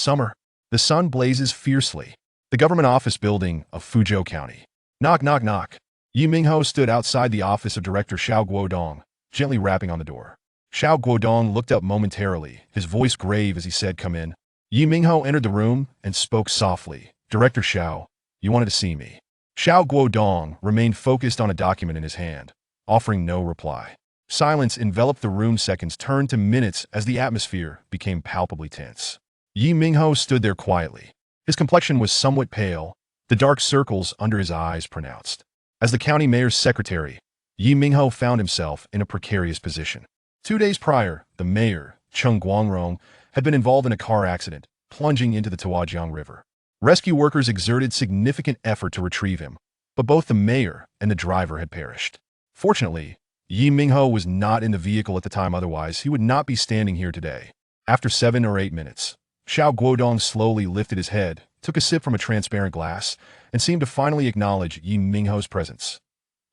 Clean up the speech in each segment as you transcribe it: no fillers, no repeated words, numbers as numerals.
Summer. The sun blazes fiercely. The government office building of Fuzhou County. Knock, knock, knock. Ye Minghao stood outside the office of Director Xiao Guodong, gently rapping on the door. Xiao Guodong looked up momentarily, his voice grave as he said, "Come in." Ye Minghao entered the room and spoke softly. "Director Xiao, you wanted to see me." Xiao Guodong remained focused on a document in his hand, offering no reply. Silence enveloped the room. Seconds turned to minutes as the atmosphere became palpably tense. Ye Minghao stood there quietly. His complexion was somewhat pale, the dark circles under his eyes pronounced. As the county mayor's secretary, Ye Minghao found himself in a precarious position. 2 days prior, the mayor, Cheng Guangrong, had been involved in a car accident, plunging into the Tuajiang River. Rescue workers exerted significant effort to retrieve him, but both the mayor and the driver had perished. Fortunately, Ye Minghao was not in the vehicle at the time, otherwise he would not be standing here today. After 7 or 8 minutes, Xiao Guodong slowly lifted his head, took a sip from a transparent glass, and seemed to finally acknowledge Ye Minghao's presence.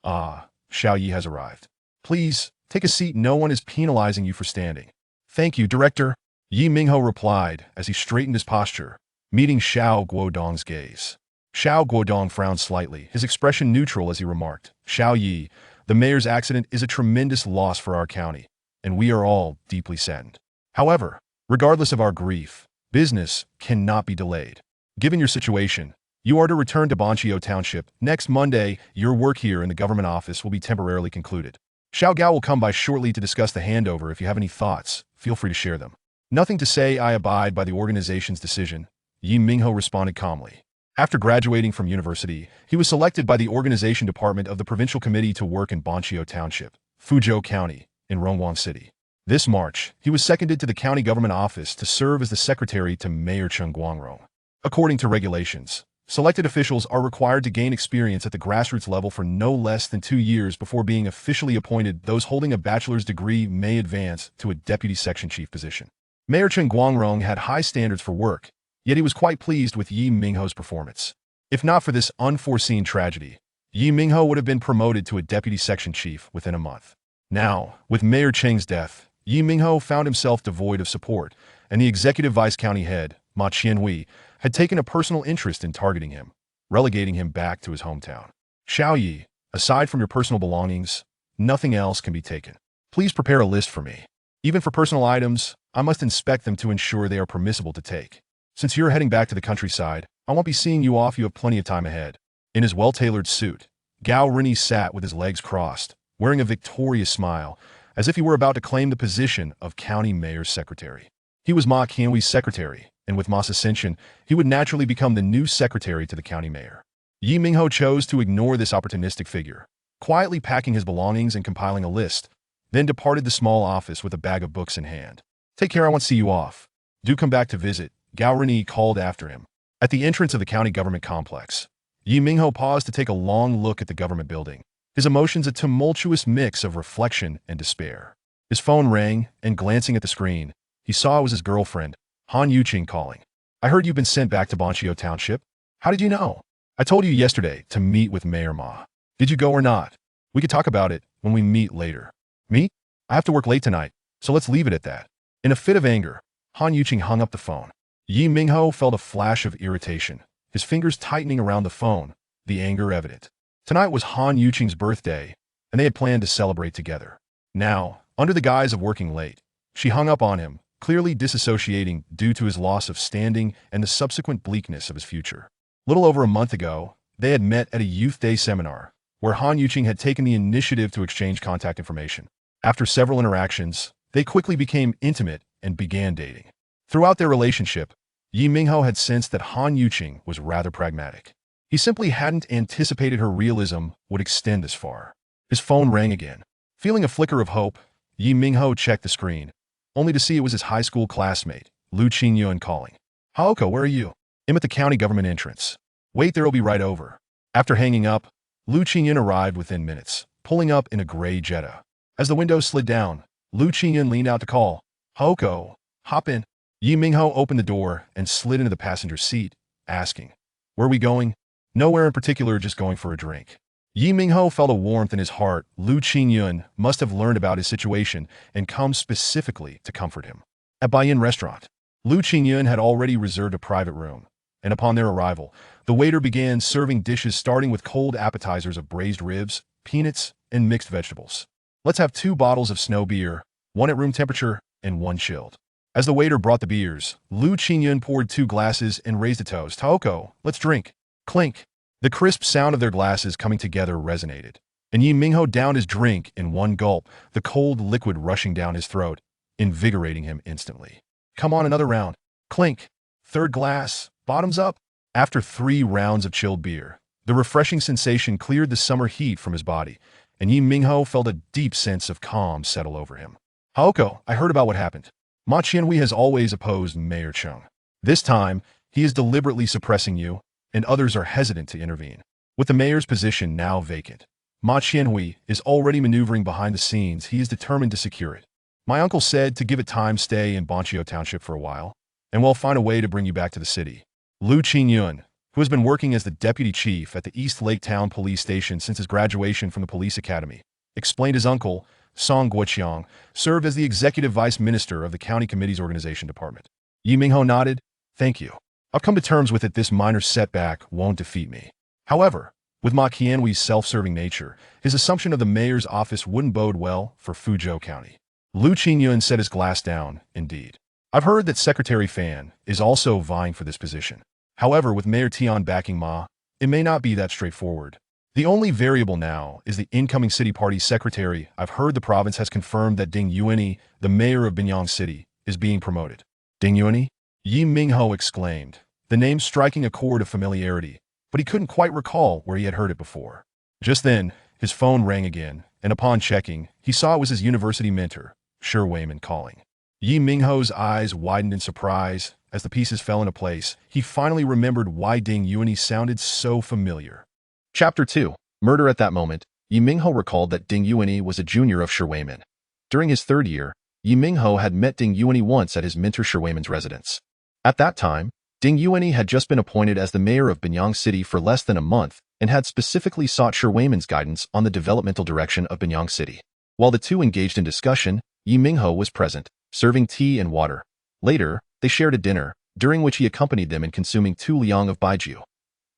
"Ah, Xiao Yi has arrived. Please, take a seat. No one is penalizing you for standing." "Thank you, Director," Ye Minghao replied as he straightened his posture, meeting Xiao Guodong's gaze. Xiao Guodong frowned slightly, his expression neutral as he remarked, "Xiao Yi, the mayor's accident is a tremendous loss for our county, and we are all deeply saddened. However, regardless of our grief, business cannot be delayed. Given your situation, you are to return to Banqiao Township next Monday. Your work here in the government office will be temporarily concluded. Xiao Gao will come by shortly to discuss the handover. If you have any thoughts, feel free to share them." "Nothing to say. I abide by the organization's decision," Ye Minghao responded calmly. After graduating from university, he was selected by the organization department of the provincial committee to work in Banqiao Township, Fuzhou County, in Rongguang City. This March, he was seconded to the county government office to serve as the secretary to Mayor Cheng Guangrong. According to regulations, selected officials are required to gain experience at the grassroots level for no less than 2 years before being officially appointed. Those holding a bachelor's degree may advance to a deputy section chief position. Mayor Cheng Guangrong had high standards for work, yet he was quite pleased with Ye Minghao's performance. If not for this unforeseen tragedy, Ye Minghao would have been promoted to a deputy section chief within a month. Now, with Mayor Cheng's death, Ye Minghao found himself devoid of support, and the executive vice county head, Ma Qianhui, had taken a personal interest in targeting him, relegating him back to his hometown. "Xiao Yi, aside from your personal belongings, nothing else can be taken. Please prepare a list for me. Even for personal items, I must inspect them to ensure they are permissible to take. Since you're heading back to the countryside, I won't be seeing you off. You have plenty of time ahead." In his well-tailored suit, Gao Rini sat with his legs crossed, wearing a victorious smile, as if he were about to claim the position of county mayor's secretary. He was Ma Qianhui's secretary, and with Ma's ascension, he would naturally become the new secretary to the county mayor. Ye Minghao chose to ignore this opportunistic figure, quietly packing his belongings and compiling a list, then departed the small office with a bag of books in hand. "Take care, I won't see you off. Do come back to visit," Gao Rini called after him. At the entrance of the county government complex, Ye Minghao paused to take a long look at the government building, his emotions a tumultuous mix of reflection and despair. His phone rang, and glancing at the screen, he saw it was his girlfriend, Han Yuqing, calling. "I heard you've been sent back to Banqiao Township. How did you know?" "I told you yesterday to meet with Mayor Ma. Did you go or not? We could talk about it when we meet later." "Me? I have to work late tonight, so let's leave it at that." In a fit of anger, Han Yuqing hung up the phone. Ye Minghao felt a flash of irritation, his fingers tightening around the phone, the anger evident. Tonight was Han Yuqing's birthday, and they had planned to celebrate together. Now, under the guise of working late, she hung up on him, clearly disassociating due to his loss of standing and the subsequent bleakness of his future. Little over a month ago, they had met at a Youth Day seminar, where Han Yuqing had taken the initiative to exchange contact information. After several interactions, they quickly became intimate and began dating. Throughout their relationship, Ye Minghao had sensed that Han Yuqing was rather pragmatic. He simply hadn't anticipated her realism would extend this far. His phone rang again. Feeling a flicker of hope, Ye Minghao checked the screen, only to see it was his high school classmate, Lu Qingyun, calling. "Haoko, where are you?" "I'm at the county government entrance." "Wait there, I'll be right over." After hanging up, Lu Qingyun arrived within minutes, pulling up in a gray Jetta. As the window slid down, Lu Qingyun leaned out to call, "Haoko, hop in." Ye Minghao opened the door and slid into the passenger seat, asking, "Where are we going?" "Nowhere in particular, just going for a drink." Ye Minghao felt a warmth in his heart. Lu Qingyun must have learned about his situation and come specifically to comfort him. At Baiyin Restaurant, Lu Qingyun had already reserved a private room, and upon their arrival, the waiter began serving dishes starting with cold appetizers of braised ribs, peanuts, and mixed vegetables. Let's have 2 bottles of snow beer, one at room temperature and one chilled. As the waiter brought the beers, Lu Qingyun poured 2 glasses and raised a toast. Taoko, let's drink. Clink. The crisp sound of their glasses coming together resonated, and Ye Minghao downed his drink in one gulp, the cold liquid rushing down his throat, invigorating him instantly. Come on, another round. Clink. 3rd glass. Bottoms up. After 3 rounds of chilled beer, the refreshing sensation cleared the summer heat from his body, and Ye Minghao felt a deep sense of calm settle over him. Haoko, I heard about what happened. Ma Qianhui has always opposed Mayor Cheng. This time, he is deliberately suppressing you, and others are hesitant to intervene. With the mayor's position now vacant, Ma Qianhui is already maneuvering behind the scenes. He is determined to secure it. My uncle said to give it time, stay in Bonchio Township for a while, and we'll find a way to bring you back to the city. Lu Qingyun, who has been working as the deputy chief at the East Lake Town Police Station since his graduation from the police academy, explained his uncle, Song Guoqiang, served as the executive vice minister of the county committee's organization department. Ye Minghao nodded, thank you. I've come to terms with it. This minor setback won't defeat me. However, with Ma Qianhui's self-serving nature, his assumption of the mayor's office wouldn't bode well for Fuzhou County. Lu Qingyun set his glass down, indeed. I've heard that Secretary Fan is also vying for this position. However, with Mayor Tian backing Ma, it may not be that straightforward. The only variable now is the incoming city party secretary. I've heard the province has confirmed that Ding Yuanyi, the mayor of Binyang City, is being promoted. Ding Yuanyi? Ye Minghao exclaimed, the name striking a chord of familiarity, but he couldn't quite recall where he had heard it before. Just then, his phone rang again, and upon checking, he saw it was his university mentor, Shi Weiman, calling. Ye Minghao's eyes widened in surprise. As the pieces fell into place, he finally remembered why Ding Yuanyi sounded so familiar. Chapter 2. Murder. At that moment, Ye Minghao recalled that Ding Yuanyi was a junior of Shi Weiman. During his 3rd year, Ye Minghao had met Ding Yuanyi once at his mentor Shi Weiman's residence. At that time, Ding Yuanyi had just been appointed as the mayor of Binyang City for less than a month and had specifically sought Shi Weiman's guidance on the developmental direction of Binyang City. While the two engaged in discussion, Ye Minghao was present, serving tea and water. Later, they shared a dinner, during which he accompanied them in consuming 2 liang of baijiu.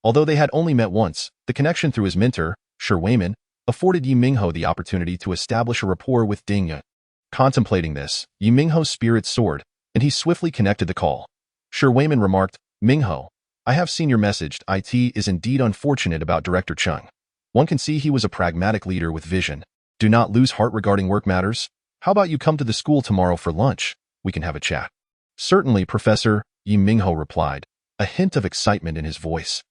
Although they had only met once, the connection through his mentor, Shi Weiman, afforded Ye Minghao the opportunity to establish a rapport with Ding Yuanyi. Contemplating this, Ye Minghao's spirits soared, and he swiftly connected the call. Shi Weiman remarked, Minghao, I have seen your message. It is indeed unfortunate about Director Cheng. One can see he was a pragmatic leader with vision. Do not lose heart regarding work matters. How about you come to the school tomorrow for lunch? We can have a chat. Certainly, Professor, Ye Minghao replied, a hint of excitement in his voice.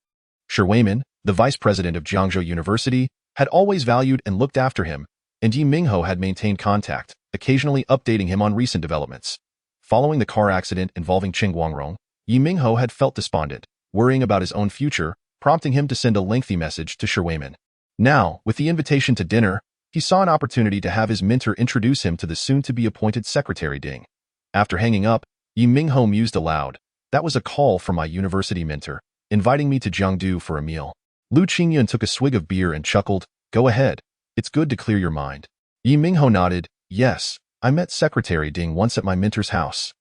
Shi Weiman, the vice president of Jiangzhou University, had always valued and looked after him, and Ye Minghao had maintained contact, occasionally updating him on recent developments. Following the car accident involving Qing Guangrong, Ye Minghao had felt despondent, worrying about his own future, prompting him to send a lengthy message to Shi Weiman. Now, with the invitation to dinner, he saw an opportunity to have his mentor introduce him to the soon-to-be-appointed Secretary Ding. After hanging up, Ye Minghao mused aloud, that was a call from my university mentor, inviting me to Jiangdu for a meal. Lu Qingyun took a swig of beer and chuckled, go ahead, it's good to clear your mind. Ye Minghao nodded, yes, I met Secretary Ding once at my mentor's house.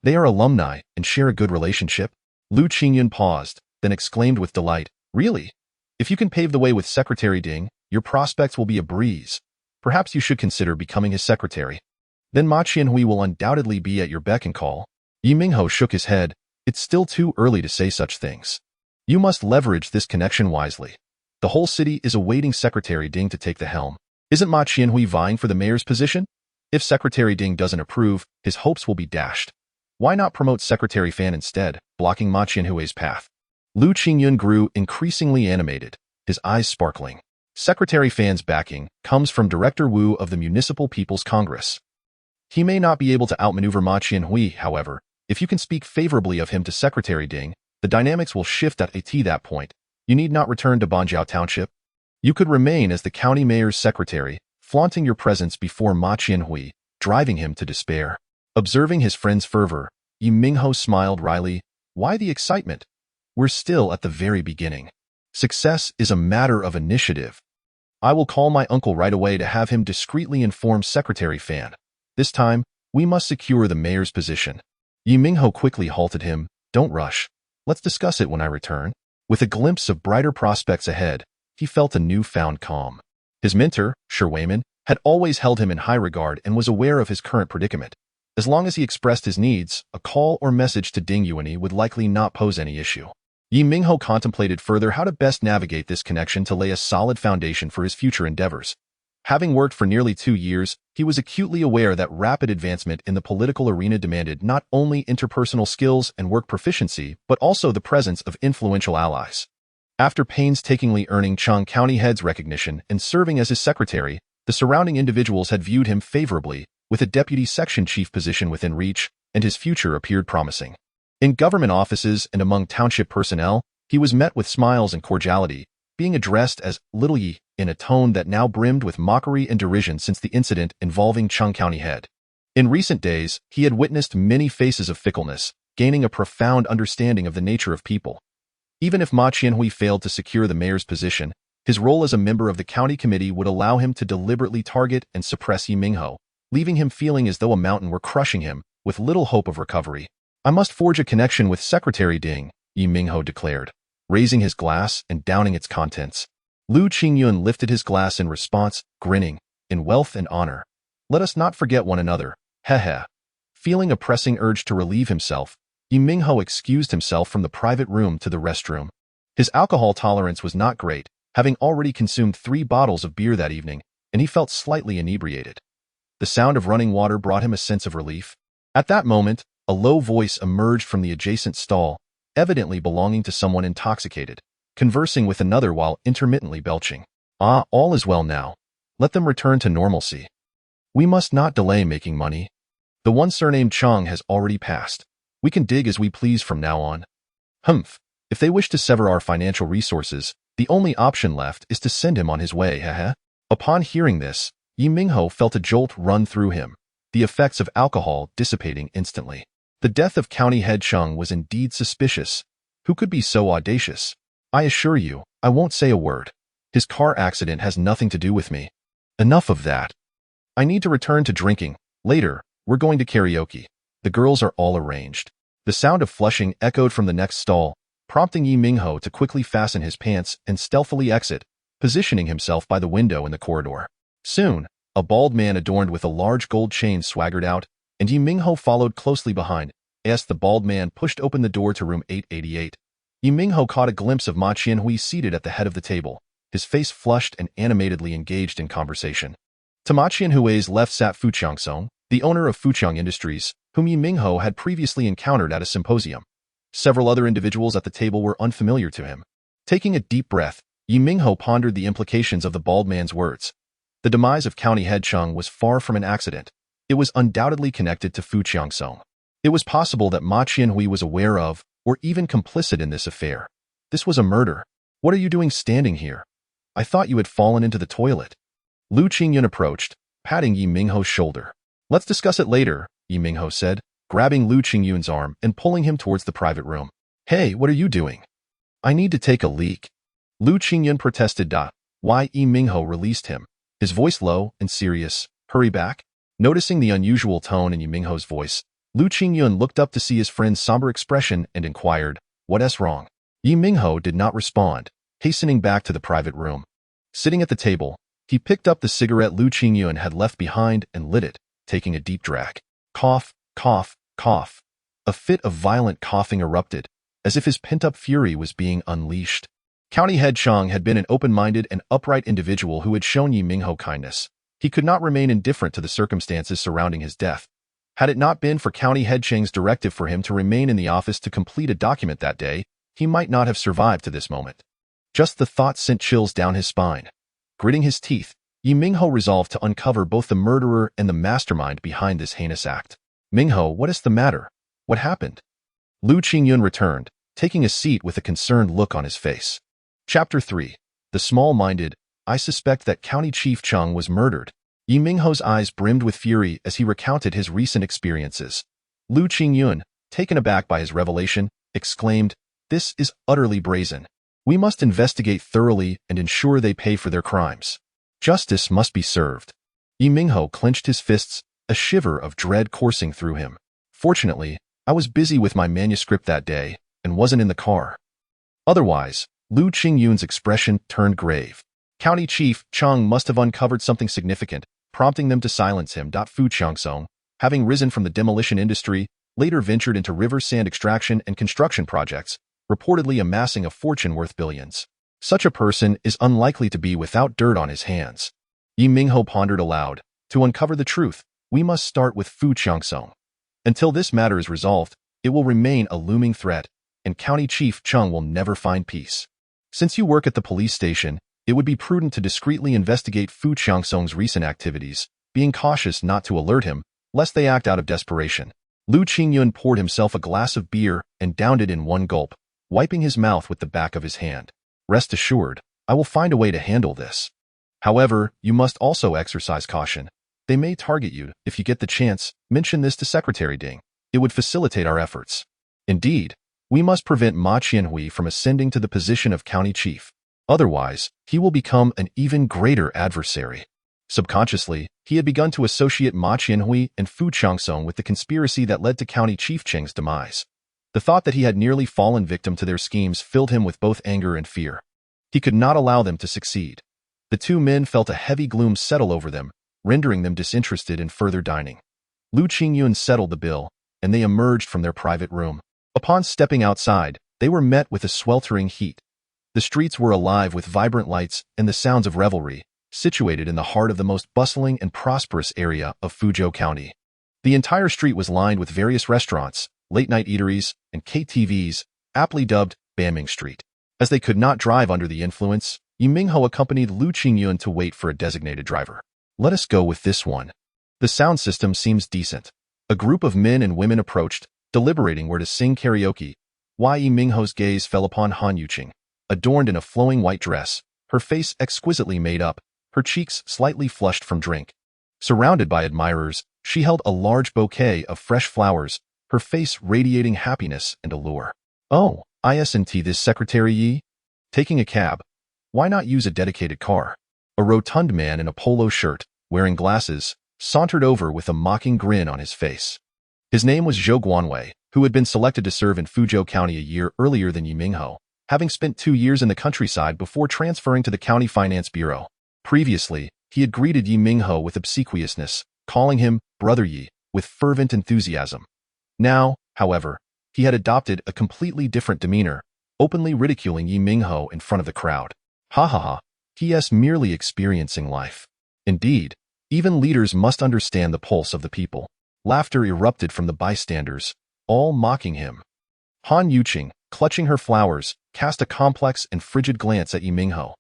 They are alumni and share a good relationship. Lu Qingyun paused, then exclaimed with delight, really? If you can pave the way with Secretary Ding, your prospects will be a breeze. Perhaps you should consider becoming his secretary. Then Ma Qianhui will undoubtedly be at your beck and call. Ye Minghao shook his head. It's still too early to say such things. You must leverage this connection wisely. The whole city is awaiting Secretary Ding to take the helm. Isn't Ma Qianhui vying for the mayor's position? If Secretary Ding doesn't approve, his hopes will be dashed. Why not promote Secretary Fan instead, blocking Ma Qianhui's path? Lu Qingyun grew increasingly animated, his eyes sparkling. Secretary Fan's backing comes from Director Wu of the Municipal People's Congress. He may not be able to outmaneuver Ma Qianhui, however. If you can speak favorably of him to Secretary Ding, the dynamics will shift at that point. You need not return to Bonjiao Township. You could remain as the county mayor's secretary, flaunting your presence before Ma Qianhui, driving him to despair. Observing his friend's fervor, Ye Minghao smiled wryly. Why the excitement? We're still at the very beginning. Success is a matter of initiative. I will call my uncle right away to have him discreetly inform Secretary Fan. This time, we must secure the mayor's position. Ye Minghao quickly halted him. Don't rush. Let's discuss it when I return. With a glimpse of brighter prospects ahead, he felt a newfound calm. His mentor, Wayman, had always held him in high regard and was aware of his current predicament. As long as he expressed his needs, a call or message to Ding Yuanyi would likely not pose any issue. Ye Minghao contemplated further how to best navigate this connection to lay a solid foundation for his future endeavors. Having worked for nearly 2 years, he was acutely aware that rapid advancement in the political arena demanded not only interpersonal skills and work proficiency, but also the presence of influential allies. After painstakingly earning Cheng County Head's recognition and serving as his secretary, the surrounding individuals had viewed him favorably, with a deputy section chief position within reach, and his future appeared promising. In government offices and among township personnel, he was met with smiles and cordiality, being addressed as Little Yi in a tone that now brimmed with mockery and derision since the incident involving Cheng County Head. In recent days, he had witnessed many faces of fickleness, gaining a profound understanding of the nature of people. Even if Ma Qianhui failed to secure the mayor's position, his role as a member of the county committee would allow him to deliberately target and suppress Ye Minghao, leaving him feeling as though a mountain were crushing him, with little hope of recovery. I must forge a connection with Secretary Ding, Ye Minghao declared, raising his glass and downing its contents. Lu Qingyun lifted his glass in response, grinning, in wealth and honor. Let us not forget one another, heh. Feeling a pressing urge to relieve himself, Ye Minghao excused himself from the private room to the restroom. His alcohol tolerance was not great, having already consumed 3 bottles of beer that evening, and he felt slightly inebriated. The sound of running water brought him a sense of relief. At that moment, a low voice emerged from the adjacent stall, evidently belonging to someone intoxicated, conversing with another while intermittently belching. Ah, all is well now. Let them return to normalcy. We must not delay making money. The one surnamed Cheng has already passed. We can dig as we please from now on. Humph. If they wish to sever our financial resources, the only option left is to send him on his way, heh. Upon hearing this, Ye Minghao felt a jolt run through him, the effects of alcohol dissipating instantly. The death of County Head Cheng was indeed suspicious. Who could be so audacious? I assure you, I won't say a word. His car accident has nothing to do with me. Enough of that. I need to return to drinking. Later, we're going to karaoke. The girls are all arranged. The sound of flushing echoed from the next stall, prompting Ye Minghao to quickly fasten his pants and stealthily exit, positioning himself by the window in the corridor. Soon, a bald man adorned with a large gold chain swaggered out, and Ye Minghao followed closely behind. As the bald man pushed open the door to room 888, Ye Minghao caught a glimpse of Ma Qianhui seated at the head of the table, his face flushed and animatedly engaged in conversation. To Ma Qianhui's left sat Fu Qiangsong, the owner of Fuqiang Industries, whom Ye Minghao had previously encountered at a symposium. Several other individuals at the table were unfamiliar to him. Taking a deep breath, Ye Minghao pondered the implications of the bald man's words. The demise of County Head Cheng was far from an accident. It was undoubtedly connected to Fu Qiangsong. It was possible that Ma Qianhui was aware of, or even complicit in this affair. This was a murder. What are you doing standing here? I thought you had fallen into the toilet. Lu Qingyun approached, patting Ye Minghao's shoulder. Let's discuss it later, Ye Minghao said, grabbing Lu Qingyun's arm and pulling him towards the private room. Hey, what are you doing? I need to take a leak. Lu Qingyun protested. Why? Ye Minghao released him, his voice low and serious. Hurry back. Noticing the unusual tone in Ye Minghao's voice, Lu Qingyun looked up to see his friend's somber expression and inquired, What's wrong? Ye Minghao did not respond, hastening back to the private room. Sitting at the table, he picked up the cigarette Lu Qingyun had left behind and lit it, taking a deep drag. Cough, cough, cough. A fit of violent coughing erupted, as if his pent-up fury was being unleashed. County Head Cheng had been an open-minded and upright individual who had shown Ye Minghao kindness. He could not remain indifferent to the circumstances surrounding his death. Had it not been for County Head Cheng's directive for him to remain in the office to complete a document that day, he might not have survived to this moment. Just the thought sent chills down his spine. Gritting his teeth, Ye Minghao resolved to uncover both the murderer and the mastermind behind this heinous act. Minghao, what is the matter? What happened? Lu Qingyun returned, taking a seat with a concerned look on his face. Chapter 3. The Small-Minded. I suspect that County Chief Cheng was murdered. Ye Minghao's eyes brimmed with fury as he recounted his recent experiences. Lu Qingyun, taken aback by his revelation, exclaimed, This is utterly brazen. We must investigate thoroughly and ensure they pay for their crimes. Justice must be served. Ye Minghao clenched his fists, a shiver of dread coursing through him. Fortunately, I was busy with my manuscript that day and wasn't in the car. Otherwise, Lu Qingyun's expression turned grave. County Chief Cheng must have uncovered something significant, prompting them to silence him. Fu Changsong, having risen from the demolition industry, later ventured into river sand extraction and construction projects, reportedly amassing a fortune worth billions. Such a person is unlikely to be without dirt on his hands. Ye Minghao pondered aloud. To uncover the truth, we must start with Fu Changsong. Until this matter is resolved, it will remain a looming threat, and County Chief Cheng will never find peace. Since you work at the police station, it would be prudent to discreetly investigate Fu Changsong's recent activities, being cautious not to alert him, lest they act out of desperation. Lu Qingyun poured himself a glass of beer and downed it in one gulp, wiping his mouth with the back of his hand. Rest assured, I will find a way to handle this. However, you must also exercise caution. They may target you. If you get the chance, mention this to Secretary Ding. It would facilitate our efforts. Indeed, we must prevent Ma Qianhui from ascending to the position of county chief. Otherwise, he will become an even greater adversary. Subconsciously, he had begun to associate Ma Qianhui and Fu Changsong with the conspiracy that led to County Chief Cheng's demise. The thought that he had nearly fallen victim to their schemes filled him with both anger and fear. He could not allow them to succeed. The two men felt a heavy gloom settle over them, rendering them disinterested in further dining. Lu Qingyun settled the bill, and they emerged from their private room. Upon stepping outside, they were met with a sweltering heat. The streets were alive with vibrant lights and the sounds of revelry, situated in the heart of the most bustling and prosperous area of Fuzhou County. The entire street was lined with various restaurants, late-night eateries, and KTVs, aptly dubbed Bamming Street. As they could not drive under the influence, Ye Minghao accompanied Lu Qingyun to wait for a designated driver. Let us go with this one. The sound system seems decent. A group of men and women approached, deliberating where to sing karaoke. Ye Minghao's gaze fell upon Han Yuqing, adorned in a flowing white dress, her face exquisitely made up, her cheeks slightly flushed from drink. Surrounded by admirers, she held a large bouquet of fresh flowers, her face radiating happiness and allure. Oh, isn't this Secretary Yi? Taking a cab. Why not use a dedicated car? A rotund man in a polo shirt, wearing glasses, sauntered over with a mocking grin on his face. His name was Zhou Guanwei, who had been selected to serve in Fuzhou County a year earlier than Ye Minghao, having spent 2 years in the countryside before transferring to the County Finance Bureau. Previously, he had greeted Ye Minghao with obsequiousness, calling him Brother Yi, with fervent enthusiasm. Now, however, he had adopted a completely different demeanor, openly ridiculing Ye Minghao in front of the crowd. Ha ha ha, he is merely experiencing life. Indeed, even leaders must understand the pulse of the people. Laughter erupted from the bystanders, all mocking him. Han Yuqing, clutching her flowers, cast a complex and frigid glance at Ye Minghao.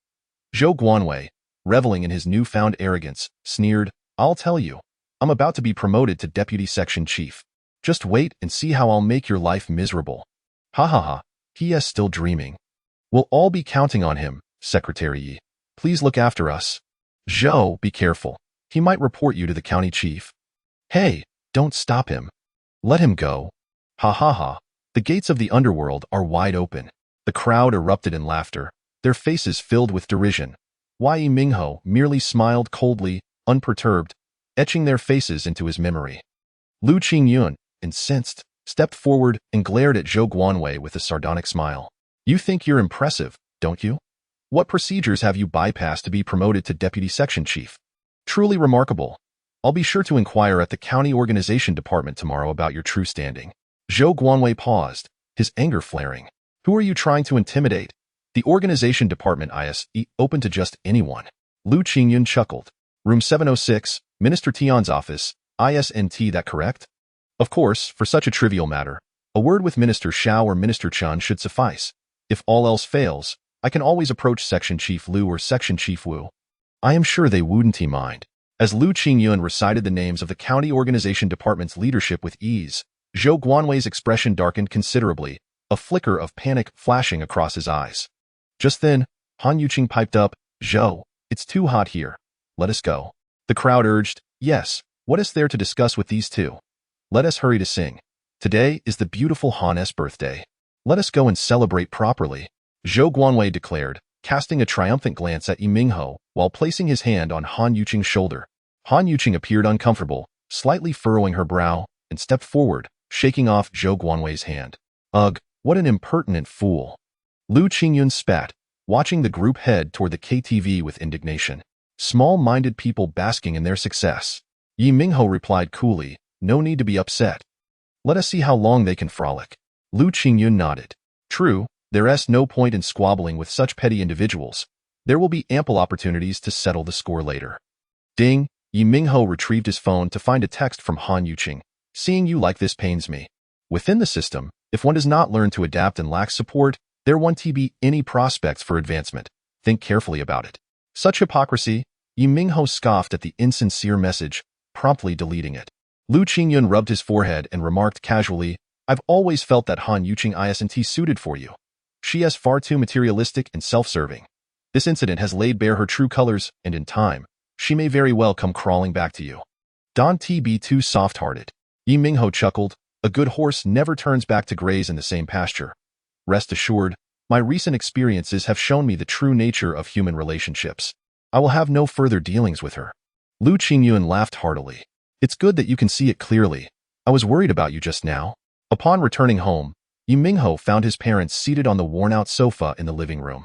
Zhou Guanwei, reveling in his newfound arrogance, sneered, I'll tell you, I'm about to be promoted to deputy section chief. Just wait and see how I'll make your life miserable. Ha ha ha, he is still dreaming. We'll all be counting on him, Secretary Yi. Please look after us. Zhou, be careful. He might report you to the county chief. Hey, don't stop him. Let him go. Ha ha ha. The gates of the underworld are wide open. The crowd erupted in laughter, their faces filled with derision. Ye Minghao merely smiled coldly, unperturbed, etching their faces into his memory. Lu Qingyun, incensed, stepped forward and glared at Zhou Guanwei with a sardonic smile. You think you're impressive, don't you? What procedures have you bypassed to be promoted to deputy section chief? Truly remarkable. I'll be sure to inquire at the county organization department tomorrow about your true standing. Zhou Guanwei paused, his anger flaring. Who are you trying to intimidate? The organization department is open to just anyone. Lu Qingyun chuckled. Room 706, Minister Tian's office, isn't that correct? Of course, for such a trivial matter, a word with Minister Xiao or Minister Chen should suffice. If all else fails, I can always approach Section Chief Lu or Section Chief Wu. I am sure they wouldn't mind. As Lu Qingyun recited the names of the county organization department's leadership with ease, Zhou Guanwei's expression darkened considerably, a flicker of panic flashing across his eyes. Just then, Han Yuqing piped up, Zhou, it's too hot here. Let us go. The crowd urged, yes, what is there to discuss with these two? Let us hurry to sing. Today is the beautiful Han's birthday. Let us go and celebrate properly. Zhou Guanwei declared, casting a triumphant glance at Ye Minghao while placing his hand on Han Yuqing's shoulder. Han Yuqing appeared uncomfortable, slightly furrowing her brow, and stepped forward, shaking off Zhou Guanwei's hand. Ugh, what an impertinent fool. Lu Qingyun spat, watching the group head toward the KTV with indignation. Small-minded people basking in their success. Ye Minghao replied coolly, no need to be upset. Let us see how long they can frolic. Lu Qingyun nodded. True, there's no point in squabbling with such petty individuals. There will be ample opportunities to settle the score later. Ding, Ye Minghao retrieved his phone to find a text from Han Yuqing. Seeing you like this pains me. Within the system, if one does not learn to adapt and lacks support, there won't be any prospects for advancement. Think carefully about it. Such hypocrisy, Ye Minghao scoffed at the insincere message, promptly deleting it. Lu Qingyun rubbed his forehead and remarked casually, I've always felt that Han Yuqing isn't suited for you. She is far too materialistic and self-serving. This incident has laid bare her true colors, and in time, she may very well come crawling back to you. Don't be too soft-hearted. Ye Minghao chuckled, a good horse never turns back to graze in the same pasture. Rest assured, my recent experiences have shown me the true nature of human relationships. I will have no further dealings with her. Lu Qingyun laughed heartily. It's good that you can see it clearly. I was worried about you just now. Upon returning home, Ye Minghao found his parents seated on the worn-out sofa in the living room.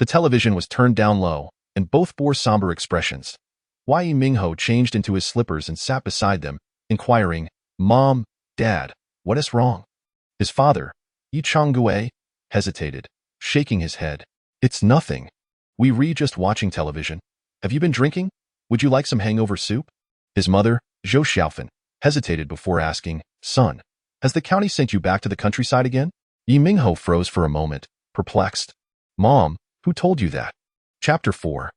The television was turned down low, and both bore somber expressions. Ye Minghao changed into his slippers and sat beside them, inquiring, Mom, Dad, what is wrong? His father, Ye Changgue, hesitated, shaking his head. It's nothing. We just watching television. Have you been drinking? Would you like some hangover soup? His mother, Zhou Xiaofan, hesitated before asking, Son, has the county sent you back to the countryside again? Ye Minghao froze for a moment, perplexed. Mom, who told you that? Chapter 4.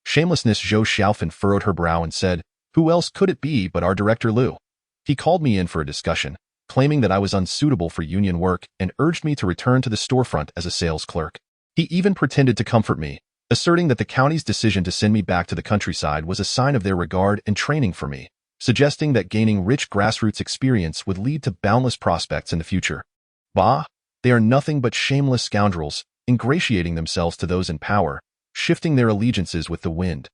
Shamelessness. Zhou Xiaofan furrowed her brow and said, Who else could it be but our director Lu? He called me in for a discussion, claiming that I was unsuitable for union work and urged me to return to the storefront as a sales clerk. He even pretended to comfort me, asserting that the county's decision to send me back to the countryside was a sign of their regard and training for me, suggesting that gaining rich grassroots experience would lead to boundless prospects in the future. Bah, they are nothing but shameless scoundrels, ingratiating themselves to those in power, shifting their allegiances with the wind.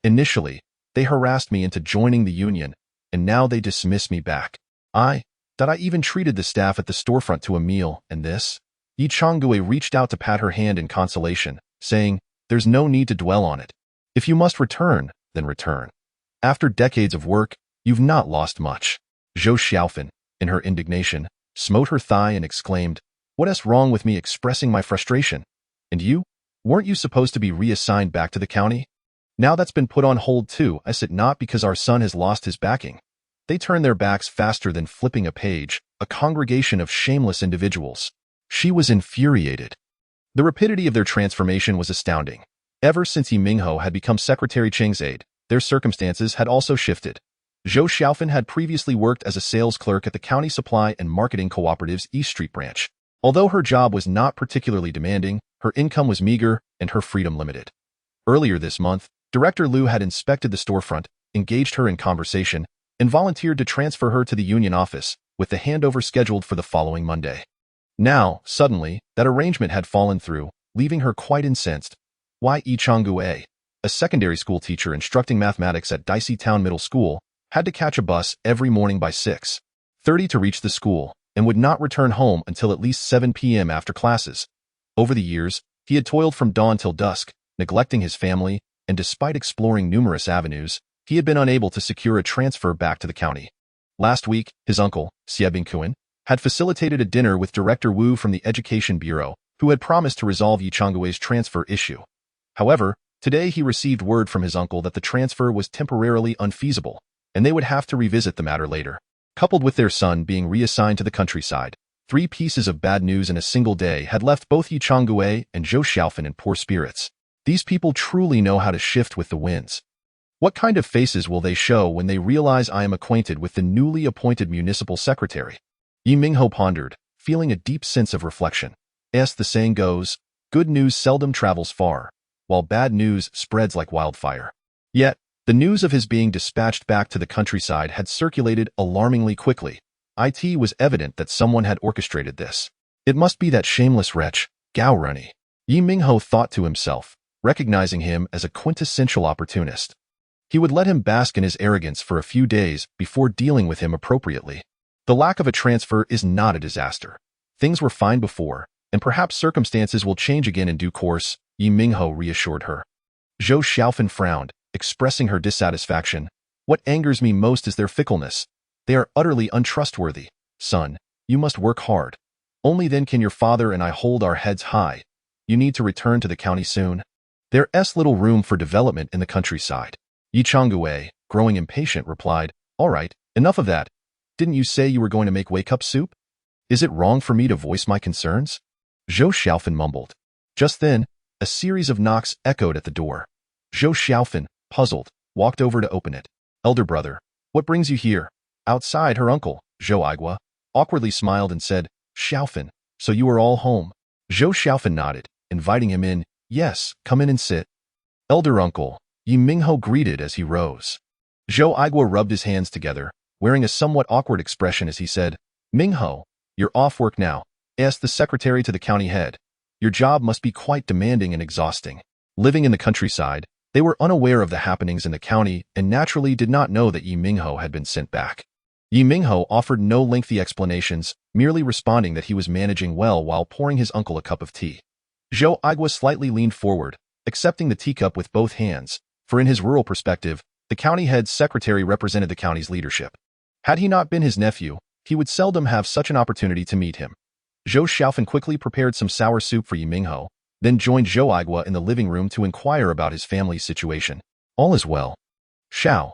Initially, they harassed me into joining the union, and now they dismiss me back. I even treated the staff at the storefront to a meal, and this? Ye Changgue reached out to pat her hand in consolation, saying, There's no need to dwell on it. If you must return, then return. After decades of work, you've not lost much. Zhou Xiaofan, in her indignation, smote her thigh and exclaimed, What is wrong with me expressing my frustration? And you? Weren't you supposed to be reassigned back to the county? Now that's been put on hold too, is it not, because our son has lost his backing? They turn their backs faster than flipping a page, a congregation of shameless individuals. She was infuriated. The rapidity of their transformation was astounding. Ever since Ye Minghao had become Secretary Cheng's aide, their circumstances had also shifted. Zhou Xiaofan had previously worked as a sales clerk at the County Supply and Marketing Cooperative's East Street branch. Although her job was not particularly demanding, her income was meager and her freedom limited. Earlier this month, Director Lu had inspected the storefront, engaged her in conversation, and volunteered to transfer her to the union office, with the handover scheduled for the following Monday. Now, suddenly, that arrangement had fallen through, leaving her quite incensed. Ye Changgue, a secondary school teacher instructing mathematics at Dicey Town Middle School, had to catch a bus every morning by 6:30 to reach the school, and would not return home until at least 7 p.m. after classes. Over the years, he had toiled from dawn till dusk, neglecting his family, and despite exploring numerous avenues, he had been unable to secure a transfer back to the county. Last week, his uncle, Xie Bingkuan, had facilitated a dinner with Director Wu from the Education Bureau, who had promised to resolve Ye Changgue's transfer issue. However, today he received word from his uncle that the transfer was temporarily unfeasible, and they would have to revisit the matter later. Coupled with their son being reassigned to the countryside, 3 pieces of bad news in a single day had left both Ye Changgue and Zhou Xiaofan in poor spirits. These people truly know how to shift with the winds. What kind of faces will they show when they realize I am acquainted with the newly appointed municipal secretary? Ye Minghao pondered, feeling a deep sense of reflection. As the saying goes, good news seldom travels far, while bad news spreads like wildfire. Yet, the news of his being dispatched back to the countryside had circulated alarmingly quickly. It was evident that someone had orchestrated this. It must be that shameless wretch, Gao Runny. Ye Minghao thought to himself, recognizing him as a quintessential opportunist. He would let him bask in his arrogance for a few days before dealing with him appropriately. The lack of a transfer is not a disaster. Things were fine before, and perhaps circumstances will change again in due course, Ye Minghao reassured her. Zhou Xiaofan frowned, expressing her dissatisfaction. What angers me most is their fickleness. They are utterly untrustworthy. Son, you must work hard. Only then can your father and I hold our heads high. You need to return to the county soon. There's little room for development in the countryside. Yi Changgue, growing impatient, replied, All right, enough of that. Didn't you say you were going to make wake-up soup? Is it wrong for me to voice my concerns? Zhou Xiaofan mumbled. Just then, a series of knocks echoed at the door. Zhou Xiaofan, puzzled, walked over to open it. Elder brother, what brings you here? Outside, her uncle, Zhou Aigua, awkwardly smiled and said, Xiaofan, so you are all home. Zhou Xiaofan nodded, inviting him in. Yes, come in and sit. Elder uncle, Ye Minghao greeted as he rose. Zhou Aigua rubbed his hands together, wearing a somewhat awkward expression as he said, Minghao, you're off work now. Ask the secretary to the county head. Your job must be quite demanding and exhausting. Living in the countryside, they were unaware of the happenings in the county and naturally did not know that Ye Minghao had been sent back. Ye Minghao offered no lengthy explanations, merely responding that he was managing well while pouring his uncle a cup of tea. Zhou Aigua slightly leaned forward, accepting the teacup with both hands, for in his rural perspective, the county head's secretary represented the county's leadership. Had he not been his nephew, he would seldom have such an opportunity to meet him. Zhou Xiaofan quickly prepared some sour soup for Ye Minghao, then joined Zhou Aigua in the living room to inquire about his family's situation. All is well. Xiao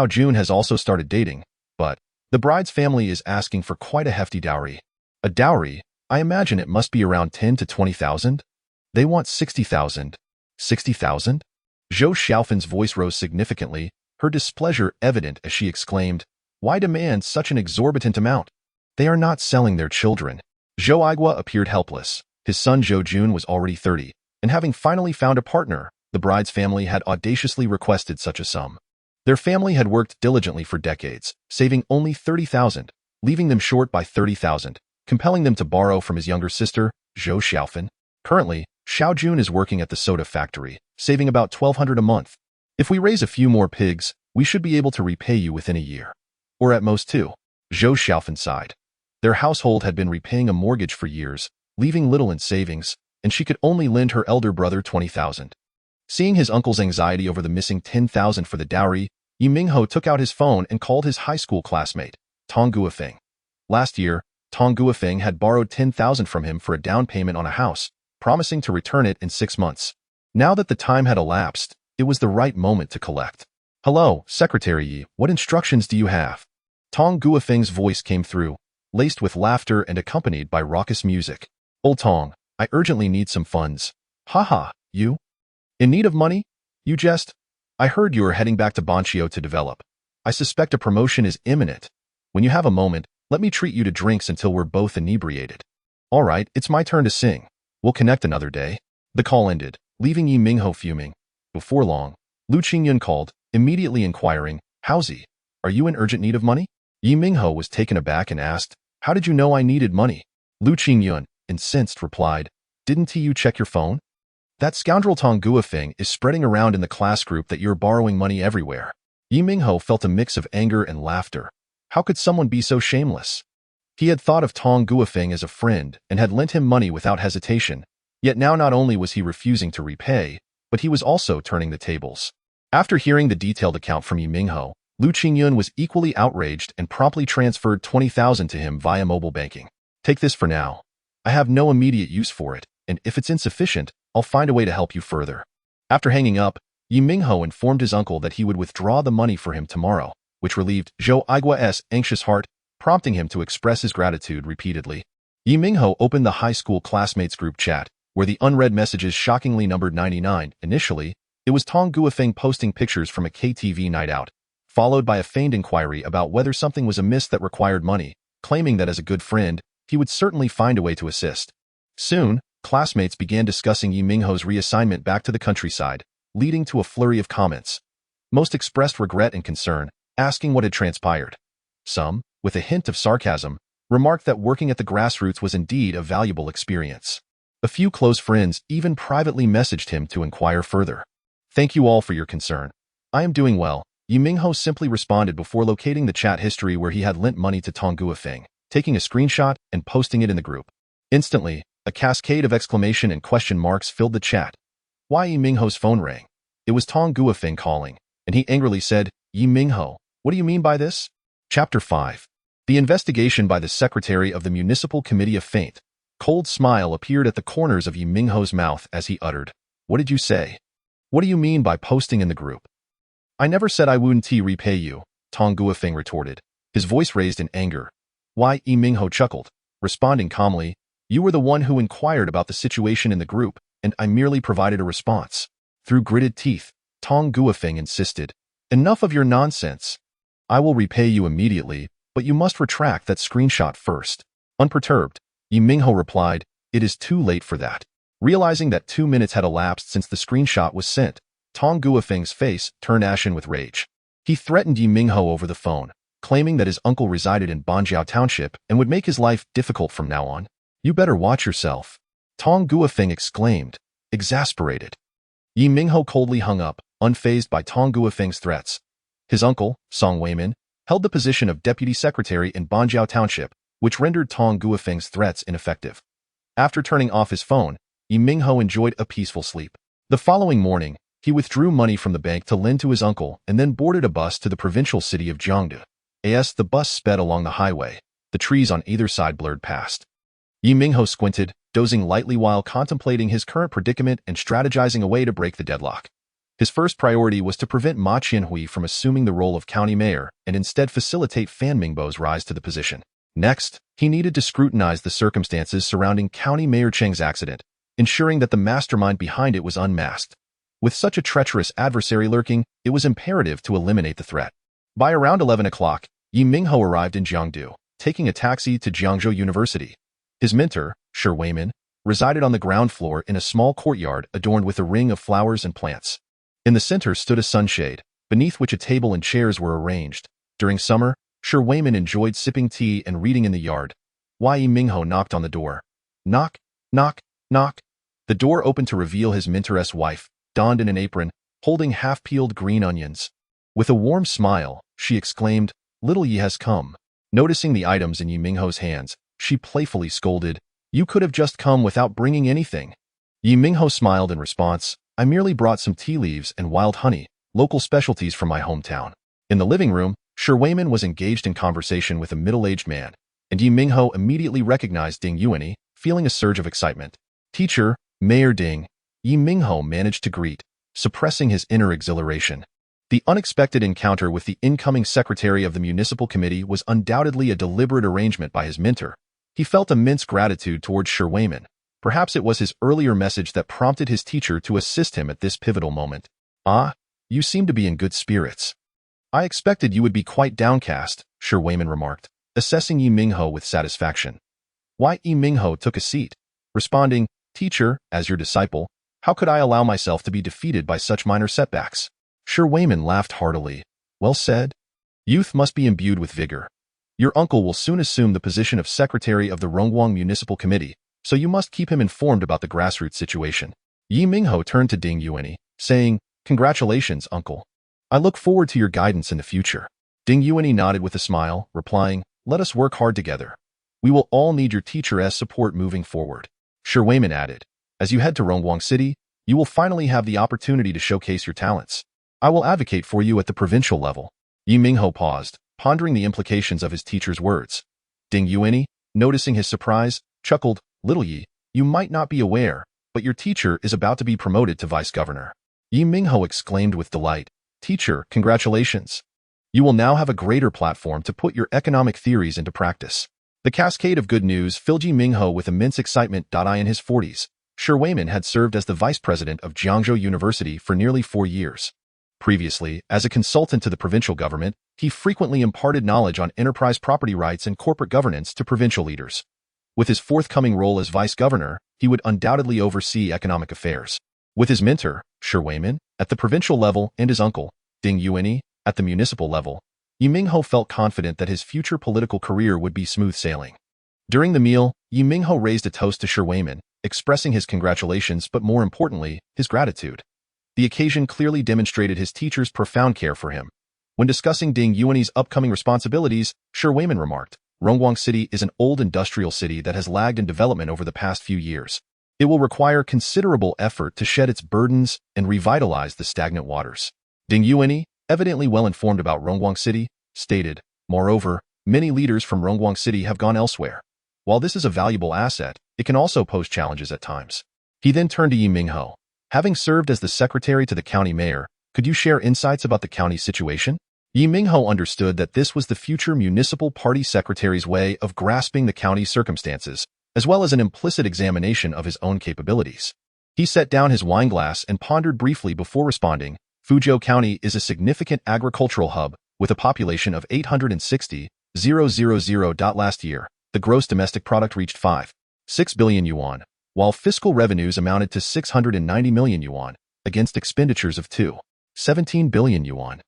Jun has also started dating, but the bride's family is asking for quite a hefty dowry. A dowry? I imagine it must be around 10 to 20,000? They want 60,000. 60,000? Zhou Xiaofan's voice rose significantly, her displeasure evident as she exclaimed, Why demand such an exorbitant amount? They are not selling their children. Zhou Aigua appeared helpless. His son Zhou Jun was already 30, and having finally found a partner, the bride's family had audaciously requested such a sum. Their family had worked diligently for decades, saving only 30,000, leaving them short by 30,000, compelling them to borrow from his younger sister, Zhou Xiaofan. Currently, Xiao Jun is working at the soda factory, saving about 1,200 a month. If we raise a few more pigs, we should be able to repay you within a year. Or at most 2. Zhou Xiaofan sighed. Their household had been repaying a mortgage for years, leaving little in savings, and she could only lend her elder brother 20,000. Seeing his uncle's anxiety over the missing 10,000 for the dowry, Ye Minghao took out his phone and called his high school classmate, Tong Guofeng. Last year, Tong Guofeng had borrowed 10,000 from him for a down payment on a house, promising to return it in 6 months. Now that the time had elapsed, it was the right moment to collect. Hello, Secretary Yi, what instructions do you have? Tong Guofeng's voice came through, laced with laughter and accompanied by raucous music. Old Tong, I urgently need some funds. Haha, you? In need of money? You jest? I heard you are heading back to Banqiao to develop. I suspect a promotion is imminent. When you have a moment, let me treat you to drinks until we're both inebriated. All right, it's my turn to sing. We'll connect another day. The call ended, leaving Ye Minghao fuming. Before long, Lu Qingyun called, immediately inquiring, How's he? Are you in urgent need of money? Ye Minghao was taken aback and asked, How did you know I needed money? Lu Qingyun, incensed, replied, Didn't you check your phone? That scoundrel Tong Guofeng is spreading around in the class group that you're borrowing money everywhere. Ye Minghao felt a mix of anger and laughter. How could someone be so shameless? He had thought of Tong Guofeng as a friend and had lent him money without hesitation, yet now not only was he refusing to repay, but he was also turning the tables. After hearing the detailed account from Ye Minghao, Lu Qingyun was equally outraged and promptly transferred 20,000 to him via mobile banking. Take this for now. I have no immediate use for it, and if it's insufficient, I'll find a way to help you further. After hanging up, Ye Minghao informed his uncle that he would withdraw the money for him tomorrow, which relieved Zhou Aigua's anxious heart, prompting him to express his gratitude repeatedly. Ye Minghao opened the high school classmates group chat, where the unread messages shockingly numbered 99. Initially, it was Tong Guofeng posting pictures from a KTV night out, followed by a feigned inquiry about whether something was amiss that required money, claiming that as a good friend, he would certainly find a way to assist. Soon, classmates began discussing Ye Minghao's reassignment back to the countryside, leading to a flurry of comments. Most expressed regret and concern, asking what had transpired. Some, with a hint of sarcasm, remarked that working at the grassroots was indeed a valuable experience. A few close friends even privately messaged him to inquire further. Thank you all for your concern. I am doing well, Ye Minghao simply responded before locating the chat history where he had lent money to Tong Guofeng, taking a screenshot and posting it in the group. Instantly, a cascade of exclamation and question marks filled the chat. Why Ye Minghao's phone rang? It was Tong Guofeng calling, and he angrily said, Ye Minghao, what do you mean by this? Chapter 5. The investigation by the Secretary of the Municipal Committee of Faint. Cold smile appeared at the corners of Ye Minghao's mouth as he uttered, What did you say? What do you mean by posting in the group? I never said I wouldn't repay you, Tong Guofeng retorted, his voice raised in anger. Why, Ye Minghao chuckled, responding calmly, You were the one who inquired about the situation in the group, and I merely provided a response. Through gritted teeth, Tong Guofeng insisted, Enough of your nonsense. I will repay you immediately, but you must retract that screenshot first. Unperturbed, Ye Minghao replied, It is too late for that. Realizing that 2 minutes had elapsed since the screenshot was sent, Tong Guofeng's face turned ashen with rage. He threatened Ye Minghao over the phone, claiming that his uncle resided in Banjiao Township and would make his life difficult from now on. You better watch yourself, Tong Guofeng exclaimed, exasperated. Ye Minghao coldly hung up, unfazed by Tong Guofeng's threats. His uncle, Song Weimin, held the position of deputy secretary in Banjiao Township, which rendered Tong Guofeng's threats ineffective. After turning off his phone, Ye Minghao enjoyed a peaceful sleep. The following morning, he withdrew money from the bank to lend to his uncle and then boarded a bus to the provincial city of Jiangdu. As the bus sped along the highway, the trees on either side blurred past. Ye Minghao squinted, dozing lightly while contemplating his current predicament and strategizing a way to break the deadlock. His first priority was to prevent Ma Qianhui from assuming the role of county mayor and instead facilitate Fan Mingbo's rise to the position. Next, he needed to scrutinize the circumstances surrounding County Mayor Cheng's accident, ensuring that the mastermind behind it was unmasked. With such a treacherous adversary lurking, it was imperative to eliminate the threat. By around 11 o'clock, Ye Minghao arrived in Jiangdu, taking a taxi to Jiangzhou University. His mentor, Shi Weimin, resided on the ground floor in a small courtyard adorned with a ring of flowers and plants. In the center stood a sunshade, beneath which a table and chairs were arranged. During summer, Shi Weimin enjoyed sipping tea and reading in the yard. Ye Minghao knocked on the door. Knock, knock, knock. The door opened to reveal his mentor's wife, donned in an apron, holding half-peeled green onions. With a warm smile, she exclaimed, Little Ye has come. Noticing the items in Ye Minghao's hands, she playfully scolded, You could have just come without bringing anything. Ye Minghao smiled in response, I merely brought some tea leaves and wild honey, local specialties from my hometown. In the living room, Shi Weimin was engaged in conversation with a middle-aged man, and Ye Minghao immediately recognized Ding Yuanyi, feeling a surge of excitement. Teacher, Mayor Ding, Ye Minghao managed to greet, suppressing his inner exhilaration. The unexpected encounter with the incoming secretary of the municipal committee was undoubtedly a deliberate arrangement by his mentor. He felt immense gratitude towards Shi Weimin. Perhaps it was his earlier message that prompted his teacher to assist him at this pivotal moment. Ah, you seem to be in good spirits. I expected you would be quite downcast, Shi Weimin remarked, assessing Ye Minghao with satisfaction. Ye Minghao took a seat, responding, Teacher, as your disciple, how could I allow myself to be defeated by such minor setbacks? Shi Weimin laughed heartily. Well said. Youth must be imbued with vigor. Your uncle will soon assume the position of secretary of the Rongguang Municipal Committee, so you must keep him informed about the grassroots situation. Ye Minghao turned to Ding Yuanyi, saying, Congratulations, uncle. I look forward to your guidance in the future. Ding Yuanyi nodded with a smile, replying, Let us work hard together. We will all need your teacher's support moving forward. Shi Weimin added, As you head to Rongguang City, you will finally have the opportunity to showcase your talents. I will advocate for you at the provincial level. Ye Minghao paused, pondering the implications of his teacher's words. Ding Yuanyi, noticing his surprise, chuckled, Little Ye, you might not be aware, but your teacher is about to be promoted to vice governor. Ye Minghao exclaimed with delight, Teacher, congratulations. You will now have a greater platform to put your economic theories into practice. The cascade of good news filled Ye Minghao with immense excitement. In his 40s, Shi Weimin had served as the vice president of Jiangzhou University for nearly 4 years. Previously, as a consultant to the provincial government, he frequently imparted knowledge on enterprise property rights and corporate governance to provincial leaders. With his forthcoming role as vice governor, he would undoubtedly oversee economic affairs. With his mentor, Shi Weimin, at the provincial level and his uncle, Ding Yuanyi, at the municipal level, Ye Minghao felt confident that his future political career would be smooth sailing. During the meal, Ye Minghao raised a toast to Shi Weimin, expressing his congratulations but more importantly, his gratitude. The occasion clearly demonstrated his teacher's profound care for him. When discussing Ding Yuan's upcoming responsibilities, Shi Weimin remarked, Rongguang City is an old industrial city that has lagged in development over the past few years. It will require considerable effort to shed its burdens and revitalize the stagnant waters. Ding Yuan, evidently well informed about Rongguang City, stated, moreover, many leaders from Rongguang City have gone elsewhere. While this is a valuable asset, it can also pose challenges at times. He then turned to Ye Minghao. Having served as the secretary to the county mayor, could you share insights about the county's situation? Ye Minghao understood that this was the future municipal party secretary's way of grasping the county's circumstances, as well as an implicit examination of his own capabilities. He set down his wineglass and pondered briefly before responding, Fuzhou County is a significant agricultural hub, with a population of 860,000. Last year, the gross domestic product reached 5.6 billion yuan, while fiscal revenues amounted to 690 million yuan, against expenditures of 2.17 billion yuan.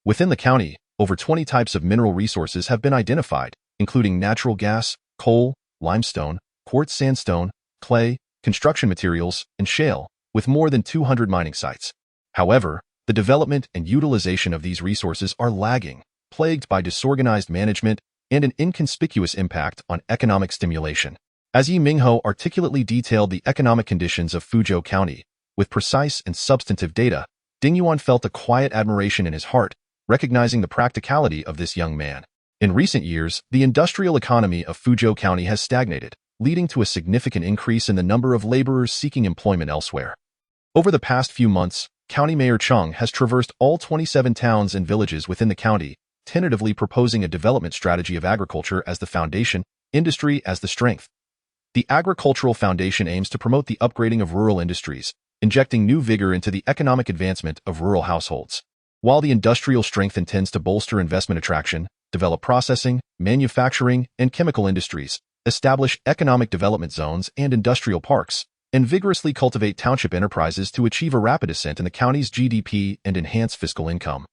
Within the county, over 20 types of mineral resources have been identified, including natural gas, coal, limestone, quartz sandstone, clay, construction materials, and shale, with more than 200 mining sites. However, the development and utilization of these resources are lagging, plagued by disorganized management and an inconspicuous impact on economic stimulation. As Ye Minghao articulately detailed the economic conditions of Fuzhou County, with precise and substantive data, Ding Yuan felt a quiet admiration in his heart, recognizing the practicality of this young man. In recent years, the industrial economy of Fuzhou County has stagnated, leading to a significant increase in the number of laborers seeking employment elsewhere. Over the past few months, County Mayor Cheng has traversed all 27 towns and villages within the county, tentatively proposing a development strategy of agriculture as the foundation, industry as the strength. The Agricultural Foundation aims to promote the upgrading of rural industries, injecting new vigor into the economic advancement of rural households. While the industrial strength intends to bolster investment attraction, develop processing, manufacturing, and chemical industries, establish economic development zones and industrial parks, and vigorously cultivate township enterprises to achieve a rapid ascent in the county's GDP and enhance fiscal income.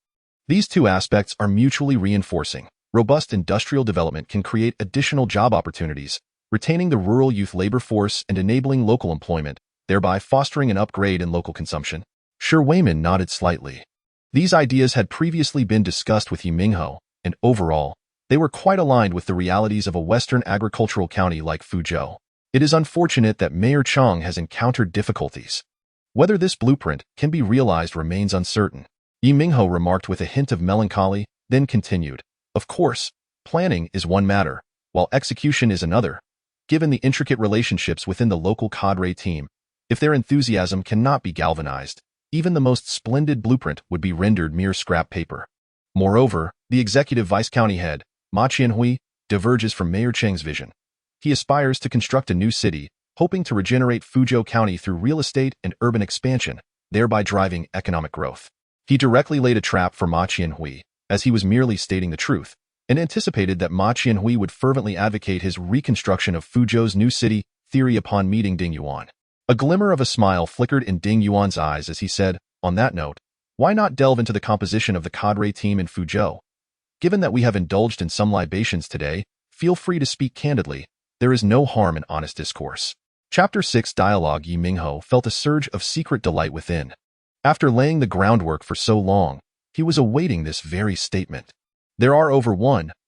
These two aspects are mutually reinforcing. Robust industrial development can create additional job opportunities, retaining the rural youth labor force and enabling local employment, thereby fostering an upgrade in local consumption. Shi Weimin nodded slightly. These ideas had previously been discussed with Ye Minghao, and overall, they were quite aligned with the realities of a western agricultural county like Fuzhou. It is unfortunate that Mayor Cheng has encountered difficulties. Whether this blueprint can be realized remains uncertain. Ye Minghao remarked with a hint of melancholy, then continued, of course, planning is one matter, while execution is another. Given the intricate relationships within the local cadre team, if their enthusiasm cannot be galvanized, even the most splendid blueprint would be rendered mere scrap paper. Moreover, the executive vice-county head, Ma Qianhui, diverges from Mayor Cheng's vision. He aspires to construct a new city, hoping to regenerate Fuzhou County through real estate and urban expansion, thereby driving economic growth. He directly laid a trap for Ma Qianhui, as he was merely stating the truth, and anticipated that Ma Qianhui would fervently advocate his reconstruction of Fuzhou's new city theory upon meeting Ding Yuan. A glimmer of a smile flickered in Ding Yuan's eyes as he said, on that note, why not delve into the composition of the cadre team in Fuzhou? Given that we have indulged in some libations today, feel free to speak candidly. There is no harm in honest discourse. Chapter 6 Dialogue. Ye Minghao felt a surge of secret delight within. After laying the groundwork for so long, he was awaiting this very statement. There are over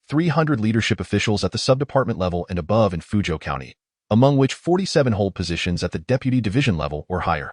300 leadership officials at the subdepartment level and above in Fuzhou County, among which 47 hold positions at the deputy division level or higher.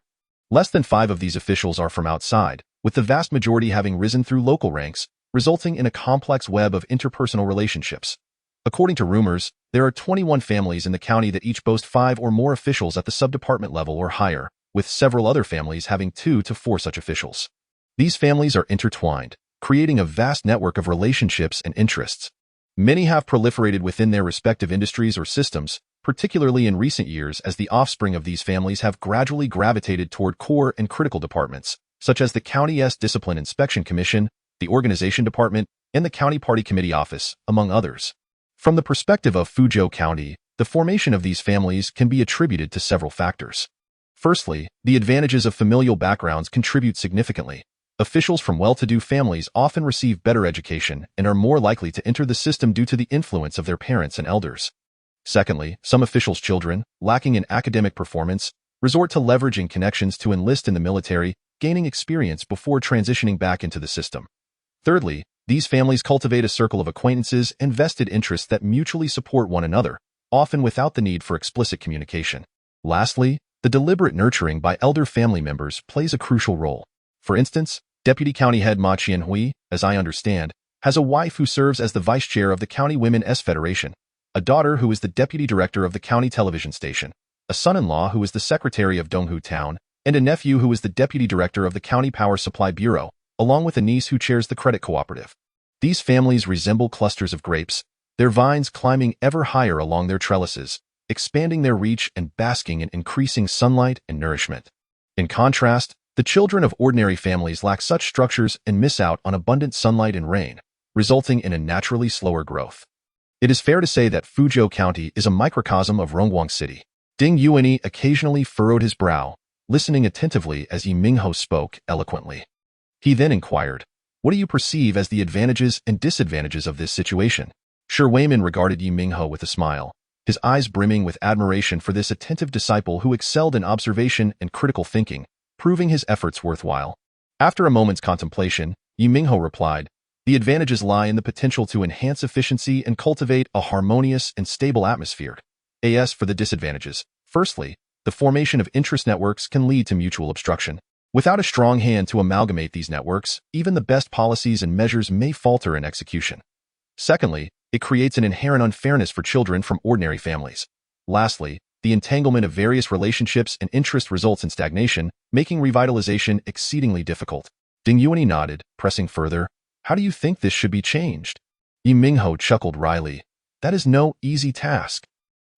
Less than 5 of these officials are from outside, with the vast majority having risen through local ranks, resulting in a complex web of interpersonal relationships. According to rumors, there are 21 families in the county that each boast 5 or more officials at the subdepartment level or higher, with several other families having 2 to 4 such officials. These families are intertwined, creating a vast network of relationships and interests. Many have proliferated within their respective industries or systems, particularly in recent years as the offspring of these families have gradually gravitated toward core and critical departments, such as the County's Discipline Inspection Commission, the Organization Department, and the County Party Committee Office, among others. From the perspective of Fuzhou County, the formation of these families can be attributed to several factors. Firstly, the advantages of familial backgrounds contribute significantly. Officials from well-to-do families often receive better education and are more likely to enter the system due to the influence of their parents and elders. Secondly, some officials' children, lacking in academic performance, resort to leveraging connections to enlist in the military, gaining experience before transitioning back into the system. Thirdly, these families cultivate a circle of acquaintances and vested interests that mutually support one another, often without the need for explicit communication. Lastly, the deliberate nurturing by elder family members plays a crucial role. For instance, Deputy County Head Ma Qianhui, as I understand, has a wife who serves as the vice chair of the County Women's Federation, a daughter who is the deputy director of the county television station, a son-in-law who is the secretary of Donghu Town, and a nephew who is the deputy director of the County Power Supply Bureau, along with a niece who chairs the credit cooperative. These families resemble clusters of grapes, their vines climbing ever higher along their trellises, expanding their reach and basking in increasing sunlight and nourishment. In contrast, the children of ordinary families lack such structures and miss out on abundant sunlight and rain, resulting in a naturally slower growth. It is fair to say that Fuzhou County is a microcosm of Rongguang City. Ding Yuanyi occasionally furrowed his brow, listening attentively as Ye Minghao spoke eloquently. He then inquired, "What do you perceive as the advantages and disadvantages of this situation?" Shi Weimin regarded Ye Minghao with a smile, his eyes brimming with admiration for this attentive disciple who excelled in observation and critical thinking, proving his efforts worthwhile. After a moment's contemplation, Ye Minghao replied, "The advantages lie in the potential to enhance efficiency and cultivate a harmonious and stable atmosphere. As for the disadvantages, firstly, the formation of interest networks can lead to mutual obstruction. Without a strong hand to amalgamate these networks, even the best policies and measures may falter in execution. Secondly, it creates an inherent unfairness for children from ordinary families. Lastly, the entanglement of various relationships and interests results in stagnation, making revitalization exceedingly difficult." Ding Yuanyi nodded, pressing further, "How do you think this should be changed?" Ye Minghao chuckled wryly. "That is no easy task.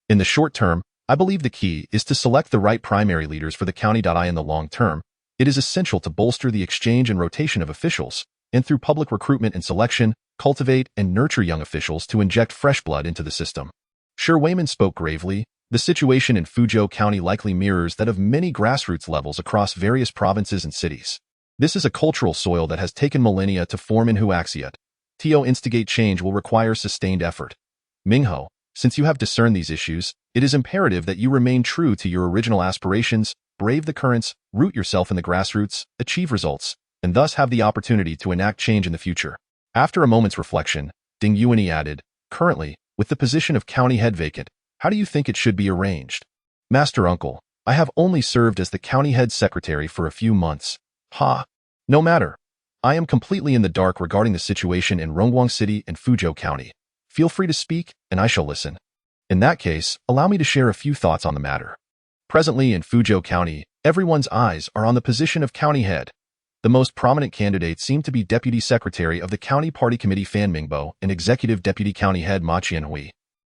In the short term, I believe the key is to select the right primary leaders for the county. In the long term, it is essential to bolster the exchange and rotation of officials, and through public recruitment and selection, cultivate and nurture young officials to inject fresh blood into the system." Shi Weimin spoke gravely. The situation in Fuzhou County likely mirrors that of many grassroots levels across various provinces and cities. This is a cultural soil that has taken millennia to form in Huaxiat. To instigate change will require sustained effort. Minghao, since you have discerned these issues, it is imperative that you remain true to your original aspirations, brave the currents, root yourself in the grassroots, achieve results, and thus have the opportunity to enact change in the future. After a moment's reflection, Ding Yuanyi added, "Currently, with the position of county head vacant, how do you think it should be arranged?" "Master Uncle, I have only served as the county head secretary for a few months." "Ha! No matter. I am completely in the dark regarding the situation in Rongguang City and Fuzhou County. Feel free to speak, and I shall listen. In that case, allow me to share a few thoughts on the matter. Presently in Fuzhou County, everyone's eyes are on the position of county head. The most prominent candidates seem to be Deputy Secretary of the County Party Committee Fan Mingbo and Executive Deputy County Head Ma Qianhui.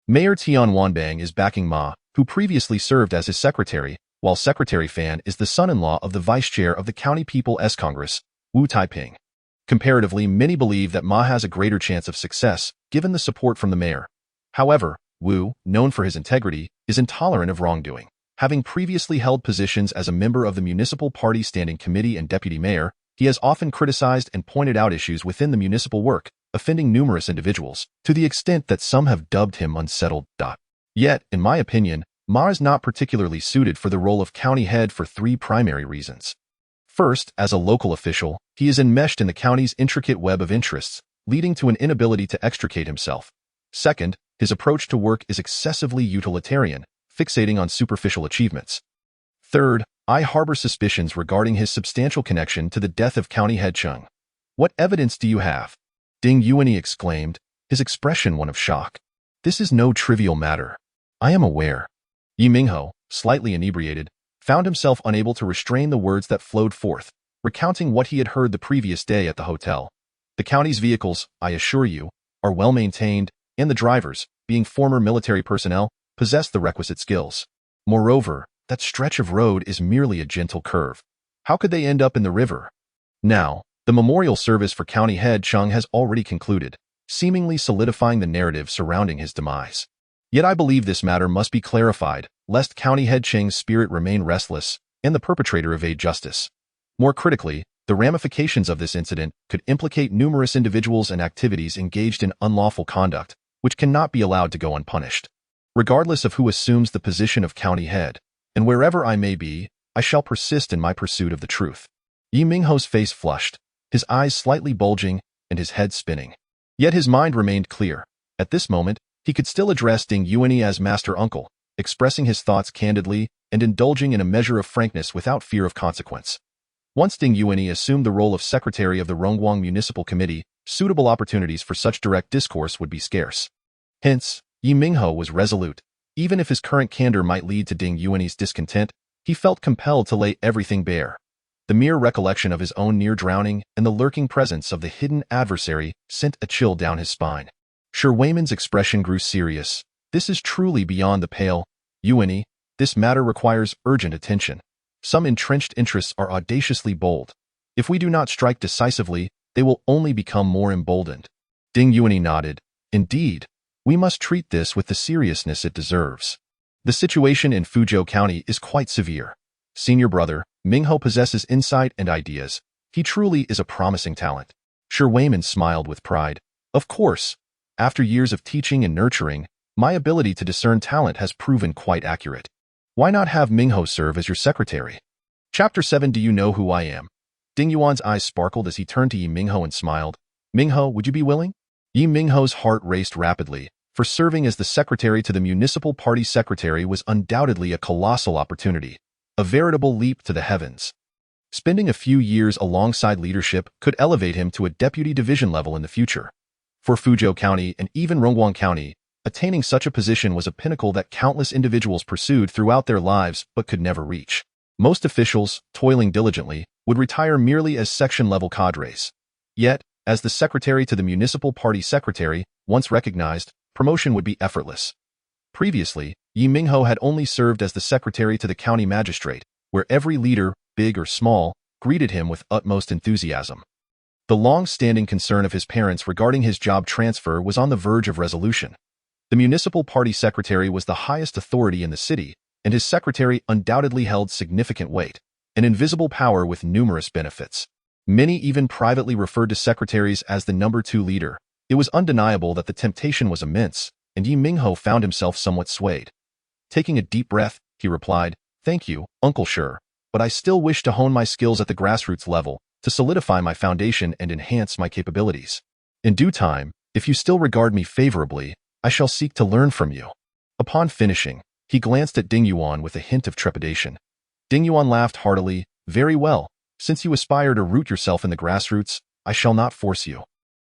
Mayor Tian Wanbang is backing Ma, who previously served as his secretary, while Secretary Fan is the son-in-law of the vice chair of the County People's Congress, Wu Taiping. Comparatively, many believe that Ma has a greater chance of success, given the support from the mayor. However, Wu, known for his integrity, is intolerant of wrongdoing. Having previously held positions as a member of the Municipal Party Standing Committee and Deputy Mayor, he has often criticized and pointed out issues within the municipal work, offending numerous individuals, to the extent that some have dubbed him unsettled. Yet, in my opinion, Ma is not particularly suited for the role of county head for three primary reasons. First, as a local official, he is enmeshed in the county's intricate web of interests, leading to an inability to extricate himself. Second, his approach to work is excessively utilitarian, fixating on superficial achievements. Third, I harbor suspicions regarding his substantial connection to the death of County Head Chung. "What evidence do you have?" Ding Yuanyi exclaimed, his expression one of shock. "This is no trivial matter. I am aware." Ye Minghao, slightly inebriated, found himself unable to restrain the words that flowed forth, recounting what he had heard the previous day at the hotel. "The county's vehicles, I assure you, are well maintained, and the drivers, being former military personnel, possess the requisite skills. Moreover, that stretch of road is merely a gentle curve. How could they end up in the river?" Now, the memorial service for County Head Chung has already concluded, seemingly solidifying the narrative surrounding his demise. Yet I believe this matter must be clarified, lest County Head Cheng's spirit remain restless and the perpetrator evade justice. More critically, the ramifications of this incident could implicate numerous individuals and activities engaged in unlawful conduct, which cannot be allowed to go unpunished. Regardless of who assumes the position of county head, and wherever I may be, I shall persist in my pursuit of the truth. Ye Minghao's face flushed, his eyes slightly bulging, and his head spinning. Yet his mind remained clear. At this moment, he could still address Ding Yuan as Master Uncle, expressing his thoughts candidly and indulging in a measure of frankness without fear of consequence. Once Ding Yuan assumed the role of secretary of the Rongguang Municipal Committee, suitable opportunities for such direct discourse would be scarce. Hence, Ye Minghao was resolute. Even if his current candor might lead to Ding Yuan's discontent, he felt compelled to lay everything bare. The mere recollection of his own near drowning and the lurking presence of the hidden adversary sent a chill down his spine. Shi Weiman's expression grew serious. This is truly beyond the pale. Yuan, this matter requires urgent attention. Some entrenched interests are audaciously bold. If we do not strike decisively, they will only become more emboldened. Ding Yuan nodded. Indeed, we must treat this with the seriousness it deserves. The situation in Fuzhou County is quite severe. Senior brother, Minghao possesses insight and ideas. He truly is a promising talent. Shi Weiman smiled with pride. Of course, after years of teaching and nurturing, my ability to discern talent has proven quite accurate. Why not have Minghao serve as your secretary? Chapter 7. Do you know who I am? Ding Yuan's eyes sparkled as he turned to Ye Minghao and smiled. Minghao, would you be willing? Ye Minghao's heart raced rapidly, for serving as the secretary to the municipal party secretary was undoubtedly a colossal opportunity, a veritable leap to the heavens. Spending a few years alongside leadership could elevate him to a deputy division level in the future. For Fuzhou County and even Rongguang County, attaining such a position was a pinnacle that countless individuals pursued throughout their lives but could never reach. Most officials, toiling diligently, would retire merely as section-level cadres. Yet, as the secretary to the municipal party secretary, once recognized, promotion would be effortless. Previously, Ye Minghao had only served as the secretary to the county magistrate, where every leader, big or small, greeted him with utmost enthusiasm. The long-standing concern of his parents regarding his job transfer was on the verge of resolution. The municipal party secretary was the highest authority in the city, and his secretary undoubtedly held significant weight, an invisible power with numerous benefits. Many even privately referred to secretaries as the number 2 leader. It was undeniable that the temptation was immense, and Ye Minghao found himself somewhat swayed. Taking a deep breath, he replied, "Thank you, Uncle Shi, but I still wish to hone my skills at the grassroots level, to solidify my foundation and enhance my capabilities. In due time, if you still regard me favorably, I shall seek to learn from you." Upon finishing, he glanced at Ding Yuan with a hint of trepidation. Ding Yuan laughed heartily. "Very well. Since you aspire to root yourself in the grassroots, I shall not force you.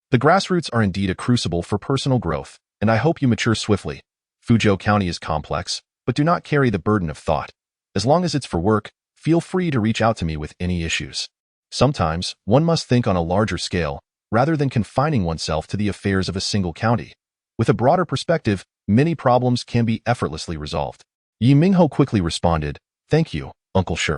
The grassroots are indeed a crucible for personal growth, and I hope you mature swiftly. Fuzhou County is complex, but do not carry the burden of thought. As long as it's for work, feel free to reach out to me with any issues. Sometimes, one must think on a larger scale, rather than confining oneself to the affairs of a single county. With a broader perspective, many problems can be effortlessly resolved." Ye Minghao quickly responded, "Thank you, Uncle Shi.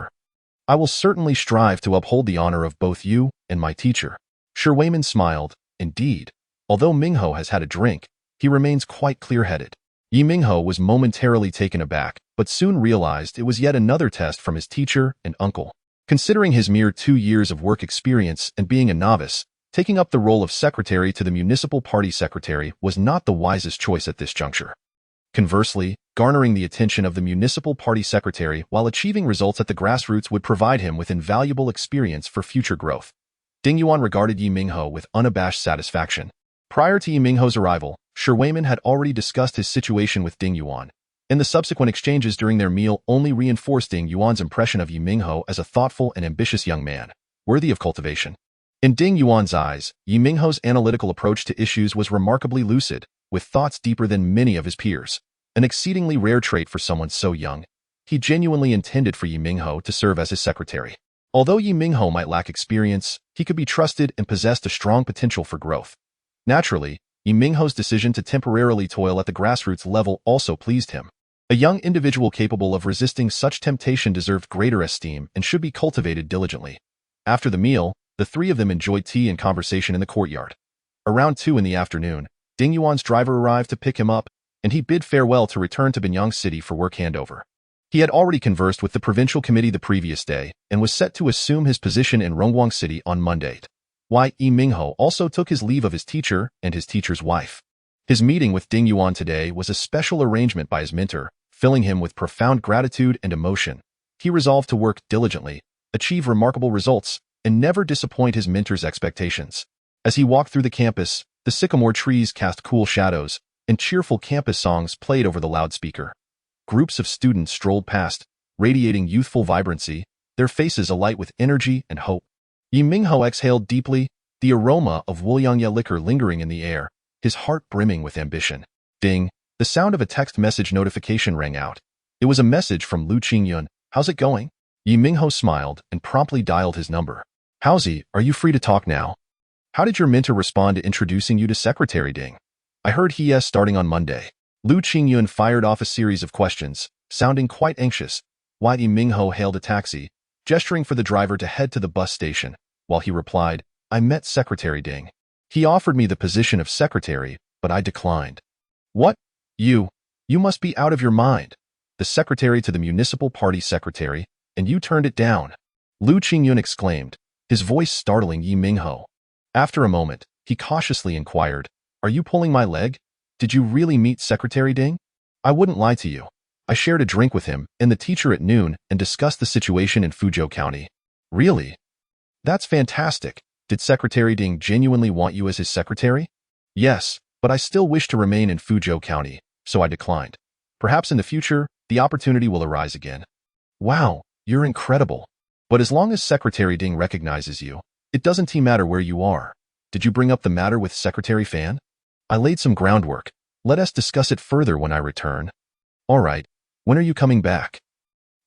I will certainly strive to uphold the honor of both you and my teacher." Shi Weiman smiled. Indeed, although Minghao has had a drink, he remains quite clear-headed. Ye Minghao was momentarily taken aback, but soon realized it was yet another test from his teacher and uncle. Considering his mere 2 years of work experience and being a novice, taking up the role of secretary to the municipal party secretary was not the wisest choice at this juncture. Conversely, garnering the attention of the municipal party secretary while achieving results at the grassroots would provide him with invaluable experience for future growth. Ding Yuan regarded Ye Minghao with unabashed satisfaction. Prior to Ye Minghao's arrival, Shi Weiman had already discussed his situation with Ding Yuan, and the subsequent exchanges during their meal only reinforced Ding Yuan's impression of Ye Minghao as a thoughtful and ambitious young man, worthy of cultivation. In Ding Yuan's eyes, Ye Minghao's analytical approach to issues was remarkably lucid, with thoughts deeper than many of his peers, an exceedingly rare trait for someone so young. He genuinely intended for Ye Minghao to serve as his secretary. Although Ye Minghao might lack experience, he could be trusted and possessed a strong potential for growth. Naturally, Ye Minghao's decision to temporarily toil at the grassroots level also pleased him. A young individual capable of resisting such temptation deserved greater esteem and should be cultivated diligently. After the meal, the three of them enjoyed tea and conversation in the courtyard. Around 2 in the afternoon, Ding Yuan's driver arrived to pick him up, and he bid farewell to return to Binyang City for work handover. He had already conversed with the provincial committee the previous day and was set to assume his position in Rongguang City on Monday. Ye Minghao also took his leave of his teacher and his teacher's wife. His meeting with Ding Yuan today was a special arrangement by his mentor, filling him with profound gratitude and emotion. He resolved to work diligently, achieve remarkable results, and never disappoint his mentor's expectations. As he walked through the campus, the sycamore trees cast cool shadows, and cheerful campus songs played over the loudspeaker. Groups of students strolled past, radiating youthful vibrancy, their faces alight with energy and hope. Ye Minghao exhaled deeply, the aroma of Wuliangye liquor lingering in the air, his heart brimming with ambition. Ding! The sound of a text message notification rang out. It was a message from Lu Qingyun. How's it going? Ye Minghao smiled and promptly dialed his number. Howsy, are you free to talk now? How did your mentor respond to introducing you to Secretary Ding? I heard he is starting on Monday. Lu Qingyun fired off a series of questions, sounding quite anxious, while Ye Minghao hailed a taxi, gesturing for the driver to head to the bus station, while he replied, I met Secretary Ding. He offered me the position of secretary, but I declined. What? You must be out of your mind. The secretary to the municipal party secretary, and you turned it down. Lu Qingyun exclaimed, his voice startling Ye Minghao. After a moment, he cautiously inquired, Are you pulling my leg? Did you really meet Secretary Ding? I wouldn't lie to you. I shared a drink with him and the teacher at noon and discussed the situation in Fuzhou County. Really? That's fantastic. Did Secretary Ding genuinely want you as his secretary? Yes, but I still wish to remain in Fuzhou County, so I declined. Perhaps in the future, the opportunity will arise again. Wow, you're incredible. But as long as Secretary Ding recognizes you, it doesn't matter where you are. Did you bring up the matter with Secretary Fan? I laid some groundwork. Let us discuss it further when I return. All right, when are you coming back?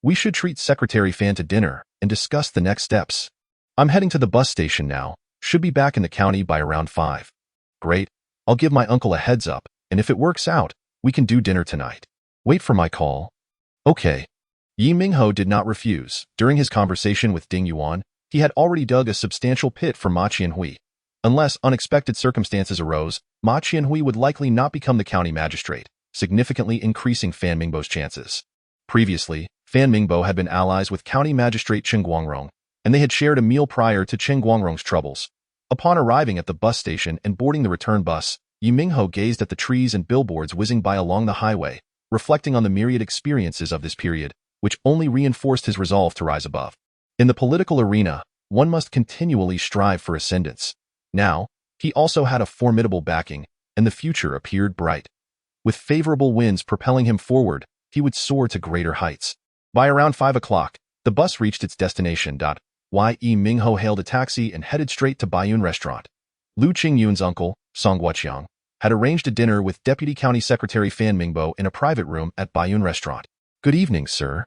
We should treat Secretary Fan to dinner and discuss the next steps. I'm heading to the bus station now. Should be back in the county by around 5. Great. I'll give my uncle a heads up, and if it works out, we can do dinner tonight. Wait for my call. Okay. Ye Minghao did not refuse. During his conversation with Ding Yuan, he had already dug a substantial pit for Ma Qianhui. Unless unexpected circumstances arose, Ma Qianhui would likely not become the county magistrate, significantly increasing Fan Mingbo's chances. Previously, Fan Mingbo had been allies with county magistrate Chen Guangrong, and they had shared a meal prior to Chen Guangrong's troubles. Upon arriving at the bus station and boarding the return bus, Ye Minghao gazed at the trees and billboards whizzing by along the highway, reflecting on the myriad experiences of this period, which only reinforced his resolve to rise above. In the political arena, one must continually strive for ascendance. Now, he also had a formidable backing, and the future appeared bright. With favorable winds propelling him forward, he would soar to greater heights. By around 5 o'clock, the bus reached its destination. Ye Minghao hailed a taxi and headed straight to Baiyun Restaurant. Lu Qingyun's uncle, Song Guoqiang, had arranged a dinner with Deputy County Secretary Fan Mingbo in a private room at Baiyun Restaurant. Good evening, sir.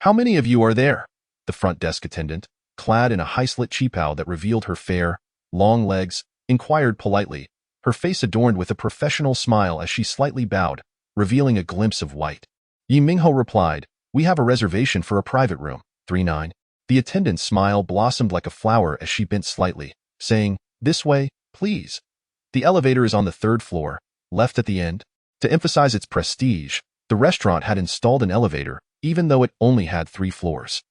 How many of you are there? The front desk attendant, clad in a high-slit qipao that revealed her fair, long legs, inquired politely, her face adorned with a professional smile as she slightly bowed, revealing a glimpse of white. Ye Minghao replied, We have a reservation for a private room, 39. The attendant's smile blossomed like a flower as she bent slightly, saying, This way, please. The elevator is on the 3rd floor, left at the end. To emphasize its prestige, the restaurant had installed an elevator, even though it only had 3 floors.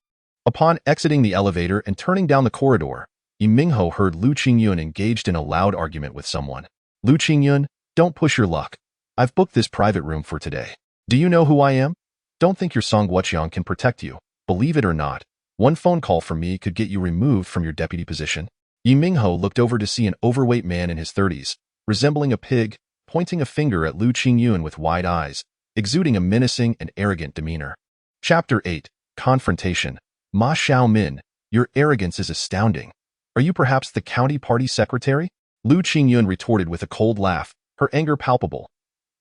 Upon exiting the elevator and turning down the corridor, Ye Minghao heard Lu Qingyun engaged in a loud argument with someone. Lu Qingyun, don't push your luck. I've booked this private room for today. Do you know who I am? Don't think your Song Guoqiang can protect you. Believe it or not, one phone call from me could get you removed from your deputy position. Ye Minghao looked over to see an overweight man in his 30s, resembling a pig, pointing a finger at Lu Qingyun with wide eyes, exuding a menacing and arrogant demeanor. Chapter 8. Confrontation. Ma Xiaomin, your arrogance is astounding. Are you perhaps the county party secretary? Lu Qingyun retorted with a cold laugh, her anger palpable.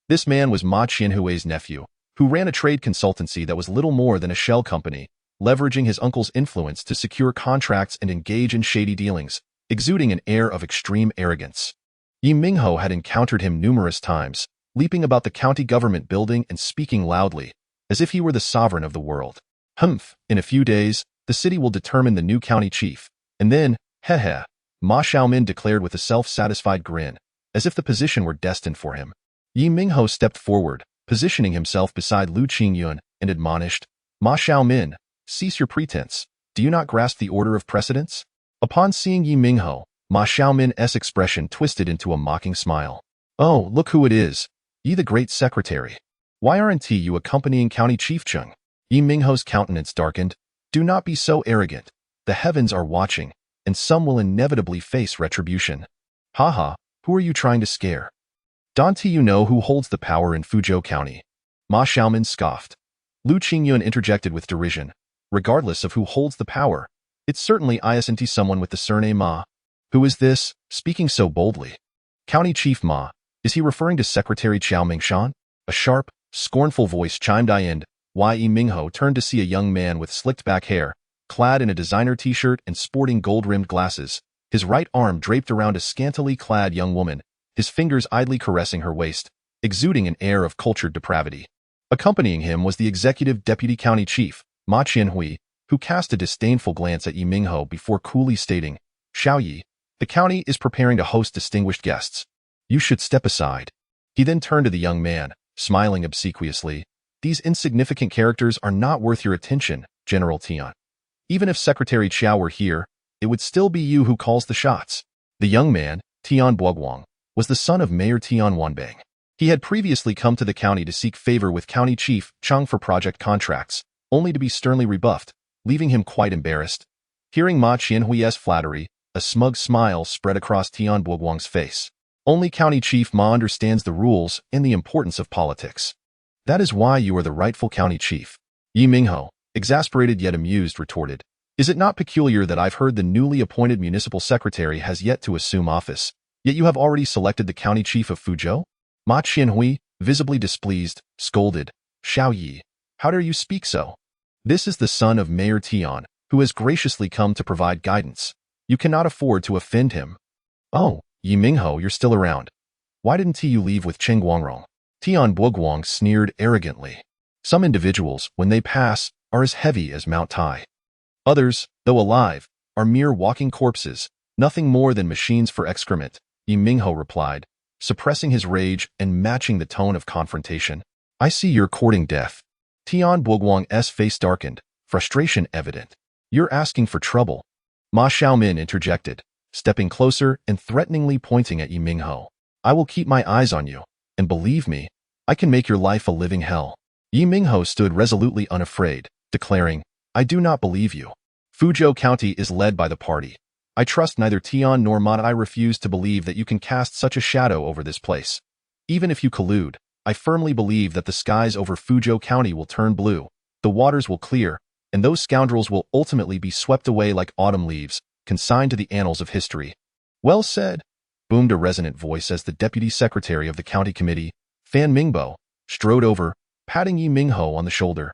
This man was Ma Qianhui's nephew, who ran a trade consultancy that was little more than a shell company, leveraging his uncle's influence to secure contracts and engage in shady dealings, exuding an air of extreme arrogance. Ye Minghao had encountered him numerous times, leaping about the county government building and speaking loudly, as if he were the sovereign of the world. Humph, in a few days, the city will determine the new county chief, and then, heh, Ma Xiaomin declared with a self-satisfied grin, as if the position were destined for him. Ye Minghao stepped forward, positioning himself beside Lu Qingyun, and admonished, Ma Xiaomin, cease your pretense. Do you not grasp the order of precedence? Upon seeing Ye Minghao, Ma Xiaomin's expression twisted into a mocking smile. Oh, look who it is. Ye the great secretary. Why aren't you accompanying County Chief Chung? Ye Minghao's countenance darkened. Do not be so arrogant. The heavens are watching, and some will inevitably face retribution. Haha, who are you trying to scare? Don't you know who holds the power in Fuzhou County? Ma Xiaomin scoffed. Lu Qingyun interjected with derision. Regardless of who holds the power, it certainly isn't someone with the surname Ma. Who is this, speaking so boldly? County Chief Ma. Is he referring to Secretary Qiao Mingshan? A sharp, scornful voice chimed in. Ye Minghao turned to see a young man with slicked back hair, clad in a designer t-shirt and sporting gold-rimmed glasses, his right arm draped around a scantily clad young woman, his fingers idly caressing her waist, exuding an air of cultured depravity. Accompanying him was the executive deputy county chief, Ma Qianhui, who cast a disdainful glance at Ye Minghao before coolly stating, Xiao Yi, the county is preparing to host distinguished guests. You should step aside. He then turned to the young man, smiling obsequiously. These insignificant characters are not worth your attention, General Tian. Even if Secretary Qiao were here, it would still be you who calls the shots. The young man, Tian Buoguang, was the son of Mayor Tian Wanbang. He had previously come to the county to seek favor with County Chief Chang for project contracts, only to be sternly rebuffed, leaving him quite embarrassed. Hearing Ma Qianhui's flattery, a smug smile spread across Tian Buoguang's face. Only County Chief Ma understands the rules and the importance of politics. That is why you are the rightful county chief. Ye Minghao, exasperated yet amused, retorted. Is it not peculiar that I've heard the newly appointed municipal secretary has yet to assume office, yet you have already selected the county chief of Fuzhou? Ma Qianhui, visibly displeased, scolded. Xiao Yi, how dare you speak so? This is the son of Mayor Tian, who has graciously come to provide guidance. You cannot afford to offend him. Oh, Ye Minghao, you're still around. Why didn't you leave with Cheng Guangrong? Tian Buoguang sneered arrogantly. Some individuals, when they pass, are as heavy as Mount Tai. Others, though alive, are mere walking corpses, nothing more than machines for excrement, Ye Minghao replied, suppressing his rage and matching the tone of confrontation. I see you're courting death. Tian Buoguang's face darkened, frustration evident. You're asking for trouble. Ma Xiaomin interjected, stepping closer and threateningly pointing at Ye Minghao. I will keep my eyes on you, and believe me, I can make your life a living hell. Ye Minghao stood resolutely unafraid, declaring, I do not believe you. Fuzhou County is led by the party. I trust neither Tian nor Ma. I refuse to believe that you can cast such a shadow over this place. Even if you collude, I firmly believe that the skies over Fuzhou County will turn blue, the waters will clear, and those scoundrels will ultimately be swept away like autumn leaves, consigned to the annals of history. Well said, boomed a resonant voice as the deputy secretary of the county committee, Fan Mingbo, strode over, patting Ye Minghao on the shoulder.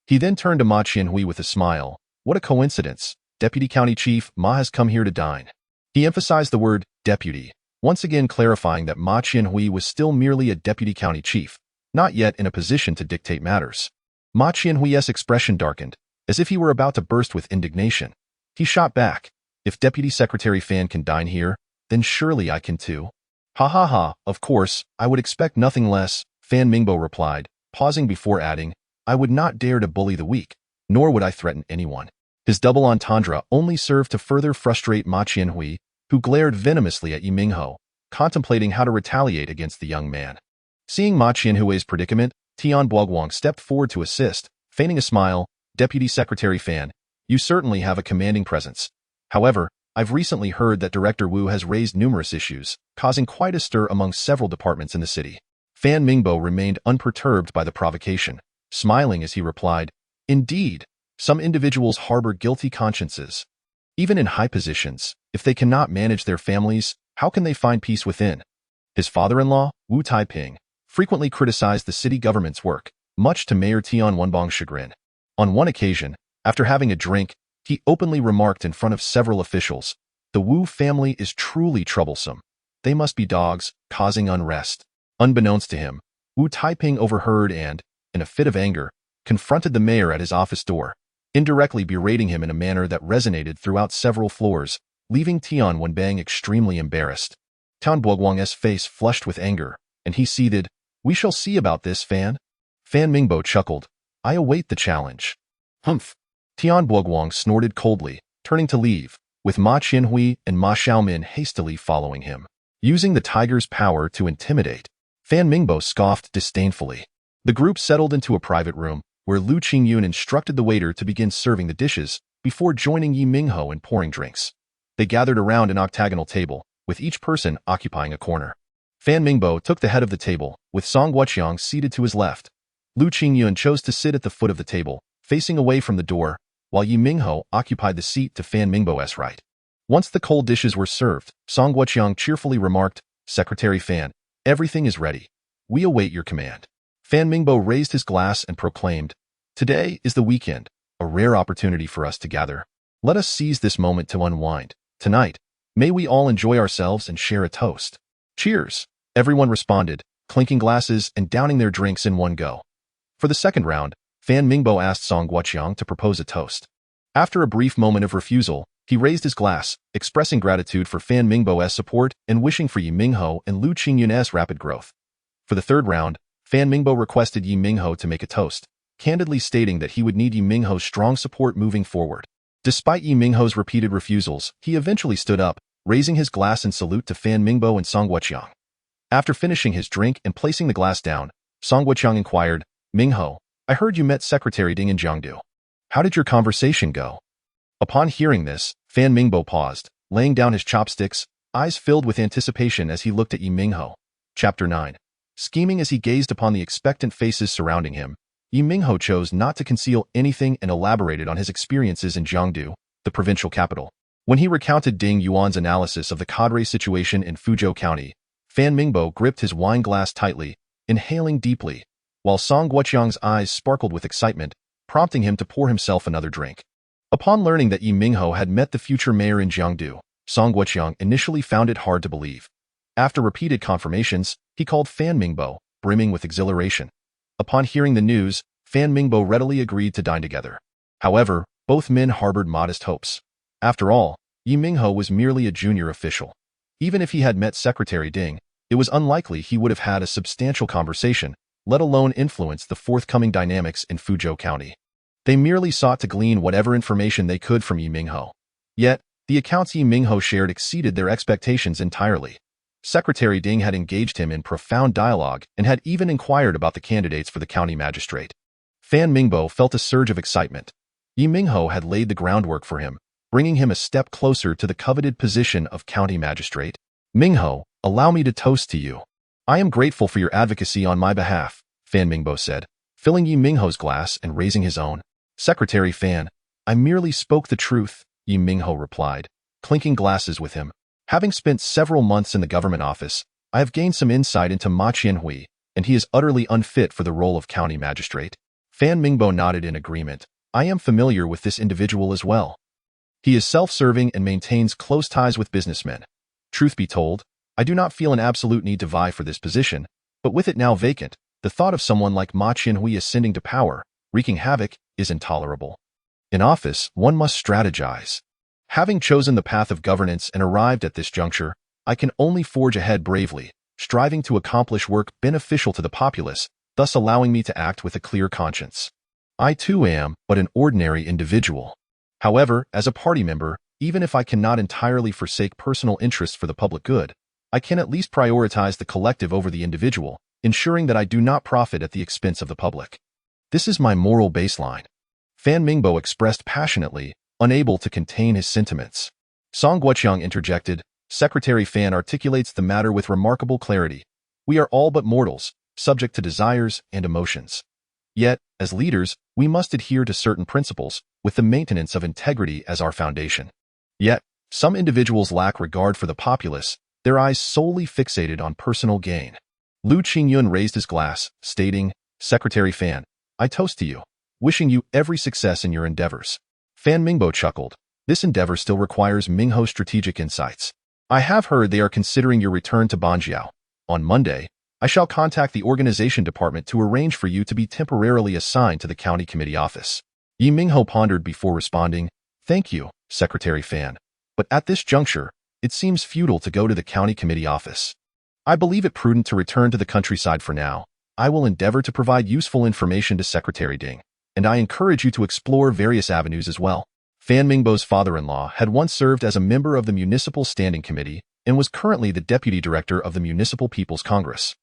He then turned to Ma Qianhui with a smile. What a coincidence. Deputy County Chief Ma has come here to dine. He emphasized the word deputy, once again clarifying that Ma Qianhui was still merely a deputy county chief, not yet in a position to dictate matters. Ma Qianhui's expression darkened, as if he were about to burst with indignation. He shot back. If Deputy Secretary Fan can dine here, then surely I can too. Ha ha ha, of course, I would expect nothing less, Fan Mingbo replied, pausing before adding, I would not dare to bully the weak, nor would I threaten anyone. His double entendre only served to further frustrate Ma Qianhui, who glared venomously at Ye Minghao, contemplating how to retaliate against the young man. Seeing Ma Qianhui's predicament, Tian Buoguang stepped forward to assist, feigning a smile. Deputy Secretary Fan, you certainly have a commanding presence. However, I've recently heard that Director Wu has raised numerous issues, causing quite a stir among several departments in the city. Fan Mingbo remained unperturbed by the provocation, smiling as he replied, Indeed, some individuals harbor guilty consciences. Even in high positions, if they cannot manage their families, how can they find peace within? His father-in-law, Wu Taiping, frequently criticized the city government's work, much to Mayor Tian Wanbang's chagrin. On one occasion, after having a drink, he openly remarked in front of several officials, the Wu family is truly troublesome. They must be dogs, causing unrest. Unbeknownst to him, Wu Taiping overheard and, in a fit of anger, confronted the mayor at his office door, indirectly berating him in a manner that resonated throughout several floors, leaving Tian Wanbang extremely embarrassed. Tian Buoguang's face flushed with anger, and he seethed, We shall see about this, Fan. Fan Mingbo chuckled, I await the challenge. Humph. Tian Buoguang snorted coldly, turning to leave, with Ma Qianhui and Ma Xiaomin hastily following him. Using the tiger's power to intimidate, Fan Mingbo scoffed disdainfully. The group settled into a private room, where Lu Qingyun instructed the waiter to begin serving the dishes before joining Ye Minghao in pouring drinks. They gathered around an octagonal table, with each person occupying a corner. Fan Mingbao took the head of the table, with Song Guoqiang seated to his left. Lu Qingyun chose to sit at the foot of the table, facing away from the door, while Ye Minghao occupied the seat to Fan Mingbao's right. Once the cold dishes were served, Song Guoqiang cheerfully remarked, "Secretary Fan, everything is ready. We await your command." Fan Mingbao raised his glass and proclaimed, "Today is the weekend, a rare opportunity for us to gather. Let us seize this moment to unwind. Tonight, may we all enjoy ourselves and share a toast." "Cheers!" Everyone responded, clinking glasses and downing their drinks in one go. For the second round, Fan Mingbao asked Song Guoqiang to propose a toast. After a brief moment of refusal, he raised his glass, expressing gratitude for Fan Mingbao's support and wishing for Ye Minghao and Lu Qingyun's rapid growth. For the third round, Fan Mingbao requested Ye Minghao to make a toast, candidly stating that he would need Ye Minghao's strong support moving forward. Despite Ye Minghao's repeated refusals, he eventually stood up, raising his glass in salute to Fan Mingbao and Song Guoqiang. After finishing his drink and placing the glass down, Song Guoqiang inquired, "Minghao, I heard you met Secretary Ding in Jiangdu. How did your conversation go?" Upon hearing this, Fan Mingbao paused, laying down his chopsticks, eyes filled with anticipation as he looked at Ye Minghao. Chapter 9. Scheming as he gazed upon the expectant faces surrounding him, Ye Minghao chose not to conceal anything and elaborated on his experiences in Jiangdu, the provincial capital. When he recounted Ding Yuan's analysis of the cadre situation in Fuzhou County, Fan Mingbao gripped his wine glass tightly, inhaling deeply, while Song Guoqiang's eyes sparkled with excitement, prompting him to pour himself another drink. Upon learning that Ye Minghao had met the future mayor in Jiangdu, Song Guoqiang initially found it hard to believe. After repeated confirmations, he called Fan Mingbao, brimming with exhilaration. Upon hearing the news, Fan Mingbao readily agreed to dine together. However, both men harbored modest hopes. After all, Ye Minghao was merely a junior official. Even if he had met Secretary Ding, it was unlikely he would have had a substantial conversation, let alone influence the forthcoming dynamics in Fuzhou County. They merely sought to glean whatever information they could from Ye Minghao. Yet, the accounts Ye Minghao shared exceeded their expectations entirely. Secretary Ding had engaged him in profound dialogue and had even inquired about the candidates for the county magistrate. Fan Mingbao felt a surge of excitement. Ye Minghao had laid the groundwork for him, bringing him a step closer to the coveted position of county magistrate. "Minghao, allow me to toast to you. I am grateful for your advocacy on my behalf," Fan Mingbao said, filling Ye Minghao's glass and raising his own. "Secretary Fan, I merely spoke the truth," Ye Minghao replied, clinking glasses with him. "Having spent several months in the government office, I have gained some insight into Ma Qianhui, and he is utterly unfit for the role of county magistrate." Fan Mingbao nodded in agreement. "I am familiar with this individual as well. He is self-serving and maintains close ties with businessmen. Truth be told, I do not feel an absolute need to vie for this position, but with it now vacant, the thought of someone like Ma Qianhui ascending to power, wreaking havoc, is intolerable. In office, one must strategize. Having chosen the path of governance and arrived at this juncture, I can only forge ahead bravely, striving to accomplish work beneficial to the populace, thus allowing me to act with a clear conscience. I too am but an ordinary individual. However, as a party member, even if I cannot entirely forsake personal interests for the public good, I can at least prioritize the collective over the individual, ensuring that I do not profit at the expense of the public. This is my moral baseline." Fan Mingbao expressed passionately, unable to contain his sentiments. Song Guoqiang interjected, "Secretary Fan articulates the matter with remarkable clarity. We are all but mortals, subject to desires and emotions. Yet, as leaders, we must adhere to certain principles, with the maintenance of integrity as our foundation. Yet, some individuals lack regard for the populace, their eyes solely fixated on personal gain." Lu Qingyun raised his glass, stating, "Secretary Fan, I toast to you, wishing you every success in your endeavors." Fan Mingbao chuckled. "This endeavor still requires Minghao's strategic insights. I have heard they are considering your return to Banjiao. On Monday, I shall contact the organization department to arrange for you to be temporarily assigned to the county committee office." Ye Minghao pondered before responding, "Thank you, Secretary Fan, but at this juncture, it seems futile to go to the county committee office. I believe it prudent to return to the countryside for now. I will endeavor to provide useful information to Secretary Ding, and I encourage you to explore various avenues as well." Fan Mingbao's father-in-law had once served as a member of the Municipal Standing Committee and was currently the deputy director of the Municipal People's Congress.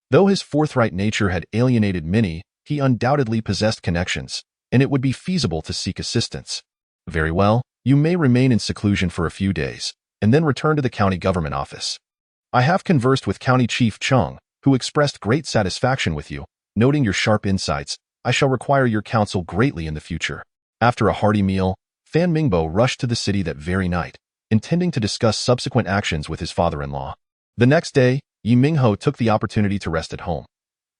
Though his forthright nature had alienated many, he undoubtedly possessed connections, and it would be feasible to seek assistance. "Very well, you may remain in seclusion for a few days, and then returned to the county government office. I have conversed with County Chief Chung, who expressed great satisfaction with you, noting your sharp insights. I shall require your counsel greatly in the future. After a hearty meal, Fan Mingbo rushed to the city that very night, intending to discuss subsequent actions with his father-in-law. The next day, Ye Minghao took the opportunity to rest at home.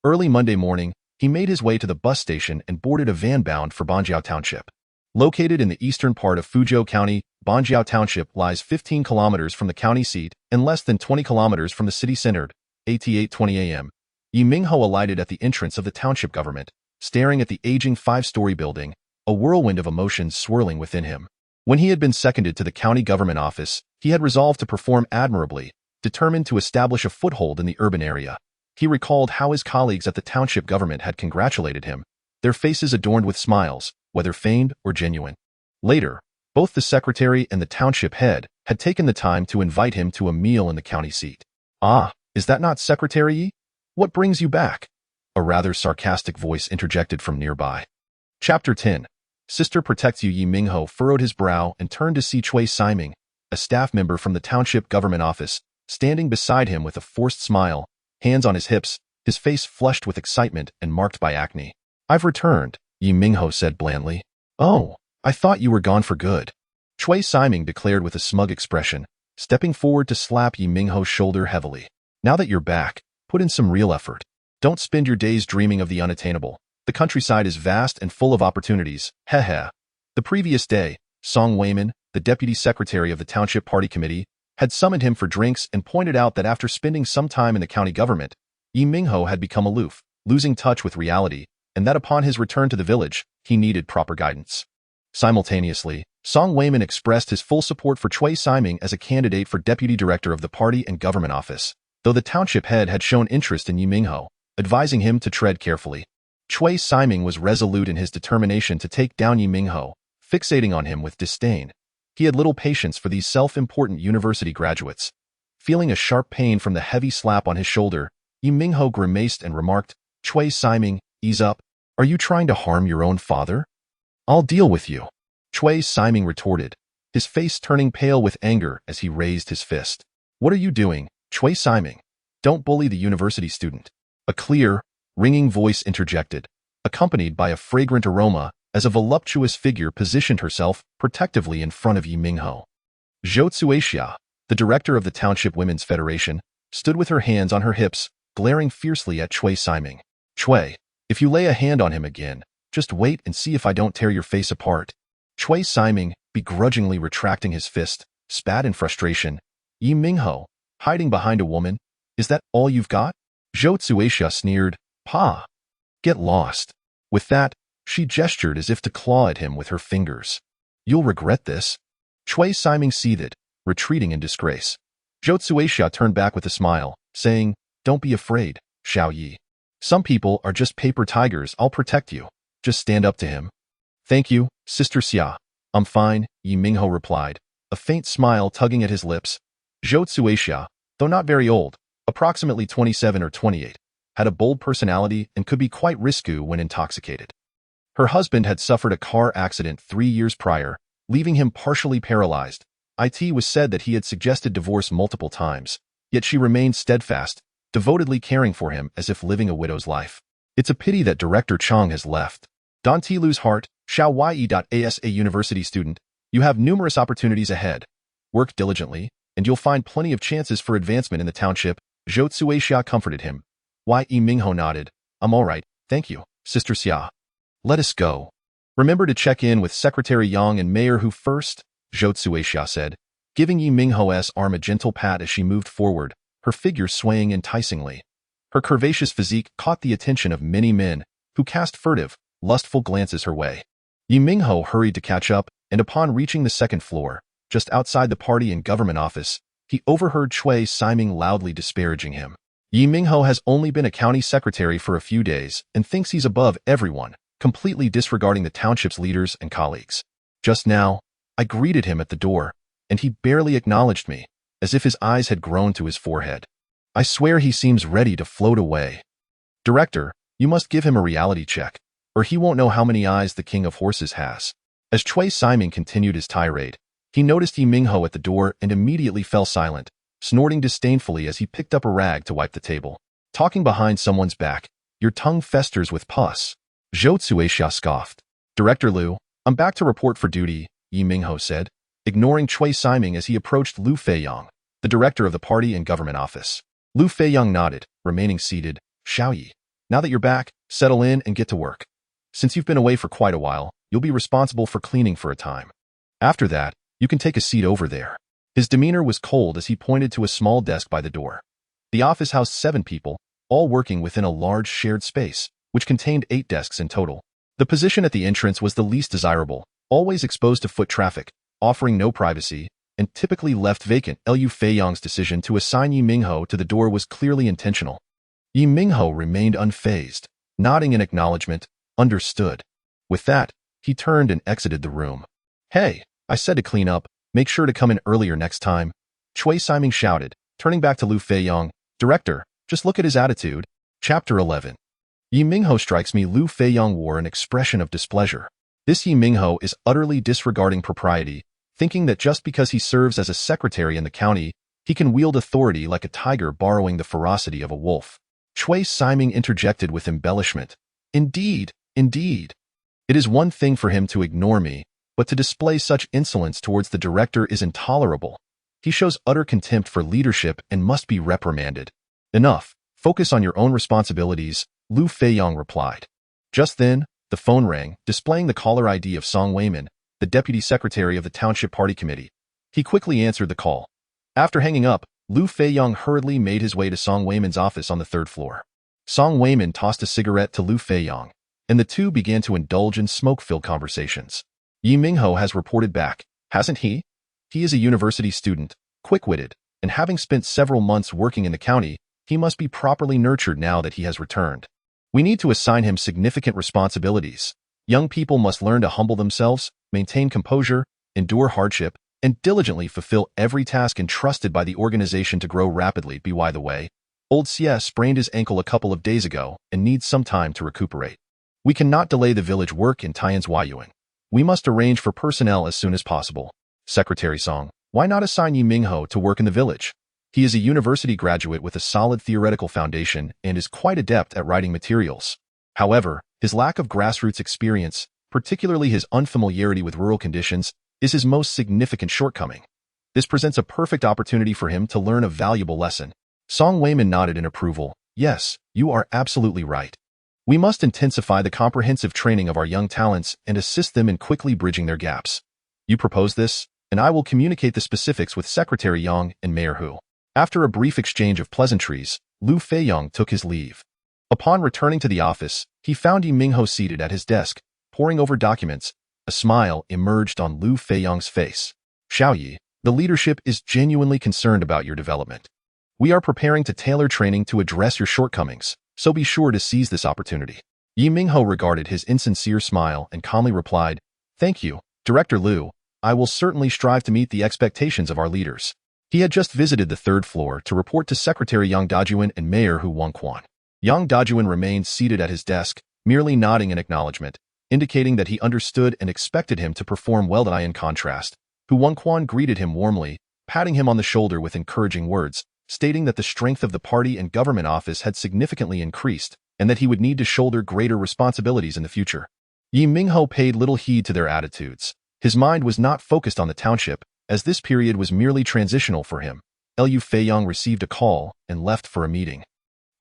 Early Monday morning, he made his way to the bus station and boarded a van bound for Banjiao Township. Located in the eastern part of Fuzhou County, Banjiao Township lies 15 kilometers from the county seat and less than 20 kilometers from the city center. At 8:20 a.m., Ye Minghao alighted at the entrance of the township government, staring at the aging 5-story building, a whirlwind of emotions swirling within him. When he had been seconded to the county government office, he had resolved to perform admirably, determined to establish a foothold in the urban area. He recalled how his colleagues at the township government had congratulated him, their faces adorned with smiles, whether feigned or genuine. Later, both the secretary and the township head had taken the time to invite him to a meal in the county seat. "Ah, is that not Secretary Yi? What brings you back?" A rather sarcastic voice interjected from nearby. Chapter 10. Sister protects you. Ye Minghao furrowed his brow and turned to see Cui Siming, a staff member from the township government office, standing beside him with a forced smile, hands on his hips, his face flushed with excitement and marked by acne. "I've returned," Ye Minghao said blandly. "Oh, I thought you were gone for good," Cui Siming declared with a smug expression, stepping forward to slap Ye Minghao's shoulder heavily. "Now that you're back, put in some real effort. Don't spend your days dreaming of the unattainable. The countryside is vast and full of opportunities. Heh. The previous day, Song Weiman, the deputy secretary of the township party committee, had summoned him for drinks and pointed out that after spending some time in the county government, Ye Minghao had become aloof, losing touch with reality, and that upon his return to the village, he needed proper guidance. Simultaneously, Song Weiman expressed his full support for Cui Siming as a candidate for deputy director of the party and government office, though the township head had shown interest in Ye Minghao, advising him to tread carefully. Cui Siming was resolute in his determination to take down Ye Minghao, fixating on him with disdain. He had little patience for these self-important university graduates. Feeling a sharp pain from the heavy slap on his shoulder, Ye Minghao grimaced and remarked, "Cui Siming, ease up. Are you trying to harm your own father?" "I'll deal with you," Cui Siming retorted, his face turning pale with anger as he raised his fist. "What are you doing, Cui Siming? Don't bully the university student." A clear, ringing voice interjected, accompanied by a fragrant aroma as a voluptuous figure positioned herself protectively in front of Ye Minghao. Zhou Tsuixia, the director of the Township Women's Federation, stood with her hands on her hips, glaring fiercely at Cui Siming. "Cui, if you lay a hand on him again, just wait and see if I don't tear your face apart." Cui Siming, begrudgingly retracting his fist, spat in frustration. "Ye Minghao, hiding behind a woman, is that all you've got?" Zhou Tsuixia sneered, "Pa, get lost." With that, she gestured as if to claw at him with her fingers. "You'll regret this." Cui Siming seethed, retreating in disgrace. Zhou Tsuixia turned back with a smile, saying, "Don't be afraid, Xiao Yi. Some people are just paper tigers. I'll protect you. Just stand up to him." "Thank you, Sister Xia. I'm fine," Ye Minghao replied, a faint smile tugging at his lips. Zhou Tsuixia, though not very old, approximately 27 or 28, had a bold personality and could be quite risque when intoxicated. Her husband had suffered a car accident 3 years prior, leaving him partially paralyzed. It was said that he had suggested divorce multiple times, yet she remained steadfast, devotedly caring for him as if living a widow's life. "It's a pity that Director Chang has left." Don Tilu's heart, Xiao Ye.as a university student, you have numerous opportunities ahead. Work diligently, and you'll find plenty of chances for advancement in the township, Zhou Tsuixia comforted him. Ye Minghao nodded. "I'm all right, thank you, Sister Xia. Let us go. Remember to check in with Secretary Yang and Mayor Hu first," Zhou Tsuixia said, giving Ye Minghao's arm a gentle pat as she moved forward, her figure swaying enticingly. Her curvaceous physique caught the attention of many men, who cast furtive, lustful glances her way. Ye Minghao hurried to catch up, and upon reaching the second floor, just outside the party and government office, he overheard Cui Siming loudly disparaging him. Ye Minghao has only been a county secretary for a few days and thinks he's above everyone, completely disregarding the township's leaders and colleagues. Just now, I greeted him at the door, and he barely acknowledged me, as if his eyes had grown to his forehead. I swear he seems ready to float away. Director, you must give him a reality check, or he won't know how many eyes the King of Horses has. As Cui Siming continued his tirade, He noticed Ye Minghao at the door and immediately fell silent, snorting disdainfully as he picked up a rag to wipe the table. Talking behind someone's back, your tongue festers with pus. Zhou Cuixia scoffed. Director Liu, I'm back to report for duty, Ye Minghao said, ignoring Cui Siming as he approached Lu Feiyang, the director of the party and government office. Lu Feiyang nodded, remaining seated. Xiaoyi, now that you're back, settle in and get to work. Since you've been away for quite a while, you'll be responsible for cleaning for a time. After that, you can take a seat over there. His demeanor was cold as he pointed to a small desk by the door. The office housed 7 people, all working within a large shared space, which contained 8 desks in total. The position at the entrance was the least desirable, always exposed to foot traffic, offering no privacy, and typically left vacant. Lu Feiyang's decision to assign Ye Minghao to the door was clearly intentional. Ye Minghao remained unfazed, nodding in acknowledgement. Understood. With that, he turned and exited the room. Hey, I said to clean up, make sure to come in earlier next time. Cui Siming shouted, turning back to Lu Feiyang. Director, just look at his attitude. Chapter 11. Ye Minghao strikes me. Lu Feiyang wore an expression of displeasure. This Ye Minghao is utterly disregarding propriety, thinking that just because he serves as a secretary in the county, he can wield authority like a tiger borrowing the ferocity of a wolf. Cui Siming interjected with embellishment. Indeed. It is one thing for him to ignore me, but to display such insolence towards the director is intolerable. He shows utter contempt for leadership and must be reprimanded. Enough. Focus on your own responsibilities, Lu Feiyang replied. Just then, the phone rang, displaying the caller ID of Song Weiman, the deputy secretary of the Township Party Committee. He quickly answered the call. After hanging up, Lu Feiyang hurriedly made his way to Song Weiman's office on the 3rd floor. Song Weiman tossed a cigarette to Lu Feiyang, and the two began to indulge in smoke-filled conversations. Ye Minghao has reported back, hasn't he? He is a university student, quick-witted, and having spent several months working in the county, he must be properly nurtured now that he has returned. We need to assign him significant responsibilities. Young people must learn to humble themselves, maintain composure, endure hardship, and diligently fulfill every task entrusted by the organization to grow rapidly. By the way, old Xie sprained his ankle a couple of days ago and needs some time to recuperate. We cannot delay the village work in Tian's Huayuan. We must arrange for personnel as soon as possible. Secretary Song, why not assign Ye Minghao to work in the village? He is a university graduate with a solid theoretical foundation and is quite adept at writing materials. However, his lack of grassroots experience, particularly his unfamiliarity with rural conditions, is his most significant shortcoming. This presents a perfect opportunity for him to learn a valuable lesson. Song Weiman nodded in approval. Yes, you are absolutely right. We must intensify the comprehensive training of our young talents and assist them in quickly bridging their gaps. You propose this, and I will communicate the specifics with Secretary Yang and Mayor Hu. After a brief exchange of pleasantries, Lu Feiyang took his leave. Upon returning to the office, he found Ye Minghao seated at his desk, poring over documents. A smile emerged on Lu Feiyang's face. Xiaoyi, the leadership is genuinely concerned about your development. We are preparing to tailor training to address your shortcomings, so be sure to seize this opportunity. Ye Minghao regarded his insincere smile and calmly replied, Thank you, Director Liu. I will certainly strive to meet the expectations of our leaders. He had just visited the 3rd floor to report to Secretary Yang Dajuan and Mayor Hu Wangquan. Yang Dajuan remained seated at his desk, merely nodding in acknowledgement, indicating that he understood and expected him to perform well. In contrast, Hu Wangquan greeted him warmly, patting him on the shoulder with encouraging words, stating that the strength of the party and government office had significantly increased and that he would need to shoulder greater responsibilities in the future. Ye Minghao paid little heed to their attitudes. His mind was not focused on the township, as this period was merely transitional for him. Lu Feiyang received a call and left for a meeting.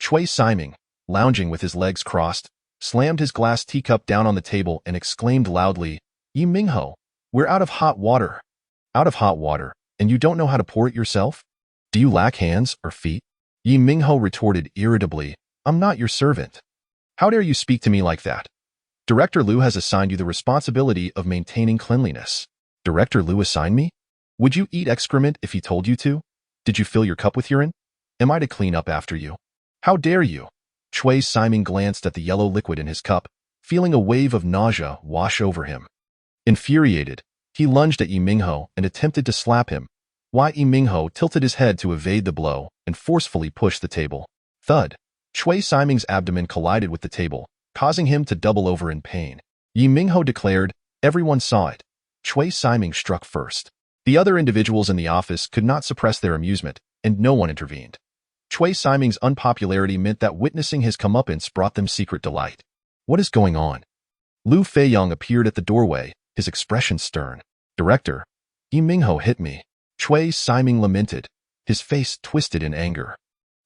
Cui Siming, lounging with his legs crossed, slammed his glass teacup down on the table and exclaimed loudly, Ye Minghao, we're out of hot water. Out of hot water, and you don't know how to pour it yourself? Do you lack hands or feet? Ye Minghao retorted irritably, I'm not your servant. How dare you speak to me like that? Director Liu has assigned you the responsibility of maintaining cleanliness. Director Liu assigned me? Would you eat excrement if he told you to? Did you fill your cup with urine? Am I to clean up after you? How dare you? Cui Siming glanced at the yellow liquid in his cup, feeling a wave of nausea wash over him. Infuriated, he lunged at Ye Minghao and attempted to slap him. Ye Minghao tilted his head to evade the blow and forcefully pushed the table. Thud. Cui Siming's abdomen collided with the table, causing him to double over in pain. Ye Minghao declared, everyone saw it. Cui Siming struck first. The other individuals in the office could not suppress their amusement, and no one intervened. Chui Siming's unpopularity meant that witnessing his comeuppance brought them secret delight. What is going on? Lu Feiyong appeared at the doorway, his expression stern. Director, Ye Minghao hit me. Chui Siming lamented, his face twisted in anger.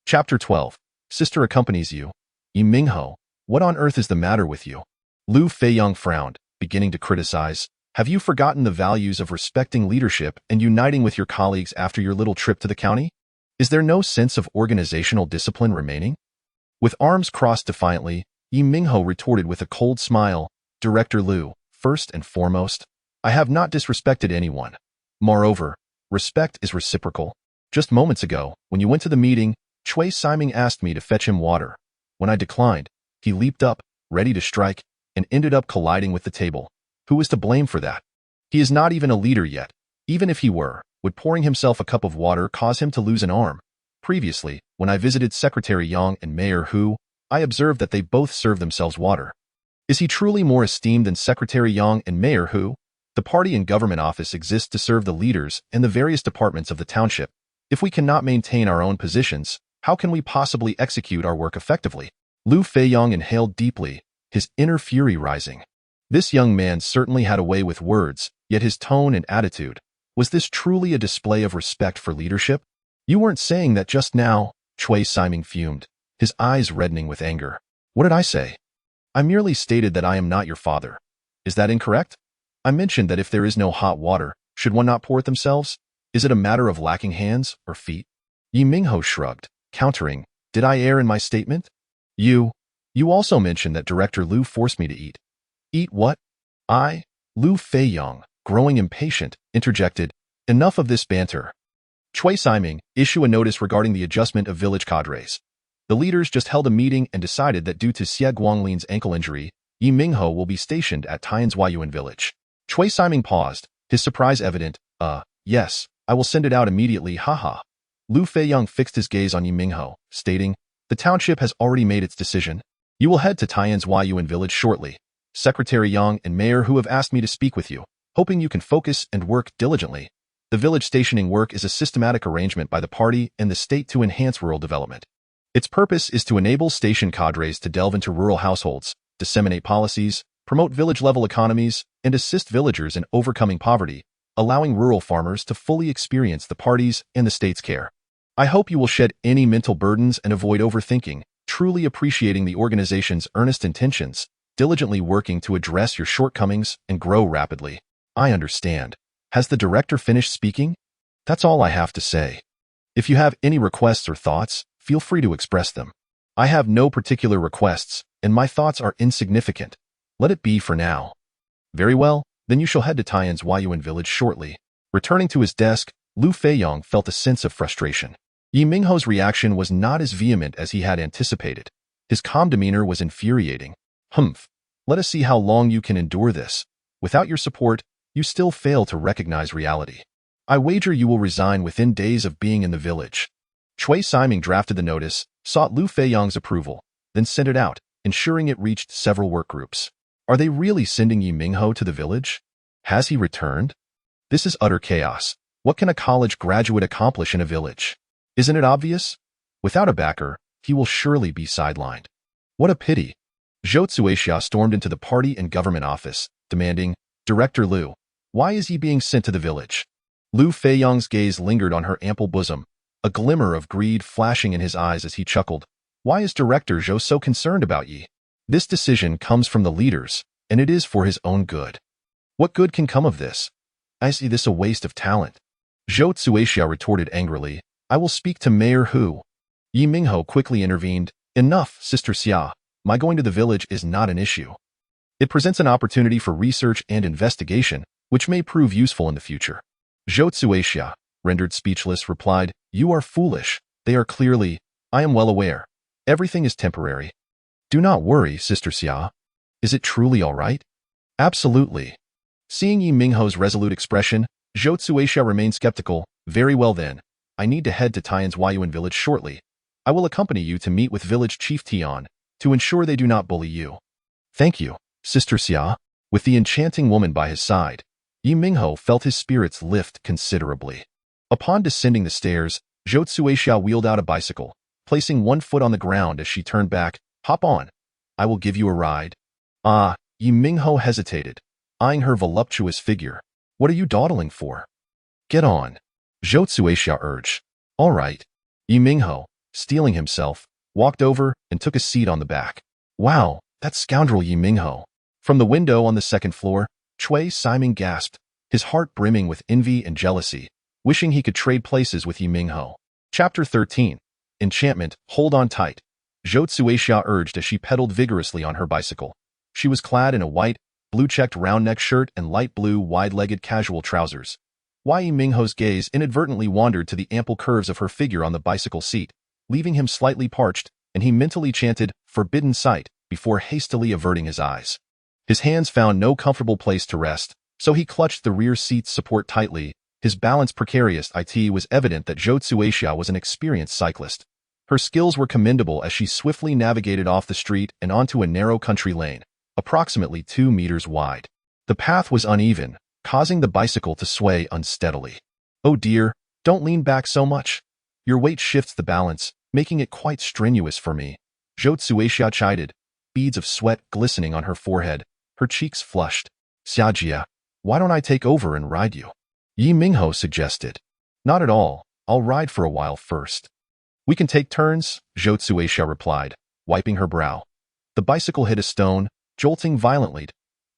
Chapter 12. Sister accompanies you. Ye Minghao, what on earth is the matter with you? Lu Feiyong frowned, beginning to criticize. Have you forgotten the values of respecting leadership and uniting with your colleagues after your little trip to the county? Is there no sense of organizational discipline remaining? With arms crossed defiantly, Ye Minghao retorted with a cold smile, Director Lu, first and foremost, I have not disrespected anyone. Moreover, respect is reciprocal. Just moments ago, when you went to the meeting, Chui Siming asked me to fetch him water. When I declined, he leaped up, ready to strike, and ended up colliding with the table. Who is to blame for that? He is not even a leader yet. Even if he were, would pouring himself a cup of water cause him to lose an arm? Previously, when I visited Secretary Yang and Mayor Hu, I observed that they both served themselves water. Is he truly more esteemed than Secretary Yang and Mayor Hu? The party and government office exists to serve the leaders and the various departments of the township. If we cannot maintain our own positions, how can we possibly execute our work effectively? Lu Feiyong inhaled deeply, his inner fury rising. This young man certainly had a way with words, yet his tone and attitude. Was this truly a display of respect for leadership? You weren't saying that just now, Chui Siming fumed, his eyes reddening with anger. What did I say? I merely stated that I am not your father. Is that incorrect? I mentioned that if there is no hot water, should one not pour it themselves? Is it a matter of lacking hands or feet? Ye Minghao shrugged, countering, did I err in my statement? You also mentioned that Director Lu forced me to eat. Eat what? Lu Feiyong, growing impatient, interjected, enough of this banter. Chui Siming, issue a notice regarding the adjustment of village cadres. The leaders just held a meeting and decided that due to Xie Guanglin's ankle injury, Ye Minghao will be stationed at Tianzhuayuan village. Chui Siming paused, his surprise evident. Yes, I will send it out immediately, haha. Lu Feiyong fixed his gaze on Ye Minghao, stating, the township has already made its decision. You will head to Tianzhuayuan village shortly. Secretary Yang and Mayor Hu have asked me to speak with you, hoping you can focus and work diligently. The village stationing work is a systematic arrangement by the party and the state to enhance rural development. Its purpose is to enable station cadres to delve into rural households, disseminate policies, promote village-level economies, and assist villagers in overcoming poverty, allowing rural farmers to fully experience the party's and the state's care. I hope you will shed any mental burdens and avoid overthinking, truly appreciating the organization's earnest intentions, diligently working to address your shortcomings and grow rapidly. I understand. Has the director finished speaking? That's all I have to say. If you have any requests or thoughts, feel free to express them. I have no particular requests, and my thoughts are insignificant. Let it be for now. Very well, then you shall head to Tianzhuayuan village shortly. Returning to his desk, Lu Feiyong felt a sense of frustration. Ye Minghao's reaction was not as vehement as he had anticipated. His calm demeanor was infuriating. Humph. Let us see how long you can endure this. Without your support, you still fail to recognize reality. I wager you will resign within days of being in the village. Chui Siming drafted the notice, sought Lu Feiyong's approval, then sent it out, ensuring it reached several work groups. Are they really sending Ye Minghao to the village? Has he returned? This is utter chaos. What can a college graduate accomplish in a village? Isn't it obvious? Without a backer, he will surely be sidelined. What a pity. Zhou Tsuixia stormed into the party and government office, demanding, Director Lu, why is he being sent to the village? Lu Feiyong's gaze lingered on her ample bosom, a glimmer of greed flashing in his eyes as he chuckled. Why is Director Zhou so concerned about Yi? This decision comes from the leaders, and it is for his own good. What good can come of this? I see this a waste of talent. Zhou Tsuixia retorted angrily, I will speak to Mayor Hu. Ye Minghao quickly intervened, enough, Sister Xia. My going to the village is not an issue. It presents an opportunity for research and investigation, which may prove useful in the future. Zhou Tsuixia, rendered speechless, replied, You are foolish. They are clearly, I am well aware. Everything is temporary. Do not worry, Sister Xia. Is it truly all right? Absolutely. Seeing Ye Minghao's resolute expression, Zhou Tsuixia remained skeptical. Very well then. I need to head to Tianzhuayuan village shortly. I will accompany you to meet with village chief Tian, to ensure they do not bully you. Thank you, Sister Xia. With the enchanting woman by his side, Ye Minghao felt his spirits lift considerably. Upon descending the stairs, Zhou Tsuixia wheeled out a bicycle, placing one foot on the ground as she turned back. Hop on. I will give you a ride. Ah, Ye Minghao hesitated, eyeing her voluptuous figure. What are you dawdling for? Get on. Zhou Tsuixia urged. All right. Ye Minghao, steeling himself, walked over and took a seat on the back. Wow, that scoundrel Ye Minghao. From the window on the second floor, Cui Simon gasped, his heart brimming with envy and jealousy, wishing he could trade places with Ye Minghao. Chapter 13. Enchantment, hold on tight. Zhou Tsuixia urged as she pedaled vigorously on her bicycle. She was clad in a white, blue-checked round-neck shirt and light blue, wide-legged casual trousers. Ye Minghao's gaze inadvertently wandered to the ample curves of her figure on the bicycle seat, leaving him slightly parched, and he mentally chanted, "Forbidden sight," before hastily averting his eyes. His hands found no comfortable place to rest, so he clutched the rear seat's support tightly. His balance precarious. It was evident that Zhou Tsuixia was an experienced cyclist. Her skills were commendable as she swiftly navigated off the street and onto a narrow country lane, approximately 2 meters wide. The path was uneven, causing the bicycle to sway unsteadily. Oh dear, don't lean back so much. Your weight shifts the balance, making it quite strenuous for me. Zhou Tsuixia chided, beads of sweat glistening on her forehead, her cheeks flushed. Xiajia, why don't I take over and ride you? Ye Minghao suggested. Not at all, I'll ride for a while first. We can take turns, Zhou Tsuixia replied, wiping her brow. The bicycle hit a stone, jolting violently.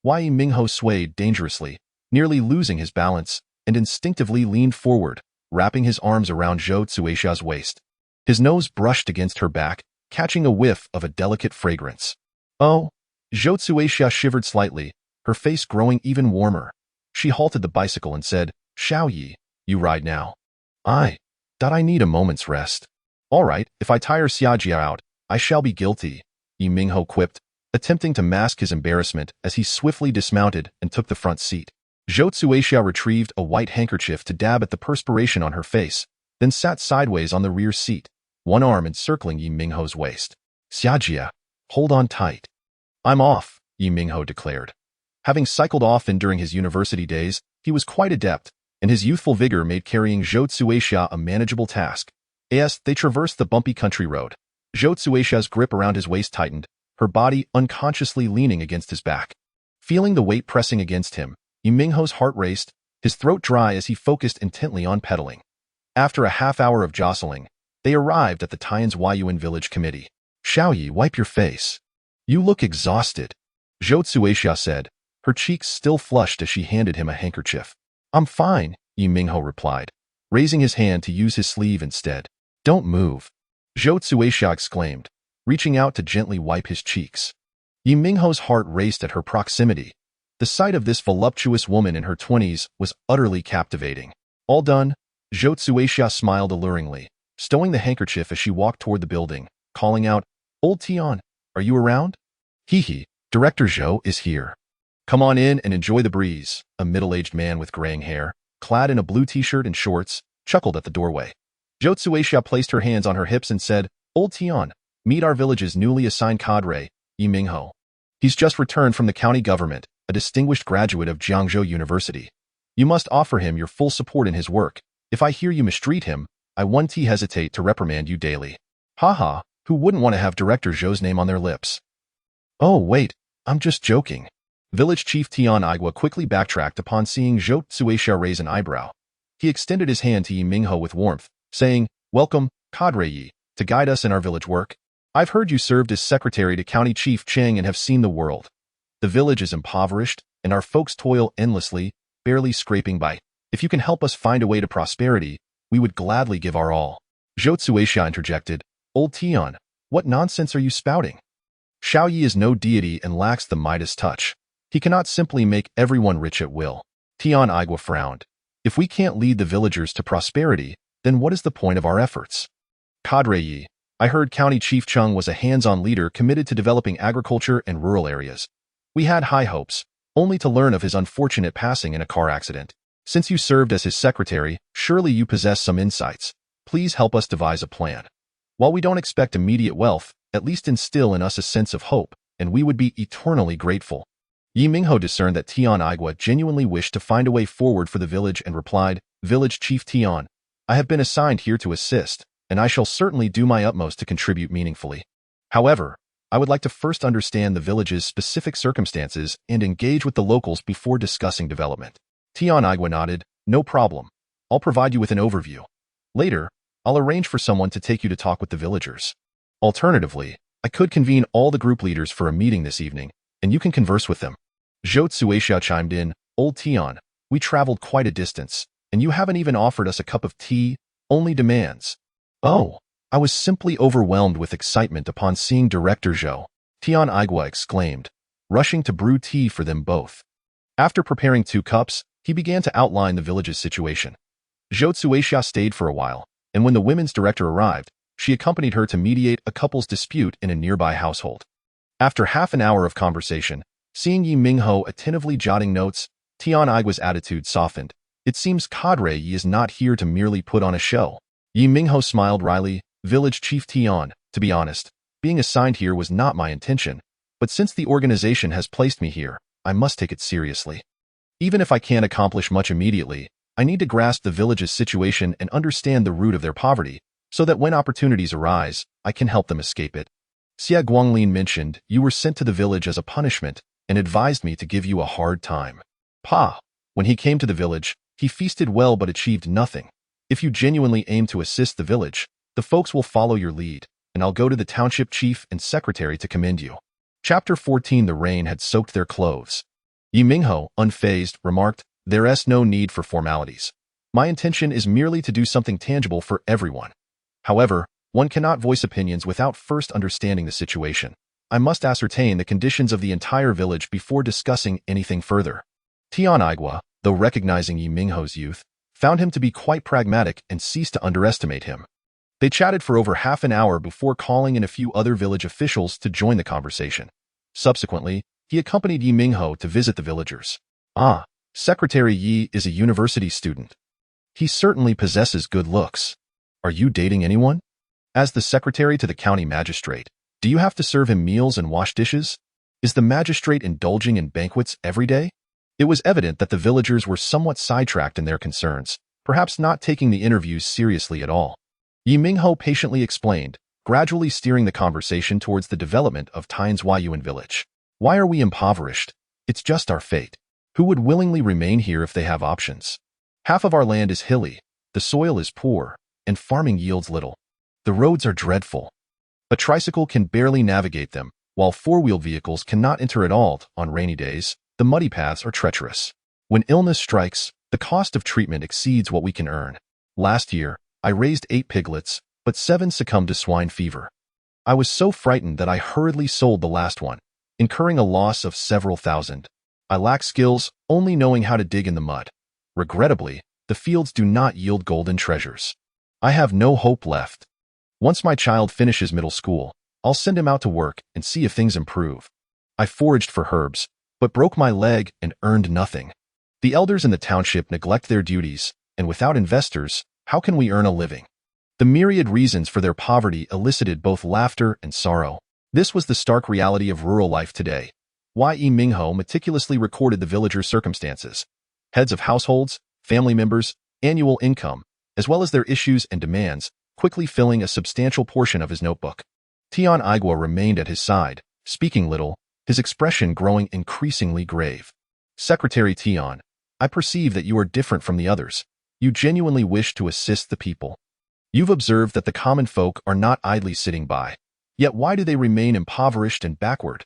Ye Minghao swayed dangerously, nearly losing his balance, and instinctively leaned forward, wrapping his arms around Zhou Tsuixia's waist. His nose brushed against her back, catching a whiff of a delicate fragrance. Oh! Zhou Tsuixia shivered slightly, her face growing even warmer. She halted the bicycle and said, Xiao Yi, you ride now. I need a moment's rest. All right, if I tire Xiajia out, I shall be guilty, Ye Minghao quipped, attempting to mask his embarrassment as he swiftly dismounted and took the front seat. Zhou Tsuixia retrieved a white handkerchief to dab at the perspiration on her face, then sat sideways on the rear seat, one arm encircling Ye Minghao's waist. Xiajia, hold on tight. I'm off, Ye Minghao declared. Having cycled often during his university days, he was quite adept, and his youthful vigor made carrying Zhou Tsuixia a manageable task. As they traversed the bumpy country road, Zhou Tsuixia's grip around his waist tightened, her body unconsciously leaning against his back. Feeling the weight pressing against him, Ye Minghao's heart raced, his throat dry as he focused intently on pedaling. After a half-hour of jostling, they arrived at the Tian's Yuyuan village committee. Xiaoyi, wipe your face. You look exhausted, Zhou Tsuixia said, her cheeks still flushed as she handed him a handkerchief. I'm fine, Ye Minghao replied, raising his hand to use his sleeve instead. Don't move, Zhou Tsuixia exclaimed, reaching out to gently wipe his cheeks. Ye Minghao's heart raced at her proximity. The sight of this voluptuous woman in her 20s was utterly captivating. All done, Zhou Tsuixia smiled alluringly, stowing the handkerchief as she walked toward the building, calling out, Old Tian, are you around? Hee, Director Zhou is here. Come on in and enjoy the breeze, a middle-aged man with graying hair, clad in a blue t-shirt and shorts, chuckled at the doorway. Zhou Tsuixia placed her hands on her hips and said, Old Tian, meet our village's newly assigned cadre, Ye Minghao. He's just returned from the county government, a distinguished graduate of Jiangzhou University. You must offer him your full support in his work. If I hear you mistreat him, I won't hesitate to reprimand you daily. Haha, who wouldn't want to have Director Zhou's name on their lips? Oh, wait, I'm just joking. Village Chief Tian Igua quickly backtracked upon seeing Zhou Tsuixia raise an eyebrow. He extended his hand to Ye Minghao with warmth, saying, Welcome, Cadre Yi, to guide us in our village work. I've heard you served as secretary to County Chief Cheng and have seen the world. The village is impoverished, and our folks toil endlessly, barely scraping by. If you can help us find a way to prosperity, we would gladly give our all. Zhou Tsuixia interjected, Old Tian, what nonsense are you spouting? Xiao Yi is no deity and lacks the Midas touch. He cannot simply make everyone rich at will. Tian Igua frowned. If we can't lead the villagers to prosperity, then what is the point of our efforts? Cadre Yi, I heard County Chief Cheng was a hands-on leader committed to developing agriculture and rural areas. We had high hopes, only to learn of his unfortunate passing in a car accident. Since you served as his secretary, surely you possess some insights. Please help us devise a plan. While we don't expect immediate wealth, at least instill in us a sense of hope, and we would be eternally grateful. Ye Minghao discerned that Tian Igua genuinely wished to find a way forward for the village and replied, "Village Chief Tian, I have been assigned here to assist, and I shall certainly do my utmost to contribute meaningfully. However, I would like to first understand the village's specific circumstances and engage with the locals before discussing development." Tian Igua nodded, "No problem. I'll provide you with an overview. Later, I'll arrange for someone to take you to talk with the villagers. Alternatively, I could convene all the group leaders for a meeting this evening, and you can converse with them." Zhou Tsuexiao chimed in, "Old Tian, we traveled quite a distance, and you haven't even offered us a cup of tea, only demands." "Oh, I was simply overwhelmed with excitement upon seeing Director Zhou," Tian Igua exclaimed, rushing to brew tea for them both. After preparing 2 cups, he began to outline the village's situation. Zhou Tsuexiao stayed for a while, and when the women's director arrived, she accompanied her to mediate a couple's dispute in a nearby household. After half an hour of conversation, seeing Ye Minghao attentively jotting notes, Tian Igua's attitude softened. It seems Cadre Yi is not here to merely put on a show. Ye Minghao smiled wryly, "Village Chief Tian, to be honest, being assigned here was not my intention, but since the organization has placed me here, I must take it seriously. Even if I can't accomplish much immediately, I need to grasp the village's situation and understand the root of their poverty, so that when opportunities arise, I can help them escape it. Xia Guanglin mentioned you were sent to the village as a punishment and advised me to give you a hard time. Pa, when he came to the village, he feasted well but achieved nothing. If you genuinely aim to assist the village, the folks will follow your lead, and I'll go to the township chief and secretary to commend you." Chapter 14. The rain had soaked their clothes. Ye Minghao, unfazed, remarked, "There's no need for formalities. My intention is merely to do something tangible for everyone. However, one cannot voice opinions without first understanding the situation. I must ascertain the conditions of the entire village before discussing anything further." Tian Igua, though recognizing Ye Minghao's youth, found him to be quite pragmatic and ceased to underestimate him. They chatted for over half an hour before calling in a few other village officials to join the conversation. Subsequently, he accompanied Ye Minghao to visit the villagers. "Ah, Secretary Yi is a university student. He certainly possesses good looks. Are you dating anyone? As the secretary to the county magistrate, do you have to serve him meals and wash dishes? Is the magistrate indulging in banquets every day?" It was evident that the villagers were somewhat sidetracked in their concerns, perhaps not taking the interviews seriously at all. Ye Minghao patiently explained, gradually steering the conversation towards the development of Tian's Huayuan village. "Why are we impoverished? It's just our fate. Who would willingly remain here if they have options? Half of our land is hilly, the soil is poor, and farming yields little. The roads are dreadful. A tricycle can barely navigate them, while four-wheeled vehicles cannot enter at all. On rainy days, the muddy paths are treacherous. When illness strikes, the cost of treatment exceeds what we can earn. Last year, I raised 8 piglets, but 7 succumbed to swine fever. I was so frightened that I hurriedly sold the last one, incurring a loss of several thousand. I lack skills, only knowing how to dig in the mud. Regrettably, the fields do not yield golden treasures. I have no hope left. Once my child finishes middle school, I'll send him out to work and see if things improve. I foraged for herbs, but broke my leg and earned nothing. The elders in the township neglect their duties, and without investors, how can we earn a living?" The myriad reasons for their poverty elicited both laughter and sorrow. This was the stark reality of rural life today. Ye Minghao meticulously recorded the villagers' circumstances, heads of households, family members, annual income, as well as their issues and demands, quickly filling a substantial portion of his notebook. Tian Igua remained at his side, speaking little, his expression growing increasingly grave. "Secretary Tian, I perceive that you are different from the others. You genuinely wish to assist the people. You've observed that the common folk are not idly sitting by. Yet why do they remain impoverished and backward?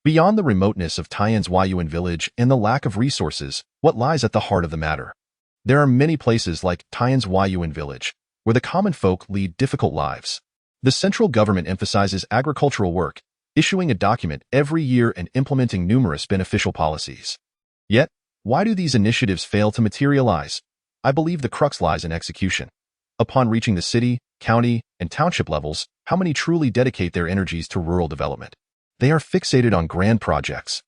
Beyond the remoteness of Tian's Huayuan village and the lack of resources, what lies at the heart of the matter? There are many places like Tian's Huayuan village, where the common folk lead difficult lives. The central government emphasizes agricultural work, issuing a document every year and implementing numerous beneficial policies. Yet, why do these initiatives fail to materialize? I believe the crux lies in execution. Upon reaching the city, county, and township levels, how many truly dedicate their energies to rural development? They are fixated on grand projects.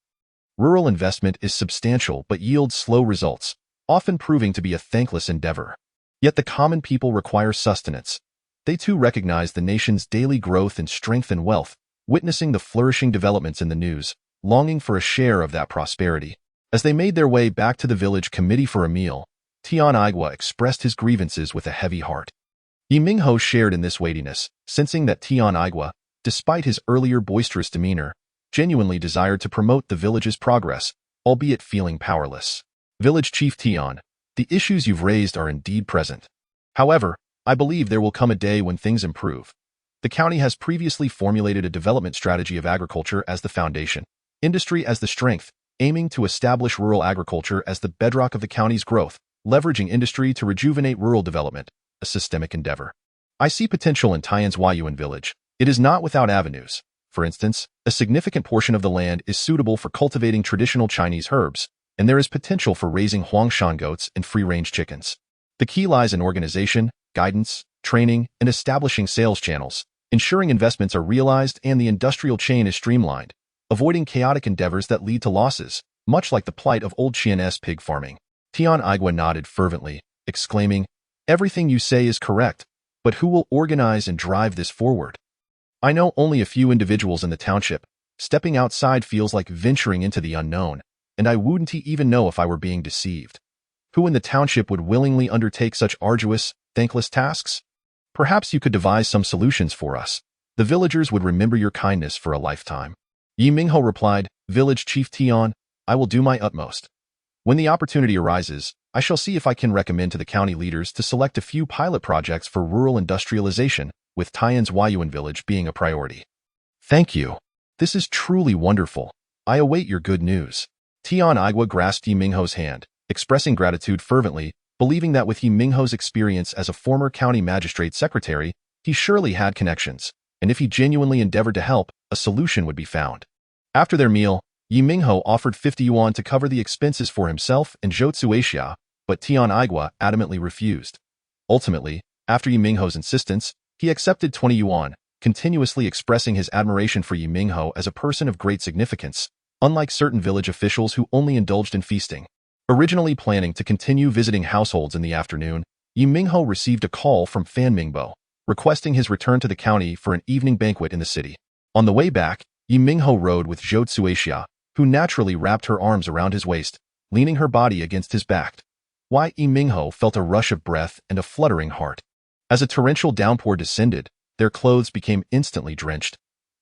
Rural investment is substantial but yields slow results, often proving to be a thankless endeavor. Yet the common people require sustenance. They too recognize the nation's daily growth in strength and wealth, witnessing the flourishing developments in the news, longing for a share of that prosperity. As they made their way back to the village committee for a meal, Tian Aigua expressed his grievances with a heavy heart. Ye Minghao shared in this weightiness, sensing that Tian Aigua, despite his earlier boisterous demeanor, genuinely desired to promote the village's progress, albeit feeling powerless. Village Chief Tian, the issues you've raised are indeed present. However, I believe there will come a day when things improve. The county has previously formulated a development strategy of agriculture as the foundation, industry as the strength, aiming to establish rural agriculture as the bedrock of the county's growth, leveraging industry to rejuvenate rural development, a systemic endeavor. I see potential in Tian's Huayuan village. It is not without avenues. For instance, a significant portion of the land is suitable for cultivating traditional Chinese herbs, and there is potential for raising Huangshan goats and free-range chickens. The key lies in organization, guidance, training, and establishing sales channels, ensuring investments are realized and the industrial chain is streamlined, avoiding chaotic endeavors that lead to losses, much like the plight of old Qian's pig farming. Tian Aigua nodded fervently, exclaiming, "Everything you say is correct, but who will organize and drive this forward? I know only a few individuals in the township. Stepping outside feels like venturing into the unknown, and I wouldn't even know if I were being deceived. Who in the township would willingly undertake such arduous, thankless tasks? Perhaps you could devise some solutions for us. The villagers would remember your kindness for a lifetime." Ye Minghao replied, "Village Chief Tian, I will do my utmost. When the opportunity arises, I shall see if I can recommend to the county leaders to select a few pilot projects for rural industrialization, with Tian's Huayuan village being a priority." "Thank you. This is truly wonderful. I await your good news." Tian Aigua grasped Ye Minghao's hand, expressing gratitude fervently, believing that with Ye Minghao's experience as a former county magistrate secretary, he surely had connections, and if he genuinely endeavored to help, a solution would be found. After their meal, Ye Minghao offered 50 yuan to cover the expenses for himself and Zhou Tsuixia, but Tian Aigua adamantly refused. Ultimately, after Ye Minghao's insistence, he accepted 20 yuan, continuously expressing his admiration for Ye Minghao as a person of great significance, unlike certain village officials who only indulged in feasting. Originally planning to continue visiting households in the afternoon, Ye Minghao received a call from Fan Mingbo, requesting his return to the county for an evening banquet in the city. On the way back, Ye Minghao rode with Zhou Tsuixia, who naturally wrapped her arms around his waist, leaning her body against his back. Ye Minghao felt a rush of breath and a fluttering heart. As a torrential downpour descended, their clothes became instantly drenched.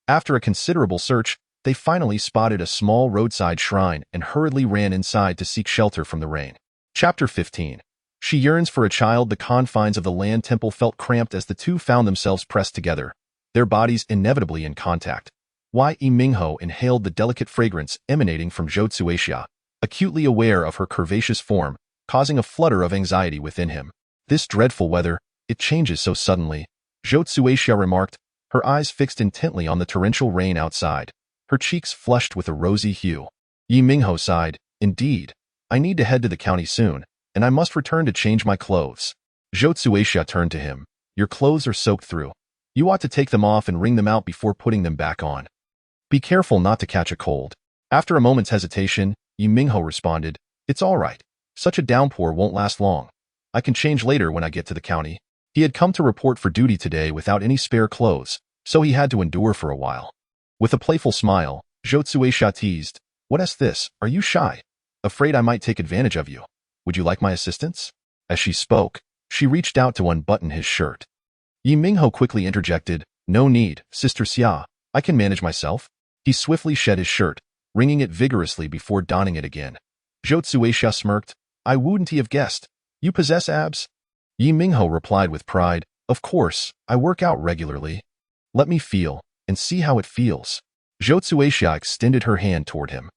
After a considerable search, they finally spotted a small roadside shrine and hurriedly ran inside to seek shelter from the rain. Chapter 15. She yearns for a child. The confines of the land temple felt cramped as the two found themselves pressed together, their bodies inevitably in contact. Ye Minghao inhaled the delicate fragrance emanating from Zhou Tsuixia, acutely aware of her curvaceous form, causing a flutter of anxiety within him. "This dreadful weather, it changes so suddenly," Zhou Tsuixia remarked, her eyes fixed intently on the torrential rain outside, her cheeks flushed with a rosy hue. Ye Minghao sighed, "Indeed, I need to head to the county soon, and I must return to change my clothes." Zhou Tsuixia turned to him. "Your clothes are soaked through. You ought to take them off and wring them out before putting them back on. Be careful not to catch a cold." After a moment's hesitation, Ye Minghao responded, "It's all right. Such a downpour won't last long. I can change later when I get to the county." He had come to report for duty today without any spare clothes, so he had to endure for a while. With a playful smile, Zhou Tsuixia teased, "What's this? Are you shy? Afraid I might take advantage of you? Would you like my assistance?" As she spoke, she reached out to unbutton his shirt. Ye Minghao quickly interjected, "No need, Sister Xia. I can manage myself." He swiftly shed his shirt, wringing it vigorously before donning it again. Zhou Tsuixia smirked, "I wouldn't have guessed. You possess abs?" Ye Minghao replied with pride, "Of course, I work out regularly. Let me feel, and see how it feels." Zhou Tsuixia extended her hand toward him.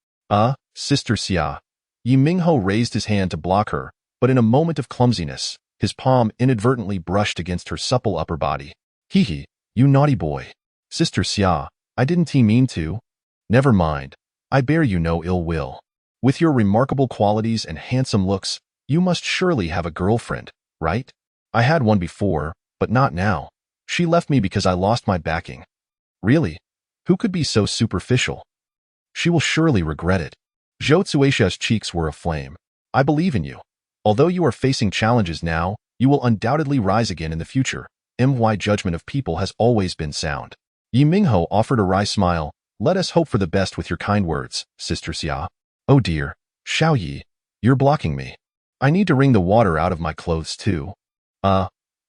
Sister Xia." Ye Minghao raised his hand to block her, but in a moment of clumsiness, his palm inadvertently brushed against her supple upper body. "Hee, you naughty boy." "Sister Xia, I didn't mean to." "Never mind. I bear you no ill will. With your remarkable qualities and handsome looks, you must surely have a girlfriend, right? I had one before, but not now. She left me because I lost my backing." "Really? Who could be so superficial?" "She will surely regret it." Zhou Tsuixia's cheeks were aflame. "I believe in you. Although you are facing challenges now, you will undoubtedly rise again in the future. My judgment of people has always been sound." Ye Minghao offered a wry smile, Let us hope for the best with your kind words, Sister Xia. Oh dear, Xiao Yi, you're blocking me. I need to wring the water out of my clothes too.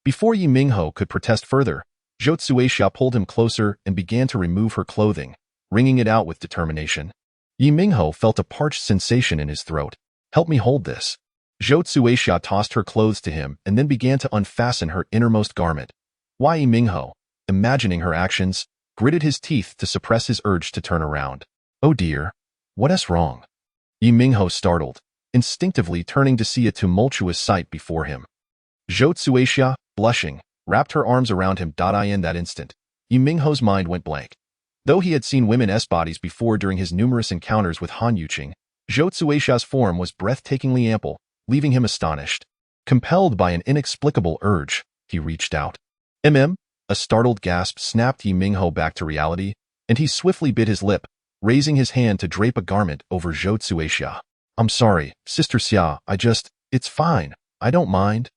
Before Ye Minghao could protest further, Zhou Tsuixia pulled him closer and began to remove her clothing, wringing it out with determination. Ye Minghao felt a parched sensation in his throat. Help me hold this. Zhou Tsuixia tossed her clothes to him and then began to unfasten her innermost garment. Ye Minghao, imagining her actions, gritted his teeth to suppress his urge to turn around. Oh dear, what's wrong? Ye Minghao startled, instinctively turning to see a tumultuous sight before him. Zhou Tsuixia, blushing, wrapped her arms around him. In that instant, Ye Minghao's mind went blank. Though he had seen women's bodies before during his numerous encounters with Han Yuqing, Zhou Tsuixia's form was breathtakingly ample, leaving him astonished. Compelled by an inexplicable urge, he reached out. A startled gasp snapped Ye Minghao back to reality, and he swiftly bit his lip, raising his hand to drape a garment over Zhou Tsuixia. I'm sorry, Sister Xia, it's fine, I don't mind.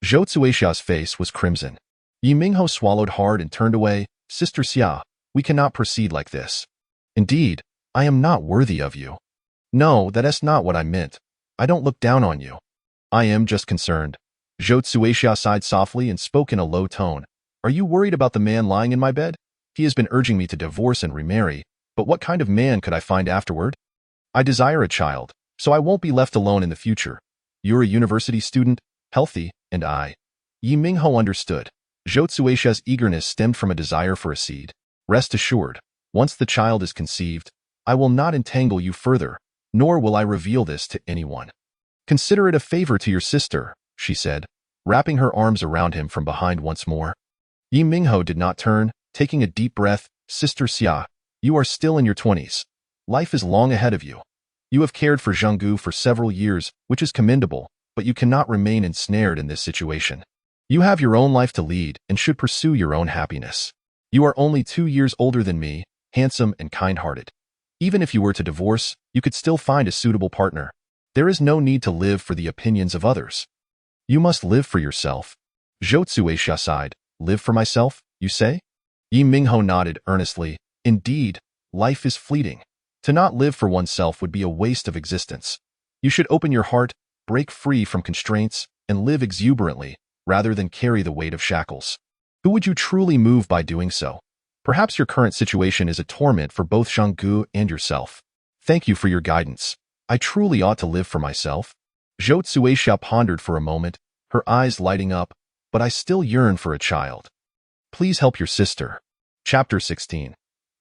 Zhou Tsuixia's face was crimson. Ye Minghao swallowed hard and turned away. Sister Xia, we cannot proceed like this. Indeed, I am not worthy of you. No, that's not what I meant. I don't look down on you. I am just concerned. Zhou Tsuixia sighed softly and spoke in a low tone. Are you worried about the man lying in my bed? He has been urging me to divorce and remarry, but what kind of man could I find afterward? I desire a child, so I won't be left alone in the future. You're a university student, healthy, and I. Ye Minghao understood. Zhou Tsuixia's eagerness stemmed from a desire for a seed. Rest assured, once the child is conceived, I will not entangle you further, nor will I reveal this to anyone. Consider it a favor to your sister, she said, wrapping her arms around him from behind once more. Ye Minghao did not turn, taking a deep breath. Sister Xia, you are still in your 20s. Life is long ahead of you. You have cared for Zhenggu for several years, which is commendable, but you cannot remain ensnared in this situation. You have your own life to lead and should pursue your own happiness. You are only 2 years older than me, handsome and kind-hearted. Even if you were to divorce, you could still find a suitable partner. There is no need to live for the opinions of others. You must live for yourself. Zhou Tsuixia sighed. Live for myself, you say? Ye Minghao nodded earnestly. Indeed, life is fleeting. To not live for oneself would be a waste of existence. You should open your heart, break free from constraints, and live exuberantly, rather than carry the weight of shackles. Who would you truly move by doing so? Perhaps your current situation is a torment for both Zhenggu and yourself. Thank you for your guidance. I truly ought to live for myself. Zhou Tsuixia pondered for a moment, her eyes lighting up, but I still yearn for a child. Please help your sister. Chapter 16.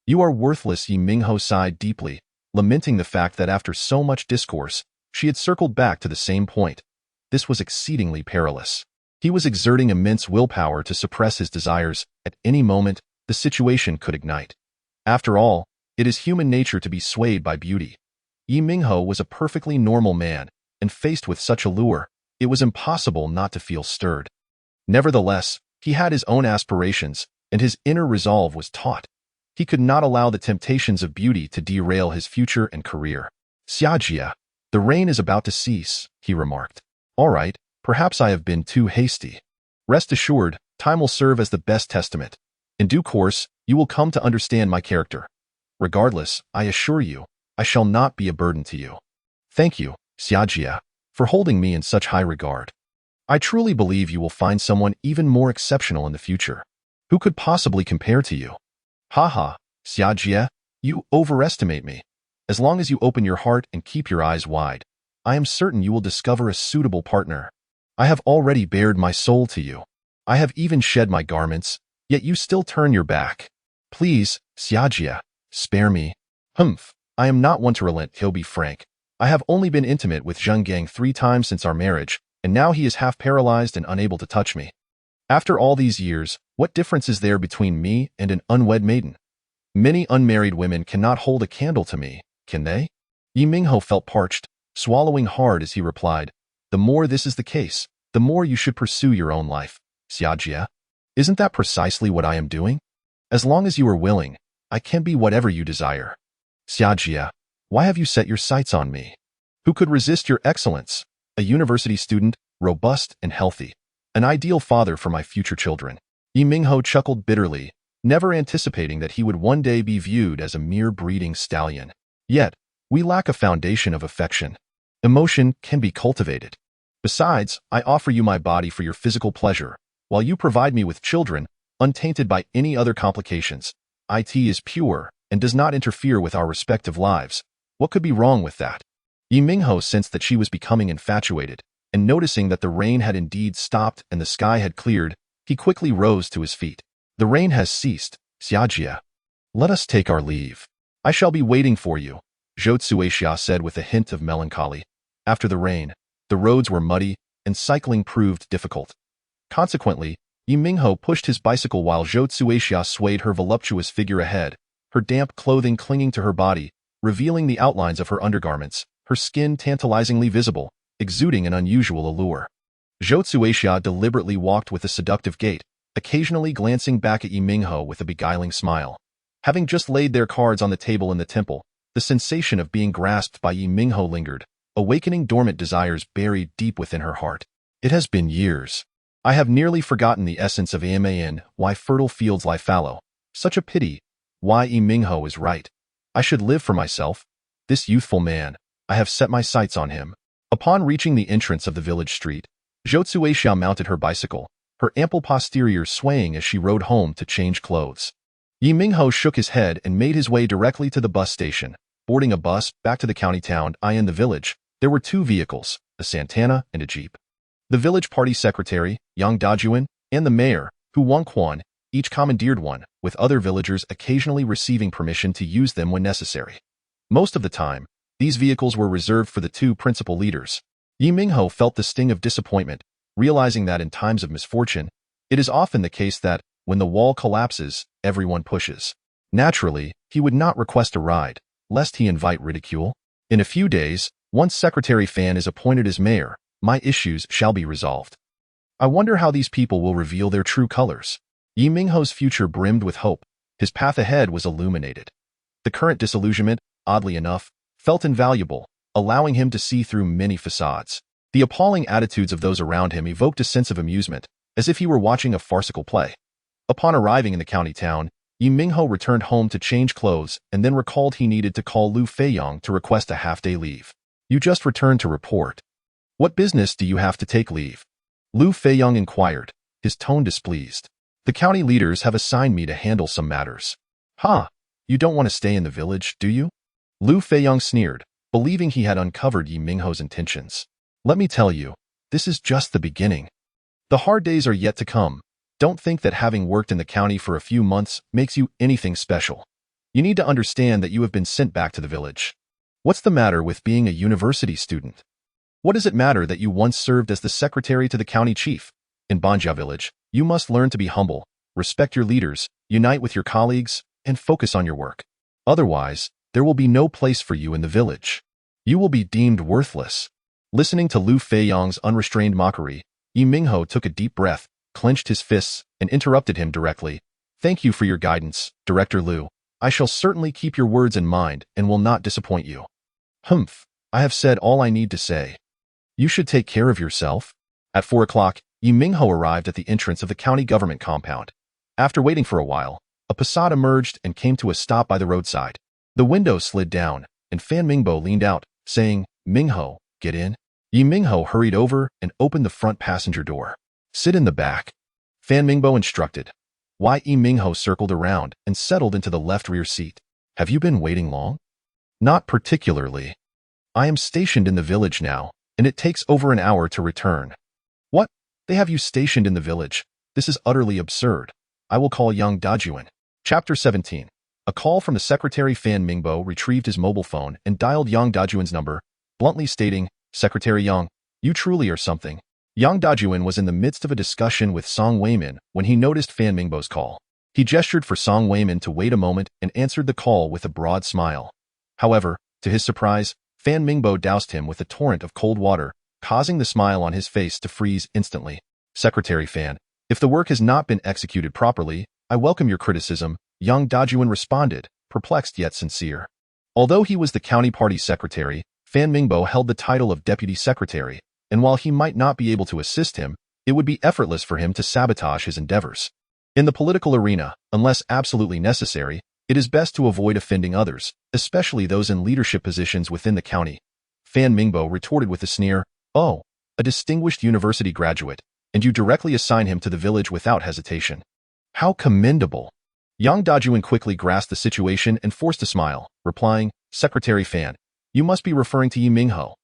You are worthless. Ye Minghao sighed deeply, lamenting the fact that after so much discourse, she had circled back to the same point. This was exceedingly perilous. He was exerting immense willpower to suppress his desires. At any moment, the situation could ignite. After all, it is human nature to be swayed by beauty. Ye Minghao was a perfectly normal man, and faced with such a lure, it was impossible not to feel stirred. Nevertheless, he had his own aspirations, and his inner resolve was taut. He could not allow the temptations of beauty to derail his future and career. Xiajia, the rain is about to cease, he remarked. All right, perhaps I have been too hasty. Rest assured, time will serve as the best testament. In due course, you will come to understand my character. Regardless, I assure you, I shall not be a burden to you. Thank you, Xiajia, for holding me in such high regard. I truly believe you will find someone even more exceptional in the future. Who could possibly compare to you? Haha, Xiajia, you overestimate me. As long as you open your heart and keep your eyes wide, I am certain you will discover a suitable partner. I have already bared my soul to you. I have even shed my garments, yet you still turn your back. Please, Xiajia, spare me. Humph, I am not one to relent. He'll be frank. I have only been intimate with Zheng Gang 3 times since our marriage, and now he is half paralyzed and unable to touch me. After all these years, what difference is there between me and an unwed maiden? Many unmarried women cannot hold a candle to me, can they? Ye Minghao felt parched, swallowing hard as he replied, the more this is the case, the more you should pursue your own life, Xiajia. Isn't that precisely what I am doing? As long as you are willing, I can be whatever you desire. Xiajia, why have you set your sights on me? Who could resist your excellence? A university student, robust and healthy. An ideal father for my future children. Ye Minghao chuckled bitterly. never anticipating that he would one day be viewed as a mere breeding stallion. Yet, we lack a foundation of affection. Emotion can be cultivated. Besides, I offer you my body for your physical pleasure, while you provide me with children, untainted by any other complications. It is pure and does not interfere with our respective lives. What could be wrong with that? Ye Minghao sensed that she was becoming infatuated, and noticing that the rain had indeed stopped and the sky had cleared, he quickly rose to his feet. The rain has ceased, Xiajia. Let us take our leave. I shall be waiting for you, Zhou Tsuixia said with a hint of melancholy. After the rain, the roads were muddy, and cycling proved difficult. Consequently, Ye Minghao pushed his bicycle while Zhou Tsuixia swayed her voluptuous figure ahead, her damp clothing clinging to her body, revealing the outlines of her undergarments, her skin tantalizingly visible, exuding an unusual allure. Zhou Tsuixia deliberately walked with a seductive gait, occasionally glancing back at Ye Minghao with a beguiling smile. Having just laid their cards on the table in the temple, the sensation of being grasped by Ye Minghao lingered, awakening dormant desires buried deep within her heart. It has been years. I have nearly forgotten the essence of Aman, why fertile fields lie fallow. Such a pity. Why Ye Minghao is right. I should live for myself. This youthful man, I have set my sights on him. Upon reaching the entrance of the village street, Zhou Tsuixia mounted her bicycle, her ample posterior swaying as she rode home to change clothes. Ye Minghao shook his head and made his way directly to the bus station. Boarding a bus back to the county town in the village, there were two vehicles, a Santana and a Jeep. The village party secretary, Yang Dajuan, and the mayor, Hu Wangquan, each commandeered one, with other villagers occasionally receiving permission to use them when necessary. Most of the time, these vehicles were reserved for the two principal leaders. Ye Minghao felt the sting of disappointment, realizing that in times of misfortune, it is often the case that, when the wall collapses, everyone pushes. Naturally, he would not request a ride, lest he invite ridicule. In a few days, once Secretary Fan is appointed as mayor, my issues shall be resolved. I wonder how these people will reveal their true colors. Ye Minghao's future brimmed with hope. His path ahead was illuminated. The current disillusionment, oddly enough, felt invaluable, allowing him to see through many facades. The appalling attitudes of those around him evoked a sense of amusement, as if he were watching a farcical play. Upon arriving in the county town, Ye Minghao returned home to change clothes and then recalled he needed to call Lu Feiyang to request a half-day leave. You just returned to report. What business do you have to take leave? Lu Feiyang inquired, his tone displeased. The county leaders have assigned me to handle some matters. You don't want to stay in the village, do you? Lu Feiyang sneered, believing he had uncovered Ye Minghao's intentions. Let me tell you, this is just the beginning. The hard days are yet to come. Don't think that having worked in the county for a few months makes you anything special. You need to understand that you have been sent back to the village. What's the matter with being a university student? What does it matter that you once served as the secretary to the county chief? In Banja village, you must learn to be humble, respect your leaders, unite with your colleagues, and focus on your work. Otherwise, there will be no place for you in the village. You will be deemed worthless. Listening to Lu Feiyang's unrestrained mockery, Ye Minghao took a deep breath, clenched his fists, and interrupted him directly. Thank you for your guidance, Director Lu. I shall certainly keep your words in mind and will not disappoint you. Humph, I have said all I need to say. You should take care of yourself. At 4 o'clock, Ye Minghao arrived at the entrance of the county government compound. After waiting for a while, a Passat emerged and came to a stop by the roadside. The window slid down, and Fan Mingbo leaned out, saying, Minghao, get in. Ye Minghao hurried over and opened the front passenger door. Sit in the back. Fan Mingbo instructed. Ye Minghao circled around and settled into the left rear seat. Have you been waiting long? Not particularly. I am stationed in the village now, and it takes over an hour to return. What? They have you stationed in the village? This is utterly absurd. I will call Yang Dajuan. Chapter 17. A call from the secretary. Fan Mingbo retrieved his mobile phone and dialed Yang Dajuan's number, bluntly stating, Secretary Yang, you truly are something. Yang Dajuan was in the midst of a discussion with Song Weimin when he noticed Fan Mingbo's call. He gestured for Song Weimin to wait a moment and answered the call with a broad smile. However, to his surprise, Fan Mingbo doused him with a torrent of cold water, causing the smile on his face to freeze instantly. Secretary Fan, if the work has not been executed properly, I welcome your criticism, Yang Dajuan responded, perplexed yet sincere. Although he was the county party secretary, Fan Mingbo held the title of deputy secretary, and while he might not be able to assist him, it would be effortless for him to sabotage his endeavors. In the political arena, unless absolutely necessary, it is best to avoid offending others, especially those in leadership positions within the county. Fan Mingbo retorted with a sneer, "Oh, a distinguished university graduate, and you directly assign him to the village without hesitation. How commendable." Yang Dajuan quickly grasped the situation and forced a smile, replying, "Secretary Fan, you must be referring to Ye Minghao.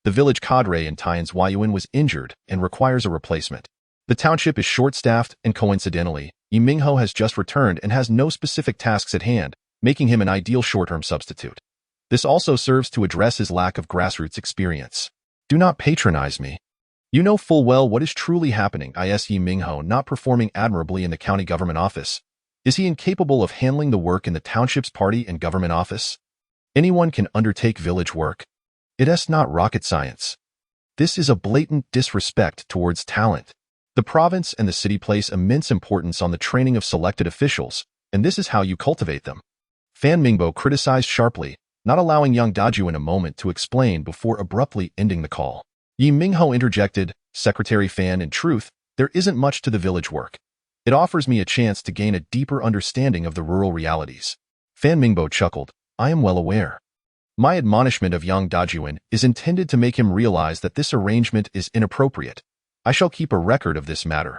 The village cadre in Tian's Yuan was injured and requires a replacement. The township is short-staffed and coincidentally, Ye Minghao has just returned and has no specific tasks at hand, making him an ideal short-term substitute. This also serves to address his lack of grassroots experience. Do not patronize me. You know full well what is truly happening. Is Ye Minghao not performing admirably in the county government office? Is he incapable of handling the work in the township's party and government office? Anyone can undertake village work. It is not rocket science. This is a blatant disrespect towards talent. The province and the city place immense importance on the training of selected officials, and this is how you cultivate them." Fan Mingbo criticized sharply, not allowing Yang Dajuan a moment to explain before abruptly ending the call. Ye Minghao interjected, "Secretary Fan, in truth, there isn't much to the village work. It offers me a chance to gain a deeper understanding of the rural realities." Fan Mingbo chuckled, "I am well aware. My admonishment of Yang Dajuan is intended to make him realize that this arrangement is inappropriate. I shall keep a record of this matter."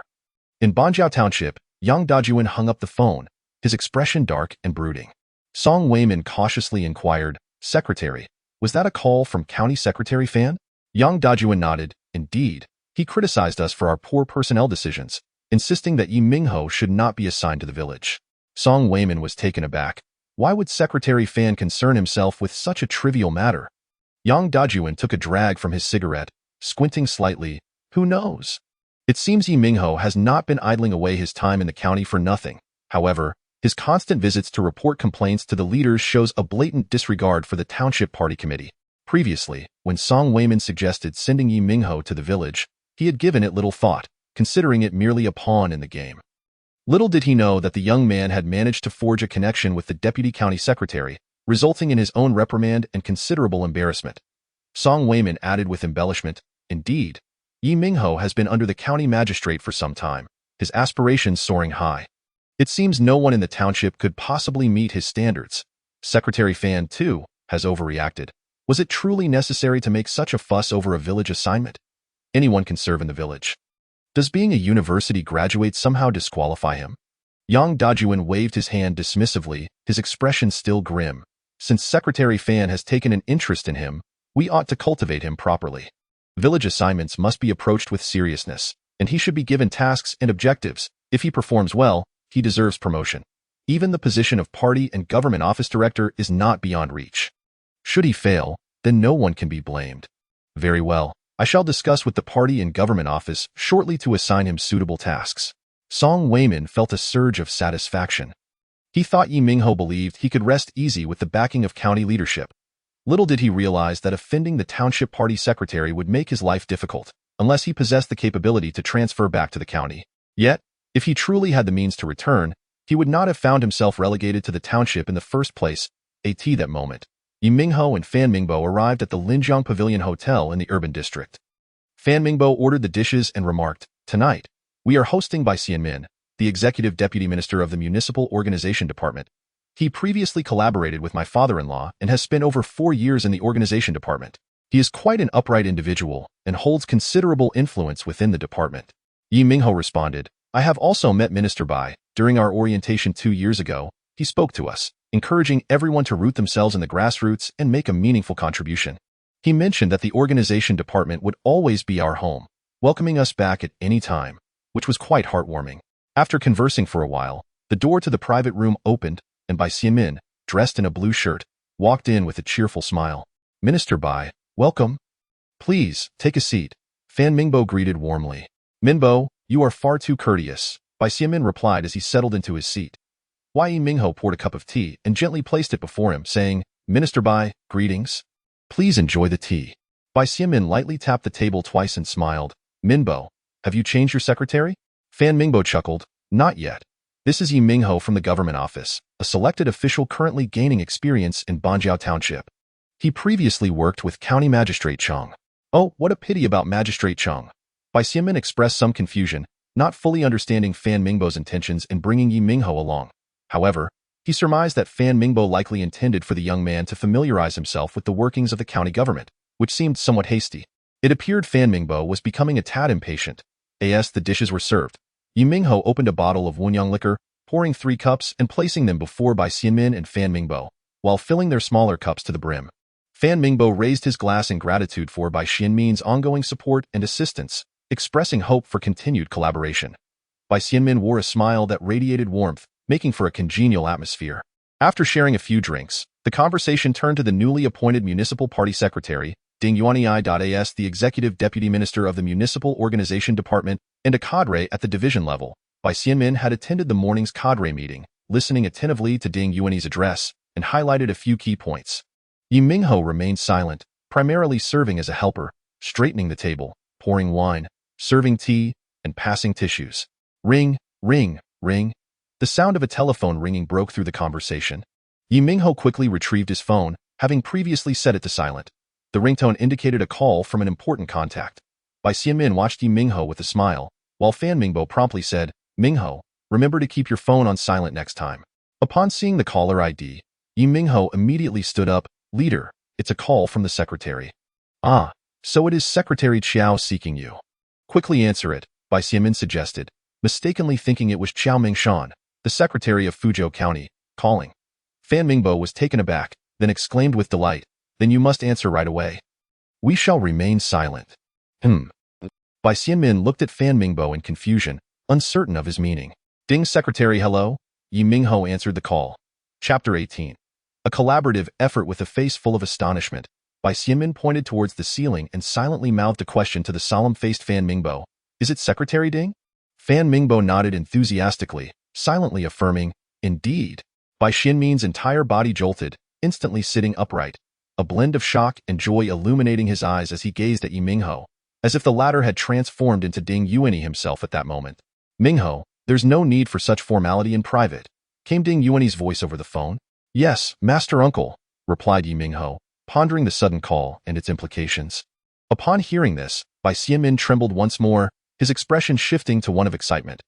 In Banjiao Township, Yang Dajuan hung up the phone, his expression dark and brooding. Song Weimin cautiously inquired, "Secretary, was that a call from County Secretary Fan?" Yang Dajuan nodded. "Indeed, he criticized us for our poor personnel decisions, insisting that Ye Minghao should not be assigned to the village." Song Weimin was taken aback. Why would Secretary Fan concern himself with such a trivial matter? Yang Dajuan took a drag from his cigarette, squinting slightly. Who knows? It seems Ye Minghao has not been idling away his time in the county for nothing. However, his constant visits to report complaints to the leaders shows a blatant disregard for the township party committee. Previously, when Song Weimin suggested sending Ye Minghao to the village, he had given it little thought, considering it merely a pawn in the game. Little did he know that the young man had managed to forge a connection with the deputy county secretary, resulting in his own reprimand and considerable embarrassment. Song Weimin added with embellishment, "Indeed, Ye Minghao has been under the county magistrate for some time, his aspirations soaring high. It seems no one in the township could possibly meet his standards. Secretary Fan, too, has overreacted. Was it truly necessary to make such a fuss over a village assignment? Anyone can serve in the village. Does being a university graduate somehow disqualify him?" Yang Dajuan waved his hand dismissively, his expression still grim. "Since Secretary Fan has taken an interest in him, we ought to cultivate him properly. Village assignments must be approached with seriousness, and he should be given tasks and objectives. If he performs well, he deserves promotion. Even the position of party and government office director is not beyond reach. Should he fail, then no one can be blamed." "Very well. I shall discuss with the party and government office shortly to assign him suitable tasks." Song Weimin felt a surge of satisfaction. He thought Ye Minghao believed he could rest easy with the backing of county leadership. Little did he realize that offending the township party secretary would make his life difficult, unless he possessed the capability to transfer back to the county. Yet, if he truly had the means to return, he would not have found himself relegated to the township in the first place. At that moment, Ye Minghao and Fan Mingbo arrived at the Linjiang Pavilion Hotel in the urban district. Fan Mingbo ordered the dishes and remarked, "Tonight, we are hosting by Xianmin, the executive deputy minister of the municipal organization department. He previously collaborated with my father-in-law and has spent over 4 years in the organization department. He is quite an upright individual and holds considerable influence within the department." Ye Minghao responded, "I have also met Minister Bai. During our orientation 2 years ago, he spoke to us, encouraging everyone to root themselves in the grassroots and make a meaningful contribution. He mentioned that the organization department would always be our home, welcoming us back at any time, which was quite heartwarming." After conversing for a while, the door to the private room opened, and Bai Xianmin, dressed in a blue shirt, walked in with a cheerful smile. "Minister Bai, welcome. Please, take a seat," Fan Mingbo greeted warmly. "Minbo, you are far too courteous," Bai Xianmin replied as he settled into his seat. Ye Minghao poured a cup of tea and gently placed it before him, saying, "Minister Bai, greetings. Please enjoy the tea." Bai Xianmin lightly tapped the table twice and smiled. "Minbo, have you changed your secretary?" Fan Mingbo chuckled, "Not yet. This is Ye Minghao from the government office, a selected official currently gaining experience in Banjiao Township. He previously worked with County Magistrate Cheng." "Oh, what a pity about Magistrate Cheng." Bai Xianmin expressed some confusion, not fully understanding Fan Mingbo's intentions in bringing Ye Minghao along. However, he surmised that Fan Mingbo likely intended for the young man to familiarize himself with the workings of the county government, which seemed somewhat hasty. It appeared Fan Mingbo was becoming a tad impatient. As the dishes were served, Ye Minghao opened a bottle of Wunyang liquor, pouring 3 cups and placing them before Bai Xianmin and Fan Mingbo, while filling their smaller cups to the brim. Fan Mingbo raised his glass in gratitude for Bai Xianmin's ongoing support and assistance, expressing hope for continued collaboration. Bai Xianmin wore a smile that radiated warmth, making for a congenial atmosphere. After sharing a few drinks, the conversation turned to the newly appointed municipal party secretary, Ding Yuanyi.as, the executive deputy minister of the municipal organization department, and a cadre at the division level. Bai Xianmin had attended the morning's cadre meeting, listening attentively to Ding Yuanyi's address, and highlighted a few key points. Ye Minghao remained silent, primarily serving as a helper, straightening the table, pouring wine, serving tea, and passing tissues. Ring, ring, ring. The sound of a telephone ringing broke through the conversation. Ye Minghao quickly retrieved his phone, having previously set it to silent. The ringtone indicated a call from an important contact. Bai Xianmin watched Ye Minghao with a smile, while Fan Mingbo promptly said, "Minghao, remember to keep your phone on silent next time." Upon seeing the caller ID, Ye Minghao immediately stood up. "Leader, it's a call from the secretary." "Ah, so it is Secretary Qiao seeking you." "Quickly answer it," Bai Xianmin suggested, mistakenly thinking it was Qiao Mingshan, the secretary of Fuzhou County, calling. Fan Mingbo was taken aback, then exclaimed with delight, "Then you must answer right away." "We shall remain silent." Bai Xianmin looked at Fan Mingbo in confusion, uncertain of his meaning. "Ding secretary, hello?" Ye Minghao answered the call. Chapter 18. A collaborative effort. With a face full of astonishment, Bai Xianmin pointed towards the ceiling and silently mouthed a question to the solemn-faced Fan Mingbo. "Is it Secretary Ding?" Fan Mingbo nodded enthusiastically, silently affirming, "Indeed." Bai Xianmin's entire body jolted, instantly sitting upright, a blend of shock and joy illuminating his eyes as he gazed at Ye Minghao, as if the latter had transformed into Ding Yuanyi himself at that moment. "Minghao, there's no need for such formality in private," came Ding Yuanyi's voice over the phone. "Yes, Master Uncle," replied Ye Minghao, pondering the sudden call and its implications. Upon hearing this, Bai Xianmin trembled once more, his expression shifting to one of excitement.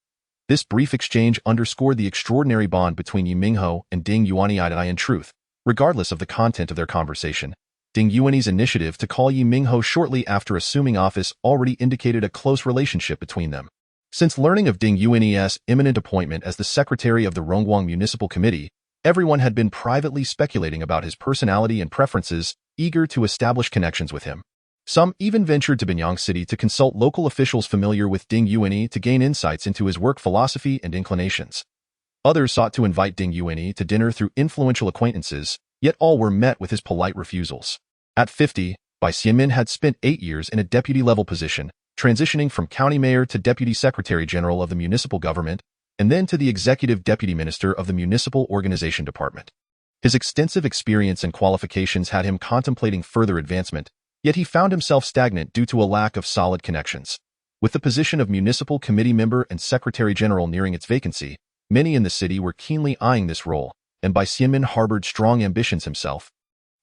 This brief exchange underscored the extraordinary bond between Ye Minghao and Ding Yuanyi. In truth, regardless of the content of their conversation, Ding Yuanyi's initiative to call Ye Minghao shortly after assuming office already indicated a close relationship between them. Since learning of Ding Yuanyi's imminent appointment as the secretary of the Rongguang Municipal Committee, everyone had been privately speculating about his personality and preferences, eager to establish connections with him. Some even ventured to Binyang City to consult local officials familiar with Ding Yuanyi to gain insights into his work philosophy and inclinations. Others sought to invite Ding Yuanyi to dinner through influential acquaintances, yet all were met with his polite refusals. At 50, Bai Xianmin had spent 8 years in a deputy-level position, transitioning from county mayor to deputy secretary general of the municipal government, and then to the executive deputy minister of the municipal organization department. His extensive experience and qualifications had him contemplating further advancement, yet he found himself stagnant due to a lack of solid connections. With the position of municipal committee member and secretary general nearing its vacancy, many in the city were keenly eyeing this role, and Bai Xianmin harbored strong ambitions himself.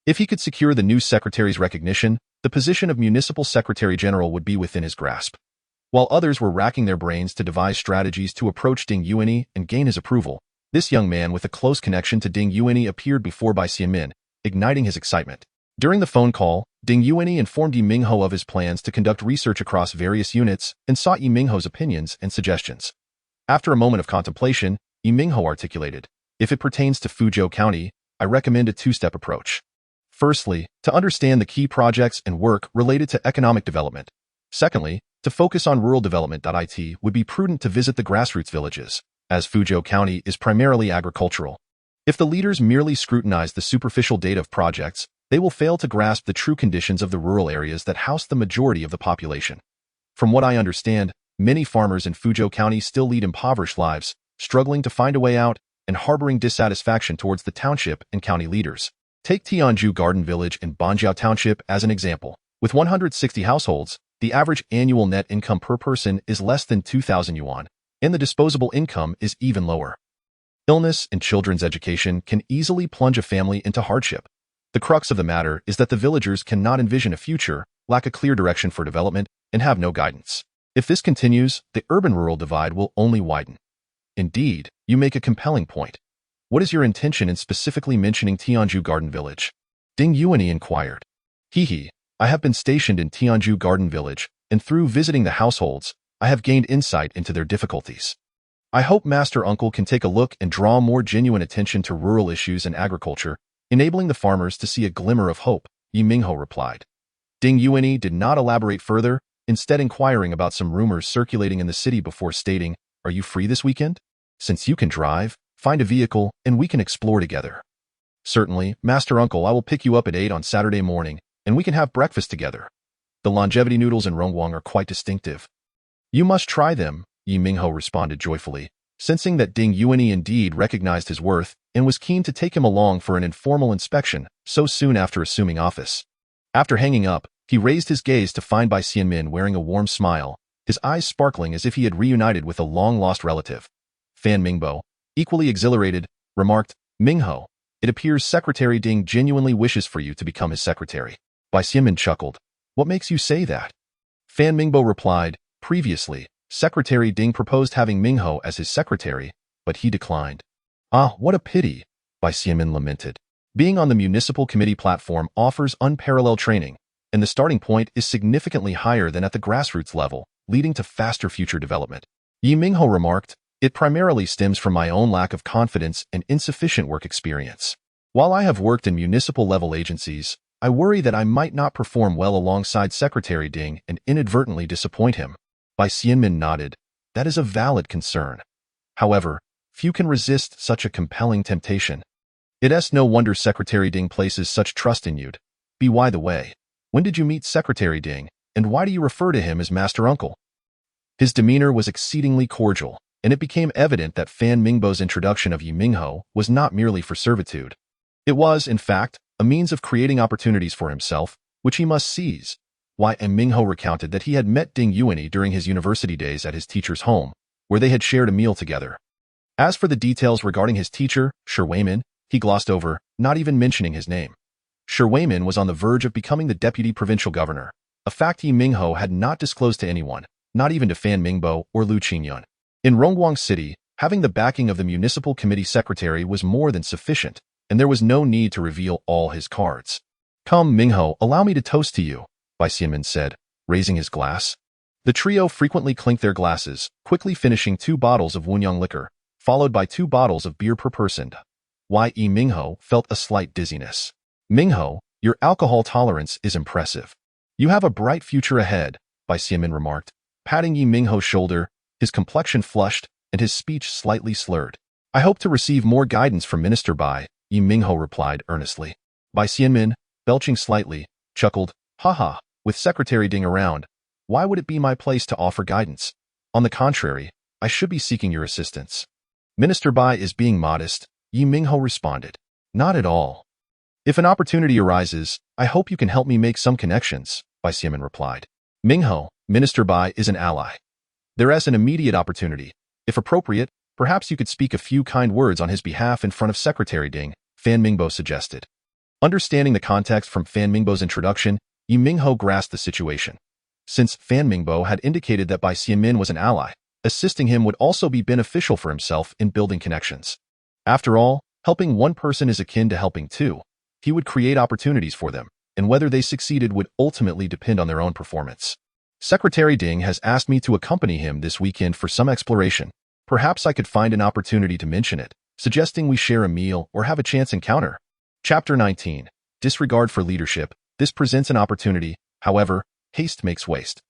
If he could secure the new secretary's recognition, the position of municipal secretary general would be within his grasp. While others were racking their brains to devise strategies to approach Ding Yuanyi and gain his approval, this young man with a close connection to Ding Yuanyi appeared before Bai Xianmin, igniting his excitement. During the phone call, Ding Yuanyi informed Ye Minghao of his plans to conduct research across various units and sought Ye Minghao's opinions and suggestions. After a moment of contemplation, Ye Minghao articulated, "If it pertains to Fuzhou County, I recommend a two-step approach. Firstly, to understand the key projects and work related to economic development. Secondly, to focus on rural development. It would be prudent to visit the grassroots villages, as Fuzhou County is primarily agricultural. If the leaders merely scrutinize the superficial data of projects, they will fail to grasp the true conditions of the rural areas that house the majority of the population. From what I understand, many farmers in Fuzhou County still lead impoverished lives, struggling to find a way out and harboring dissatisfaction towards the township and county leaders. Take Tianju Garden Village in Banjiao Township as an example. With 160 households, the average annual net income per person is less than 2,000 yuan, and the disposable income is even lower. Illness and children's education can easily plunge a family into hardship. The crux of the matter is that the villagers cannot envision a future, lack a clear direction for development, and have no guidance. If this continues, the urban-rural divide will only widen. Indeed, you make a compelling point. What is your intention in specifically mentioning Tianju Garden Village? Ding Yuanyi inquired. Hee, I have been stationed in Tianju Garden Village, and through visiting the households, I have gained insight into their difficulties. I hope Master Uncle can take a look and draw more genuine attention to rural issues and agriculture, enabling the farmers to see a glimmer of hope, Ye Minghao replied. Ding Yuanyi did not elaborate further, instead inquiring about some rumors circulating in the city before stating, Are you free this weekend? Since you can drive, find a vehicle, and we can explore together. Certainly, Master Uncle, I will pick you up at 8 on Saturday morning, and we can have breakfast together. The longevity noodles in Rongguang are quite distinctive. You must try them, Ye Minghao responded joyfully, sensing that Ding Yuanyi indeed recognized his worth and was keen to take him along for an informal inspection so soon after assuming office. After hanging up, he raised his gaze to find Bai Xianmin wearing a warm smile, his eyes sparkling as if he had reunited with a long-lost relative. Fan Mingbo, equally exhilarated, remarked, Minghao, it appears Secretary Ding genuinely wishes for you to become his secretary. Bai Xianmin chuckled. What makes you say that? Fan Mingbo replied, Previously, Secretary Ding proposed having Minghao as his secretary, but he declined. Ah, what a pity, Bai Xianmin lamented. Being on the municipal committee platform offers unparalleled training, and the starting point is significantly higher than at the grassroots level, leading to faster future development. Ye Minghao remarked, It primarily stems from my own lack of confidence and insufficient work experience. While I have worked in municipal-level agencies, I worry that I might not perform well alongside Secretary Ding and inadvertently disappoint him. Bai Xianmin nodded. That is a valid concern. However, few can resist such a compelling temptation. It is no wonder Secretary Ding places such trust in you. By the way, when did you meet Secretary Ding, and why do you refer to him as Master Uncle? His demeanor was exceedingly cordial, and it became evident that Fan Mingbo's introduction of Ye Minghao was not merely for servitude. It was, in fact, a means of creating opportunities for himself, which he must seize. Ye Minghao recounted that he had met Ding Yuanyi during his university days at his teacher's home, where they had shared a meal together. As for the details regarding his teacher, Shi Weimin, he glossed over, not even mentioning his name. Shi Weimin was on the verge of becoming the deputy provincial governor, a fact Ye Minghao had not disclosed to anyone, not even to Fan Mingbo or Lu Qingyun. In Rongguang City, having the backing of the municipal committee secretary was more than sufficient, and there was no need to reveal all his cards. Come, Minghao, allow me to toast to you, Bai Xianmin said, raising his glass. The trio frequently clinked their glasses, quickly finishing 2 bottles of Wunyang liquor, followed by 2 bottles of beer per person. Ye Minghao felt a slight dizziness. Minghao, your alcohol tolerance is impressive. You have a bright future ahead, Bai Xianmin remarked, patting Ye Minghao's shoulder, his complexion flushed and his speech slightly slurred. I hope to receive more guidance from Minister Bai, Ye Minghao replied earnestly. Bai Xianmin, belching slightly, chuckled, Haha, with Secretary Ding around, why would it be my place to offer guidance? On the contrary, I should be seeking your assistance. Minister Bai is being modest, Ye Minghao responded. Not at all. If an opportunity arises, I hope you can help me make some connections, Bai Xianmin replied. Minghao, Minister Bai is an ally. There is an immediate opportunity. If appropriate, perhaps you could speak a few kind words on his behalf in front of Secretary Ding, Fan Mingbo suggested. Understanding the context from Fan Mingbo's introduction, Ye Minghao grasped the situation. Since Fan Mingbo had indicated that Bai Xianmin was an ally, assisting him would also be beneficial for himself in building connections. After all, helping one person is akin to helping 2. He would create opportunities for them, and whether they succeeded would ultimately depend on their own performance. Secretary Ding has asked me to accompany him this weekend for some exploration. Perhaps I could find an opportunity to mention it, suggesting we share a meal or have a chance encounter. Chapter 19. Disregard for leadership. This presents an opportunity, however, haste makes waste.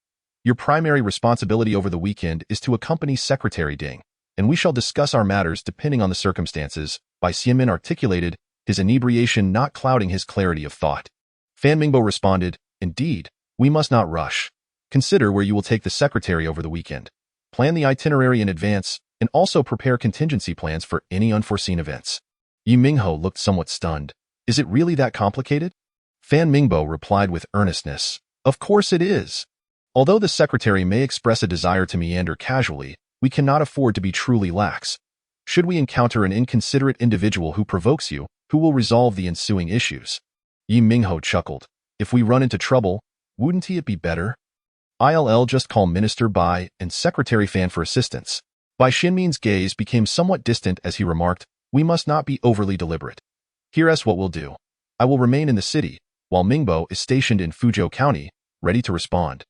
Your primary responsibility over the weekend is to accompany Secretary Ding, and we shall discuss our matters depending on the circumstances, Bai Xianmin articulated, his inebriation not clouding his clarity of thought. Fan Mingbo responded, Indeed, we must not rush. Consider where you will take the secretary over the weekend. Plan the itinerary in advance, and also prepare contingency plans for any unforeseen events. Ye Minghao looked somewhat stunned. Is it really that complicated? Fan Mingbo replied with earnestness, Of course it is. Although the secretary may express a desire to meander casually, we cannot afford to be truly lax. Should we encounter an inconsiderate individual who provokes you, who will resolve the ensuing issues? Ye Minghao chuckled. If we run into trouble, wouldn't it be better? ILL just call Minister Bai and Secretary Fan for assistance. Bai Xinmin's gaze became somewhat distant as he remarked, we must not be overly deliberate. Here's what we'll do. I will remain in the city, while Mingbo is stationed in Fuzhou County, ready to respond.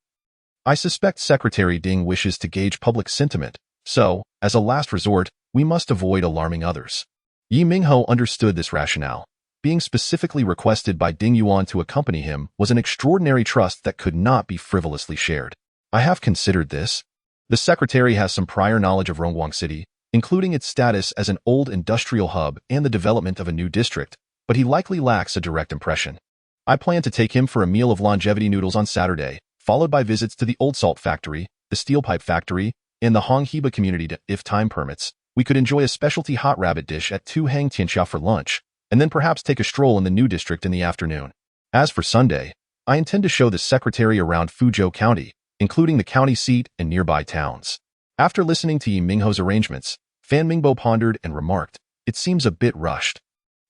I suspect Secretary Ding wishes to gauge public sentiment, so, as a last resort, we must avoid alarming others. Ye Minghao understood this rationale. Being specifically requested by Ding Yuan to accompany him was an extraordinary trust that could not be frivolously shared. I have considered this. The secretary has some prior knowledge of Rongguang City, including its status as an old industrial hub and the development of a new district, but he likely lacks a direct impression. I plan to take him for a meal of longevity noodles on Saturday, followed by visits to the old salt factory, the steel pipe factory, and the Honghiba community. If time permits, we could enjoy a specialty hot rabbit dish at Tu Hang Tianxia for lunch, and then perhaps take a stroll in the new district in the afternoon. As for Sunday, I intend to show the secretary around Fuzhou County, including the county seat and nearby towns. After listening to Ye Minghao's arrangements, Fan Mingbo pondered and remarked, it seems a bit rushed.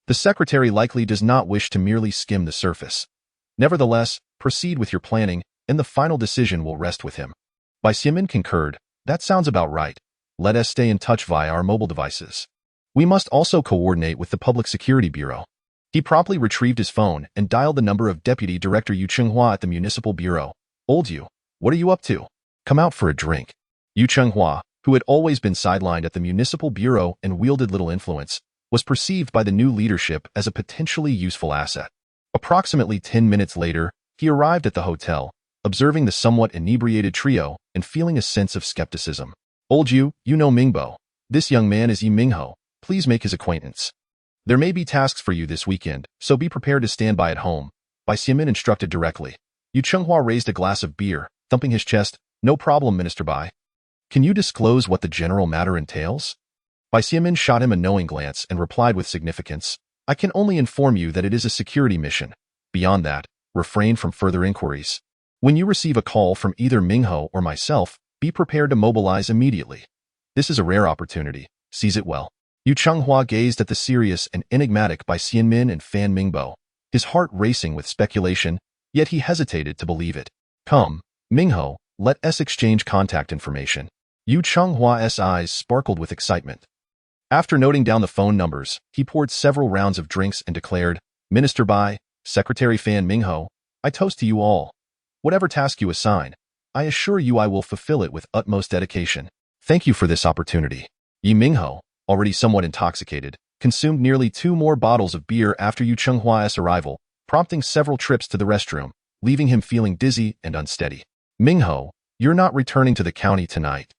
The secretary likely does not wish to merely skim the surface. Nevertheless, proceed with your planning, and the final decision will rest with him. Bai Xianmin concurred, that sounds about right. Let us stay in touch via our mobile devices. We must also coordinate with the Public Security Bureau. He promptly retrieved his phone and dialed the number of Deputy Director Yu Chenghua at the Municipal Bureau. Old Yu, what are you up to? Come out for a drink. Yu Chenghua, who had always been sidelined at the Municipal Bureau and wielded little influence, was perceived by the new leadership as a potentially useful asset. Approximately 10 minutes later, he arrived at the hotel, observing the somewhat inebriated trio and feeling a sense of skepticism. Old Yu, you know Mingbo. This young man is Ye Minghao. Please make his acquaintance. There may be tasks for you this weekend, so be prepared to stand by at home. Bai Xianmin instructed directly. Yu Chenghua raised a glass of beer, thumping his chest. No problem, Minister Bai. Can you disclose what the general matter entails? Bai Xianmin shot him a knowing glance and replied with significance. I can only inform you that it is a security mission. Beyond that, refrain from further inquiries. When you receive a call from either Minghao or myself, be prepared to mobilize immediately. This is a rare opportunity. Seize it well. Yu Chenghua gazed at the serious and enigmatic Bai Xianmin and Fan Mingbo, his heart racing with speculation, yet he hesitated to believe it. Come, Minghao, let us exchange contact information. Yu Chenghua's eyes sparkled with excitement. After noting down the phone numbers, he poured several rounds of drinks and declared, Minister Bai, Secretary Fan Minghao, I toast to you all. Whatever task you assign, I assure you I will fulfill it with utmost dedication. Thank you for this opportunity. Ye Minghao, already somewhat intoxicated, consumed nearly 2 more bottles of beer after Yu Chenghua's arrival, prompting several trips to the restroom, leaving him feeling dizzy and unsteady. Minghao, you're not returning to the county tonight.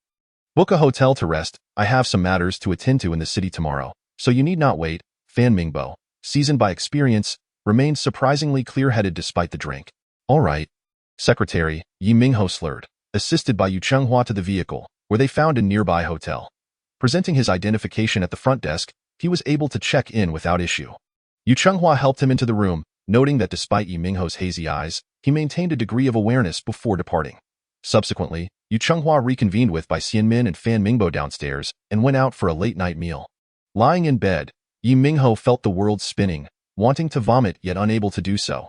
Book a hotel to rest. I have some matters to attend to in the city tomorrow, so you need not wait. Fan Mingbo, seasoned by experience, remained surprisingly clear-headed despite the drink. All right. Secretary, Ye Minghao slurred, assisted by Yu Chenghua to the vehicle, where they found a nearby hotel. Presenting his identification at the front desk, he was able to check in without issue. Yu Chenghua helped him into the room, noting that despite Ye Minghao's hazy eyes, he maintained a degree of awareness before departing. Subsequently, Yu Chenghua reconvened with Bai Xianmin and Fan Mingbo downstairs and went out for a late-night meal. Lying in bed, Ye Minghao felt the world spinning, wanting to vomit yet unable to do so.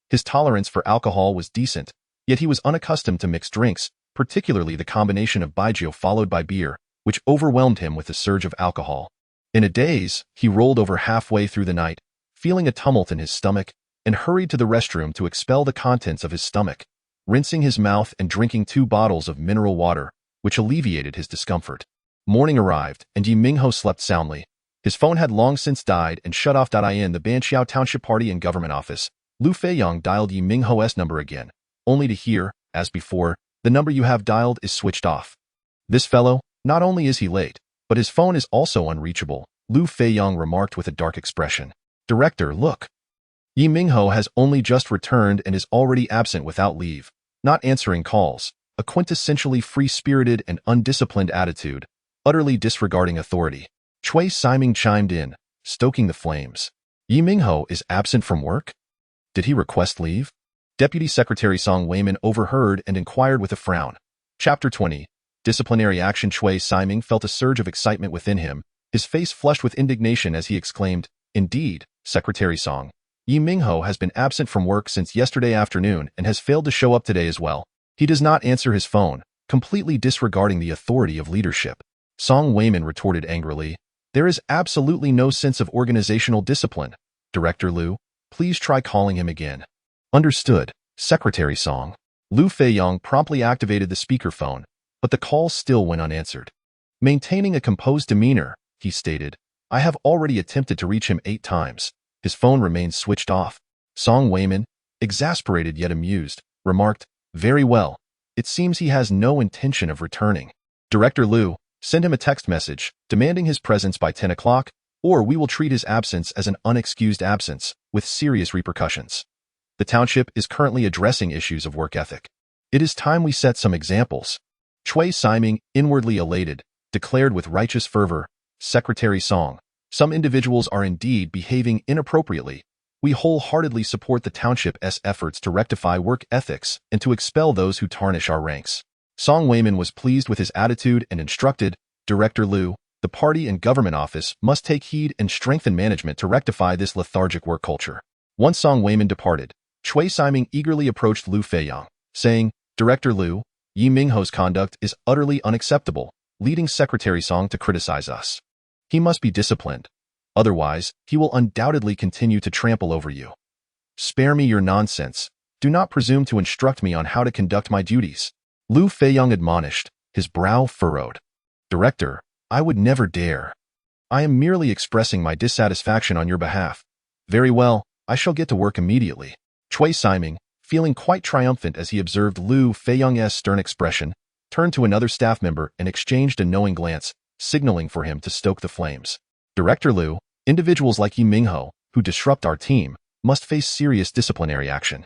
His tolerance for alcohol was decent, yet he was unaccustomed to mixed drinks, particularly the combination of baijiu followed by beer, which overwhelmed him with a surge of alcohol. In a daze, he rolled over halfway through the night, feeling a tumult in his stomach, and hurried to the restroom to expel the contents of his stomach, rinsing his mouth and drinking 2 bottles of mineral water, which alleviated his discomfort. Morning arrived, and Ye Minghao slept soundly. His phone had long since died and shut off. In the Banqiao Township Party and Government Office, Lu Feiyang dialed Ye Minghao's number again, only to hear, as before, the number you have dialed is switched off. This fellow, not only is he late, but his phone is also unreachable, Lu Feiyang remarked with a dark expression. Director, look. Ye Minghao has only just returned and is already absent without leave, not answering calls, a quintessentially free-spirited and undisciplined attitude, utterly disregarding authority. Chui Siming chimed in, stoking the flames. Ye Minghao is absent from work? Did he request leave? Deputy Secretary Song Weiman overheard and inquired with a frown. Chapter 20. Disciplinary action. Chui Siming felt a surge of excitement within him, his face flushed with indignation as he exclaimed, Indeed, Secretary Song. Ye Minghao has been absent from work since yesterday afternoon and has failed to show up today as well. He does not answer his phone, completely disregarding the authority of leadership. Song Wayman retorted angrily, "There is absolutely no sense of organizational discipline. Director Liu, please try calling him again." "Understood, Secretary Song." Liu Feiyang promptly activated the speakerphone, but the call still went unanswered. Maintaining a composed demeanor, he stated, "I have already attempted to reach him 8 times. His phone remains switched off." Song Wayman, exasperated yet amused, remarked, "Very well. It seems he has no intention of returning. Director Liu, send him a text message demanding his presence by 10 o'clock, or we will treat his absence as an unexcused absence with serious repercussions. The township is currently addressing issues of work ethic. It is time we set some examples." Chui Siming, inwardly elated, declared with righteous fervor, "Secretary Song, some individuals are indeed behaving inappropriately. We wholeheartedly support the township's efforts to rectify work ethics and to expel those who tarnish our ranks." Song Wayman was pleased with his attitude and instructed, "Director Liu, the party and government office must take heed and strengthen management to rectify this lethargic work culture." Once Song Wayman departed, Chui Siming eagerly approached Liu Feiyang, saying, "Director Liu, Ye Minghao's conduct is utterly unacceptable, leading Secretary Song to criticize us. He must be disciplined. Otherwise, he will undoubtedly continue to trample over you. Spare me your nonsense. Do not presume to instruct me on how to conduct my duties." Liu Feiyang admonished, his brow furrowed. "Director, I would never dare. I am merely expressing my dissatisfaction on your behalf." "Very well, I shall get to work immediately." Chui Siming, feeling quite triumphant as he observed Liu Feiyang's stern expression, turned to another staff member and exchanged a knowing glance, signaling for him to stoke the flames. "Director Liu, individuals like Ye Minghao, who disrupt our team, must face serious disciplinary action.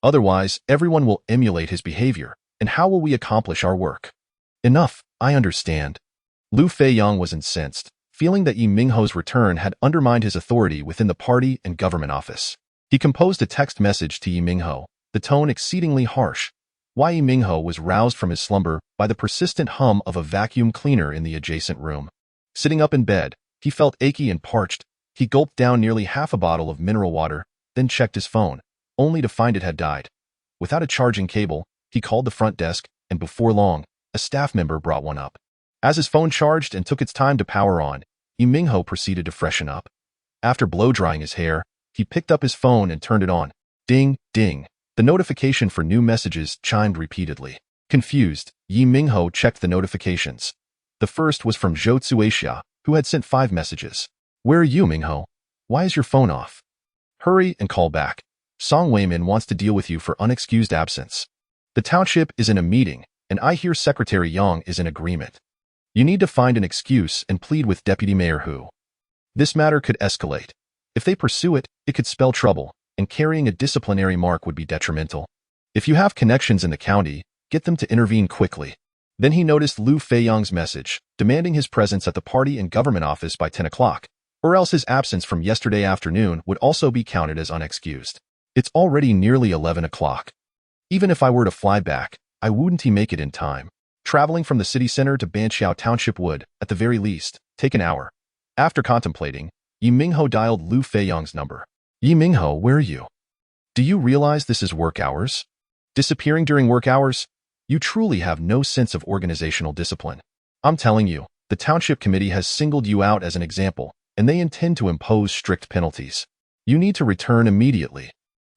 Otherwise, everyone will emulate his behavior, and how will we accomplish our work?" "Enough, I understand." Liu Feiyang was incensed, feeling that Ye Minghao's return had undermined his authority within the party and government office. He composed a text message to Ye Minghao, the tone exceedingly harsh. Ye Minghao was roused from his slumber by the persistent hum of a vacuum cleaner in the adjacent room. Sitting up in bed, he felt achy and parched. He gulped down nearly half a bottle of mineral water, then checked his phone, only to find it had died. Without a charging cable, he called the front desk, and before long, a staff member brought one up. As his phone charged and took its time to power on, Ye Minghao proceeded to freshen up. After blow-drying his hair, he picked up his phone and turned it on. Ding, ding. The notification for new messages chimed repeatedly. Confused, Ye Minghao checked the notifications. The first was from Zhou Tsuixia, who had sent 5 messages. "Where are you, Minghao? Why is your phone off? Hurry and call back. Song Wayman wants to deal with you for unexcused absence. The township is in a meeting, and I hear Secretary Yang is in agreement. You need to find an excuse and plead with Deputy Mayor Hu. This matter could escalate. If they pursue it, it could spell trouble, and carrying a disciplinary mark would be detrimental. If you have connections in the county, get them to intervene quickly." Then he noticed Liu Feiyang's message, demanding his presence at the party and government office by 10 o'clock, or else his absence from yesterday afternoon would also be counted as unexcused. "It's already nearly 11 o'clock. Even if I were to fly back, I wouldn't make it in time. Traveling from the city center to Banqiao Township would, at the very least, take an hour." After contemplating, Ye Minghao dialed Liu Feiyang's number. "Ye Minghao, where are you? Do you realize this is work hours? Disappearing during work hours? You truly have no sense of organizational discipline. I'm telling you, the township committee has singled you out as an example, and they intend to impose strict penalties. You need to return immediately.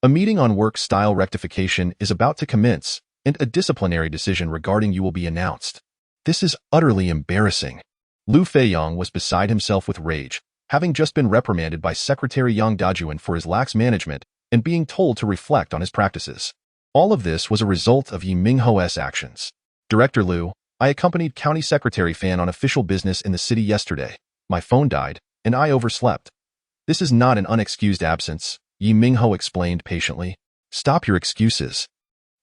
A meeting on work-style rectification is about to commence, and a disciplinary decision regarding you will be announced. This is utterly embarrassing." Liu Feiyang was beside himself with rage, having just been reprimanded by Secretary Yang Dajuan for his lax management and being told to reflect on his practices. All of this was a result of Ye Minghao's actions. "Director Liu, I accompanied County Secretary Fan on official business in the city yesterday. My phone died, and I overslept. This is not an unexcused absence," Ye Minghao explained patiently. "Stop your excuses.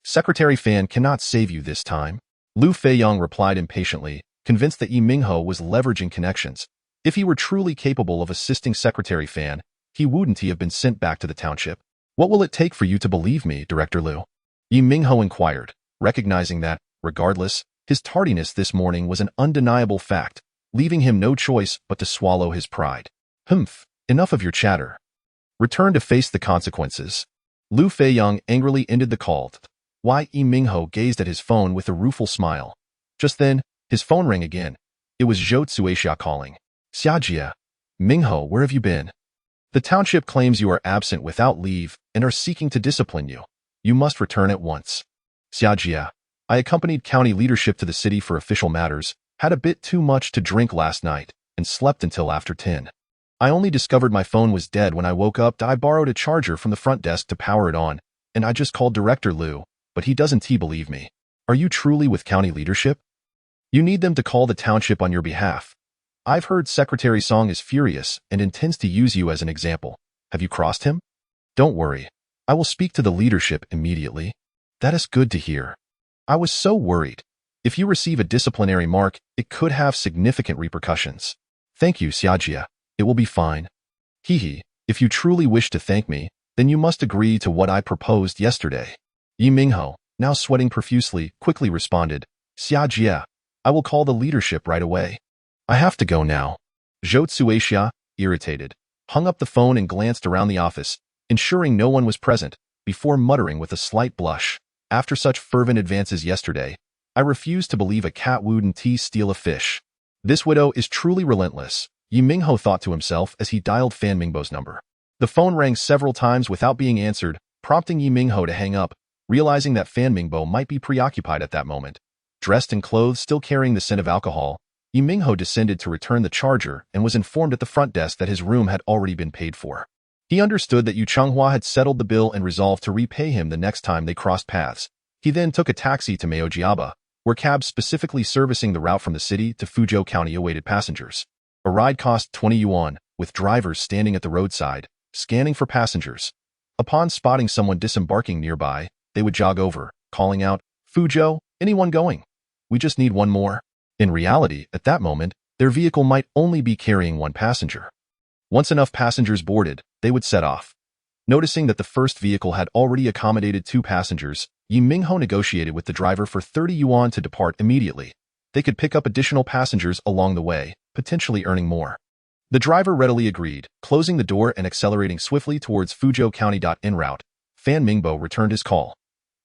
Secretary Fan cannot save you this time." Liu Feiyang replied impatiently, convinced that Ye Minghao was leveraging connections. If he were truly capable of assisting Secretary Fan, he wouldn't have been sent back to the township. "What will it take for you to believe me, Director Liu?" Ye Minghao inquired, recognizing that, regardless, his tardiness this morning was an undeniable fact, leaving him no choice but to swallow his pride. "Humph, enough of your chatter. Return to face the consequences." Liu Feiyang angrily ended the call. Ye Minghao gazed at his phone with a rueful smile. Just then, his phone rang again. It was Zhou Tsuixia calling. Xiajia. Minghao, where have you been? The township claims you are absent without leave and are seeking to discipline you. You must return at once. Xiajia. I accompanied county leadership to the city for official matters, had a bit too much to drink last night, and slept until after 10. I only discovered my phone was dead when I woke up. I borrowed a charger from the front desk to power it on, and I just called Director Liu, but he doesn't believe me. Are you truly with county leadership? You need them to call the township on your behalf. I've heard Secretary Song is furious and intends to use you as an example. Have you crossed him? Don't worry. I will speak to the leadership immediately. That is good to hear. I was so worried. If you receive a disciplinary mark, it could have significant repercussions. Thank you, Xiajia. It will be fine. Hehe, if you truly wish to thank me, then you must agree to what I proposed yesterday. Ye Minghao, now sweating profusely, quickly responded, Xiajia, I will call the leadership right away. I have to go now. Zhou Tsuixia, irritated, hung up the phone and glanced around the office, ensuring no one was present, before muttering with a slight blush. After such fervent advances yesterday, I refuse to believe a cat wouldn't steal a fish. This widow is truly relentless, Ye Minghao thought to himself as he dialed Fan Mingbo's number. The phone rang several times without being answered, prompting Ye Minghao to hang up, realizing that Fan Mingbo might be preoccupied at that moment. Dressed in clothes still carrying the scent of alcohol, Ye Minghao descended to return the charger and was informed at the front desk that his room had already been paid for. He understood that Yu Changhua had settled the bill and resolved to repay him the next time they crossed paths. He then took a taxi to Meojiaba, where cabs specifically servicing the route from the city to Fuzhou County awaited passengers. A ride cost 20 yuan, with drivers standing at the roadside, scanning for passengers. Upon spotting someone disembarking nearby, they would jog over, calling out, Fuzhou, anyone going? We just need one more. In reality, at that moment, their vehicle might only be carrying one passenger. Once enough passengers boarded, they would set off. Noticing that the first vehicle had already accommodated 2 passengers, Ye Minghao negotiated with the driver for 30 yuan to depart immediately. They could pick up additional passengers along the way, potentially earning more. The driver readily agreed, closing the door and accelerating swiftly towards Fuzhou County. En route, Fan Mingbo returned his call.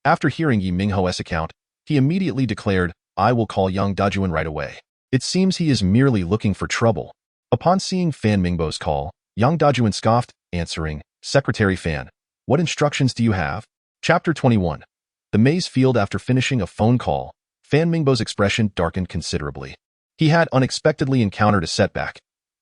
After hearing Ye Minghao's account, he immediately declared, I will call Yang Dajuan right away. It seems he is merely looking for trouble. Upon seeing Fan Mingbo's call, Yang Dajuan scoffed, answering, Secretary Fan, what instructions do you have? Chapter 21. The maize field. After finishing a phone call, Fan Mingbo's expression darkened considerably. He had unexpectedly encountered a setback.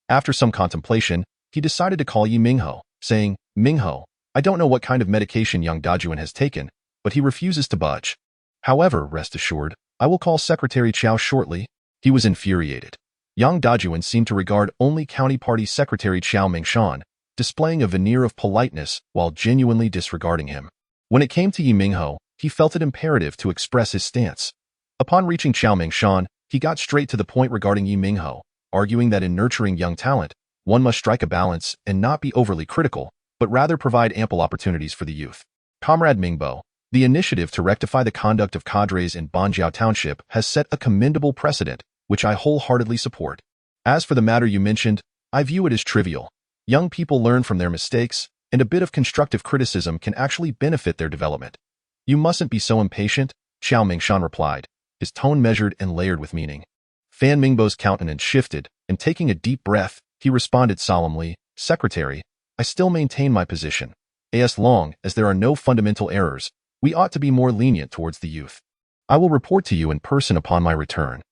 After some contemplation, he decided to call Ye Minghao, saying, Minghao, I don't know what kind of medication Yang Dajuan has taken, but he refuses to budge. However, rest assured, I will call Secretary Chow shortly. He was infuriated. Yang Dajuan seemed to regard only County Party Secretary Chow Mingshan, displaying a veneer of politeness while genuinely disregarding him. When it came to Ye Minghao, he felt it imperative to express his stance. Upon reaching Chow Mingshan, he got straight to the point regarding Ye Minghao, arguing that in nurturing young talent, one must strike a balance and not be overly critical, but rather provide ample opportunities for the youth. Comrade Mingbo, the initiative to rectify the conduct of cadres in Banjiao Township has set a commendable precedent, which I wholeheartedly support. As for the matter you mentioned, I view it as trivial. Young people learn from their mistakes, and a bit of constructive criticism can actually benefit their development. You mustn't be so impatient, Chow Mingshan replied, his tone measured and layered with meaning. Fan Mingbo's countenance shifted, and taking a deep breath, he responded solemnly, Secretary, I still maintain my position. As long as there are no fundamental errors, we ought to be more lenient towards the youth. I will report to you in person upon my return.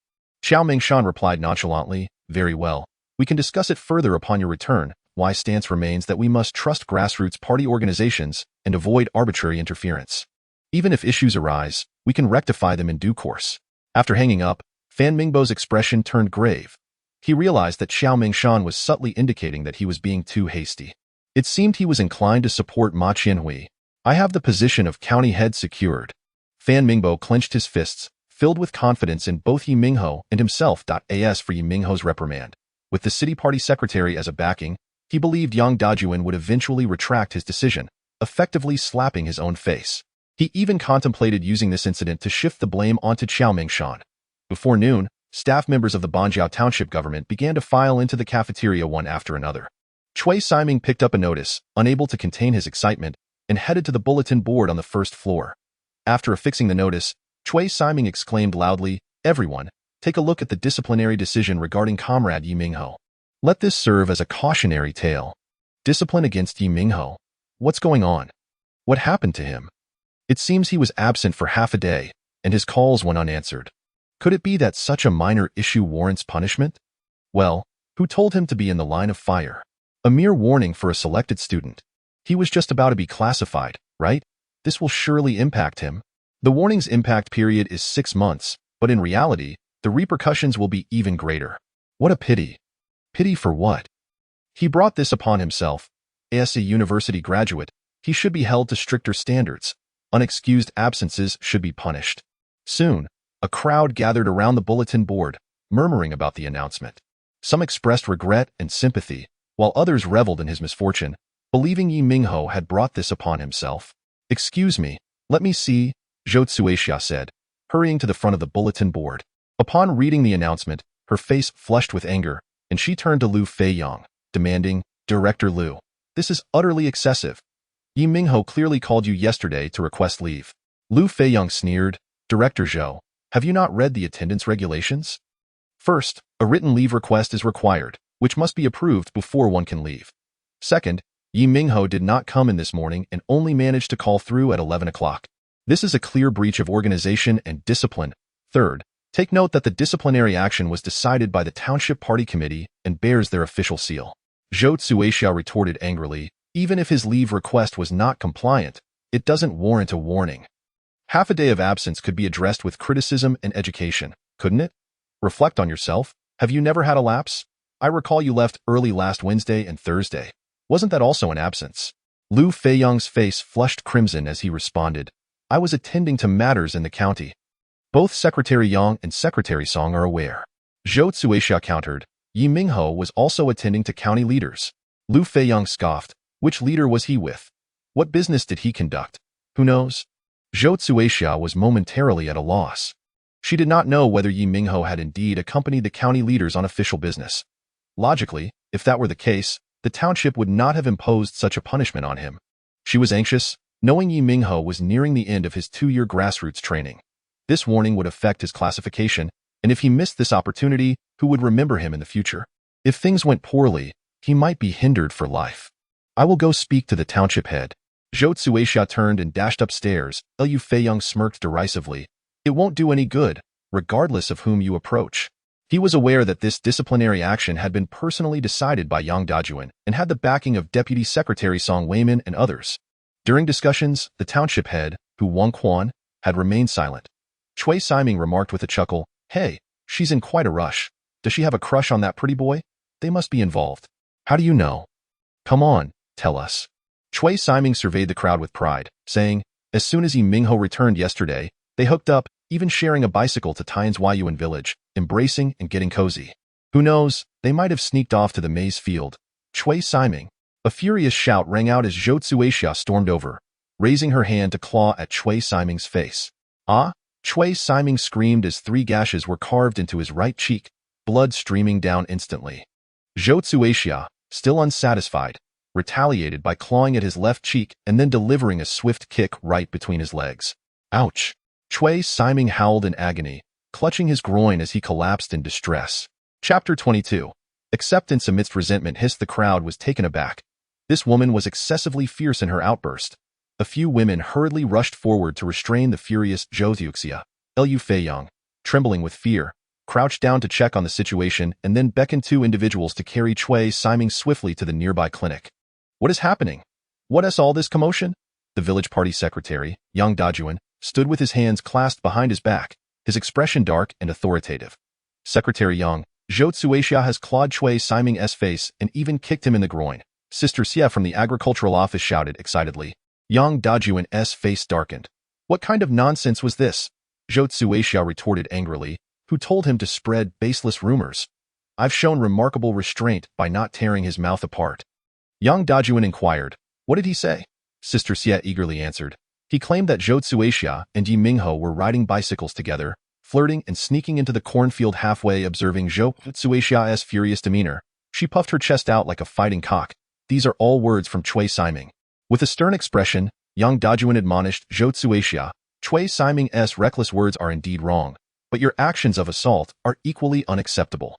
Chow Mingshan replied nonchalantly, Very well. We can discuss it further upon your return. My stance remains that we must trust grassroots party organizations and avoid arbitrary interference. Even if issues arise, we can rectify them in due course. After hanging up, Fan Mingbo's expression turned grave. He realized that Chow Mingshan was subtly indicating that he was being too hasty. It seemed he was inclined to support Ma Qianhui. I have the position of county head secured. Fan Mingbo clenched his fists, filled with confidence in both Ye Minghao and himself. As for Ye Minghao's reprimand, with the city party secretary as a backing, he believed Yang Dajuan would eventually retract his decision, effectively slapping his own face. He even contemplated using this incident to shift the blame onto Chow Mingshan. Before noon, staff members of the Banjiao Township government began to file into the cafeteria one after another. Cui Siming picked up a notice, unable to contain his excitement, and headed to the bulletin board on the first floor. After affixing the notice, Chui Siming exclaimed loudly, "Everyone, take a look at the disciplinary decision regarding Comrade Ye Minghao. Let this serve as a cautionary tale. Discipline against Ye Minghao. What's going on? What happened to him? It seems he was absent for half a day, and his calls went unanswered. Could it be that such a minor issue warrants punishment? Well, who told him to be in the line of fire? A mere warning for a selected student. He was just about to be classified, right? This will surely impact him. The warning's impact period is 6 months, but in reality, the repercussions will be even greater. What a pity. Pity for what? He brought this upon himself. As a university graduate, he should be held to stricter standards. Unexcused absences should be punished. Soon, a crowd gathered around the bulletin board, murmuring about the announcement. Some expressed regret and sympathy, while others reveled in his misfortune, believing Ye Minghao had brought this upon himself. "Excuse me, let me see," Zhou Tsuixia said, hurrying to the front of the bulletin board. Upon reading the announcement, her face flushed with anger, and she turned to Lu Feiyang, demanding, "Director Lu, this is utterly excessive. Ye Minghao clearly called you yesterday to request leave." Lu Feiyang sneered, "Director Zhou, have you not read the attendance regulations? First, a written leave request is required, which must be approved before one can leave. Second, Ye Minghao did not come in this morning and only managed to call through at 11 o'clock. This is a clear breach of organization and discipline. Third, take note that the disciplinary action was decided by the Township Party Committee and bears their official seal." Zhou Tsuixia retorted angrily, "Even if his leave request was not compliant, it doesn't warrant a warning. Half a day of absence could be addressed with criticism and education, couldn't it? Reflect on yourself. Have you never had a lapse? I recall you left early last Wednesday and Thursday. Wasn't that also an absence?" Lu Feiyang's face flushed crimson as he responded, "I was attending to matters in the county. Both Secretary Yang and Secretary Song are aware." Zhou Tsuixia countered, "Ye Minghao was also attending to county leaders." Lu Feiyang scoffed, "Which leader was he with? What business did he conduct? Who knows?" Zhou Tsuixia was momentarily at a loss. She did not know whether Ye Minghao had indeed accompanied the county leaders on official business. Logically, if that were the case, the township would not have imposed such a punishment on him. She was anxious, knowing Ye Minghao was nearing the end of his 2-year grassroots training. This warning would affect his classification, and if he missed this opportunity, who would remember him in the future? If things went poorly, he might be hindered for life. "I will go speak to the township head." Zhou Tsuixia turned and dashed upstairs. Lu Feiyang smirked derisively. "It won't do any good, regardless of whom you approach." He was aware that this disciplinary action had been personally decided by Yang Dajuan and had the backing of Deputy Secretary Song Weimin and others. During discussions, the township head, Hu Wangquan, had remained silent. Chui Siming remarked with a chuckle, "Hey, she's in quite a rush. Does she have a crush on that pretty boy? They must be involved." "How do you know?" "Come on, tell us." Chui Siming surveyed the crowd with pride, saying, "As soon as Ye Minghao returned yesterday, they hooked up, even sharing a bicycle to Tian's Yuan village, embracing and getting cozy. Who knows, they might have sneaked off to the maize field." Chui Siming. A furious shout rang out as Zhou Tsuixia stormed over, raising her hand to claw at Chui Siming's face. "Ah!" Chui Siming screamed as 3 gashes were carved into his right cheek, blood streaming down instantly. Zhou Tsuixia, still unsatisfied, retaliated by clawing at his left cheek and then delivering a swift kick right between his legs. "Ouch!" Chui Siming howled in agony, clutching his groin as he collapsed in distress. Chapter 22. Acceptance amidst resentment. The crowd was taken aback. This woman was excessively fierce in her outburst. A few women hurriedly rushed forward to restrain the furious Zhou Tsuixia. Lu Feiyang, trembling with fear, crouched down to check on the situation and then beckoned 2 individuals to carry Chui Siming swiftly to the nearby clinic. "What is happening? What is all this commotion?" The village party secretary, Yang Dajuan, stood with his hands clasped behind his back, his expression dark and authoritative. "Secretary Yang, Zhou Tsuixia has clawed Chui Siming's face and even kicked him in the groin," Sister Xia from the agricultural office shouted excitedly. Yang Dajuan's face darkened. "What kind of nonsense was this?" Zhou Tsuixia retorted angrily. "Who told him to spread baseless rumors? I've shown remarkable restraint by not tearing his mouth apart." Yang Dajuan inquired, "What did he say?" Sister Xia eagerly answered. "He claimed that Zhou Tsuixia and Ye Minghao were riding bicycles together, flirting and sneaking into the cornfield halfway. Observing Zhou Tsuixia's furious demeanor, she puffed her chest out like a fighting cock. "These are all words from Chui Siming." With a stern expression, Yang Dajuan admonished Zhou Tsuixia, Chui Siming's reckless words are indeed wrong, but your actions of assault are equally unacceptable.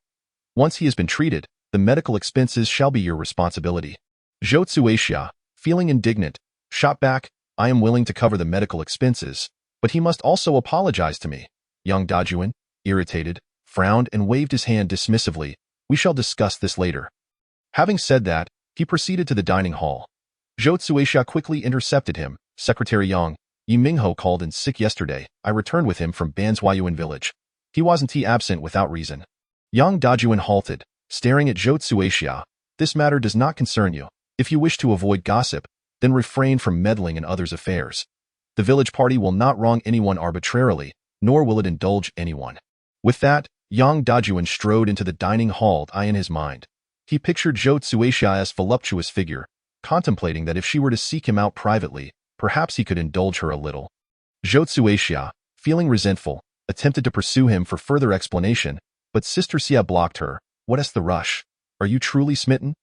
Once he has been treated, the medical expenses shall be your responsibility. Zhou Tsuixia, feeling indignant, shot back, I am willing to cover the medical expenses, but he must also apologize to me. Yang Dajuan, irritated, frowned and waved his hand dismissively. We shall discuss this later. Having said that, he proceeded to the dining hall. Zhou Tsuixia quickly intercepted him. Secretary Yang, Ye Minghao called in sick yesterday. I returned with him from Banzhuayuan village. He wasn't absent without reason. Yang Dajuan halted, staring at Zhou Tsuixia. This matter does not concern you. If you wish to avoid gossip, then refrain from meddling in others' affairs. The village party will not wrong anyone arbitrarily, nor will it indulge anyone. With that, Yang Dajuan strode into the dining hall, eye in his mind. He pictured Zhou Tsuixia's voluptuous figure, contemplating that if she were to seek him out privately, perhaps he could indulge her a little. Zhou Tsuixia, feeling resentful, attempted to pursue him for further explanation, but Sister Xia blocked her. What's the rush? Are you truly smitten?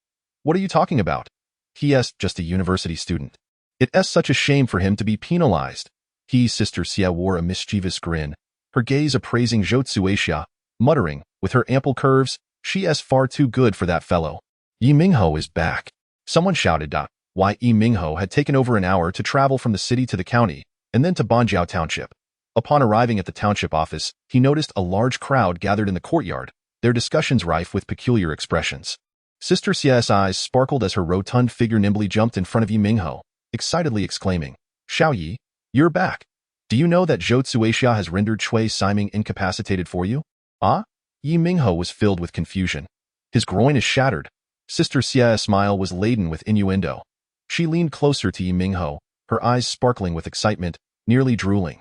What are you talking about? He's just a university student. It's such a shame for him to be penalized. Sister Xia wore a mischievous grin, her gaze appraising Zhou Tsuixia, muttering, with her ample curves, she's far too good for that fellow. Ye Minghao is back. Someone shouted. Why Ye Minghao had taken over an hour to travel from the city to the county, and then to Banjiao Township. Upon arriving at the township office, he noticed a large crowd gathered in the courtyard, their discussions rife with peculiar expressions. Sister Xia's eyes sparkled as her rotund figure nimbly jumped in front of Ye Minghao, excitedly exclaiming, Xiao Yi, you're back. Do you know that Zhou Tsuixia has rendered Chui Siming incapacitated for you? Ah? Ye Minghao was filled with confusion. His groin is shattered. Sister Xia's smile was laden with innuendo. She leaned closer to Ye Minghao, her eyes sparkling with excitement, nearly drooling.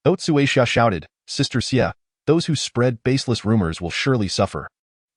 Zhou Tsuixia shouted, Sister Xia, those who spread baseless rumors will surely suffer.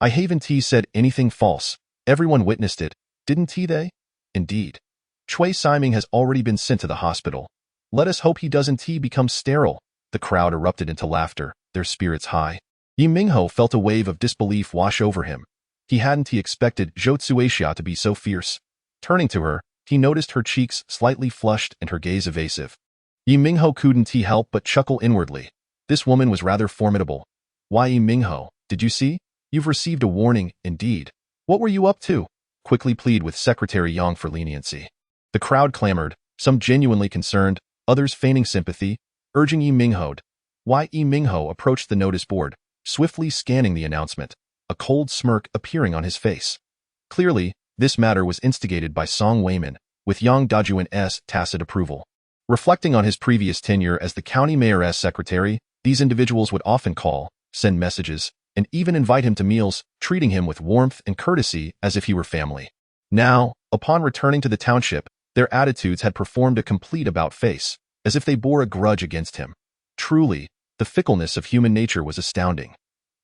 I haven't said anything false. Everyone witnessed it, didn't they? Indeed. Chui Siming has already been sent to the hospital. Let us hope he doesn't become sterile. The crowd erupted into laughter, their spirits high. Ye Minghao felt a wave of disbelief wash over him. He hadn't expected Zhou Tsuixia to be so fierce. Turning to her, he noticed her cheeks slightly flushed and her gaze evasive. Ye Minghao couldn't help but chuckle inwardly. This woman was rather formidable. Why Ye Minghao, did you see? You've received a warning, indeed. What were you up to? Quickly plead with Secretary Yang for leniency. The crowd clamored, some genuinely concerned, others feigning sympathy, urging Ye Minghao. Why Ye Minghao approached the notice board, swiftly scanning the announcement, a cold smirk appearing on his face. Clearly, this matter was instigated by Song Weiman, with Yang Dajuan's tacit approval. Reflecting on his previous tenure as the county mayor's secretary, these individuals would often call, send messages, and even invite him to meals, treating him with warmth and courtesy as if he were family. Now, upon returning to the township, their attitudes had performed a complete about-face, as if they bore a grudge against him. Truly, the fickleness of human nature was astounding.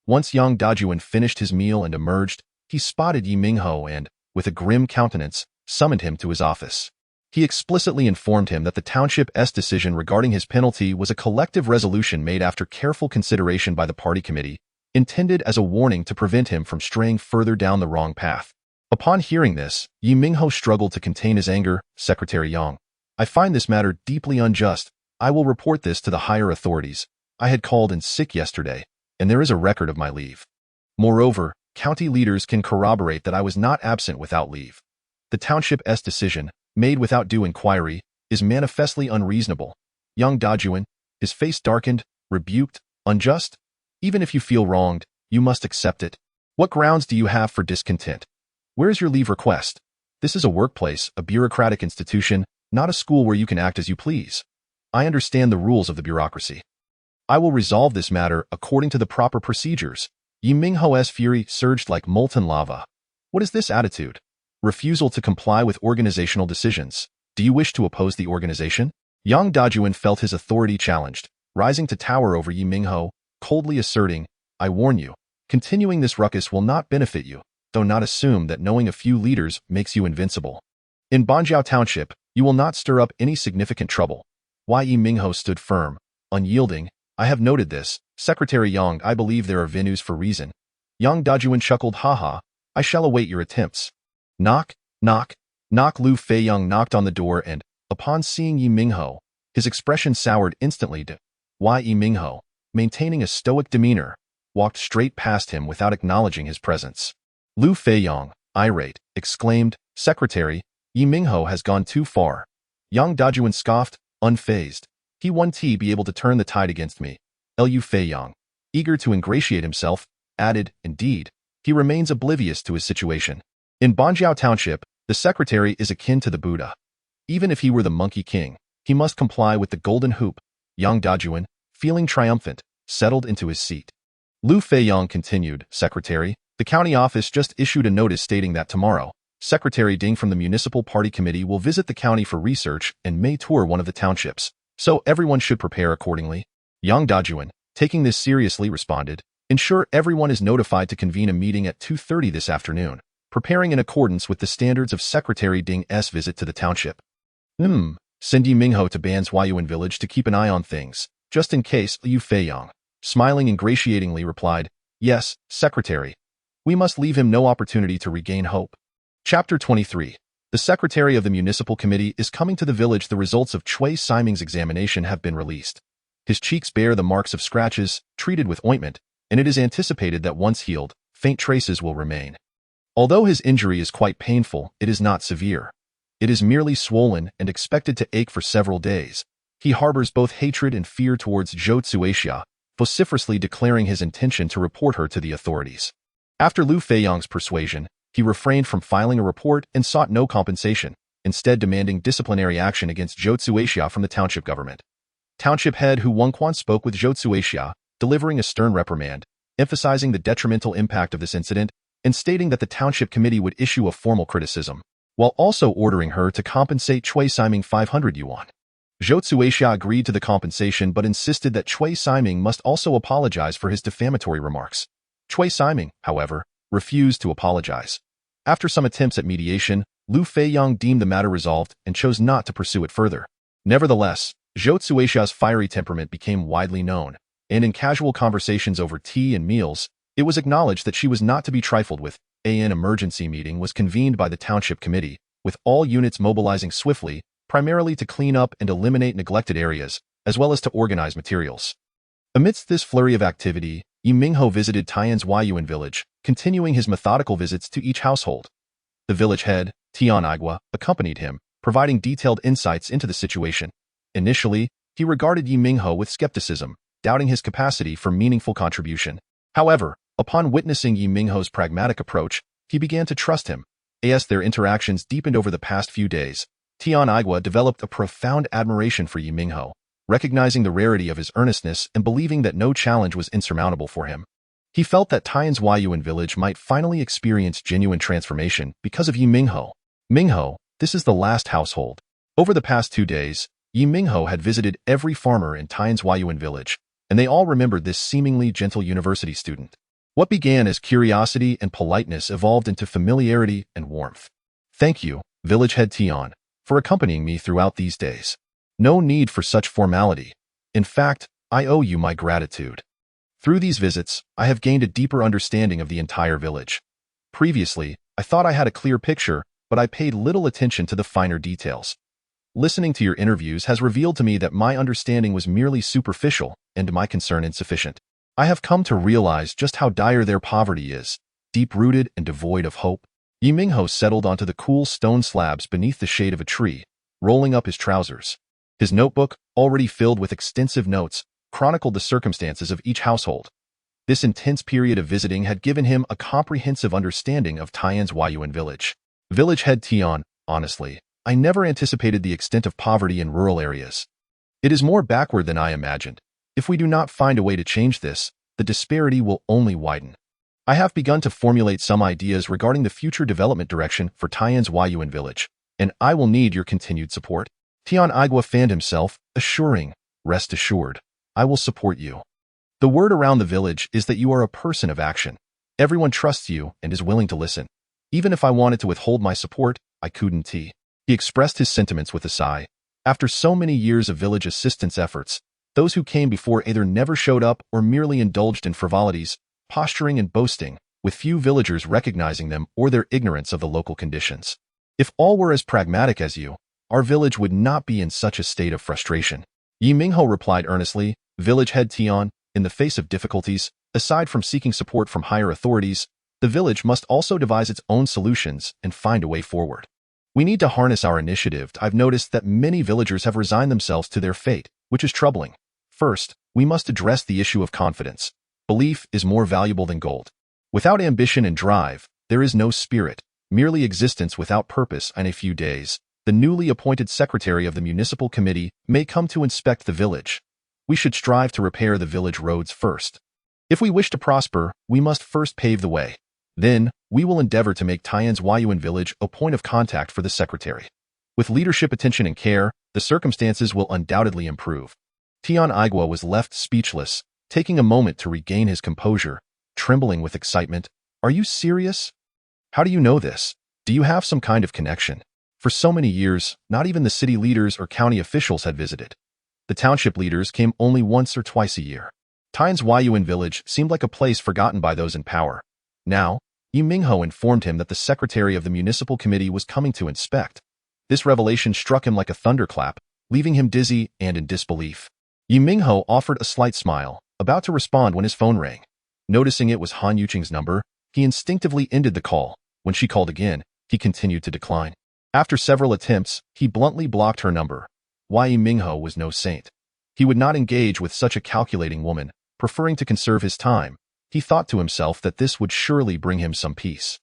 Once Yang Dajuan finished his meal and emerged, he spotted Ye Minghao and, with a grim countenance, summoned him to his office. He explicitly informed him that the township's decision regarding his penalty was a collective resolution made after careful consideration by the party committee, intended as a warning to prevent him from straying further down the wrong path. Upon hearing this, Ye Minghao struggled to contain his anger. Secretary Yang, I find this matter deeply unjust. I will report this to the higher authorities. I had called in sick yesterday, and there is a record of my leave. Moreover, county leaders can corroborate that I was not absent without leave. The township's decision, made without due inquiry, is manifestly unreasonable. Yang Dajuan, his face darkened, rebuked, unjust? Even if you feel wronged, you must accept it. What grounds do you have for discontent? Where is your leave request? This is a workplace, a bureaucratic institution, not a school where you can act as you please. I understand the rules of the bureaucracy. I will resolve this matter according to the proper procedures. Ye Minghao's fury surged like molten lava. What is this attitude? Refusal to comply with organizational decisions. Do you wish to oppose the organization? Yang Dajuan felt his authority challenged, rising to tower over Ye Minghao, coldly asserting, I warn you, continuing this ruckus will not benefit you, though not assume that knowing a few leaders makes you invincible. In Banjiao Township, you will not stir up any significant trouble. Ye Minghao stood firm, unyielding. I have noted this, Secretary Yang. I believe there are venues for reason. Yang Dajuan chuckled, haha, I shall await your attempts. Knock, knock, knock. Lu Feiyang knocked on the door and, upon seeing Ye Minghao, His expression soured instantly. Ye Minghao, maintaining a stoic demeanor, walked straight past him without acknowledging his presence. Lu Feiyong, irate, exclaimed, "Secretary, Ye Minghao has gone too far." Yang Dajuan scoffed, unfazed. "He won't be able to turn the tide against me." Lu Feiyong, eager to ingratiate himself, added, "Indeed, he remains oblivious to his situation. In Banjiao Township, the secretary is akin to the Buddha. Even if he were the Monkey King, he must comply with the golden hoop." Yang Dajuan, feeling triumphant, settled into his seat. Lu Feiyong continued, "Secretary, the county office just issued a notice stating that tomorrow, Secretary Ding from the Municipal Party Committee will visit the county for research and may tour one of the townships, so everyone should prepare accordingly." Yang Dajuan, taking this seriously, responded, "Ensure everyone is notified to convene a meeting at 2:30 this afternoon, preparing in accordance with the standards of Secretary Ding's visit to the township." Send Ye Minghao to Banzhuayuan village to keep an eye on things, just in case." Lu Feiyong, smiling ingratiatingly, replied, "Yes, Secretary. We must leave him no opportunity to regain hope." Chapter 23. The Secretary of the Municipal Committee is coming to the village. The results of Chui Siming's examination have been released. His cheeks bear the marks of scratches, treated with ointment, and it is anticipated that once healed, faint traces will remain. Although his injury is quite painful, it is not severe. It is merely swollen and expected to ache for several days. He harbors both hatred and fear towards Zhou Tsuixia, vociferously declaring his intention to report her to the authorities. After Lu Feiyong's persuasion, he refrained from filing a report and sought no compensation, instead demanding disciplinary action against Zhou Tsuixia from the township government. Township head Hu Wengquan spoke with Zhou Tsuixia, delivering a stern reprimand, emphasizing the detrimental impact of this incident and stating that the township committee would issue a formal criticism, while also ordering her to compensate Chui Siming 500 yuan. Zhou Tsuixia agreed to the compensation but insisted that Chui Siming must also apologize for his defamatory remarks. Chui Siming, however, refused to apologize. After some attempts at mediation, Lu Feiyong deemed the matter resolved and chose not to pursue it further. Nevertheless, Zhou Tsuixia's fiery temperament became widely known, and in casual conversations over tea and meals, it was acknowledged that she was not to be trifled with. An emergency meeting was convened by the township committee, with all units mobilizing swiftly, primarily to clean up and eliminate neglected areas, as well as to organize materials. Amidst this flurry of activity, Ye Minghao visited Banzhuayuan village, continuing his methodical visits to each household. The village head, Tian Aigua, accompanied him, providing detailed insights into the situation. Initially, he regarded Ye Minghao with skepticism, doubting his capacity for meaningful contribution. However, upon witnessing Ye Minghao's pragmatic approach, he began to trust him. As their interactions deepened over the past few days, Tian Aigua developed a profound admiration for Ye Minghao, recognizing the rarity of his earnestness and believing that no challenge was insurmountable for him. He felt that Banzhuayuan village might finally experience genuine transformation because of Ye Minghao. "Minghao, this is the last household." Over the past 2 days, Ye Minghao had visited every farmer in Banzhuayuan village, and they all remembered this seemingly gentle university student. What began as curiosity and politeness evolved into familiarity and warmth. "Thank you, village head Tian, for accompanying me throughout these days. No need for such formality. In fact, I owe you my gratitude. Through these visits, I have gained a deeper understanding of the entire village. Previously, I thought I had a clear picture, but I paid little attention to the finer details. Listening to your interviews has revealed to me that my understanding was merely superficial and my concern insufficient. I have come to realize just how dire their poverty is, deep-rooted and devoid of hope." Ye Minghao settled onto the cool stone slabs beneath the shade of a tree, rolling up his trousers. His notebook, already filled with extensive notes, chronicled the circumstances of each household. This intense period of visiting had given him a comprehensive understanding of Banzhuayuan village. Village head Tian, honestly, I never anticipated the extent of poverty in rural areas. It is more backward than I imagined. If we do not find a way to change this, the disparity will only widen. I have begun to formulate some ideas regarding the future development direction for Banzhuayuan village, and I will need your continued support. Tian Aigua fanned himself, assuring, "Rest assured, I will support you. The word around the village is that you are a person of action. Everyone trusts you and is willing to listen. Even if I wanted to withhold my support, I couldn't." He expressed his sentiments with a sigh. After so many years of village assistance efforts, those who came before either never showed up or merely indulged in frivolities, posturing and boasting, with few villagers recognizing them or their ignorance of the local conditions. If all were as pragmatic as you, our village would not be in such a state of frustration. Ye Minghao replied earnestly, village head Tian, in the face of difficulties, aside from seeking support from higher authorities, the village must also devise its own solutions and find a way forward. We need to harness our initiative. I've noticed that many villagers have resigned themselves to their fate, which is troubling. First, we must address the issue of confidence. Belief is more valuable than gold. Without ambition and drive, there is no spirit, merely existence without purpose. In a few days, the newly appointed secretary of the municipal committee may come to inspect the village. We should strive to repair the village roads first. If we wish to prosper, we must first pave the way. Then, we will endeavor to make Tian's Huayuan village a point of contact for the secretary. With leadership attention and care, the circumstances will undoubtedly improve. Tian Aigua was left speechless, taking a moment to regain his composure, trembling with excitement. Are you serious? How do you know this? Do you have some kind of connection? For so many years, not even the city leaders or county officials had visited. The township leaders came only once or twice a year. Tian's Huayuan village seemed like a place forgotten by those in power. Now, Ye Minghao informed him that the secretary of the municipal committee was coming to inspect. This revelation struck him like a thunderclap, leaving him dizzy and in disbelief. Ye Minghao offered a slight smile, about to respond when his phone rang. Noticing it was Han Yuqing's number, he instinctively ended the call. When she called again, he continued to decline. After several attempts, he bluntly blocked her number. Ye Minghao was no saint. He would not engage with such a calculating woman, preferring to conserve his time. He thought to himself that this would surely bring him some peace.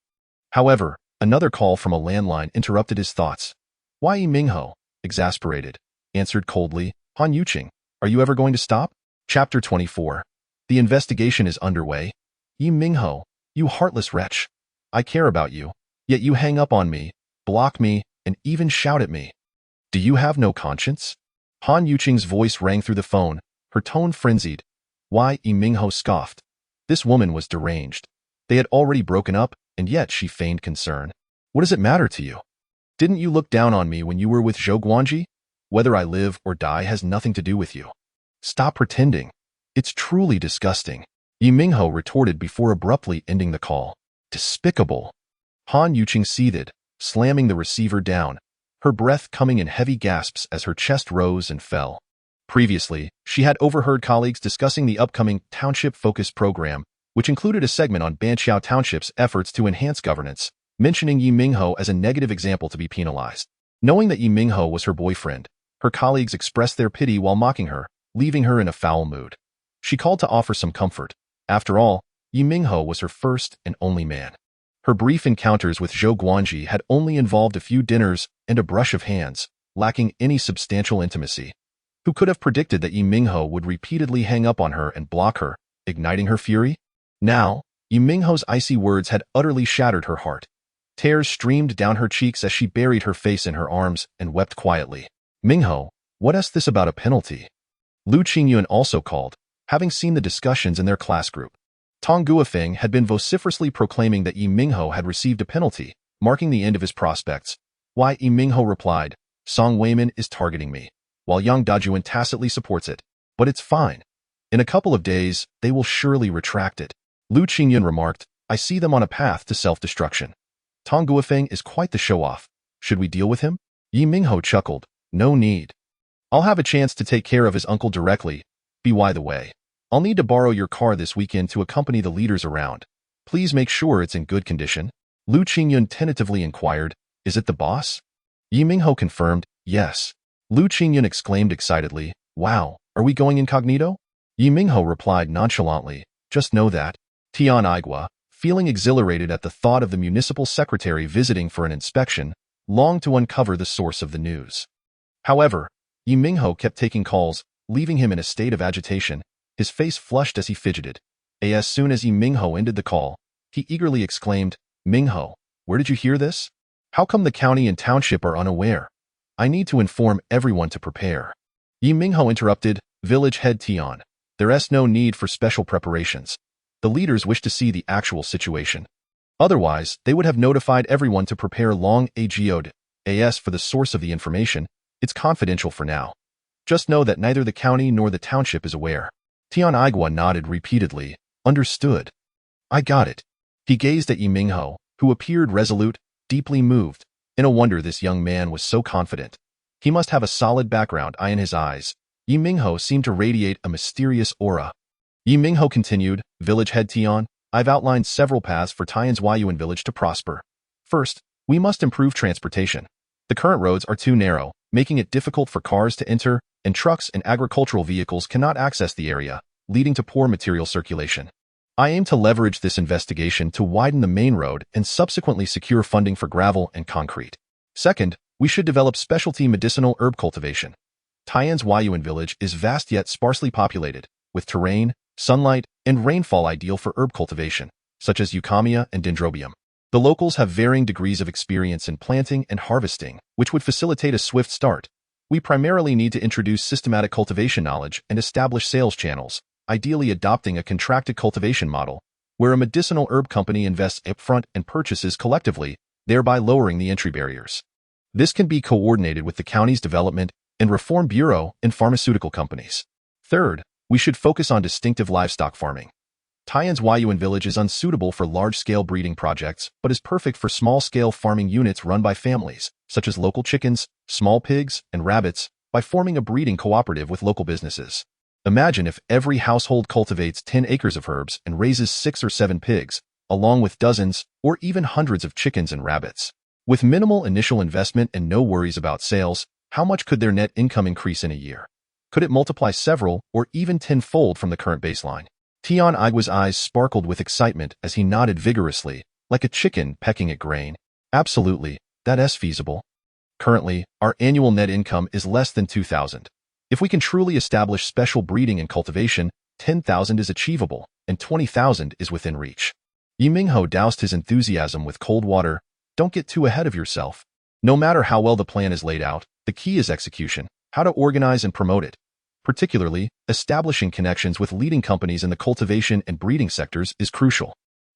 However, another call from a landline interrupted his thoughts. Ye Minghao, exasperated, answered coldly, Han Yuqing, are you ever going to stop? Chapter 24. The investigation is underway. Ye Minghao, you heartless wretch. I care about you, yet you hang up on me, block me, and even shout at me. Do you have no conscience? Han Yuqing's voice rang through the phone, her tone frenzied. Ye Minghao scoffed. This woman was deranged. They had already broken up, and yet she feigned concern. What does it matter to you? Didn't you look down on me when you were with Zhou Guanji? Whether I live or die has nothing to do with you. Stop pretending. It's truly disgusting. Ye Minghao retorted before abruptly ending the call. Despicable. Han Yuqing seethed, slamming the receiver down, her breath coming in heavy gasps as her chest rose and fell. Previously, she had overheard colleagues discussing the upcoming township-focused program, which included a segment on Banqiao Township's efforts to enhance governance, mentioning Ye Minghao as a negative example to be penalized. Knowing that Ye Minghao was her boyfriend, her colleagues expressed their pity while mocking her, leaving her in a foul mood. She called to offer some comfort. After all, Ye Minghao was her first and only man. Her brief encounters with Zhou Guanji had only involved a few dinners and a brush of hands, lacking any substantial intimacy. Who could have predicted that Ye Minghao would repeatedly hang up on her and block her, igniting her fury? Now, Ye Minghao's icy words had utterly shattered her heart. Tears streamed down her cheeks as she buried her face in her arms and wept quietly. Minghao, what is this about a penalty? Lu Qingyun also called, having seen the discussions in their class group. Tong Guofeng had been vociferously proclaiming that Ye Minghao had received a penalty, marking the end of his prospects. Ye Minghao replied, Song Weimin is targeting me, while Yang Dajuan tacitly supports it. But it's fine. In a couple of days, they will surely retract it. Lu Qingyun remarked, I see them on a path to self-destruction. Tong Guofeng is quite the show-off. Should we deal with him? Ye Minghao chuckled, no need. I'll have a chance to take care of his uncle directly. By the way, I'll need to borrow your car this weekend to accompany the leaders around. Please make sure it's in good condition. Lu Qingyun tentatively inquired, is it the boss? Ye Minghao confirmed, yes. Lu Qingyun exclaimed excitedly, wow, are we going incognito? Ye Minghao replied nonchalantly, just know that. Tian Aigua, feeling exhilarated at the thought of the municipal secretary visiting for an inspection, longed to uncover the source of the news. However, Ye Minghao kept taking calls, leaving him in a state of agitation. His face flushed as he fidgeted. As soon as Ye Minghao ended the call, he eagerly exclaimed, Minghao, where did you hear this? How come the county and township are unaware? I need to inform everyone to prepare. Ye Minghao interrupted, village head Tian. There's no need for special preparations. The leaders wish to see the actual situation. Otherwise, they would have notified everyone to prepare long geode. As for the source of the information, it's confidential for now. Just know that neither the county nor the township is aware. Tian Aigua nodded repeatedly. Understood. I got it. He gazed at Ye Minghao, who appeared resolute, deeply moved. In a wonder this young man was so confident. He must have a solid background eye in his eyes. Ye Minghao seemed to radiate a mysterious aura. Ye Minghao continued, Village head Tian, I've outlined several paths for Tian's Yuan village to prosper. First, we must improve transportation. The current roads are too narrow, making it difficult for cars to enter, and trucks and agricultural vehicles cannot access the area, leading to poor material circulation. I aim to leverage this investigation to widen the main road and subsequently secure funding for gravel and concrete. Second, we should develop specialty medicinal herb cultivation. Tian's Yuan village is vast yet sparsely populated, with terrain, sunlight, and rainfall ideal for herb cultivation, such as euphorbium and dendrobium. The locals have varying degrees of experience in planting and harvesting, which would facilitate a swift start. We primarily need to introduce systematic cultivation knowledge and establish sales channels, ideally adopting a contracted cultivation model, where a medicinal herb company invests upfront and purchases collectively, thereby lowering the entry barriers. This can be coordinated with the county's development and reform bureau and pharmaceutical companies. Third, we should focus on distinctive livestock farming. Tian's Yuan village is unsuitable for large-scale breeding projects, but is perfect for small-scale farming units run by families, such as local chickens, small pigs, and rabbits, by forming a breeding cooperative with local businesses. Imagine if every household cultivates 10 acres of herbs and raises 6 or 7 pigs, along with dozens or even hundreds of chickens and rabbits. With minimal initial investment and no worries about sales, how much could their net income increase in a year? Could it multiply several or even tenfold from the current baseline? Tian Aigua's eyes sparkled with excitement as he nodded vigorously, like a chicken pecking at grain. Absolutely, that is feasible. Currently, our annual net income is less than 2,000. If we can truly establish special breeding and cultivation, 10,000 is achievable, and 20,000 is within reach. Ye Minghao doused his enthusiasm with cold water. Don't get too ahead of yourself. No matter how well the plan is laid out, the key is execution, how to organize and promote it. Particularly, establishing connections with leading companies in the cultivation and breeding sectors is crucial.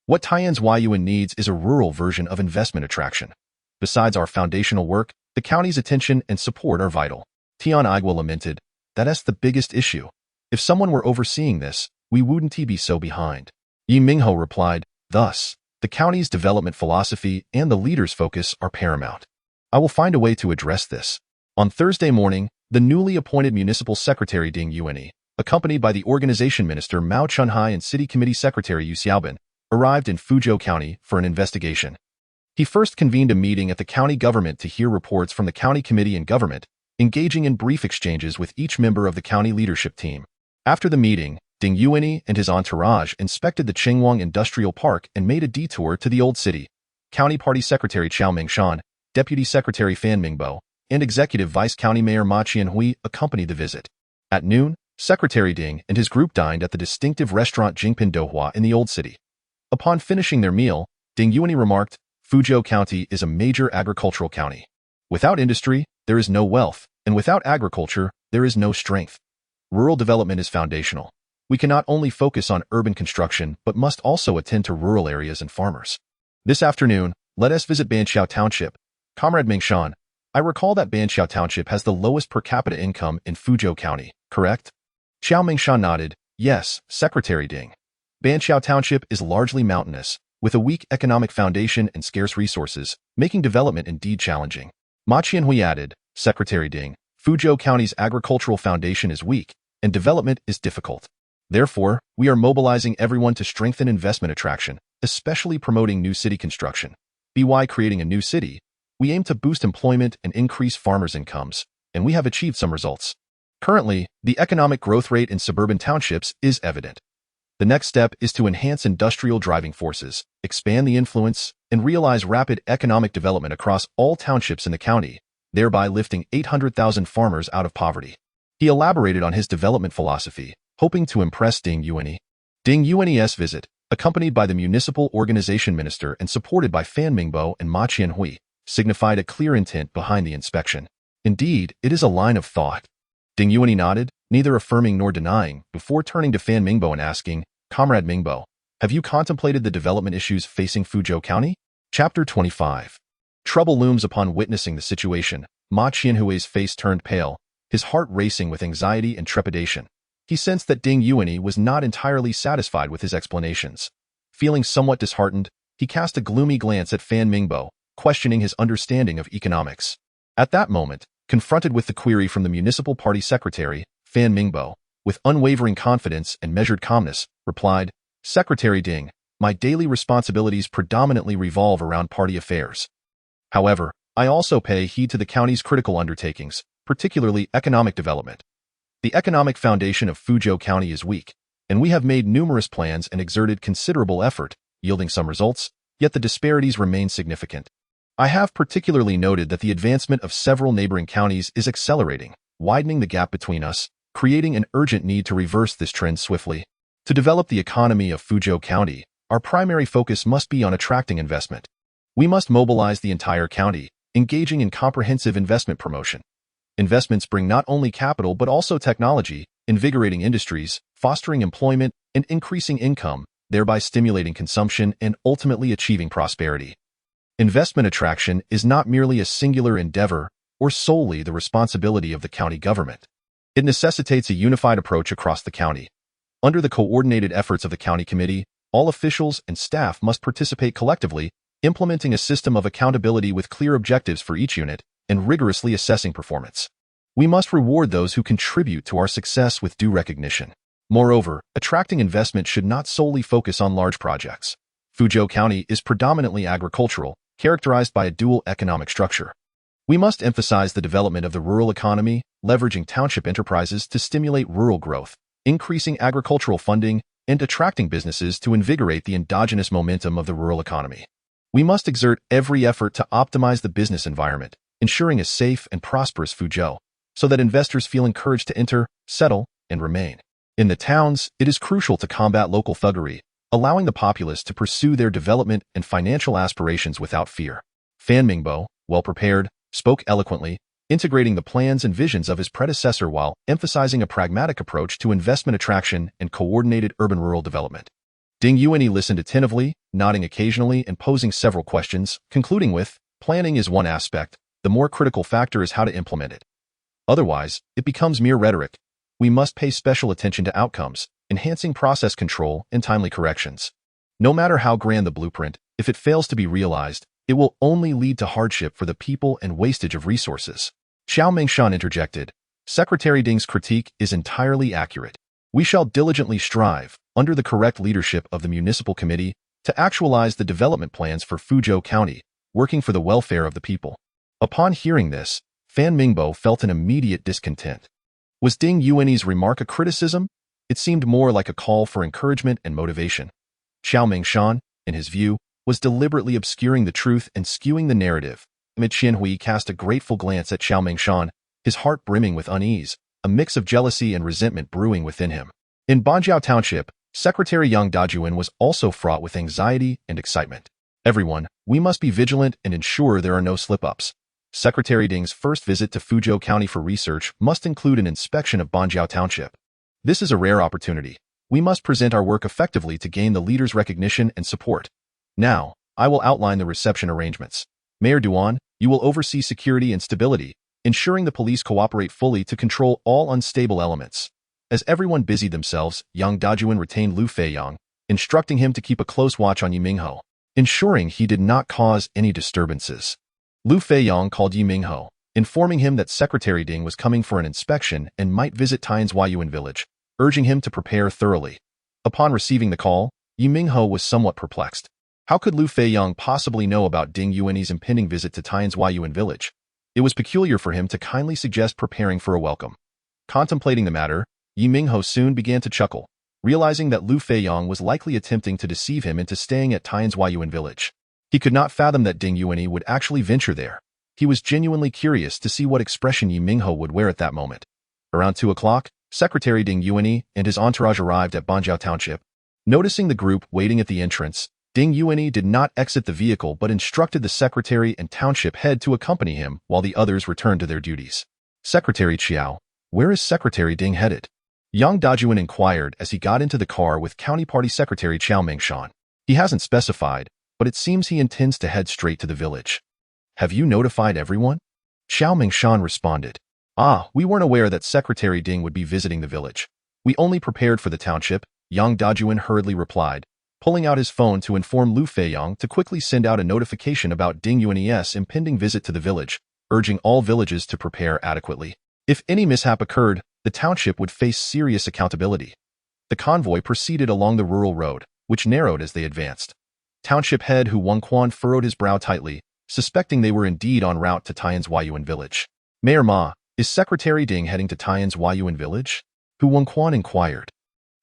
What Tian's Yuan needs is a rural version of investment attraction. Besides our foundational work, the county's attention and support are vital. Tian Aigua lamented, that's the biggest issue. If someone were overseeing this, we wouldn't be so behind. Ye Minghao replied, thus, the county's development philosophy and the leader's focus are paramount. I will find a way to address this. On Thursday morning, the newly appointed Municipal Secretary Ding Yuan, accompanied by the Organization Minister Mao Chunhai and City Committee Secretary Yu Xiaobin, arrived in Fuzhou County for an investigation. He first convened a meeting at the county government to hear reports from the county committee and government, engaging in brief exchanges with each member of the county leadership team. After the meeting, Ding Yuan and his entourage inspected the Qingwang Industrial Park and made a detour to the Old City. County Party Secretary Chao Mingshan, Deputy Secretary Fan Mingbo, and Executive Vice County Mayor Ma Qianhui accompanied the visit. At noon, Secretary Ding and his group dined at the distinctive restaurant Jingpin Dohua in the Old City. Upon finishing their meal, Ding Yuan remarked, Fuzhou County is a major agricultural county. Without industry, there is no wealth, and without agriculture, there is no strength. Rural development is foundational. We cannot only focus on urban construction, but must also attend to rural areas and farmers. This afternoon, let us visit Banqiao Township. Comrade Mingshan, I recall that Banqiao Township has the lowest per capita income in Fuzhou County, correct? Xiao Mingshan nodded, yes, Secretary Ding. Banqiao Township is largely mountainous, with a weak economic foundation and scarce resources, making development indeed challenging. Ma Qianhui added, Secretary Ding, Fuzhou County's agricultural foundation is weak, and development is difficult. Therefore, we are mobilizing everyone to strengthen investment attraction, especially promoting new city construction. By creating a new city, we aim to boost employment and increase farmers' incomes, and we have achieved some results. Currently, the economic growth rate in suburban townships is evident. The next step is to enhance industrial driving forces, expand the influence, and realize rapid economic development across all townships in the county, thereby lifting 800,000 farmers out of poverty. He elaborated on his development philosophy, hoping to impress Ding Yuan. Ding Yuan's visit, accompanied by the Municipal Organization Minister and supported by Fan Mingbo and Ma Qianhui, signified a clear intent behind the inspection. Indeed, it is a line of thought. Ding Yuan nodded, neither affirming nor denying, before turning to Fan Mingbo and asking, Comrade Mingbo, have you contemplated the development issues facing Fuzhou County? Chapter 25. Trouble looms upon witnessing the situation. Ma Qianhui's face turned pale, his heart racing with anxiety and trepidation. He sensed that Ding Yuan was not entirely satisfied with his explanations. Feeling somewhat disheartened, he cast a gloomy glance at Fan Mingbo, questioning his understanding of economics. At that moment, Confronted with the query from the municipal party secretary, Fan Mingbao, with unwavering confidence and measured calmness, replied, "Secretary Ding, my daily responsibilities predominantly revolve around party affairs. However, I also pay heed to the county's critical undertakings, particularly economic development. The economic foundation of Fuzhou County is weak, and we have made numerous plans and exerted considerable effort, yielding some results, yet the disparities remain significant. I have particularly noted that the advancement of several neighboring counties is accelerating, widening the gap between us, creating an urgent need to reverse this trend swiftly. To develop the economy of Fuzhou County, our primary focus must be on attracting investment. We must mobilize the entire county, engaging in comprehensive investment promotion. Investments bring not only capital but also technology, invigorating industries, fostering employment, and increasing income, thereby stimulating consumption and ultimately achieving prosperity. Investment attraction is not merely a singular endeavor or solely the responsibility of the county government. It necessitates a unified approach across the county. Under the coordinated efforts of the county committee, all officials and staff must participate collectively, implementing a system of accountability with clear objectives for each unit and rigorously assessing performance. We must reward those who contribute to our success with due recognition. Moreover, attracting investment should not solely focus on large projects. Fuzhou County is predominantly agricultural, characterized by a dual economic structure. We must emphasize the development of the rural economy, leveraging township enterprises to stimulate rural growth, increasing agricultural funding, and attracting businesses to invigorate the endogenous momentum of the rural economy. We must exert every effort to optimize the business environment, ensuring a safe and prosperous Fuzhou, so that investors feel encouraged to enter, settle, and remain. In the towns, it is crucial to combat local thuggery, allowing the populace to pursue their development and financial aspirations without fear. Fan Mingbao, well prepared, spoke eloquently, integrating the plans and visions of his predecessor while emphasizing a pragmatic approach to investment attraction and coordinated urban-rural development. Ding Yuanyi listened attentively, nodding occasionally and posing several questions, concluding with, "Planning is one aspect, the more critical factor is how to implement it. Otherwise, it becomes mere rhetoric. We must pay special attention to outcomes, enhancing process control and timely corrections. No matter how grand the blueprint, if it fails to be realized, it will only lead to hardship for the people and wastage of resources." Xiao Mengshan interjected, "Secretary Ding's critique is entirely accurate. We shall diligently strive, under the correct leadership of the municipal committee, to actualize the development plans for Fuzhou County, working for the welfare of the people." Upon hearing this, Fan Mingbao felt an immediate discontent. Was Ding Yuanyi's remark a criticism? It seemed more like a call for encouragement and motivation. Xiao Mengshan, in his view, was deliberately obscuring the truth and skewing the narrative. Qian Hui cast a grateful glance at Xiao Mengshan, his heart brimming with unease, a mix of jealousy and resentment brewing within him. In Banjiao Township, Secretary Yang Dajuan was also fraught with anxiety and excitement. "Everyone, we must be vigilant and ensure there are no slip-ups. Secretary Ding's first visit to Fuzhou County for research must include an inspection of Banjiao Township. This is a rare opportunity. We must present our work effectively to gain the leader's recognition and support. Now, I will outline the reception arrangements. Mayor Duan, you will oversee security and stability, ensuring the police cooperate fully to control all unstable elements." As everyone busied themselves, Yang Dajuan retained Lu Feiyang, instructing him to keep a close watch on Ye Minghao, ensuring he did not cause any disturbances. Lu Feiyang called Ye Minghao, informing him that Secretary Ding was coming for an inspection and might visit Tian's Huayuan village, urging him to prepare thoroughly. Upon receiving the call, Ye Minghao was somewhat perplexed. How could Lu Feiyang possibly know about Ding Yuanyi's impending visit to Tian's Huayuan village? It was peculiar for him to kindly suggest preparing for a welcome. Contemplating the matter, Ye Minghao soon began to chuckle, realizing that Lu Feiyang was likely attempting to deceive him into staying at Tian's Huayuan village. He could not fathom that Ding Yuanyi would actually venture there. He was genuinely curious to see what expression Ye Minghao would wear at that moment. Around 2 o'clock, Secretary Ding Yuanyi and his entourage arrived at Banjiao Township. Noticing the group waiting at the entrance, Ding Yuanyi did not exit the vehicle but instructed the secretary and township head to accompany him while the others returned to their duties. "Secretary Qiao, where is Secretary Ding headed?" Yang Dajuan inquired as he got into the car with County Party Secretary Xiao Mengshan. "He hasn't specified, but it seems he intends to head straight to the village." "Have you notified everyone?" Xiao Mengshan responded. We weren't aware that Secretary Ding would be visiting the village. We only prepared for the township," Yang Dajuan hurriedly replied, pulling out his phone to inform Lu Feiyang to quickly send out a notification about Ding Yuanyi's impending visit to the village, urging all villages to prepare adequately. If any mishap occurred, the township would face serious accountability. The convoy proceeded along the rural road, which narrowed as they advanced. Township head Hu Wangquan furrowed his brow tightly, suspecting they were indeed en route to Tian's Huayuan village. Mayor Ma, is Secretary Ding heading to Tian's Huayuan village? Hu Wangquan inquired.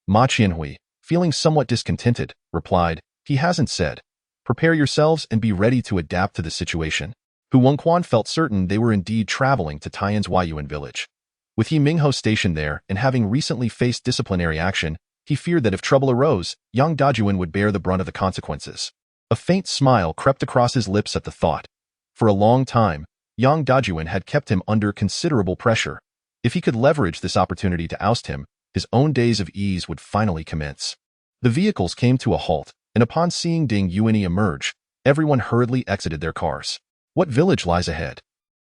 Ma Qianhui, feeling somewhat discontented, replied, he hasn't said. Prepare yourselves and be ready to adapt to the situation. Hu Wangquan felt certain they were indeed traveling to Tian's Huayuan village. With Ye Minghao stationed there and having recently faced disciplinary action, he feared that if trouble arose, Yang Dajuan would bear the brunt of the consequences. A faint smile crept across his lips at the thought. For a long time, Yang Dajuan had kept him under considerable pressure. If he could leverage this opportunity to oust him, his own days of ease would finally commence. The vehicles came to a halt, and upon seeing Ding Yuanyi emerge, everyone hurriedly exited their cars. What village lies ahead?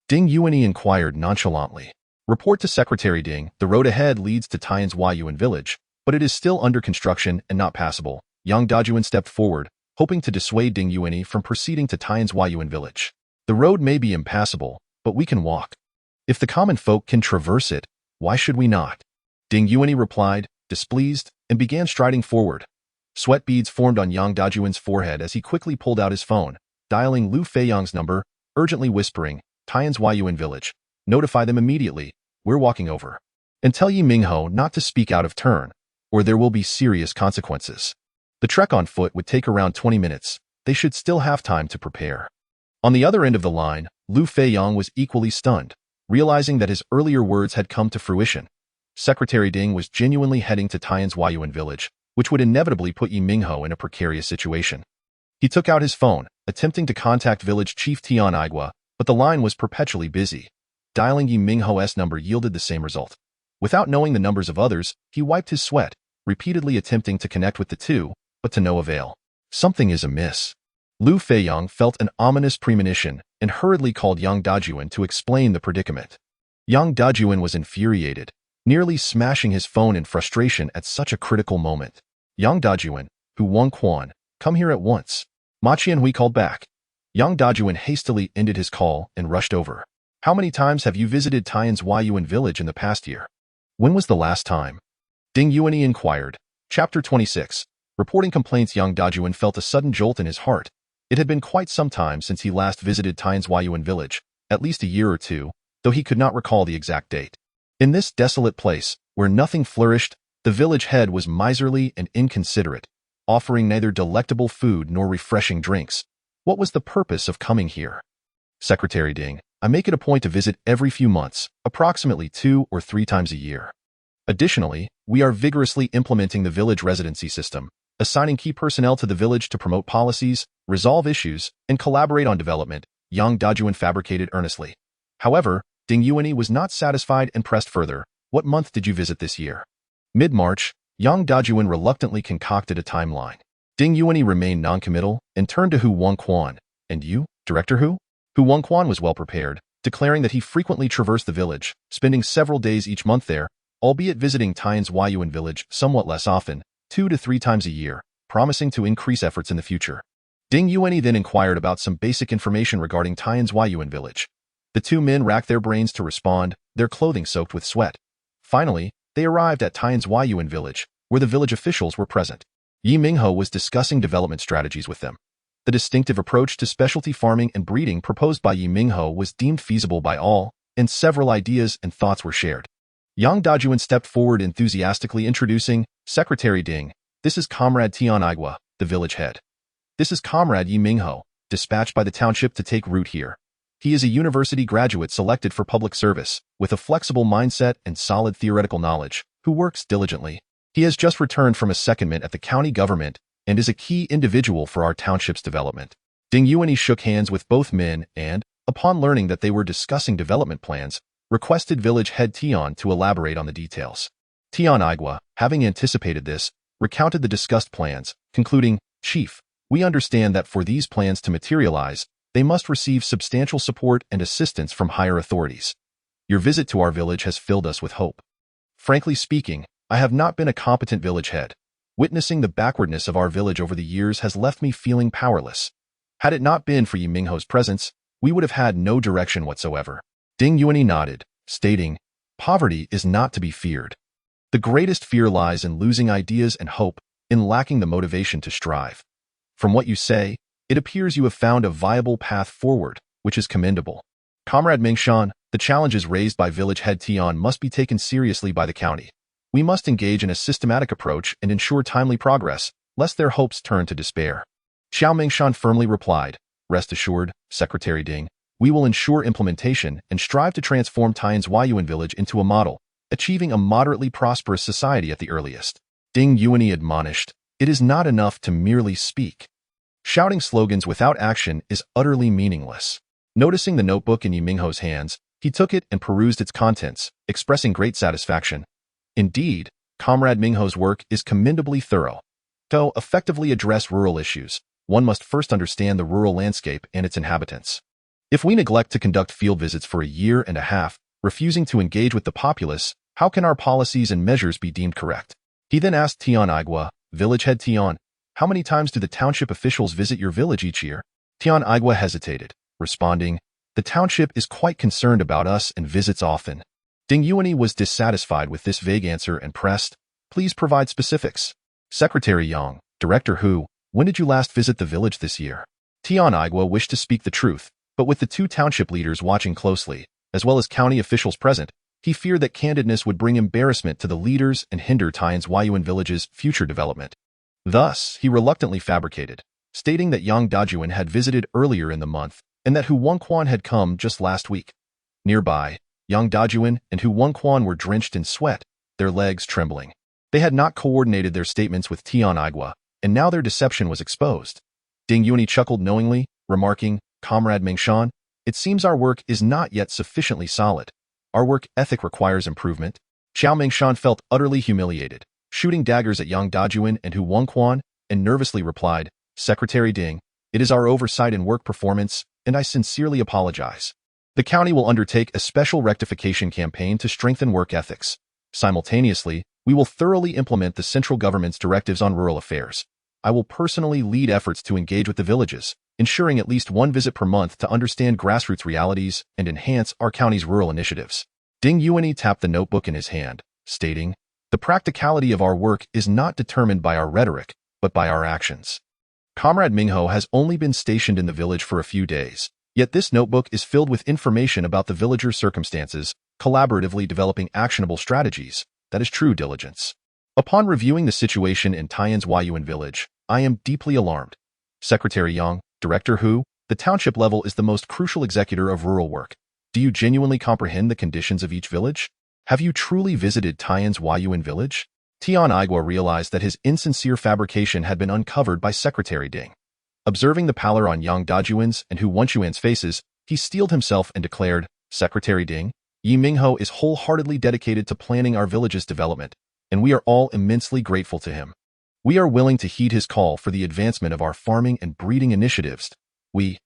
Ding Yuanyi inquired nonchalantly. Report to Secretary Ding, the road ahead leads to Tian's Huayuan village, but it is still under construction and not passable. Yang Dajuan stepped forward, hoping to dissuade Ding Yuanyi from proceeding to Tian's Huayuan village. The road may be impassable, but we can walk. If the common folk can traverse it, why should we not? Ding Yuanyi replied, displeased, and began striding forward. Sweat beads formed on Yang Dajuan's forehead as he quickly pulled out his phone, dialing Lu Feiyang's number, urgently whispering, Tian's Huayuan village. Notify them immediately, we're walking over. And tell Ye Minghao not to speak out of turn, or there will be serious consequences. The trek on foot would take around 20 minutes. They should still have time to prepare. On the other end of the line, Lu Feiyang was equally stunned, realizing that his earlier words had come to fruition. Secretary Ding was genuinely heading to Tian's Huayuan village, which would inevitably put Ye Minghao in a precarious situation. He took out his phone, attempting to contact village chief Tian Aigua, but the line was perpetually busy. Dialing Ye Minghao's number yielded the same result. Without knowing the numbers of others, he wiped his sweat, repeatedly attempting to connect with the two, but to no avail. Something is amiss. Lu Feiyang felt an ominous premonition and hurriedly called Yang Dajuan to explain the predicament. Yang Dajuan was infuriated, nearly smashing his phone in frustration at such a critical moment. Yang Dajuan, Hu Wangquan, come here at once. Ma Qianhui called back. Yang Dajuan hastily ended his call and rushed over. How many times have you visited Tian's Huayuan village in the past year? When was the last time? Ding Yuanyi inquired. Chapter 26. Reporting complaints. Yang Dajuan felt a sudden jolt in his heart. It had been quite some time since he last visited Tian's Huayuan village, at least a year or two, though he could not recall the exact date. In this desolate place, where nothing flourished, the village head was miserly and inconsiderate, offering neither delectable food nor refreshing drinks. What was the purpose of coming here? Secretary Ding, I make it a point to visit every few months, approximately 2 or 3 times a year. Additionally, we are vigorously implementing the village residency system, assigning key personnel to the village to promote policies, resolve issues, and collaborate on development, Yang Dajuan fabricated earnestly. However, Ding Yuanyi was not satisfied and pressed further. What month did you visit this year? Mid-March, Yang Dajuan reluctantly concocted a timeline. Ding Yuanyi remained noncommittal and turned to Hu Wangquan. And you, Director Hu? Hu Wangquan was well prepared, declaring that he frequently traversed the village, spending several days each month there, albeit visiting Tian's Huayuan village somewhat less often, 2 to 3 times a year, promising to increase efforts in the future. Ding Yuanyi then inquired about some basic information regarding Tian's Huayuan village. The two men racked their brains to respond, their clothing soaked with sweat. Finally, they arrived at Tian's Huayuan village, where the village officials were present. Ye Minghao was discussing development strategies with them. The distinctive approach to specialty farming and breeding proposed by Ye Minghao was deemed feasible by all, and several ideas and thoughts were shared. Yang Dajuan stepped forward enthusiastically, introducing, Secretary Ding, this is Comrade Tian Aigua, the village head. This is Comrade Ye Minghao, dispatched by the township to take root here. He is a university graduate selected for public service, with a flexible mindset and solid theoretical knowledge, who works diligently. He has just returned from a secondment at the county government and is a key individual for our township's development. Ding Yuanyi shook hands with both men and, upon learning that they were discussing development plans, requested village head Tian to elaborate on the details. Tian Aigua, having anticipated this, recounted the discussed plans, concluding, Chief, we understand that for these plans to materialize, they must receive substantial support and assistance from higher authorities. Your visit to our village has filled us with hope. Frankly speaking, I have not been a competent village head. Witnessing the backwardness of our village over the years has left me feeling powerless. Had it not been for Ye Minghao's presence, we would have had no direction whatsoever. Ding Yuanyi nodded, stating, "Poverty is not to be feared. The greatest fear lies in losing ideas and hope, in lacking the motivation to strive. From what you say, it appears you have found a viable path forward, which is commendable. Comrade Mingshan, the challenges raised by village head Tian must be taken seriously by the county. We must engage in a systematic approach and ensure timely progress, lest their hopes turn to despair." Xiao Mingshan firmly replied, "Rest assured, Secretary Ding, we will ensure implementation and strive to transform Tian's Huayuan village into a model, achieving a moderately prosperous society at the earliest." Ding Yuanyi admonished, "It is not enough to merely speak. Shouting slogans without action is utterly meaningless." Noticing the notebook in Ye Minghao's hands, he took it and perused its contents, expressing great satisfaction. Indeed, Comrade Minghao's work is commendably thorough. To effectively address rural issues, one must first understand the rural landscape and its inhabitants. If we neglect to conduct field visits for a year and a half, refusing to engage with the populace, how can our policies and measures be deemed correct? He then asked Tian Igua, village head Tian, "How many times do the township officials visit your village each year?" Tian Igua hesitated, responding, "The township is quite concerned about us and visits often." Ding Yuanyi was dissatisfied with this vague answer and pressed, "Please provide specifics." "Secretary Yang, Director Hu, when did you last visit the village this year?" Tian Igua wished to speak the truth, but with the two township leaders watching closely, as well as county officials present, he feared that candidness would bring embarrassment to the leaders and hinder Tian's Huayuan village's future development. Thus, he reluctantly fabricated, stating that Yang Dajuan had visited earlier in the month, and that Hu Wangquan had come just last week. Nearby, Yang Dajuan and Hu Wangquan were drenched in sweat, their legs trembling. They had not coordinated their statements with Tian Igua, and now their deception was exposed. Ding Yuanyi chuckled knowingly, remarking, "Comrade Mingshan, it seems our work is not yet sufficiently solid. Our work ethic requires improvement." Xiao Mingshan felt utterly humiliated, shooting daggers at Yang Dajuan and Hu Wangquan, and nervously replied, "Secretary Ding, it is our oversight in work performance, and I sincerely apologize. The county will undertake a special rectification campaign to strengthen work ethics. Simultaneously, we will thoroughly implement the central government's directives on rural affairs. I will personally lead efforts to engage with the villages, ensuring at least one visit per month to understand grassroots realities and enhance our county's rural initiatives." Ding Yuanyi tapped the notebook in his hand, stating, "The practicality of our work is not determined by our rhetoric, but by our actions." Comrade Minghao has only been stationed in the village for a few days, yet this notebook is filled with information about the villagers' circumstances, collaboratively developing actionable strategies. That is true diligence. Upon reviewing the situation in Tian's Huayuan village, I am deeply alarmed. Secretary Yang, Director Hu, the township level is the most crucial executor of rural work. Do you genuinely comprehend the conditions of each village? Have you truly visited Tian's Huayuan village? Tian Igua realized that his insincere fabrication had been uncovered by Secretary Ding. Observing the pallor on Yang Dajuan's and Hu Wangquan's faces, he steeled himself and declared, "Secretary Ding, Ye Minghao is wholeheartedly dedicated to planning our village's development, and we are all immensely grateful to him. We are willing to heed his call for the advancement of our farming and breeding initiatives. We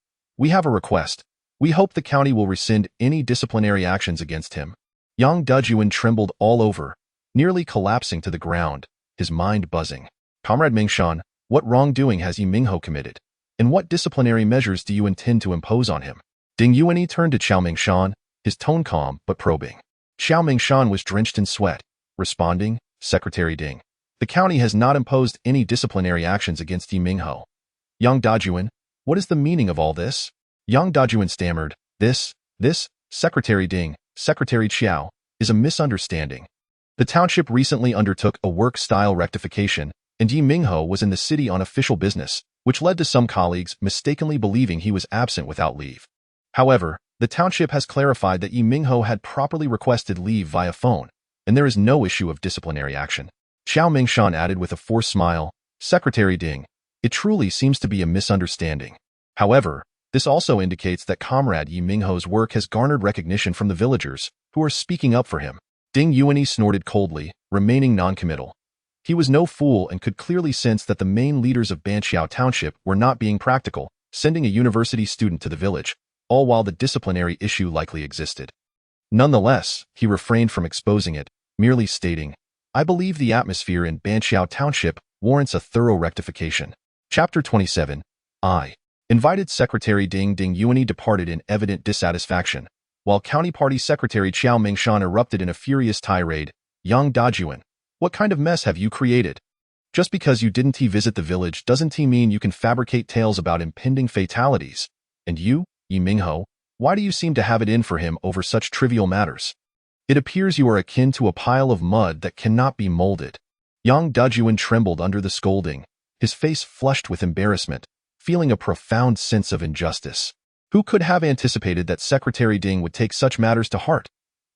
have a request. We hope the county will rescind any disciplinary actions against him." Yang Dajuan trembled all over, nearly collapsing to the ground, his mind buzzing. "Comrade Mingshan, what wrongdoing has Ye Minghao committed? And what disciplinary measures do you intend to impose on him?" Ding Yuanyi turned to Xiao Mingshan, his tone calm but probing. Xiao Mingshan was drenched in sweat, responding, "Secretary Ding, the county has not imposed any disciplinary actions against Ye Minghao." "Yang Dajuan, what is the meaning of all this?" Yang Dajuan stammered, This, Secretary Ding, Secretary Xiao, is a misunderstanding. The township recently undertook a work-style rectification, and Ye Minghao was in the city on official business, which led to some colleagues mistakenly believing he was absent without leave. However, the township has clarified that Ye Minghao had properly requested leave via phone, and there is no issue of disciplinary action. Xiao Mingshan added with a forced smile, "Secretary Ding, it truly seems to be a misunderstanding. However, this also indicates that Comrade Ye Minghao's work has garnered recognition from the villagers, who are speaking up for him." Ding Yuanyi snorted coldly, remaining non-committal. He was no fool and could clearly sense that the main leaders of Banqiao Township were not being practical, sending a university student to the village, all while the disciplinary issue likely existed. Nonetheless, he refrained from exposing it, merely stating, "I believe the atmosphere in Banqiao Township warrants a thorough rectification." Chapter 27. Invited Secretary Ding Yuani departed in evident dissatisfaction, while County Party Secretary Qiao Mingshan erupted in a furious tirade. Yang Dajuan, what kind of mess have you created? Just because you didn't visit the village doesn't mean you can fabricate tales about impending fatalities. And you, Ye Minghao, why do you seem to have it in for him over such trivial matters? It appears you are akin to a pile of mud that cannot be molded. Yang Dajuan trembled under the scolding, his face flushed with embarrassment, feeling a profound sense of injustice. Who could have anticipated that Secretary Ding would take such matters to heart?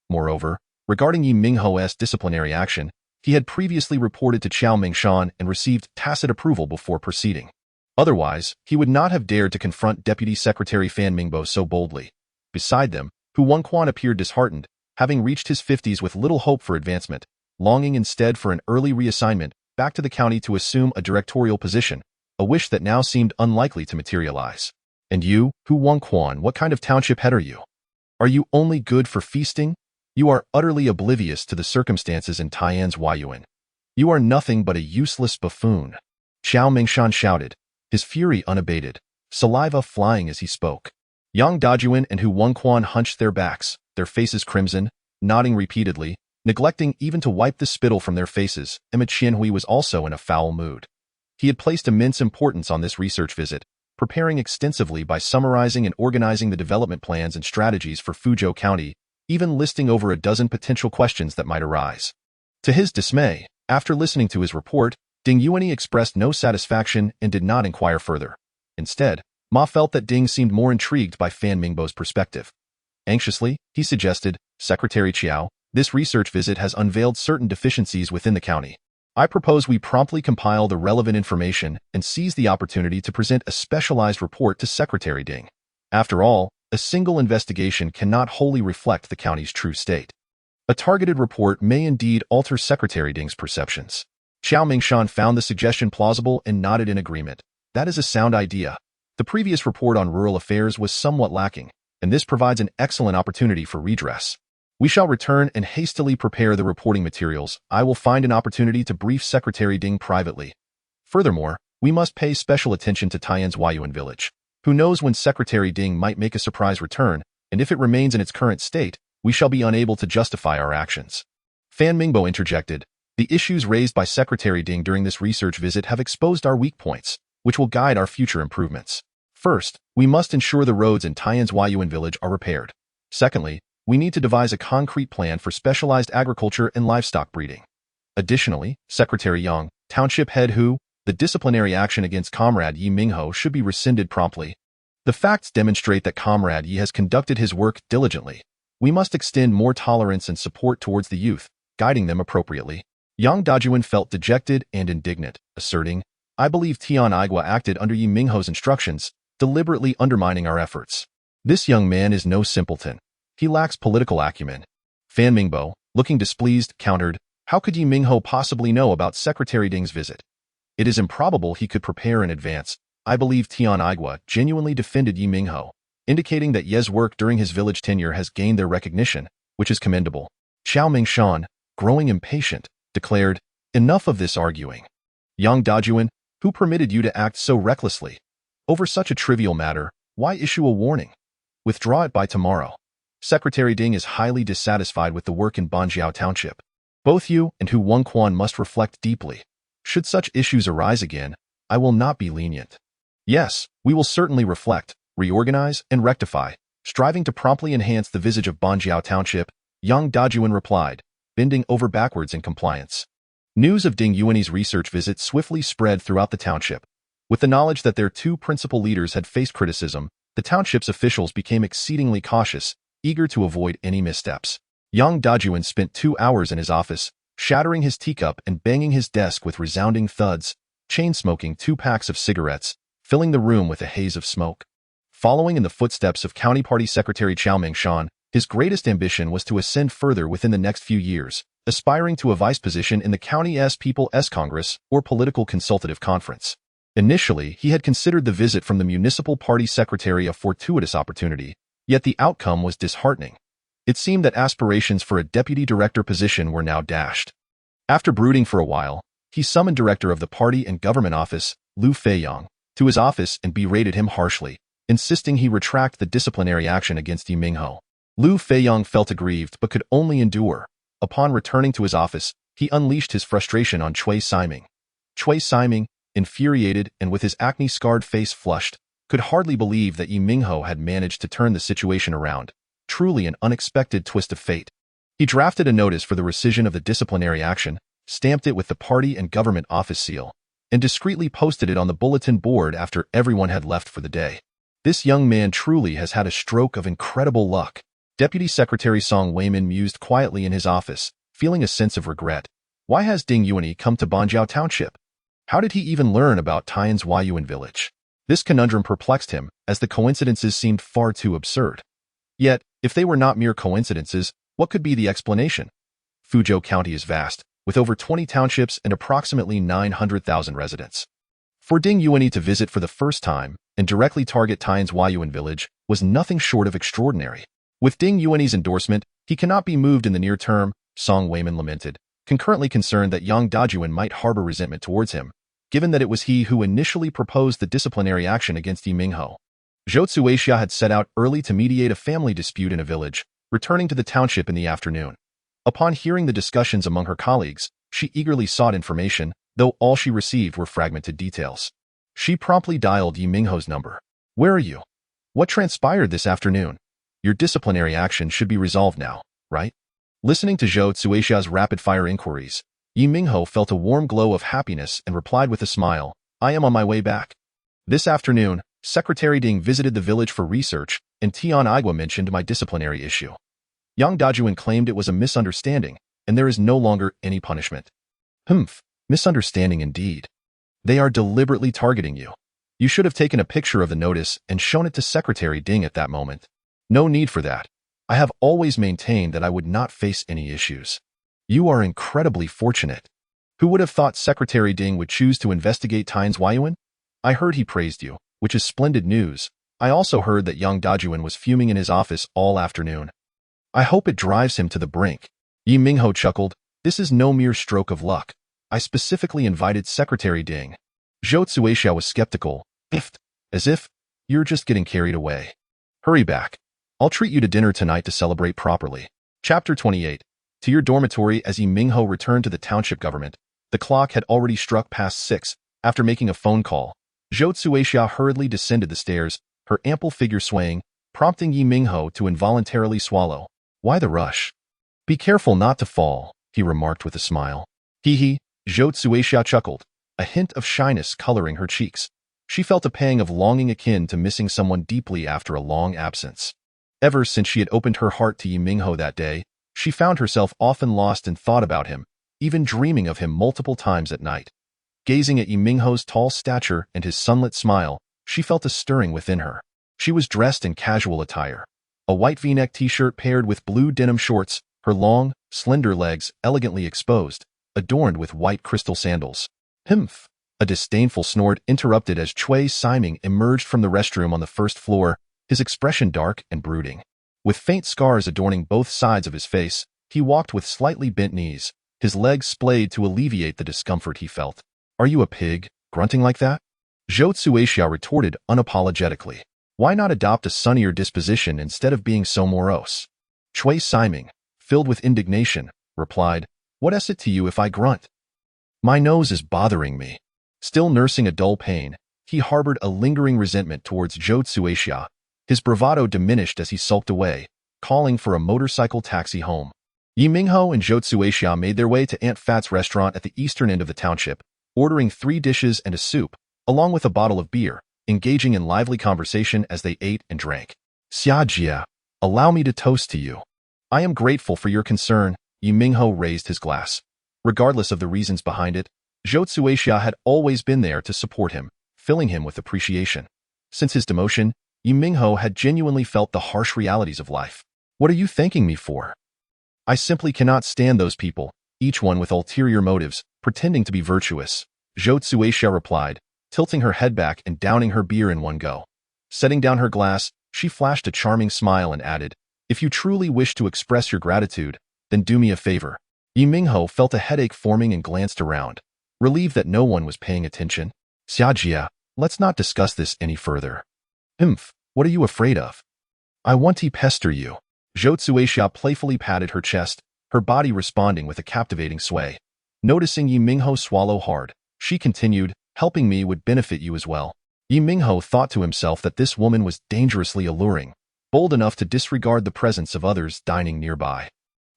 Moreover, regarding Ye Minghao's disciplinary action, he had previously reported to Qiao Mingshan and received tacit approval before proceeding. Otherwise, he would not have dared to confront Deputy Secretary Fan Mingbo so boldly. Beside them, Hu Wangquan appeared disheartened, having reached his 50s with little hope for advancement, longing instead for an early reassignment back to the county to assume a directorial position, a wish that now seemed unlikely to materialize. And you, Hu Wangquan, what kind of township head are you? Are you only good for feasting? You are utterly oblivious to the circumstances in Taiyan's Huayuan. You are nothing but a useless buffoon. Qiao Mingshan shouted, his fury unabated, saliva flying as he spoke. Yang Dajuan and Hu Wangquan hunched their backs, their faces crimson, nodding repeatedly, neglecting even to wipe the spittle from their faces. Emma Qianhui was also in a foul mood. He had placed immense importance on this research visit, preparing extensively by summarizing and organizing the development plans and strategies for Fuzhou County, even listing over a dozen potential questions that might arise. To his dismay, after listening to his report, Ding Yuani expressed no satisfaction and did not inquire further. Instead, Ma felt that Ding seemed more intrigued by Fan Mingbo's perspective. Anxiously, he suggested, Secretary Qiao, this research visit has unveiled certain deficiencies within the county. I propose we promptly compile the relevant information and seize the opportunity to present a specialized report to Secretary Ding. After all, a single investigation cannot wholly reflect the county's true state. A targeted report may indeed alter Secretary Ding's perceptions. Qiao Mingshan found the suggestion plausible and nodded in agreement. That is a sound idea. The previous report on rural affairs was somewhat lacking, and this provides an excellent opportunity for redress. We shall return and hastily prepare the reporting materials. I will find an opportunity to brief Secretary Ding privately. Furthermore, we must pay special attention to Taiyan's Huayuan village. Who knows when Secretary Ding might make a surprise return, and if it remains in its current state, we shall be unable to justify our actions. Fan Mingbo interjected, the issues raised by Secretary Ding during this research visit have exposed our weak points, which will guide our future improvements. First, we must ensure the roads in Taiyan's Huayuan village are repaired. Secondly, we need to devise a concrete plan for specialized agriculture and livestock breeding. Additionally, Secretary Yang, Township Head Hu, the disciplinary action against Comrade Ye Minghao should be rescinded promptly. The facts demonstrate that Comrade Ye has conducted his work diligently. We must extend more tolerance and support towards the youth, guiding them appropriately. Yang Dajuan felt dejected and indignant, asserting, I believe Tian Igua acted under Ye Minghao's instructions, deliberately undermining our efforts. This young man is no simpleton. He lacks political acumen. Fan Mingbo, looking displeased, countered, how could Ye Minghao possibly know about Secretary Ding's visit? It is improbable he could prepare in advance. I believe Tian Igua genuinely defended Ye Minghao, indicating that Ye's work during his village tenure has gained their recognition, which is commendable. Qiao Mingshan, growing impatient, declared, enough of this arguing. Yang Dajuan, who permitted you to act so recklessly? Over such a trivial matter, why issue a warning? Withdraw it by tomorrow. Secretary Ding is highly dissatisfied with the work in Banjiao Township. Both you and Hu Wangquan must reflect deeply. Should such issues arise again, I will not be lenient. Yes, we will certainly reflect, reorganize, and rectify, striving to promptly enhance the visage of Banjiao Township, Yang Dajuan replied, bending over backwards in compliance. News of Ding Yuani's research visit swiftly spread throughout the township. With the knowledge that their two principal leaders had faced criticism, the township's officials became exceedingly cautious, eager to avoid any missteps. Yang Dajuan spent 2 hours in his office, shattering his teacup and banging his desk with resounding thuds, chain-smoking 2 packs of cigarettes, filling the room with a haze of smoke. Following in the footsteps of County Party Secretary Qiao Mingshan, his greatest ambition was to ascend further within the next few years, aspiring to a vice position in the County's People's Congress or Political Consultative Conference. Initially, he had considered the visit from the municipal party secretary a fortuitous opportunity, yet the outcome was disheartening. It seemed that aspirations for a deputy director position were now dashed. After brooding for a while, he summoned director of the party and government office, Lu Feiyang, to his office and berated him harshly, insisting he retract the disciplinary action against Ye Minghao. Lu Feiyong felt aggrieved but could only endure. Upon returning to his office, he unleashed his frustration on Cui Siming. Cui Siming, infuriated and with his acne-scarred face flushed, could hardly believe that Ye Minghao had managed to turn the situation around. Truly an unexpected twist of fate. He drafted a notice for the rescission of the disciplinary action, stamped it with the party and government office seal, and discreetly posted it on the bulletin board after everyone had left for the day. This young man truly has had a stroke of incredible luck. Deputy Secretary Song Weimin mused quietly in his office, feeling a sense of regret. Why has Ding Yuanyi come to Banjiao Township? How did he even learn about Tian's Huayuan village? This conundrum perplexed him, as the coincidences seemed far too absurd. Yet, if they were not mere coincidences, what could be the explanation? Fuzhou County is vast, with over 20 townships and approximately 900,000 residents. For Ding Yuanyi to visit for the first time and directly target Tian's Huayuan village was nothing short of extraordinary. With Ding Yuanyi's endorsement, he cannot be moved in the near term, Song Weimin lamented, concurrently concerned that Yang Dajuan might harbor resentment towards him, given that it was he who initially proposed the disciplinary action against Ye Minghao. Zhou Tsuixia had set out early to mediate a family dispute in a village, returning to the township in the afternoon. Upon hearing the discussions among her colleagues, she eagerly sought information, though all she received were fragmented details. She promptly dialed Ye Minghao's number. "Where are you? What transpired this afternoon? Your disciplinary action should be resolved now, right?" Listening to Zhou Tsuixia's rapid-fire inquiries, Ye Minghao felt a warm glow of happiness and replied with a smile, "I am on my way back." This afternoon, Secretary Ding visited the village for research, and Tian Igua mentioned my disciplinary issue. Yang Dajuan claimed it was a misunderstanding, and there is no longer any punishment. Misunderstanding indeed. They are deliberately targeting you. You should have taken a picture of the notice and shown it to Secretary Ding at that moment. No need for that. I have always maintained that I would not face any issues. You are incredibly fortunate. Who would have thought Secretary Ding would choose to investigate Tian's Huayuan? I heard he praised you, which is splendid news. I also heard that Yang Dajuan was fuming in his office all afternoon. I hope it drives him to the brink. Ye Minghao chuckled. This is no mere stroke of luck. I specifically invited Secretary Ding. Zhou Tsuixia was skeptical. As if, you're just getting carried away. Hurry back. I'll treat you to dinner tonight to celebrate properly. Chapter 28. To your dormitory. As Ye Minghao returned to the township government, the clock had already struck past 6. After making a phone call, Zhou Tsuixia hurriedly descended the stairs, her ample figure swaying, prompting Ye Minghao to involuntarily swallow. Why the rush? Be careful not to fall, he remarked with a smile. Hee, Zhou Tsuixia chuckled, a hint of shyness coloring her cheeks. She felt a pang of longing akin to missing someone deeply after a long absence. Ever since she had opened her heart to Ye Minghao that day, she found herself often lost in thought about him, even dreaming of him multiple times at night. Gazing at Ye Minghao's tall stature and his sunlit smile, she felt a stirring within her. She was dressed in casual attire. A white V-neck t-shirt paired with blue denim shorts, her long, slender legs elegantly exposed, adorned with white crystal sandals. A disdainful snort interrupted as Cui Siming emerged from the restroom on the first floor, his expression dark and brooding. With faint scars adorning both sides of his face, he walked with slightly bent knees, his legs splayed to alleviate the discomfort he felt. Are you a pig, grunting like that? Zhou Tsuixia retorted unapologetically. Why not adopt a sunnier disposition instead of being so morose? Cui Siming, filled with indignation, replied, What is it to you if I grunt? My nose is bothering me. Still nursing a dull pain, he harbored a lingering resentment towards Zhou Tsuixia. His bravado diminished as he sulked away, calling for a motorcycle taxi home. Ye Minghao and Zhou Tsuixia made their way to Aunt Fat's restaurant at the eastern end of the township, ordering 3 dishes and a soup, along with a bottle of beer, engaging in lively conversation as they ate and drank. Xiajia, allow me to toast to you. I am grateful for your concern. Ye Minghao raised his glass. Regardless of the reasons behind it, Zhou Tsuixia had always been there to support him, filling him with appreciation. Since his demotion, Ye Minghao had genuinely felt the harsh realities of life. What are you thanking me for? I simply cannot stand those people, each one with ulterior motives, pretending to be virtuous. Zhou Tsuixia replied, tilting her head back and downing her beer in one go. Setting down her glass, she flashed a charming smile and added, If you truly wish to express your gratitude, then do me a favor. Ye Minghao felt a headache forming and glanced around, relieved that no one was paying attention. Xiajia, Let's not discuss this any further. Humph, what are you afraid of? I want to pester you. Zhou Tsuixia playfully patted her chest, her body responding with a captivating sway. Noticing Ye Minghao swallow hard, she continued, helping me would benefit you as well. Ye Minghao thought to himself that this woman was dangerously alluring, bold enough to disregard the presence of others dining nearby.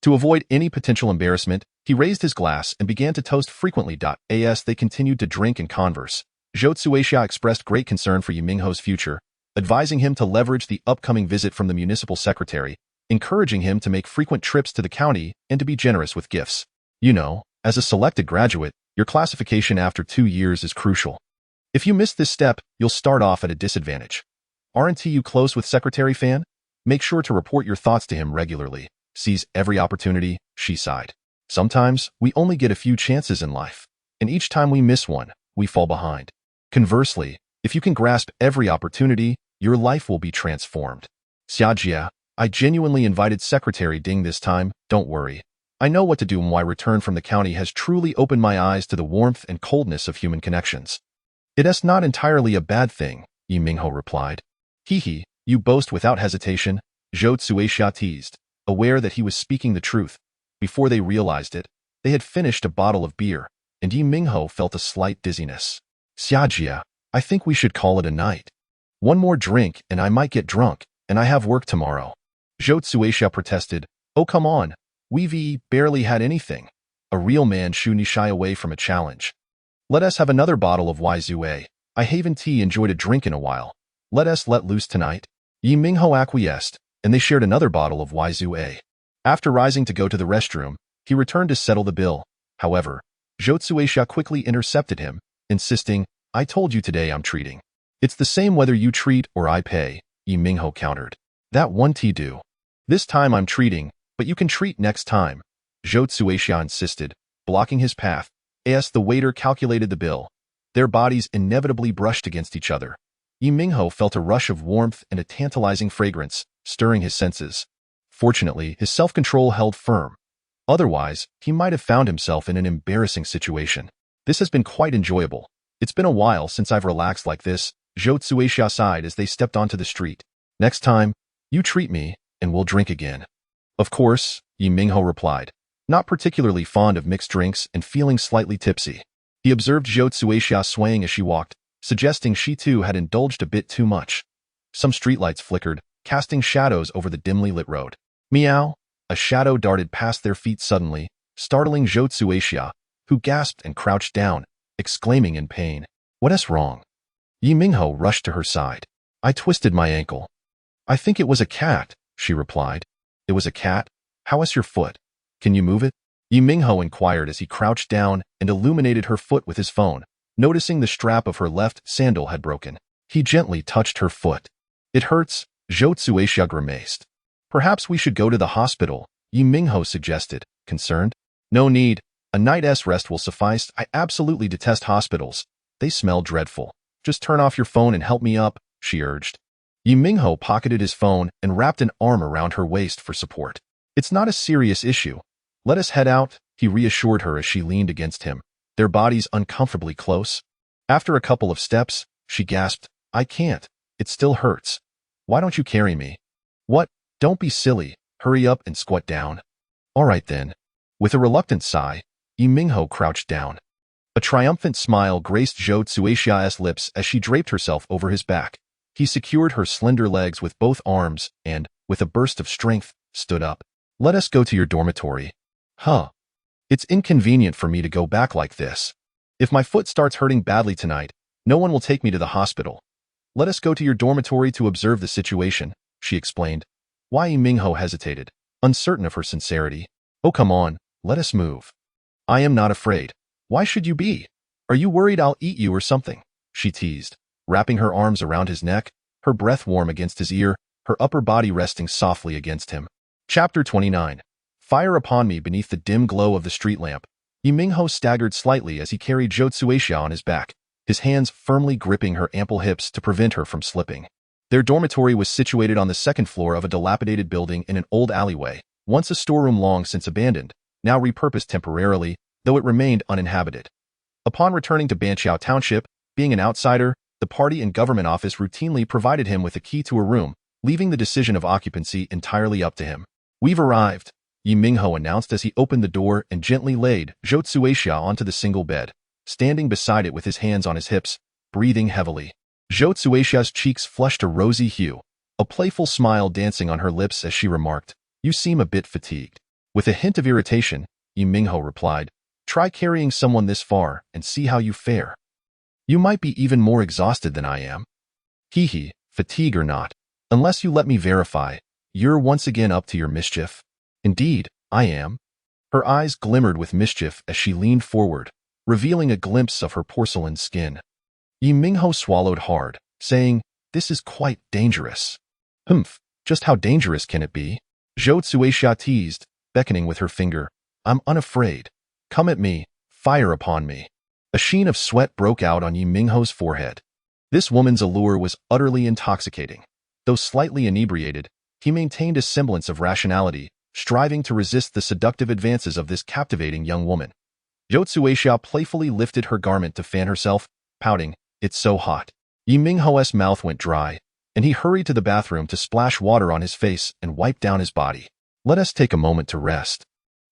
To avoid any potential embarrassment, he raised his glass and began to toast frequently. As they continued to drink and converse, Zhou Tsuixia expressed great concern for Ye Minghao's future, advising him to leverage the upcoming visit from the municipal secretary, encouraging him to make frequent trips to the county and to be generous with gifts. You know, as a selected graduate, your classification after 2 years is crucial. If you miss this step, you'll start off at a disadvantage. Aren't you close with Secretary Fan? Make sure to report your thoughts to him regularly. Seize every opportunity, she sighed. Sometimes, we only get a few chances in life, and each time we miss one, we fall behind. Conversely, if you can grasp every opportunity, your life will be transformed. Xiajia, I genuinely invited Secretary Ding this time, don't worry. I know what to do. My return from the county has truly opened my eyes to the warmth and coldness of human connections. It is not entirely a bad thing, Ye Minghao replied. Hee, you boast without hesitation, Zhou Tsuixia teased, aware that he was speaking the truth. Before they realized it, they had finished a bottle of beer, and Ye Minghao felt a slight dizziness. Xiajia, I think we should call it a night. One more drink and I might get drunk, and I have work tomorrow. Zhou Tsuixia protested, oh come on, we've barely had anything. A real man shouldn't shy away from a challenge. Let us have another bottle of Yzue. I haven't enjoyed a drink in a while. Let us let loose tonight. Ye Minghao acquiesced, and they shared another bottle of Yzue. After rising to go to the restroom, he returned to settle the bill. However, Zhou Tsuixia quickly intercepted him, insisting, I told you today I'm treating. It's the same whether you treat or I pay, Ye Minghao countered. That won't do. This time I'm treating, but you can treat next time, Zhou Tsuixia insisted, blocking his path. As the waiter calculated the bill, their bodies inevitably brushed against each other. Ye Minghao felt a rush of warmth and a tantalizing fragrance, stirring his senses. Fortunately, his self-control held firm. Otherwise, he might have found himself in an embarrassing situation. This has been quite enjoyable. It's been a while since I've relaxed like this, Zhou Tsuixia sighed as they stepped onto the street. Next time, you treat me, and we'll drink again. Of course, Ye Minghao replied, not particularly fond of mixed drinks and feeling slightly tipsy. He observed Zhou Tsuixia swaying as she walked, suggesting she too had indulged a bit too much. Some streetlights flickered, casting shadows over the dimly lit road. Meow! A shadow darted past their feet suddenly, startling Zhou Tsuixia, who gasped and crouched down, exclaiming in pain. What is wrong? Ye Minghao rushed to her side. I twisted my ankle. I think it was a cat, she replied. It was a cat? How is your foot? Can you move it? Ye Minghao inquired as he crouched down and illuminated her foot with his phone, noticing the strap of her left sandal had broken. He gently touched her foot. It hurts, Zhou Tsuixia grimaced. Perhaps we should go to the hospital, Ye Minghao suggested, concerned. No need. A night's rest will suffice. I absolutely detest hospitals. They smell dreadful. Just turn off your phone and help me up, she urged. Ye Minghao pocketed his phone and wrapped an arm around her waist for support. It's not a serious issue. Let us head out, he reassured her as she leaned against him, their bodies uncomfortably close. After a couple of steps, she gasped, I can't. It still hurts. Why don't you carry me? What? Don't be silly. Hurry up and squat down. All right then. With a reluctant sigh, Ye Minghao crouched down. A triumphant smile graced Zhou Tsuixia's lips as she draped herself over his back. He secured her slender legs with both arms and, with a burst of strength, stood up. Let us go to your dormitory. Huh. It's inconvenient for me to go back like this. If my foot starts hurting badly tonight, no one will take me to the hospital. Let us go to your dormitory to observe the situation, she explained. Why Ye Minghao hesitated, uncertain of her sincerity. Oh come on, let us move. I am not afraid. Why should you be? Are you worried I'll eat you or something? She teased, wrapping her arms around his neck, her breath warm against his ear, her upper body resting softly against him. Chapter 29. Fire upon me beneath the dim glow of the street lamp. Ye Minghao staggered slightly as he carried Zhou Tsuixia on his back, his hands firmly gripping her ample hips to prevent her from slipping. Their dormitory was situated on the second floor of a dilapidated building in an old alleyway, once a storeroom long since abandoned, now repurposed temporarily, though it remained uninhabited. Upon returning to Banqiao Township, being an outsider, The party and government office routinely provided him with a key to a room, leaving the decision of occupancy entirely up to him. "We've arrived," Ye Minghao announced as he opened the door and gently laid Zhou Tsuixia onto the single bed, standing beside it with his hands on his hips, breathing heavily. Zhou Tsuixia's cheeks flushed a rosy hue, a playful smile dancing on her lips as she remarked, "You seem a bit fatigued." With a hint of irritation, Ye Minghao replied, "Try carrying someone this far and see how you fare. You might be even more exhausted than I am." "Hee, fatigue or not, unless you let me verify, you're once again up to your mischief." "Indeed, I am." Her eyes glimmered with mischief as she leaned forward, revealing a glimpse of her porcelain skin. Ye Minghao swallowed hard, saying, "This is quite dangerous." "Humph, just how dangerous can it be?" Zhou Tsuixia teased, beckoning with her finger. "I'm unafraid. Come at me, fire upon me." A sheen of sweat broke out on Ye Minghao's forehead. This woman's allure was utterly intoxicating. Though slightly inebriated, he maintained a semblance of rationality, striving to resist the seductive advances of this captivating young woman. Zhou Tsuixia playfully lifted her garment to fan herself, pouting, "It's so hot." Ye Minghao's mouth went dry, and he hurried to the bathroom to splash water on his face and wipe down his body. "Let us take a moment to rest."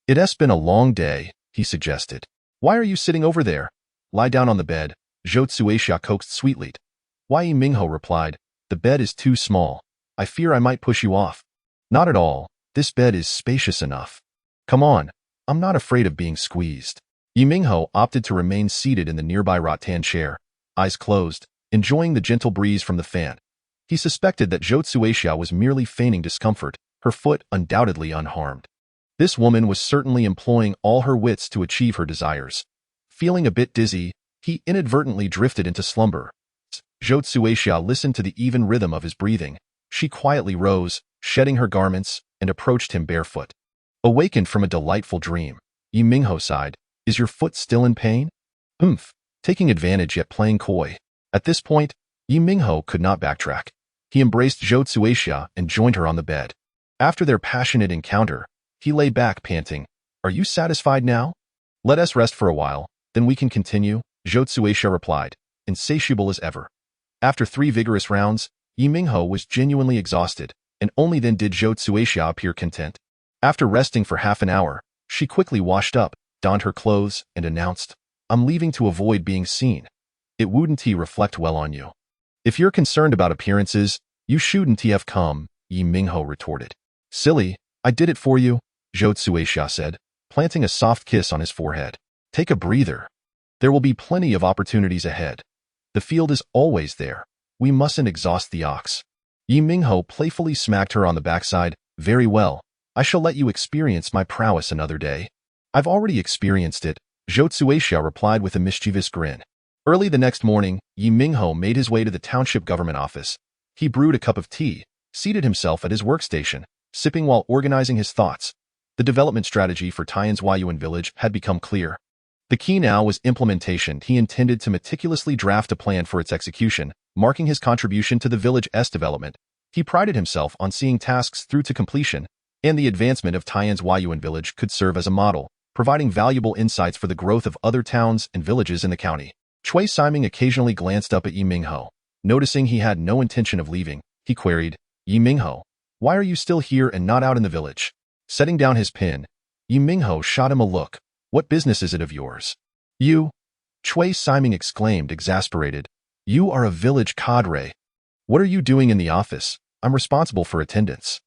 "It has been a long day," he suggested. "Why are you sitting over there? Lie down on the bed," Zhou Tsuixia coaxed sweetly. "Why?" Ye Minghao replied, "The bed is too small. I fear I might push you off." "Not at all. This bed is spacious enough. Come on, I'm not afraid of being squeezed." Ye Minghao opted to remain seated in the nearby rattan chair, eyes closed, enjoying the gentle breeze from the fan. He suspected that Zhou Tsuixia was merely feigning discomfort, her foot undoubtedly unharmed. This woman was certainly employing all her wits to achieve her desires. Feeling a bit dizzy, he inadvertently drifted into slumber. Zhou Tsuixia listened to the even rhythm of his breathing. She quietly rose, shedding her garments, and approached him barefoot. Awakened from a delightful dream, Ye Minghao sighed, "Is your foot still in pain?" "Humph," taking advantage yet playing coy. At this point, Ye Minghao could not backtrack. He embraced Zhou Tsuixia and joined her on the bed. After their passionate encounter, he lay back panting, "Are you satisfied now? Let us rest for a while, then we can continue," Zhou Tsuixia replied, insatiable as ever. After 3 vigorous rounds, Ye Minghao was genuinely exhausted, and only then did Zhou Tsuixia appear content. After resting for half an hour, she quickly washed up, donned her clothes, and announced, "I'm leaving to avoid being seen. It wouldn't reflect well on you." "If you're concerned about appearances, you shouldn't have come," Ye Minghao retorted. "Silly, I did it for you," Zhou Tsuixia said, planting a soft kiss on his forehead. "Take a breather. There will be plenty of opportunities ahead. The field is always there. We mustn't exhaust the ox." Ye Minghao playfully smacked her on the backside. "Very well. I shall let you experience my prowess another day." "I've already experienced it," Zhou Tsuixia replied with a mischievous grin. Early the next morning, Ye Minghao made his way to the township government office. He brewed a cup of tea, seated himself at his workstation, sipping while organizing his thoughts. The development strategy for Taiyan's Huayuan village had become clear. The key now was implementation. He intended to meticulously draft a plan for its execution, marking his contribution to the village's development. He prided himself on seeing tasks through to completion, and the advancement of Taiyan's Huayuan village could serve as a model, providing valuable insights for the growth of other towns and villages in the county. Cui Siming occasionally glanced up at Ye Minghao. Noticing he had no intention of leaving, he queried, "Ye Minghao, why are you still here and not out in the village?" Setting down his pen, Ye Minghao shot him a look. "What business is it of yours?" "You?" Cui Siming exclaimed, exasperated. "You are a village cadre. What are you doing in the office? I'm responsible for attendance."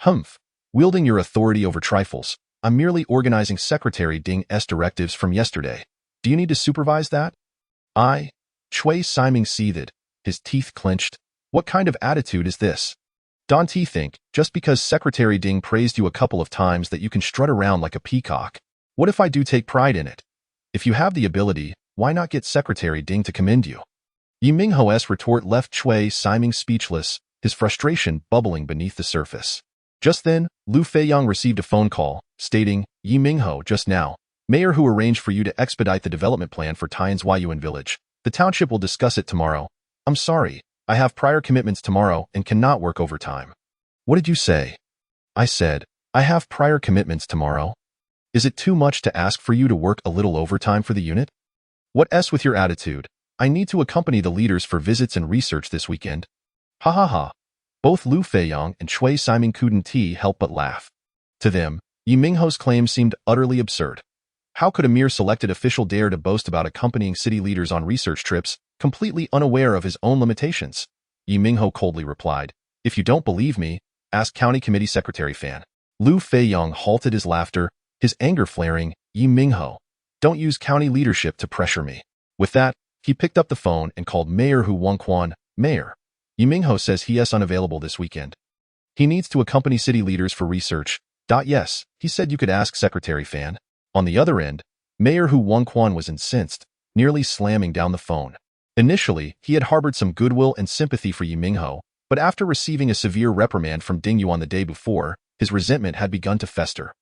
"Humph. Wielding your authority over trifles, I'm merely organizing Secretary Ding's directives from yesterday. Do you need to supervise that?" Cui Siming seethed, his teeth clenched. "What kind of attitude is this? Don't you think, just because Secretary Ding praised you a couple of times that you can strut around like a peacock? What if I do take pride in it? If you have the ability, why not get Secretary Ding to commend you?" Ye Minghao's retort left Cui Siming speechless, his frustration bubbling beneath the surface. Just then, Lu Feiyang received a phone call, stating, "Ye Minghao, just now. Mayor Hu arranged for you to expedite the development plan for Taiyan's Huayuan village. The township will discuss it tomorrow." "I'm sorry, I have prior commitments tomorrow and cannot work overtime." "What did you say?" "I said, I have prior commitments tomorrow. Is it too much to ask for you to work a little overtime for the unit?" "What's with your attitude? I need to accompany the leaders for visits and research this weekend. Ha ha ha. Both Lu Feiyong and Chui Siming couldn't help but laugh. To them, Ye Minghao's claim seemed utterly absurd. How could a mere selected official dare to boast about accompanying city leaders on research trips, completely unaware of his own limitations? Ye Minghao coldly replied, "If you don't believe me, ask County Committee Secretary Fan." Lu Feiyong halted his laughter, his anger flaring. "Ye Minghao, don't use county leadership to pressure me." With that, he picked up the phone and called Mayor Hu Wangquan. "Mayor, Ye Minghao says he is unavailable this weekend. He needs to accompany city leaders for research. Yes, he said you could ask Secretary Fan." On the other end, Mayor Hu Wangquan was incensed, nearly slamming down the phone. Initially, he had harbored some goodwill and sympathy for Ye Minghao, but after receiving a severe reprimand from Ding Yuan the day before, his resentment had begun to fester.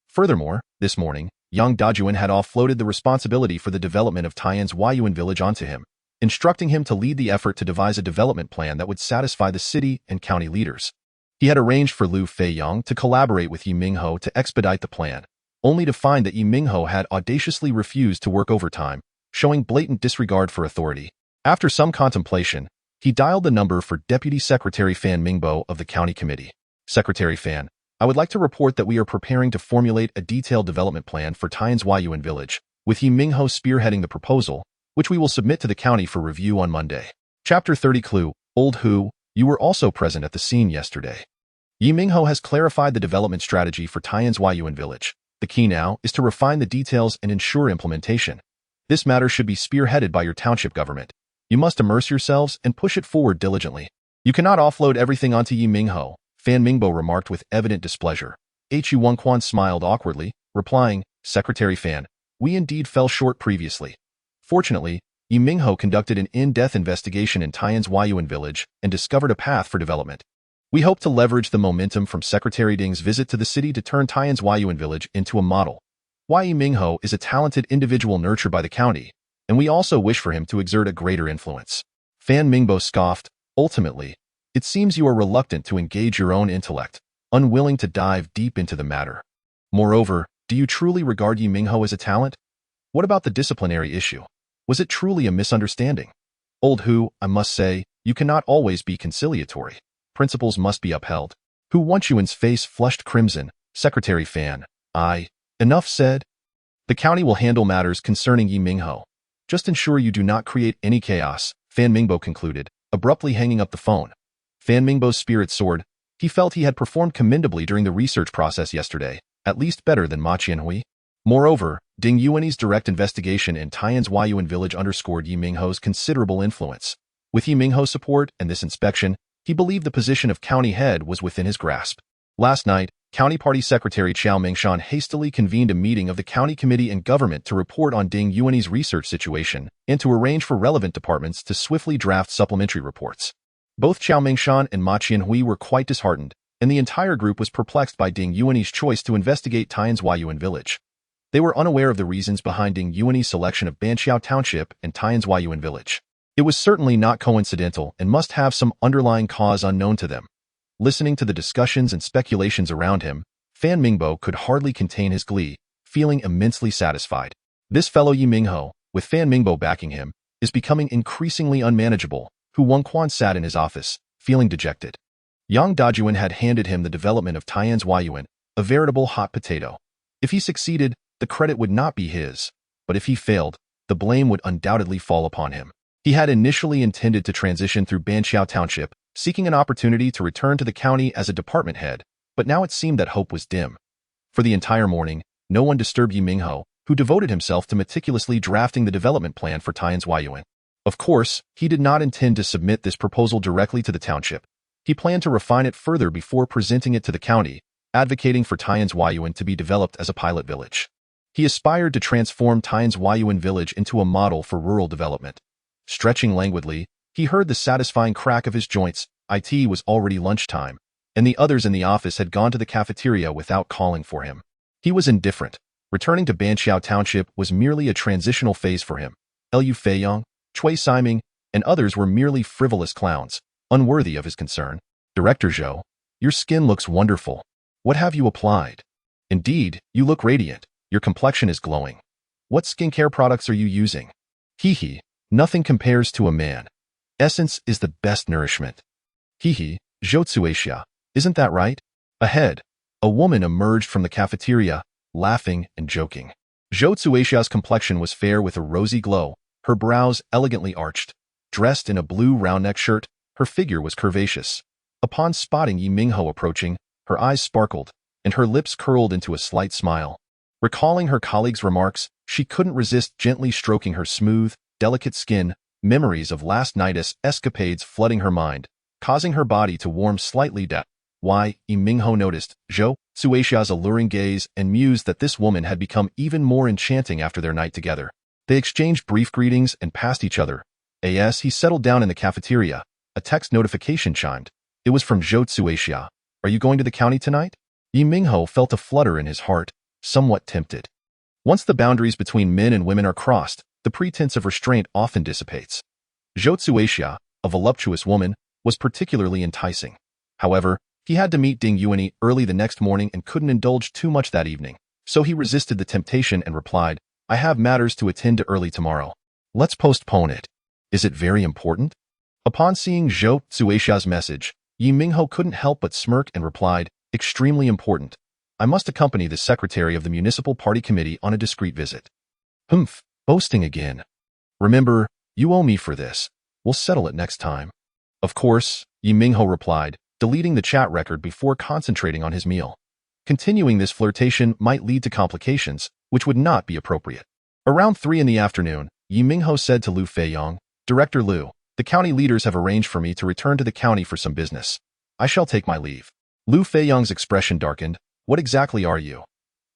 Furthermore, this morning, Yang Dajuan had offloaded the responsibility for the development of Taiyan's Huayuan village onto him, instructing him to lead the effort to devise a development plan that would satisfy the city and county leaders. He had arranged for Lu Feiyong to collaborate with Ye Minghao to expedite the plan, only to find that Ye Minghao had audaciously refused to work overtime, showing blatant disregard for authority. After some contemplation, he dialed the number for Deputy Secretary Fan Mingbo of the County Committee. "Secretary Fan, I would like to report that we are preparing to formulate a detailed development plan for Taiyan's Huayuan village, with Ye Minghao spearheading the proposal, which we will submit to the county for review on Monday." Chapter 30 Clue, Old Hu, you were also present at the scene yesterday. Ye Minghao has clarified the development strategy for Taiyan's Huayuan village. The key now is to refine the details and ensure implementation. This matter should be spearheaded by your township government. You must immerse yourselves and push it forward diligently. You cannot offload everything onto Ye Minghao, Fan Mingbo remarked with evident displeasure. Hu Wangquan smiled awkwardly, replying, "Secretary Fan, we indeed fell short previously. Fortunately, Ye Minghao conducted an in-depth investigation in Taiyan's Huayuan village and discovered a path for development. We hope to leverage the momentum from Secretary Ding's visit to the city to turn Taiyan's Huayuan village into a model. Ye Minghao is a talented individual nurtured by the county, and we also wish for him to exert a greater influence." Fan Mingbo scoffed, "Ultimately, it seems you are reluctant to engage your own intellect, unwilling to dive deep into the matter. Moreover, do you truly regard Ye Minghao as a talent? What about the disciplinary issue? Was it truly a misunderstanding? Old Hu, I must say, you cannot always be conciliatory. Principles must be upheld." Hu Wangquan's face flushed crimson. "Secretary Fan, enough said. The county will handle matters concerning Ye Minghao. Just ensure you do not create any chaos," Fan Mingbo concluded, abruptly hanging up the phone. Fan Mingbo's spirit soared. He felt he had performed commendably during the research process yesterday, at least better than Ma Qianhui. Moreover, Ding Yuan's direct investigation in Taiyan's Huayuan village underscored Ye Minghao's considerable influence. With Ye Minghao's support and this inspection, he believed the position of county head was within his grasp. Last night, County Party Secretary Chao Mengshan hastily convened a meeting of the county committee and government to report on Ding Yuan's research situation and to arrange for relevant departments to swiftly draft supplementary reports. Both Chao Mengshan and Ma Qianhui were quite disheartened, and the entire group was perplexed by Ding Yuan's choice to investigate Taiyan's Huayuan village. They were unaware of the reasons behind Ding Yuan's selection of Banqiao Township and Taiyan's Huayuan village. It was certainly not coincidental and must have some underlying cause unknown to them. Listening to the discussions and speculations around him, Fan Mingbo could hardly contain his glee, feeling immensely satisfied. This fellow Ye Minghao, with Fan Mingbo backing him, is becoming increasingly unmanageable. Hu Wangquan sat in his office, feeling dejected. Yang Dajuan had handed him the development of Taiyan's Huayuan, a veritable hot potato. If he succeeded, the credit would not be his, but if he failed, the blame would undoubtedly fall upon him. He had initially intended to transition through Banqiao Township, seeking an opportunity to return to the county as a department head, but now it seemed that hope was dim. For the entire morning, no one disturbed Ye Minghao, who devoted himself to meticulously drafting the development plan for Taiyan's Huayuan. Of course, he did not intend to submit this proposal directly to the township. He planned to refine it further before presenting it to the county, advocating for Taiyan's Huayuan to be developed as a pilot village. He aspired to transform Taiyan's Huayuan village into a model for rural development. Stretching languidly, he heard the satisfying crack of his joints. It was already lunchtime, and the others in the office had gone to the cafeteria without calling for him. He was indifferent. Returning to Banqiao Township was merely a transitional phase for him. Lu Feiyong, Chui Siming, and others were merely frivolous clowns, unworthy of his concern. "Director Zhou, your skin looks wonderful. What have you applied? Indeed, you look radiant. Your complexion is glowing. What skincare products are you using?" "Hee hee, Nothing compares to a man. Essence is the best nourishment. Hihi, Zhou, isn't that right? Ahead, a woman emerged from the cafeteria, laughing and joking. Zhou complexion was fair with a rosy glow, her brows elegantly arched. Dressed in a blue round-neck shirt, her figure was curvaceous. Upon spotting Ye Minghao approaching, her eyes sparkled, and her lips curled into a slight smile. Recalling her colleague's remarks, she couldn't resist gently stroking her smooth, delicate skin, memories of last night's escapades flooding her mind, causing her body to warm slightly. Why, Ye Minghao noticed Zhou Suishia's alluring gaze and mused that this woman had become even more enchanting after their night together. They exchanged brief greetings and passed each other. As he settled down in the cafeteria, a text notification chimed. It was from Zhou Suishia. Are you going to the county tonight? Ye Minghao felt a flutter in his heart, somewhat tempted. Once the boundaries between men and women are crossed, the pretense of restraint often dissipates. Zhou Suishia, a voluptuous woman, was particularly enticing. However, he had to meet Ding Yuanyi early the next morning and couldn't indulge too much that evening, so he resisted the temptation and replied, I have matters to attend to early tomorrow. Let's postpone it. Is it very important? Upon seeing Zhou Suishia's message, Ye Minghao couldn't help but smirk and replied, extremely important. I must accompany the secretary of the municipal party committee on a discreet visit. Humph, boasting again. Remember, you owe me for this. We'll settle it next time. Of course, Ye Minghao replied, deleting the chat record before concentrating on his meal. Continuing this flirtation might lead to complications, which would not be appropriate. Around 3 in the afternoon, Ye Minghao said to Lu Feiyang, Director Lu, the county leaders have arranged for me to return to the county for some business. I shall take my leave. Lu Feiyang's expression darkened. What exactly are you?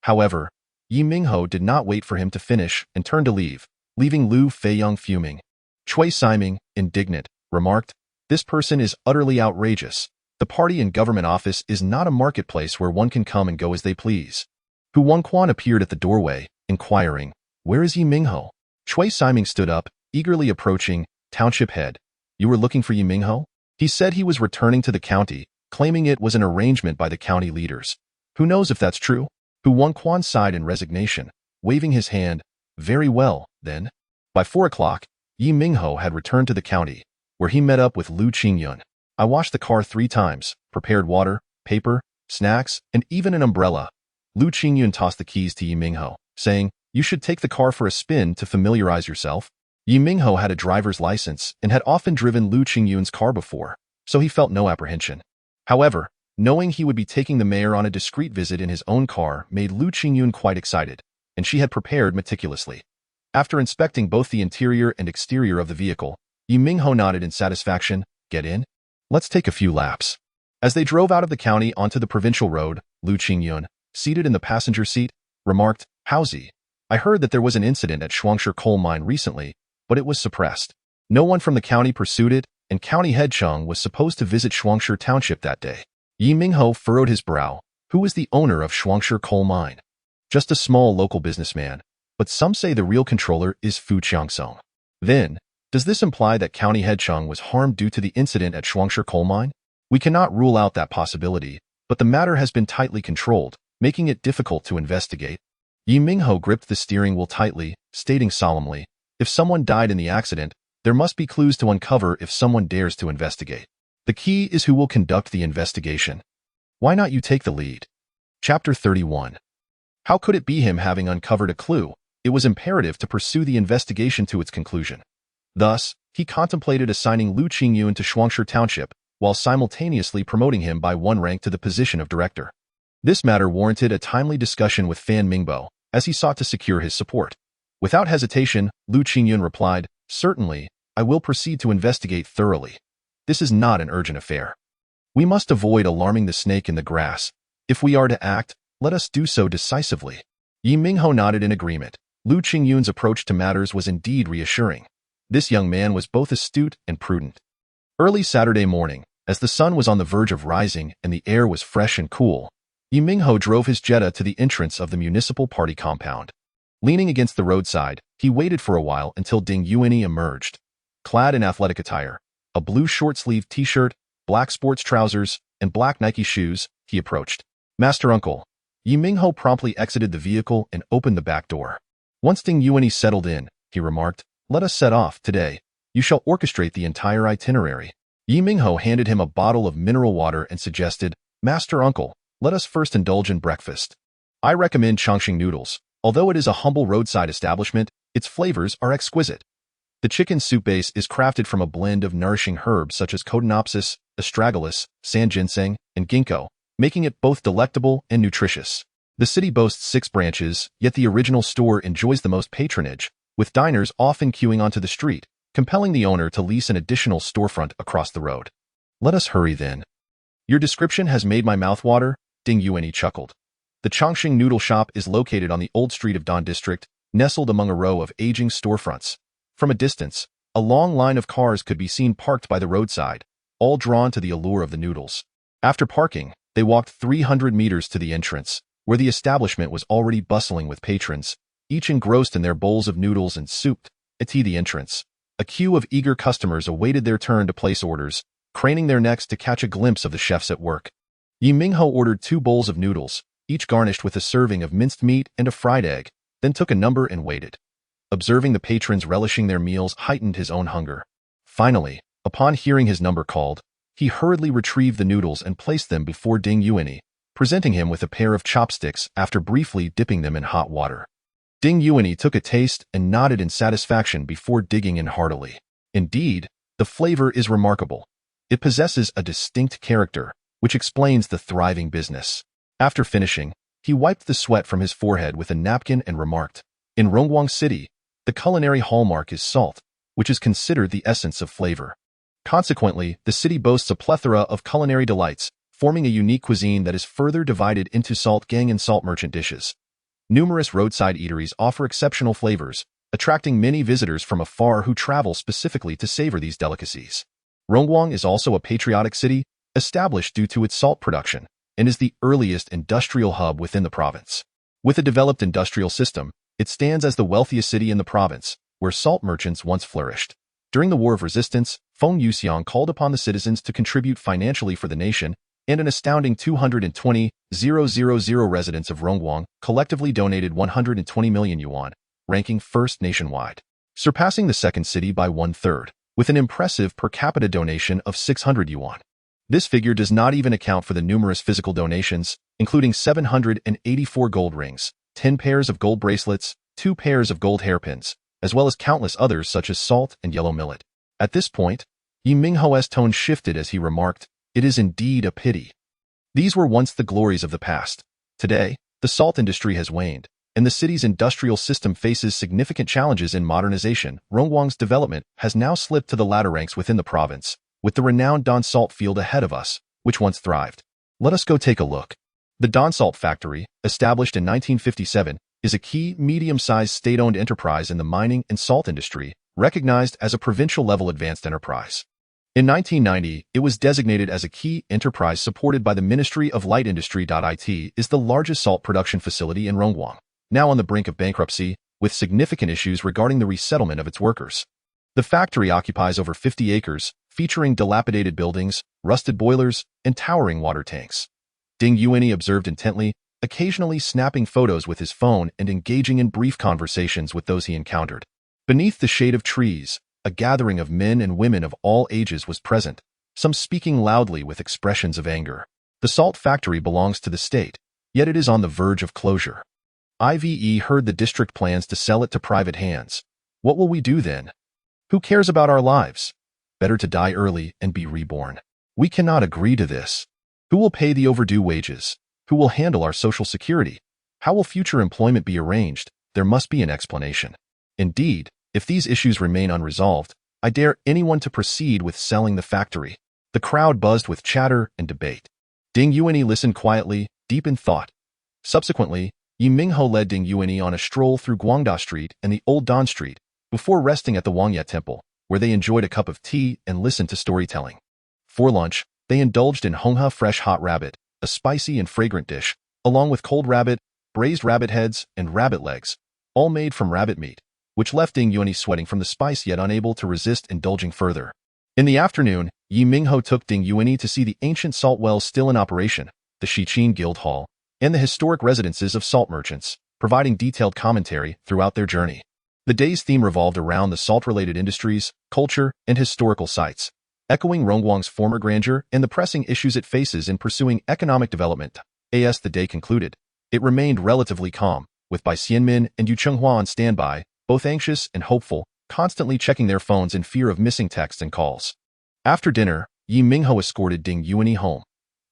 However, Ye Minghao did not wait for him to finish and turned to leave, leaving Lu Feiyang fuming. Cui Siming, indignant, remarked, This person is utterly outrageous. The party and government office is not a marketplace where one can come and go as they please. Hu Wangquan appeared at the doorway, inquiring, Where is Ye Minghao? Cui Siming stood up, eagerly approaching, Township head. You were looking for Ye Minghao? He said he was returning to the county, claiming it was an arrangement by the county leaders. Who knows if that's true? Hu Wangquan sighed in resignation, waving his hand. Very well, then. By 4 o'clock, Ye Minghao had returned to the county, where he met up with Lu Qingyun. I washed the car 3 times, prepared water, paper, snacks, and even an umbrella. Lu Qingyun tossed the keys to Ye Minghao, saying, You should take the car for a spin to familiarize yourself. Ye Minghao had a driver's license and had often driven Lu Qingyun's car before, so he felt no apprehension. However, knowing he would be taking the mayor on a discreet visit in his own car made Lu Qingyun quite excited, and she had prepared meticulously. After inspecting both the interior and exterior of the vehicle, Ye Minghao nodded in satisfaction. Get in? Let's take a few laps. As they drove out of the county onto the provincial road, Lu Qingyun, seated in the passenger seat, remarked, Howzy, I heard that there was an incident at Shuangshi coal mine recently, but it was suppressed. No one from the county pursued it, and County Head Chung was supposed to visit Shuangshi Township that day. Ye Minghao furrowed his brow. Who is the owner of Shuangshi coal mine? Just a small local businessman, but some say the real controller is Fu Qiangsong. Then, does this imply that County Head Chung was harmed due to the incident at Shuangshi coal mine? We cannot rule out that possibility, but the matter has been tightly controlled, making it difficult to investigate. Ye Minghao gripped the steering wheel tightly, stating solemnly, If someone died in the accident, there must be clues to uncover if someone dares to investigate. The key is who will conduct the investigation. Why not you take the lead? Chapter 31. How could it be him having uncovered a clue? It was imperative to pursue the investigation to its conclusion. Thus, he contemplated assigning Lu Qingyun to Shuangshi Township, while simultaneously promoting him by 1 rank to the position of director. This matter warranted a timely discussion with Fan Mingbo, as he sought to secure his support. Without hesitation, Lu Qingyun replied, Certainly, I will proceed to investigate thoroughly. This is not an urgent affair. We must avoid alarming the snake in the grass. If we are to act, let us do so decisively. Ye Minghao nodded in agreement. Lu Qingyun's approach to matters was indeed reassuring. This young man was both astute and prudent. Early Saturday morning, as the sun was on the verge of rising and the air was fresh and cool, Ye Minghao drove his Jetta to the entrance of the municipal party compound. Leaning against the roadside, he waited for a while until Ding Yuanyi emerged. Clad in athletic attire, a blue short-sleeved t-shirt, black sports trousers, and black Nike shoes, he approached. Master Uncle. Ye Minghao promptly exited the vehicle and opened the back door. Once Ding Yuanyi settled in, he remarked, Let us set off today. You shall orchestrate the entire itinerary. Ye Minghao handed him a bottle of mineral water and suggested, Master Uncle, let us first indulge in breakfast. I recommend Chongqing noodles. Although it is a humble roadside establishment, its flavors are exquisite. The chicken soup base is crafted from a blend of nourishing herbs such as Cotinopsis, astragalus, sand ginseng, and ginkgo, making it both delectable and nutritious. The city boasts 6 branches, yet the original store enjoys the most patronage, with diners often queuing onto the street, compelling the owner to lease an additional storefront across the road. Let us hurry then. Your description has made my mouth water, Ding Yuanyi chuckled. The Chongqing noodle shop is located on the old street of Dan District, nestled among a row of aging storefronts. From a distance, a long line of cars could be seen parked by the roadside, all drawn to the allure of the noodles. After parking, they walked 300 meters to the entrance, where the establishment was already bustling with patrons, each engrossed in their bowls of noodles and soup. At the entrance, a queue of eager customers awaited their turn to place orders, craning their necks to catch a glimpse of the chefs at work. Ye Minghao ordered 2 bowls of noodles, each garnished with a serving of minced meat and a fried egg, then took a number and waited. Observing the patrons relishing their meals heightened his own hunger. Finally, upon hearing his number called, he hurriedly retrieved the noodles and placed them before Ding Yuanyi, presenting him with a pair of chopsticks after briefly dipping them in hot water. Ding Yuanyi took a taste and nodded in satisfaction before digging in heartily. Indeed, the flavor is remarkable. It possesses a distinct character, which explains the thriving business. After finishing, he wiped the sweat from his forehead with a napkin and remarked, in Rongguang City, the culinary hallmark is salt, which is considered the essence of flavor. Consequently, the city boasts a plethora of culinary delights, forming a unique cuisine that is further divided into salt gang and salt merchant dishes. Numerous roadside eateries offer exceptional flavors, attracting many visitors from afar who travel specifically to savor these delicacies. Rongguang is also a patriotic city, established due to its salt production, and is the earliest industrial hub within the province. With a developed industrial system, it stands as the wealthiest city in the province, where salt merchants once flourished. During the War of Resistance, Feng Yuxiang called upon the citizens to contribute financially for the nation, and an astounding 220,000 residents of Rongguang collectively donated 120 million yuan, ranking first nationwide, surpassing the second city by 1/3, with an impressive per capita donation of 600 yuan. This figure does not even account for the numerous physical donations, including 784 gold rings, 10 pairs of gold bracelets, 2 pairs of gold hairpins, as well as countless others such as salt and yellow millet. At this point, Ye Minghao's tone shifted as he remarked, "It is indeed a pity. These were once the glories of the past. Today, the salt industry has waned, and the city's industrial system faces significant challenges in modernization. Rongguang's development has now slipped to the latter ranks within the province, with the renowned Dan Salt field ahead of us, which once thrived. Let us go take a look." The Dan Salt factory, established in 1957, is a key medium-sized state-owned enterprise in the mining and salt industry, recognized as a provincial-level advanced enterprise. In 1990, it was designated as a key enterprise supported by the Ministry of Light Industry. It is the largest salt production facility in Rongguang, now on the brink of bankruptcy, with significant issues regarding the resettlement of its workers. The factory occupies over 50 acres, featuring dilapidated buildings, rusted boilers, and towering water tanks. Ding Yuanyi observed intently, occasionally snapping photos with his phone and engaging in brief conversations with those he encountered. Beneath the shade of trees, a gathering of men and women of all ages was present, some speaking loudly with expressions of anger. The salt factory belongs to the state, yet it is on the verge of closure. IVE heard the district plans to sell it to private hands. What will we do then? Who cares about our lives? Better to die early and be reborn. We cannot agree to this. Who will pay the overdue wages? Who will handle our social security? How will future employment be arranged? There must be an explanation. Indeed, if these issues remain unresolved, I dare anyone to proceed with selling the factory. The crowd buzzed with chatter and debate. Ding Yuanyi listened quietly, deep in thought. Subsequently, Ye Minghao led Ding Yuanyi on a stroll through Guangda Street and the Old Dan Street, before resting at the Wangye Temple, where they enjoyed a cup of tea and listened to storytelling. For lunch, they indulged in Hongha fresh hot rabbit, a spicy and fragrant dish, along with cold rabbit, braised rabbit heads, and rabbit legs, all made from rabbit meat, which left Ding Yuanyi sweating from the spice yet unable to resist indulging further. In the afternoon, Ye Minghao took Ding Yuanyi to see the ancient salt wells still in operation, the Shiqin Guild Hall, and the historic residences of salt merchants, providing detailed commentary throughout their journey. The day's theme revolved around the salt-related industries, culture, and historical sites, echoing Rongguang's former grandeur and the pressing issues it faces in pursuing economic development. As the day concluded, it remained relatively calm, with Bai Xianmin and Yu Chenghua on standby, both anxious and hopeful, constantly checking their phones in fear of missing texts and calls. After dinner, Ye Minghao escorted Ding Yuanyi home.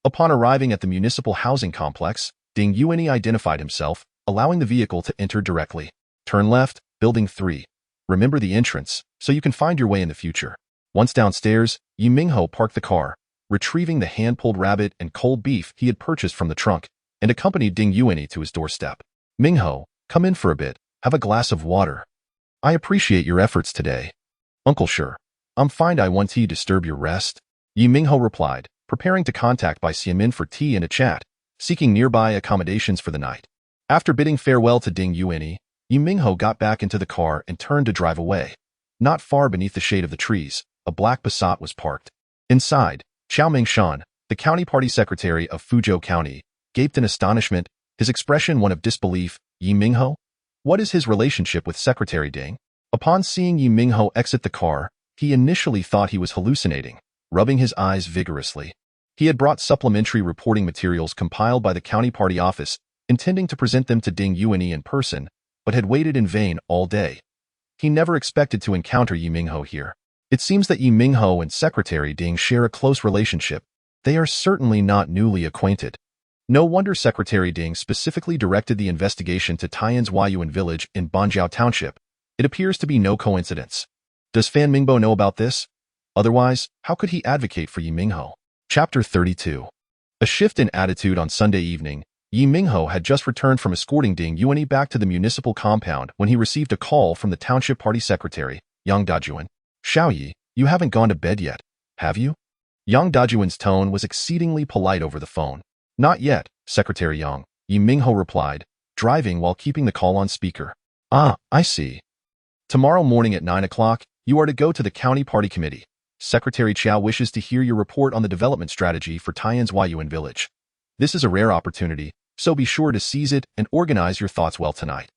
Upon arriving at the municipal housing complex, Ding Yuanyi identified himself, allowing the vehicle to enter directly. Turn left, Building 3. Remember the entrance, so you can find your way in the future. Once downstairs, Ye Minghao parked the car, retrieving the hand-pulled rabbit and cold beef he had purchased from the trunk, and accompanied Ding Yuanyi to his doorstep. Minghao, come in for a bit, have a glass of water. I appreciate your efforts today. Uncle sure. I'm fine, I want to disturb your rest. Ye Minghao replied, preparing to contact Bai Xianmin for tea and a chat, seeking nearby accommodations for the night. After bidding farewell to Ding Yuanyi, Ye Minghao got back into the car and turned to drive away. Not far beneath the shade of the trees, a black Passat was parked. Inside, Qiao Mengshan, the county party secretary of Fuzhou County, gaped in astonishment, his expression one of disbelief. Ye Minghao? What is his relationship with Secretary Ding? Upon seeing Ye Minghao exit the car, he initially thought he was hallucinating, rubbing his eyes vigorously. He had brought supplementary reporting materials compiled by the county party office, intending to present them to Ding Yuanyi in person, but had waited in vain all day. He never expected to encounter Ye Minghao here. It seems that Ye Minghao and Secretary Ding share a close relationship. They are certainly not newly acquainted. No wonder Secretary Ding specifically directed the investigation to Taiyan's Huayuan village in Banjiao Township. It appears to be no coincidence. Does Fan Mingbo know about this? Otherwise, how could he advocate for Ye Minghao? Chapter 32. A shift in attitude on Sunday evening. Ye Minghao had just returned from escorting Ding Yuanyi back to the municipal compound when he received a call from the township party secretary, Yang Dajuan. Xiaoyi, you haven't gone to bed yet, have you? Yang Dajuan's tone was exceedingly polite over the phone. Not yet, Secretary Yang, Ye Minghao replied, driving while keeping the call on speaker. Ah, I see. Tomorrow morning at 9 o'clock, you are to go to the county party committee. Secretary Qiao wishes to hear your report on the development strategy for Taiyan's Huayuan village. This is a rare opportunity, so be sure to seize it and organize your thoughts well tonight.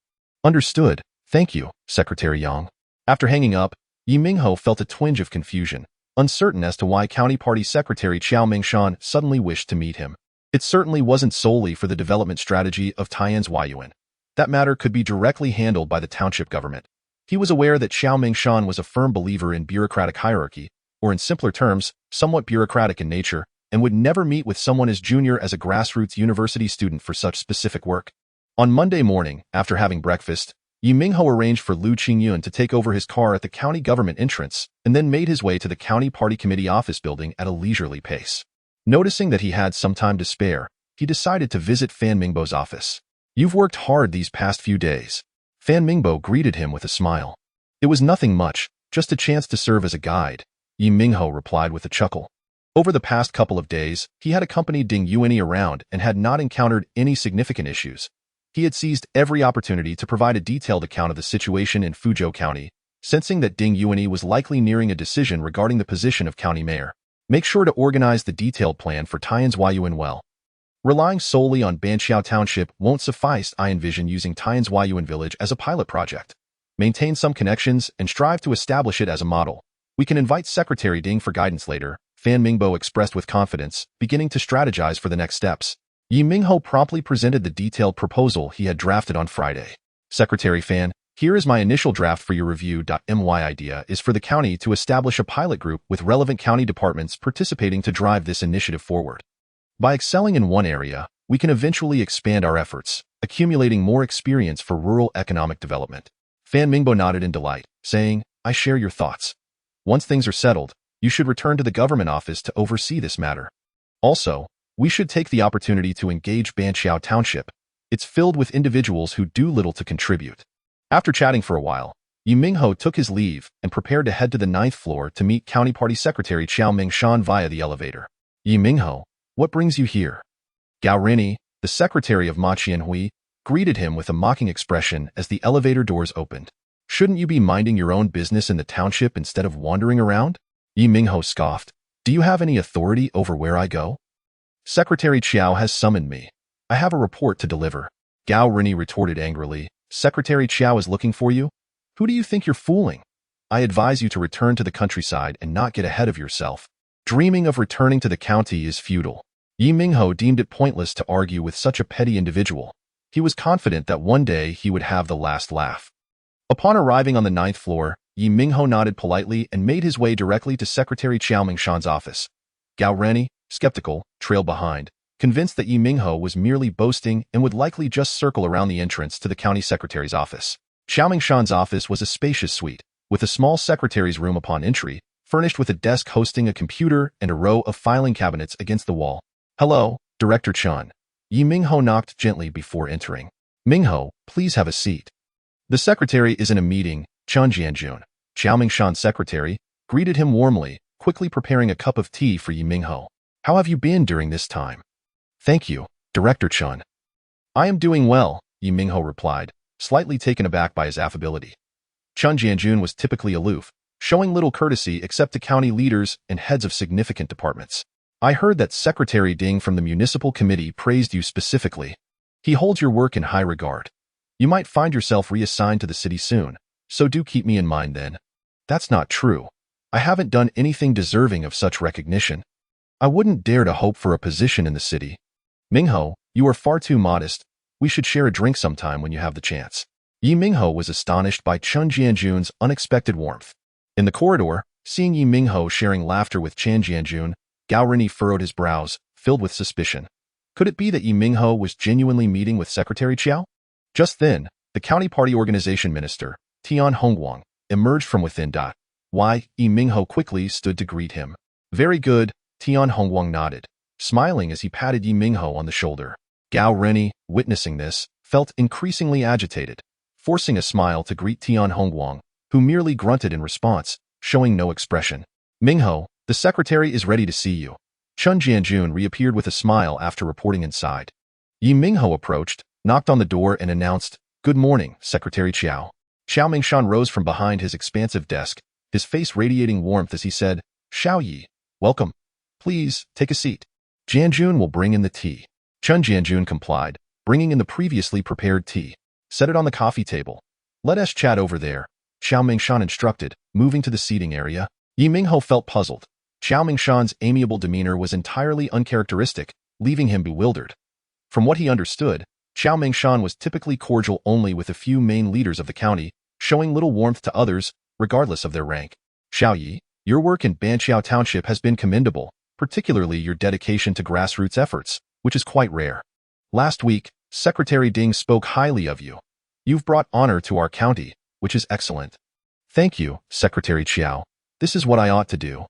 Understood. Thank you, Secretary Yang. After hanging up, Ye Minghao felt a twinge of confusion, uncertain as to why County Party Secretary Qiao Mengshan suddenly wished to meet him. It certainly wasn't solely for the development strategy of Taiyan's Huayuan. That matter could be directly handled by the township government. He was aware that Qiao Mengshan was a firm believer in bureaucratic hierarchy, or in simpler terms, somewhat bureaucratic in nature, and would never meet with someone as junior as a grassroots university student for such specific work. On Monday morning, after having breakfast, Ye Minghao arranged for Lu Qingyun to take over his car at the county government entrance and then made his way to the county party committee office building at a leisurely pace. Noticing that he had some time to spare, he decided to visit Fan Mingbo's office. You've worked hard these past few days. Fan Mingbo greeted him with a smile. It was nothing much, just a chance to serve as a guide, Ye Minghao replied with a chuckle. Over the past couple of days, he had accompanied Ding Yuanyi around and had not encountered any significant issues. He had seized every opportunity to provide a detailed account of the situation in Fuzhou County, sensing that Ding Yuanyi was likely nearing a decision regarding the position of county mayor. Make sure to organize the detailed plan for Taiyan's Huayuan well. Relying solely on Banqiao Township won't suffice. I envision using Taiyan's Huayuan village as a pilot project. Maintain some connections and strive to establish it as a model. We can invite Secretary Ding for guidance later, Fan Mingbo expressed with confidence, beginning to strategize for the next steps. Ye Minghao promptly presented the detailed proposal he had drafted on Friday. Secretary Fan, here is my initial draft for your review. My idea is for the county to establish a pilot group with relevant county departments participating to drive this initiative forward. By excelling in one area, we can eventually expand our efforts, accumulating more experience for rural economic development. Fan Mingbo nodded in delight, saying, I share your thoughts. Once things are settled, you should return to the government office to oversee this matter. Also, we should take the opportunity to engage Banqiao Township. It's filled with individuals who do little to contribute. After chatting for a while, Ye Minghao took his leave and prepared to head to the 9th floor to meet County Party Secretary Qiao Mengshan via the elevator. Ye Minghao, what brings you here? Gao Rini, the secretary of Ma Qianhui, greeted him with a mocking expression as the elevator doors opened. Shouldn't you be minding your own business in the township instead of wandering around? Ye Minghao scoffed. Do you have any authority over where I go? Secretary Qiao has summoned me. I have a report to deliver. Gao Rini retorted angrily. Secretary Qiao is looking for you? Who do you think you're fooling? I advise you to return to the countryside and not get ahead of yourself. Dreaming of returning to the county is futile. Ye Minghao deemed it pointless to argue with such a petty individual. He was confident that one day he would have the last laugh. Upon arriving on the 9th floor, Ye Minghao nodded politely and made his way directly to Secretary Qiao Mingshan's office. Gao Rennie, skeptical, trailed behind, convinced that Ye Minghao was merely boasting and would likely just circle around the entrance to the county secretary's office. Qiao Mingshan's office was a spacious suite, with a small secretary's room upon entry, furnished with a desk hosting a computer and a row of filing cabinets against the wall. "Hello, Director Chen." Ye Minghao knocked gently before entering. "Minghao, please have a seat." "The secretary is in a meeting," Chen Jianjun, Qiao Mingshan's secretary, greeted him warmly, quickly preparing a cup of tea for Ye Minghao. "How have you been during this time?" "Thank you, Director Chen." "I am doing well," Ye Minghao replied, slightly taken aback by his affability. Chen Jianjun was typically aloof, showing little courtesy except to county leaders and heads of significant departments. "I heard that Secretary Ding from the municipal committee praised you specifically. He holds your work in high regard. You might find yourself reassigned to the city soon, so do keep me in mind then." "That's not true. I haven't done anything deserving of such recognition. I wouldn't dare to hope for a position in the city." "Minghao, you are far too modest. We should share a drink sometime when you have the chance." Ye Minghao was astonished by Chen Jianjun's unexpected warmth. In the corridor, seeing Ye Minghao sharing laughter with Chen Jianjun, Gao Rennie furrowed his brows, filled with suspicion. Could it be that Ye Minghao was genuinely meeting with Secretary Qiao? Just then, the county party organization minister, Tian Hongguang, emerged from within. Why, Ye Minghao quickly stood to greet him. "Very good," Tian Hongguang nodded, smiling as he patted Ye Minghao on the shoulder. Gao Rennie, witnessing this, felt increasingly agitated, forcing a smile to greet Tian Hongguang, who merely grunted in response, showing no expression. "Minghao, the secretary is ready to see you." Chen Jianjun reappeared with a smile after reporting inside. Ye Minghao approached, knocked on the door and announced, "Good morning, Secretary Qiao." Qiao Mingshan rose from behind his expansive desk, his face radiating warmth as he said, "Xiao Yi, welcome. Please, take a seat. Jianjun will bring in the tea." Chen Jianjun complied, bringing in the previously prepared tea. "Set it on the coffee table. Let us chat over there," Qiao Mingshan instructed, moving to the seating area. Ye Minghao felt puzzled. Qiao Mingshan's amiable demeanor was entirely uncharacteristic, leaving him bewildered. From what he understood, Qiao Mingshan was typically cordial only with a few main leaders of the county, showing little warmth to others, regardless of their rank. "Xiao Yi, your work in Banqiao Township has been commendable, particularly your dedication to grassroots efforts, which is quite rare. Last week, Secretary Ding spoke highly of you. You've brought honor to our county, which is excellent." "Thank you, Secretary Qiao. This is what I ought to do."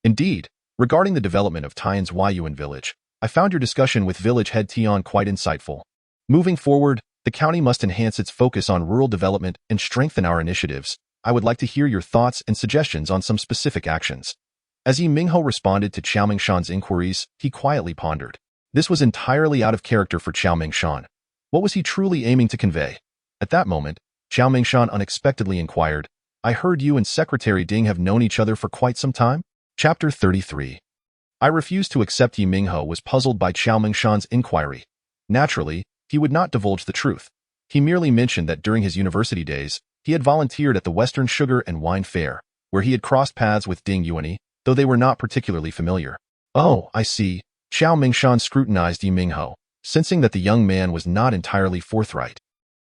"Indeed, regarding the development of Tian's Yuan village, I found your discussion with village head Tian quite insightful. Moving forward, the county must enhance its focus on rural development and strengthen our initiatives. I would like to hear your thoughts and suggestions on some specific actions." As Ye Minghao responded to Qiao Mingshan's inquiries, he quietly pondered. This was entirely out of character for Qiao Mingshan. What was he truly aiming to convey? At that moment, Qiao Mingshan unexpectedly inquired, "I heard you and Secretary Ding have known each other for quite some time?" Chapter 33. I refused to accept. Ye Minghao was puzzled by Qiao Mingshan's inquiry. Naturally, he would not divulge the truth. He merely mentioned that during his university days, he had volunteered at the Western Sugar and Wine Fair, where he had crossed paths with Ding Yuanyi, though they were not particularly familiar. "Oh, I see." Qiao Mingshan scrutinized Ye Minghao, sensing that the young man was not entirely forthright.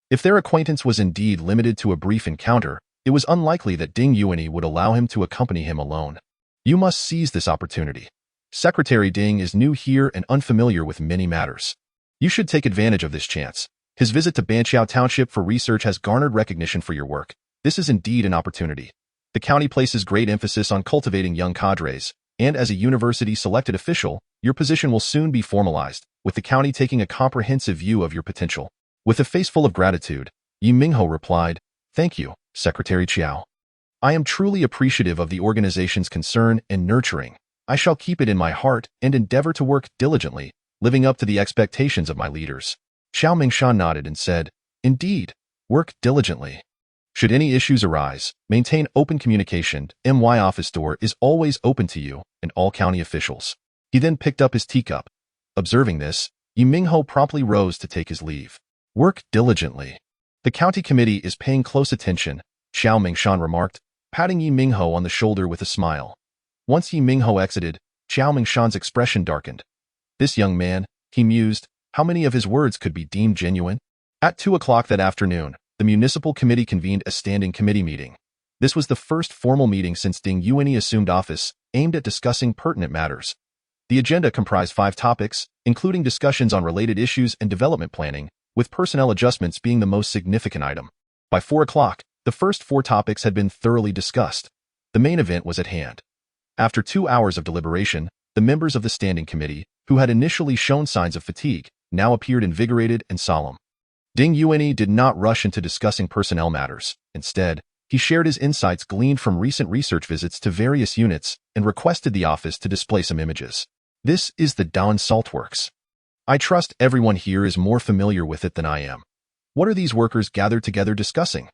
If their acquaintance was indeed limited to a brief encounter, it was unlikely that Ding Yuanyi would allow him to accompany him alone. "You must seize this opportunity. Secretary Ding is new here and unfamiliar with many matters. You should take advantage of this chance. His visit to Banqiao Township for research has garnered recognition for your work. This is indeed an opportunity. The county places great emphasis on cultivating young cadres, and as a university-selected official, your position will soon be formalized, with the county taking a comprehensive view of your potential." With a face full of gratitude, Ye Minghao replied, "Thank you, Secretary Qiao. I am truly appreciative of the organization's concern and nurturing. I shall keep it in my heart and endeavor to work diligently, living up to the expectations of my leaders." Qiao Mingshan nodded and said, "Indeed, work diligently. Should any issues arise, maintain open communication. My office door is always open to you and all county officials." He then picked up his teacup. Observing this, Ye Minghao promptly rose to take his leave. "Work diligently. The county committee is paying close attention. Xiao Mingshan remarked, patting Ye Minghao on the shoulder with a smile. Once Ye Minghao exited, Xiao Mingshan's expression darkened. This young man, he mused, how many of his words could be deemed genuine? At 2 o'clock that afternoon, the municipal committee convened a standing committee meeting. This was the first formal meeting since Ding Yuanyi assumed office, aimed at discussing pertinent matters. The agenda comprised 5 topics, including discussions on related issues and development planning, with personnel adjustments being the most significant item. By 4 o'clock, the first 4 topics had been thoroughly discussed. The main event was at hand. After 2 hours of deliberation, the members of the standing committee, who had initially shown signs of fatigue, now appeared invigorated and solemn. Ding Yuanyi did not rush into discussing personnel matters. Instead, he shared his insights gleaned from recent research visits to various units and requested the office to display some images. This is the Dawn Saltworks. I trust everyone here is more familiar with it than I am. What are these workers gathered together discussing?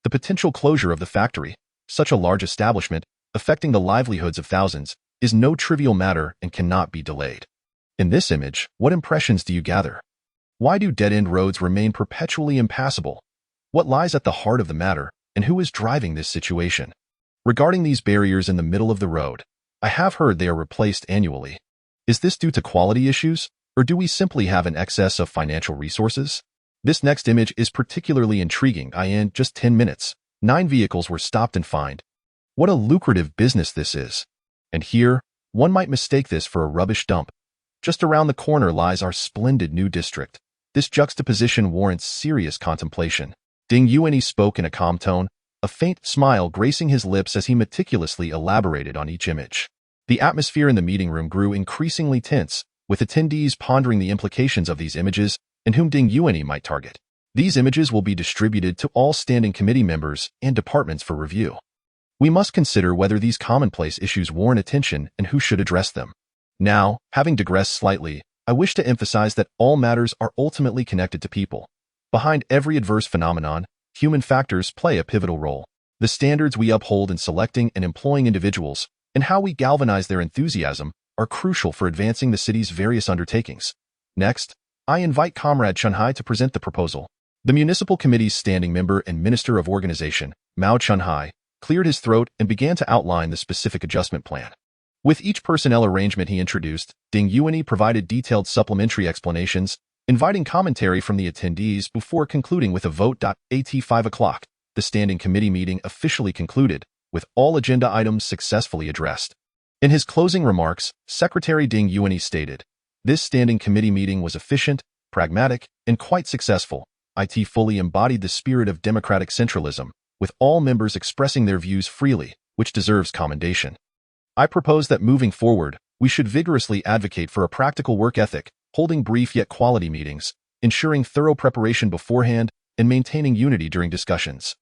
The potential closure of the factory, such a large establishment, affecting the livelihoods of thousands, is no trivial matter and cannot be delayed. In this image, what impressions do you gather? Why do dead-end roads remain perpetually impassable? What lies at the heart of the matter, and who is driving this situation? Regarding these barriers in the middle of the road, I have heard they are replaced annually. Is this due to quality issues, or do we simply have an excess of financial resources? This next image is particularly intriguing. In just 10 minutes, 9 vehicles were stopped and fined. What a lucrative business this is. And here, one might mistake this for a rubbish dump. Just around the corner lies our splendid new district. This juxtaposition warrants serious contemplation. Ding Yuanyi spoke in a calm tone, a faint smile gracing his lips as he meticulously elaborated on each image. The atmosphere in the meeting room grew increasingly tense, with attendees pondering the implications of these images and whom Ding Yuanyi might target. These images will be distributed to all standing committee members and departments for review. We must consider whether these commonplace issues warrant attention and who should address them. Now, having digressed slightly, I wish to emphasize that all matters are ultimately connected to people. Behind every adverse phenomenon, human factors play a pivotal role. The standards we uphold in selecting and employing individuals, and how we galvanize their enthusiasm, are crucial for advancing the city's various undertakings. Next, I invite Comrade Chunhai to present the proposal. The municipal committee's standing member and Minister of Organization, Mao Chunhai, cleared his throat and began to outline the specific adjustment plan. With each personnel arrangement he introduced, Ding Yuanyi provided detailed supplementary explanations, inviting commentary from the attendees before concluding with a vote. At 5 o'clock, the standing committee meeting officially concluded, with all agenda items successfully addressed. In his closing remarks, Secretary Ding Yuanyi stated, "This standing committee meeting was efficient, pragmatic, and quite successful. It fully embodied the spirit of democratic centralism, with all members expressing their views freely, which deserves commendation. I propose that moving forward, we should vigorously advocate for a practical work ethic, holding brief yet quality meetings, ensuring thorough preparation beforehand, and maintaining unity during discussions.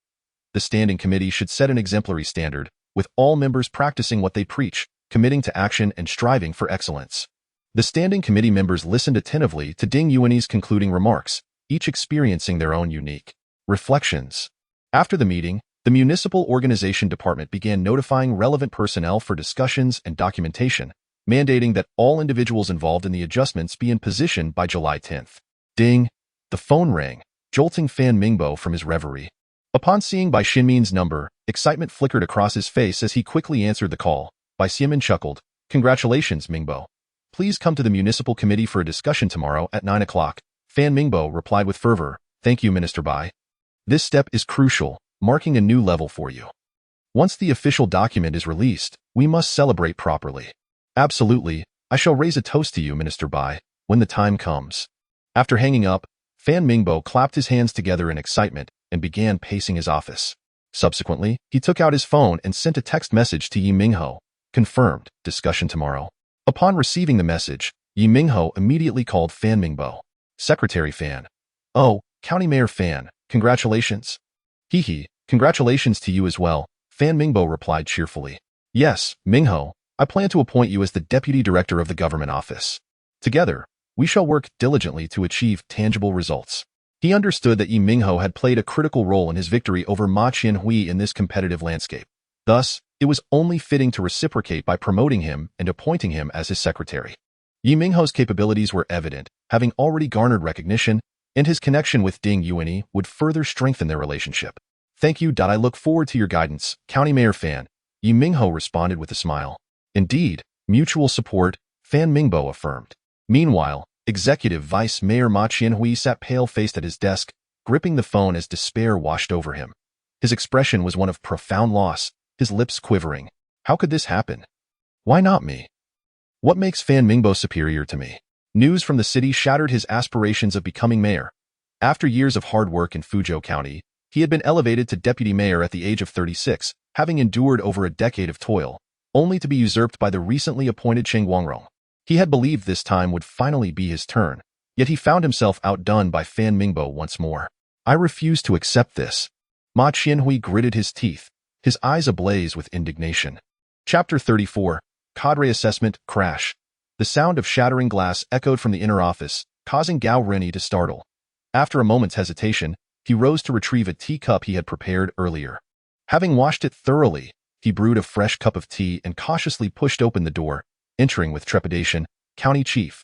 The standing committee should set an exemplary standard, with all members practicing what they preach, committing to action and striving for excellence." The standing committee members listened attentively to Ding Yuanyi's concluding remarks, each experiencing their own unique reflections. After the meeting, the Municipal Organization Department began notifying relevant personnel for discussions and documentation, mandating that all individuals involved in the adjustments be in position by July 10th. Ding! The phone rang, jolting Fan Minghao from his reverie. Upon seeing Bai Xinmin's number, excitement flickered across his face as he quickly answered the call. Bai Xinmin chuckled, "Congratulations, Minghao. Please come to the municipal committee for a discussion tomorrow at 9 o'clock. Fan Minghao replied with fervor, "Thank you, Minister Bai. This step is crucial, marking a new level for you. Once the official document is released, we must celebrate properly." "Absolutely, I shall raise a toast to you, Minister Bai, when the time comes." After hanging up, Fan Minghao clapped his hands together in excitement and began pacing his office. Subsequently, he took out his phone and sent a text message to Ye Minghao, "Confirmed, discussion tomorrow." Upon receiving the message, Ye Minghao immediately called Fan Minghao. "Secretary Fan." "Oh, County Mayor Fan, congratulations." "Hee, congratulations to you as well," Fan Minghao replied cheerfully. "Yes, Minghao, I plan to appoint you as the Deputy Director of the Government Office. Together, we shall work diligently to achieve tangible results." He understood that Ye Minghao had played a critical role in his victory over Ma Qianhui in this competitive landscape. Thus, it was only fitting to reciprocate by promoting him and appointing him as his secretary. Ye Minghao's capabilities were evident, having already garnered recognition, and his connection with Ding Yuanyi would further strengthen their relationship. Thank you. I look forward to your guidance, County Mayor Fan. Ye Minghao responded with a smile. Indeed, mutual support, Fan Mingbo affirmed. Meanwhile, Executive Vice Mayor Ma Qianhui sat pale-faced at his desk, gripping the phone as despair washed over him. His expression was one of profound loss, his lips quivering. How could this happen? Why not me? What makes Fan Mingbo superior to me? News from the city shattered his aspirations of becoming mayor. After years of hard work in Fuzhou County, he had been elevated to deputy mayor at the age of 36, having endured over a decade of toil, only to be usurped by the recently appointed Cheng Guangrong. He had believed this time would finally be his turn, yet he found himself outdone by Fan Mingbo once more. I refuse to accept this. Ma Qianhui gritted his teeth, his eyes ablaze with indignation. Chapter 34, Cadre Assessment, Crash. The sound of shattering glass echoed from the inner office, causing Gao Rennie to startle. After a moment's hesitation, he rose to retrieve a teacup he had prepared earlier. Having washed it thoroughly, he brewed a fresh cup of tea and cautiously pushed open the door, entering with trepidation, County Chief.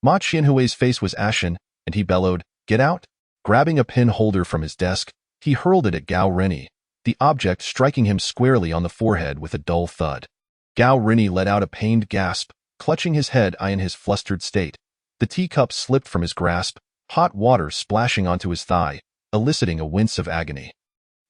Ma Qianhui's face was ashen, and he bellowed, "Get out!" Grabbing a pen holder from his desk, he hurled it at Gao Rennie, the object striking him squarely on the forehead with a dull thud. Gao Rennie let out a pained gasp, clutching his head in his flustered state. The teacup slipped from his grasp, hot water splashing onto his thigh, eliciting a wince of agony.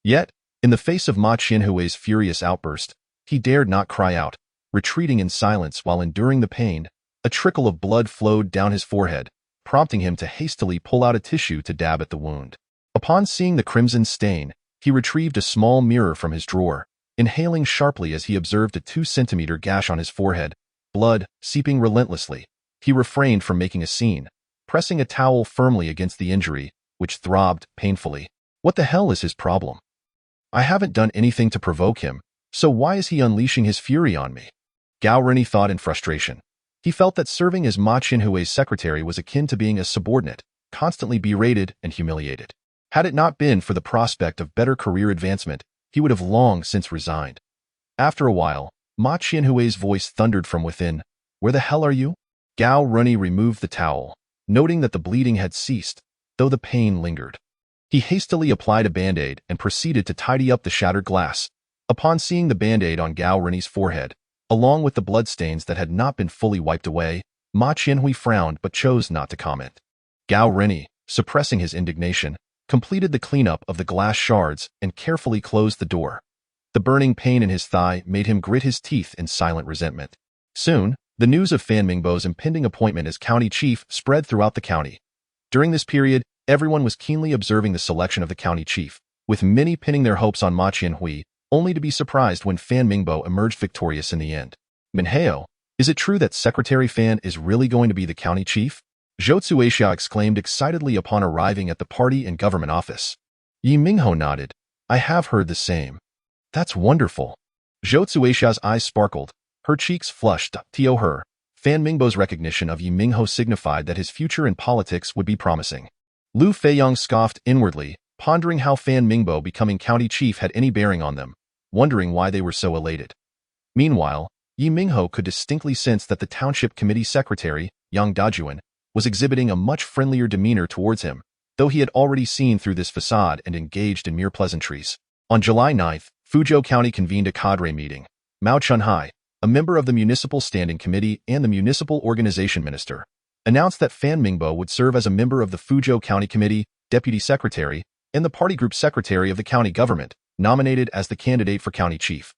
Yet, in the face of Ma Qianhui's furious outburst, he dared not cry out. Retreating in silence while enduring the pain, a trickle of blood flowed down his forehead, prompting him to hastily pull out a tissue to dab at the wound. Upon seeing the crimson stain, he retrieved a small mirror from his drawer, inhaling sharply as he observed a 2-centimeter gash on his forehead, blood seeping relentlessly. He refrained from making a scene, pressing a towel firmly against the injury, which throbbed painfully. What the hell is his problem? I haven't done anything to provoke him, so why is he unleashing his fury on me? Gao Rennie thought in frustration. He felt that serving as Ma Qianhui's secretary was akin to being a subordinate, constantly berated and humiliated. Had it not been for the prospect of better career advancement, he would have long since resigned. After a while, Ma Qianhui's voice thundered from within. "Where the hell are you?" Gao Rennie removed the towel, noting that the bleeding had ceased, though the pain lingered. He hastily applied a band-aid and proceeded to tidy up the shattered glass. Upon seeing the band-aid on Gao Rennie's forehead, along with the bloodstains that had not been fully wiped away, Ma Qianhui frowned but chose not to comment. Gao Rennie, suppressing his indignation, completed the cleanup of the glass shards and carefully closed the door. The burning pain in his thigh made him grit his teeth in silent resentment. Soon, the news of Fan Mingbo's impending appointment as county chief spread throughout the county. During this period, everyone was keenly observing the selection of the county chief, with many pinning their hopes on Ma Qianhui, only to be surprised when Fan Mingbo emerged victorious in the end. "Minghao, is it true that Secretary Fan is really going to be the county chief?" Zhou Tsuixia exclaimed excitedly upon arriving at the party and government office. Ye Minghao nodded. "I have heard the same." "That's wonderful." Zhou Tsuixia's eyes sparkled, her cheeks flushed. To her, Fan Mingbo's recognition of Ye Minghao signified that his future in politics would be promising. Lu Feiyong scoffed inwardly, pondering how Fan Mingbo becoming county chief had any bearing on them, wondering why they were so elated. Meanwhile, Ye Minghao could distinctly sense that the township committee secretary, Yang Dajuan, was exhibiting a much friendlier demeanor towards him, though he had already seen through this facade and engaged in mere pleasantries. On July 9th, Fuzhou County convened a cadre meeting. Mao Chunhai, a member of the Municipal Standing Committee and the Municipal Organization Minister, announced that Fan Mingbo would serve as a member of the Fuzhou County Committee, Deputy Secretary, and the Party Group Secretary of the county government, nominated as the candidate for county chief.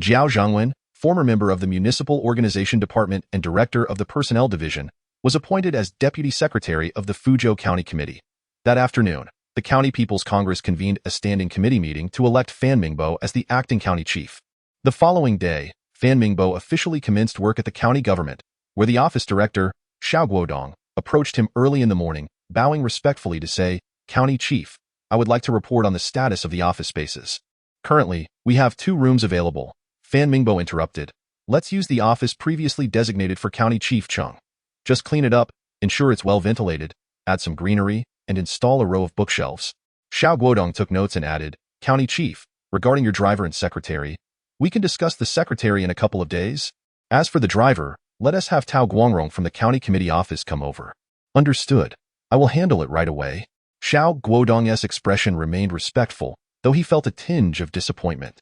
Jiao Zhangwen, former member of the Municipal Organization Department and Director of the Personnel Division, was appointed as Deputy Secretary of the Fuzhou County Committee. That afternoon, the County People's Congress convened a standing committee meeting to elect Fan Mingbo as the acting county chief. The following day, Fan Mingbo officially commenced work at the county government, where the office director, Xiao Guodong, approached him early in the morning, bowing respectfully to say, "County Chief, I would like to report on the status of the office spaces. Currently, we have 2 rooms available." Fan Mingbo interrupted. "Let's use the office previously designated for County Chief Chung. Just clean it up, ensure it's well ventilated, add some greenery, and install a row of bookshelves." Xiao Guodong took notes and added, "County Chief, regarding your driver and secretary, we can discuss the secretary in a couple of days. As for the driver, let us have Tao Guangrong from the county committee office come over." "Understood. I will handle it right away." Xiao Guodong's expression remained respectful, though he felt a tinge of disappointment.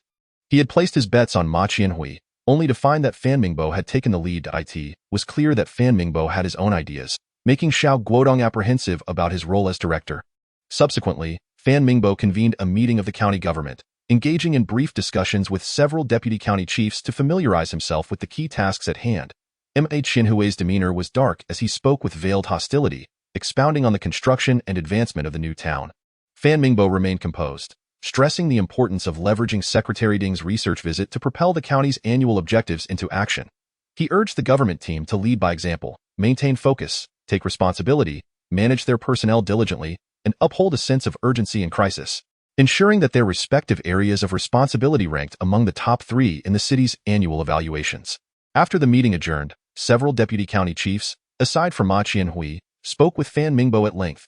He had placed his bets on Ma Qianhui, only to find that Fan Mingbo had taken the lead. It was clear that Fan Mingbo had his own ideas, making Xiao Guodong apprehensive about his role as director. Subsequently, Fan Mingbo convened a meeting of the county government, engaging in brief discussions with several deputy county chiefs to familiarize himself with the key tasks at hand. Ma Qianhui's demeanor was dark as he spoke with veiled hostility, expounding on the construction and advancement of the new town. Fan Mingbo remained composed, stressing the importance of leveraging Secretary Ding's research visit to propel the county's annual objectives into action. He urged the government team to lead by example, maintain focus, take responsibility, manage their personnel diligently, and uphold a sense of urgency in crisis, ensuring that their respective areas of responsibility ranked among the top 3 in the city's annual evaluations. After the meeting adjourned, several deputy county chiefs, aside from Ma Qianhui, spoke with Fan Mingbo at length.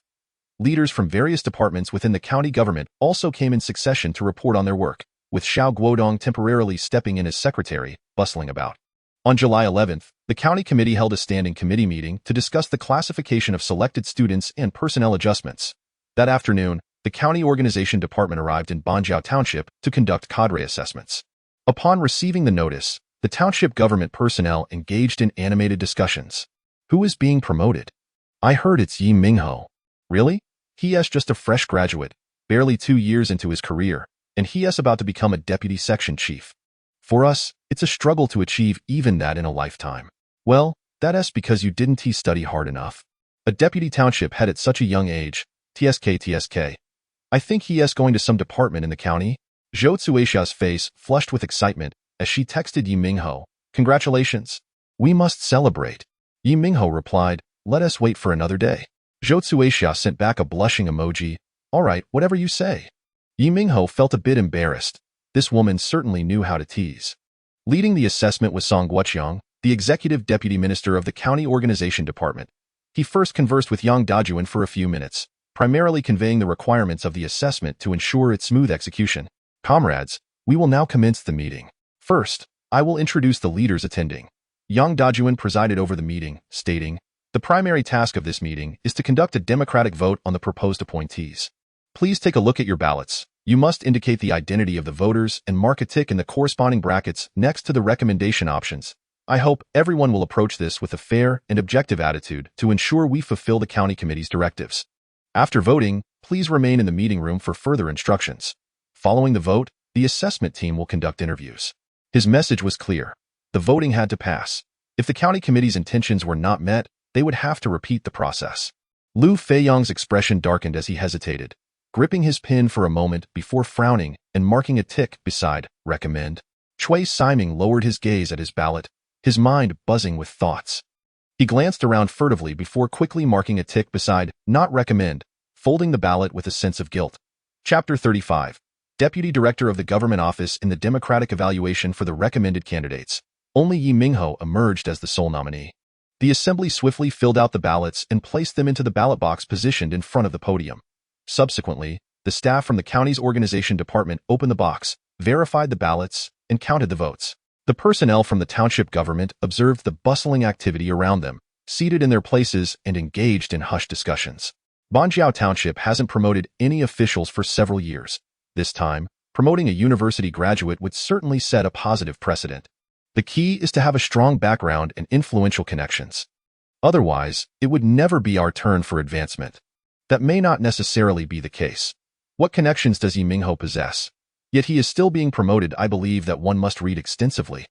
Leaders from various departments within the county government also came in succession to report on their work, with Xiao Guodong temporarily stepping in as secretary, bustling about. On July 11th, the county committee held a standing committee meeting to discuss the classification of selected students and personnel adjustments. That afternoon, the county organization department arrived in Banjiao Township to conduct cadre assessments. Upon receiving the notice, the township government personnel engaged in animated discussions. Who is being promoted? I heard it's Ye Minghao. Really? He is just a fresh graduate, barely 2 years into his career, and he is about to become a deputy section chief. For us, it's a struggle to achieve even that in a lifetime. Well, that is because you didn't study hard enough. A deputy township head at such a young age, TSK. I think he is going to some department in the county. Zhou Tsuexia's face flushed with excitement as she texted Ye Minghao, "Congratulations. We must celebrate." Ye Minghao replied, "Let us wait for another day." Zhou Tsuexia sent back a blushing emoji. "All right, whatever you say." Ye Minghao felt a bit embarrassed. This woman certainly knew how to tease. Leading the assessment was Song Guoqiang, the executive deputy minister of the county organization department. He first conversed with Yang Dajuan for a few minutes, primarily conveying the requirements of the assessment to ensure its smooth execution. "Comrades, we will now commence the meeting. First, I will introduce the leaders attending." Yang Dajuan presided over the meeting, stating, "The primary task of this meeting is to conduct a democratic vote on the proposed appointees. Please take a look at your ballots. You must indicate the identity of the voters and mark a tick in the corresponding brackets next to the recommendation options. I hope everyone will approach this with a fair and objective attitude to ensure we fulfill the county committee's directives. After voting, please remain in the meeting room for further instructions. Following the vote, the assessment team will conduct interviews." His message was clear. The voting had to pass. If the county committee's intentions were not met, they would have to repeat the process. Lu Feiyang's expression darkened as he hesitated, gripping his pen for a moment before frowning and marking a tick beside "recommend." Chui Siming lowered his gaze at his ballot, his mind buzzing with thoughts. He glanced around furtively before quickly marking a tick beside "not recommend," folding the ballot with a sense of guilt. Chapter 35. Deputy Director of the Government Office in the Democratic Evaluation for the Recommended Candidates. Only Ye Minghao emerged as the sole nominee. The assembly swiftly filled out the ballots and placed them into the ballot box positioned in front of the podium. Subsequently, the staff from the county's organization department opened the box, verified the ballots, and counted the votes. The personnel from the township government observed the bustling activity around them, seated in their places and engaged in hushed discussions. Banjiao Township hasn't promoted any officials for several years. This time, promoting a university graduate would certainly set a positive precedent. The key is to have a strong background and influential connections. Otherwise, it would never be our turn for advancement. That may not necessarily be the case. What connections does Ye Minghao possess? Yet he is still being promoted. I believe that one must read extensively.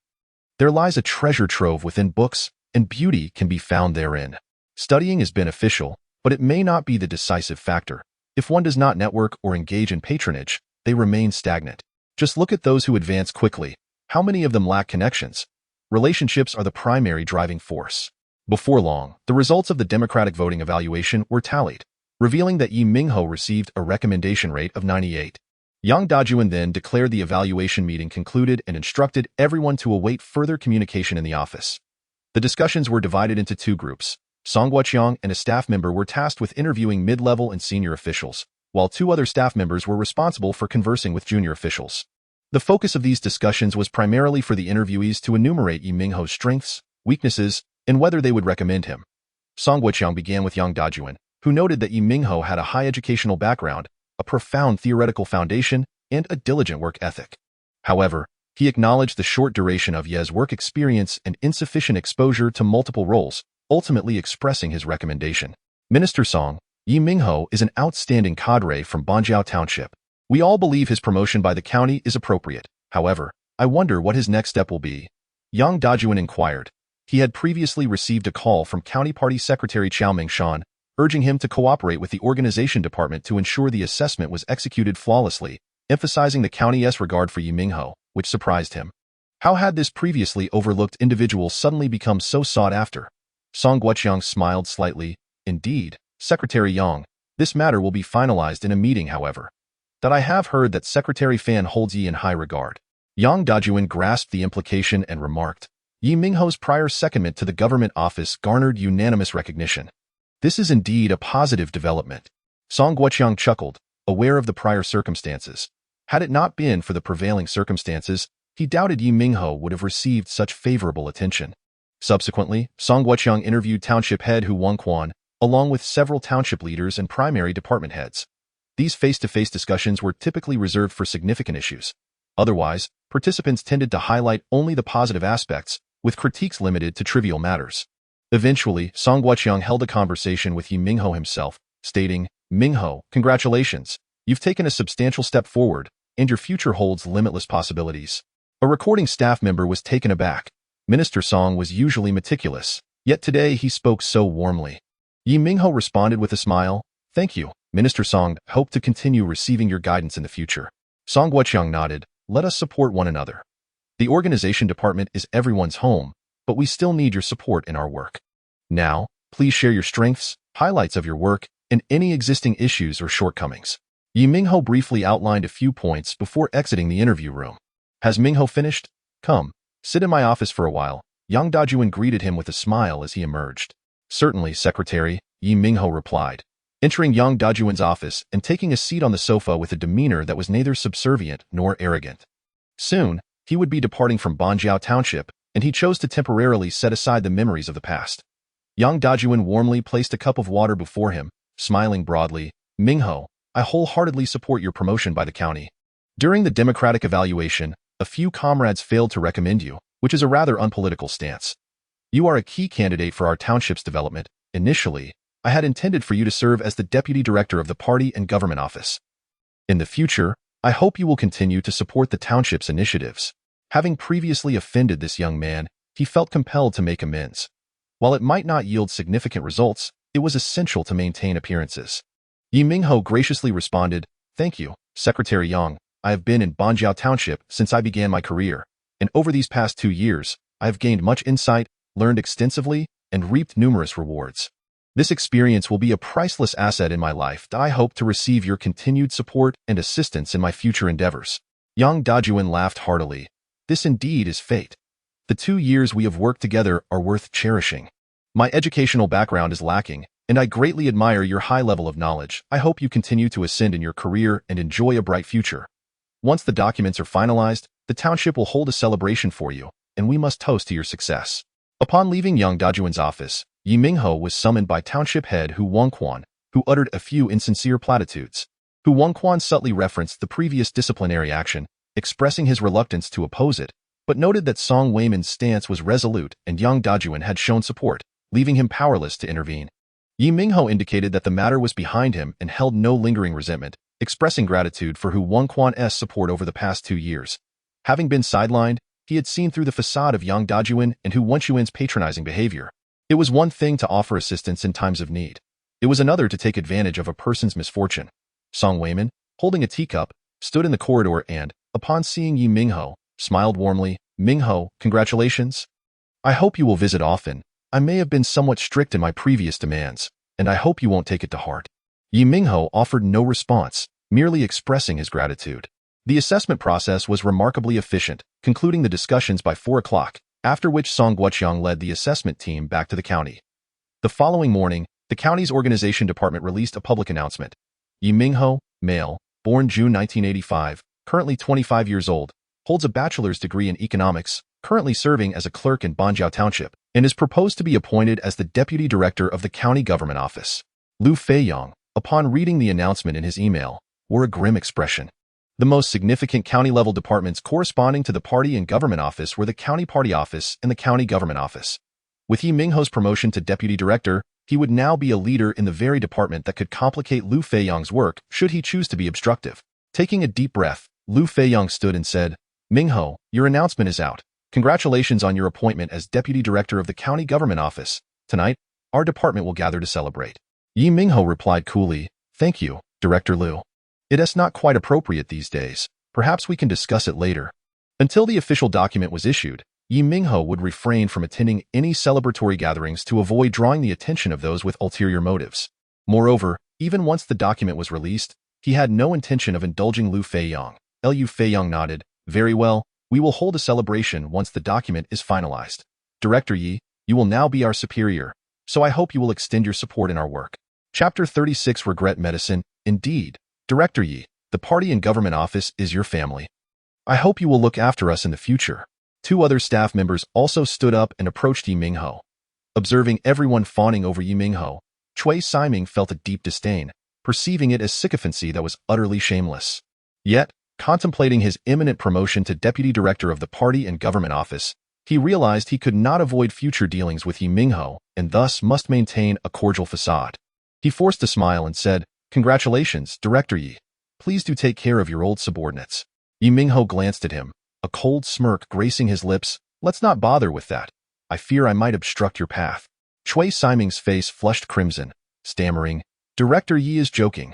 There lies a treasure trove within books, and beauty can be found therein. Studying is beneficial, but it may not be the decisive factor. If one does not network or engage in patronage, they remain stagnant. Just look at those who advance quickly. How many of them lack connections? Relationships are the primary driving force. Before long, the results of the democratic voting evaluation were tallied, revealing that Ye Minghao received a recommendation rate of 98. Yang Dajuan then declared the evaluation meeting concluded and instructed everyone to await further communication in the office. The discussions were divided into 2 groups. Song Guoqiang and a staff member were tasked with interviewing mid-level and senior officials, while 2 other staff members were responsible for conversing with junior officials. The focus of these discussions was primarily for the interviewees to enumerate Ye Minghao's strengths, weaknesses, and whether they would recommend him. Song Guoqiang began with Yang Dajuan, who noted that Ye Minghao had a high educational background, a profound theoretical foundation, and a diligent work ethic. However, he acknowledged the short duration of Ye's work experience and insufficient exposure to multiple roles, ultimately expressing his recommendation. Minister Song, Ye Minghao is an outstanding cadre from Banjiao Township. We all believe his promotion by the county is appropriate. However, I wonder what his next step will be. Yang Dajuan inquired. He had previously received a call from County Party Secretary Chao Mingshan, urging him to cooperate with the organization department to ensure the assessment was executed flawlessly, emphasizing the county's regard for Ye Minghao, which surprised him. How had this previously overlooked individual suddenly become so sought after? Song Guoqiang smiled slightly. Indeed, Secretary Yang, this matter will be finalized in a meeting, however. That I have heard that Secretary Fan holds Ye in high regard. Yang Dajuan grasped the implication and remarked, Ye Minghao's prior secondment to the government office garnered unanimous recognition. This is indeed a positive development. Song Guoqiang chuckled, aware of the prior circumstances. Had it not been for the prevailing circumstances, he doubted Ye Minghao would have received such favorable attention. Subsequently, Song Guoqiang interviewed Township Head Hu Wangquan, along with several township leaders and primary department heads. These face-to-face discussions were typically reserved for significant issues. Otherwise, participants tended to highlight only the positive aspects, with critiques limited to trivial matters. Eventually, Song Guoqiang held a conversation with Ye Minghao himself, stating, Minghao, congratulations. You've taken a substantial step forward, and your future holds limitless possibilities. A recording staff member was taken aback. Minister Song was usually meticulous, yet today he spoke so warmly. Ye Minghao responded with a smile, Thank you, Minister Song. Hope to continue receiving your guidance in the future. Song Guoqiang nodded. Let us support one another. The organization department is everyone's home, but we still need your support in our work. Now, please share your strengths, highlights of your work, and any existing issues or shortcomings. Ye Minghao briefly outlined a few points before exiting the interview room. Has Minghao finished? Come, sit in my office for a while. Yang Dajuan greeted him with a smile as he emerged. Certainly, Secretary, Ye Minghao replied, entering Yang Dajuan's office and taking a seat on the sofa with a demeanor that was neither subservient nor arrogant. Soon, he would be departing from Banjiao Township, and he chose to temporarily set aside the memories of the past. Yang Dajuan warmly placed a cup of water before him, smiling broadly, Minghao, I wholeheartedly support your promotion by the county. During the democratic evaluation, a few comrades failed to recommend you, which is a rather unpolitical stance. You are a key candidate for our township's development. Initially, I had intended for you to serve as the deputy director of the party and government office. In the future, I hope you will continue to support the township's initiatives. Having previously offended this young man, he felt compelled to make amends. While it might not yield significant results, it was essential to maintain appearances. Ye Minghao graciously responded, Thank you, Secretary Yang. I have been in Banjiao Township since I began my career, and over these past 2 years, I have gained much insight, learned extensively, and reaped numerous rewards. This experience will be a priceless asset in my life. I hope to receive your continued support and assistance in my future endeavors. Yang Dajuan laughed heartily. This indeed is fate. The 2 years we have worked together are worth cherishing. My educational background is lacking, and I greatly admire your high level of knowledge. I hope you continue to ascend in your career and enjoy a bright future. Once the documents are finalized, the township will hold a celebration for you, and we must toast to your success. Upon leaving Yang Dajuan's office, Ye Minghao was summoned by Township Head Hu Wangquan, who uttered a few insincere platitudes. Hu Wangquan subtly referenced the previous disciplinary action, expressing his reluctance to oppose it, but noted that Song Weiman's stance was resolute and Yang Dajuan had shown support, leaving him powerless to intervene. Ye Minghao indicated that the matter was behind him and held no lingering resentment, expressing gratitude for Hu Wangquan's support over the past 2 years. Having been sidelined, he had seen through the facade of Yang Dajuan and Hu Wangquan's patronizing behavior. It was one thing to offer assistance in times of need. It was another to take advantage of a person's misfortune. Song Weiman, holding a teacup, stood in the corridor and, upon seeing Ye Minghao, smiled warmly. Minghao, congratulations. I hope you will visit often. I may have been somewhat strict in my previous demands, and I hope you won't take it to heart. Ye Minghao offered no response, merely expressing his gratitude. The assessment process was remarkably efficient, concluding the discussions by 4 o'clock, after which Song Guoqiang led the assessment team back to the county. The following morning, the county's organization department released a public announcement. Ye Minghao, male, born June 1985, currently 25 years old, holds a bachelor's degree in economics, currently serving as a clerk in Banjiao Township, and is proposed to be appointed as the deputy director of the county government office. Lu Feiyang, upon reading the announcement in his email, wore a grim expression. The most significant county-level departments corresponding to the party and government office were the county party office and the county government office. With Ye Minghao's promotion to deputy director, he would now be a leader in the very department that could complicate Lu Feiyang's work should he choose to be obstructive. Taking a deep breath, Lu Feiyang stood and said, "Minghao, your announcement is out. Congratulations on your appointment as deputy director of the county government office. Tonight, our department will gather to celebrate." Ye Minghao replied coolly, "Thank you, Director Lu. It is not quite appropriate these days. Perhaps we can discuss it later." Until the official document was issued, Ye Minghao would refrain from attending any celebratory gatherings to avoid drawing the attention of those with ulterior motives. Moreover, even once the document was released, he had no intention of indulging Lu Feiyang. Lu Feiyang nodded, "Very well, we will hold a celebration once the document is finalized. Director Ye, you will now be our superior, so I hope you will extend your support in our work." Chapter 36 Regret Medicine. Indeed, Director Ye, the party and government office is your family. I hope you will look after us in the future. Two other staff members also stood up and approached Ye Minghao. Observing everyone fawning over Ye Minghao, Cui Siming felt a deep disdain, perceiving it as sycophancy that was utterly shameless. Yet, contemplating his imminent promotion to deputy director of the party and government office, he realized he could not avoid future dealings with Ye Minghao and thus must maintain a cordial facade. He forced a smile and said, "Congratulations, Director Ye. Please do take care of your old subordinates." Ye Minghao glanced at him, a cold smirk gracing his lips. "Let's not bother with that. I fear I might obstruct your path." Cui Siming's face flushed crimson, stammering, "Director Ye is joking.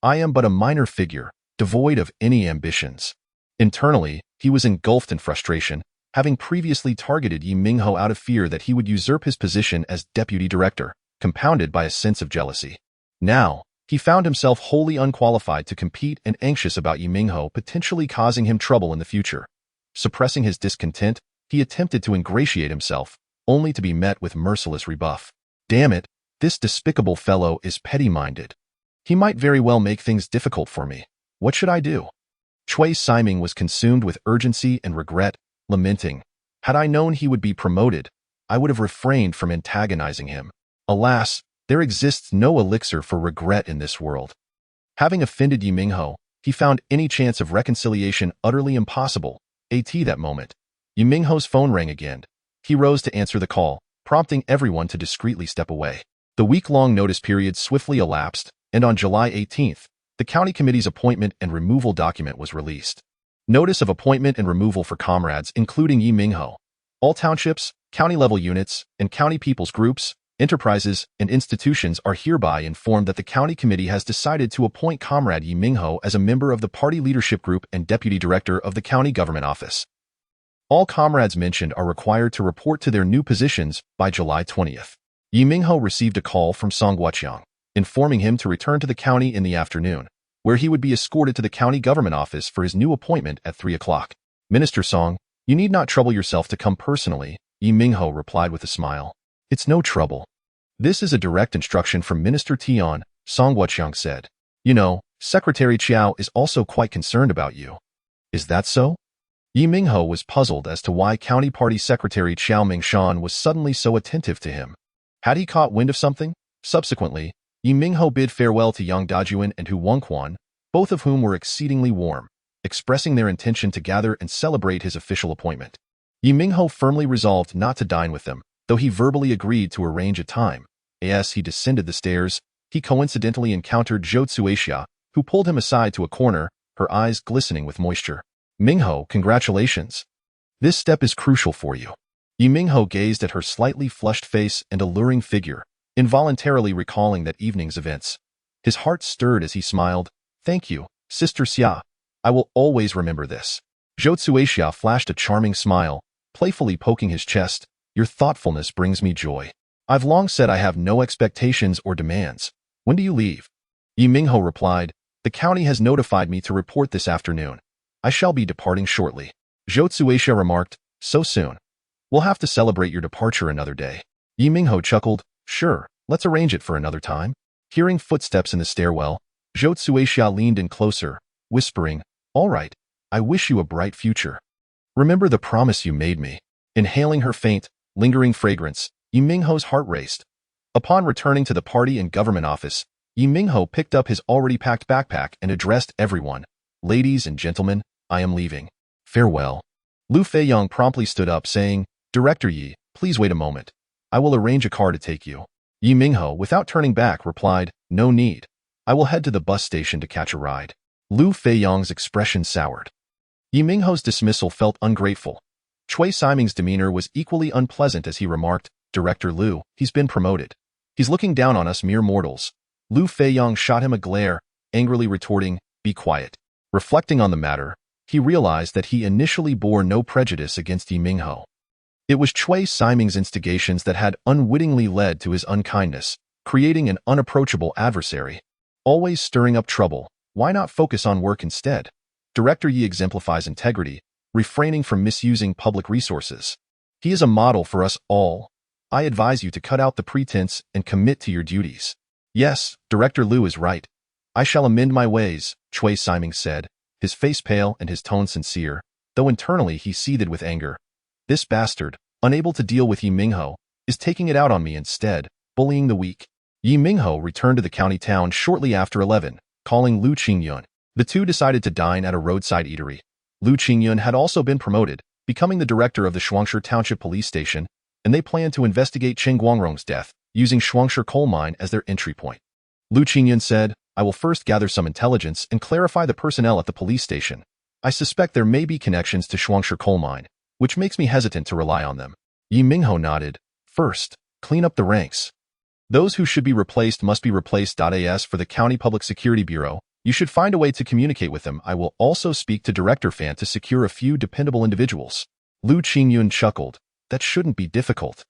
I am but a minor figure, devoid of any ambitions." Internally, he was engulfed in frustration, having previously targeted Ye Minghao out of fear that he would usurp his position as deputy director, compounded by a sense of jealousy. Now, he found himself wholly unqualified to compete and anxious about Ye Minghao potentially causing him trouble in the future. Suppressing his discontent, he attempted to ingratiate himself, only to be met with merciless rebuff. "Damn it, this despicable fellow is petty-minded. He might very well make things difficult for me. What should I do?" Cui Siming was consumed with urgency and regret, lamenting, "Had I known he would be promoted, I would have refrained from antagonizing him. Alas, there exists no elixir for regret in this world." Having offended Ye Minghao, he found any chance of reconciliation utterly impossible. At that moment, Ye Minghao's phone rang again. He rose to answer the call, prompting everyone to discreetly step away. The week-long notice period swiftly elapsed, and on July 18th, the county committee's appointment and removal document was released. Notice of appointment and removal for comrades including Ye Minghao. All townships, county-level units, and county people's groups, enterprises, and institutions are hereby informed that the county committee has decided to appoint Comrade Ye Minghao as a member of the party leadership group and deputy director of the county government office. All comrades mentioned are required to report to their new positions by July 20th. Ye Minghao received a call from Song Guoqiang, informing him to return to the county in the afternoon, where he would be escorted to the county government office for his new appointment at 3 o'clock. "Minister Song, you need not trouble yourself to come personally," Ye Minghao replied with a smile. "It's no trouble. This is a direct instruction from Minister Tian," Song Guoqiang said. "You know, Secretary Chiao is also quite concerned about you." "Is that so?" Ye Minghao was puzzled as to why County Party Secretary Chiao Mingshan was suddenly so attentive to him. Had he caught wind of something? Subsequently, Ye Minghao bid farewell to Yang Dajuan and Hu Wangquan, both of whom were exceedingly warm, expressing their intention to gather and celebrate his official appointment. Ye Minghao firmly resolved not to dine with them, though he verbally agreed to arrange a time. As he descended the stairs, he coincidentally encountered Zhou Tsuixia, who pulled him aside to a corner, her eyes glistening with moisture. "Minghao, congratulations. This step is crucial for you." Ye Minghao gazed at her slightly flushed face and alluring figure, involuntarily recalling that evening's events. His heart stirred as he smiled. "Thank you, Sister Xia. I will always remember this." Zhou Tsuixia flashed a charming smile, playfully poking his chest. "Your thoughtfulness brings me joy. I've long said I have no expectations or demands. When do you leave?" Ye Minghao replied, "The county has notified me to report this afternoon. I shall be departing shortly." Zhou Tsuixia remarked, "So soon? We'll have to celebrate your departure another day." Ye Minghao chuckled, "Sure, let's arrange it for another time." Hearing footsteps in the stairwell, Zhou Tsuixia leaned in closer, whispering, "All right, I wish you a bright future. Remember the promise you made me." Inhaling her faint, lingering fragrance, Ye Minghao's heart raced. Upon returning to the party and government office, Ye Minghao picked up his already packed backpack and addressed everyone. Ladies and gentlemen, I am leaving. Farewell. Lu Feiyong promptly stood up, saying, Director Yi, please wait a moment. I will arrange a car to take you. Ye Minghao, without turning back, replied, No need. I will head to the bus station to catch a ride. Lu Feiyong's expression soured. Ye Minghao's dismissal felt ungrateful. Chui Siming's demeanor was equally unpleasant as he remarked, Director Lu, he's been promoted. He's looking down on us mere mortals. Lu Feiyong shot him a glare, angrily retorting, Be quiet. Reflecting on the matter, he realized that he initially bore no prejudice against Ye Minghao. It was Chui Siming's instigations that had unwittingly led to his unkindness, creating an unapproachable adversary. Always stirring up trouble, why not focus on work instead? Director Yi exemplifies integrity, refraining from misusing public resources. He is a model for us all. I advise you to cut out the pretense and commit to your duties. Yes, Director Lu is right. I shall amend my ways, Chui Siming said, his face pale and his tone sincere, though internally he seethed with anger. This bastard, unable to deal with Ye Minghao, is taking it out on me instead, bullying the weak. Ye Minghao returned to the county town shortly after 11, calling Lu Qingyun. The two decided to dine at a roadside eatery. Lu Qingyun had also been promoted, becoming the director of the Shuangshi Township Police Station, and they planned to investigate Chen Guangrong's death, using Shuangshi coal mine as their entry point. Lu Qingyun said, I will first gather some intelligence and clarify the personnel at the police station. I suspect there may be connections to Shuangshi coal mine, which makes me hesitant to rely on them. Ye Minghao nodded. First, clean up the ranks. Those who should be replaced must be replaced. As for the County Public Security Bureau, you should find a way to communicate with them. I will also speak to Director Fan to secure a few dependable individuals. Lu Qingyun chuckled. That shouldn't be difficult.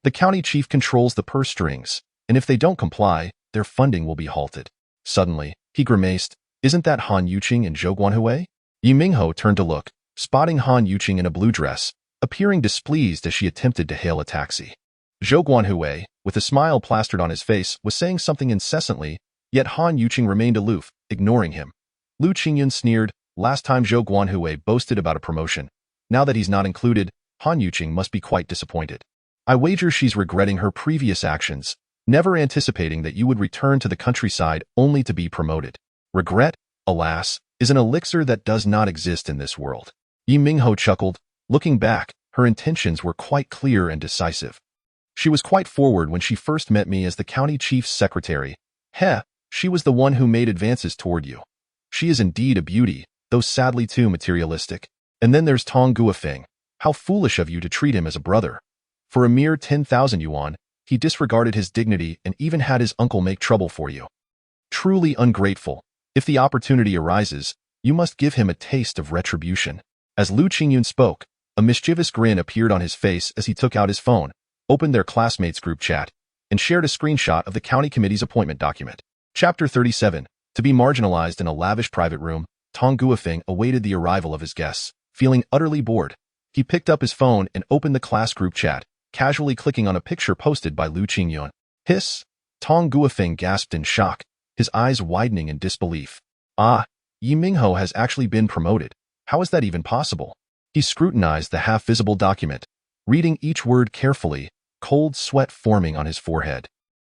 The county chief controls the purse strings, and if they don't comply, their funding will be halted. Suddenly, he grimaced. Isn't that Han Yuqing and Zhou Guanhui? Ye Minghao turned to look, spotting Han Yuqing in a blue dress, appearing displeased as she attempted to hail a taxi. Zhou Guanhui, with a smile plastered on his face, was saying something incessantly, yet Han Yuqing remained aloof, ignoring him. Lu Qingyun sneered, last time Zhou Guanhui boasted about a promotion. Now that he's not included, Han Yuqing must be quite disappointed. I wager she's regretting her previous actions, never anticipating that you would return to the countryside only to be promoted. Regret, alas, is an elixir that does not exist in this world. Ye Minghao chuckled. Looking back, her intentions were quite clear and decisive. She was quite forward when she first met me as the county chief's secretary. She was the one who made advances toward you. She is indeed a beauty, though sadly too materialistic. And then there's Tong Guofeng. How foolish of you to treat him as a brother. For a mere 10,000 yuan, he disregarded his dignity and even had his uncle make trouble for you. Truly ungrateful. If the opportunity arises, you must give him a taste of retribution. As Lu Qingyun spoke, a mischievous grin appeared on his face as he took out his phone, opened their classmates' group chat, and shared a screenshot of the county committee's appointment document. Chapter 37. To be marginalized in a lavish private room, Tong Guofeng awaited the arrival of his guests. Feeling utterly bored, he picked up his phone and opened the class group chat, casually clicking on a picture posted by Lu Qingyun. Hiss! Tong Guofeng gasped in shock, his eyes widening in disbelief. Ye Minghao has actually been promoted. How is that even possible? He scrutinized the half-visible document, reading each word carefully, cold sweat forming on his forehead.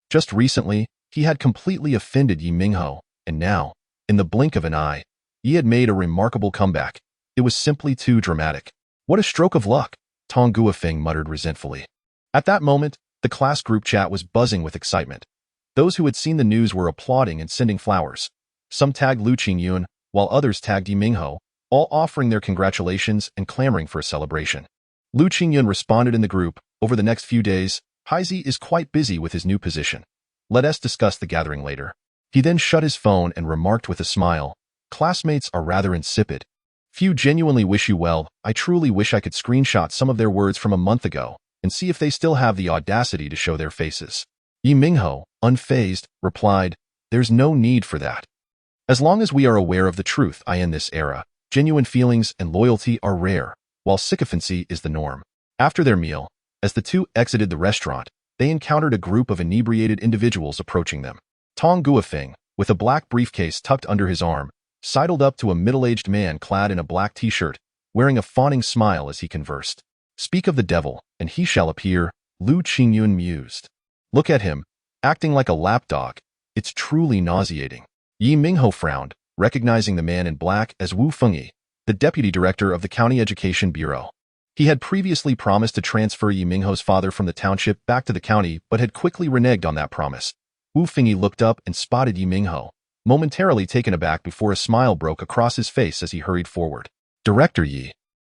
Just recently, he had completely offended Ye Minghao, and now, in the blink of an eye, he had made a remarkable comeback. It was simply too dramatic. What a stroke of luck, Tong Guofeng muttered resentfully. At that moment, the class group chat was buzzing with excitement. Those who had seen the news were applauding and sending flowers. Some tagged Lu Qingyun, while others tagged Ye Minghao, all offering their congratulations and clamoring for a celebration. Lu Qingyun responded in the group, over the next few days, Haizi is quite busy with his new position. Let us discuss the gathering later. He then shut his phone and remarked with a smile, classmates are rather insipid. Few genuinely wish you well. I truly wish I could screenshot some of their words from a month ago and see if they still have the audacity to show their faces. Ye Minghao, unfazed, replied, there's no need for that. As long as we are aware of the truth, in this era, genuine feelings and loyalty are rare, while sycophancy is the norm. After their meal, as the two exited the restaurant, they encountered a group of inebriated individuals approaching them. Tong Guofeng, with a black briefcase tucked under his arm, sidled up to a middle-aged man clad in a black t-shirt, wearing a fawning smile as he conversed. Speak of the devil, and he shall appear, Lu Qingyun mused. Look at him, acting like a lapdog. It's truly nauseating. Ye Minghao frowned, recognizing the man in black as Wu Fengyi, the deputy director of the County Education Bureau. He had previously promised to transfer Ye Minghao's father from the township back to the county but had quickly reneged on that promise. Wu Fengyi looked up and spotted Ye Minghao, momentarily taken aback before a smile broke across his face as he hurried forward. "Director Ye,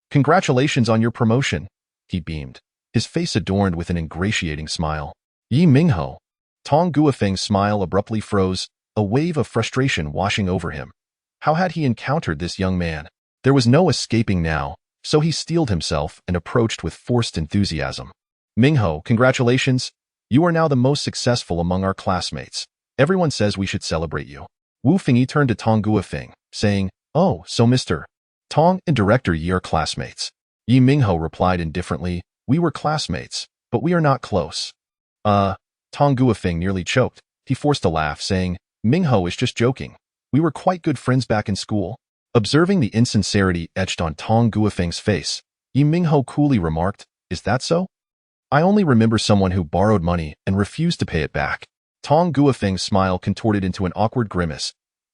congratulations on your promotion," he beamed, his face adorned with an ingratiating smile. "Ye Minghao." Tong Guofeng's smile abruptly froze, a wave of frustration washing over him. How had he encountered this young man? There was no escaping now, so he steeled himself and approached with forced enthusiasm. "Minghao, congratulations. You are now the most successful among our classmates. Everyone says we should celebrate you." Wu Fengyi turned to Tong Guofeng, saying, "Oh, so Mr. Tong and Director Ye are classmates." Ye Minghao replied indifferently, "We were classmates, but we are not close." Tong Guofeng nearly choked. He forced a laugh, saying, "Minghao is just joking. We were quite good friends back in school." Observing the insincerity etched on Tong Guofeng's face, Ye Minghao coolly remarked, "Is that so? I only remember someone who borrowed money and refused to pay it back." Tong Guofeng's smile contorted into an awkward grimace.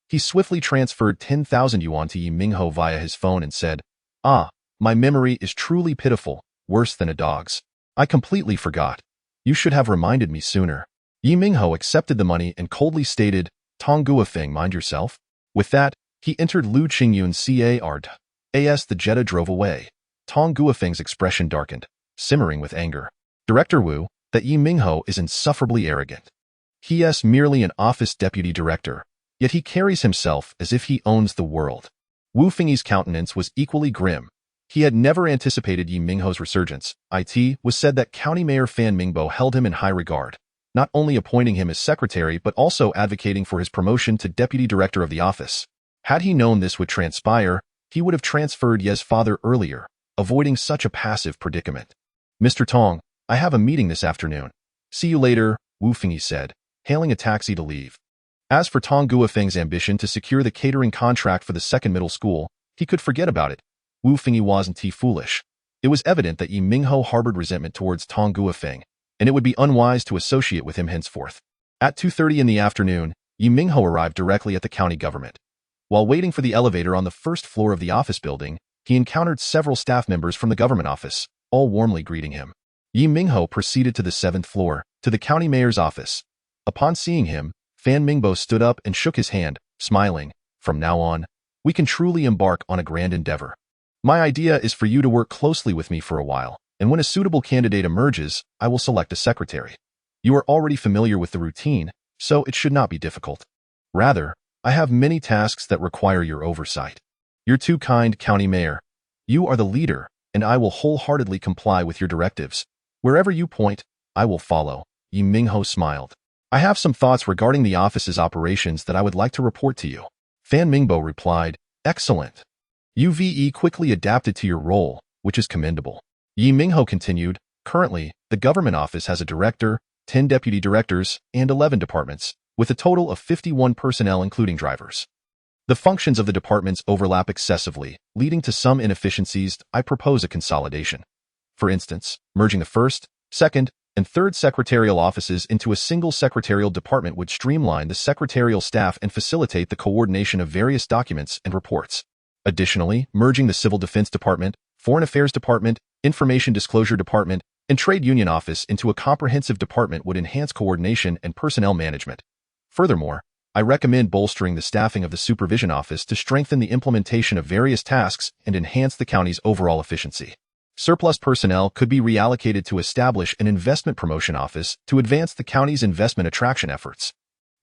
He swiftly transferred 10,000 yuan to Ye Minghao via his phone and said, "My memory is truly pitiful, worse than a dog's. I completely forgot. You should have reminded me sooner." Ye Minghao accepted the money and coldly stated, "Tong Guofeng, mind yourself." With that, he entered Lu Qingyun's car. As the Jetta drove away, Tong Guofeng's expression darkened, simmering with anger. "Director Wu, that Ye Minghao is insufferably arrogant. He is merely an office deputy director, yet he carries himself as if he owns the world." Wu Fengyi's countenance was equally grim. He had never anticipated Ye Minghao's resurgence. It was said that County Mayor Fan Mingbo held him in high regard, not only appointing him as secretary but also advocating for his promotion to deputy director of the office. Had he known this would transpire, he would have transferred Ye's father earlier, avoiding such a passive predicament. "Mr. Tong, I have a meeting this afternoon. See you later," Wu Fengyi said, hailing a taxi to leave. As for Tong Guofeng's ambition to secure the catering contract for the second middle school, he could forget about it. Wu Fengyi wasn't foolish. It was evident that Ye Minghao harbored resentment towards Tong Guofeng, and it would be unwise to associate with him henceforth. At 2:30 in the afternoon, Ye Minghao arrived directly at the county government. While waiting for the elevator on the first floor of the office building, he encountered several staff members from the government office, all warmly greeting him. Ye Minghao proceeded to the 7th floor, to the county mayor's office. Upon seeing him, Fan Mingbo stood up and shook his hand, smiling. "From now on, we can truly embark on a grand endeavor. My idea is for you to work closely with me for a while, and when a suitable candidate emerges, I will select a secretary. You are already familiar with the routine, so it should not be difficult. Rather, I have many tasks that require your oversight. You're too kind, County Mayor. You are the leader, and I will wholeheartedly comply with your directives. Wherever you point, I will follow." Ye Minghao smiled. "I have some thoughts regarding the office's operations that I would like to report to you." Fan Mingbo replied, "Excellent. You've quickly adapted to your role, which is commendable." Ye Minghao continued, "Currently, the government office has a director, 10 deputy directors, and 11 departments, with a total of 51 personnel including drivers. The functions of the departments overlap excessively, leading to some inefficiencies. I propose a consolidation. For instance, merging the first, second, and third secretarial offices into a single secretarial department would streamline the secretarial staff and facilitate the coordination of various documents and reports. Additionally, merging the Civil Defense Department, Foreign Affairs Department, Information Disclosure Department, and Trade Union Office into a comprehensive department would enhance coordination and personnel management. Furthermore, I recommend bolstering the staffing of the Supervision Office to strengthen the implementation of various tasks and enhance the county's overall efficiency. Surplus personnel could be reallocated to establish an investment promotion office to advance the county's investment attraction efforts.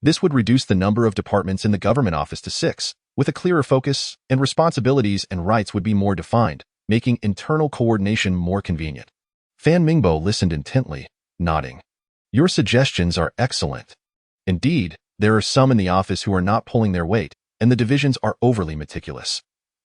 This would reduce the number of departments in the government office to 6, with a clearer focus, and responsibilities and rights would be more defined, making internal coordination more convenient." Fan Mingbo listened intently, nodding. "Your suggestions are excellent. Indeed, there are some in the office who are not pulling their weight, and the divisions are overly meticulous.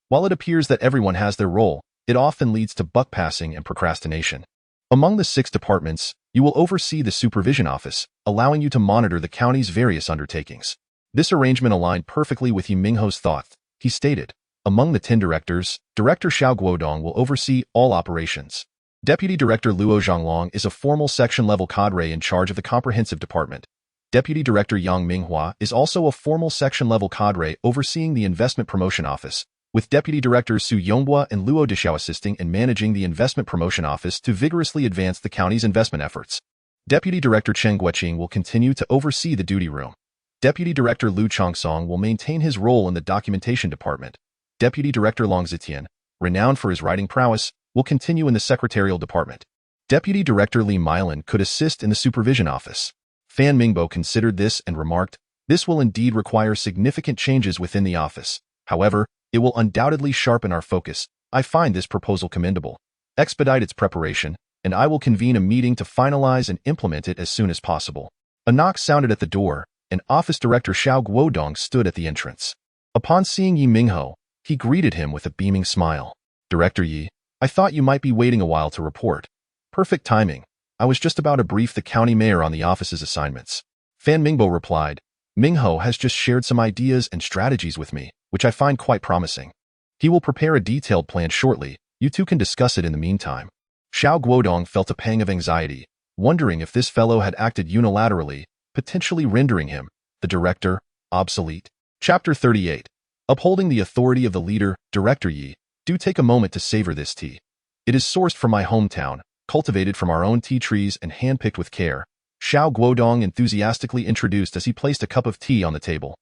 While it appears that everyone has their role, it often leads to buck passing and procrastination. Among the 6 departments, you will oversee the Supervision Office, allowing you to monitor the county's various undertakings." This arrangement aligned perfectly with Ye Minghao's thoughts. He stated, "Among the 10 directors, Director Xiao Guodong will oversee all operations. Deputy Director Luo Zhonglong is a formal section-level cadre in charge of the comprehensive department. Deputy Director Ye Minghao is also a formal section-level cadre overseeing the Investment Promotion Office, with Deputy Directors Su Yonghua and Luo Deshao assisting and managing the Investment Promotion Office to vigorously advance the county's investment efforts. Deputy Director Chen Guoqing will continue to oversee the duty room. Deputy Director Lu Chongsong will maintain his role in the documentation department. Deputy Director Long Zitian, renowned for his writing prowess, will continue in the secretarial department. Deputy Director Li Milan could assist in the supervision office. Fan Mingbo considered this and remarked, "This will indeed require significant changes within the office. However, it will undoubtedly sharpen our focus. I find this proposal commendable. Expedite its preparation, and I will convene a meeting to finalize and implement it as soon as possible." A knock sounded at the door, and Office Director Xiao Guodong stood at the entrance. Upon seeing Ye Minghao, he greeted him with a beaming smile. "Director Ye, I thought you might be waiting a while to report." "Perfect timing. I was just about to brief the county mayor on the office's assignments." Fan Mingbo replied, "Minghao has just shared some ideas and strategies with me, which I find quite promising. He will prepare a detailed plan shortly. You two can discuss it in the meantime." Xiao Guodong felt a pang of anxiety, wondering if this fellow had acted unilaterally, potentially rendering him, the director, obsolete. Chapter 38. Upholding the authority of the leader. Director Ye, do take a moment to savor this tea. It is sourced from my hometown, cultivated from our own tea trees and handpicked with care, Xiao Guodong enthusiastically introduced as he placed a cup of tea on the table.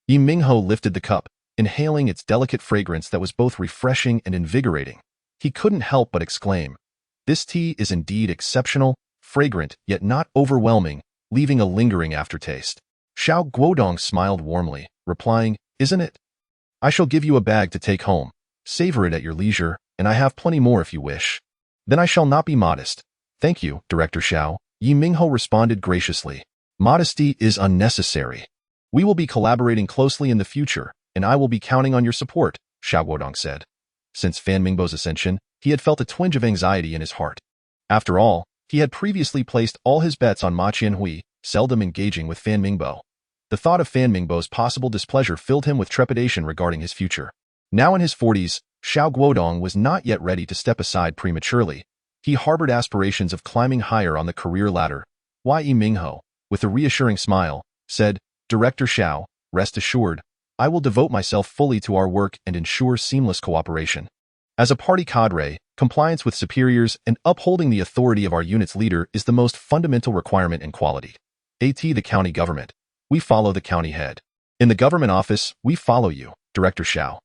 Ye Minghao lifted the cup, inhaling its delicate fragrance that was both refreshing and invigorating. He couldn't help but exclaim, "This tea is indeed exceptional, fragrant yet not overwhelming, leaving a lingering aftertaste." Xiao Guodong smiled warmly, replying, "Isn't it? I shall give you a bag to take home. Savor it at your leisure, and I have plenty more if you wish." "Then I shall not be modest." "Thank you, Director Xiao," Ye Minghao responded graciously. "Modesty is unnecessary. We will be collaborating closely in the future, and I will be counting on your support," Xiao Guodong said. Since Fan Mingbo's ascension, he had felt a twinge of anxiety in his heart. After all, he had previously placed all his bets on Ma Qianhui, seldom engaging with Fan Mingbo. The thought of Fan Mingbo's possible displeasure filled him with trepidation regarding his future. Now in his 40s, Xiao Guodong was not yet ready to step aside prematurely. He harbored aspirations of climbing higher on the career ladder. Ye Minghao, with a reassuring smile, said, "Director Xiao, rest assured, I will devote myself fully to our work and ensure seamless cooperation. As a party cadre, compliance with superiors and upholding the authority of our unit's leader is the most fundamental requirement in quality. The county government. We follow the county head. In the government office, we follow you, Director Xiao.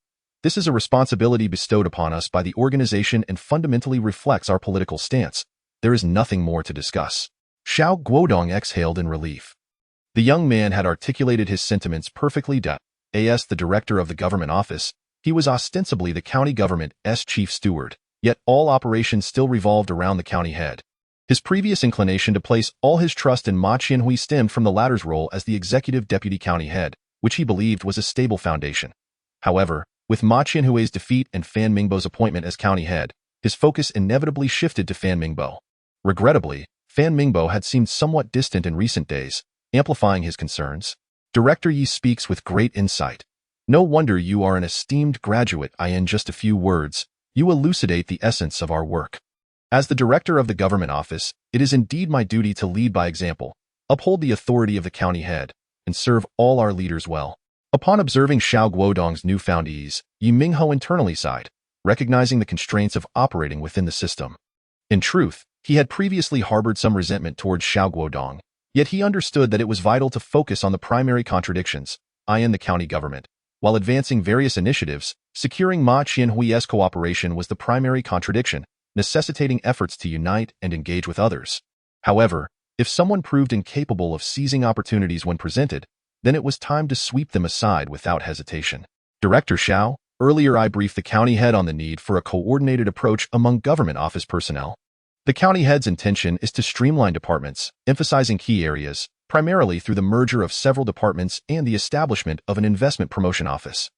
This is a responsibility bestowed upon us by the organization and fundamentally reflects our political stance. There is nothing more to discuss." Xiao Guodong exhaled in relief. The young man had articulated his sentiments perfectly. As the director of the government office, he was ostensibly the county government's chief steward, yet all operations still revolved around the county head. His previous inclination to place all his trust in Ma Qianhui stemmed from the latter's role as the executive deputy county head, which he believed was a stable foundation. However, with Ma Qianhui's defeat and Fan Mingbo's appointment as county head, his focus inevitably shifted to Fan Mingbo. Regrettably, Fan Mingbo had seemed somewhat distant in recent days, amplifying his concerns. Director Yi speaks with great insight. No wonder you are an esteemed graduate. In just a few words, you elucidate the essence of our work. As the director of the government office, it is indeed my duty to lead by example, uphold the authority of the county head, and serve all our leaders well. Upon observing Xiao Guodong's newfound ease, Ye Minghao internally sighed, recognizing the constraints of operating within the system. In truth, he had previously harbored some resentment towards Xiao Guodong, yet he understood that it was vital to focus on the primary contradictions, in the county government. While advancing various initiatives, securing Ma Qianhui's cooperation was the primary contradiction, necessitating efforts to unite and engage with others. However, if someone proved incapable of seizing opportunities when presented, then it was time to sweep them aside without hesitation. Director Xiao, earlier I briefed the county head on the need for a coordinated approach among government office personnel. The county head's intention is to streamline departments, emphasizing key areas, primarily through the merger of several departments and the establishment of an investment promotion office.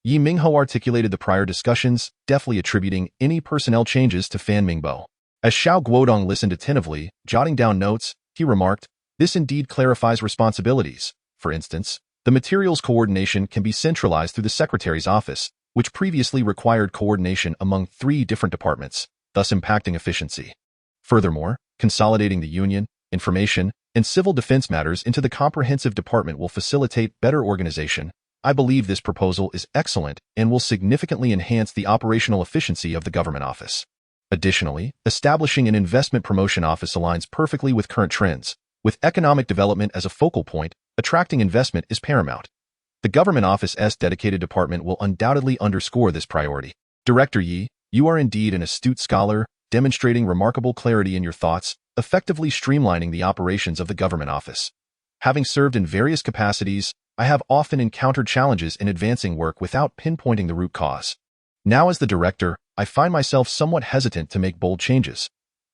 Ye Minghao articulated the prior discussions, deftly attributing any personnel changes to Fan Mingbo. As Xiao Guodong listened attentively, jotting down notes, he remarked, "This indeed clarifies responsibilities. For instance, the materials coordination can be centralized through the secretary's office, which previously required coordination among 3 different departments, thus impacting efficiency. Furthermore, consolidating the union, information, and civil defense matters into the comprehensive department will facilitate better organization. I believe this proposal is excellent and will significantly enhance the operational efficiency of the government office. Additionally, establishing an investment promotion office aligns perfectly with current trends. With economic development as a focal point, attracting investment is paramount. The government office's dedicated department will undoubtedly underscore this priority. Director Ye, you are indeed an astute scholar, demonstrating remarkable clarity in your thoughts, effectively streamlining the operations of the government office. Having served in various capacities, I have often encountered challenges in advancing work without pinpointing the root cause. Now as the director, I find myself somewhat hesitant to make bold changes.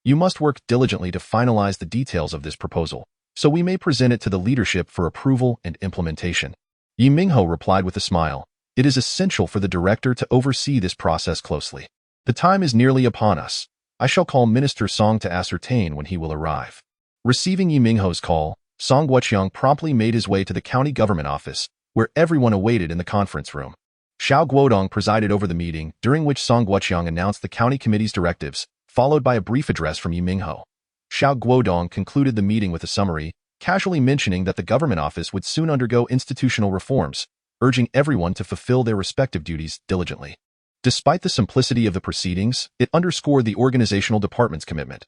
You must work diligently to finalize the details of this proposal, so we may present it to the leadership for approval and implementation. Ye Minghao replied with a smile. It is essential for the director to oversee this process closely. The time is nearly upon us. I shall call Minister Song to ascertain when he will arrive. Receiving Ye Minghao's call, Song Guoqiang promptly made his way to the county government office, where everyone awaited in the conference room. Xiao Guodong presided over the meeting, during which Song Guoqiang announced the county committee's directives, followed by a brief address from Ye Minghao. Xiao Guodong concluded the meeting with a summary, casually mentioning that the government office would soon undergo institutional reforms, urging everyone to fulfill their respective duties diligently. Despite the simplicity of the proceedings, it underscored the organizational department's commitment.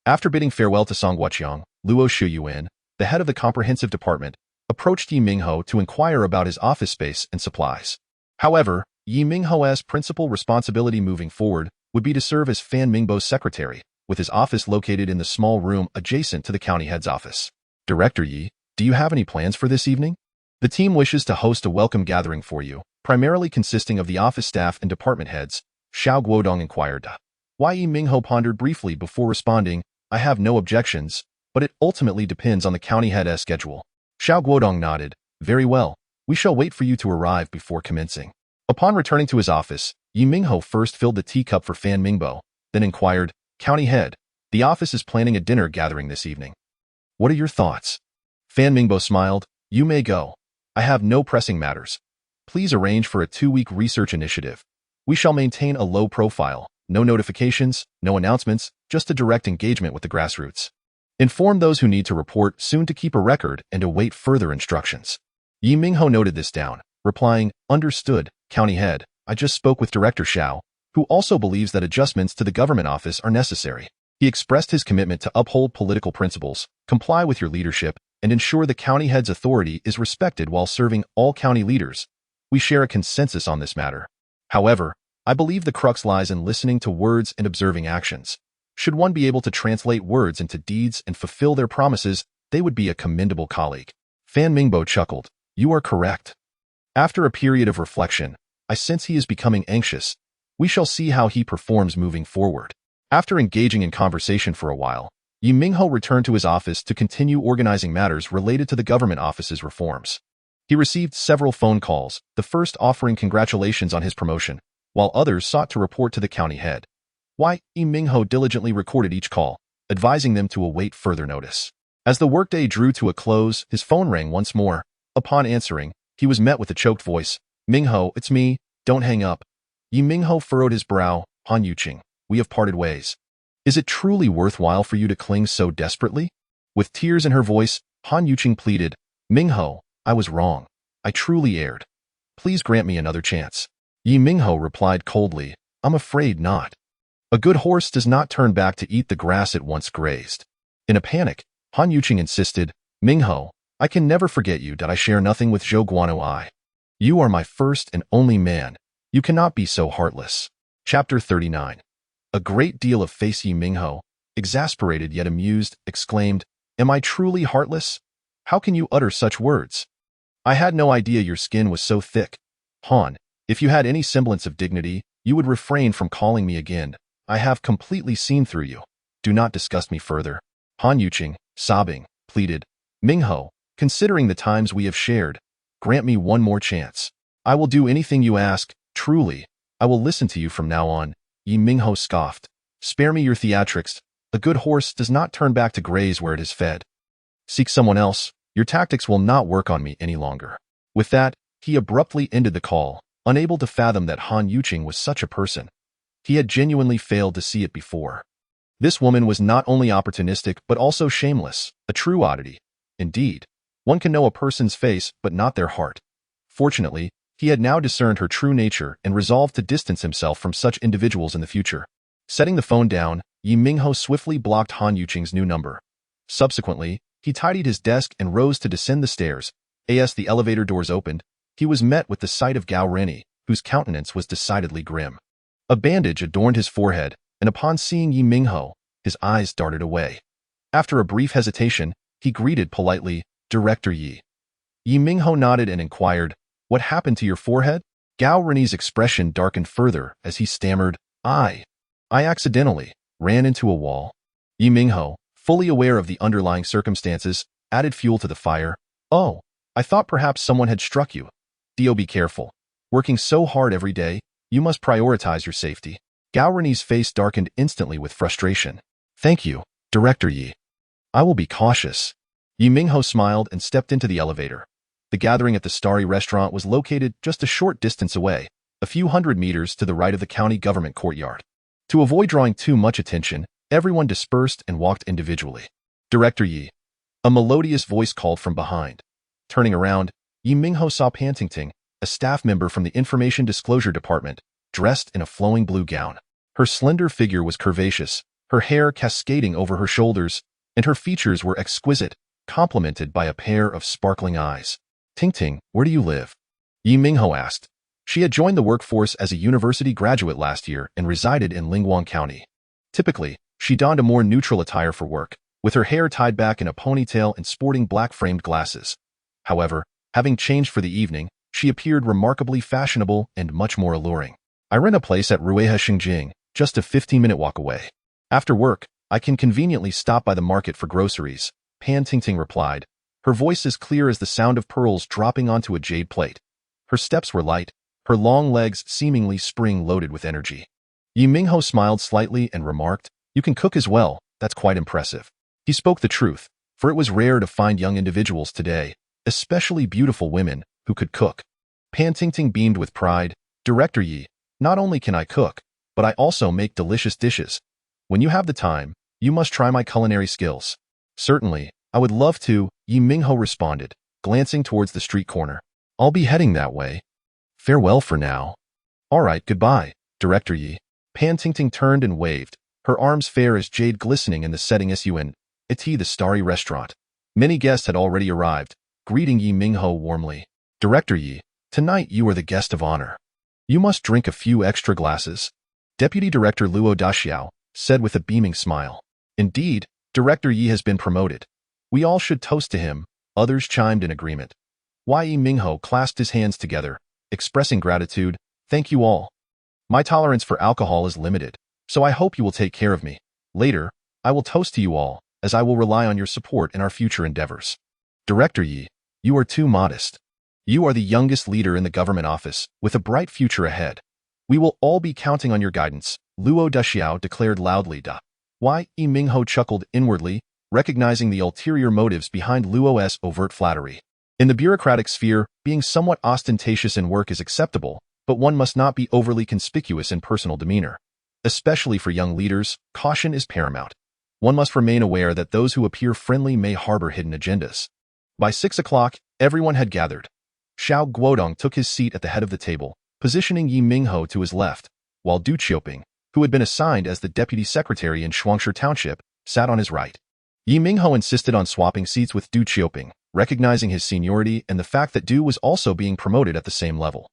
After bidding farewell to Song Guoqiang, Luo Shuyuan, the head of the comprehensive department, approached Ye Minghao to inquire about his office space and supplies. However, Ye Minghao's principal responsibility moving forward would be to serve as Fan Mingbo's secretary, with his office located in the small room adjacent to the county head's office. Director Ye, do you have any plans for this evening? The team wishes to host a welcome gathering for you, primarily consisting of the office staff and department heads, Xiao Guodong inquired. Ye Minghao pondered briefly before responding, I have no objections, but it ultimately depends on the county head's schedule. Xiao Guodong nodded. Very well, we shall wait for you to arrive before commencing. Upon returning to his office, Ye Minghao first filled the teacup for Fan Mingbo, then inquired, County head, the office is planning a dinner gathering this evening. What are your thoughts? Fan Mingbo smiled. You may go. I have no pressing matters. Please arrange for a 2-week research initiative. We shall maintain a low profile, no notifications, no announcements, just a direct engagement with the grassroots. Inform those who need to report soon to keep a record and await further instructions. Ye Minghao noted this down, replying, Understood, County Head. I just spoke with Director Xiao, who also believes that adjustments to the government office are necessary. He expressed his commitment to uphold political principles, comply with your leadership, and ensure the county head's authority is respected while serving all county leaders. We share a consensus on this matter. However, I believe the crux lies in listening to words and observing actions. Should one be able to translate words into deeds and fulfill their promises, they would be a commendable colleague. Fan Mingbo chuckled. You are correct. After a period of reflection, I sense he is becoming anxious. We shall see how he performs moving forward. After engaging in conversation for a while, Ye Minghao returned to his office to continue organizing matters related to the government office's reforms. He received several phone calls, the first offering congratulations on his promotion, while others sought to report to the county head. Ye Minghao diligently recorded each call, advising them to await further notice. As the workday drew to a close, his phone rang once more. Upon answering, he was met with a choked voice. Minghao, it's me, don't hang up. Ye Minghao furrowed his brow. Han Yuqing, we have parted ways. Is it truly worthwhile for you to cling so desperately? With tears in her voice, Han Yuqing pleaded, Minghao, I was wrong. I truly erred. Please grant me another chance. Ye Minghao replied coldly, I'm afraid not. A good horse does not turn back to eat the grass it once grazed. In a panic, Han Yuqing insisted, Minghao, I can never forget you that I share nothing with Zhou Guano I. You are my first and only man. You cannot be so heartless. Chapter 39. A great deal of face. Ye Minghao, exasperated yet amused, exclaimed, Am I truly heartless? How can you utter such words? I had no idea your skin was so thick. Han, if you had any semblance of dignity, you would refrain from calling me again. I have completely seen through you. Do not disgust me further. Han Yuqing, sobbing, pleaded, Minghao, considering the times we have shared, grant me one more chance. I will do anything you ask, truly. I will listen to you from now on. Ye Minghao scoffed. Spare me your theatrics. A good horse does not turn back to graze where it is fed. Seek someone else. Your tactics will not work on me any longer. With that, he abruptly ended the call, unable to fathom that Han Yuqing was such a person. He had genuinely failed to see it before. This woman was not only opportunistic but also shameless, a true oddity. Indeed, one can know a person's face but not their heart. Fortunately, he had now discerned her true nature and resolved to distance himself from such individuals in the future. Setting the phone down, Ye Minghao swiftly blocked Han Yuqing's new number. Subsequently, he tidied his desk and rose to descend the stairs. As the elevator doors opened, he was met with the sight of Gao Rennie, whose countenance was decidedly grim. A bandage adorned his forehead, and upon seeing Ye Minghao, his eyes darted away. After a brief hesitation, he greeted politely, "Director Ye." Ye Minghao nodded and inquired, "What happened to your forehead?" Gao Rennie's expression darkened further as he stammered, I accidentally ran into a wall." Ye Minghao, fully aware of the underlying circumstances, added fuel to the fire. "Oh, I thought perhaps someone had struck you. Be careful. Working so hard every day, you must prioritize your safety." Gao Rennie's face darkened instantly with frustration. "Thank you, Director Ye. I will be cautious." Ye Minghao smiled and stepped into the elevator. The gathering at the Starry restaurant was located just a short distance away, a few hundred meters to the right of the county government courtyard. To avoid drawing too much attention, everyone dispersed and walked individually. "Director Ye." A melodious voice called from behind. Turning around, Ye Minghao saw Pan Tingting, a staff member from the Information Disclosure Department, dressed in a flowing blue gown. Her slender figure was curvaceous, her hair cascading over her shoulders, and her features were exquisite, complemented by a pair of sparkling eyes. "Tingting, where do you live?" Ye Minghao asked. She had joined the workforce as a university graduate last year and resided in Lingguang County. Typically, she donned a more neutral attire for work, with her hair tied back in a ponytail and sporting black-framed glasses. However, having changed for the evening, she appeared remarkably fashionable and much more alluring. "I rent a place at Ruehe Xingjing, just a 15-minute walk away. After work, I can conveniently stop by the market for groceries," Pan Tingting replied, her voice as clear as the sound of pearls dropping onto a jade plate. Her steps were light, her long legs seemingly spring-loaded with energy. Ye Minghao smiled slightly and remarked, "You can cook as well, that's quite impressive." He spoke the truth, for it was rare to find young individuals today, especially beautiful women, who could cook. Pan Tingting beamed with pride, "Director Ye, not only can I cook, but I also make delicious dishes. When you have the time, you must try my culinary skills." "Certainly, I would love to," Ye Minghao responded, glancing towards the street corner. "I'll be heading that way. Farewell for now." "All right, goodbye, Director Ye." Pan Tingting turned and waved, her arms fair as jade glistening in the setting sun. The Starry restaurant. Many guests had already arrived, greeting Ye Minghao warmly. "Director Ye, tonight you are the guest of honor. You must drink a few extra glasses," Deputy Director Luo Daxiao said with a beaming smile. "Indeed, Director Ye has been promoted. We all should toast to him," others chimed in agreement. Ye Minghao clasped his hands together, expressing gratitude. "Thank you all. My tolerance for alcohol is limited, so I hope you will take care of me. Later, I will toast to you all, as I will rely on your support in our future endeavors." "Director Ye, you are too modest. You are the youngest leader in the government office, with a bright future ahead. We will all be counting on your guidance," Luo Daxiao declared loudly. Ye Minghao chuckled inwardly, recognizing the ulterior motives behind Luo's overt flattery. In the bureaucratic sphere, being somewhat ostentatious in work is acceptable, but one must not be overly conspicuous in personal demeanor. Especially for young leaders, caution is paramount. One must remain aware that those who appear friendly may harbor hidden agendas. By 6 o'clock, everyone had gathered. Xiao Guodong took his seat at the head of the table, positioning Ye Minghao to his left, while Du Qiuping, who had been assigned as the deputy secretary in Shuangshi Township, sat on his right. Ye Minghao insisted on swapping seats with Du Qiuping, recognizing his seniority and the fact that Du was also being promoted at the same level.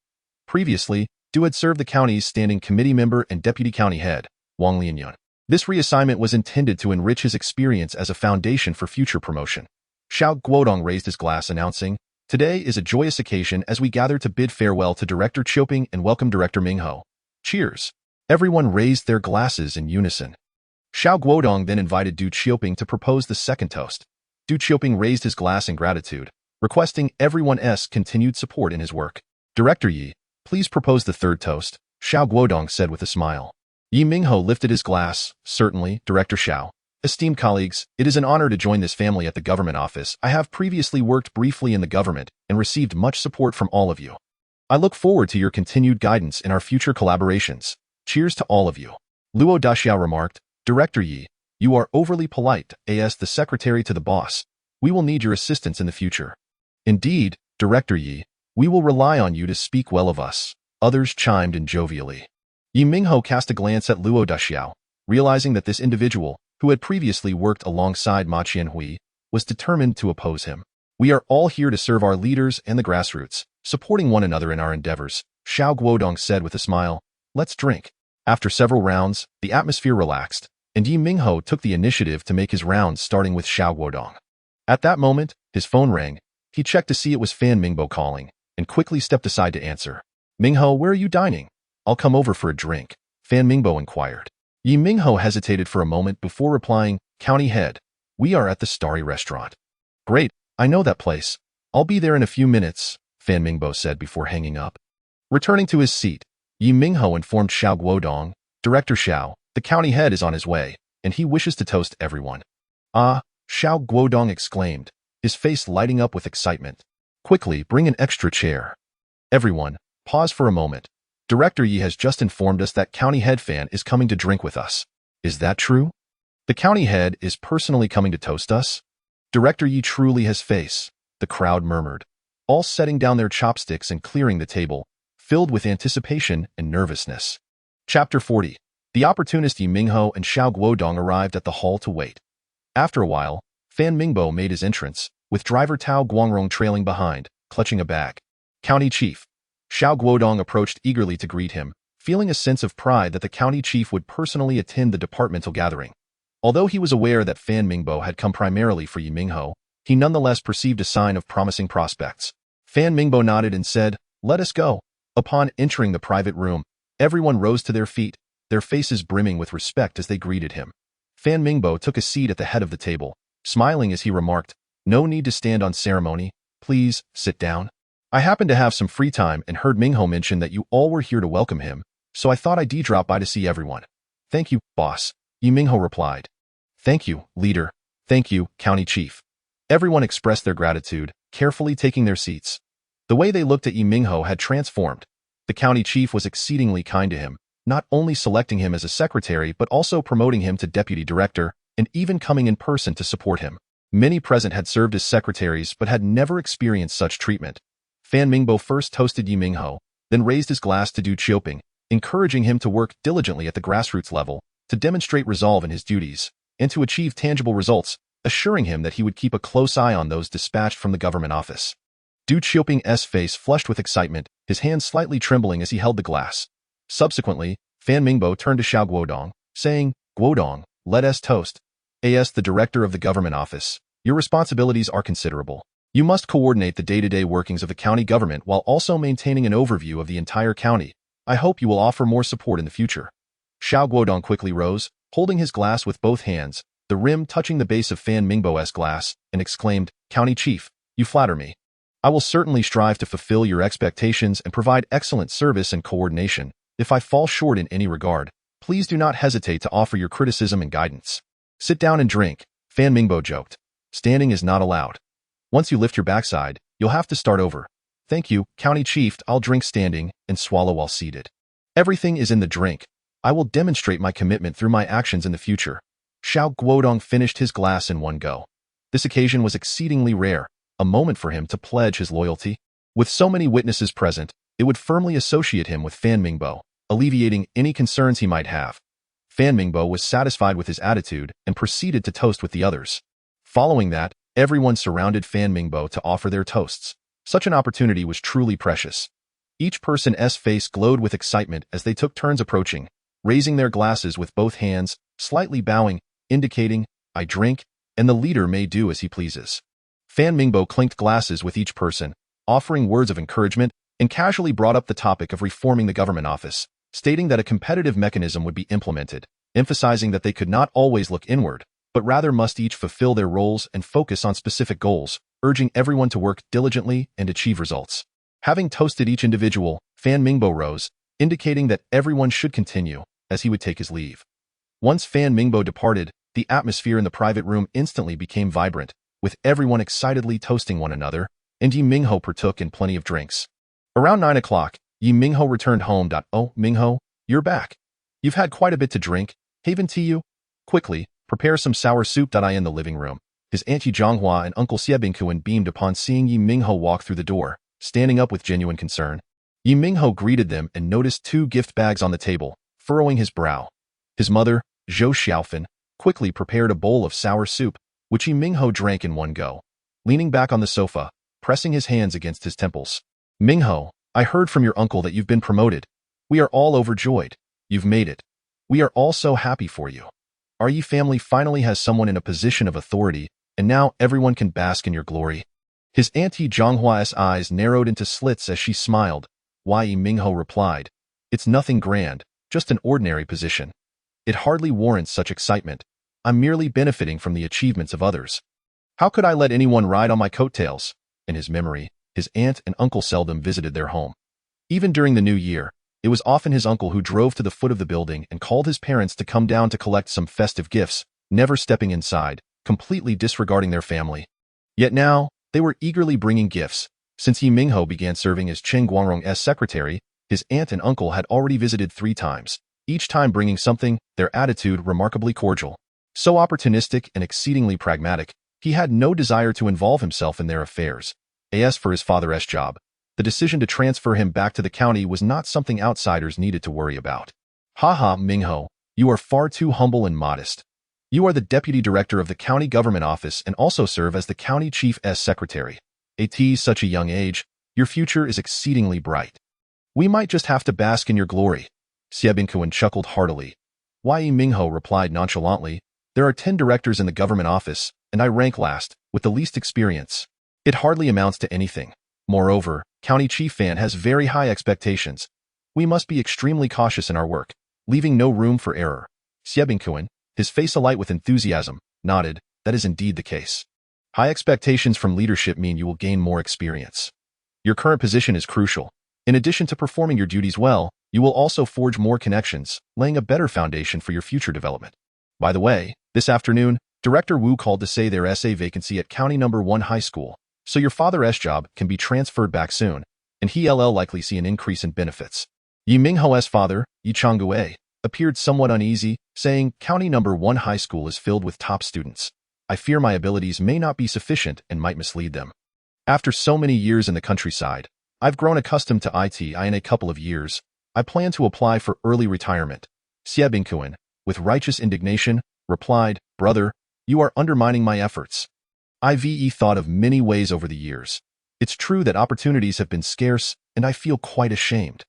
Previously, Du had served the county's standing committee member and deputy county head, Wang Lianyun. This reassignment was intended to enrich his experience as a foundation for future promotion. Xiao Guodong raised his glass, announcing, "Today is a joyous occasion as we gather to bid farewell to Director Qiuping and welcome Director Minghao. Cheers." Everyone raised their glasses in unison. Xiao Guodong then invited Du Qiuping to propose the second toast. Du Qiuping raised his glass in gratitude, requesting everyone's continued support in his work. "Director Ye, please propose the third toast," Xiao Guodong said with a smile. Ye Minghao lifted his glass. "Certainly, Director Xiao. Esteemed colleagues, it is an honor to join this family at the government office. I have previously worked briefly in the government and received much support from all of you. I look forward to your continued guidance in our future collaborations. Cheers to all of you." Luo Daxiao remarked, "Director Ye, You are overly polite, asked the secretary to the boss. We will need your assistance in the future. Indeed, Director Ye, we will rely on you to speak well of us. Others chimed in jovially. Ye Minghao cast a glance at Luo Daxiao, realizing that this individual, who had previously worked alongside Ma Qianhui, was determined to oppose him. We are all here to serve our leaders and the grassroots, supporting one another in our endeavors, Xiao Guodong said with a smile. Let's drink. After several rounds, the atmosphere relaxed, and Ye Minghao took the initiative to make his rounds starting with Xiao Guodong. At that moment, his phone rang. He checked to see it was Fan Mingbo calling, and quickly stepped aside to answer. Minghao, where are you dining? I'll come over for a drink, Fan Mingbo inquired. Ye Minghao hesitated for a moment before replying, County Head, we are at the Starry Restaurant. Great, I know that place. I'll be there in a few minutes, Fan Mingbo said before hanging up. Returning to his seat, Ye Minghao informed Xiao Guodong, Director Xiao, the county head is on his way, and he wishes to toast everyone. Ah, Xiao Guodong exclaimed, his face lighting up with excitement. Quickly, bring an extra chair. Everyone, pause for a moment. Director Yi has just informed us that County Head Fan is coming to drink with us. Is that true? The County Head is personally coming to toast us? Director Yi truly has face, the crowd murmured, all setting down their chopsticks and clearing the table, filled with anticipation and nervousness. Chapter 40. The opportunist Ye Minghao and Xiao Guodong arrived at the hall to wait. After a while, Fan Mingbo made his entrance, with driver Tao Guangrong trailing behind, clutching a bag. County Chief. Xiao Guodong approached eagerly to greet him, feeling a sense of pride that the county chief would personally attend the departmental gathering. Although he was aware that Fan Mingbo had come primarily for Ye Minghao, he nonetheless perceived a sign of promising prospects. Fan Mingbo nodded and said, Let us go. Upon entering the private room, everyone rose to their feet, their faces brimming with respect as they greeted him. Fan Mingbo took a seat at the head of the table, smiling as he remarked, No need to stand on ceremony. Please, sit down. I happened to have some free time and heard Minghao mention that you all were here to welcome him, so I thought I'd drop by to see everyone. Thank you, boss, Ye Minghao replied. Thank you, leader. Thank you, county chief. Everyone expressed their gratitude, carefully taking their seats. The way they looked at Ye Minghao had transformed. The county chief was exceedingly kind to him, not only selecting him as a secretary but also promoting him to deputy director and even coming in person to support him. Many present had served as secretaries but had never experienced such treatment. Fan Mingbo first toasted Ye Minghao, then raised his glass to Du Qiuping, encouraging him to work diligently at the grassroots level, to demonstrate resolve in his duties, and to achieve tangible results, assuring him that he would keep a close eye on those dispatched from the government office. Du Qiuping's face flushed with excitement, his hands slightly trembling as he held the glass. Subsequently, Fan Mingbo turned to Xiao Guodong, saying, Guodong, let us toast. As the director of the government office, your responsibilities are considerable. You must coordinate the day-to-day workings of the county government while also maintaining an overview of the entire county. I hope you will offer more support in the future. Xiao Guodong quickly rose, holding his glass with both hands, the rim touching the base of Fan Mingbo's glass, and exclaimed, County Chief, you flatter me. I will certainly strive to fulfill your expectations and provide excellent service and coordination. If I fall short in any regard, please do not hesitate to offer your criticism and guidance. Sit down and drink, Fan Mingbo joked. Standing is not allowed. Once you lift your backside, you'll have to start over. Thank you, County Chief, I'll drink standing and swallow while seated. Everything is in the drink. I will demonstrate my commitment through my actions in the future. Xiao Guodong finished his glass in one go. This occasion was exceedingly rare, a moment for him to pledge his loyalty. With so many witnesses present, it would firmly associate him with Fan Mingbo, alleviating any concerns he might have. Fan Mingbo was satisfied with his attitude and proceeded to toast with the others. Following that, everyone surrounded Fan Mingbo to offer their toasts. Such an opportunity was truly precious. Each person's face glowed with excitement as they took turns approaching, raising their glasses with both hands, slightly bowing, indicating, I drink, and the leader may do as he pleases. Fan Mingbo clinked glasses with each person, offering words of encouragement, and casually brought up the topic of reforming the government office, stating that a competitive mechanism would be implemented, emphasizing that they could not always look inward, but rather must each fulfill their roles and focus on specific goals, urging everyone to work diligently and achieve results. Having toasted each individual, Fan Mingbo rose, indicating that everyone should continue, as he would take his leave. Once Fan Mingbo departed, the atmosphere in the private room instantly became vibrant, with everyone excitedly toasting one another, and Ye Minghao partook in plenty of drinks. Around 9 o'clock, Ye Minghao returned home. Oh, Minghao, you're back. You've had quite a bit to drink, haven't you? Quickly, Prepare some sour soup. In the living room, his Aunt Ye Zhonghua and Uncle Xie Bingkuan beamed upon seeing Ye Minghao walk through the door, standing up with genuine concern. Ye Minghao greeted them and noticed 2 gift bags on the table, furrowing his brow. His mother, Zhou Xiaofan, quickly prepared a bowl of sour soup, which Ye Minghao drank in one go, leaning back on the sofa, pressing his hands against his temples. Minghao, I heard from your uncle that you've been promoted. We are all overjoyed. You've made it. We are all so happy for you. Our Ye family finally has someone in a position of authority, and now everyone can bask in your glory. His Aunt Ye Zhonghua's eyes narrowed into slits as she smiled. Ye Minghao replied, It's nothing grand, just an ordinary position. It hardly warrants such excitement. I'm merely benefiting from the achievements of others. How could I let anyone ride on my coattails? In his memory, his aunt and uncle seldom visited their home. Even during the new year, it was often his uncle who drove to the foot of the building and called his parents to come down to collect some festive gifts, never stepping inside, completely disregarding their family. Yet now, they were eagerly bringing gifts. Since Ye Minghao began serving as Chen Guangrong's secretary, his aunt and uncle had already visited 3 times, each time bringing something, their attitude remarkably cordial. So opportunistic and exceedingly pragmatic, he had no desire to involve himself in their affairs. As for his father's job, the decision to transfer him back to the county was not something outsiders needed to worry about. Haha, Minghao, you are far too humble and modest. You are the deputy director of the county government office and also serve as the county chief's secretary. At such a young age, your future is exceedingly bright. We might just have to bask in your glory. Xie Bingkuan chuckled heartily. Ye Minghao replied nonchalantly, There are 10 directors in the government office, and I rank last, with the least experience. It hardly amounts to anything. Moreover, County Chief Fan has very high expectations. We must be extremely cautious in our work, leaving no room for error. Xie Bingkuan, his face alight with enthusiasm, nodded, That is indeed the case. High expectations from leadership mean you will gain more experience. Your current position is crucial. In addition to performing your duties well, you will also forge more connections, laying a better foundation for your future development. By the way, this afternoon, Director Wu called to say there's a vacancy at County No. 1 High School, so your father's job can be transferred back soon, and he'll likely see an increase in benefits. Ye Minghao's father, Ye Changgue, appeared somewhat uneasy, saying, County No. 1 High School is filled with top students. I fear my abilities may not be sufficient and might mislead them. After so many years in the countryside, I've grown accustomed to it in a couple of years. I plan to apply for early retirement. Xie Bingkuan, with righteous indignation, replied, Brother, you are undermining my efforts. I've thought of many ways over the years. It's true that opportunities have been scarce, and I feel quite ashamed.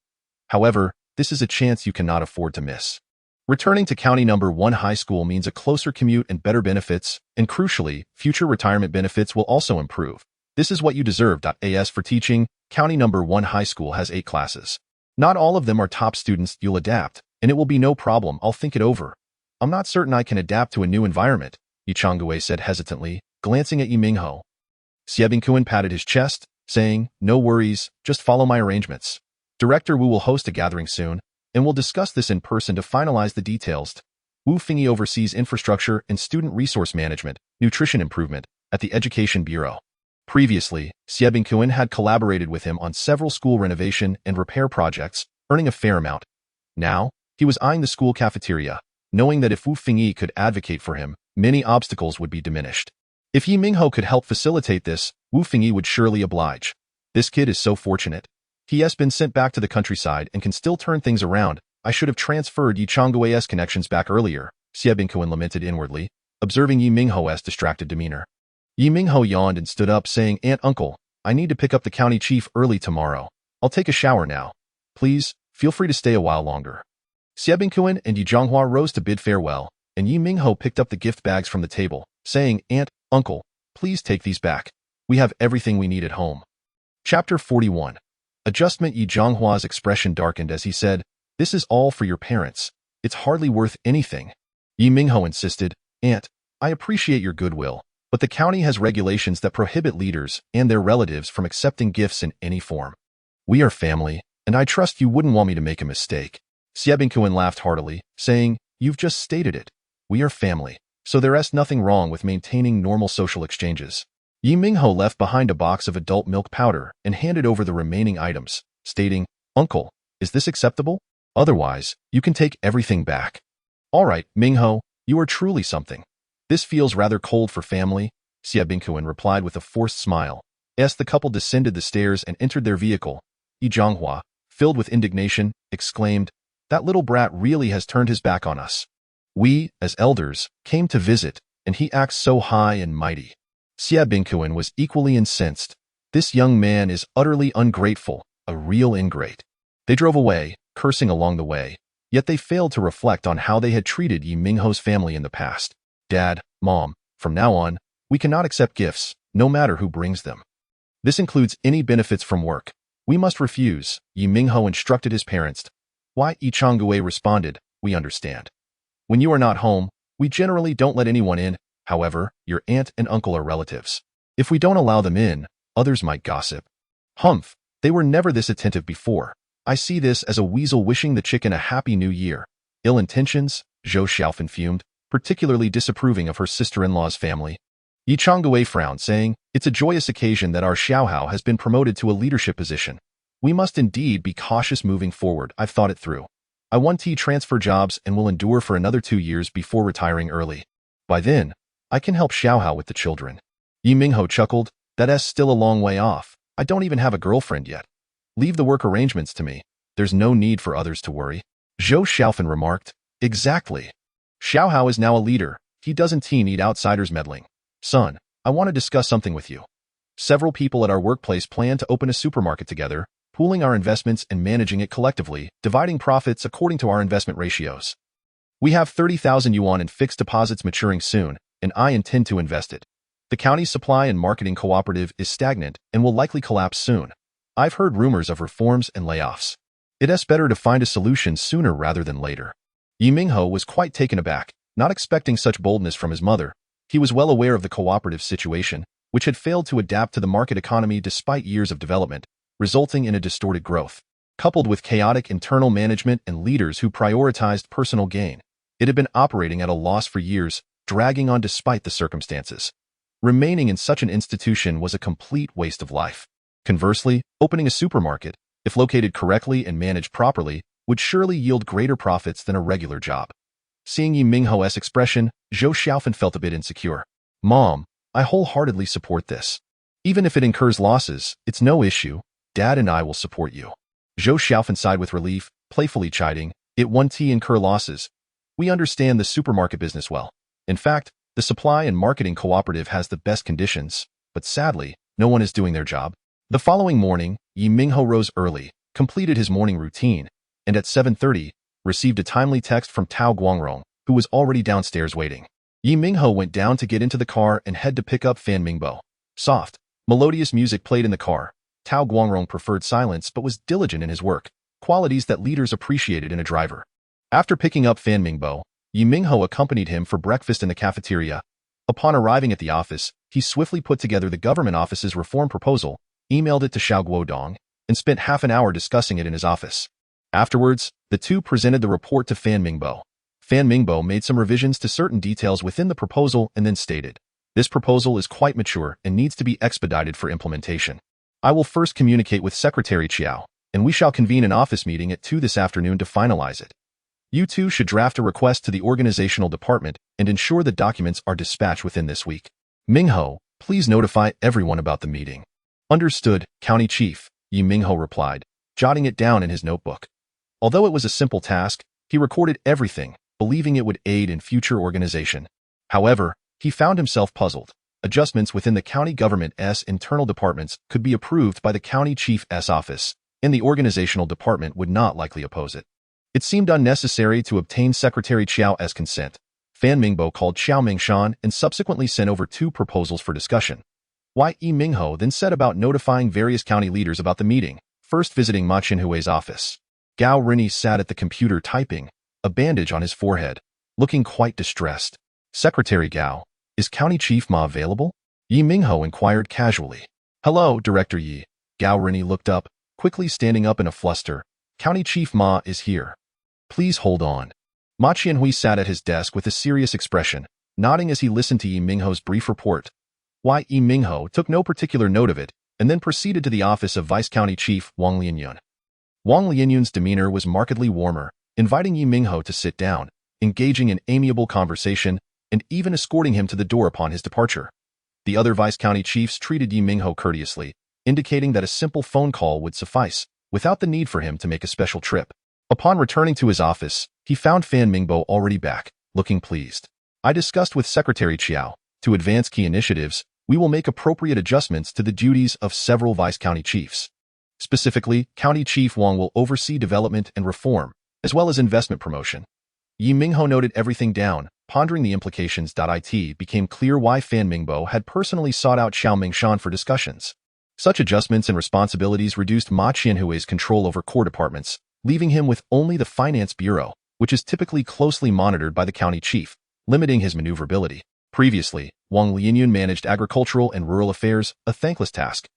However, this is a chance you cannot afford to miss. Returning to County No. 1 High School means a closer commute and better benefits, and crucially, future retirement benefits will also improve. This is what you deserve. As for teaching, County No. 1 High School has 8 classes. Not all of them are top students. You'll adapt, and it will be no problem. I'll think it over. I'm not certain I can adapt to a new environment, Ye Changgue said hesitantly, glancing at Ye Minghao. Xie Bingkuan patted his chest, saying, No worries, just follow my arrangements. Director Wu will host a gathering soon, and we'll discuss this in person to finalize the details. Wu Fingyi oversees infrastructure and student resource management, nutrition improvement, at the Education Bureau. Previously, Xie Bingkuan had collaborated with him on several school renovation and repair projects, earning a fair amount. Now, he was eyeing the school cafeteria, knowing that if Wu Fingyi could advocate for him, many obstacles would be diminished. If Ye Minghao could help facilitate this, Wu Fingyi would surely oblige. This kid is so fortunate. He has been sent back to the countryside and can still turn things around. I should have transferred Ye Changgue's connections back earlier, Xie Bingkuan lamented inwardly, observing Ye Minghao's distracted demeanor. Ye Minghao yawned and stood up, saying, Aunt, Uncle, I need to pick up the county chief early tomorrow. I'll take a shower now. Please, feel free to stay a while longer. Xie Bingkuan and Ye Zhonghua rose to bid farewell, and Ye Minghao picked up the gift bags from the table, saying, Aunt, Uncle, please take these back. We have everything we need at home. Chapter 41. Adjustment. Ye Zhonghua's expression darkened as he said, This is all for your parents. It's hardly worth anything. Ye Minghao insisted, Aunt, I appreciate your goodwill, but the county has regulations that prohibit leaders and their relatives from accepting gifts in any form. We are family, and I trust you wouldn't want me to make a mistake. Xie Bingkuan laughed heartily, saying, You've just stated it. We are family, so there's nothing wrong with maintaining normal social exchanges. Ye Minghao left behind a box of adult milk powder and handed over the remaining items, stating, Uncle, is this acceptable? Otherwise, you can take everything back. All right, Minghao, you are truly something. This feels rather cold for family, Ye Minghao replied with a forced smile. As the couple descended the stairs and entered their vehicle, Ye Zhonghua, filled with indignation, exclaimed, "That little brat really has turned his back on us. We, as elders, came to visit, and he acts so high and mighty." Ye Minghao was equally incensed. This young man is utterly ungrateful, a real ingrate. They drove away, cursing along the way, yet they failed to reflect on how they had treated Ye Minghao's family in the past. "Dad, Mom, from now on, we cannot accept gifts, no matter who brings them. This includes any benefits from work. We must refuse," Ye Minghao instructed his parents. Ye Changwei responded, "We understand. When you are not home, we generally don't let anyone in. However, your aunt and uncle are relatives. If we don't allow them in, others might gossip." "Humph, they were never this attentive before. I see this as a weasel wishing the chicken a happy new year." "Ill intentions?" Zhou Xiaofan fumed, particularly disapproving of her sister-in-law's family. Ye Changwei frowned, saying, "It's a joyous occasion that our Xiaohao has been promoted to a leadership position. We must indeed be cautious moving forward. I've thought it through. I want to transfer jobs and will endure for another 2 years before retiring early. By then, I can help Xiaohao with the children." Ye Minghao chuckled, "That's still a long way off. I don't even have a girlfriend yet. Leave the work arrangements to me. There's no need for others to worry." Zhou Xiaofan remarked, "Exactly. Xiaohao is now a leader. He doesn't need outsiders meddling. Son, I want to discuss something with you. Several people at our workplace plan to open a supermarket together, pooling our investments and managing it collectively, dividing profits according to our investment ratios. We have 30,000 yuan in fixed deposits maturing soon, and I intend to invest it. The county's supply and marketing cooperative is stagnant and will likely collapse soon. I've heard rumors of reforms and layoffs. It's better to find a solution sooner rather than later." Ye Minghao was quite taken aback, not expecting such boldness from his mother. He was well aware of the cooperative situation, which had failed to adapt to the market economy despite years of development, resulting in a distorted growth. Coupled with chaotic internal management and leaders who prioritized personal gain, it had been operating at a loss for years, dragging on despite the circumstances. Remaining in such an institution was a complete waste of life. Conversely, opening a supermarket, if located correctly and managed properly, would surely yield greater profits than a regular job. Seeing Ye Minghao's expression, Zhou Xiaofan felt a bit insecure. "Mom, I wholeheartedly support this. Even if it incurs losses, it's no issue. Dad and I will support you." Zhou Xiaofan sighed with relief, playfully chiding, "It won't incur losses. We understand the supermarket business well. In fact, the supply and marketing cooperative has the best conditions, but sadly, no one is doing their job." The following morning, Ye Minghao rose early, completed his morning routine, and at 7:30, received a timely text from Tao Guangrong, who was already downstairs waiting. Ye Minghao went down to get into the car and head to pick up Fan Mingbo. Soft, melodious music played in the car. Tao Guangrong preferred silence but was diligent in his work, qualities that leaders appreciated in a driver. After picking up Fan Mingbo, Ye Minghao accompanied him for breakfast in the cafeteria. Upon arriving at the office, he swiftly put together the government office's reform proposal, emailed it to Xiao Guodong, and spent half an hour discussing it in his office. Afterwards, the two presented the report to Fan Mingbo. Fan Mingbo made some revisions to certain details within the proposal and then stated, "This proposal is quite mature and needs to be expedited for implementation. I will first communicate with Secretary Chiao, and we shall convene an office meeting at 2 this afternoon to finalize it. You two should draft a request to the organizational department and ensure the documents are dispatched within this week. Minghao, please notify everyone about the meeting." "Understood, County Chief," Ye Minghao replied, jotting it down in his notebook. Although it was a simple task, he recorded everything, believing it would aid in future organization. However, he found himself puzzled. Adjustments within the county government's internal departments could be approved by the county chief's office, and the organizational department would not likely oppose it. It seemed unnecessary to obtain Secretary Chiao's consent. Fan Mingbo called Xiao Mingshan and subsequently sent over 2 proposals for discussion. Ye Minghao then set about notifying various county leaders about the meeting, first visiting Ma Chenhui's office. Gao Rini sat at the computer typing, a bandage on his forehead, looking quite distressed. "Secretary Gao, is County Chief Ma available?" Ye Minghao inquired casually. "Hello, Director Yi." Gao Rini looked up, quickly standing up in a fluster. "County Chief Ma is here. Please hold on." Ma Qianhui sat at his desk with a serious expression, nodding as he listened to Ye Minghao's brief report. Ye Minghao took no particular note of it, and then proceeded to the office of Vice County Chief Wang Lianyun. Wang Lianyun's demeanor was markedly warmer, inviting Ye Minghao to sit down, engaging in amiable conversation, and even escorting him to the door upon his departure. The other vice-county chiefs treated Ye Minghao courteously, indicating that a simple phone call would suffice, without the need for him to make a special trip. Upon returning to his office, he found Fan Mingbo already back, looking pleased. I discussed with Secretary Chiao. To advance key initiatives, we will make appropriate adjustments to the duties of several vice-county chiefs. Specifically, County Chief Wang will oversee development and reform, as well as investment promotion. Ye Minghao noted everything down, pondering the implications. It became clear why Fan Mingbo had personally sought out Xiao Mingshan for discussions. Such adjustments and responsibilities reduced Ma Qianhui's control over core departments, leaving him with only the Finance Bureau, which is typically closely monitored by the county chief, limiting his maneuverability. Previously, Wang Lianyun managed agricultural and rural affairs, a thankless task.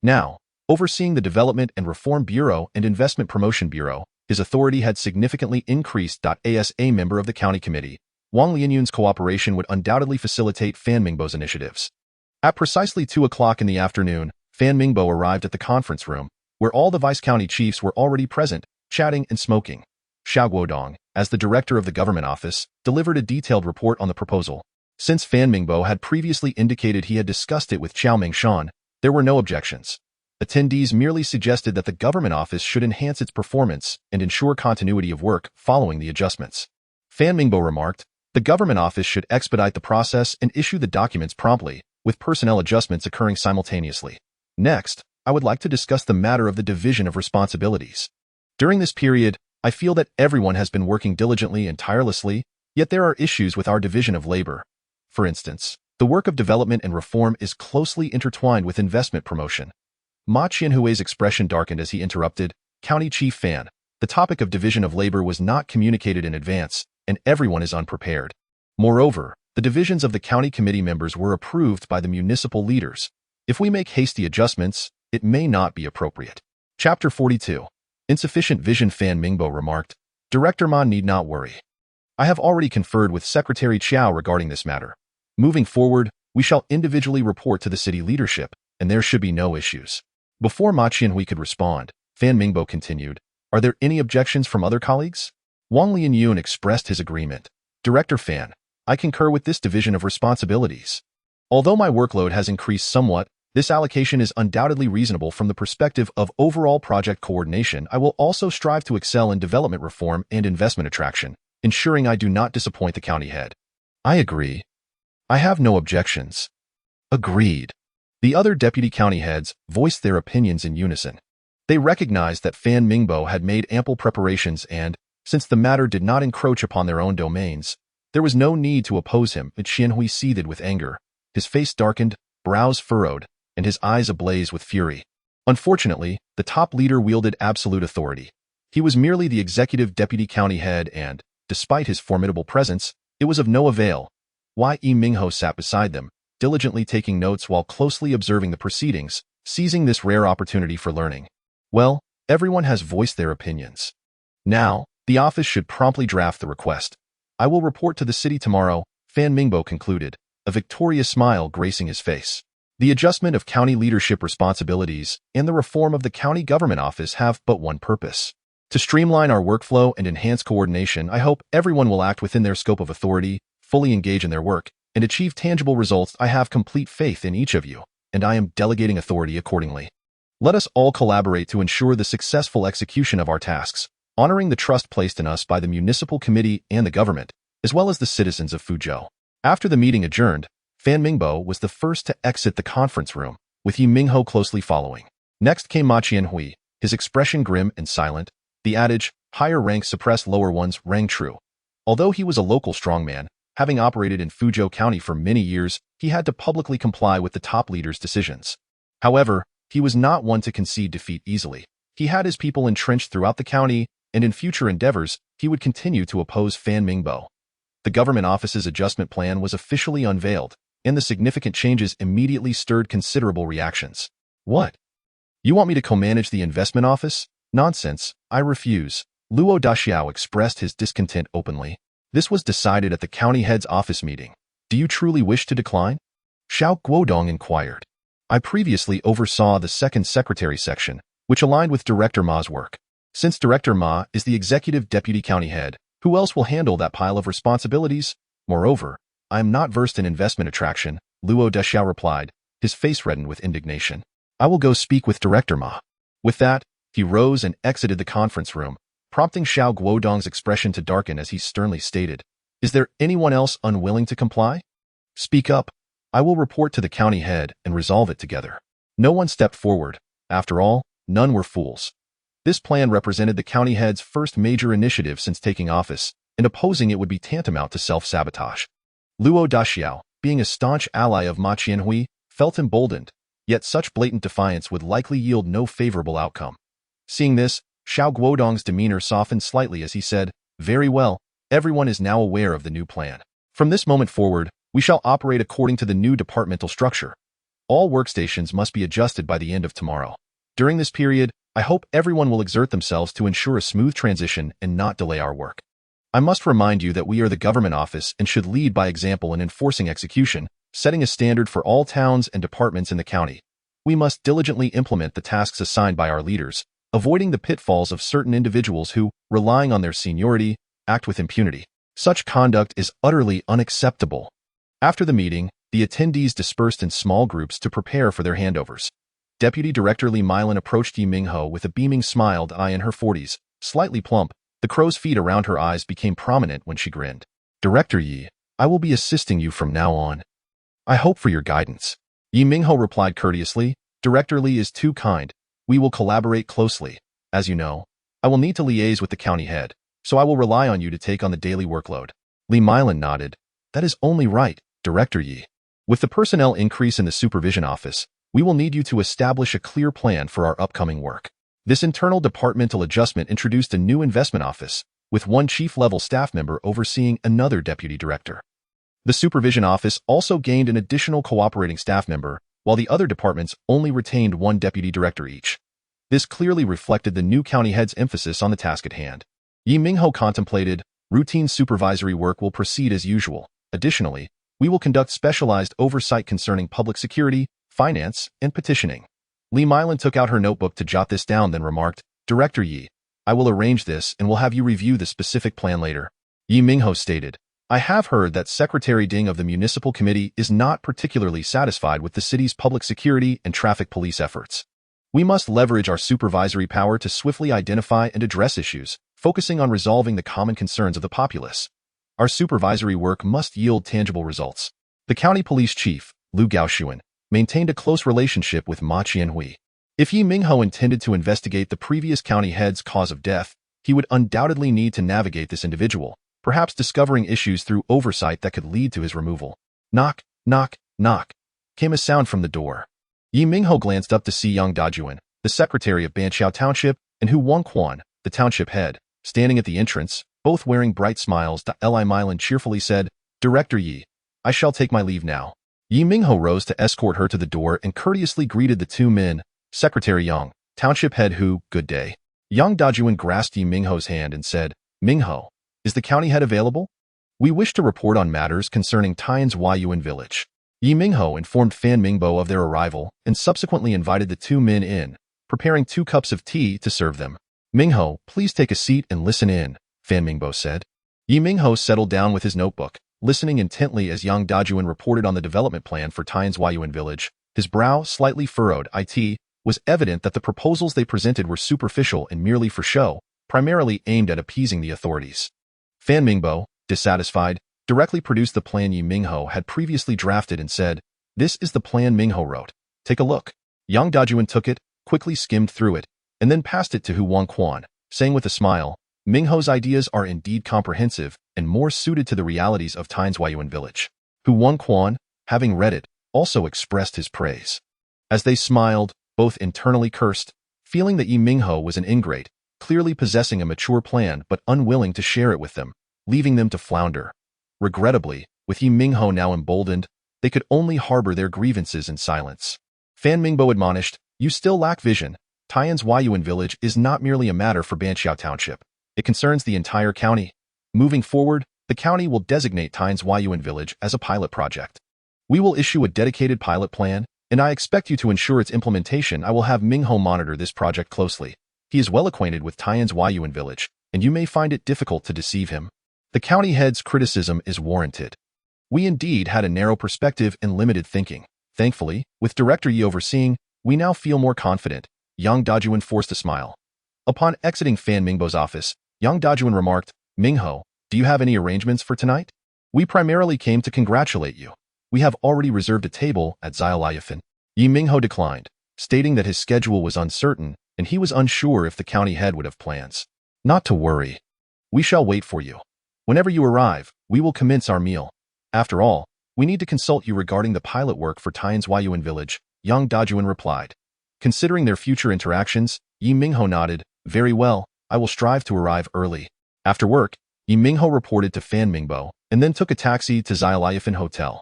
Now, overseeing the Development and Reform Bureau and Investment Promotion Bureau, his authority had significantly increased. As a member of the county committee, Wang Lianyun's cooperation would undoubtedly facilitate Fan Mingbo's initiatives. At precisely 2 o'clock in the afternoon, Fan Mingbo arrived at the conference room, where all the vice-county chiefs were already present, chatting and smoking. Xiao Guodong, as the director of the government office, delivered a detailed report on the proposal. Since Fan Mingbo had previously indicated he had discussed it with Xiao Mingshan, there were no objections. Attendees merely suggested that the government office should enhance its performance and ensure continuity of work following the adjustments. Fan Mingbo remarked, the government office should expedite the process and issue the documents promptly, with personnel adjustments occurring simultaneously. Next, I would like to discuss the matter of the division of responsibilities. During this period, I feel that everyone has been working diligently and tirelessly, yet there are issues with our division of labor. For instance, the work of development and reform is closely intertwined with investment promotion. Ma Qianhui's expression darkened as he interrupted, County Chief Fan, the topic of division of labor was not communicated in advance, and everyone is unprepared. Moreover, the divisions of the county committee members were approved by the municipal leaders. If we make hasty adjustments, it may not be appropriate. Chapter 42. Insufficient vision. Fan Mingbo remarked, Director Ma need not worry. I have already conferred with Secretary Chiao regarding this matter. Moving forward, we shall individually report to the city leadership, and there should be no issues. Before Ma Qianhui could respond, Fan Mingbo continued, Are there any objections from other colleagues? Wang Lianyun expressed his agreement. Director Fan, I concur with this division of responsibilities. Although my workload has increased somewhat, this allocation is undoubtedly reasonable from the perspective of overall project coordination. I will also strive to excel in development reform and investment attraction, ensuring I do not disappoint the county head. I agree. I have no objections. Agreed. The other deputy county heads voiced their opinions in unison. They recognized that Fan Mingbo had made ample preparations and, since the matter did not encroach upon their own domains, there was no need to oppose him. Qianhui seethed with anger. His face darkened, brows furrowed, and his eyes ablaze with fury. Unfortunately, the top leader wielded absolute authority. He was merely the executive deputy county head and, despite his formidable presence, it was of no avail. Ye Minghao sat beside them, diligently taking notes while closely observing the proceedings, seizing this rare opportunity for learning. Well, everyone has voiced their opinions. Now, the office should promptly draft the request. I will report to the city tomorrow, Fan Mingbo concluded, a victorious smile gracing his face. The adjustment of county leadership responsibilities and the reform of the county government office have but one purpose: to streamline our workflow and enhance coordination. I hope everyone will act within their scope of authority, fully engage in their work, and achieve tangible results. I have complete faith in each of you, and I am delegating authority accordingly. Let us all collaborate to ensure the successful execution of our tasks, honoring the trust placed in us by the municipal committee and the government, as well as the citizens of Fuzhou. After the meeting adjourned, Fan Mingbo was the first to exit the conference room, with Ye Minghao closely following. Next came Ma Qianhui, his expression grim and silent. The adage, higher ranks suppress lower ones, rang true. Although he was a local strongman, having operated in Fuzhou County for many years, he had to publicly comply with the top leader's decisions. However, he was not one to concede defeat easily. He had his people entrenched throughout the county, and in future endeavors, he would continue to oppose Fan Mingbo. The government office's adjustment plan was officially unveiled, and the significant changes immediately stirred considerable reactions. What? You want me to co-manage the investment office? Nonsense, I refuse. Luo Daxiao expressed his discontent openly. This was decided at the county head's office meeting. Do you truly wish to decline? Xiao Guodong inquired. I previously oversaw the second secretary section, which aligned with Director Ma's work. Since Director Ma is the executive deputy county head, who else will handle that pile of responsibilities? Moreover, I am not versed in investment attraction, Luo Dexiao replied, his face reddened with indignation. I will go speak with Director Ma. With that, he rose and exited the conference room, prompting Xiao Guodong's expression to darken as he sternly stated, "Is there anyone else unwilling to comply? Speak up. I will report to the county head and resolve it together." No one stepped forward. After all, none were fools. This plan represented the county head's first major initiative since taking office, and opposing it would be tantamount to self-sabotage. Luo Daxiao, being a staunch ally of Ma Qianhui, felt emboldened, yet such blatant defiance would likely yield no favorable outcome. Seeing this, Xiao Guodong's demeanor softened slightly as he said, "Very well, everyone is now aware of the new plan. From this moment forward, we shall operate according to the new departmental structure. All workstations must be adjusted by the end of tomorrow. During this period, I hope everyone will exert themselves to ensure a smooth transition and not delay our work. I must remind you that we are the government office and should lead by example in enforcing execution, setting a standard for all towns and departments in the county. We must diligently implement the tasks assigned by our leaders, avoiding the pitfalls of certain individuals who, relying on their seniority, act with impunity. Such conduct is utterly unacceptable." After the meeting, the attendees dispersed in small groups to prepare for their handovers. Deputy Director Li Minghao approached Ye Minghao with a beaming smile. In her 40s, slightly plump, the crow's feet around her eyes became prominent when she grinned. "Director Ye, I will be assisting you from now on. I hope for your guidance." Ye Minghao replied courteously, "Director Li is too kind. We will collaborate closely. As you know, I will need to liaise with the county head, so I will rely on you to take on the daily workload." Li Minghao nodded. "That is only right, Director Ye. With the personnel increase in the supervision office, we will need you to establish a clear plan for our upcoming work." This internal departmental adjustment introduced a new investment office, with one chief-level staff member overseeing another deputy director. The supervision office also gained an additional cooperating staff member, while the other departments only retained one deputy director each. This clearly reflected the new county head's emphasis on the task at hand. Ye Minghao contemplated, routine supervisory work will proceed as usual. Additionally, we will conduct specialized oversight concerning public security, finance, and petitioning. Li Minghao took out her notebook to jot this down, then remarked, "Director Ye, I will arrange this and will have you review the specific plan later." Ye Minghao stated, "I have heard that Secretary Ding of the Municipal Committee is not particularly satisfied with the city's public security and traffic police efforts. We must leverage our supervisory power to swiftly identify and address issues, focusing on resolving the common concerns of the populace. Our supervisory work must yield tangible results." The county police chief, Lu Gaoxuan, maintained a close relationship with Ma Qianhui. If Ye Minghao intended to investigate the previous county head's cause of death, he would undoubtedly need to navigate this individual, perhaps discovering issues through oversight that could lead to his removal. Knock, knock, knock, came a sound from the door. Ye Minghao glanced up to see Yang Dajuan, the secretary of Banqiao Township, and Hu Wangquan, the township head, standing at the entrance, both wearing bright smiles. Li Milan cheerfully said, "Director Ye, I shall take my leave now." Ye Minghao rose to escort her to the door and courteously greeted the two men, Secretary Yang, Township Head Hu, "Good day." Yang Dajuan grasped Ye Minghao's hand and said, "Minghao, is the county head available? We wish to report on matters concerning Tian's Huayuan village." Ye Minghao informed Fan Mingbo of their arrival and subsequently invited the two men in, preparing 2 cups of tea to serve them. "Minghao, please take a seat and listen in," Fan Mingbo said. Ye Minghao settled down with his notebook, listening intently as Yang Dajuan reported on the development plan for Tian's Huayuan village. His brow slightly furrowed. It was evident that the proposals they presented were superficial and merely for show, primarily aimed at appeasing the authorities. Fan Mingbo, dissatisfied, directly produced the plan Ye Minghao had previously drafted and said, "This is the plan Minghao wrote. Take a look." Yang Dajuan took it, quickly skimmed through it, and then passed it to Hu Wangquan, saying with a smile, "Minghao's ideas are indeed comprehensive and more suited to the realities of Tian's Huayuan village." Hu Wangquan, having read it, also expressed his praise. As they smiled, both internally cursed, feeling that Ye Minghao was an ingrate, clearly possessing a mature plan but unwilling to share it with them, leaving them to flounder. Regrettably, with Ye Minghao now emboldened, they could only harbor their grievances in silence. Fan Mingbo admonished, "You still lack vision. Tian's Huayuan village is not merely a matter for Banqiao Township. It concerns the entire county. Moving forward, the county will designate Tian's Huayuan village as a pilot project. We will issue a dedicated pilot plan, and I expect you to ensure its implementation. I will have Minghao monitor this project closely. He is well acquainted with Tian's Huayuan village, and you may find it difficult to deceive him. The county head's criticism is warranted." We indeed had a narrow perspective and limited thinking. Thankfully, with Director Yi overseeing, we now feel more confident. Yang Dajuan forced a smile. Upon exiting Fan Mingbo's office, Yang Dajuan remarked, Minghao, do you have any arrangements for tonight? We primarily came to congratulate you. We have already reserved a table at Xiaolayafan. Ye Minghao declined, stating that his schedule was uncertain and he was unsure if the county head would have plans. Not to worry. We shall wait for you. Whenever you arrive, we will commence our meal. After all, we need to consult you regarding the pilot work for Tian's Huayuan village, Yang Dajuan replied. Considering their future interactions, Ye Minghao nodded, very well, I will strive to arrive early. After work, Ye Minghao reported to Fan Mingbo and then took a taxi to Xiaolayafan Hotel.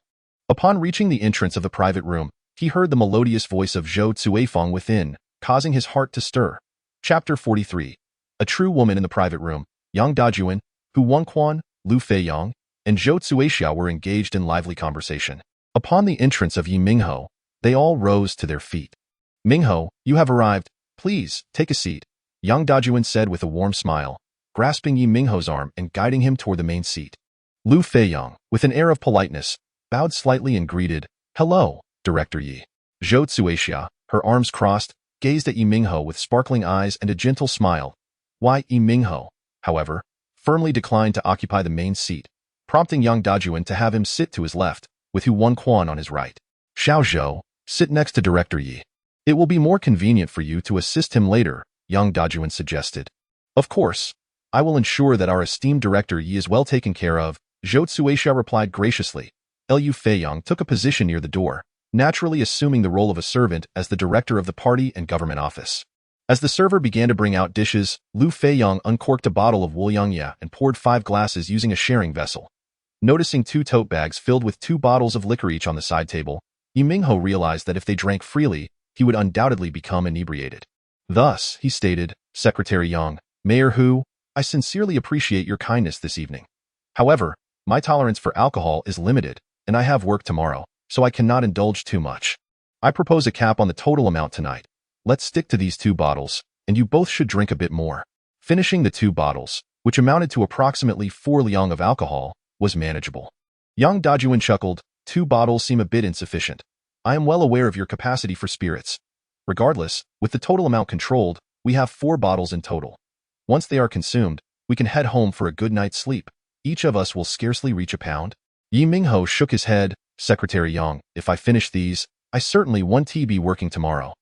Upon reaching the entrance of the private room, he heard the melodious voice of Zhou Cuifeng within, causing his heart to stir. Chapter 43. A true woman in the private room, Yang Dajuan, Hu Wangquan, Lu Feiyang, and Zhou Cuixia were engaged in lively conversation. Upon the entrance of Ye Minghao, they all rose to their feet. Minghao, you have arrived. Please, take a seat, Yang Dajuan said with a warm smile, grasping Ye Minghao's arm and guiding him toward the main seat. Lu Feiyang, with an air of politeness, bowed slightly and greeted, hello, Director Yi. Zhou Cuixia, her arms crossed, gazed at Ye Minghao with sparkling eyes and a gentle smile. Ye Minghao, however, firmly declined to occupy the main seat, prompting Yang Dajuan to have him sit to his left, with Hu Wangquan on his right. Xiao Zhou, sit next to Director Yi. It will be more convenient for you to assist him later, Yang Dajuan suggested. Of course. I will ensure that our esteemed Director Yi is well taken care of, Zhou Cuixia replied graciously. Lu Feiyang took a position near the door, naturally assuming the role of a servant as the director of the party and government office. As the server began to bring out dishes, Lu Feiyang uncorked a bottle of Wuliangya and poured 5 glasses using a sharing vessel. Noticing 2 tote bags filled with 2 bottles of liquor each on the side table, Ye Minghao realized that if they drank freely, he would undoubtedly become inebriated. Thus, he stated, Secretary Yang, Mayor Hu, I sincerely appreciate your kindness this evening. However, my tolerance for alcohol is limited, and I have work tomorrow, so I cannot indulge too much. I propose a cap on the total amount tonight. Let's stick to these 2 bottles, and you both should drink a bit more. Finishing the 2 bottles, which amounted to approximately 4 liang of alcohol, was manageable. Yang Dajuan chuckled, 2 bottles seem a bit insufficient. I am well aware of your capacity for spirits. Regardless, with the total amount controlled, we have 4 bottles in total. Once they are consumed, we can head home for a good night's sleep. Each of us will scarcely reach a pound. Ye Minghao shook his head, Secretary Yang, if I finish these, I certainly won't be working tomorrow.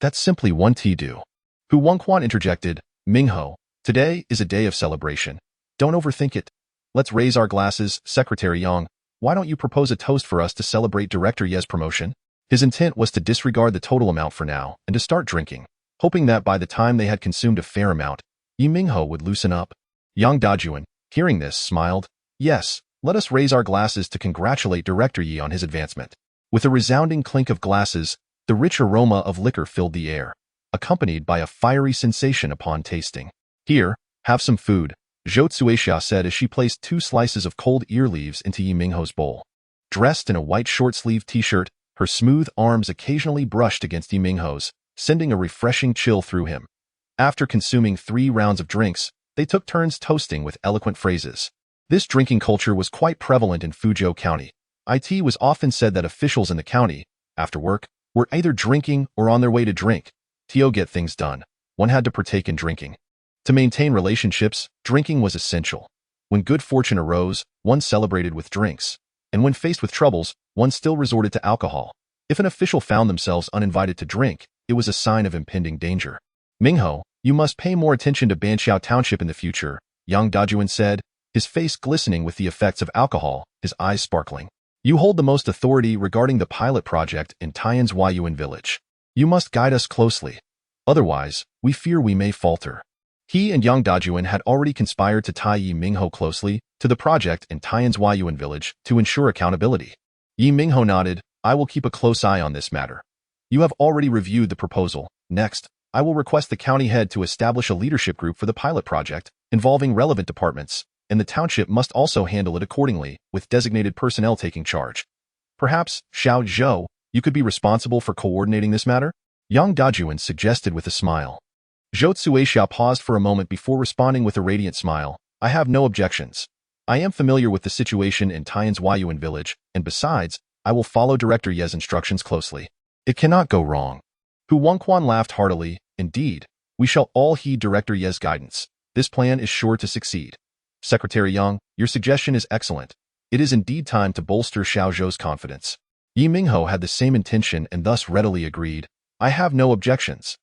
That's simply one do. Hu Wangquan interjected, Minghao, today is a day of celebration. Don't overthink it. Let's raise our glasses, Secretary Yang. Why don't you propose a toast for us to celebrate Director Ye's promotion? His intent was to disregard the total amount for now and to start drinking, hoping that by the time they had consumed a fair amount, Ye Minghao would loosen up. Yang Dajuan, hearing this, smiled. Yes, let us raise our glasses to congratulate Director Yi on his advancement. With a resounding clink of glasses, the rich aroma of liquor filled the air, accompanied by a fiery sensation upon tasting. Here, have some food, Zhou Cuixia said as she placed 2 slices of cold ear leaves into Ye Minghao's bowl. Dressed in a white short-sleeved t-shirt, her smooth arms occasionally brushed against Ye Minghao's, sending a refreshing chill through him. After consuming 3 rounds of drinks, they took turns toasting with eloquent phrases. This drinking culture was quite prevalent in Fuzhou County. It was often said that officials in the county, after work, were either drinking or on their way to drink. To get things done, one had to partake in drinking. To maintain relationships, drinking was essential. When good fortune arose, one celebrated with drinks. And when faced with troubles, one still resorted to alcohol. If an official found themselves uninvited to drink, it was a sign of impending danger. Minghao, you must pay more attention to Banqiao Township in the future, Yang Dajuan said, his face glistening with the effects of alcohol, his eyes sparkling. You hold the most authority regarding the pilot project in Tian's Huayuan village. You must guide us closely. Otherwise, we fear we may falter. He and Yang Dajuan had already conspired to tie Ye Minghao closely to the project in Tian's Huayuan village to ensure accountability. Ye Minghao nodded, I will keep a close eye on this matter. You have already reviewed the proposal. Next, I will request the county head to establish a leadership group for the pilot project, involving relevant departments, and the township must also handle it accordingly, with designated personnel taking charge. Perhaps, Xiao Zhou, you could be responsible for coordinating this matter? Yang Dajuan suggested with a smile. Zhou Cuixia paused for a moment before responding with a radiant smile. I have no objections. I am familiar with the situation in Tian's Huayuan village, and besides, I will follow Director Ye's instructions closely. It cannot go wrong. Hu Wangquan laughed heartily. Indeed, we shall all heed Director Ye's guidance. This plan is sure to succeed. Secretary Yang, your suggestion is excellent. It is indeed time to bolster Xiao Zhou's confidence. Ye Minghao had the same intention and thus readily agreed. I have no objections.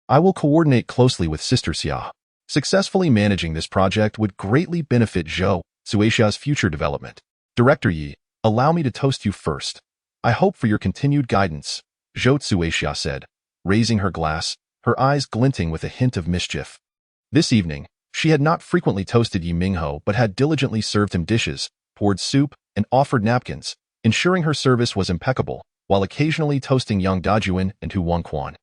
I will coordinate closely with Sister Xia. Successfully managing this project would greatly benefit Zhou Suisha's future development. Director Yi, allow me to toast you first. I hope for your continued guidance, Zhou Suisha said, raising her glass, her eyes glinting with a hint of mischief. This evening, she had not frequently toasted Ye Minghao but had diligently served him dishes, poured soup, and offered napkins, ensuring her service was impeccable, while occasionally toasting Yang Dajuan and Hu Wangquan.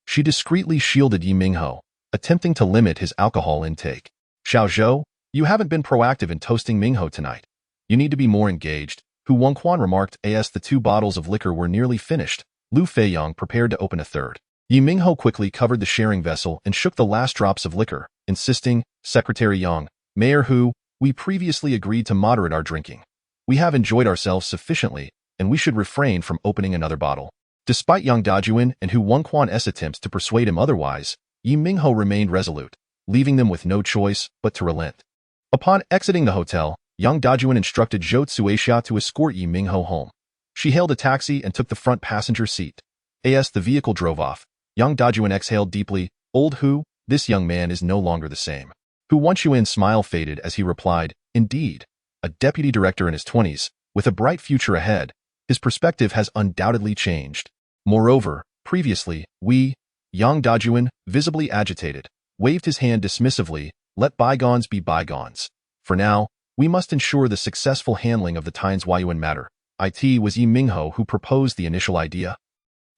She discreetly shielded Ye Minghao, attempting to limit his alcohol intake. Xiao Zhou, you haven't been proactive in toasting Minghao tonight. You need to be more engaged, Hu Wangquan remarked as the 2 bottles of liquor were nearly finished. Lu Feiyang prepared to open a third. Ye Minghao quickly covered the sharing vessel and shook the last drops of liquor, insisting, Secretary Yang, Mayor Hu, we previously agreed to moderate our drinking. We have enjoyed ourselves sufficiently, and we should refrain from opening another bottle. Despite Yang Dajuan and Hu Wangquan's attempts to persuade him otherwise, Ye Minghao remained resolute, leaving them with no choice but to relent. Upon exiting the hotel, Yang Dajuan instructed Zhou Suisha to escort Ye Minghao home. She hailed a taxi and took the front passenger seat. As the vehicle drove off, Yang Dajuan exhaled deeply. Old Hu, this young man is no longer the same. Hu Wangquan's smile faded as he replied, indeed, a deputy director in his 20s, with a bright future ahead, his perspective has undoubtedly changed. Moreover, previously, Yang Dajuan, visibly agitated, waved his hand dismissively, let bygones be bygones. For now, we must ensure the successful handling of the Tian's Huayuan matter. It was Ye Minghao who proposed the initial idea.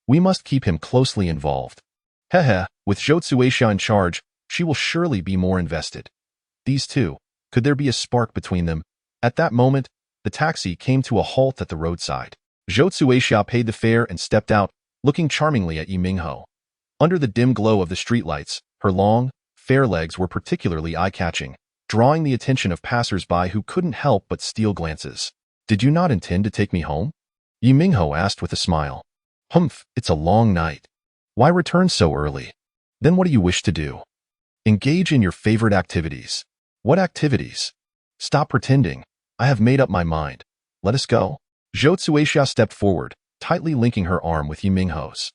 We must keep him closely involved. With Zhou Suisha in charge, she will surely be more invested. These two, could there be a spark between them? At that moment, the taxi came to a halt at the roadside. Zhou Suisha paid the fare and stepped out, looking charmingly at Ye Minghao. Under the dim glow of the streetlights, her long, fair legs were particularly eye-catching, drawing the attention of passers-by who couldn't help but steal glances. Did you not intend to take me home? Ye Minghao asked with a smile. Humph, it's a long night. Why return so early? Then what do you wish to do? Engage in your favorite activities. What activities? Stop pretending. I have made up my mind. Let us go. Zhou Suisha stepped forward, tightly linking her arm with Ye Minghao's.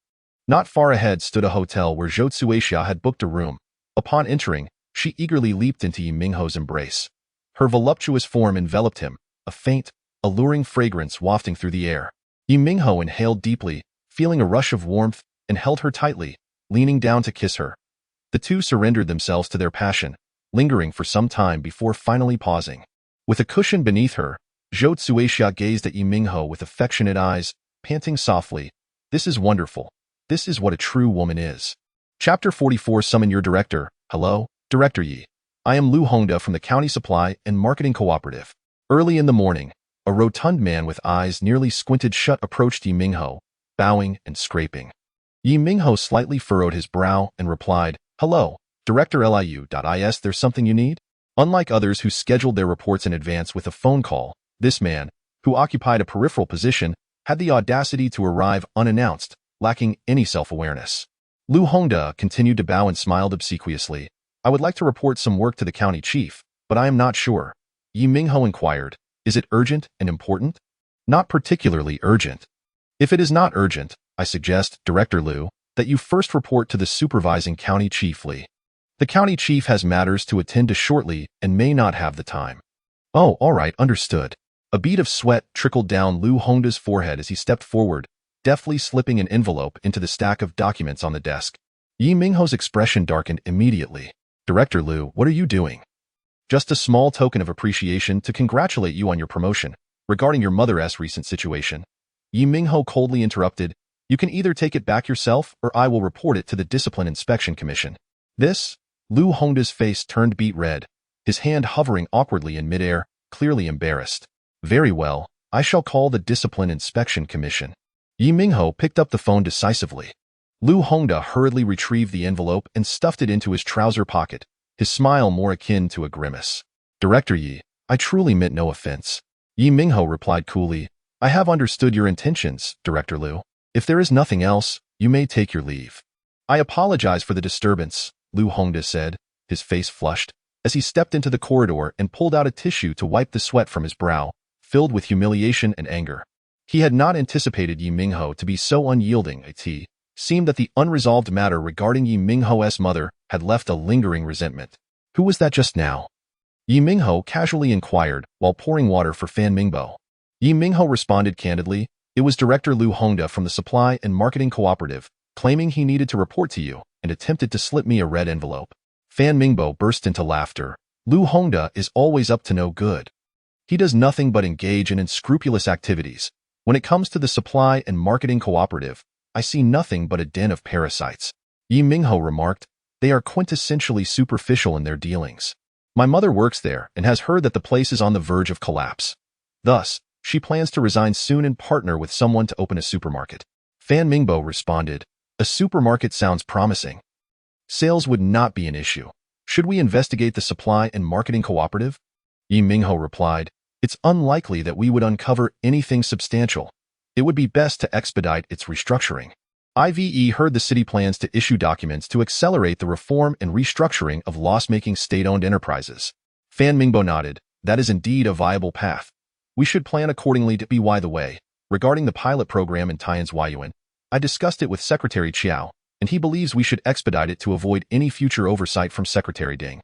Not far ahead stood a hotel where Zhou Suisha had booked a room. Upon entering, she eagerly leaped into Ye Minghao's embrace. Her voluptuous form enveloped him, a faint, alluring fragrance wafting through the air. Ye Minghao inhaled deeply, feeling a rush of warmth, and held her tightly, leaning down to kiss her. The two surrendered themselves to their passion, lingering for some time before finally pausing. With a cushion beneath her, Zhou Suisha gazed at Ye Minghao with affectionate eyes, panting softly. This is wonderful. This is what a true woman is. Chapter 44. Summon your director. Hello, Director Yi. I am Lu Hongda from the County Supply and Marketing Cooperative. Early in the morning, a rotund man with eyes nearly squinted shut approached Ye Minghao, bowing and scraping. Ye Minghao slightly furrowed his brow and replied, Hello, Director Liu.is. There's something you need? Unlike others who scheduled their reports in advance with a phone call, this man, who occupied a peripheral position, had the audacity to arrive unannounced, lacking any self-awareness. Lu Hongda continued to bow and smiled obsequiously. I would like to report some work to the county chief, but I am not sure. Ye Minghao inquired, Is it urgent and important? Not particularly urgent. If it is not urgent, I suggest, Director Lu, that you first report to the supervising county chief Li. The county chief has matters to attend to shortly and may not have the time. Oh, all right, understood. A bead of sweat trickled down Lu Hongda's forehead as he stepped forward, deftly slipping an envelope into the stack of documents on the desk. Ye Minghao's expression darkened immediately. Director Lu, what are you doing? Just a small token of appreciation to congratulate you on your promotion. Regarding your mother's recent situation, Ye Minghao coldly interrupted, You can either take it back yourself or I will report it to the Discipline Inspection Commission. This? Lu Hongda's face turned beet red, his hand hovering awkwardly in midair, clearly embarrassed. Very well, I shall call the Discipline Inspection Commission. Ye Minghao picked up the phone decisively. Lu Hongda hurriedly retrieved the envelope and stuffed it into his trouser pocket, his smile more akin to a grimace. Director Yi, I truly meant no offense. Ye Minghao replied coolly, I have understood your intentions, Director Liu. If there is nothing else, you may take your leave. I apologize for the disturbance, Liu Hongda said, his face flushed, as he stepped into the corridor and pulled out a tissue to wipe the sweat from his brow, filled with humiliation and anger. He had not anticipated Ye Minghao to be so unyielding. It seemed that the unresolved matter regarding Ye Minghao's mother had left a lingering resentment. Who was that just now? Ye Minghao casually inquired while pouring water for Fan Mingbo. Ye Minghao responded candidly, it was Director Liu Hongda from the Supply and Marketing Cooperative, claiming he needed to report to you and attempted to slip me a red envelope. Fan Mingbo burst into laughter. Liu Hongda is always up to no good. He does nothing but engage in unscrupulous activities. When it comes to the Supply and Marketing Cooperative, I see nothing but a den of parasites. Ye Minghao remarked, they are quintessentially superficial in their dealings. My mother works there and has heard that the place is on the verge of collapse. Thus, she plans to resign soon and partner with someone to open a supermarket. Fan Mingbo responded, a supermarket sounds promising. Sales would not be an issue. Should we investigate the Supply and Marketing Cooperative? Ye Minghao replied, it's unlikely that we would uncover anything substantial. It would be best to expedite its restructuring. IVE heard the city plans to issue documents to accelerate the reform and restructuring of loss-making state-owned enterprises. Fan Mingbo nodded, that is indeed a viable path. We should plan accordingly to be the way. Regarding the pilot program in Tian's Huayuan, I discussed it with Secretary Chiao, and he believes we should expedite it to avoid any future oversight from Secretary Ding.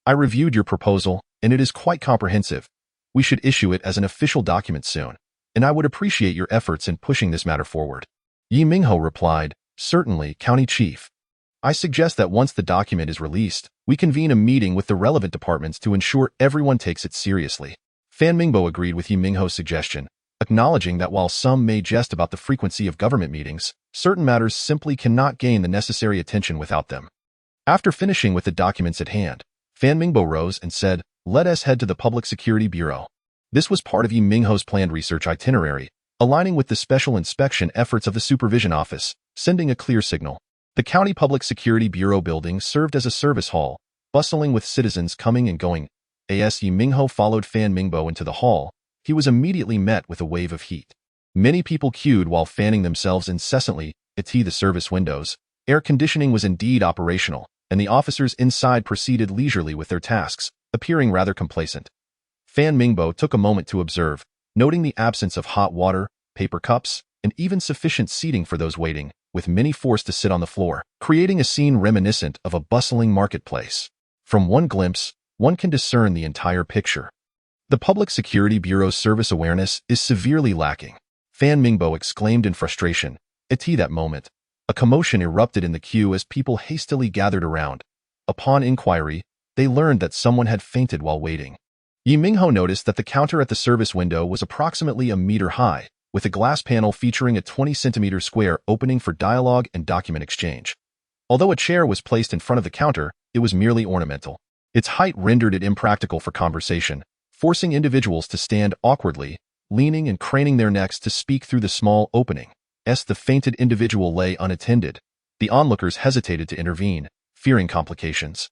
I reviewed your proposal, and it is quite comprehensive. We should issue it as an official document soon, and I would appreciate your efforts in pushing this matter forward. Ye Minghao replied, certainly, County Chief. I suggest that once the document is released, we convene a meeting with the relevant departments to ensure everyone takes it seriously. Fan Mingbo agreed with Ye Minghao's suggestion, acknowledging that while some may jest about the frequency of government meetings, certain matters simply cannot gain the necessary attention without them. After finishing with the documents at hand, Fan Mingbo rose and said, let us head to the Public Security Bureau. This was part of Ye Minghao's planned research itinerary, aligning with the special inspection efforts of the Supervision Office, sending a clear signal. The County Public Security Bureau building served as a service hall, bustling with citizens coming and going. As Ye Minghao followed Fan Mingbo into the hall, he was immediately met with a wave of heat. Many people queued while fanning themselves incessantly at the service windows. Air conditioning was indeed operational, and the officers inside proceeded leisurely with their tasks, appearing rather complacent. Fan Mingbo took a moment to observe, noting the absence of hot water, paper cups, and even sufficient seating for those waiting, with many forced to sit on the floor, creating a scene reminiscent of a bustling marketplace. From one glimpse, one can discern the entire picture. The Public Security Bureau's service awareness is severely lacking. Fan Mingbo exclaimed in frustration. At that moment, a commotion erupted in the queue as people hastily gathered around. Upon inquiry, they learned that someone had fainted while waiting. Ye Minghao noticed that the counter at the service window was approximately a meter high, with a glass panel featuring a 20-centimeter square opening for dialogue and document exchange. Although a chair was placed in front of the counter, it was merely ornamental. Its height rendered it impractical for conversation, forcing individuals to stand awkwardly, leaning and craning their necks to speak through the small opening. As the fainted individual lay unattended, the onlookers hesitated to intervene, fearing complications.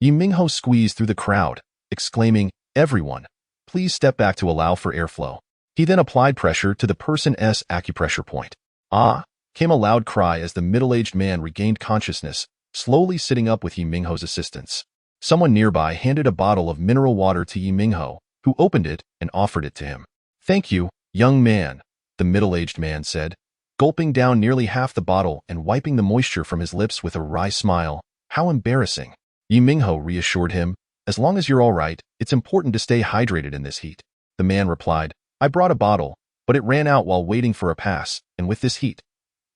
Ye Minghao squeezed through the crowd, exclaiming, everyone, please step back to allow for airflow. He then applied pressure to the person's acupressure point. Ah! Came a loud cry as the middle-aged man regained consciousness, slowly sitting up with Ye Minghao's assistance. Someone nearby handed a bottle of mineral water to Ye Minghao, who opened it and offered it to him. Thank you, young man, the middle-aged man said, gulping down nearly half the bottle and wiping the moisture from his lips with a wry smile. How embarrassing. Ye Minghao reassured him, as long as you're all right, it's important to stay hydrated in this heat. The man replied, I brought a bottle, but it ran out while waiting for a pass, and with this heat.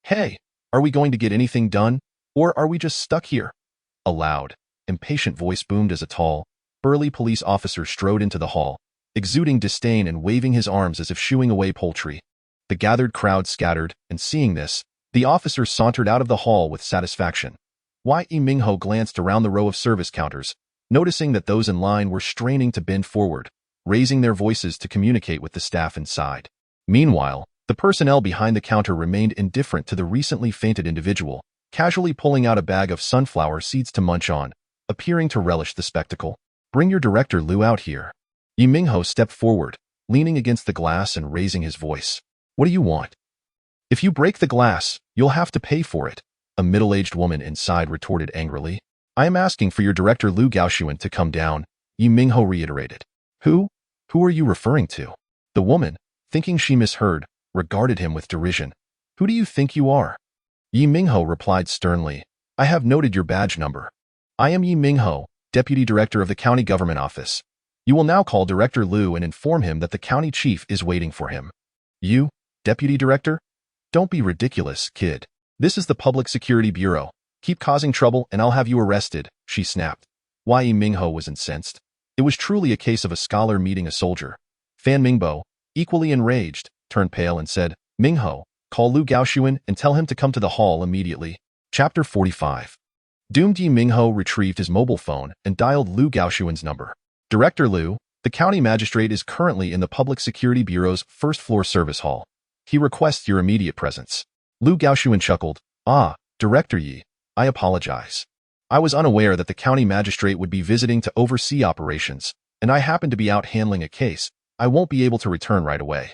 Hey, are we going to get anything done, or are we just stuck here? A loud, impatient voice boomed as a tall, burly police officer strode into the hall, exuding disdain and waving his arms as if shooing away poultry. The gathered crowd scattered, and seeing this, the officer sauntered out of the hall with satisfaction. Ye Minghao glanced around the row of service counters, noticing that those in line were straining to bend forward, raising their voices to communicate with the staff inside. Meanwhile, the personnel behind the counter remained indifferent to the recently fainted individual, casually pulling out a bag of sunflower seeds to munch on, appearing to relish the spectacle. Bring your Director Liu out here. Ye Minghao stepped forward, leaning against the glass and raising his voice. What do you want? If you break the glass, you'll have to pay for it, a middle-aged woman inside retorted angrily. I am asking for your director Lu Gaoxuan to come down, Ye Minghao reiterated. Who? Who are you referring to? The woman, thinking she misheard, regarded him with derision. Who do you think you are? Ye Minghao replied sternly. I have noted your badge number. I am Ye Minghao, Deputy Director of the County Government Office. You will now call Director Lu and inform him that the county chief is waiting for him. You, Deputy Director? Don't be ridiculous, kid. This is the Public Security Bureau. Keep causing trouble and I'll have you arrested, she snapped. Why Ye Minghao was incensed. It was truly a case of a scholar meeting a soldier. Fan Mingbo, equally enraged, turned pale and said, Minghao, call Lu Gaoxuan and tell him to come to the hall immediately. Chapter 45. Doomed Ye Minghao retrieved his mobile phone and dialed Lu Gaoxuan's number. Director Lu, the county magistrate is currently in the Public Security Bureau's first-floor service hall. He requests your immediate presence. Lu Gaoxuan chuckled. Ah, Director Ye, I apologize. I was unaware that the county magistrate would be visiting to oversee operations, and I happen to be out handling a case. I won't be able to return right away.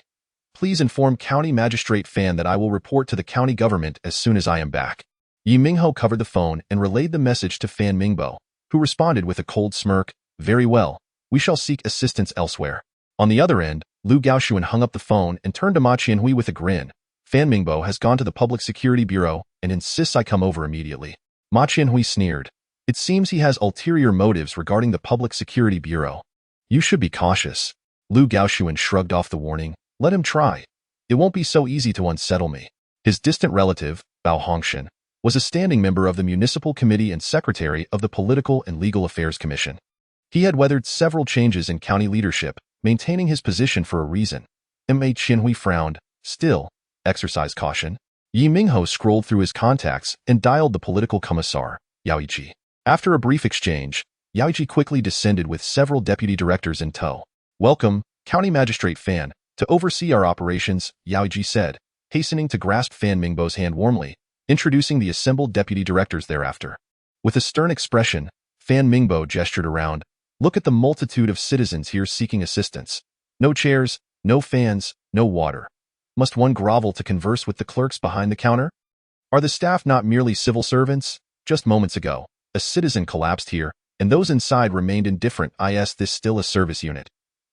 Please inform County Magistrate Fan that I will report to the county government as soon as I am back. Ye Minghao covered the phone and relayed the message to Fan Mingbo, who responded with a cold smirk. Very well, we shall seek assistance elsewhere. On the other end, Lu Gaoxuan hung up the phone and turned to Ma Qianhui with a grin. Fan Mingbo has gone to the Public Security Bureau and insists I come over immediately. Ma Qianhui sneered. It seems he has ulterior motives regarding the Public Security Bureau. You should be cautious. Lu Gaoxuan shrugged off the warning. Let him try. It won't be so easy to unsettle me. His distant relative, Bao Hongshan, was a standing member of the Municipal Committee and Secretary of the Political and Legal Affairs Commission. He had weathered several changes in county leadership, maintaining his position for a reason. Ma Qianhui frowned. Still, exercise caution. Ye Minghao scrolled through his contacts and dialed the political commissar, Yao Yiqi. After a brief exchange, Yao Yiqi quickly descended with several deputy directors in tow. Welcome, County Magistrate Fan, to oversee our operations, Yao Yiqi said, hastening to grasp Fan Mingbo's hand warmly, introducing the assembled deputy directors thereafter. With a stern expression, Fan Mingbo gestured around. Look at the multitude of citizens here seeking assistance. No chairs, no fans, no water. Must one grovel to converse with the clerks behind the counter? Are the staff not merely civil servants? Just moments ago, a citizen collapsed here, and those inside remained indifferent. This still a service unit.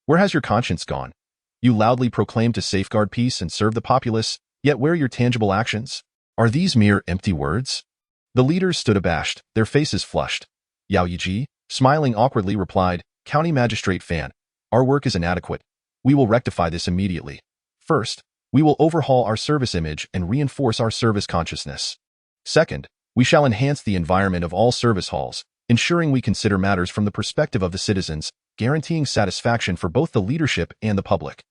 Where has your conscience gone? You loudly proclaim to safeguard peace and serve the populace, yet where are your tangible actions? Are these mere empty words? The leaders stood abashed, their faces flushed. Yao Yiqi, smiling awkwardly, replied, County Magistrate Fan, our work is inadequate. We will rectify this immediately. First, we will overhaul our service image and reinforce our service consciousness. Second, we shall enhance the environment of all service halls, ensuring we consider matters from the perspective of the citizens, guaranteeing satisfaction for both the leadership and the public.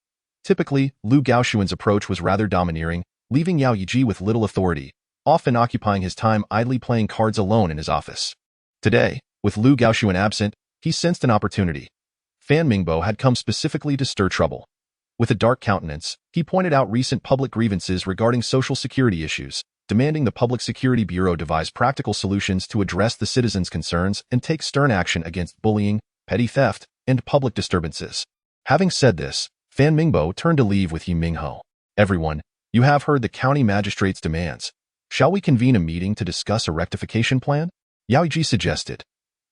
Typically, Lu Gaoxuan's approach was rather domineering, leaving Yao Yiqi with little authority, often occupying his time idly playing cards alone in his office. Today, with Lu Gaoxuan absent, he sensed an opportunity. Fan Mingbo had come specifically to stir trouble. With a dark countenance, he pointed out recent public grievances regarding social security issues, demanding the Public Security Bureau devise practical solutions to address the citizens' concerns and take stern action against bullying, petty theft, and public disturbances. Having said this, Fan Mingbo turned to leave with Ye Minghao. Everyone, you have heard the county magistrate's demands. Shall we convene a meeting to discuss a rectification plan? Yao Yiqi suggested.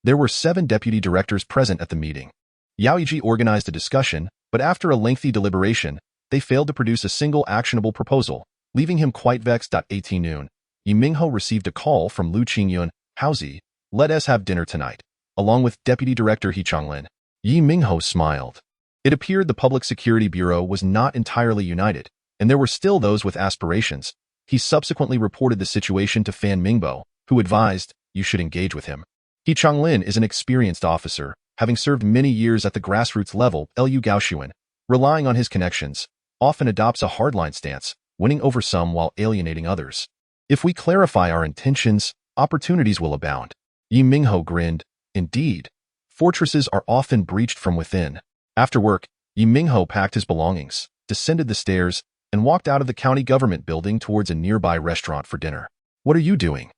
There were 7 deputy directors present at the meeting. Yao Yiqi organized a discussion, but after a lengthy deliberation, they failed to produce a single actionable proposal, leaving him quite vexed. At noon, Ye Minghao received a call from Lu Qingyun. Howsy, let us have dinner tonight, along with Deputy Director He Changlin. Ye Minghao smiled. It appeared the Public Security Bureau was not entirely united, and there were still those with aspirations. He subsequently reported the situation to Fan Mingbo, who advised, you should engage with him. He Changlin is an experienced officer, having served many years at the grassroots level. Lu Gaoxuan, relying on his connections, often adopts a hardline stance, winning over some while alienating others. If we clarify our intentions, opportunities will abound. Ye Minghao grinned. Indeed, fortresses are often breached from within. After work, Ye Minghao packed his belongings, descended the stairs, and walked out of the county government building towards a nearby restaurant for dinner. What are you doing?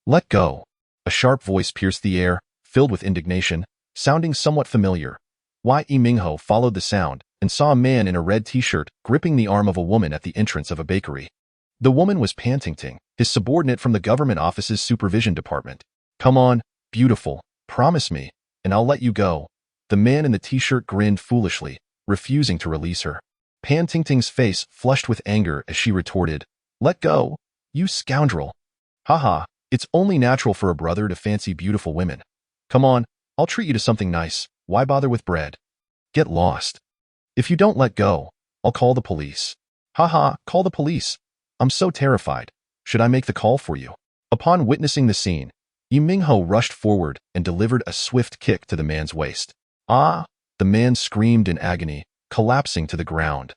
Let go. A sharp voice pierced the air, filled with indignation, sounding somewhat familiar. Ye Minghao followed the sound and saw a man in a red t-shirt gripping the arm of a woman at the entrance of a bakery. The woman was Pan-Ting-Ting, his subordinate from the government office's supervision department. "Come on, beautiful, promise me, and I'll let you go." The man in the t-shirt grinned foolishly, refusing to release her. Pan-Ting-Ting's face flushed with anger as she retorted, "Let go, you scoundrel." "Haha, it's only natural for a brother to fancy beautiful women. Come on, I'll treat you to something nice. Why bother with bread? Get lost. If you don't let go, I'll call the police." "Haha, call the police. I'm so terrified. Should I make the call for you?" Upon witnessing the scene, Ye Minghao rushed forward and delivered a swift kick to the man's waist. "Ah!" The man screamed in agony, collapsing to the ground.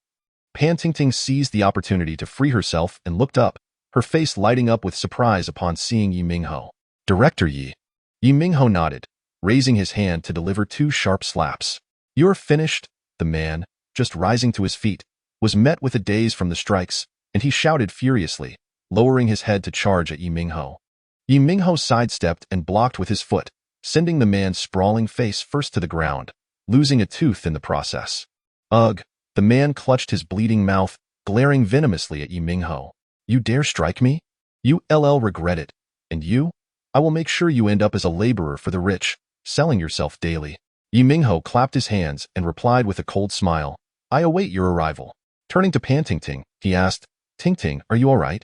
Pan-Ting-Ting seized the opportunity to free herself and looked up, her face lighting up with surprise upon seeing Ye Minghao. "Director Ye." Ye Minghao nodded, raising his hand to deliver 2 sharp slaps. "You're finished." The man, just rising to his feet, was met with a daze from the strikes, and he shouted furiously, lowering his head to charge at Ye Minghao. Ye Minghao sidestepped and blocked with his foot, sending the man's sprawling face first to the ground, losing a tooth in the process. "Ugh!" The man clutched his bleeding mouth, glaring venomously at Ye Minghao. "You dare strike me? You'll regret it. And you? I will make sure you end up as a laborer for the rich, selling yourself daily." Ye Minghao clapped his hands and replied with a cold smile, "I await your arrival." Turning to Pan-Ting-Ting, he asked, "Ting-Ting, are you all right?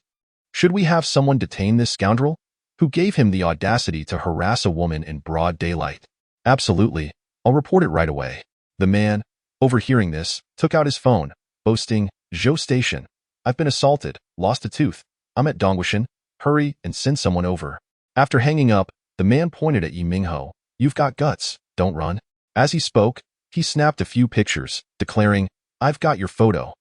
Should we have someone detain this scoundrel? Who gave him the audacity to harass a woman in broad daylight?" "Absolutely. I'll report it right away." The man, overhearing this, took out his phone, boasting, "Zhou Station. I've been assaulted, lost a tooth. I'm at Dongwushan. Hurry and send someone over." After hanging up, the man pointed at Ye Minghao. "You've got guts, don't run." As he spoke, he snapped a few pictures, declaring, "I've got your photo.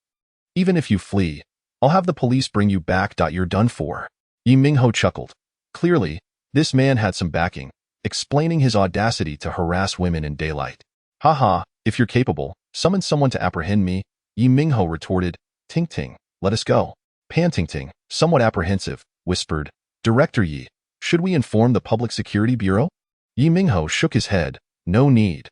Even if you flee, I'll have the police bring you back. You're done for." Ye Minghao chuckled. Clearly, this man had some backing, explaining his audacity to harass women in daylight. "Haha, if you're capable, summon someone to apprehend me," Ye Minghao retorted. "Ting-Ting, let us go." Pan-Ting-Ting, somewhat apprehensive, whispered, "Director Ye, should we inform the Public Security Bureau?" Ye Minghao shook his head. "No need.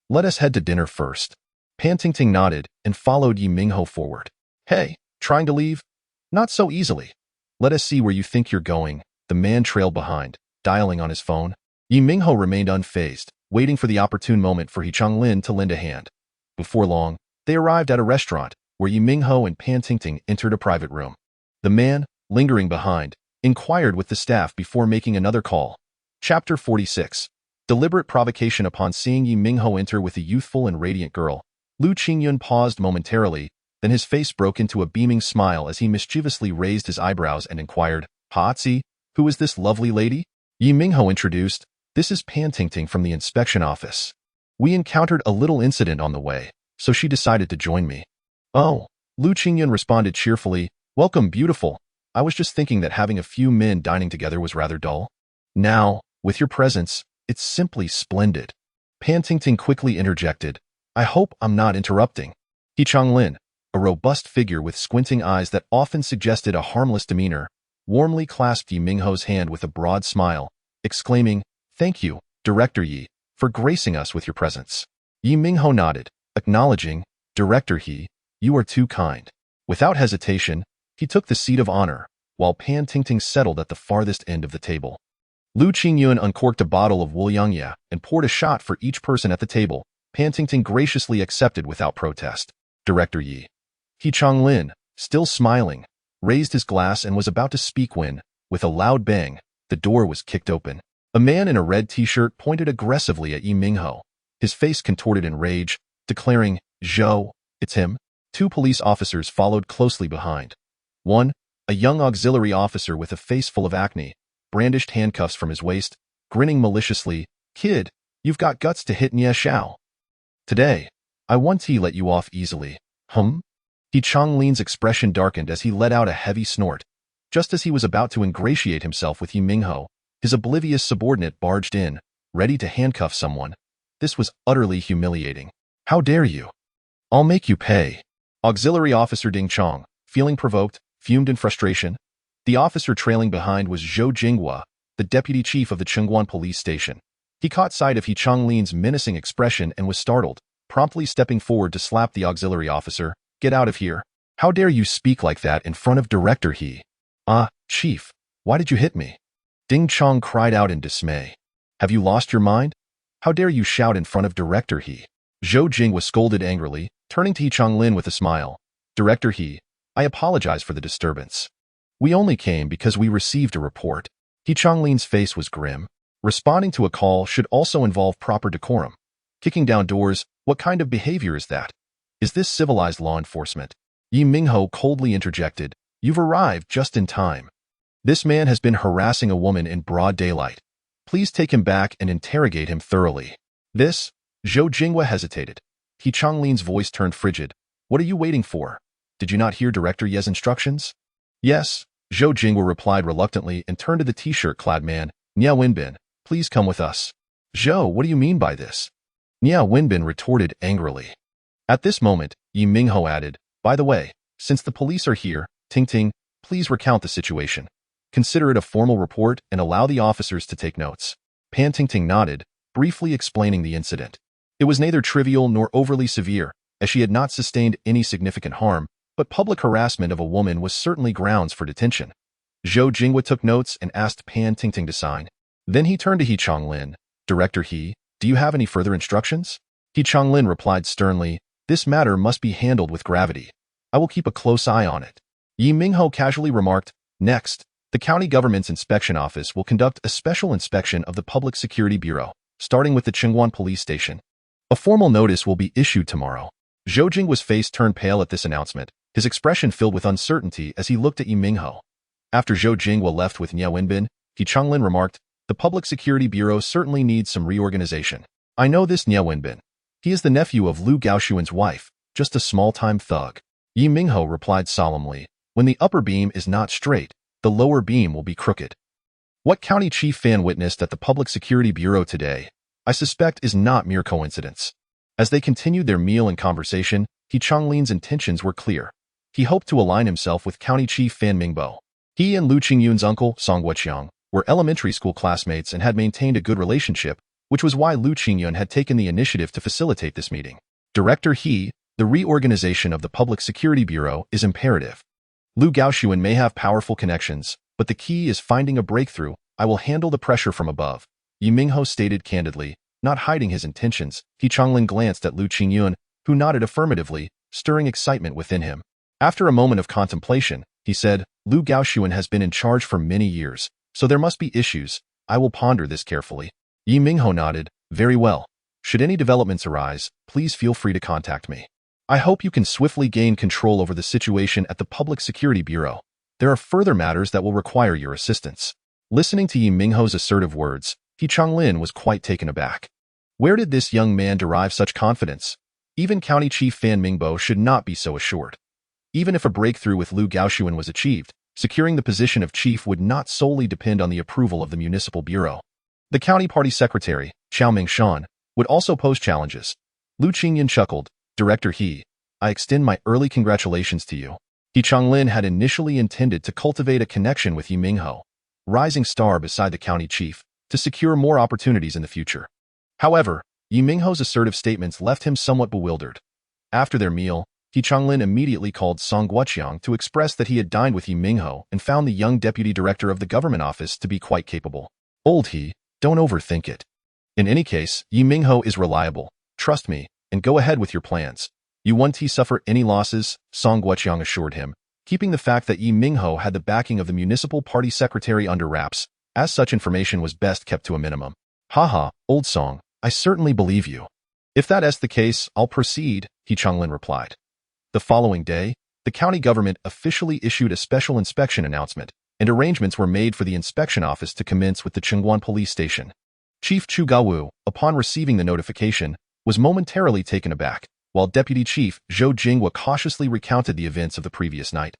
Let us head to dinner first." Pan-Ting-Ting nodded and followed Ye Minghao forward. "Hey, trying to leave? Not so easily. Let us see where you think you're going." The man trailed behind, dialing on his phone. Ye Minghao remained unfazed, waiting for the opportune moment for He Changlin to lend a hand. Before long, they arrived at a restaurant, where Ye Minghao and Pan-Ting-Ting entered a private room. The man, lingering behind, inquired with the staff before making another call. Chapter 46. Deliberate provocation. Upon seeing Ye Minghao enter with a youthful and radiant girl, Lu Qingyun paused momentarily, then his face broke into a beaming smile as he mischievously raised his eyebrows and inquired, "Hazi, who is this lovely lady?" Ye Minghao introduced, "This is Pan-Ting-Ting from the inspection office. We encountered a little incident on the way, so she decided to join me." "Oh," Lu Qingyun responded cheerfully, "Welcome, beautiful. I was just thinking that having a few men dining together was rather dull. Now, with your presence, it's simply splendid." Pan-Ting-Ting quickly interjected, "I hope I'm not interrupting." He Changlin, a robust figure with squinting eyes that often suggested a harmless demeanor, warmly clasped Ye Minghao's hand with a broad smile, exclaiming, "Thank you, Director Ye, for gracing us with your presence." Ye Minghao nodded, acknowledging, "Director He, you are too kind." Without hesitation, he took the seat of honor, while Pan-Ting-Ting settled at the farthest end of the table. Lu Qingyun uncorked a bottle of Wuliangya and poured a shot for each person at the table. Pan-Ting-Ting graciously accepted without protest. Director Ye. He Changlin, still smiling, raised his glass and was about to speak when, with a loud bang, the door was kicked open. A man in a red t-shirt pointed aggressively at Ye Minghao, his face contorted in rage, declaring, "Zhou, it's him." 2 police officers followed closely behind. One, a young auxiliary officer with a face full of acne, brandished handcuffs from his waist, grinning maliciously, "Kid, you've got guts to hit Nye Xiao. Today, I won't let you off easily." He Chonglin's expression darkened as he let out a heavy snort. Just as he was about to ingratiate himself with Ye Minghao, his oblivious subordinate barged in, ready to handcuff someone. This was utterly humiliating. "How dare you? I'll make you pay." Auxiliary Officer Ding Chong, feeling provoked, fumed in frustration. The officer trailing behind was Zhou Jinghua, the deputy chief of the Chengguan police station. He caught sight of He Chonglin's menacing expression and was startled. promptly stepping forward to slap the auxiliary officer. "Get out of here. How dare you speak like that in front of Director He?" "Ah, Chief, why did you hit me?" Ding Chong cried out in dismay. "Have you lost your mind? How dare you shout in front of Director He?" Zhou Jing was scolded angrily, turning to He Chonglin with a smile. "Director He, I apologize for the disturbance. We only came because we received a report." He Chonglin's face was grim. Responding to a call should also involve proper decorum. Kicking down doors, what kind of behavior is that? Is this civilized law enforcement? Ye Minghao coldly interjected, "You've arrived just in time. This man has been harassing a woman in broad daylight. Please take him back and interrogate him thoroughly." "This?" Zhou Jinghua hesitated. He Chonglin's voice turned frigid. "What are you waiting for? Did you not hear Director Ye's instructions?" "Yes," Zhou Jinghua replied reluctantly and turned to the t-shirt-clad man. "Nia Wenbin, please come with us." "Zhou, what do you mean by this?" Nia Wenbin retorted angrily. At this moment, Ye Minghao added, "By the way, since the police are here, Ting Ting, please recount the situation. Consider it a formal report and allow the officers to take notes." Pan Ting Ting nodded, briefly explaining the incident. It was neither trivial nor overly severe, as she had not sustained any significant harm, but public harassment of a woman was certainly grounds for detention. Zhou Jinghua took notes and asked Pan Ting Ting to sign. Then he turned to He Chonglin. "Director He, do you have any further instructions?" He Chonglin replied sternly, "This matter must be handled with gravity. I will keep a close eye on it." Ye Minghao casually remarked, "Next, the county government's inspection office will conduct a special inspection of the Public Security Bureau, starting with the Chengguan police station. A formal notice will be issued tomorrow." Zhou Jinghua's face turned pale at this announcement, his expression filled with uncertainty as he looked at Ye Minghao. After Zhou Jinghua left with Nia Wenbin, He Chonglin remarked, "The Public Security Bureau certainly needs some reorganization. I know this Nia Wenbin. He is the nephew of Lu Gaoxuan's wife, just a small-time thug." Ye Minghao replied solemnly, "When the upper beam is not straight, the lower beam will be crooked." What County Chief Fan witnessed at the Public Security Bureau today, I suspect, is not mere coincidence. As they continued their meal and conversation, He Chonglin's intentions were clear. He hoped to align himself with County Chief Fan Mingbo. He and Lu Qingyun's uncle, Song Guoqiang, were elementary school classmates and had maintained a good relationship, which was why Lu Qingyun had taken the initiative to facilitate this meeting. "Director He, the reorganization of the Public Security Bureau is imperative. Lu Gaoxuan may have powerful connections, but the key is finding a breakthrough. I will handle the pressure from above," Ye Minghao stated candidly, not hiding his intentions. He Chonglin glanced at Lu Qingyun, who nodded affirmatively, stirring excitement within him. After a moment of contemplation, he said, "Lu Gaoxuan has been in charge for many years, so there must be issues. I will ponder this carefully." Ye Minghao nodded, "Very well. Should any developments arise, please feel free to contact me. I hope you can swiftly gain control over the situation at the Public Security Bureau. There are further matters that will require your assistance." Listening to Ye Minghao's assertive words, He Chonglin was quite taken aback. Where did this young man derive such confidence? Even County Chief Fan Mingbo should not be so assured. Even if a breakthrough with Lu Gaoxuan was achieved, securing the position of chief would not solely depend on the approval of the municipal bureau. The county party secretary, Chao Mingshan, would also pose challenges. Lu Qingyun chuckled, "Director He, I extend my early congratulations to you." He Chonglin had initially intended to cultivate a connection with Ye Minghao, rising star beside the county chief, to secure more opportunities in the future. However, Ye Minghao's assertive statements left him somewhat bewildered. After their meal, He Chonglin immediately called Song Guoqiang to express that he had dined with Ye Minghao and found the young deputy director of the government office to be quite capable. "Old He, don't overthink it. In any case, Ye Minghao is reliable. Trust me, and go ahead with your plans. You won't suffer any losses," Song Guoqiang assured him, keeping the fact that Ye Minghao had the backing of the municipal party secretary under wraps, as such information was best kept to a minimum. "Haha, old Song, I certainly believe you. If that is the case, I'll proceed," He Chonglin replied. The following day, the county government officially issued a special inspection announcement, and arrangements were made for the inspection office to commence with the Chengguan police station. Chief Chu Gaowu, upon receiving the notification, was momentarily taken aback, while Deputy Chief Zhou Jinghua cautiously recounted the events of the previous night.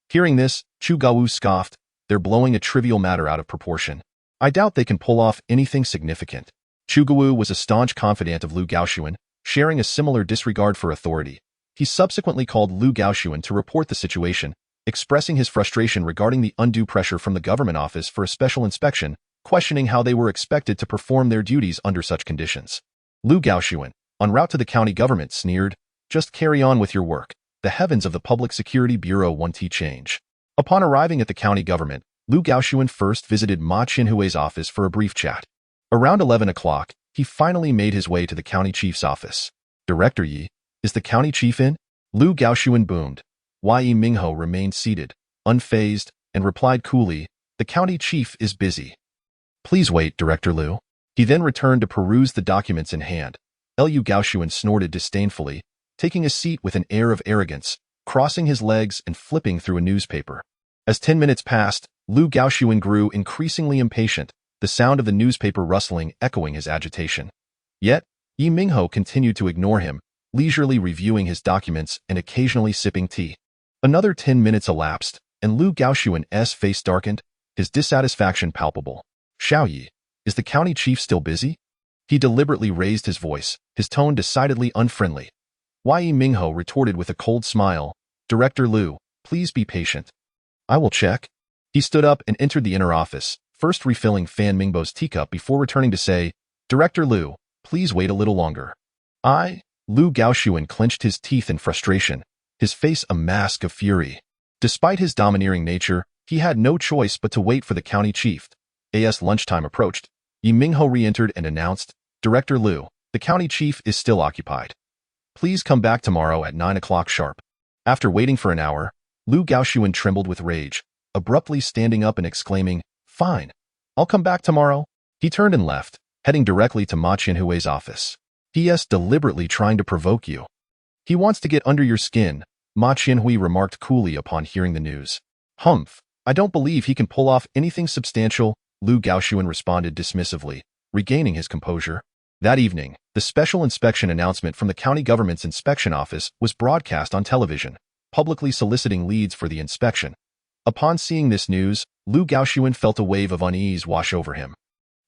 Hearing this, Chu Gaowu scoffed, "They're blowing a trivial matter out of proportion. I doubt they can pull off anything significant." Chu Gaowu was a staunch confidant of Lu Gaoxuan, sharing a similar disregard for authority. He subsequently called Lu Gaoxuan to report the situation, expressing his frustration regarding the undue pressure from the government office for a special inspection, questioning how they were expected to perform their duties under such conditions. "Lu Gaoxuan, En route to the county government sneered, "Just carry on with your work. The heavens of the Public Security Bureau won't change." Upon arriving at the county government, Lu Gaoxuan first visited Ma Qinhui's office for a brief chat. Around 11 o'clock, he finally made his way to the county chief's office. "Director Ye, is the county chief in?" Lu Gaoxuan boomed. Ye Minghao remained seated, unfazed, and replied coolly, "The county chief is busy." "Please wait, Director Lu." He then returned to peruse the documents in hand. Lu Gaoxuan snorted disdainfully, taking a seat with an air of arrogance, crossing his legs and flipping through a newspaper. As 10 minutes passed, Lu Gaoxuan grew increasingly impatient, the sound of the newspaper rustling echoing his agitation. Yet, Ye Minghao continued to ignore him, leisurely reviewing his documents and occasionally sipping tea. Another 10 minutes elapsed, and Lu Gaoxuan's face darkened, his dissatisfaction palpable. "Xiao Yi, is the county chief still busy?" He deliberately raised his voice, his tone decidedly unfriendly. Ye Minghao retorted with a cold smile, "Director Lu, please be patient. I will check." He stood up and entered the inner office, first refilling Fan Mingbo's teacup before returning to say, "Director Lu, please wait a little longer." Lu Gaoxuan clenched his teeth in frustration, his face a mask of fury. Despite his domineering nature, he had no choice but to wait for the county chief. As lunchtime approached, Ye Minghao re-entered and announced, "Director Lu, the county chief is still occupied. Please come back tomorrow at 9 o'clock sharp." After waiting for an hour, Lu Gaoxuan trembled with rage, abruptly standing up and exclaiming, "Fine, I'll come back tomorrow." He turned and left, heading directly to Ma Qinhui's office. "He is deliberately trying to provoke you. He wants to get under your skin," Ma Qinhui remarked coolly upon hearing the news. "Humph, I don't believe he can pull off anything substantial," Lu Gaoxuan responded dismissively, regaining his composure. That evening, the special inspection announcement from the county government's inspection office was broadcast on television, publicly soliciting leads for the inspection. Upon seeing this news, Lu Gaoxuan felt a wave of unease wash over him.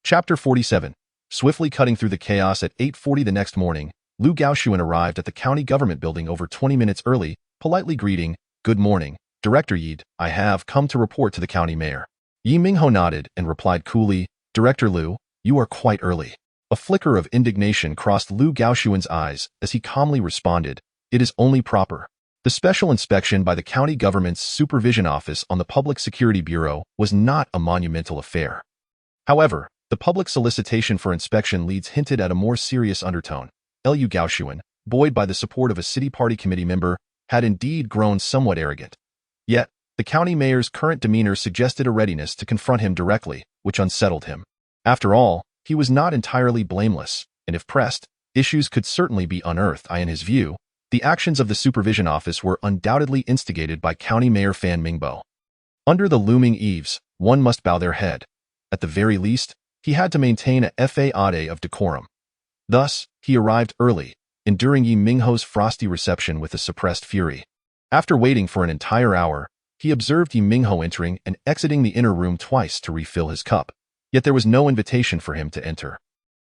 Chapter 47. Swiftly cutting through the chaos at 8:40 the next morning, Lu Gaoxuan arrived at the county government building over 20 minutes early, politely greeting, "Good morning, Director Yi. I have come to report to the county mayor." Ye Minghao nodded and replied coolly, "Director Lu, you are quite early." A flicker of indignation crossed Lu Gaoxuan's eyes as he calmly responded, "It is only proper." The special inspection by the county government's supervision office on the Public Security Bureau was not a monumental affair. However, the public solicitation for inspection leads hinted at a more serious undertone. Lu Gaoxuan, buoyed by the support of a city party committee member, had indeed grown somewhat arrogant. Yet, the county mayor's current demeanor suggested a readiness to confront him directly, which unsettled him. After all, he was not entirely blameless, and if pressed, issues could certainly be unearthed. In his view, the actions of the supervision office were undoubtedly instigated by County Mayor Fan Mingbo. Under the looming eaves, one must bow their head. At the very least, he had to maintain a faade of decorum. Thus, he arrived early, enduring Ye Minghao's frosty reception with a suppressed fury. After waiting for an entire hour, he observed Ye Minghao entering and exiting the inner room twice to refill his cup, yet there was no invitation for him to enter.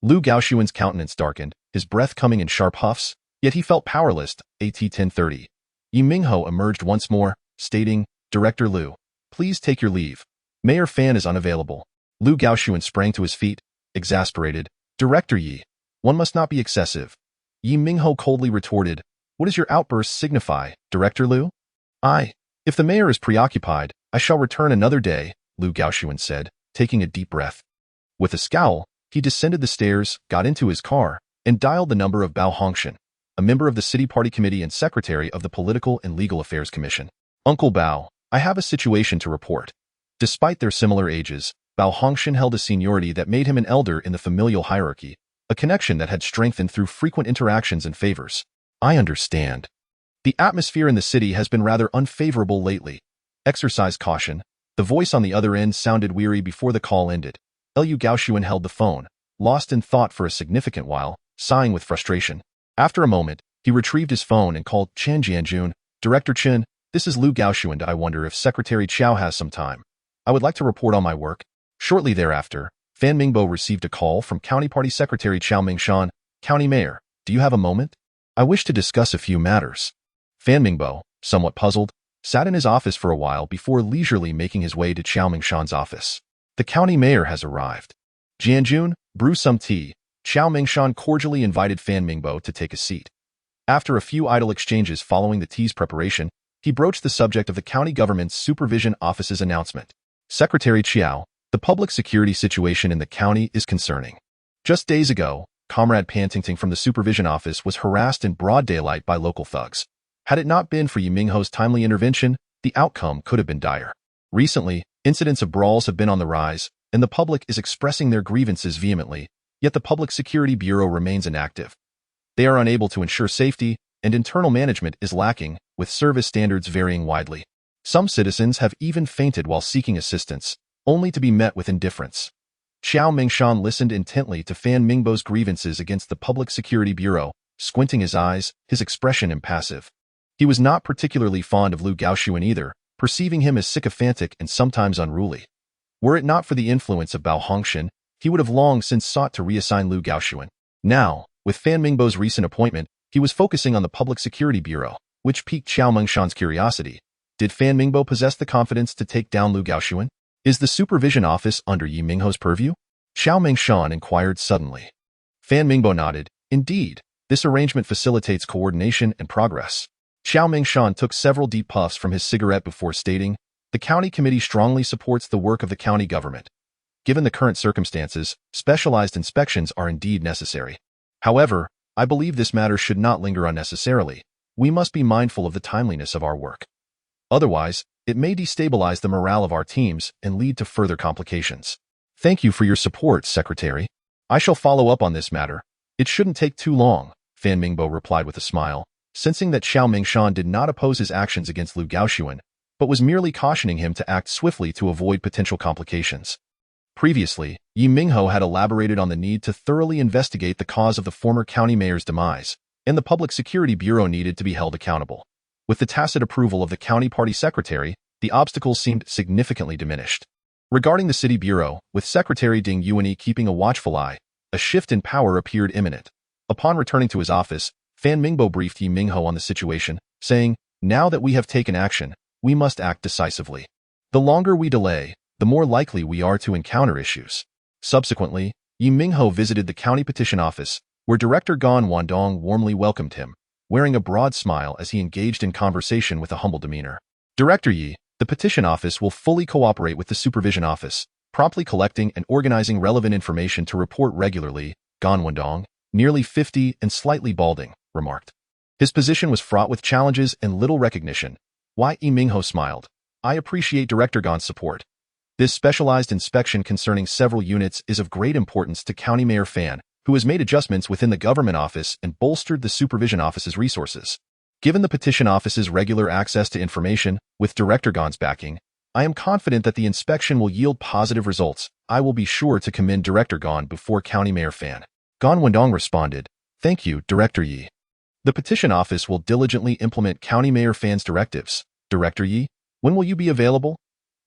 Lu Gaoxuan's countenance darkened, his breath coming in sharp huffs, yet he felt powerless. At 10:30. Ye Minghao emerged once more, stating, "Director Lu, please take your leave. Mayor Fan is unavailable." Lu Gaoxuan sprang to his feet, exasperated. "Director Yi, one must not be excessive." Ye Minghao coldly retorted, "What does your outburst signify, Director Lu?" If the mayor is preoccupied, I shall return another day," Lu Gaoxuan said, taking a deep breath. With a scowl, he descended the stairs, got into his car, and dialed the number of Bao Hongshan, a member of the City Party Committee and Secretary of the Political and Legal Affairs Commission. "Uncle Bao, I have a situation to report." Despite their similar ages, Bao Hongshan held a seniority that made him an elder in the familial hierarchy, a connection that had strengthened through frequent interactions and favors. "I understand. The atmosphere in the city has been rather unfavorable lately. Exercise caution." The voice on the other end sounded weary before the call ended. Lu Gaoxuan held the phone, lost in thought for a significant while, sighing with frustration. After a moment, he retrieved his phone and called Chen Jianjun. "Director Chen, this is Lu Gaoxuan. I wonder if Secretary Qiao has some time. I would like to report on my work." Shortly thereafter, Fan Mingbo received a call from County Party Secretary Qiao Mingshan. "County Mayor, do you have a moment? I wish to discuss a few matters." Fan Mingbo, somewhat puzzled, sat in his office for a while before leisurely making his way to Qiao Mingshan's office. "The county mayor has arrived. Jianjun, brew some tea," Xiao Mingshan cordially invited Fan Mingbo to take a seat. After a few idle exchanges following the tea's preparation, he broached the subject of the county government's supervision office's announcement. Secretary Qiao, the public security situation in the county is concerning. Just days ago, Comrade Pantingting from the supervision office was harassed in broad daylight by local thugs. Had it not been for Ye Minghao's timely intervention, the outcome could have been dire. Recently, incidents of brawls have been on the rise, and the public is expressing their grievances vehemently, yet the Public Security Bureau remains inactive. They are unable to ensure safety, and internal management is lacking, with service standards varying widely. Some citizens have even fainted while seeking assistance, only to be met with indifference. Xiao Mingshan listened intently to Fan Mingbo's grievances against the Public Security Bureau, squinting his eyes, his expression impassive. He was not particularly fond of Lu Gaoxuan either, perceiving him as sycophantic and sometimes unruly. Were it not for the influence of Bao Hongshan, he would have long since sought to reassign Lu Gaoxuan. Now, with Fan Mingbo's recent appointment, he was focusing on the Public Security Bureau, which piqued Xiao Mingshan's curiosity. Did Fan Mingbo possess the confidence to take down Lu Gaoxuan? Is the supervision office under Ye Minghao's purview? Xiao Mingshan inquired suddenly. Fan Mingbo nodded. Indeed, this arrangement facilitates coordination and progress. Xiao Mingshan took several deep puffs from his cigarette before stating, the county committee strongly supports the work of the county government. Given the current circumstances, specialized inspections are indeed necessary. However, I believe this matter should not linger unnecessarily. We must be mindful of the timeliness of our work. Otherwise, it may destabilize the morale of our teams and lead to further complications. Thank you for your support, Secretary. I shall follow up on this matter. It shouldn't take too long, Fan Mingbo replied with a smile, sensing that Xiao Mingshan did not oppose his actions against Lu Gaoxuan, but was merely cautioning him to act swiftly to avoid potential complications. Previously, Ye Minghao had elaborated on the need to thoroughly investigate the cause of the former county mayor's demise, and the Public Security Bureau needed to be held accountable. With the tacit approval of the county party secretary, the obstacles seemed significantly diminished. Regarding the city bureau, with Secretary Ding Yuanyi keeping a watchful eye, a shift in power appeared imminent. Upon returning to his office, Fan Mingbo briefed Ye Minghao on the situation, saying, now that we have taken action, we must act decisively. The longer we delay, the more likely we are to encounter issues. Subsequently, Ye Minghao visited the county petition office, where Director Gan Wandong warmly welcomed him, wearing a broad smile as he engaged in conversation with a humble demeanor. Director Yi, the petition office will fully cooperate with the supervision office, promptly collecting and organizing relevant information to report regularly, Gan Wandong, nearly 50 and slightly balding, remarked. His position was fraught with challenges and little recognition. Ye Minghao smiled. I appreciate Director Gan's support. This specialized inspection concerning several units is of great importance to County Mayor Fan, who has made adjustments within the government office and bolstered the supervision office's resources. Given the petition office's regular access to information, with Director Gan's backing, I am confident that the inspection will yield positive results. I will be sure to commend Director Gan before County Mayor Fan. Gan Wendong responded, Thank you, Director Yi. The petition office will diligently implement County Mayor Fan's directives. Director Yi, when will you be available?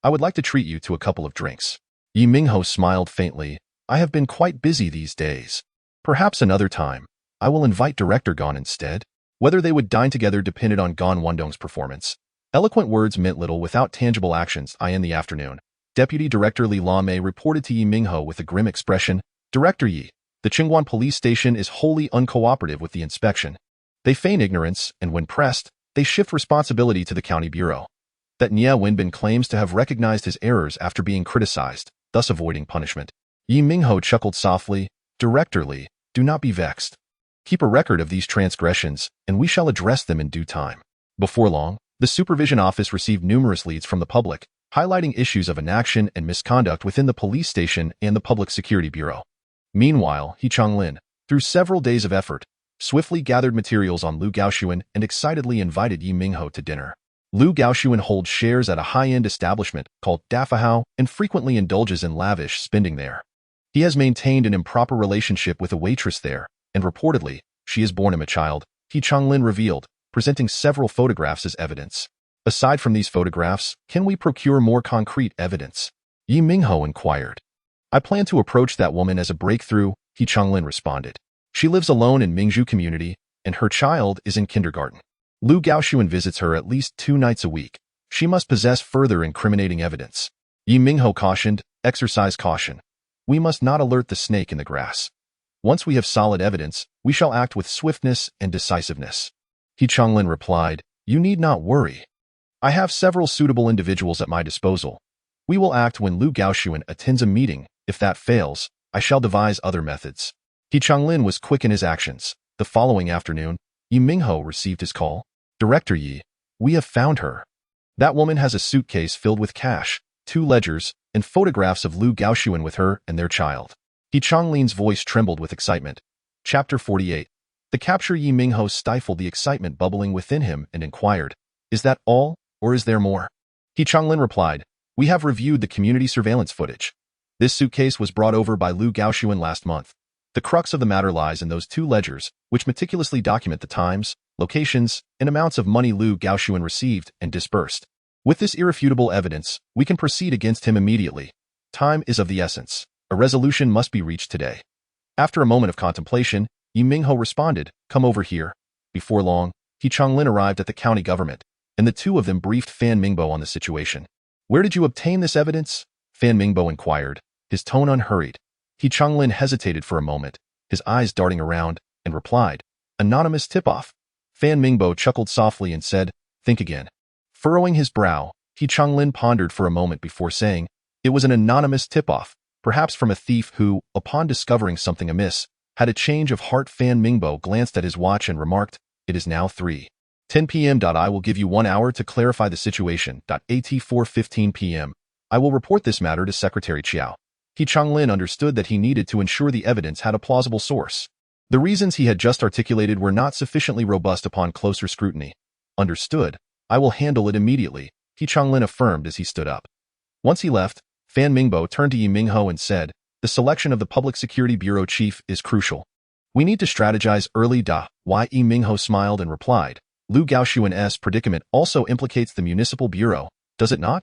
I would like to treat you to a couple of drinks. Ye Minghao smiled faintly. I have been quite busy these days. Perhaps another time. I will invite Director Gan instead. Whether they would dine together depended on Gan Wandong's performance. Eloquent words meant little without tangible actions. In the afternoon, Deputy Director Li Lamei reported to Ye Minghao with a grim expression, Director Yi, the Qingguan police station is wholly uncooperative with the inspection. They feign ignorance, and when pressed, they shift responsibility to the county bureau. That Nie Wenbin claims to have recognized his errors after being criticized, thus avoiding punishment. Ye Minghao chuckled softly, Director Li, do not be vexed. Keep a record of these transgressions, and we shall address them in due time. Before long, the Supervision Office received numerous leads from the public, highlighting issues of inaction and misconduct within the police station and the Public Security Bureau. Meanwhile, He Changlin, through several days of effort, swiftly gathered materials on Lu Gaoxuan and excitedly invited Ye Minghao to dinner. Lu Gaoxuan holds shares at a high-end establishment called Dafahao and frequently indulges in lavish spending there. He has maintained an improper relationship with a waitress there, and reportedly, she has borne him a child, He Changlin revealed, presenting several photographs as evidence. Aside from these photographs, can we procure more concrete evidence? Ye Minghao inquired. I plan to approach that woman as a breakthrough, He Changlin responded. She lives alone in Mingzhu community, and her child is in kindergarten. Lu Gaoxuan visits her at least 2 nights a week. She must possess further incriminating evidence. Ye Minghao cautioned, exercise caution. We must not alert the snake in the grass. Once we have solid evidence, we shall act with swiftness and decisiveness. He Changlin replied, "You need not worry. I have several suitable individuals at my disposal. We will act when Lu Gaoxuan attends a meeting. If that fails, I shall devise other methods." He Changlin was quick in his actions. The following afternoon, Ye Minghao received his call. "Director Ye, we have found her. That woman has a suitcase filled with cash, 2 ledgers, and photographs of Lu Gaoxuan with her and their child." He Changlin's voice trembled with excitement. Chapter 48. The capture. Ye Minghao stifled the excitement bubbling within him and inquired, "Is that all, or is there more?" He Changlin replied, "We have reviewed the community surveillance footage. This suitcase was brought over by Lu Gaoxuan last month. The crux of the matter lies in those 2 ledgers, which meticulously document the times, locations, and amounts of money Lu Gaoxuan received and disbursed. With this irrefutable evidence, we can proceed against him immediately. Time is of the essence. A resolution must be reached today." After a moment of contemplation, Ye Minghao responded, "Come over here." Before long, He Changlin arrived at the county government, and the two of them briefed Fan Mingbao on the situation. "Where did you obtain this evidence?" Fan Mingbao inquired, his tone unhurried. He Changlin hesitated for a moment, his eyes darting around, and replied, "Anonymous tip-off." Fan Mingbao chuckled softly and said, "Think again." Furrowing his brow, He Changlin pondered for a moment before saying, "It was an anonymous tip-off, perhaps from a thief who, upon discovering something amiss, had a change of heart." Fan Mingbao glanced at his watch and remarked, "It is now 3:10 p.m. I will give you 1 hour to clarify the situation. At 4:15 p.m., I will report this matter to Secretary Chiao." He Changlin understood that he needed to ensure the evidence had a plausible source. The reasons he had just articulated were not sufficiently robust upon closer scrutiny. "Understood. I will handle it immediately," He Changlin affirmed as he stood up. Once he left, Fan Mingbao turned to Ye Minghao and said, "The selection of the Public Security Bureau chief is crucial. We need to strategize early. Ye Minghao smiled and replied, "Lu Gaoxuan's predicament also implicates the Municipal Bureau, does it not?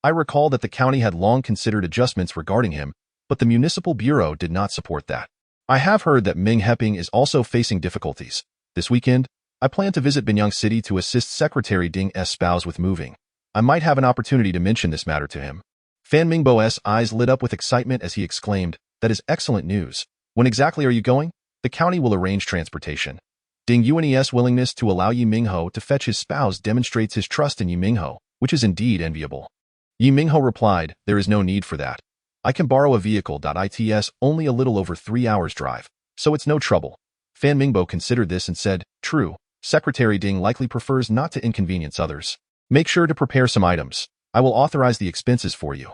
I recall that the county had long considered adjustments regarding him, but the Municipal Bureau did not support that. I have heard that Ming Heping is also facing difficulties. This weekend, I plan to visit Binyang City to assist Secretary Ding's spouse with moving. I might have an opportunity to mention this matter to him." Fan Mingbao's eyes lit up with excitement as he exclaimed, "That is excellent news. When exactly are you going?" "The county will arrange transportation." Ding Yuan's willingness to allow Ye Minghao to fetch his spouse demonstrates his trust in Ye Minghao, which is indeed enviable. Ye Minghao replied, "There is no need for that. I can borrow a vehicle. It's only a little over 3 hours drive, so it's no trouble." Fan Mingbao considered this and said, "True, Secretary Ding likely prefers not to inconvenience others. Make sure to prepare some items. I will authorize the expenses for you.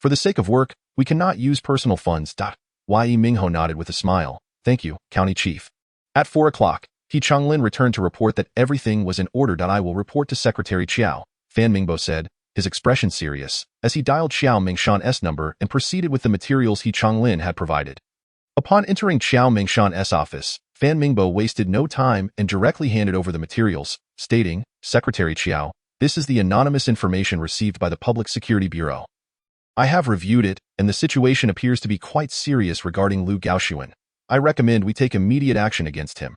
For the sake of work, we cannot use personal funds. Ye Minghao nodded with a smile. "Thank you, County Chief." At 4 o'clock, He Changlin returned to report that everything was in order. "I will report to Secretary Chiao," Fan Mingbao said, his expression serious, as he dialed Xiao Mingshan's number and proceeded with the materials He Changlin had provided. Upon entering Xiao Mingshan's office, Fan Mingbao wasted no time and directly handed over the materials, stating, "Secretary Chiao, this is the anonymous information received by the Public Security Bureau. I have reviewed it, and the situation appears to be quite serious regarding Lu Gaoxuan. I recommend we take immediate action against him."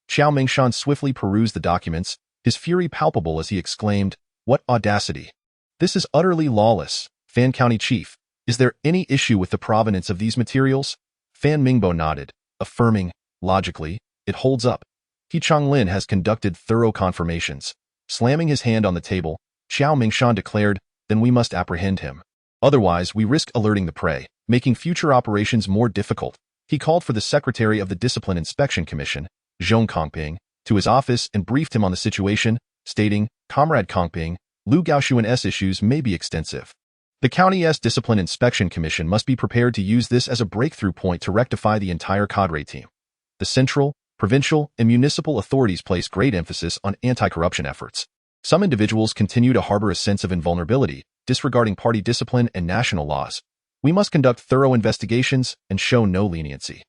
Xiao Mingshan swiftly perused the documents, his fury palpable as he exclaimed, "What audacity! This is utterly lawless. Fan County Chief, is there any issue with the provenance of these materials?" Fan Mingbao nodded, affirming, "Logically, it holds up. He Changlin has conducted thorough confirmations." Slamming his hand on the table, Xiao Mingshan declared, "Then we must apprehend him. Otherwise, we risk alerting the prey, making future operations more difficult." He called for the Secretary of the Discipline Inspection Commission, Zhong Kongping, to his office and briefed him on the situation, stating, "Comrade Kongping, Lu Gaoxuan's issues may be extensive. The county's Discipline Inspection Commission must be prepared to use this as a breakthrough point to rectify the entire cadre team. The central, provincial, and municipal authorities place great emphasis on anti-corruption efforts. Some individuals continue to harbor a sense of invulnerability, disregarding party discipline and national laws. We must conduct thorough investigations and show no leniency."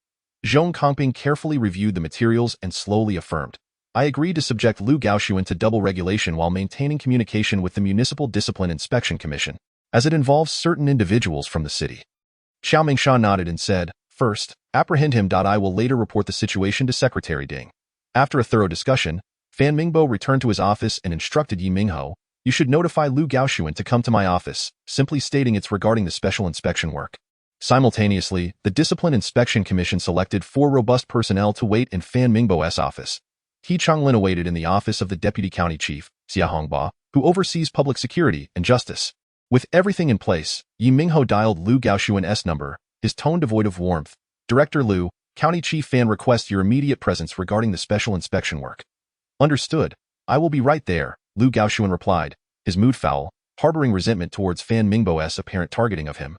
Zhong Kongping carefully reviewed the materials and slowly affirmed, "I agree to subject Lu Gaoxuan to double regulation while maintaining communication with the Municipal Discipline Inspection Commission, as it involves certain individuals from the city." Xiao Mingshan nodded and said, "First, apprehend him. I will later report the situation to Secretary Ding." After a thorough discussion, Fan Mingbao returned to his office and instructed Ye Minghao, "You should notify Lu Gaoxuan to come to my office, simply stating it's regarding the special inspection work." Simultaneously, the Discipline Inspection Commission selected 4 robust personnel to wait in Fan Mingbo's office. He Changlin awaited in the office of the Deputy County Chief, Xia Hongba, who oversees public security and justice. With everything in place, Ye Minghao dialed Lu Gaoxuan's number, his tone devoid of warmth. Director Lu, County Chief Fan requests your immediate presence regarding the special inspection work. Understood. I will be right there, Lu Gaoxuan replied, his mood foul, harboring resentment towards Fan Mingbo's apparent targeting of him.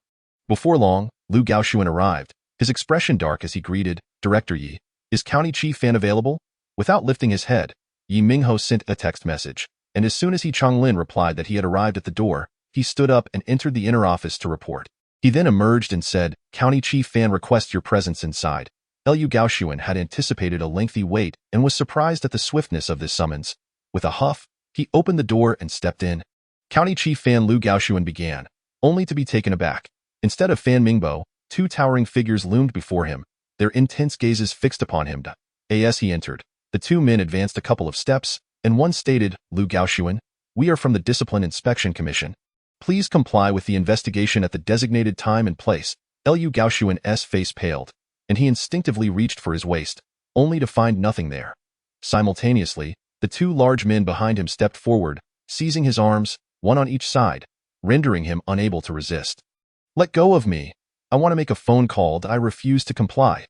Before long, Lu Gaoxuan arrived, his expression dark as he greeted, Director Yi. Is County Chief Fan available? Without lifting his head, Ye Minghao sent a text message, and as soon as He Changlin replied that he had arrived at the door, he stood up and entered the inner office to report. He then emerged and said, County Chief Fan requests your presence inside. Lu Gaoxuan had anticipated a lengthy wait and was surprised at the swiftness of this summons. With a huff, he opened the door and stepped in. County Chief Fan Lu Gaoxuan began, only to be taken aback. Instead of Fan Mingbo, 2 towering figures loomed before him, their intense gazes fixed upon him. As he entered, the 2 men advanced a couple of steps, and one stated, Lu Gaoxuan, we are from the Discipline Inspection Commission. Please comply with the investigation at the designated time and place. Lu Gaoxuan's face paled, and he instinctively reached for his waist, only to find nothing there. Simultaneously, the 2 large men behind him stepped forward, seizing his arms, one on each side, rendering him unable to resist. Let go of me. I want to make a phone call. I refuse to comply.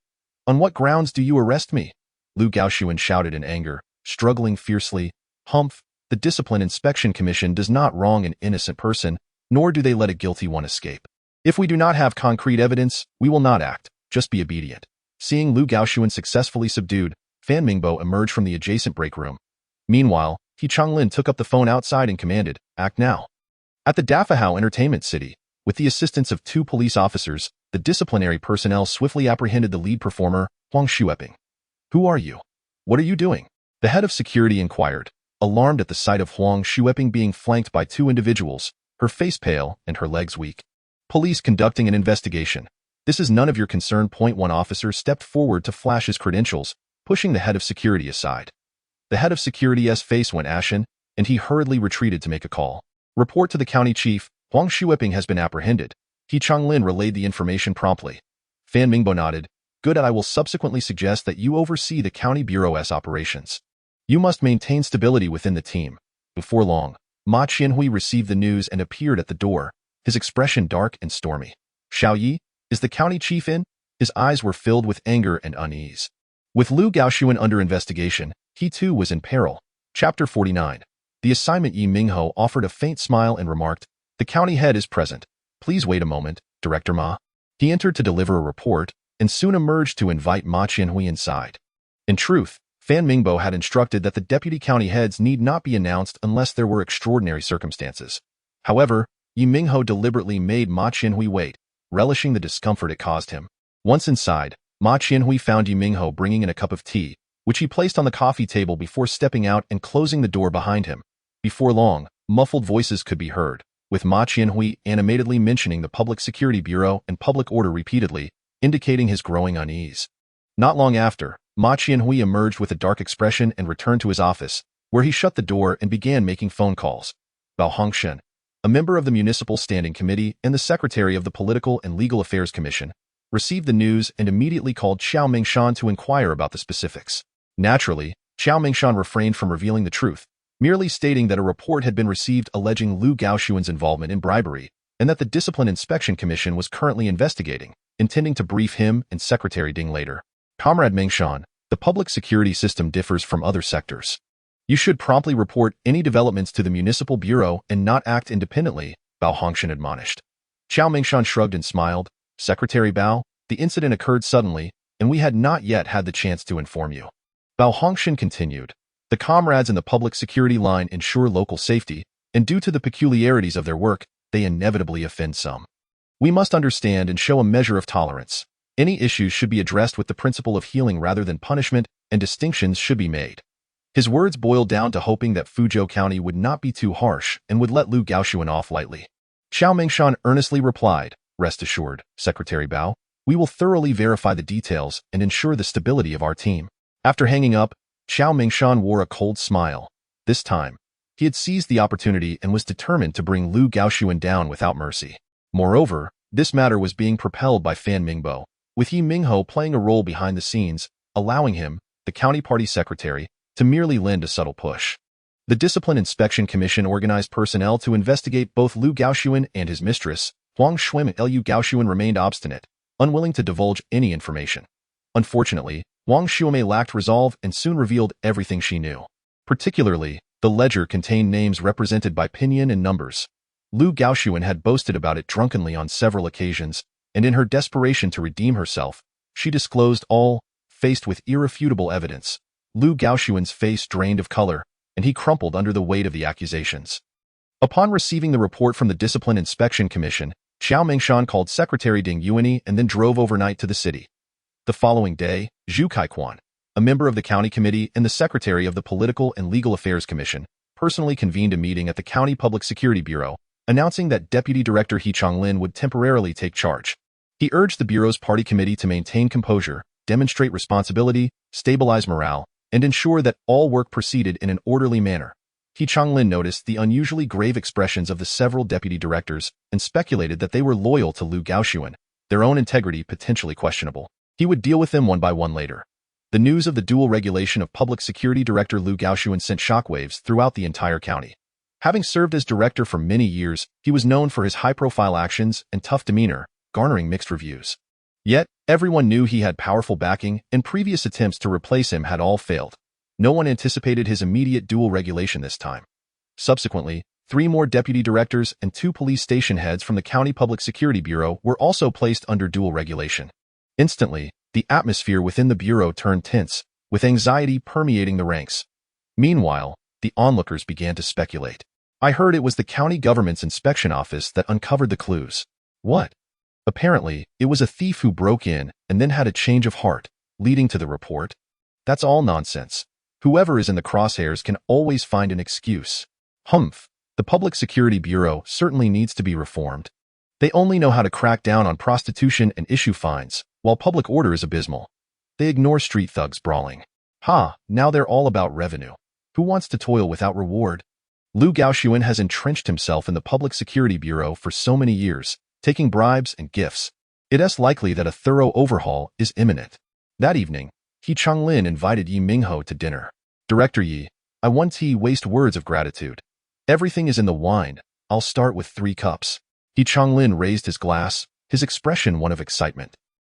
On what grounds do you arrest me? Lu Gaoxuan shouted in anger, struggling fiercely. Humph, the Discipline Inspection Commission does not wrong an innocent person, nor do they let a guilty one escape. If we do not have concrete evidence, we will not act. Just be obedient. Seeing Lu Gaoxuan successfully subdued, Fan Mingbo emerged from the adjacent break room. Meanwhile, He Changlin took up the phone outside and commanded, act now. At the Dafahao Entertainment City, with the assistance of 2 police officers, the disciplinary personnel swiftly apprehended the lead performer, Huang Xueping. Who are you? What are you doing? The head of security inquired, alarmed at the sight of Huang Xueping being flanked by 2 individuals, her face pale and her legs weak. Police conducting an investigation. This is none of your concern. One officer stepped forward to flash his credentials, pushing the head of security aside. The head of security's face went ashen, and he hurriedly retreated to make a call. Report to the county chief, Huang Xueping has been apprehended. He Changlin relayed the information promptly. Fan Mingbo nodded. Good, I will subsequently suggest that you oversee the county bureau's operations. You must maintain stability within the team. Before long, Ma Qianhui received the news and appeared at the door, his expression dark and stormy. Xiao Yi, is the county chief in? His eyes were filled with anger and unease. With Lu Gaoxuan under investigation, he too was in peril. Chapter 49. The assignment. Ye Minghao offered a faint smile and remarked, the county head is present. Please wait a moment, Director Ma. He entered to deliver a report, and soon emerged to invite Ma Qianhui inside. In truth, Fan Mingbo had instructed that the deputy county heads need not be announced unless there were extraordinary circumstances. However, Ye Minghao deliberately made Ma Qianhui wait, relishing the discomfort it caused him. Once inside, Ma Qianhui found Ye Minghao bringing in a cup of tea, which he placed on the coffee table before stepping out and closing the door behind him. Before long, muffled voices could be heard, with Ma Qianhui animatedly mentioning the Public Security Bureau and public order repeatedly, indicating his growing unease. Not long after, Ma Qianhui emerged with a dark expression and returned to his office, where he shut the door and began making phone calls. Bao Hongshen, a member of the Municipal Standing Committee and the Secretary of the Political and Legal Affairs Commission, received the news and immediately called Xiao Mingshan to inquire about the specifics. Naturally, Xiao Mingshan refrained from revealing the truth, merely stating that a report had been received alleging Lu Gaoxuan's involvement in bribery, and that the Discipline Inspection Commission was currently investigating, intending to brief him and Secretary Ding later. Comrade Mingshan, the public security system differs from other sectors. You should promptly report any developments to the Municipal Bureau and not act independently, Bao Hongshan admonished. Xiao Mingshan shrugged and smiled. Secretary Bao, the incident occurred suddenly, and we had not yet had the chance to inform you. Bao Hongshan continued. The comrades in the public security line ensure local safety, and due to the peculiarities of their work, they inevitably offend some. We must understand and show a measure of tolerance. Any issues should be addressed with the principle of healing rather than punishment, and distinctions should be made. His words boiled down to hoping that Fuzhou County would not be too harsh and would let Lu Gaoxuan off lightly. Xiao Mingshan earnestly replied, Rest assured, Secretary Bao, we will thoroughly verify the details and ensure the stability of our team. After hanging up, Xiao Mingshan wore a cold smile. This time, he had seized the opportunity and was determined to bring Lu Gaoxuan down without mercy. Moreover, This matter was being propelled by Fan Mingbao, with Ye Minghao playing a role behind the scenes, allowing him, the county party secretary, to merely lend a subtle push. The Discipline Inspection Commission organized personnel to investigate both Liu Gaoxuan and his mistress, Huang Xuan. Liu Gaoxuan remained obstinate, unwilling to divulge any information. Unfortunately, Huang Xuan lacked resolve and soon revealed everything she knew. Particularly, the ledger contained names represented by pinyin and numbers. Liu Gaoxuan had boasted about it drunkenly on several occasions, and in her desperation to redeem herself, she disclosed all. Faced with irrefutable evidence, Liu Gaoxuan's face drained of color, and he crumpled under the weight of the accusations. Upon receiving the report from the Discipline Inspection Commission, Xiao Mengshan called Secretary Ding Yuani and then drove overnight to the city. The following day, Zhu Kaikwan, a member of the county committee and the secretary of the Political and Legal Affairs Commission, personally convened a meeting at the County Public Security Bureau, announcing that Deputy Director He Changlin would temporarily take charge. He urged the Bureau's party committee to maintain composure, demonstrate responsibility, stabilize morale, and ensure that all work proceeded in an orderly manner. He Changlin noticed the unusually grave expressions of the several deputy directors and speculated that they were loyal to Liu Gaoxuan, their own integrity potentially questionable. He would deal with them one by one later. The news of the dual regulation of Public Security Director Liu Gaoxuan sent shockwaves throughout the entire county. Having served as director for many years, he was known for his high-profile actions and tough demeanor, garnering mixed reviews. Yet, everyone knew he had powerful backing, and previous attempts to replace him had all failed. No one anticipated his immediate dual regulation this time. Subsequently, 3 more deputy directors and 2 police station heads from the County Public Security Bureau were also placed under dual regulation. Instantly, the atmosphere within the bureau turned tense, with anxiety permeating the ranks. Meanwhile, the onlookers began to speculate. I heard it was the county government's inspection office that uncovered the clues. What? Apparently, it was a thief who broke in and then had a change of heart, leading to the report. That's all nonsense. Whoever is in the crosshairs can always find an excuse. Humph. The Public Security Bureau certainly needs to be reformed. They only know how to crack down on prostitution and issue fines, while public order is abysmal. They ignore street thugs brawling. Now they're all about revenue. Who wants to toil without reward? Liu Gaoxuan has entrenched himself in the Public Security Bureau for so many years, taking bribes and gifts. It is likely that a thorough overhaul is imminent. That evening, He Changlin invited Ye Minghao to dinner. Director Ye, I want to waste words of gratitude. Everything is in the wine. I'll start with 3 cups. He Changlin raised his glass, his expression one of excitement.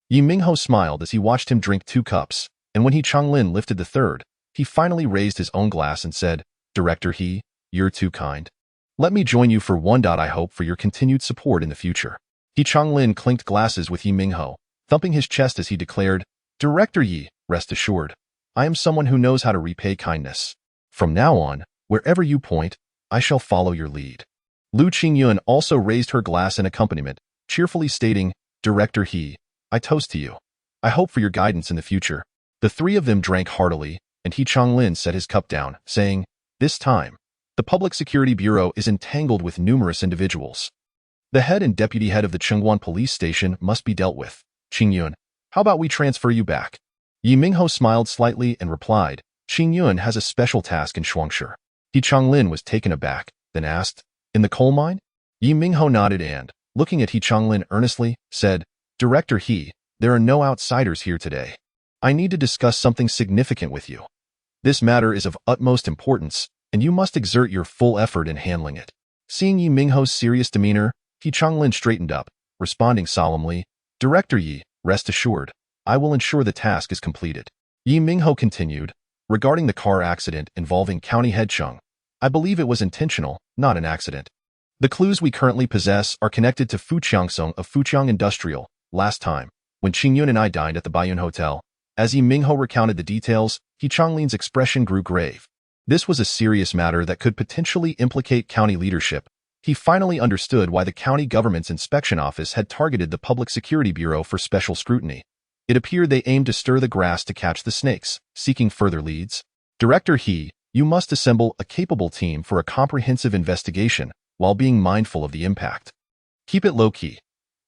Ye Minghao smiled as he watched him drink 2 cups, and when He Changlin lifted the 3rd, he finally raised his own glass and said, Director He, you're too kind. Let me join you for one. I hope for your continued support in the future. He Changlin clinked glasses with Ye Minghao, thumping his chest as he declared, Director Ye, rest assured, I am someone who knows how to repay kindness. From now on, wherever you point, I shall follow your lead. Liu Qingyun also raised her glass in accompaniment, cheerfully stating, Director He, I toast to you. I hope for your guidance in the future. The 3 of them drank heartily, and He Changlin set his cup down, saying, This time, the Public Security Bureau is entangled with numerous individuals. The head and deputy head of the Chengguan police station must be dealt with. Qingyun, how about we transfer you back? Ye Minghao smiled slightly and replied, Qingyun has a special task in Shuangshi. He Changlin was taken aback, then asked, In the coal mine? Ye Minghao nodded and, looking at He Changlin earnestly, said, Director He, there are no outsiders here today. I need to discuss something significant with you. This matter is of utmost importance, and you must exert your full effort in handling it. Seeing Ye Minghao's serious demeanor, He Changlin straightened up, responding solemnly, Director Ye, rest assured, I will ensure the task is completed. Ye Minghao continued, Regarding the car accident involving County Head Cheng, I believe it was intentional, not an accident. The clues we currently possess are connected to Fu Qiangsong of Fuqiang Industrial. Last time, when Qingyun and I dined at the Baiyun Hotel, as Ye Minghao recounted the details, He Changlin's expression grew grave. This was a serious matter that could potentially implicate county leadership. He finally understood why the county government's inspection office had targeted the Public Security Bureau for special scrutiny. It appeared they aimed to stir the grass to catch the snakes, seeking further leads. Director He, you must assemble a capable team for a comprehensive investigation while being mindful of the impact. Keep it low-key.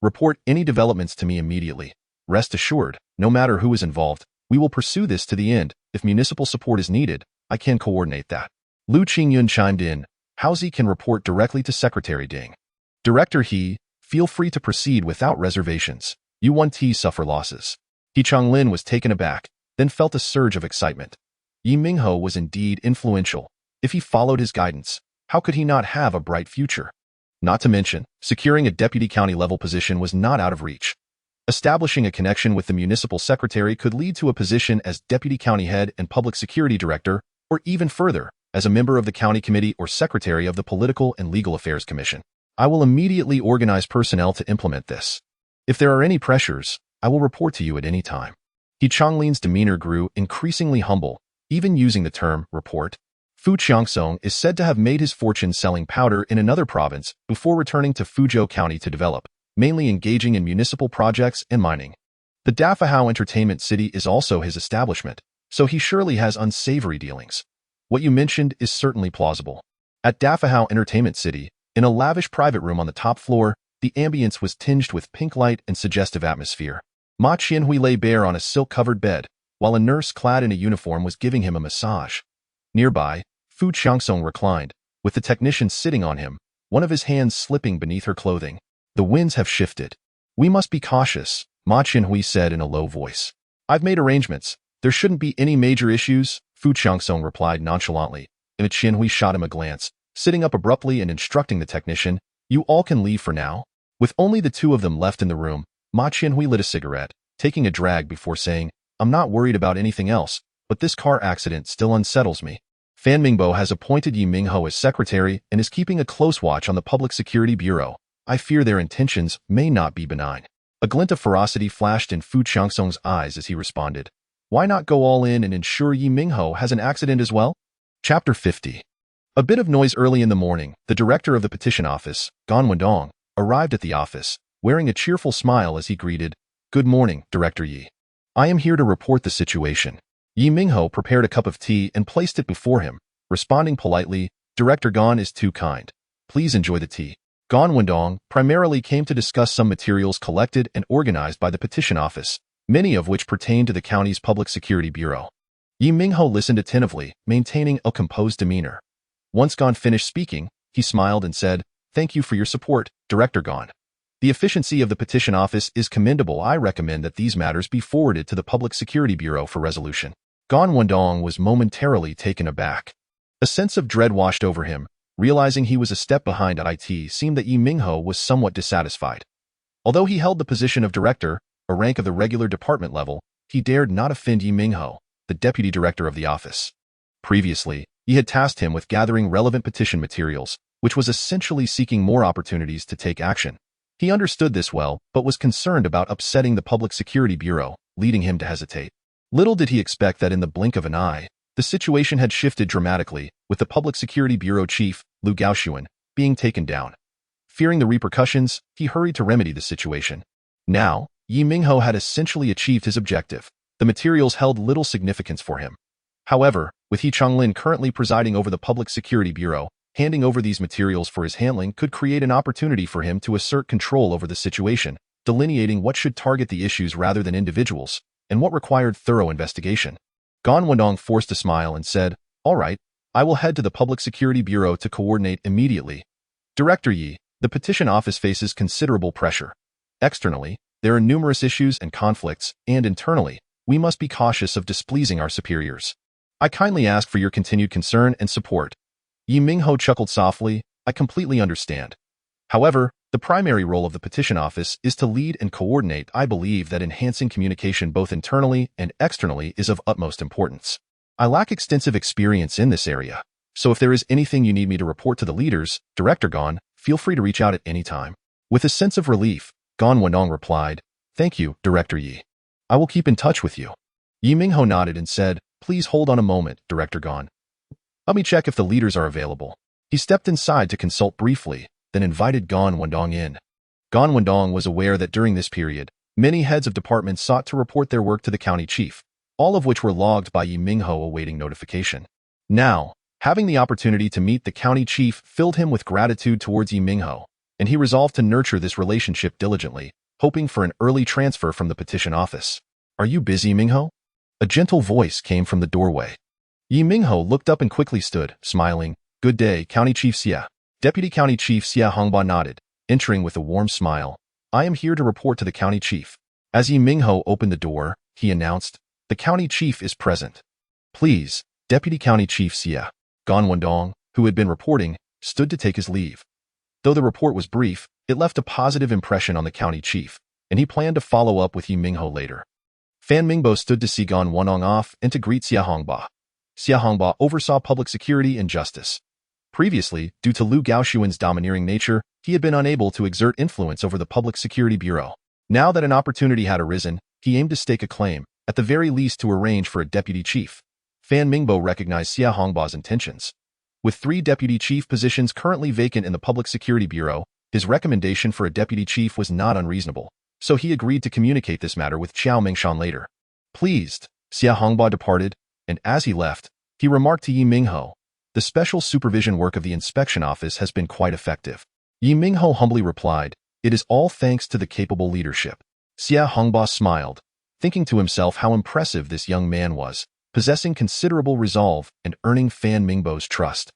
Report any developments to me immediately. Rest assured, no matter who is involved, we will pursue this to the end. If municipal support is needed, I can coordinate that. Liu Qingyun chimed in, Haozi can report directly to Secretary Ding. Director He, Feel free to proceed without reservations. You won't suffer losses. He Changlin was taken aback, then felt a surge of excitement. Ye Minghao was indeed influential. If he followed his guidance, how could he not have a bright future? Not to mention, securing a deputy county-level position was not out of reach. Establishing a connection with the municipal secretary could lead to a position as deputy county head and public security director, or even further, as a member of the county committee or secretary of the Political and Legal Affairs Commission. I will immediately organize personnel to implement this. If there are any pressures, I will report to you at any time. He Changlin's demeanor grew increasingly humble, even using the term report. Fu Qiangsong is said to have made his fortune selling powder in another province before returning to Fuzhou County to develop, mainly engaging in municipal projects and mining. The Dafahao Entertainment City is also his establishment, so he surely has unsavory dealings. What you mentioned is certainly plausible. At Dafahao Entertainment City, in a lavish private room on the top floor, the ambience was tinged with pink light and suggestive atmosphere. Ma Qianhui lay bare on a silk-covered bed, while a nurse clad in a uniform was giving him a massage. Nearby, Fu Qiangsong reclined, with the technician sitting on him, one of his hands slipping beneath her clothing. The winds have shifted. We must be cautious, Ma Qianhui said in a low voice. I've made arrangements. There shouldn't be any major issues, Fu Qiangsong replied nonchalantly. Ma Qianhui shot him a glance, sitting up abruptly and instructing the technician, you all can leave for now. With only the two of them left in the room, Ma Qianhui lit a cigarette, taking a drag before saying, I'm not worried about anything else, but this car accident still unsettles me. Fan Mingbo has appointed Ye Minghao as secretary and is keeping a close watch on the Public Security Bureau. I fear their intentions may not be benign. A glint of ferocity flashed in Fu Qiangsong's eyes as he responded. Why not go all in and ensure Ye Minghao has an accident as well? Chapter 50. A bit of noise early in the morning, the director of the petition office, Gan Wendong, arrived at the office, wearing a cheerful smile as he greeted, Good morning, Director Yi. I am here to report the situation. Ye Minghao prepared a cup of tea and placed it before him, responding politely, Director Gan is too kind. Please enjoy the tea. Gan Wendong primarily came to discuss some materials collected and organized by the petition office, many of which pertain to the county's Public Security Bureau. Ye Minghao listened attentively, maintaining a composed demeanor. Once Gan finished speaking, he smiled and said, Thank you for your support, Director Gan. The efficiency of the petition office is commendable. I recommend that these matters be forwarded to the Public Security Bureau for resolution. Gan Wendong was momentarily taken aback. A sense of dread washed over him. Realizing he was a step behind at IT seemed that Ye Minghao was somewhat dissatisfied. Although he held the position of director, a rank of the regular department level, he dared not offend Ye Minghao, the deputy director of the office. Previously, he had tasked him with gathering relevant petition materials, which was essentially seeking more opportunities to take action. He understood this well, but was concerned about upsetting the Public Security Bureau, leading him to hesitate. Little did he expect that in the blink of an eye, the situation had shifted dramatically, with the Public Security Bureau chief, Lu Gaoxuan, being taken down. Fearing the repercussions, he hurried to remedy the situation. Now, Ye Minghao had essentially achieved his objective. The materials held little significance for him. However, with He Changlin currently presiding over the Public Security Bureau, handing over these materials for his handling could create an opportunity for him to assert control over the situation, delineating what should target the issues rather than individuals, and what required thorough investigation. Gan Wendong forced a smile and said, All right, I will head to the Public Security Bureau to coordinate immediately. Director Yi, the petition office faces considerable pressure. Externally, there are numerous issues and conflicts, and internally, we must be cautious of displeasing our superiors. I kindly ask for your continued concern and support. Ye Minghao chuckled softly, I completely understand. However, the primary role of the petition office is to lead and coordinate. I believe that enhancing communication both internally and externally is of utmost importance. I lack extensive experience in this area, so if there is anything you need me to report to the leaders, Director Gan, feel free to reach out at any time. With a sense of relief, Gan Wendong replied, Thank you, Director Yi. I will keep in touch with you. Ye Minghao nodded and said, Please hold on a moment, Director Gan. Let me check if the leaders are available. He stepped inside to consult briefly, then invited Gan Wendong in. Gan Wendong was aware that during this period, many heads of departments sought to report their work to the county chief, all of which were logged by Ye Minghao awaiting notification. Now, having the opportunity to meet the county chief filled him with gratitude towards Ye Minghao, and he resolved to nurture this relationship diligently, hoping for an early transfer from the petition office. Are you busy, Minghao? A gentle voice came from the doorway. Ye Minghao looked up and quickly stood, smiling. Good day, County Chief Xia. Deputy County Chief Xia Hongba nodded, entering with a warm smile. "I am here to report to the county chief." As Ye Minghao opened the door, he announced, "The county chief is present." "Please." Deputy County Chief Xie Ganwandong, who had been reporting, stood to take his leave. Though the report was brief, it left a positive impression on the county chief, and he planned to follow up with Ye Minghao later. Fan Mingbo stood to see Ganwandong off and to greet Xie Hongba. Xie Hongba oversaw public security and justice. Previously, due to Liu Gaoxuan's domineering nature, he had been unable to exert influence over the Public Security Bureau. Now that an opportunity had arisen, he aimed to stake a claim, at the very least to arrange for a deputy chief. Fan Mingbo recognized Xie Hongba's intentions. With 3 deputy chief positions currently vacant in the Public Security Bureau, his recommendation for a deputy chief was not unreasonable, so he agreed to communicate this matter with Qiao Mingshan later. Pleased, Xie Hongba departed, and as he left, he remarked to Ye Minghao, "The special supervision work of the inspection office has been quite effective." Ye Minghao humbly replied, "It is all thanks to the capable leadership." Xie Hongba smiled, thinking to himself how impressive this young man was, possessing considerable resolve and earning Fan Mingbo's trust.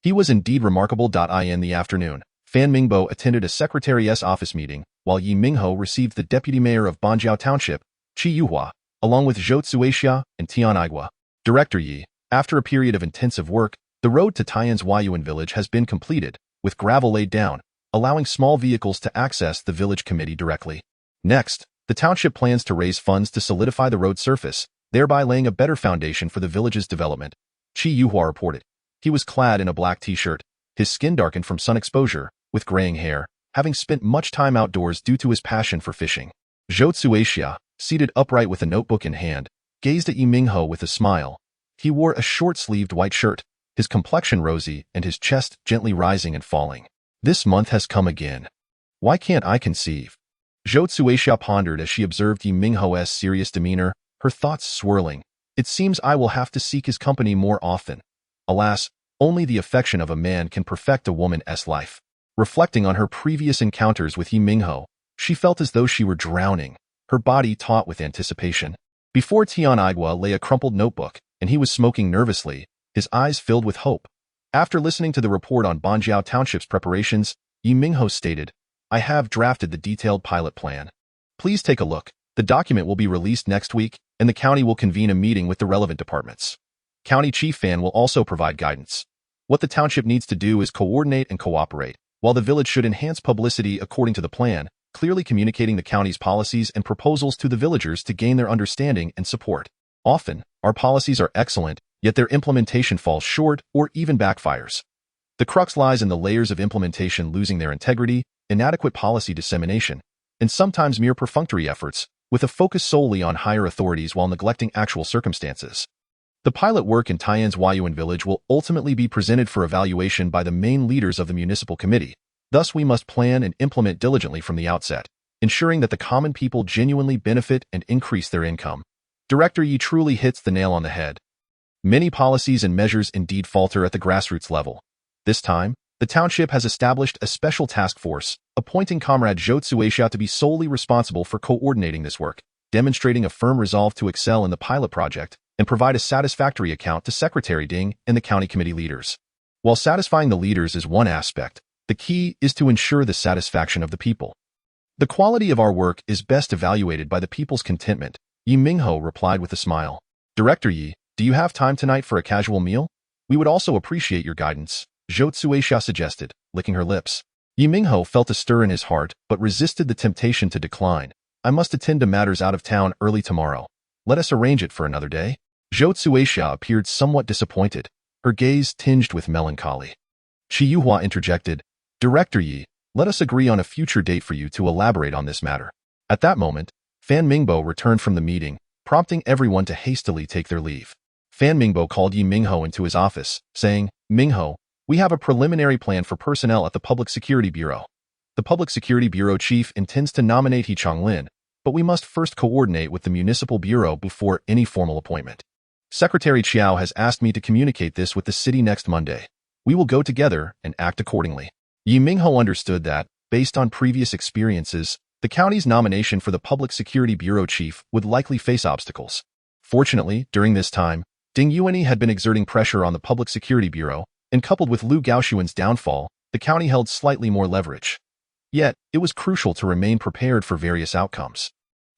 He was indeed remarkable. In the afternoon, Fan Mingbo attended a secretary's office meeting, while Ye Minghao received the deputy mayor of Banjiao Township, Qi Yuhua, along with Zhou Tsuixia and Tian Aigua. Director Yi, after a period of intensive work, the road to Taiyan's Huayuan village has been completed, with gravel laid down, allowing small vehicles to access the village committee directly. Next, the township plans to raise funds to solidify the road surface, thereby laying a better foundation for the village's development. Qi Yuhua reported. He was clad in a black t-shirt, his skin darkened from sun exposure, with graying hair, having spent much time outdoors due to his passion for fishing. Zhou Tsuixia, seated upright with a notebook in hand, gazed at Ye Minghao with a smile. He wore a short-sleeved white shirt, his complexion rosy and his chest gently rising and falling. "This month has come again. Why can't I conceive?" Zhou Tsuixia pondered as she observed Ye Minghao's serious demeanor, her thoughts swirling. "It seems I will have to seek his company more often. Alas, only the affection of a man can perfect a woman's life." Reflecting on her previous encounters with Ye Minghao, she felt as though she were drowning, her body taut with anticipation. Before Tian Aigua lay a crumpled notebook, and he was smoking nervously, his eyes filled with hope. After listening to the report on Banjiao Township's preparations, Ye Minghao stated, "I have drafted the detailed pilot plan. Please take a look. The document will be released next week, and the county will convene a meeting with the relevant departments. County Chief Fan will also provide guidance. What the township needs to do is coordinate and cooperate, while the village should enhance publicity according to the plan, clearly communicating the county's policies and proposals to the villagers to gain their understanding and support. Often, our policies are excellent, yet their implementation falls short or even backfires. The crux lies in the layers of implementation losing their integrity, inadequate policy dissemination, and sometimes mere perfunctory efforts, with a focus solely on higher authorities while neglecting actual circumstances. The pilot work in Taiyan's Huayuan village will ultimately be presented for evaluation by the main leaders of the municipal committee. Thus, we must plan and implement diligently from the outset, ensuring that the common people genuinely benefit and increase their income." Director Yi truly hits the nail on the head. Many policies and measures indeed falter at the grassroots level. This time, the township has established a special task force, appointing Comrade Zhou Tsuixia to be solely responsible for coordinating this work, demonstrating a firm resolve to excel in the pilot project and provide a satisfactory account to Secretary Ding and the county committee leaders. While satisfying the leaders is one aspect, the key is to ensure the satisfaction of the people. "The quality of our work is best evaluated by the people's contentment," Ye Minghao replied with a smile. "Director Yi, do you have time tonight for a casual meal? We would also appreciate your guidance," Zhou Tsuixia suggested, licking her lips. Ye Minghao felt a stir in his heart, but resisted the temptation to decline. "I must attend to matters out of town early tomorrow. Let us arrange it for another day." Zhou Tsuixia appeared somewhat disappointed, her gaze tinged with melancholy. Qi Yuhua interjected, "Director Yi, let us agree on a future date for you to elaborate on this matter." At that moment, Fan Mingbo returned from the meeting, prompting everyone to hastily take their leave. Fan Mingbo called Ye Minghao into his office, saying, "Minghao, we have a preliminary plan for personnel at the Public Security Bureau. The Public Security Bureau chief intends to nominate He Chonglin, but we must first coordinate with the Municipal Bureau before any formal appointment. Secretary Chiao has asked me to communicate this with the city next Monday. We will go together and act accordingly." Ye Minghao understood that, based on previous experiences, the county's nomination for the Public Security Bureau chief would likely face obstacles. Fortunately, during this time, Ding Yuanyi had been exerting pressure on the Public Security Bureau, and coupled with Liu Gaoxuan's downfall, the county held slightly more leverage. Yet, it was crucial to remain prepared for various outcomes.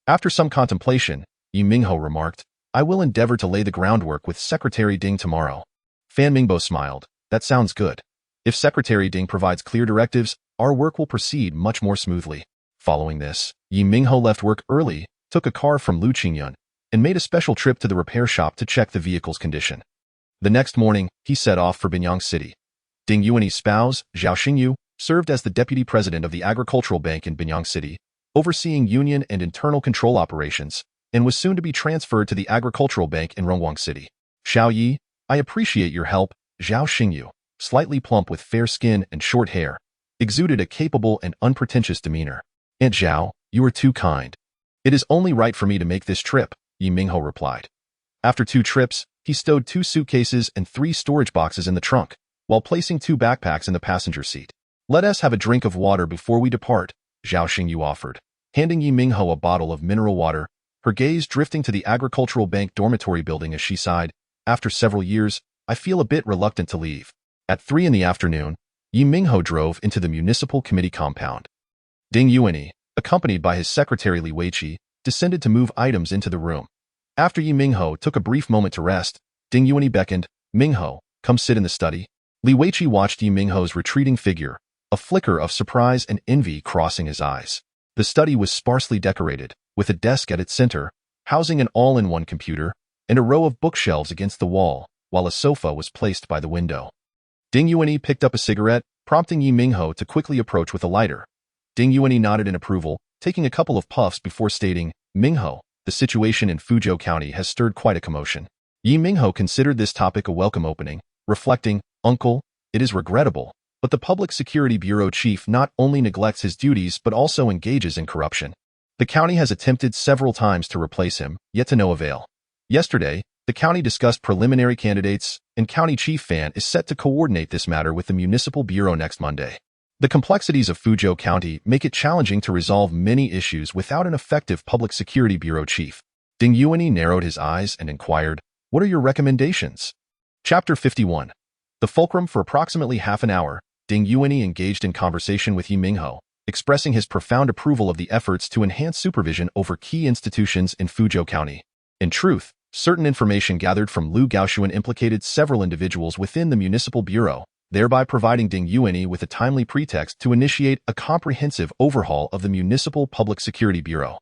After some contemplation, Ye Minghao remarked, "I will endeavor to lay the groundwork with Secretary Ding tomorrow." Fan Mingbo smiled. "That sounds good. If Secretary Ding provides clear directives, our work will proceed much more smoothly." Following this, Ye Minghao left work early, took a car from Lu Qingyun, and made a special trip to the repair shop to check the vehicle's condition. The next morning, he set off for Binyang City. Ding Yuanyi's spouse, Zhao Xingyu, served as the deputy president of the Agricultural Bank in Binyang City, overseeing union and internal control operations, and was soon to be transferred to the Agricultural Bank in Rongguang City. "Xiao Yi, I appreciate your help." Zhao Xingyu, slightly plump with fair skin and short hair, exuded a capable and unpretentious demeanor. "Aunt Zhao, you are too kind. It is only right for me to make this trip," Ye Minghao replied. After 2 trips, he stowed 2 suitcases and 3 storage boxes in the trunk, while placing 2 backpacks in the passenger seat. "Let us have a drink of water before we depart," Zhao Xingyu offered, handing Ye Minghao a bottle of mineral water, her gaze drifting to the Agricultural Bank dormitory building as she sighed, "After several years, I feel a bit reluctant to leave." At 3 in the afternoon, Ye Minghao drove into the municipal committee compound. Ding Yuanyi, accompanied by his secretary Li Weiqi, descended to move items into the room. After Ye Minghao took a brief moment to rest, Ding Yuanyi beckoned, "Minghao, come sit in the study." Li Weiqi watched Ye Minghao's retreating figure, a flicker of surprise and envy crossing his eyes. The study was sparsely decorated, with a desk at its center, housing an all-in-one computer, and a row of bookshelves against the wall, while a sofa was placed by the window. Ding Yuanyi picked up a cigarette, prompting Ye Minghao to quickly approach with a lighter. Ding Yuanyi nodded in approval, taking a couple of puffs before stating, "Minghao, the situation in Fuzhou County has stirred quite a commotion." Ye Minghao considered this topic a welcome opening, reflecting, "Uncle, it is regrettable, but the Public Security Bureau chief not only neglects his duties but also engages in corruption. The county has attempted several times to replace him, yet to no avail. Yesterday, the county discussed preliminary candidates, and County Chief Fan is set to coordinate this matter with the Municipal Bureau next Monday. The complexities of Fuzhou County make it challenging to resolve many issues without an effective Public Security Bureau chief." Ding Yuanyi narrowed his eyes and inquired, "What are your recommendations?" Chapter 51. The fulcrum. For approximately half an hour, Ding Yuanyi engaged in conversation with Ye Minghao, expressing his profound approval of the efforts to enhance supervision over key institutions in Fuzhou County. In truth, certain information gathered from Lu Gaoshuan implicated several individuals within the Municipal Bureau, thereby providing Ding Yuanyi with a timely pretext to initiate a comprehensive overhaul of the Municipal Public Security Bureau.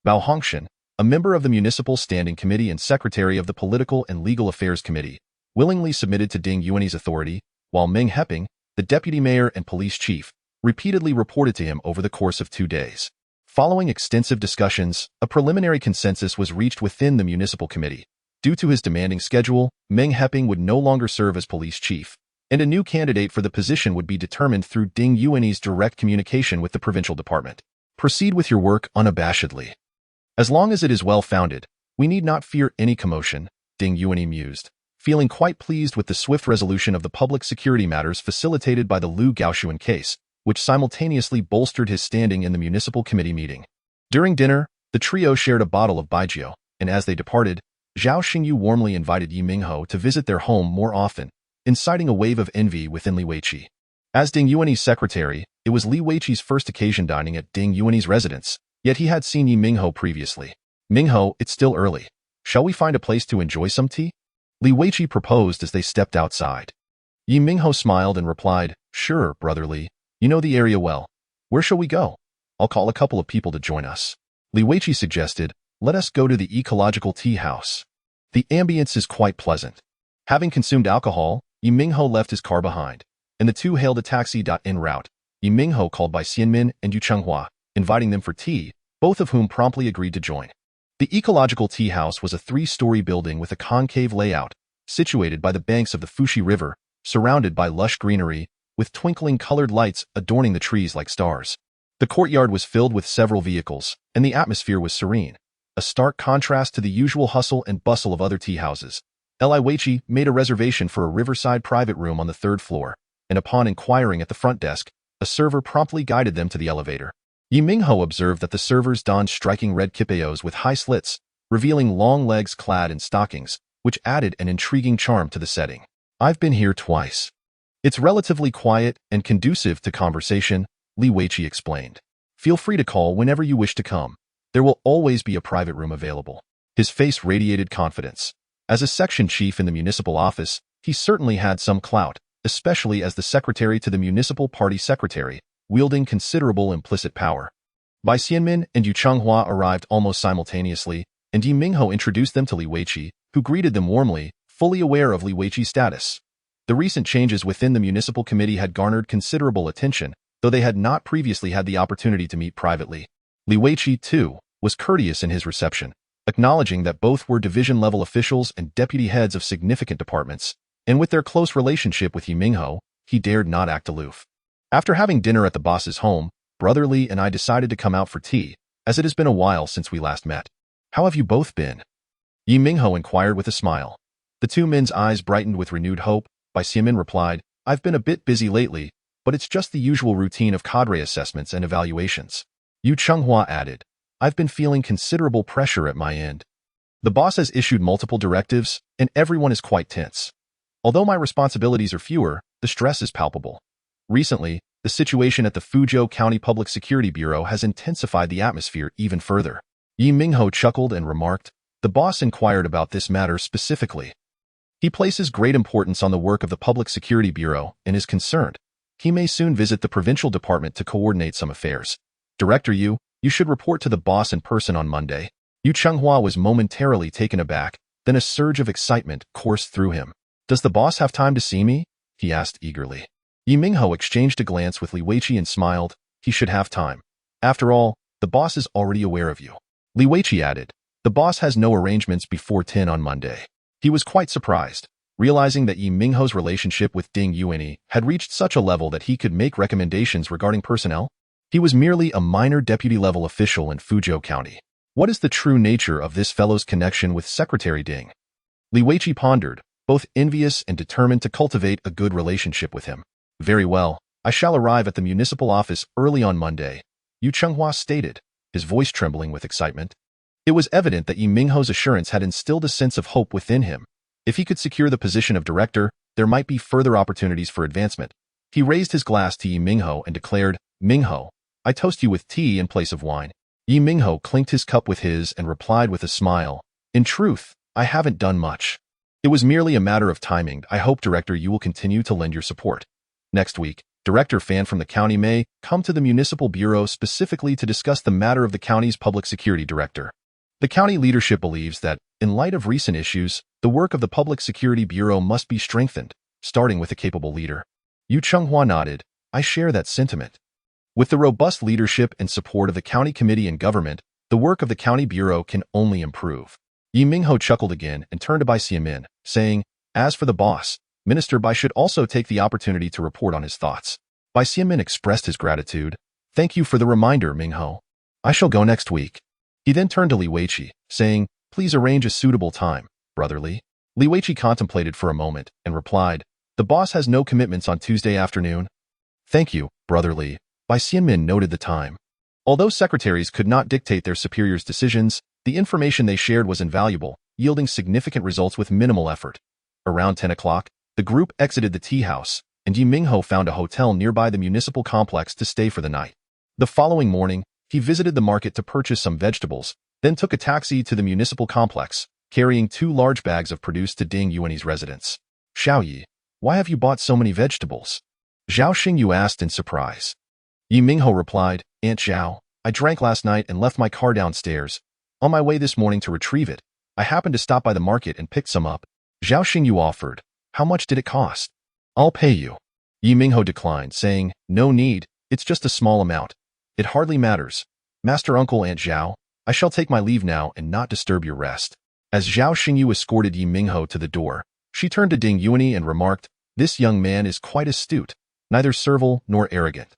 Bao Hongshan, a member of the Municipal Standing Committee and secretary of the Political and Legal Affairs Committee, willingly submitted to Ding Yuanyi's authority, while Meng Heping, the deputy mayor and police chief, repeatedly reported to him over the course of 2 days. Following extensive discussions, a preliminary consensus was reached within the municipal committee. Due to his demanding schedule, Meng Heping would no longer serve as police chief, and a new candidate for the position would be determined through Ding Yuanyi's direct communication with the provincial department. "Proceed with your work unabashedly. As long as it is well-founded, we need not fear any commotion," Ding Yuanyi mused, feeling quite pleased with the swift resolution of the public security matters facilitated by the Lu Gaoshuan case, which simultaneously bolstered his standing in the municipal committee meeting. During dinner, the trio shared a bottle of baijiu, and as they departed, Zhao Xingyu warmly invited Ye Minghao to visit their home more often, inciting a wave of envy within Li Weiqi. As Ding Yuanyi's secretary, it was Li Weiqi's first occasion dining at Ding Yuanyi's residence, yet he had seen Ye Minghao previously. "Minghao, it's still early. Shall we find a place to enjoy some tea?" Li Weiqi proposed as they stepped outside. Ye Minghao smiled and replied, "Sure, brother Li. You know the area well. Where shall we go? I'll call a couple of people to join us." Li Weiqi suggested, "Let us go to the ecological tea house. The ambience is quite pleasant." Having consumed alcohol, Ye Minghao left his car behind, and the two hailed a taxi. En route, Ye Minghao called by Xianmin and Yu Chenghua, inviting them for tea, both of whom promptly agreed to join. The ecological tea house was a 3-story building with a concave layout, situated by the banks of the Fuxi River, surrounded by lush greenery, with twinkling colored lights adorning the trees like stars. The courtyard was filled with several vehicles, and the atmosphere was serene, a stark contrast to the usual hustle and bustle of other tea houses. Li Weiqi made a reservation for a riverside private room on the 3rd floor, and upon inquiring at the front desk, a server promptly guided them to the elevator. Ye Minghao observed that the servers donned striking red kipayos with high slits, revealing long legs clad in stockings, which added an intriguing charm to the setting. "I've been here twice. It's relatively quiet and conducive to conversation," Li Weiqi explained. Feel free to call whenever you wish to come. There will always be a private room available. His face radiated confidence. As a section chief in the municipal office, he certainly had some clout, especially as the secretary to the municipal party secretary, wielding considerable implicit power. Bai Xianmin and Yu Changhua arrived almost simultaneously, and Ye Minghao introduced them to Li Weiqi, who greeted them warmly, fully aware of Li Weiqi's status. The recent changes within the municipal committee had garnered considerable attention, though they had not previously had the opportunity to meet privately. Li Weiqi, too, was courteous in his reception, acknowledging that both were division-level officials and deputy heads of significant departments, and with their close relationship with Ye Minghao, he dared not act aloof. After having dinner at the boss's home, Brother Li and I decided to come out for tea, as it has been a while since we last met. How have you both been? Ye Minghao inquired with a smile. The two men's eyes brightened with renewed hope. Bai Xianmin replied, I've been a bit busy lately, but it's just the usual routine of cadre assessments and evaluations. Yu Changhua added, I've been feeling considerable pressure at my end. The boss has issued multiple directives, and everyone is quite tense. Although my responsibilities are fewer, the stress is palpable. Recently, the situation at the Fuzhou County Public Security Bureau has intensified the atmosphere even further. Ye Minghao chuckled and remarked, the boss inquired about this matter specifically. He places great importance on the work of the Public Security Bureau and is concerned. He may soon visit the provincial department to coordinate some affairs. Director Yu, you should report to the boss in person on Monday. Yu Changhua was momentarily taken aback, then a surge of excitement coursed through him. Does the boss have time to see me? He asked eagerly. Ye Minghao exchanged a glance with Li Weiqi and smiled. He should have time. After all, the boss is already aware of you. Li Weiqi added, the boss has no arrangements before 10 on Monday. He was quite surprised, realizing that Ye Minghao's relationship with Ding Yuanyi had reached such a level that he could make recommendations regarding personnel. He was merely a minor deputy-level official in Fuzhou County. What is the true nature of this fellow's connection with Secretary Ding? Li Weiqi pondered, both envious and determined to cultivate a good relationship with him. Very well, I shall arrive at the municipal office early on Monday, Yu Changhua stated, his voice trembling with excitement. It was evident that Ye Minghao's assurance had instilled a sense of hope within him. If he could secure the position of director, there might be further opportunities for advancement. He raised his glass to Ye Minghao and declared, Minghao, I toast you with tea in place of wine. Ye Minghao clinked his cup with his and replied with a smile, in truth, I haven't done much. It was merely a matter of timing. I hope, Director, you will continue to lend your support. Next week, Director Fan from the county may come to the municipal bureau specifically to discuss the matter of the county's public security director. The county leadership believes that, in light of recent issues, the work of the Public Security Bureau must be strengthened, starting with a capable leader. Yu Changhua nodded, I share that sentiment. With the robust leadership and support of the county committee and government, the work of the county bureau can only improve. Ye Minghao chuckled again and turned to Bai Xianmin, saying, as for the boss, Minister Bai should also take the opportunity to report on his thoughts. Bai Xianmin expressed his gratitude. Thank you for the reminder, Minghao. I shall go next week. He then turned to Li Weiqi, saying, please arrange a suitable time, Brother Li. Li Weiqi contemplated for a moment and replied, the boss has no commitments on Tuesday afternoon. Thank you, Brother Li. Bai Xianmin noted the time. Although secretaries could not dictate their superiors' decisions, the information they shared was invaluable, yielding significant results with minimal effort. Around 10 o'clock, the group exited the tea house, and Ye Minghao found a hotel nearby the municipal complex to stay for the night. The following morning, he visited the market to purchase some vegetables, then took a taxi to the municipal complex, carrying 2 large bags of produce to Ding Yuanyi's residence. Xiaoyi, why have you bought so many vegetables? Zhao Xingyu asked in surprise. Ye Minghao replied, Aunt Zhao, I drank last night and left my car downstairs. On my way this morning to retrieve it, I happened to stop by the market and picked some up. Zhao Xingyu offered, how much did it cost? I'll pay you. Ye Minghao declined, saying, no need, it's just a small amount. It hardly matters. Master Uncle Aunt Zhao, I shall take my leave now and not disturb your rest. As Zhao Xingyu escorted Ye Minghao to the door, she turned to Ding Yuanyi and remarked, this young man is quite astute, neither servile nor arrogant.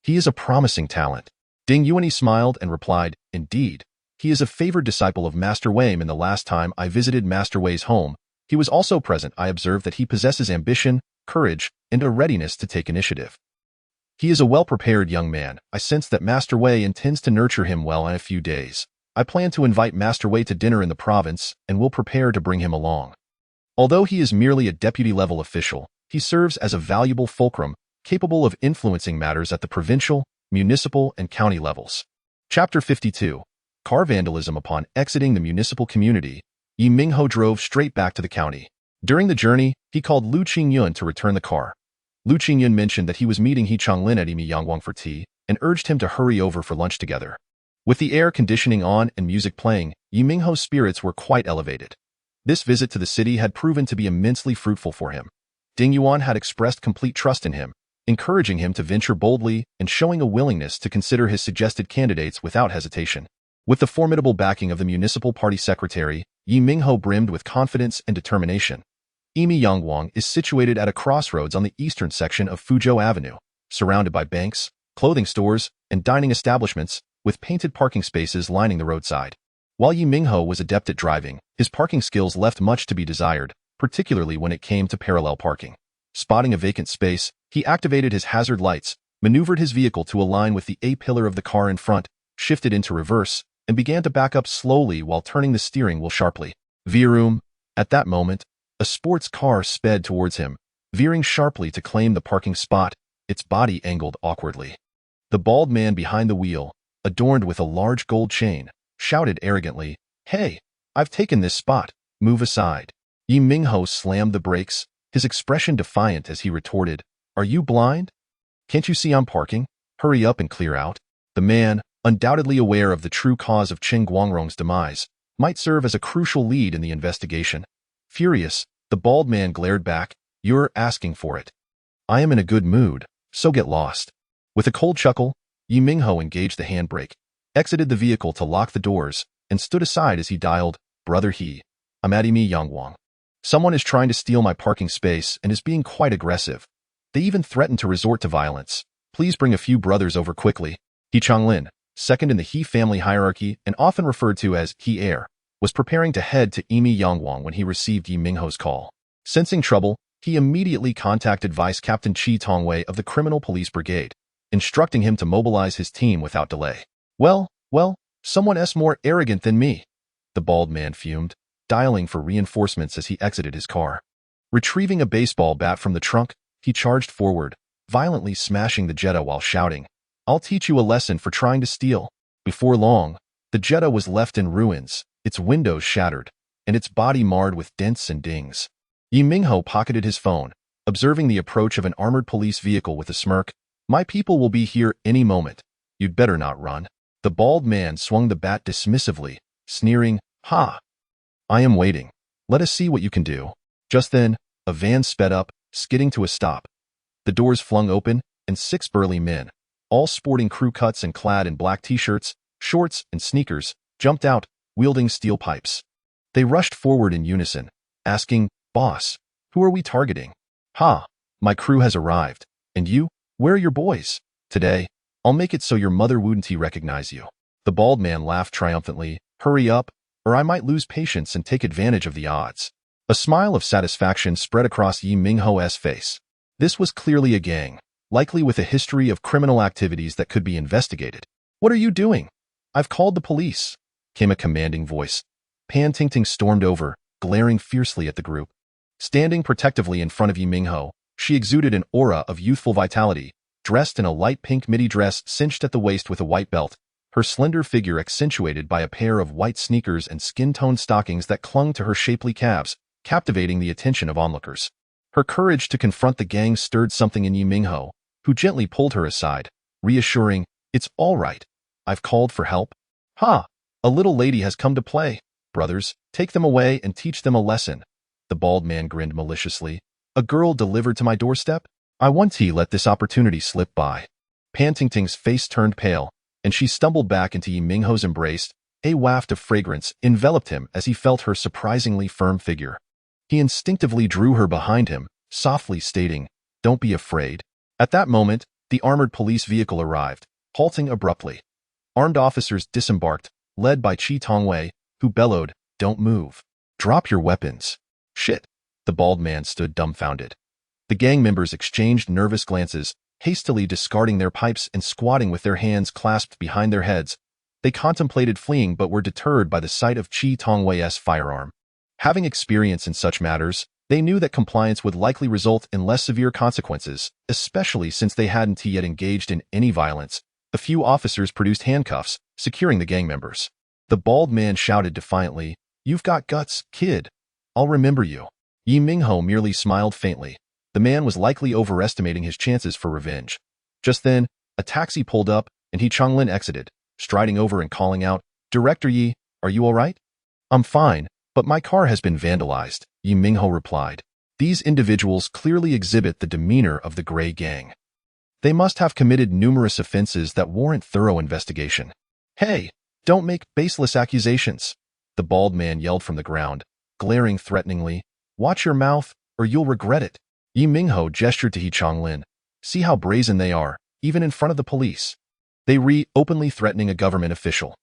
He is a promising talent. Ding Yuanyi smiled and replied, indeed. He is a favored disciple of Master Wei, and the last time I visited Master Wei's home, he was also present. I observed that he possesses ambition, courage, and a readiness to take initiative. He is a well-prepared young man. I sense that Master Wei intends to nurture him well in a few days. I plan to invite Master Wei to dinner in the province and will prepare to bring him along. Although he is merely a deputy-level official, he serves as a valuable fulcrum, capable of influencing matters at the provincial, municipal and county levels. Chapter 52. Car vandalism. Upon exiting the municipal community, Ye Minghao drove straight back to the county. During the journey, he called Lu Qingyun to return the car. Lu Qingyun mentioned that he was meeting He Changlin at Imi Yangwang for tea and urged him to hurry over for lunch together. With the air conditioning on and music playing, Ye Minghao's spirits were quite elevated. This visit to the city had proven to be immensely fruitful for him. Ding Yuan had expressed complete trust in him, encouraging him to venture boldly and showing a willingness to consider his suggested candidates without hesitation. With the formidable backing of the municipal party secretary, Ye Minghao brimmed with confidence and determination. Imi Yangwang is situated at a crossroads on the eastern section of Fuzhou Avenue, surrounded by banks, clothing stores, and dining establishments, with painted parking spaces lining the roadside. While Ye Minghao was adept at driving, his parking skills left much to be desired, particularly when it came to parallel parking. Spotting a vacant space, he activated his hazard lights, maneuvered his vehicle to align with the A-pillar of the car in front, shifted into reverse, and began to back up slowly while turning the steering wheel sharply. Vroom! At that moment, a sports car sped towards him, veering sharply to claim the parking spot, its body angled awkwardly. The bald man behind the wheel, adorned with a large gold chain, shouted arrogantly, "Hey, I've taken this spot, move aside." Ye Minghao slammed the brakes, his expression defiant as he retorted, "Are you blind? Can't you see I'm parking? Hurry up and clear out." The man, undoubtedly aware of the true cause of Chen Guangrong's demise, might serve as a crucial lead in the investigation. Furious, the bald man glared back, "You're asking for it. I am in a good mood, so get lost." With a cold chuckle, Ye Minghao engaged the handbrake, exited the vehicle to lock the doors, and stood aside as he dialed, "Brother He, I'm at Imi Yangwang. Someone is trying to steal my parking space and is being quite aggressive. They even threatened to resort to violence. Please bring a few brothers over quickly." He Changlin, second in the He family hierarchy and often referred to as He heir, was preparing to head to Imi Yangwang when he received Ye Minghao's call. Sensing trouble, he immediately contacted Vice Captain Chi Tongwei of the Criminal Police Brigade, instructing him to mobilize his team without delay. Well, someone's more arrogant than me," the bald man fumed, dialing for reinforcements as he exited his car. Retrieving a baseball bat from the trunk, he charged forward, violently smashing the Jetta while shouting, "I'll teach you a lesson for trying to steal." Before long, the Jetta was left in ruins, its windows shattered, and its body marred with dents and dings. Ye Minghao pocketed his phone, observing the approach of an armored police vehicle with a smirk. "My people will be here any moment. You'd better not run." The bald man swung the bat dismissively, sneering, "Ha! I am waiting. Let us see what you can do." Just then, a van sped up, skidding to a stop. The doors flung open, and 6 burly men, all sporting crew cuts and clad in black t-shirts, shorts, and sneakers, jumped out, wielding steel pipes. They rushed forward in unison, asking, "Boss, who are we targeting?" "Ha! My crew has arrived. And you? Where are your boys? Today, I'll make it so your mother wouldn't recognize you." The bald man laughed triumphantly. "Hurry up, or I might lose patience and take advantage of the odds." A smile of satisfaction spread across Ye Minghao's face. This was clearly a gang, likely with a history of criminal activities that could be investigated. "What are you doing?" "I've called the police," came a commanding voice. Pan Tingting stormed over, glaring fiercely at the group. Standing protectively in front of Ye Minghao, she exuded an aura of youthful vitality, dressed in a light pink midi dress cinched at the waist with a white belt, her slender figure accentuated by a pair of white sneakers and skin-toned stockings that clung to her shapely calves, captivating the attention of onlookers. Her courage to confront the gang stirred something in Ye Minghao, who gently pulled her aside, reassuring, "It's all right. I've called for help." "Ha! A little lady has come to play. Brothers, take them away and teach them a lesson." The bald man grinned maliciously. "A girl delivered to my doorstep? I won't let this opportunity slip by." Pan Tingting's face turned pale, and she stumbled back into Ye Minghao's embrace. A waft of fragrance enveloped him as he felt her surprisingly firm figure. He instinctively drew her behind him, softly stating, "Don't be afraid." At that moment, the armored police vehicle arrived, halting abruptly. Armed officers disembarked, led by Chi Tongwei, who bellowed, "Don't move. Drop your weapons." "Shit." The bald man stood dumbfounded. The gang members exchanged nervous glances, hastily discarding their pipes and squatting with their hands clasped behind their heads. They contemplated fleeing but were deterred by the sight of Chi Tongwei's firearm. Having experience in such matters, they knew that compliance would likely result in less severe consequences, especially since they hadn't yet engaged in any violence. A few officers produced handcuffs, securing the gang members. The bald man shouted defiantly, "You've got guts, kid. I'll remember you." Ye Minghao merely smiled faintly. The man was likely overestimating his chances for revenge. Just then, a taxi pulled up, and He Changlin exited, striding over and calling out, "Director Ye, are you all right?" "I'm fine, but my car has been vandalized," Ye Minghao replied. These individuals clearly exhibit the demeanor of the Gray Gang. They must have committed numerous offenses that warrant thorough investigation. "Hey, don't make baseless accusations," the bald man yelled from the ground, glaring threateningly. "Watch your mouth, or you'll regret it." Ye Minghao gestured to He Changlin. "See how brazen they are, even in front of the police. They openly threatening a government official.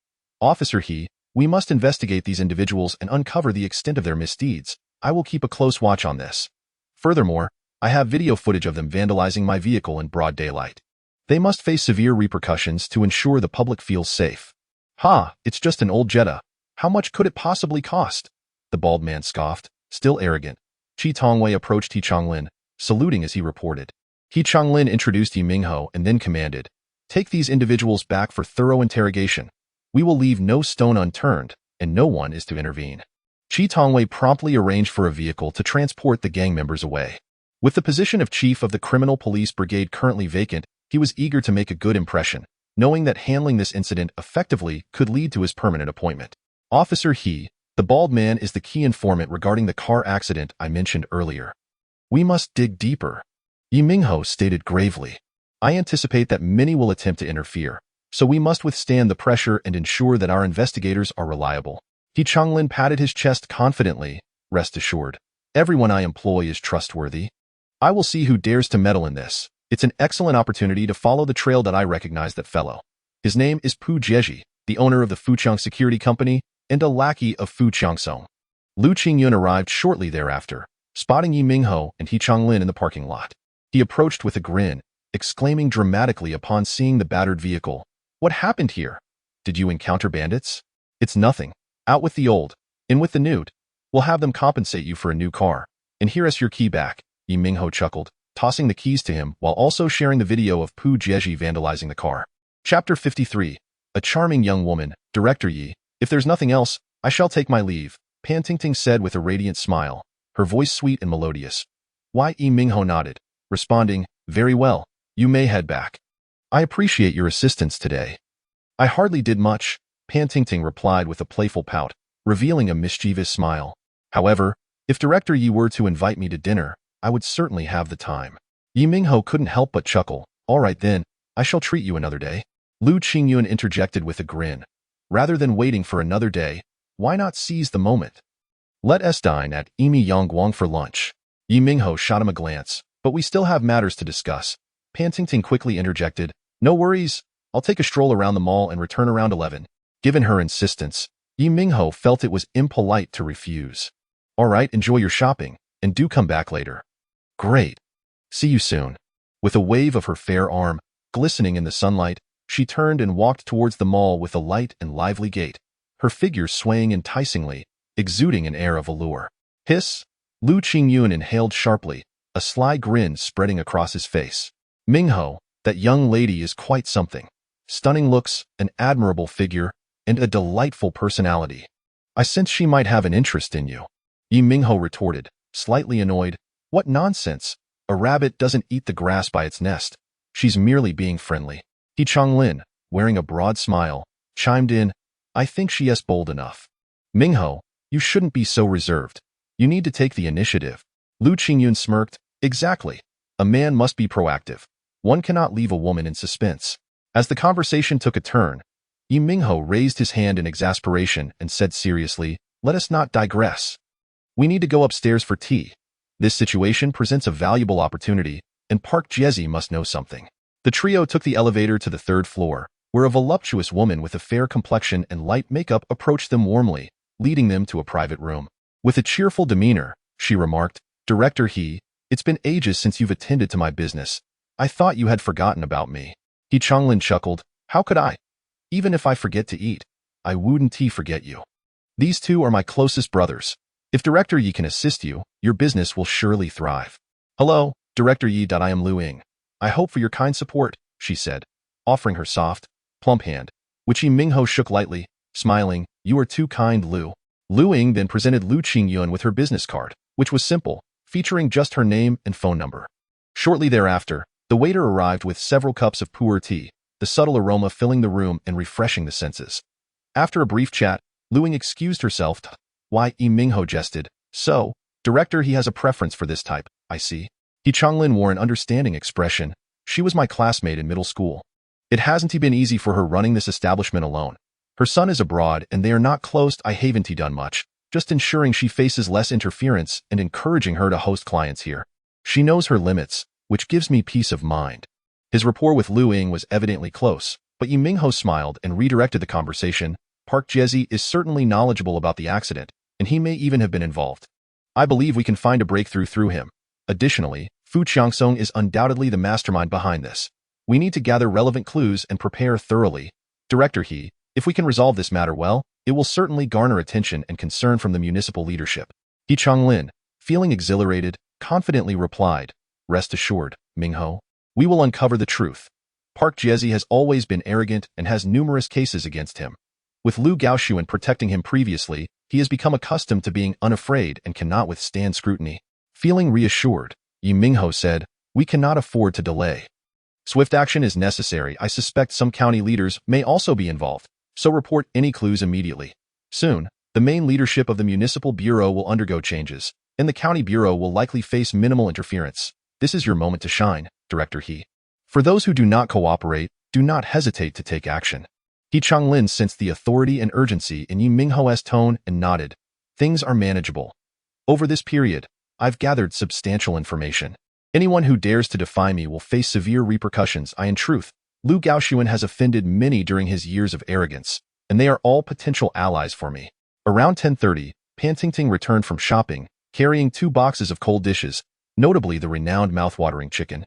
Officer He, we must investigate these individuals and uncover the extent of their misdeeds. I will keep a close watch on this. Furthermore, I have video footage of them vandalizing my vehicle in broad daylight. They must face severe repercussions to ensure the public feels safe." "Ha, it's just an old Jetta. How much could it possibly cost?" the bald man scoffed, still arrogant. Chi Tongwei approached He Changlin, saluting as he reported. He Changlin introduced Ye Minghao and then commanded, "Take these individuals back for thorough interrogation. We will leave no stone unturned, and no one is to intervene." Chi Tongwei promptly arranged for a vehicle to transport the gang members away. With the position of chief of the criminal police brigade currently vacant, he was eager to make a good impression, knowing that handling this incident effectively could lead to his permanent appointment. "Officer He, the bald man is the key informant regarding the car accident I mentioned earlier. We must dig deeper," Ye Minghao stated gravely. "I anticipate that many will attempt to interfere, so we must withstand the pressure and ensure that our investigators are reliable." He Changlin patted his chest confidently. "Rest assured, everyone I employ is trustworthy. I will see who dares to meddle in this. It's an excellent opportunity to follow the trail that I recognize that fellow. His name is Pu Jieji, the owner of the Fuqiang Security Company and a lackey of Fu Qiangsong." Lu Qingyun arrived shortly thereafter, spotting Ye Minghao and He Changlin in the parking lot. He approached with a grin, exclaiming dramatically upon seeing the battered vehicle, "What happened here? Did you encounter bandits?" "It's nothing. Out with the old, in with the new. We'll have them compensate you for a new car. And here is your key back," Ye Minghao chuckled, tossing the keys to him while also sharing the video of Pu Jieji vandalizing the car. Chapter 53. A charming young woman, Director Yi. "If there's nothing else, I shall take my leave," Pan Tingting said with a radiant smile, her voice sweet and melodious. Ye Minghao nodded, responding, "Very well, you may head back. I appreciate your assistance today." "I hardly did much," Pan Tingting replied with a playful pout, revealing a mischievous smile. "However, if Director Yi were to invite me to dinner, I would certainly have the time." Ye Minghao couldn't help but chuckle. "All right then, I shall treat you another day." Lu Qingyun interjected with a grin. "Rather than waiting for another day, why not seize the moment? Let us dine at Emi Yangguang for lunch." Ye Minghao shot him a glance. "But we still have matters to discuss." Pan Tingting quickly interjected, "No worries, I'll take a stroll around the mall and return around 11. Given her insistence, Ye Minghao felt it was impolite to refuse. "All right, enjoy your shopping, and do come back later." "Great. See you soon." With a wave of her fair arm, glistening in the sunlight, she turned and walked towards the mall with a light and lively gait, her figure swaying enticingly, exuding an air of allure. "Hiss!" Lu Qingyun inhaled sharply, a sly grin spreading across his face. "Minghao, that young lady is quite something. Stunning looks, an admirable figure, and a delightful personality. I sense she might have an interest in you." Ye Minghao retorted, slightly annoyed. "What nonsense! A rabbit doesn't eat the grass by its nest. She's merely being friendly." He Changlin, wearing a broad smile, chimed in, "I think she is bold enough." "Minghao, you shouldn't be so reserved. You need to take the initiative." Lu Qingyun smirked. "Exactly. A man must be proactive. One cannot leave a woman in suspense." As the conversation took a turn, Ye Minghao raised his hand in exasperation and said seriously, "Let us not digress. We need to go upstairs for tea. This situation presents a valuable opportunity, and Park Jieji must know something." The trio took the elevator to the third floor, where a voluptuous woman with a fair complexion and light makeup approached them warmly, leading them to a private room. With a cheerful demeanor, she remarked, "Director He, it's been ages since you've attended to my business. I thought you had forgotten about me." He Changlin chuckled, "How could I? Even if I forget to eat, I wouldn't forget you. These two are my closest brothers. If Director Yi can assist you, your business will surely thrive." "Hello, Director Yi. I am Lu Ying. I hope for your kind support," she said, offering her soft, plump hand, which Ye Minghao shook lightly, smiling. "You are too kind, Lu." Lu Ying then presented Lu Qingyun with her business card, which was simple, featuring just her name and phone number. Shortly thereafter, the waiter arrived with several cups of pu'er tea, the subtle aroma filling the room and refreshing the senses. After a brief chat, Lu Ying excused herself. "Why," Ye Minghao jested. "So, director, he has a preference for this type, I see." He Changlin wore an understanding expression. "She was my classmate in middle school. It hasn't been easy for her running this establishment alone. Her son is abroad and they are not close. I haven't done much, just ensuring she faces less interference and encouraging her to host clients here. She knows her limits, which gives me peace of mind." His rapport with Lu Ying was evidently close, but Ye Minghao smiled and redirected the conversation. "Park Jesse is certainly knowledgeable about the accident, and he may even have been involved. I believe we can find a breakthrough through him. Additionally, Fu Qiangsong is undoubtedly the mastermind behind this. We need to gather relevant clues and prepare thoroughly. Director He, if we can resolve this matter well, it will certainly garner attention and concern from the municipal leadership." He Changlin, feeling exhilarated, confidently replied, "Rest assured, Minghao. We will uncover the truth. Park Jesse has always been arrogant and has numerous cases against him. With Lu Gaoxuan protecting him previously, he has become accustomed to being unafraid and cannot withstand scrutiny." Feeling reassured, Ye Minghao said, "We cannot afford to delay. Swift action is necessary. I suspect some county leaders may also be involved, so report any clues immediately. Soon, the main leadership of the municipal bureau will undergo changes, and the county bureau will likely face minimal interference. This is your moment to shine, Director He. For those who do not cooperate, do not hesitate to take action." He Changlin sensed the authority and urgency in Ye Minghao's tone and nodded. "Things are manageable. Over this period, I've gathered substantial information. Anyone who dares to defy me will face severe repercussions. In truth, Lu Gaoxuan has offended many during his years of arrogance, and they are all potential allies for me." Around 10:30, Pan Tingting returned from shopping, carrying 2 boxes of cold dishes, notably the renowned mouthwatering chicken.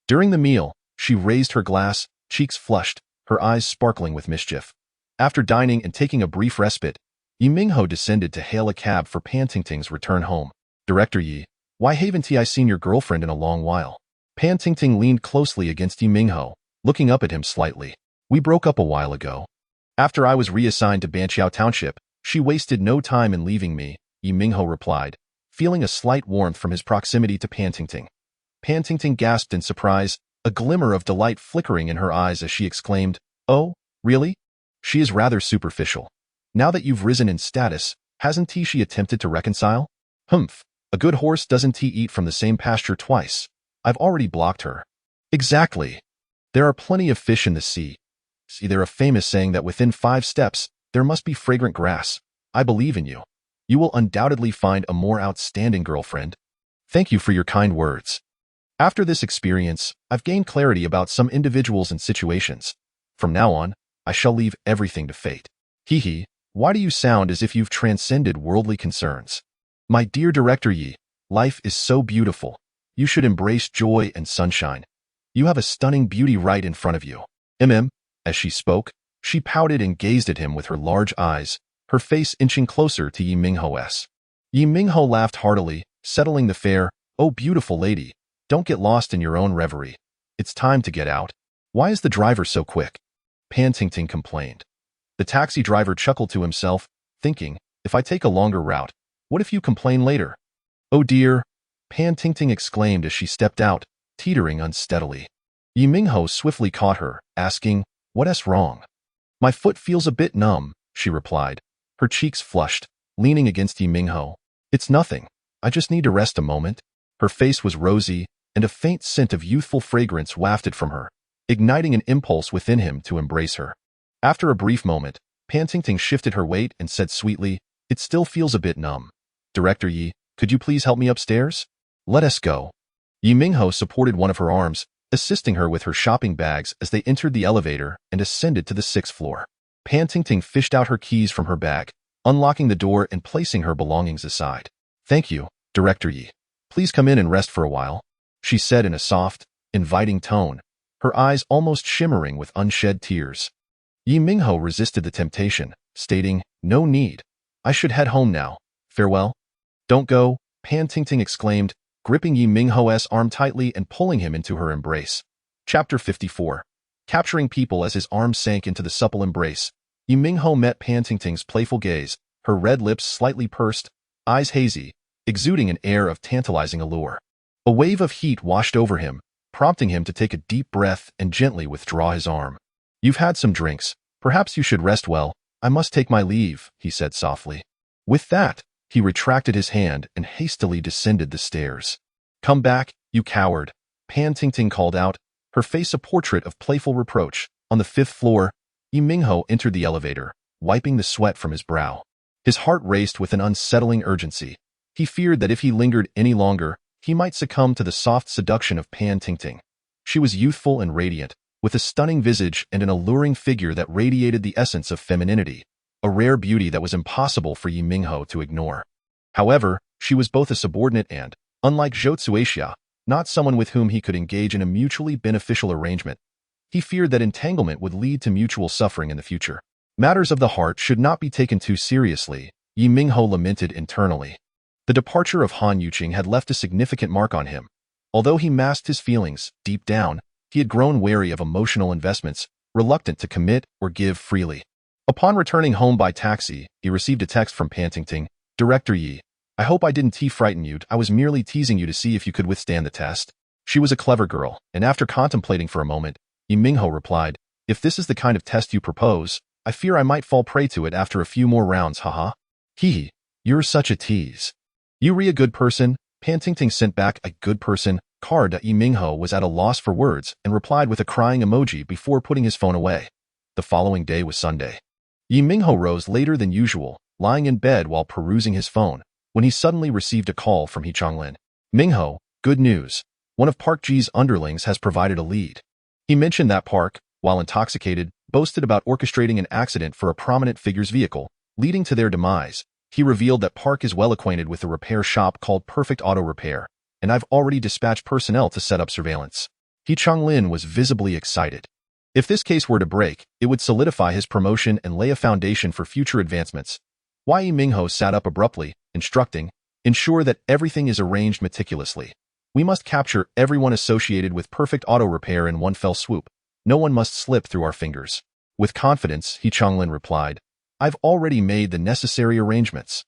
During the meal, she raised her glass, cheeks flushed, her eyes sparkling with mischief. After dining and taking a brief respite, Ye Minghao descended to hail a cab for Pan Tingting's return home. "Director Ye, why haven't I seen your girlfriend in a long while?" Pan Tingting leaned closely against Ye Minghao, looking up at him slightly. "We broke up a while ago. After I was reassigned to Banqiao Township, she wasted no time in leaving me," Ye Minghao replied, feeling a slight warmth from his proximity to Pan Tingting. Pan Tingting gasped in surprise, a glimmer of delight flickering in her eyes as she exclaimed, "Oh, really? She is rather superficial. Now that you've risen in status, hasn't she attempted to reconcile?" "Humph, a good horse doesn't eat from the same pasture twice. I've already blocked her." "Exactly. There are plenty of fish in the sea. See, there's a famous saying that within 5 steps, there must be fragrant grass. I believe in you. You will undoubtedly find a more outstanding girlfriend. Thank you for your kind words. After this experience, I've gained clarity about some individuals and situations. From now on, I shall leave everything to fate." "Hee, why do you sound as if you've transcended worldly concerns?" "My dear Director Yi, life is so beautiful. You should embrace joy and sunshine. You have a stunning beauty right in front of you." As she spoke, she pouted and gazed at him with her large eyes, her face inching closer to Ye Minghao's. Ye Minghao laughed heartily, settling the fare. "Oh, beautiful lady, don't get lost in your own reverie. It's time to get out." "Why is the driver so quick?" Pan Tingting complained. The taxi driver chuckled to himself, thinking, "If I take a longer route, what if you complain later?" "Oh dear," Pan Tingting exclaimed as she stepped out, teetering unsteadily. Ye Minghao swiftly caught her, asking, "What's wrong?" "My foot feels a bit numb," she replied, her cheeks flushed, leaning against Ye Minghao. "It's nothing. I just need to rest a moment." Her face was rosy, and a faint scent of youthful fragrance wafted from her, igniting an impulse within him to embrace her. After a brief moment, Pan Tingting shifted her weight and said sweetly, "It still feels a bit numb. Director Yi, could you please help me upstairs? Let us go." Ye Minghao supported one of her arms, assisting her with her shopping bags as they entered the elevator and ascended to the 6th floor. Pan Tingting fished out her keys from her bag, unlocking the door and placing her belongings aside. "Thank you, Director Yi. Please come in and rest for a while," she said in a soft, inviting tone, her eyes almost shimmering with unshed tears. Ye Minghao resisted the temptation, stating, "No need. I should head home now. Farewell." "Don't go," Pan Tingting exclaimed, gripping Ye Minghao's arm tightly and pulling him into her embrace. Chapter 54. capturing people as his arms sank into the supple embrace. Ye Minghao met Pan Tingting's playful gaze, her red lips slightly pursed, eyes hazy, exuding an air of tantalizing allure. A wave of heat washed over him, prompting him to take a deep breath and gently withdraw his arm. "You've had some drinks. Perhaps you should rest well. I must take my leave," he said softly. With that, he retracted his hand and hastily descended the stairs. "Come back, you coward," Pan Tingting called out, her face a portrait of playful reproach. On the 5th floor, Ye Minghao entered the elevator, wiping the sweat from his brow. His heart raced with an unsettling urgency. He feared that if he lingered any longer, he might succumb to the soft seduction of Pan Tingting. She was youthful and radiant, with a stunning visage and an alluring figure that radiated the essence of femininity, a rare beauty that was impossible for Ye Minghao to ignore. However, she was both a subordinate and, unlike Zhou Tsuixia, not someone with whom he could engage in a mutually beneficial arrangement. He feared that entanglement would lead to mutual suffering in the future. Matters of the heart should not be taken too seriously, Ye Minghao lamented internally. The departure of Han Yuqing had left a significant mark on him. Although he masked his feelings, deep down, he had grown wary of emotional investments, reluctant to commit or give freely. Upon returning home by taxi, he received a text from Pan Tingting. "Director Yi, I hope I didn't frighten you. I was merely teasing you to see if you could withstand the test." She was a clever girl, and after contemplating for a moment, Ye Minghao replied, "If this is the kind of test you propose, I fear I might fall prey to it after a few more rounds, haha." "Hee, you're such a tease." "You re a good person?" Pan Tingting sent back a good person card. Ye Minghao was at a loss for words and replied with a crying emoji before putting his phone away. The following day was Sunday. Ye Minghao rose later than usual, lying in bed while perusing his phone, when he suddenly received a call from He Changlin. "Minghao, good news. One of Park Ji's underlings has provided a lead." He mentioned that Park, while intoxicated, boasted about orchestrating an accident for a prominent figure's vehicle, leading to their demise. He revealed that Park is well acquainted with a repair shop called Perfect Auto Repair, and I've already dispatched personnel to set up surveillance. He Changlin was visibly excited. If this case were to break, it would solidify his promotion and lay a foundation for future advancements. Ye Minghao sat up abruptly, instructing, "Ensure that everything is arranged meticulously. We must capture everyone associated with Perfect Auto Repair in one fell swoop. No one must slip through our fingers." With confidence, He Changlin replied, "I've already made the necessary arrangements.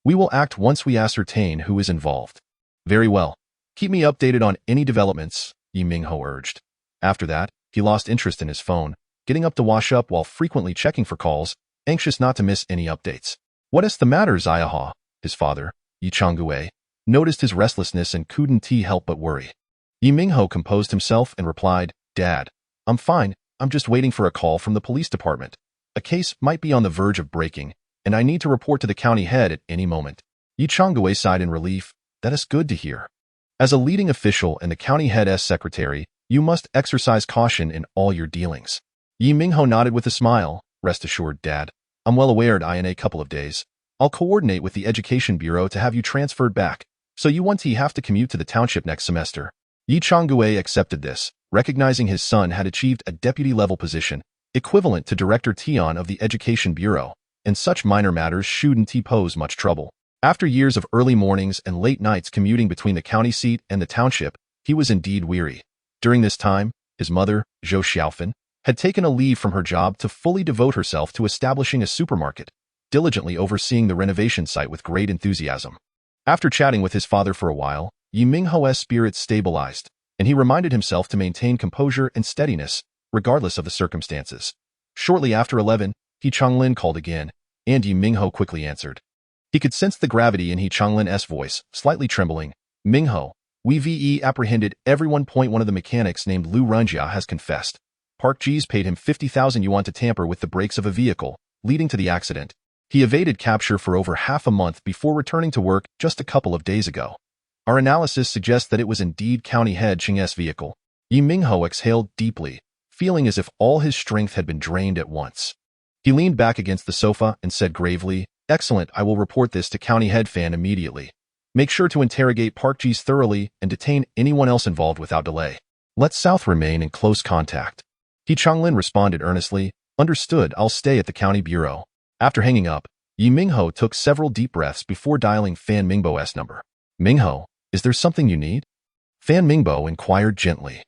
We will act once we ascertain who is involved." "Very well. Keep me updated on any developments," Ye Minghao urged. After that, he lost interest in his phone, getting up to wash up while frequently checking for calls, anxious not to miss any updates. "What is the matter, Xiaohua?" His father, Ye Changue, noticed his restlessness and couldn't help but worry. Ye Minghao composed himself and replied, "Dad, I'm fine. I'm just waiting for a call from the police department. A case might be on the verge of breaking, and I need to report to the county head at any moment." Ye Changue sighed in relief. "That is good to hear. As a leading official and the county head's secretary, you must exercise caution in all your dealings." Ye Minghao nodded with a smile. "Rest assured, Dad. I'm well aware in a couple of days. I'll coordinate with the Education Bureau to have you transferred back, so you won't have to commute to the township next semester." Ye Changue accepted this, recognizing his son had achieved a deputy-level position, equivalent to Director Tian of the Education Bureau, and such minor matters shouldn't pose much trouble. After years of early mornings and late nights commuting between the county seat and the township, he was indeed weary. During this time, his mother, Zhou Xiaofan, had taken a leave from her job to fully devote herself to establishing a supermarket, diligently overseeing the renovation site with great enthusiasm. After chatting with his father for a while, Ye Minghao's spirits stabilized, and he reminded himself to maintain composure and steadiness, regardless of the circumstances. Shortly after 11, He Changlin called again, and Ye Minghao quickly answered. He could sense the gravity in He Changlin's voice, slightly trembling. "Minghao, we've apprehended everyone. One of the mechanics named Lu Runjia has confessed. Park Ji's paid him 50,000 yuan to tamper with the brakes of a vehicle, leading to the accident. He evaded capture for over half a month before returning to work just a couple of days ago. Our analysis suggests that it was indeed County Head Ching's vehicle." Ye Minghao exhaled deeply, feeling as if all his strength had been drained at once. He leaned back against the sofa and said gravely, "Excellent, I will report this to County Head Fan immediately. Make sure to interrogate Park Ji's thoroughly and detain anyone else involved without delay. Let South remain in close contact." He Changlin responded earnestly, "Understood, I'll stay at the county bureau." After hanging up, Ye Minghao took several deep breaths before dialing Fan Mingbo's number. "Minghao, is there something you need?" Fan Mingbo inquired gently.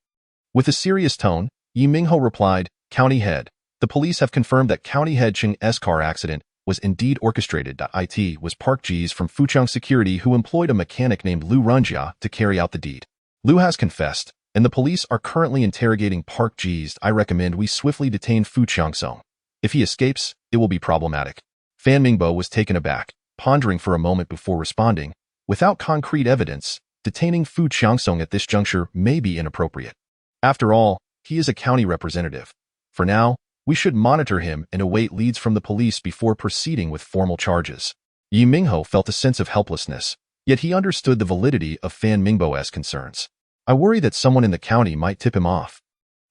With a serious tone, Ye Minghao replied, County Head. The police have confirmed that County Head Cheng's car accident was indeed orchestrated. It was Park Ji's from Fuchang Security who employed a mechanic named Liu Runjia to carry out the deed. Liu has confessed, and the police are currently interrogating Park Ji's. I recommend we swiftly detain Fu Qiangsong. If he escapes, it will be problematic. Fan Mingbo was taken aback, pondering for a moment before responding. Without concrete evidence, detaining Fu Qiangsong at this juncture may be inappropriate. After all, he is a county representative. For now, we should monitor him and await leads from the police before proceeding with formal charges. Ye Minghao felt a sense of helplessness, yet he understood the validity of Fan Mingbo's concerns. I worry that someone in the county might tip him off.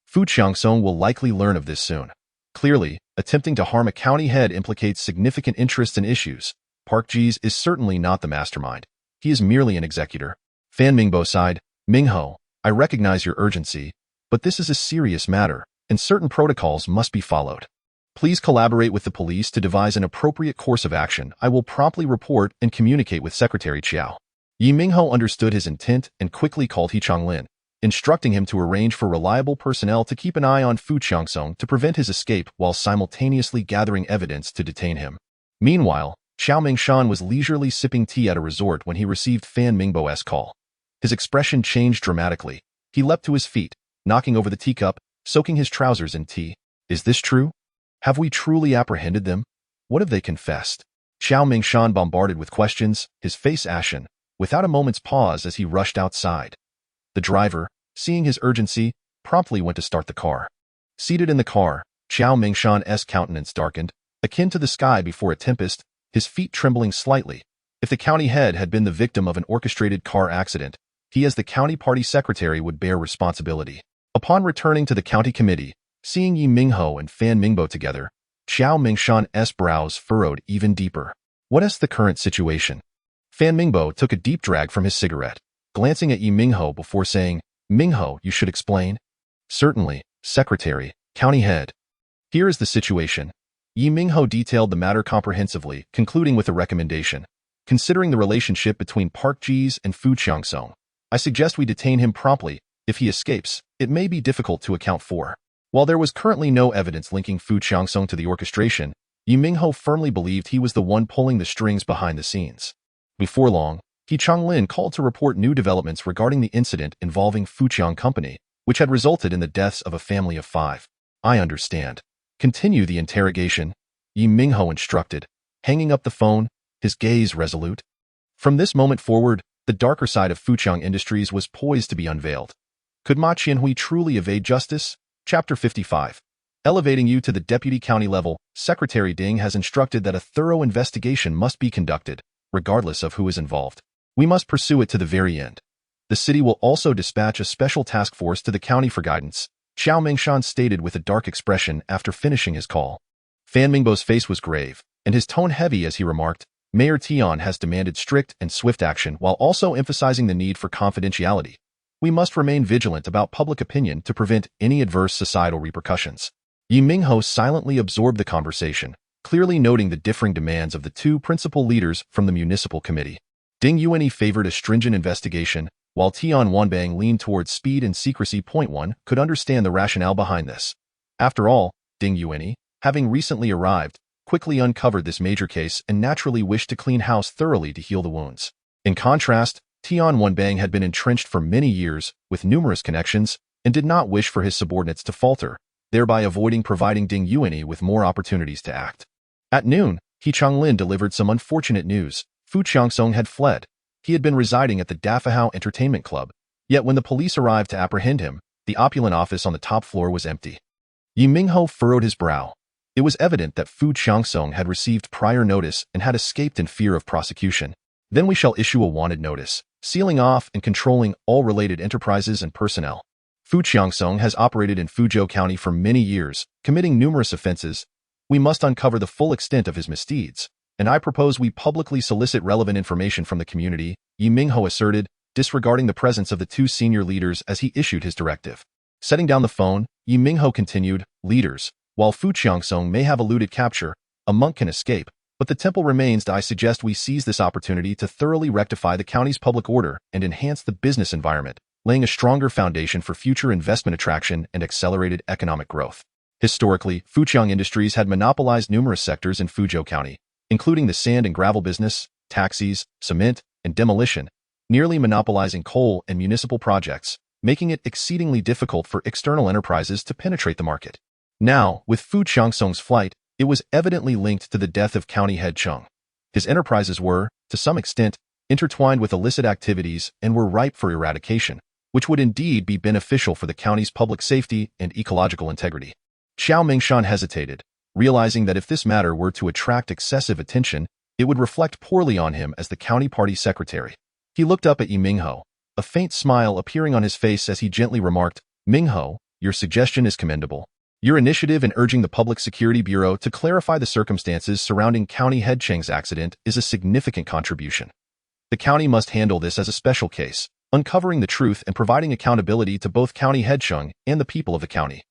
Fu Qiangsong will likely learn of this soon. Clearly, attempting to harm a county head implicates significant interests and issues. Park Ji's is certainly not the mastermind. He is merely an executor. Fan Mingbo sighed, Minghao, I recognize your urgency, but this is a serious matter, and certain protocols must be followed. Please collaborate with the police to devise an appropriate course of action. I will promptly report and communicate with Secretary Chiao. Ye Minghao understood his intent and quickly called He Changlin, instructing him to arrange for reliable personnel to keep an eye on Fu Qiangsong to prevent his escape while simultaneously gathering evidence to detain him. Meanwhile, Xiao Mingshan was leisurely sipping tea at a resort when he received Fan Mingbo's call. His expression changed dramatically. He leapt to his feet, knocking over the teacup, soaking his trousers in tea. Is this true? Have we truly apprehended them? What have they confessed? Xiao Mingshan bombarded with questions, his face ashen, without a moment's pause as he rushed outside. The driver, seeing his urgency, promptly went to start the car. Seated in the car, Xiao Mingshan's countenance darkened, akin to the sky before a tempest, his feet trembling slightly. If the county head had been the victim of an orchestrated car accident, he as the county party secretary would bear responsibility. Upon returning to the county committee, seeing Ye Minghao and Fan Mingbo together, Xiao Mingshan's brows furrowed even deeper. What is the current situation? Fan Mingbo took a deep drag from his cigarette, glancing at Ye Minghao before saying, Minghao, you should explain. Certainly, Secretary, County Head. Here is the situation. Ye Minghao detailed the matter comprehensively, concluding with a recommendation. Considering the relationship between Park Ji's and Fu Qiangsong, I suggest we detain him promptly. If he escapes, it may be difficult to account for. While there was currently no evidence linking Fu Qiangsong to the orchestration, Ye Minghao firmly believed he was the one pulling the strings behind the scenes. Before long, He Changlin called to report new developments regarding the incident involving Fujian Company, which had resulted in the deaths of a family of 5. I understand. Continue the interrogation, Ye Minghao instructed, hanging up the phone, his gaze resolute. From this moment forward, the darker side of Fujian Industries was poised to be unveiled. Could Ma Qianhui truly evade justice? Chapter 55. Elevating you to the deputy county level, Secretary Ding has instructed that a thorough investigation must be conducted, regardless of who is involved. We must pursue it to the very end. The city will also dispatch a special task force to the county for guidance, Xiao Mingshan stated with a dark expression after finishing his call. Fan Mingbo's face was grave, and his tone heavy as he remarked, Mayor Tian has demanded strict and swift action while also emphasizing the need for confidentiality. We must remain vigilant about public opinion to prevent any adverse societal repercussions. Ye Minghao silently absorbed the conversation, clearly noting the differing demands of the two principal leaders from the municipal committee. Ding Yuanyi favored a stringent investigation, while Tian Wanbang leaned towards speed and secrecy. One could understand the rationale behind this. After all, Ding Yuanyi, having recently arrived, quickly uncovered this major case and naturally wished to clean house thoroughly to heal the wounds. In contrast, Tian Wanbang had been entrenched for many years, with numerous connections, and did not wish for his subordinates to falter, thereby avoiding providing Ding Yuanyi with more opportunities to act. At noon, He Changlin delivered some unfortunate news. Fu Qiangsong had fled. He had been residing at the Dafahao Entertainment Club, yet when the police arrived to apprehend him, the opulent office on the top floor was empty. Ye Minghao furrowed his brow. It was evident that Fu Qiangsong had received prior notice and had escaped in fear of prosecution. Then we shall issue a wanted notice, sealing off and controlling all related enterprises and personnel. Fu Qiangsong has operated in Fuzhou County for many years, committing numerous offenses. We must uncover the full extent of his misdeeds, and I propose we publicly solicit relevant information from the community, Ye Minghao asserted, disregarding the presence of the two senior leaders as he issued his directive. Setting down the phone, Ye Minghao continued, Leaders, while Fu Qiangsong may have eluded capture, a monk can escape, but the temple remains. I suggest we seize this opportunity to thoroughly rectify the county's public order and enhance the business environment. laying a stronger foundation for future investment attraction and accelerated economic growth. Historically, Fujian Industries had monopolized numerous sectors in Fuzhou County, including the sand and gravel business, taxis, cement, and demolition, nearly monopolizing coal and municipal projects, making it exceedingly difficult for external enterprises to penetrate the market. Now, with Fu Qiangsong's flight, it was evidently linked to the death of County Head Cheng. His enterprises were, to some extent, intertwined with illicit activities and were ripe for eradication, which would indeed be beneficial for the county's public safety and ecological integrity. Xiao Mingshan hesitated, realizing that if this matter were to attract excessive attention, it would reflect poorly on him as the county party secretary. He looked up at Ye Minghao, a faint smile appearing on his face as he gently remarked, "Minghao, your suggestion is commendable. Your initiative in urging the Public Security Bureau to clarify the circumstances surrounding County Head Cheng's accident is a significant contribution. The county must handle this as a special case, uncovering the truth and providing accountability to both County Head Cheng and the people of the county.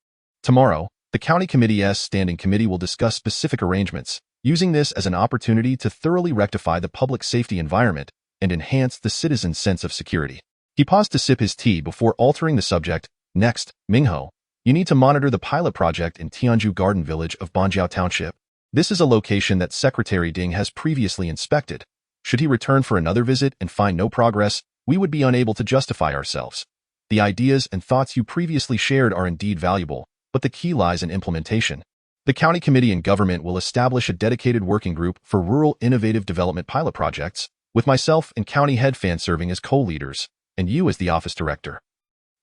Tomorrow, the County Committee's Standing Committee will discuss specific arrangements, using this as an opportunity to thoroughly rectify the public safety environment and enhance the citizens' sense of security." He paused to sip his tea before altering the subject. "Next, Minghao, you need to monitor the pilot project in Tianju Garden Village of Banjiao Township. This is a location that Secretary Ding has previously inspected. Should he return for another visit and find no progress, we would be unable to justify ourselves. The ideas and thoughts you previously shared are indeed valuable, but the key lies in implementation. The county committee and government will establish a dedicated working group for rural innovative development pilot projects, with myself and County Head Fan serving as co-leaders, and you as the office director.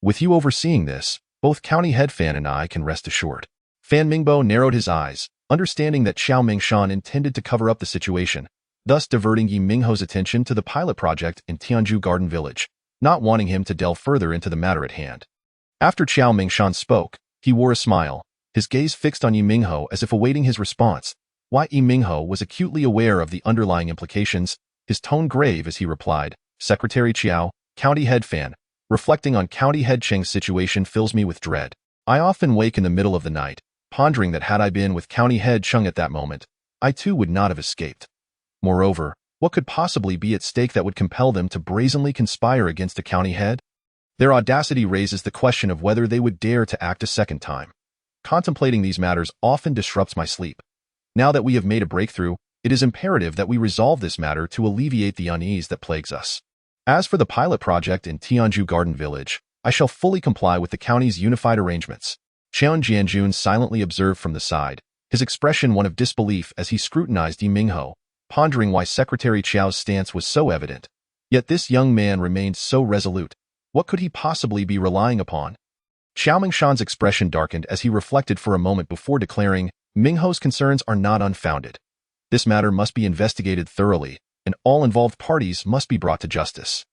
With you overseeing this, both County Head Fan and I can rest assured." Fan Mingbo narrowed his eyes, understanding that Xiao Mingshan intended to cover up the situation, thus diverting Ye Minghao's attention to the pilot project in Tianju Garden Village, not wanting him to delve further into the matter at hand. After Xiao Mingshan spoke, he wore a smile, his gaze fixed on Ye Minghao as if awaiting his response. While Ye Minghao was acutely aware of the underlying implications, his tone grave as he replied, "Secretary Qiao, County Head Fan, reflecting on County Head Cheng's situation fills me with dread. I often wake in the middle of the night, pondering that had I been with County Head Cheng at that moment, I too would not have escaped. Moreover, what could possibly be at stake that would compel them to brazenly conspire against the county head? Their audacity raises the question of whether they would dare to act a second time. Contemplating these matters often disrupts my sleep. Now that we have made a breakthrough, it is imperative that we resolve this matter to alleviate the unease that plagues us. As for the pilot project in Tianju Garden Village, I shall fully comply with the county's unified arrangements." Qian Jianjun silently observed from the side, his expression one of disbelief as he scrutinized Ye Minghao, pondering why Secretary Qiao's stance was so evident. Yet this young man remained so resolute. What could he possibly be relying upon? Xiao Mingshan's expression darkened as he reflected for a moment before declaring, "Minghao's concerns are not unfounded. This matter must be investigated thoroughly, and all involved parties must be brought to justice.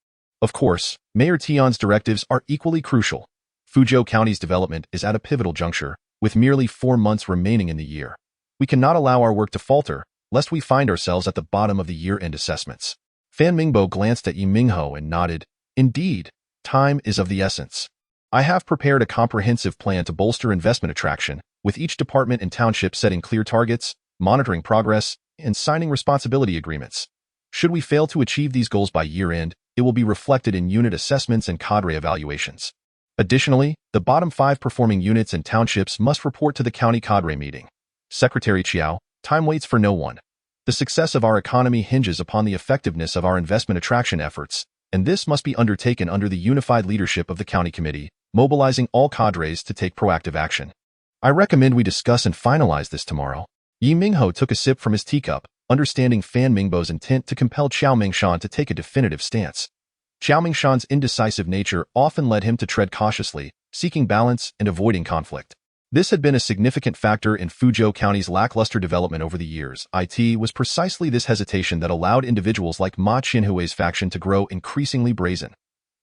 Of course, Mayor Tian's directives are equally crucial. Fuzhou County's development is at a pivotal juncture, with merely 4 months remaining in the year. We cannot allow our work to falter, lest we find ourselves at the bottom of the year-end assessments." Fan Mingbo glanced at Ye Minghao and nodded. "Indeed, time is of the essence. I have prepared a comprehensive plan to bolster investment attraction, with each department and township setting clear targets, monitoring progress, and signing responsibility agreements. Should we fail to achieve these goals by year-end, it will be reflected in unit assessments and cadre evaluations. Additionally, the bottom 5 performing units and townships must report to the county cadre meeting. Secretary Qiao, time waits for no one. The success of our economy hinges upon the effectiveness of our investment attraction efforts, and this must be undertaken under the unified leadership of the county committee, mobilizing all cadres to take proactive action. I recommend we discuss and finalize this tomorrow." Ye Minghao took a sip from his teacup, understanding Fan Mingbo's intent to compel Xiao Mingshan to take a definitive stance. Xiao Mingshan's indecisive nature often led him to tread cautiously, seeking balance and avoiding conflict. This had been a significant factor in Fuzhou County's lackluster development over the years. It was precisely this hesitation that allowed individuals like Ma Qinhui's faction to grow increasingly brazen.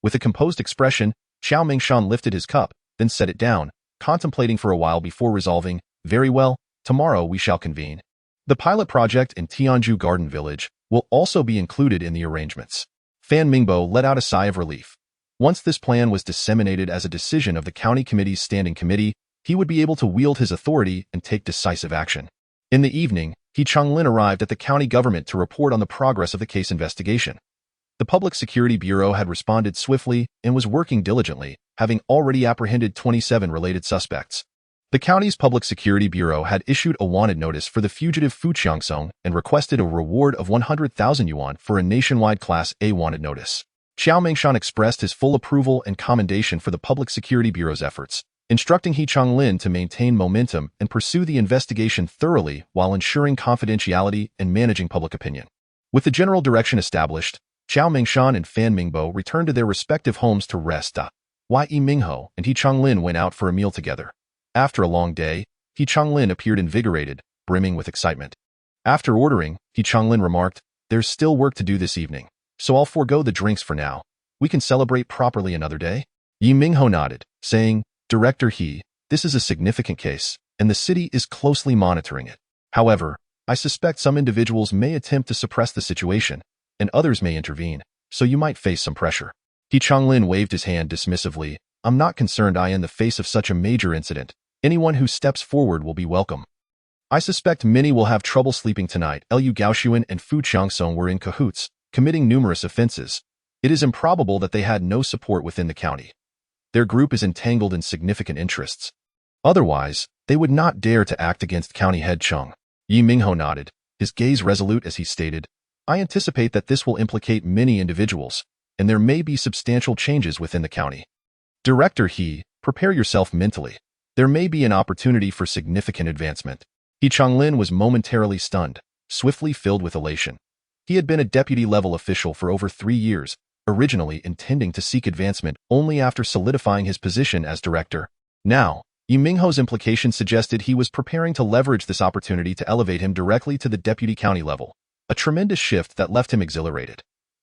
With a composed expression, Xiao Mingshan lifted his cup, then set it down, contemplating for a while before resolving, "Very well, tomorrow we shall convene." The pilot project in Tianju Garden Village will also be included in the arrangements. Fan Mingbo let out a sigh of relief. Once this plan was disseminated as a decision of the county committee's standing committee, he would be able to wield his authority and take decisive action. In the evening, He Chonglin arrived at the county government to report on the progress of the case investigation. The Public Security Bureau had responded swiftly and was working diligently, having already apprehended 27 related suspects. The county's Public Security Bureau had issued a wanted notice for the fugitive Fu Qiangsong and requested a reward of 100,000 yuan for a nationwide Class A wanted notice. Xiao Mingshan expressed his full approval and commendation for the Public Security Bureau's efforts, instructing He Changlin to maintain momentum and pursue the investigation thoroughly while ensuring confidentiality and managing public opinion. With the general direction established, Xiao Mingshan and Fan Mingbo returned to their respective homes to rest. Ye Minghao and He Changlin went out for a meal together. After a long day, He Changlin appeared invigorated, brimming with excitement. After ordering, He Changlin remarked, "There's still work to do this evening, so I'll forego the drinks for now. We can celebrate properly another day." Ye Minghao nodded, saying, "Director He, this is a significant case, and the city is closely monitoring it. However, I suspect some individuals may attempt to suppress the situation, and others may intervene, so you might face some pressure." He Changlin waved his hand dismissively. "I'm not concerned in the face of such a major incident. Anyone who steps forward will be welcome. I suspect many will have trouble sleeping tonight." Liu Gaoxuan and Fu Qiangsong were in cahoots, committing numerous offenses. It is improbable that they had no support within the county. Their group is entangled in significant interests. Otherwise, they would not dare to act against County Head Cheng. Ye Minghao nodded, his gaze resolute as he stated, "I anticipate that this will implicate many individuals, and there may be substantial changes within the county. Director He, prepare yourself mentally. There may be an opportunity for significant advancement." He Changlin was momentarily stunned, swiftly filled with elation. He had been a deputy-level official for over 3 years, originally intending to seek advancement only after solidifying his position as director. Now, Ye Minghao's implication suggested he was preparing to leverage this opportunity to elevate him directly to the deputy county level, a tremendous shift that left him exhilarated.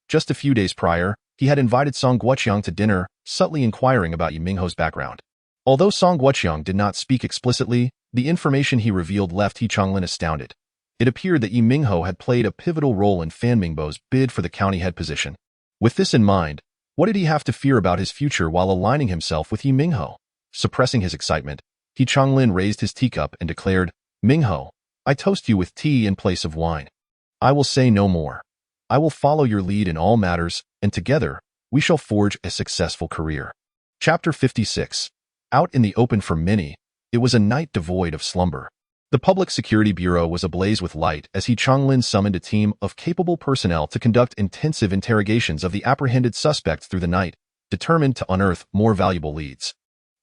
Just a few days prior, he had invited Song Guoqiang to dinner, subtly inquiring about Ye Minghao's background. Although Song Guoqiang did not speak explicitly, the information he revealed left He Changlin astounded. It appeared that Ye Minghao had played a pivotal role in Fan Mingbo's bid for the county head position. With this in mind, what did he have to fear about his future while aligning himself with Ye Minghao? Suppressing his excitement, He Changlin raised his teacup and declared, "Minghao, I toast you with tea in place of wine. I will say no more. I will follow your lead in all matters, and together, we shall forge a successful career." Chapter 56. Out in the open for many, it was a night devoid of slumber. The Public Security Bureau was ablaze with light as He Changlin summoned a team of capable personnel to conduct intensive interrogations of the apprehended suspects through the night, determined to unearth more valuable leads.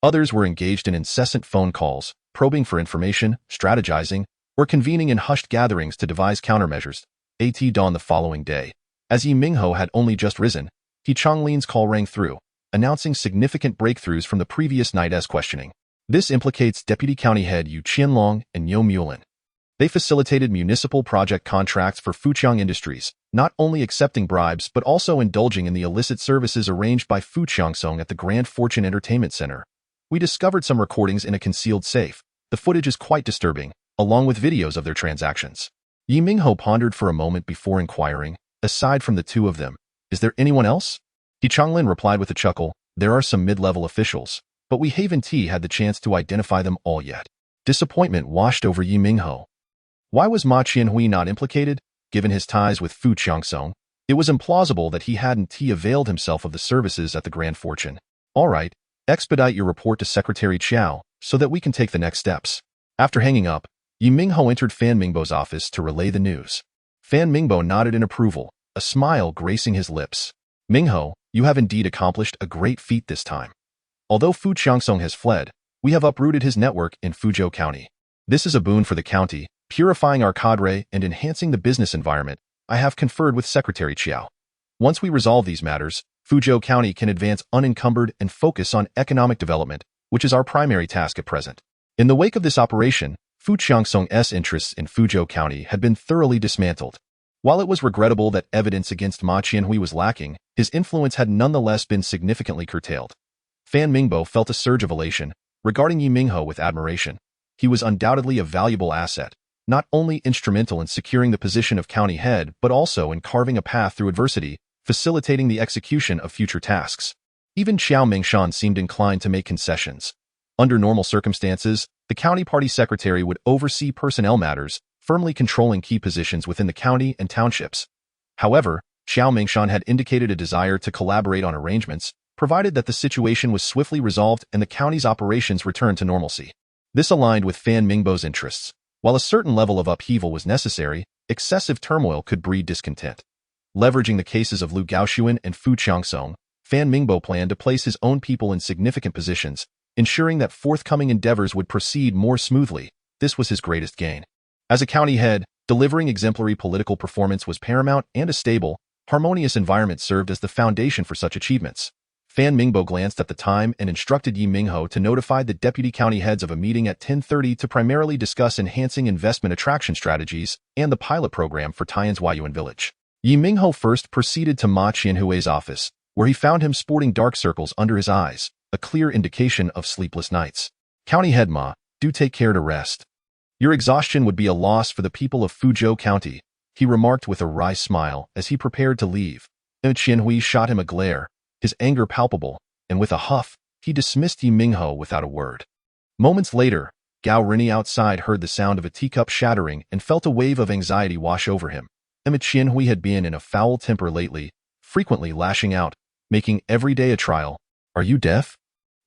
Others were engaged in incessant phone calls, probing for information, strategizing, or convening in hushed gatherings to devise countermeasures. At dawn the following day, as Ye Minghao had only just risen, He Changlin's call rang through, announcing significant breakthroughs from the previous night's questioning. This implicates Deputy County Head Yu Qianlong and Yo Mulin. They facilitated municipal project contracts for Fujiang Industries, not only accepting bribes but also indulging in the illicit services arranged by Fu Qiangsong at the Grand Fortune Entertainment Center. We discovered some recordings in a concealed safe. The footage is quite disturbing, along with videos of their transactions. Ye Minghao pondered for a moment before inquiring, "Aside from the two of them, is there anyone else?" He Changlin replied with a chuckle, "There are some mid-level officials, but we haven't had the chance to identify them all yet." Disappointment washed over Ye Minghao. Why was Ma Qianhui not implicated? Given his ties with Fu Qiangsong, it was implausible that he hadn't availed himself of the services at the Grand Fortune. "All right, expedite your report to Secretary Qiao so that we can take the next steps." After hanging up, Ye Minghao entered Fan Mingbo's office to relay the news. Fan Mingbo nodded in approval, a smile gracing his lips. "Minghao, you have indeed accomplished a great feat this time. Although Fu Qiangsong has fled, we have uprooted his network in Fuzhou County. This is a boon for the county, purifying our cadre and enhancing the business environment. I have conferred with Secretary Qiao. Once we resolve these matters, Fuzhou County can advance unencumbered and focus on economic development, which is our primary task at present." In the wake of this operation, Fu Qiangsong's interests in Fuzhou County had been thoroughly dismantled. While it was regrettable that evidence against Ma Qianhui was lacking, his influence had nonetheless been significantly curtailed. Fan Mingbo felt a surge of elation, regarding Ye Minghao with admiration. He was undoubtedly a valuable asset, not only instrumental in securing the position of county head, but also in carving a path through adversity, facilitating the execution of future tasks. Even Xiao Mingshan seemed inclined to make concessions. Under normal circumstances, the county party secretary would oversee personnel matters, firmly controlling key positions within the county and townships. However, Xiao Mingshan had indicated a desire to collaborate on arrangements, provided that the situation was swiftly resolved and the county's operations returned to normalcy. This aligned with Fan Mingbo's interests. While a certain level of upheaval was necessary, excessive turmoil could breed discontent. Leveraging the cases of Lu Gaoxuan and Fu Qiangsong, Fan Mingbo planned to place his own people in significant positions, ensuring that forthcoming endeavors would proceed more smoothly. This was his greatest gain. As a county head, delivering exemplary political performance was paramount, and a stable, harmonious environment served as the foundation for such achievements. Fan Mingbo glanced at the time and instructed Ye Minghao to notify the deputy county heads of a meeting at 10:30 to primarily discuss enhancing investment attraction strategies and the pilot program for Taiyan's Huayuan village. Ye Minghao first proceeded to Ma Qianhui's office, where he found him sporting dark circles under his eyes, a clear indication of sleepless nights. "County head Ma, do take care to rest. Your exhaustion would be a loss for the people of Fuzhou County," he remarked with a wry smile as he prepared to leave. Qianhui shot him a glare, his anger palpable, and with a huff, he dismissed Ye Minghao without a word. Moments later, Gao Rini outside heard the sound of a teacup shattering and felt a wave of anxiety wash over him. Qianhui had been in a foul temper lately, frequently lashing out, making every day a trial. "Are you deaf?"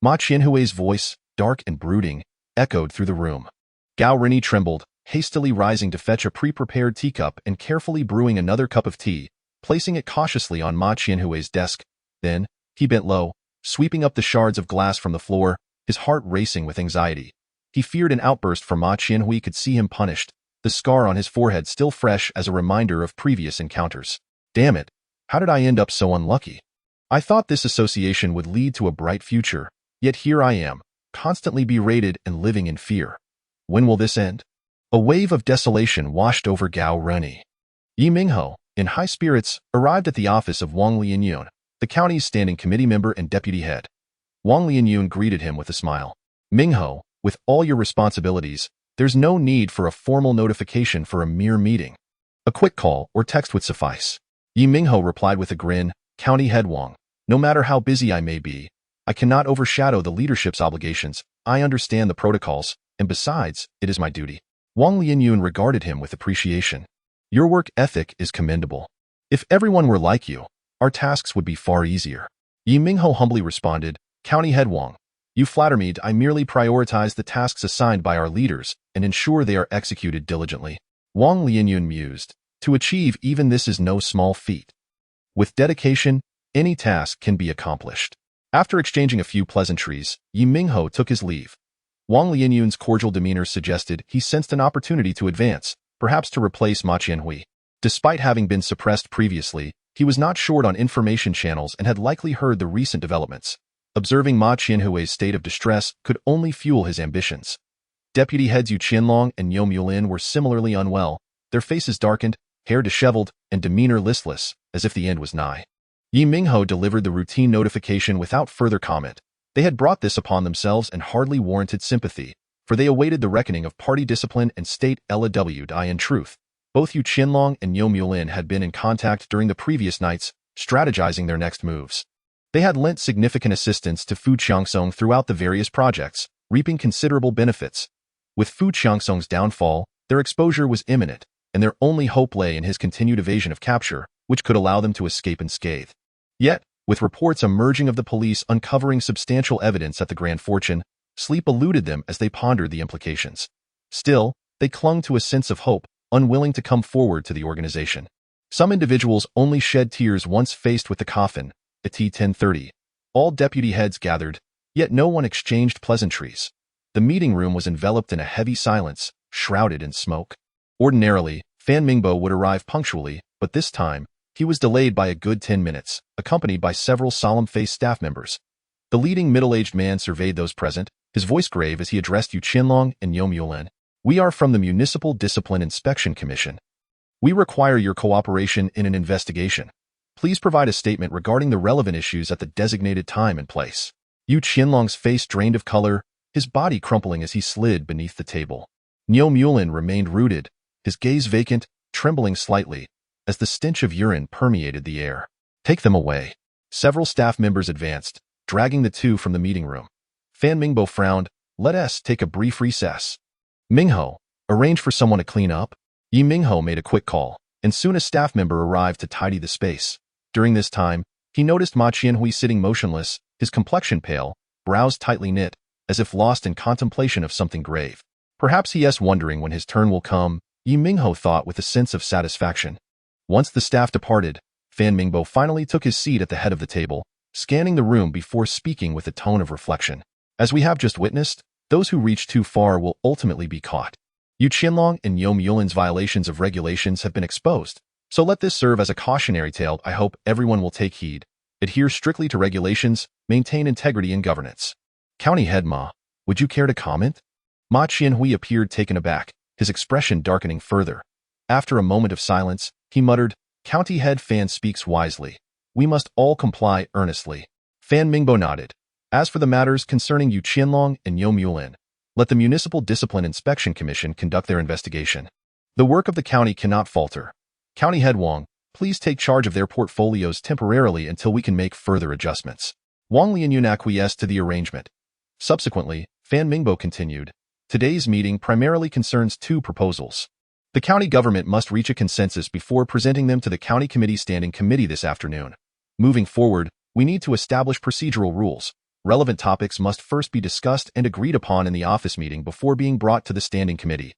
Ma Qianhui's voice, dark and brooding, echoed through the room. Gao Rini trembled, hastily rising to fetch a pre-prepared teacup and carefully brewing another cup of tea, placing it cautiously on Ma Qianhui's desk. Then, he bent low, sweeping up the shards of glass from the floor, his heart racing with anxiety. He feared an outburst from Ma Qianhui could see him punished, the scar on his forehead still fresh as a reminder of previous encounters. "Damn it, how did I end up so unlucky? I thought this association would lead to a bright future, yet here I am, constantly berated and living in fear. When will this end?" A wave of desolation washed over Gao Rini. Ye Minghao, in high spirits, arrived at the office of Wang Lianyun, the county's standing committee member and deputy head. Wang Lianyun greeted him with a smile. "Minghao, with all your responsibilities, there's no need for a formal notification for a mere meeting. A quick call or text would suffice." Ye Minghao replied with a grin, "County head Wang, no matter how busy I may be, I cannot overshadow the leadership's obligations. I understand the protocols, and besides, it is my duty." Wang Lianyun regarded him with appreciation. "Your work ethic is commendable. If everyone were like you, our tasks would be far easier." Ye Minghao humbly responded, "County head Wang, you flatter me. I merely prioritize the tasks assigned by our leaders and ensure they are executed diligently." Wang Lianyun mused, "To achieve even this is no small feat. With dedication, any task can be accomplished." After exchanging a few pleasantries, Ye Minghao took his leave. Wang Lianyun's cordial demeanor suggested he sensed an opportunity to advance, perhaps to replace Ma Qianhui. Despite having been suppressed previously, he was not short on information channels and had likely heard the recent developments. Observing Ma Qianhui's state of distress could only fuel his ambitions. Deputy heads Yu Qianlong and Yo Mulin were similarly unwell, their faces darkened, hair disheveled, and demeanor listless, as if the end was nigh. Ye Minghao delivered the routine notification without further comment. They had brought this upon themselves and hardly warranted sympathy, for they awaited the reckoning of party discipline and state LAWDI. In truth, both Yu Qianlong and Yo Mulin had been in contact during the previous nights, strategizing their next moves. They had lent significant assistance to Fu Qiangsong throughout the various projects, reaping considerable benefits. With Fu Qiangsong's downfall, their exposure was imminent, and their only hope lay in his continued evasion of capture, which could allow them to escape unscathed. Yet, with reports emerging of the police uncovering substantial evidence at the Grand Fortune, sleep eluded them as they pondered the implications. Still, they clung to a sense of hope, unwilling to come forward to the organization. Some individuals only shed tears once faced with the coffin. At 10:30, all deputy heads gathered, yet no one exchanged pleasantries. The meeting room was enveloped in a heavy silence, shrouded in smoke. Ordinarily, Fan Mingbo would arrive punctually, but this time, he was delayed by a good 10 minutes, accompanied by several solemn-faced staff members. The leading middle-aged man surveyed those present, his voice grave as he addressed Yu Qianlong and Yo Mulin. "We are from the Municipal Discipline Inspection Commission. We require your cooperation in an investigation. Please provide a statement regarding the relevant issues at the designated time and place." Yu Qianlong's face drained of color, his body crumpling as he slid beneath the table. Yo Mulin remained rooted, his gaze vacant, trembling slightly, as the stench of urine permeated the air. "Take them away." Several staff members advanced, dragging the two from the meeting room. Fan Mingbo frowned. "Let us take a brief recess. Minghao, arrange for someone to clean up." Ye Minghao made a quick call. and soon a staff member arrived to tidy the space. During this time, he noticed Ma Qianhui sitting motionless, his complexion pale, brows tightly knit, as if lost in contemplation of something grave. Perhaps he is wondering when his turn will come, Ye Minghao thought with a sense of satisfaction. Once the staff departed, Fan Mingbo finally took his seat at the head of the table, scanning the room before speaking with a tone of reflection. As we have just witnessed, those who reach too far will ultimately be caught. Yu Qianlong and Ye Minghao's violations of regulations have been exposed, so let this serve as a cautionary tale. I hope everyone will take heed, adhere strictly to regulations, maintain integrity in governance. County Head Ma, would you care to comment? Ma Qianhui appeared taken aback, his expression darkening further. After a moment of silence, he muttered, County Head Fan speaks wisely. We must all comply earnestly. Fan Mingbo nodded. As for the matters concerning Yu Qianlong and Ye Minghao, let the Municipal Discipline Inspection Commission conduct their investigation. The work of the county cannot falter. County Head Wang, please take charge of their portfolios temporarily until we can make further adjustments. Wang Lianyun acquiesced to the arrangement. Subsequently, Fan Mingbo continued, today's meeting primarily concerns two proposals. The county government must reach a consensus before presenting them to the County Committee Standing Committee this afternoon. Moving forward, we need to establish procedural rules. Relevant topics must first be discussed and agreed upon in the office meeting before being brought to the Standing Committee.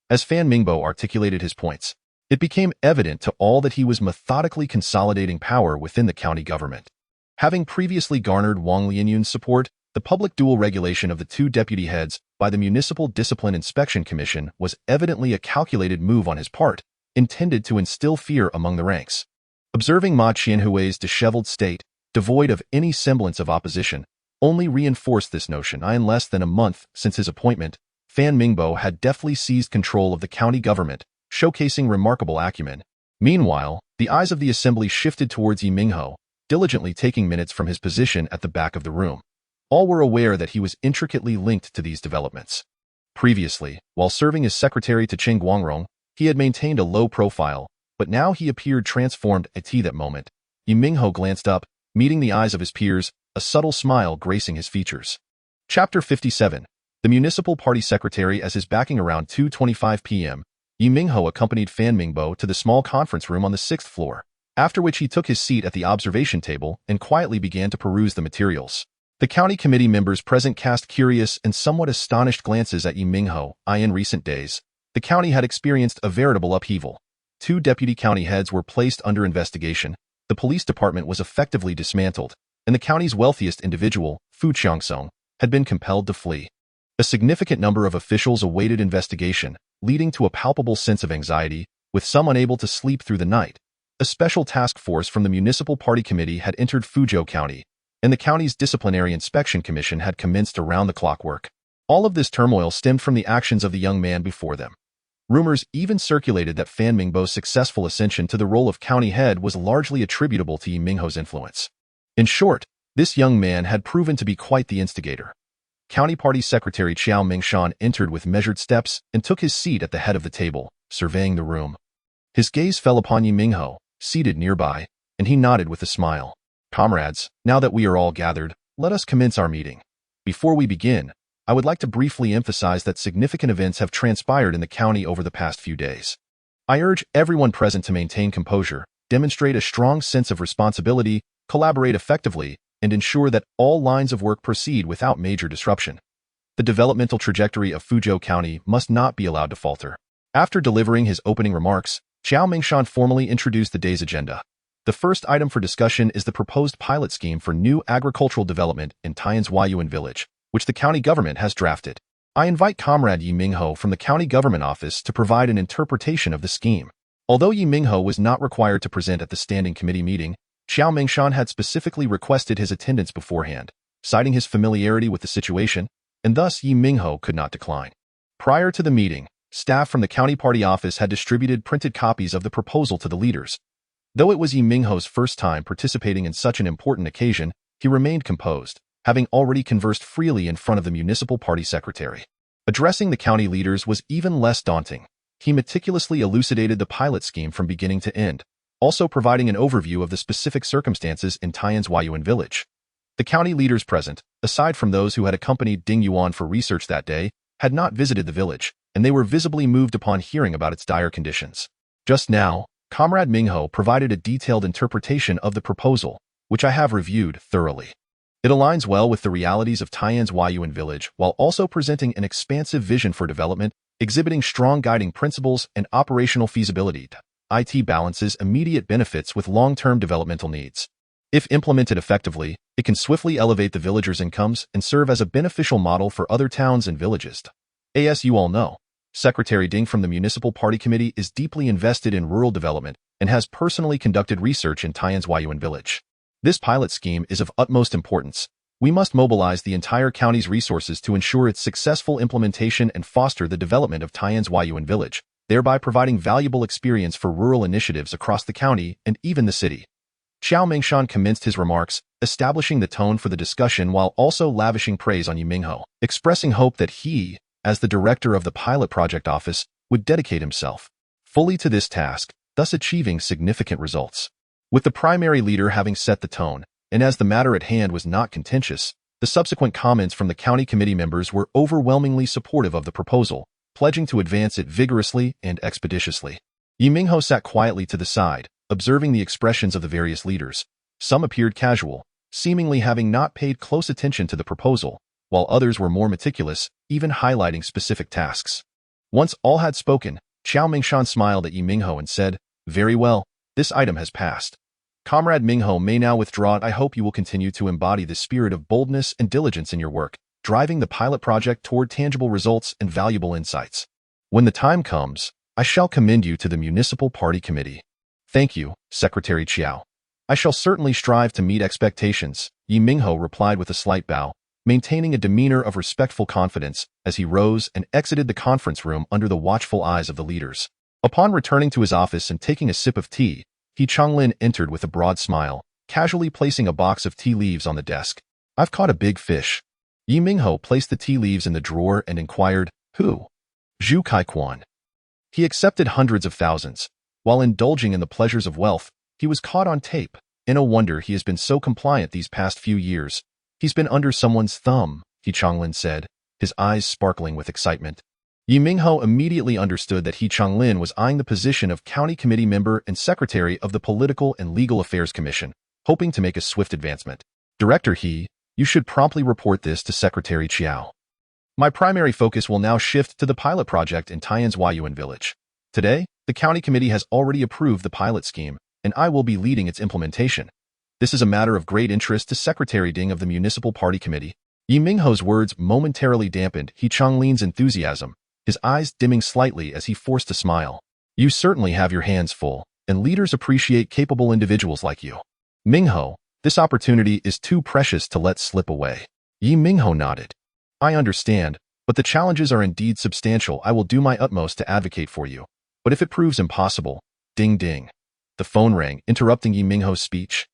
As Fan Mingbo articulated his points, it became evident to all that he was methodically consolidating power within the county government. Having previously garnered Wang Lianyun's support, the public dual regulation of the two deputy heads by the Municipal Discipline Inspection Commission was evidently a calculated move on his part, intended to instill fear among the ranks. Observing Ma Qianhui's disheveled state, devoid of any semblance of opposition, only reinforced this notion. In less than a month since his appointment, Fan Mingbo had deftly seized control of the county government, showcasing remarkable acumen. Meanwhile, the eyes of the assembly shifted towards Ye Minghao, diligently taking minutes from his position at the back of the room. All were aware that he was intricately linked to these developments. Previously, while serving as secretary to Chen Guangrong, he had maintained a low profile, but now he appeared transformed. At that moment, Ye Minghao glanced up, meeting the eyes of his peers, a subtle smile gracing his features. Chapter 57. The Municipal Party Secretary. As his backing around 2:25 p.m., Ye Minghao accompanied Fan Mingbo to the small conference room on the 6th floor, after which he took his seat at the observation table and quietly began to peruse the materials. The county committee members present cast curious and somewhat astonished glances at Ye Minghao. In recent days, the county had experienced a veritable upheaval. Two deputy county heads were placed under investigation, the police department was effectively dismantled, and the county's wealthiest individual, Fu Qiangsong, had been compelled to flee. A significant number of officials awaited investigation, leading to a palpable sense of anxiety, with some unable to sleep through the night. A special task force from the Municipal Party Committee had entered Fuzhou County, and the county's Disciplinary Inspection Commission had commenced around-the-clock work. All of this turmoil stemmed from the actions of the young man before them. Rumors even circulated that Fan Mingbo's successful ascension to the role of county head was largely attributable to Ye Minghao's influence. In short, this young man had proven to be quite the instigator. County Party Secretary Qiao Mingshan entered with measured steps and took his seat at the head of the table, surveying the room. His gaze fell upon Ye Minghao, seated nearby, and he nodded with a smile. Comrades, now that we are all gathered, let us commence our meeting. Before we begin, I would like to briefly emphasize that significant events have transpired in the county over the past few days. I urge everyone present to maintain composure, demonstrate a strong sense of responsibility, collaborate effectively, and ensure that all lines of work proceed without major disruption. The developmental trajectory of Fuzhou County must not be allowed to falter. After delivering his opening remarks, Qiao Mingshan formally introduced the day's agenda. The first item for discussion is the proposed pilot scheme for new agricultural development in Taiyan's Huayuan village, which the county government has drafted. I invite Comrade Ye Minghao from the county government office to provide an interpretation of the scheme. Although Ye Minghao was not required to present at the standing committee meeting, Qiao Mingshan had specifically requested his attendance beforehand, citing his familiarity with the situation, and thus Ye Minghao could not decline. Prior to the meeting, staff from the county party office had distributed printed copies of the proposal to the leaders. Though it was Ye Minghao's first time participating in such an important occasion, he remained composed, having already conversed freely in front of the municipal party secretary. Addressing the county leaders was even less daunting. He meticulously elucidated the pilot scheme from beginning to end, also providing an overview of the specific circumstances in Taiyan's Huayuan village. The county leaders present, aside from those who had accompanied Ding Yuan for research that day, had not visited the village, and they were visibly moved upon hearing about its dire conditions. Just now, Comrade Minghao provided a detailed interpretation of the proposal, which I have reviewed thoroughly. It aligns well with the realities of Taiyan's Huayuan village while also presenting an expansive vision for development, exhibiting strong guiding principles and operational feasibility. IT balances immediate benefits with long-term developmental needs. If implemented effectively, it can swiftly elevate the villagers' incomes and serve as a beneficial model for other towns and villages. As you all know, Secretary Ding from the Municipal Party Committee is deeply invested in rural development and has personally conducted research in Taiyan's Huayuan village. This pilot scheme is of utmost importance. We must mobilize the entire county's resources to ensure its successful implementation and foster the development of Taiyan's Huayuan village, thereby providing valuable experience for rural initiatives across the county and even the city. Xiao Mengshan commenced his remarks, establishing the tone for the discussion while also lavishing praise on Ye Minghao, expressing hope that he, as the director of the pilot project office, would dedicate himself fully to this task, thus achieving significant results. With the primary leader having set the tone, and as the matter at hand was not contentious, the subsequent comments from the county committee members were overwhelmingly supportive of the proposal, pledging to advance it vigorously and expeditiously. Ye Minghao sat quietly to the side, observing the expressions of the various leaders. Some appeared casual, seemingly having not paid close attention to the proposal, while others were more meticulous, even highlighting specific tasks. Once all had spoken, Xiao Mengshan smiled at Ye Minghao and said, "Very well, this item has passed. Comrade Minghao may now withdraw. I hope you will continue to embody the spirit of boldness and diligence in your work, driving the pilot project toward tangible results and valuable insights. When the time comes, I shall commend you to the Municipal Party Committee." "Thank you, Secretary Qiao. I shall certainly strive to meet expectations," Ye Minghao replied with a slight bow, maintaining a demeanor of respectful confidence as he rose and exited the conference room under the watchful eyes of the leaders. Upon returning to his office and taking a sip of tea, He Changlin entered with a broad smile, casually placing a box of tea leaves on the desk. "I've caught a big fish." Ye Minghao placed the tea leaves in the drawer and inquired, "Who?" "Zhu Kaiquan." He accepted hundreds of thousands. While indulging in the pleasures of wealth, he was caught on tape. No wonder he has been so compliant these past few years. "He's been under someone's thumb," He Changlin said, his eyes sparkling with excitement. Ye Minghao immediately understood that He Changlin was eyeing the position of county committee member and secretary of the Political and Legal Affairs Commission, hoping to make a swift advancement. "Director He, you should promptly report this to Secretary Qiao. My primary focus will now shift to the pilot project in Taiyan's Huayuan village. Today, the county committee has already approved the pilot scheme, and I will be leading its implementation. This is a matter of great interest to Secretary Ding of the Municipal Party Committee." Ye Minghao's words momentarily dampened He Changlin's enthusiasm, his eyes dimming slightly as he forced a smile. "You certainly have your hands full, and leaders appreciate capable individuals like you. Minghao, this opportunity is too precious to let slip away." Ye Minghao nodded. "I understand, but the challenges are indeed substantial. I will do my utmost to advocate for you. But if it proves impossible..." Ding ding. The phone rang, interrupting Ye Minghao's speech.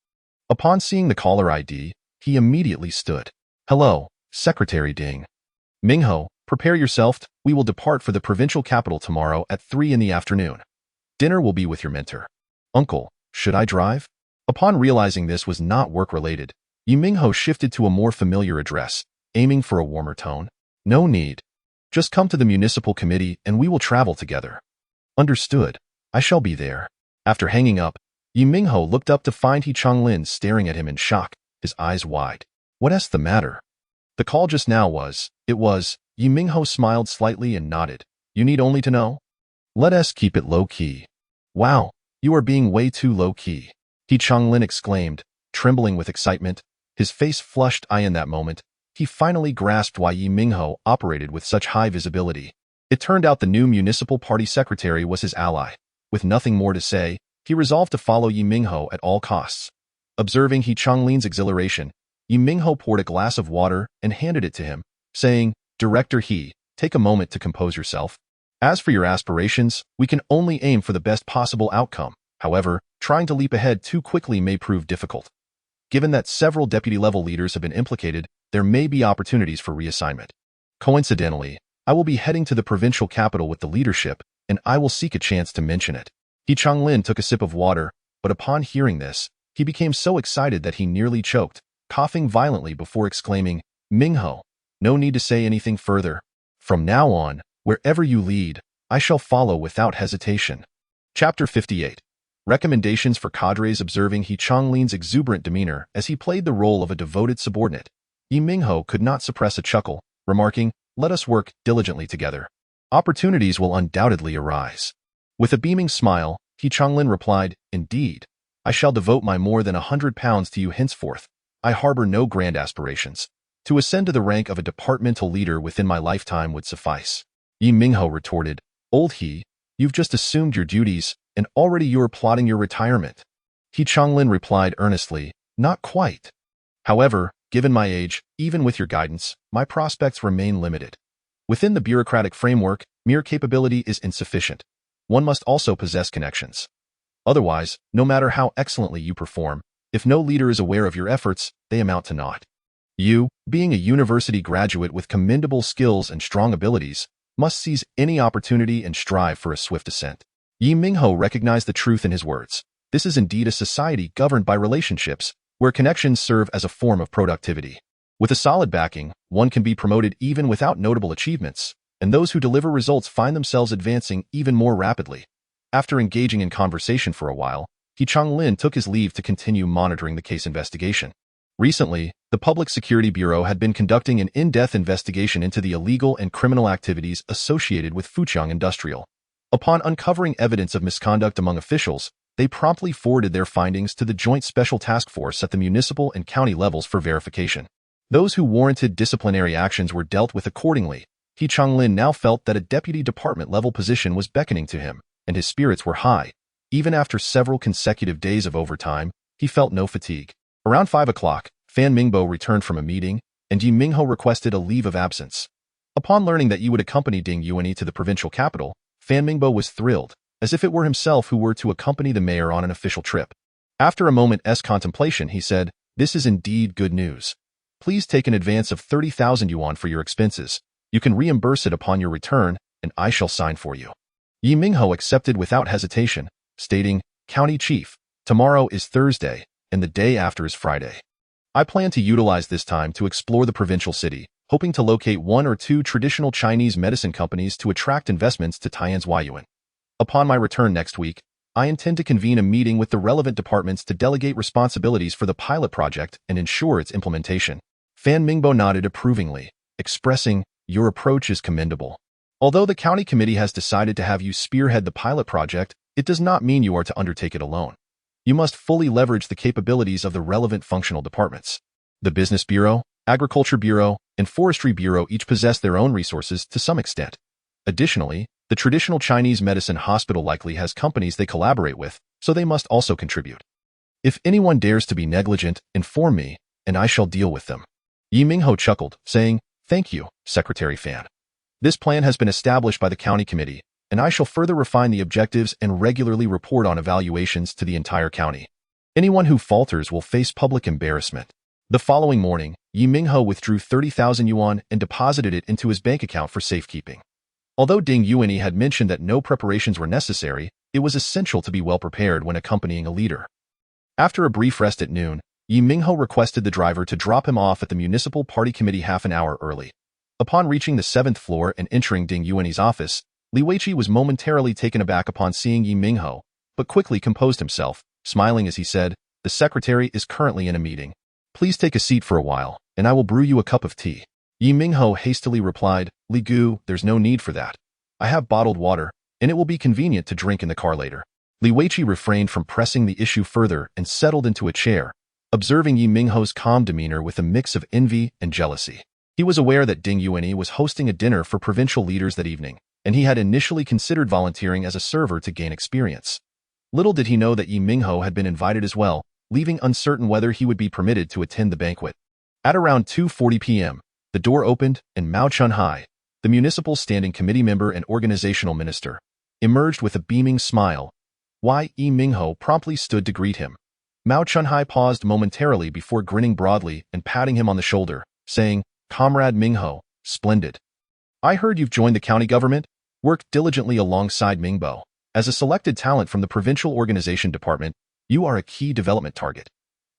Upon seeing the caller ID, he immediately stood. "Hello, Secretary Ding." "Minghao, prepare yourself. We will depart for the provincial capital tomorrow at 3 in the afternoon. Dinner will be with your mentor." "Uncle, should I drive?" Upon realizing this was not work-related, Ye Minghao shifted to a more familiar address, aiming for a warmer tone. "No need. Just come to the municipal committee and we will travel together." "Understood. I shall be there." After hanging up, Ye Minghao looked up to find He Changlin staring at him in shock, his eyes wide. "What's the matter?" "The call just now was..." "It was..." Ye Minghao smiled slightly and nodded. "You need only to know? Let us keep it low-key." "Wow, you are being way too low-key," He Changlin exclaimed, trembling with excitement. His face flushed. In that moment, he finally grasped why Ye Minghao operated with such high visibility. It turned out the new municipal party secretary was his ally. With nothing more to say, he resolved to follow Ye Minghao at all costs. Observing He Changlin's exhilaration, Ye Minghao poured a glass of water and handed it to him, saying, "Director He, take a moment to compose yourself. As for your aspirations, we can only aim for the best possible outcome. However, trying to leap ahead too quickly may prove difficult. Given that several deputy-level leaders have been implicated, there may be opportunities for reassignment. Coincidentally, I will be heading to the provincial capital with the leadership, and I will seek a chance to mention it." He Changlin took a sip of water, but upon hearing this, he became so excited that he nearly choked, coughing violently before exclaiming, "Minghao, no need to say anything further. From now on, wherever you lead, I shall follow without hesitation." Chapter 58. recommendations for cadres observing He Changlin's exuberant demeanor as he played the role of a devoted subordinate. Ye Minghao could not suppress a chuckle, remarking, "Let us work diligently together. Opportunities will undoubtedly arise." With a beaming smile, He Changlin replied, "Indeed. I shall devote my more than £100 to you henceforth. I harbor no grand aspirations. To ascend to the rank of a departmental leader within my lifetime would suffice." Ye Minghao retorted, "Old He, you've just assumed your duties, and already you are plotting your retirement." He Changlin replied earnestly, "Not quite. However, given my age, even with your guidance, my prospects remain limited. Within the bureaucratic framework, mere capability is insufficient. One must also possess connections. Otherwise, no matter how excellently you perform, if no leader is aware of your efforts, they amount to naught. You, being a university graduate with commendable skills and strong abilities, must seize any opportunity and strive for a swift ascent." Ye Minghao recognized the truth in his words. This is indeed a society governed by relationships, where connections serve as a form of productivity. With a solid backing, one can be promoted even without notable achievements, and those who deliver results find themselves advancing even more rapidly. After engaging in conversation for a while, He Changlin took his leave to continue monitoring the case investigation. Recently, the Public Security Bureau had been conducting an in-depth investigation into the illegal and criminal activities associated with Fujiang Industrial. Upon uncovering evidence of misconduct among officials, they promptly forwarded their findings to the Joint Special Task Force at the municipal and county levels for verification. Those who warranted disciplinary actions were dealt with accordingly. He Changlin now felt that a deputy department-level position was beckoning to him, and his spirits were high. Even after several consecutive days of overtime, he felt no fatigue. Around 5 o'clock, Fan Mingbo returned from a meeting, and Ye Minghao requested a leave of absence. Upon learning that he would accompany Ding Yuanyi to the provincial capital, Fan Mingbo was thrilled, as if it were himself who were to accompany the mayor on an official trip. After a moment's contemplation, he said, "This is indeed good news. Please take an advance of 30,000 yuan for your expenses. You can reimburse it upon your return, and I shall sign for you." Ye Minghao accepted without hesitation, stating, "County Chief, tomorrow is Thursday, and the day after is Friday. I plan to utilize this time to explore the provincial city, hoping to locate 1 or 2 traditional Chinese medicine companies to attract investments to Taiyan's Huayuan. Upon my return next week, I intend to convene a meeting with the relevant departments to delegate responsibilities for the pilot project and ensure its implementation." Fan Mingbo nodded approvingly, expressing, "Your approach is commendable. Although the county committee has decided to have you spearhead the pilot project, it does not mean you are to undertake it alone. You must fully leverage the capabilities of the relevant functional departments. The Business Bureau, Agriculture Bureau, and Forestry Bureau each possess their own resources to some extent. Additionally, the traditional Chinese medicine hospital likely has companies they collaborate with, so they must also contribute. If anyone dares to be negligent, inform me, and I shall deal with them." Ye Minghao chuckled, saying, "Thank you, Secretary Fan. This plan has been established by the county committee, and I shall further refine the objectives and regularly report on evaluations to the entire county. Anyone who falters will face public embarrassment." The following morning, Ye Minghao withdrew 30,000 yuan and deposited it into his bank account for safekeeping. Although Ding Yuanyi had mentioned that no preparations were necessary, it was essential to be well prepared when accompanying a leader. After a brief rest at noon, Ye Minghao requested the driver to drop him off at the municipal party committee half an hour early. Upon reaching the 7th floor and entering Ding Yuanyi's office, Li Weiqi was momentarily taken aback upon seeing Ye Minghao, but quickly composed himself, smiling as he said, "The secretary is currently in a meeting. Please take a seat for a while, and I will brew you a cup of tea." Ye Minghao hastily replied, "Li Gu, there's no need for that. I have bottled water, and it will be convenient to drink in the car later." Li Weiqi refrained from pressing the issue further and settled into a chair, observing Ye Minghao's calm demeanor with a mix of envy and jealousy. He was aware that Ding Yuanyi was hosting a dinner for provincial leaders that evening, and he had initially considered volunteering as a server to gain experience. Little did he know that Ye Minghao had been invited as well, leaving uncertain whether he would be permitted to attend the banquet. At around 2:40 p.m., the door opened and Mao Chunhai, the municipal standing committee member and organizational minister, emerged with a beaming smile. Ye Minghao promptly stood to greet him. Mao Chunhai paused momentarily before grinning broadly and patting him on the shoulder, saying, "Comrade Minghao, splendid. I heard you've joined the county government. Work diligently alongside Mingbo. As a selected talent from the provincial organization department, you are a key development target.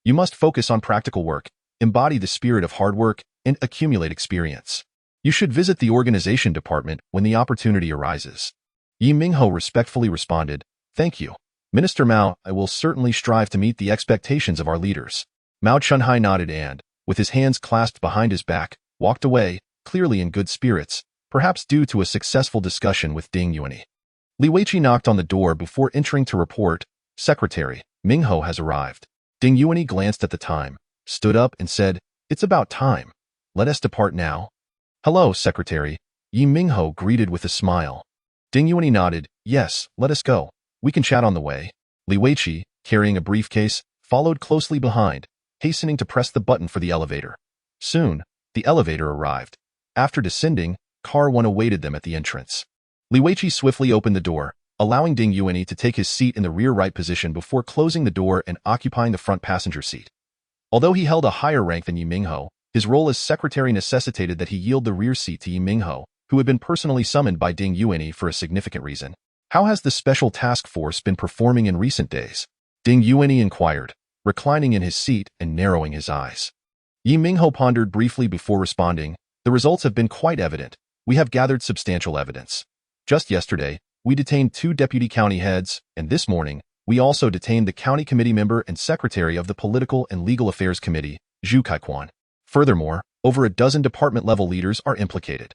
You must focus on practical work, embody the spirit of hard work, and accumulate experience. You should visit the organization department when the opportunity arises." Ye Minghao respectfully responded, "Thank you. Minister Mao, I will certainly strive to meet the expectations of our leaders. Mao Chunhai nodded and, with his hands clasped behind his back, walked away, clearly in good spirits, perhaps due to a successful discussion with Ding Yuani. Li Weiqi knocked on the door before entering to report, Secretary, Minghao has arrived. Ding Yuani glanced at the time, stood up and said, It's about time. Let us depart now. Hello, Secretary. Ye Minghao greeted with a smile. Ding Yuani nodded, Yes, let us go. We can chat on the way. Li Weiqi, carrying a briefcase, followed closely behind, hastening to press the button for the elevator. Soon, the elevator arrived. After descending, Car 1 awaited them at the entrance. Li Weiqi swiftly opened the door, allowing Ding Yuani to take his seat in the rear right position before closing the door and occupying the front passenger seat. Although he held a higher rank than Ye Minghao, his role as secretary necessitated that he yield the rear seat to Ye Minghao, who had been personally summoned by Ding Yuani for a significant reason. How has the special task force been performing in recent days? Ding Yuani inquired, reclining in his seat and narrowing his eyes. Ye Minghao pondered briefly before responding, The results have been quite evident. We have gathered substantial evidence. Just yesterday, we detained 2 deputy county heads, and this morning, we also detained the county committee member and secretary of the Political and Legal Affairs Committee, Zhu Kaikwan. Furthermore, over a dozen department-level leaders are implicated.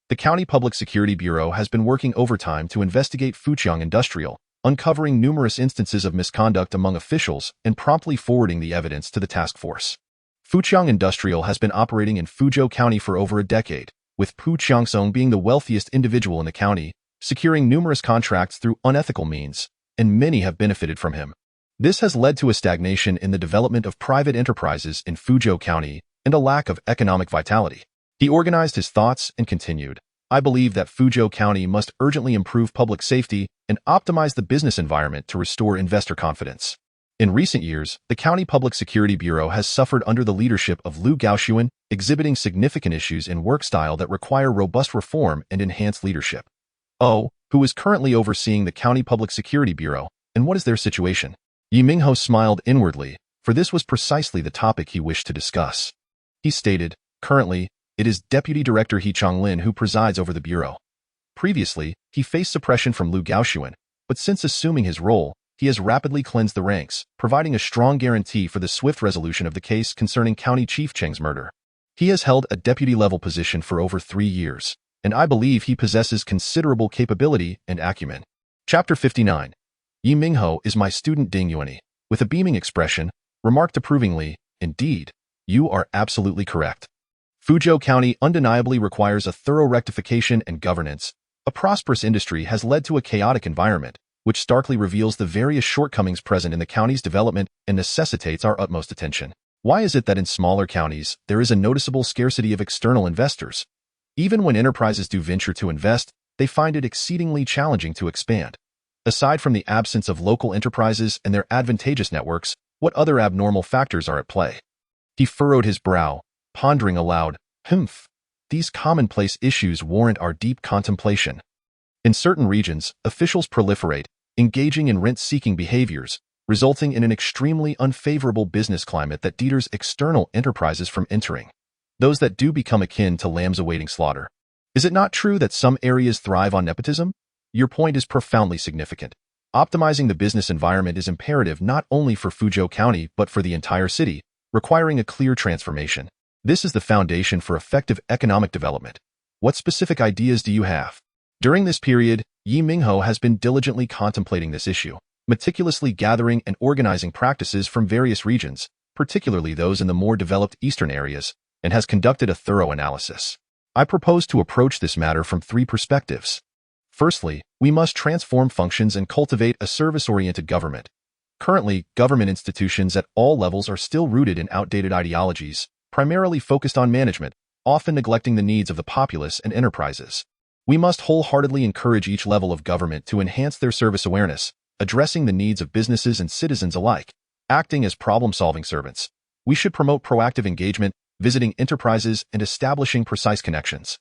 The County Public Security Bureau has been working overtime to investigate Fujiang Industrial, uncovering numerous instances of misconduct among officials and promptly forwarding the evidence to the task force. Fujiang Industrial has been operating in Fuzhou County for over a decade, with Pu Qiangsong being the wealthiest individual in the county, securing numerous contracts through unethical means, and many have benefited from him. This has led to a stagnation in the development of private enterprises in Fuzhou County and a lack of economic vitality. He organized his thoughts and continued, I believe that Fuzhou County must urgently improve public safety and optimize the business environment to restore investor confidence. In recent years, the County Public Security Bureau has suffered under the leadership of Liu Gaoxuan, exhibiting significant issues in work style that require robust reform and enhanced leadership. Who is currently overseeing the County Public Security Bureau, and what is their situation? Ye Minghao smiled inwardly, for this was precisely the topic he wished to discuss. He stated, Currently, it is Deputy Director He Chonglin who presides over the Bureau. Previously, he faced suppression from Liu Gaoxuan, but since assuming his role, he has rapidly cleansed the ranks, providing a strong guarantee for the swift resolution of the case concerning County Chief Cheng's murder. He has held a deputy-level position for over 3 years, and I believe he possesses considerable capability and acumen. Chapter 59. Ye Minghao is my student Ding Yuani, with a beaming expression, remarked approvingly, Indeed, you are absolutely correct. Fuzhou County undeniably requires a thorough rectification and governance. A prosperous industry has led to a chaotic environment, which starkly reveals the various shortcomings present in the county's development and necessitates our utmost attention. Why is it that in smaller counties, there is a noticeable scarcity of external investors? Even when enterprises do venture to invest, they find it exceedingly challenging to expand. Aside from the absence of local enterprises and their advantageous networks, what other abnormal factors are at play? He furrowed his brow, pondering aloud, These commonplace issues warrant our deep contemplation. In certain regions, officials proliferate, engaging in rent-seeking behaviors, resulting in an extremely unfavorable business climate that deters external enterprises from entering. Those that do become akin to lambs awaiting slaughter. Is it not true that some areas thrive on nepotism? Your point is profoundly significant. Optimizing the business environment is imperative not only for Fuzhou County but for the entire city, requiring a clear transformation. This is the foundation for effective economic development. What specific ideas do you have? During this period, Ye Minghao has been diligently contemplating this issue, meticulously gathering and organizing practices from various regions, particularly those in the more developed eastern areas, and has conducted a thorough analysis. I propose to approach this matter from 3 perspectives. Firstly, we must transform functions and cultivate a service-oriented government. Currently, government institutions at all levels are still rooted in outdated ideologies, primarily focused on management, often neglecting the needs of the populace and enterprises. We must wholeheartedly encourage each level of government to enhance their service awareness, addressing the needs of businesses and citizens alike, acting as problem-solving servants. We should promote proactive engagement, visiting enterprises, and establishing precise connections.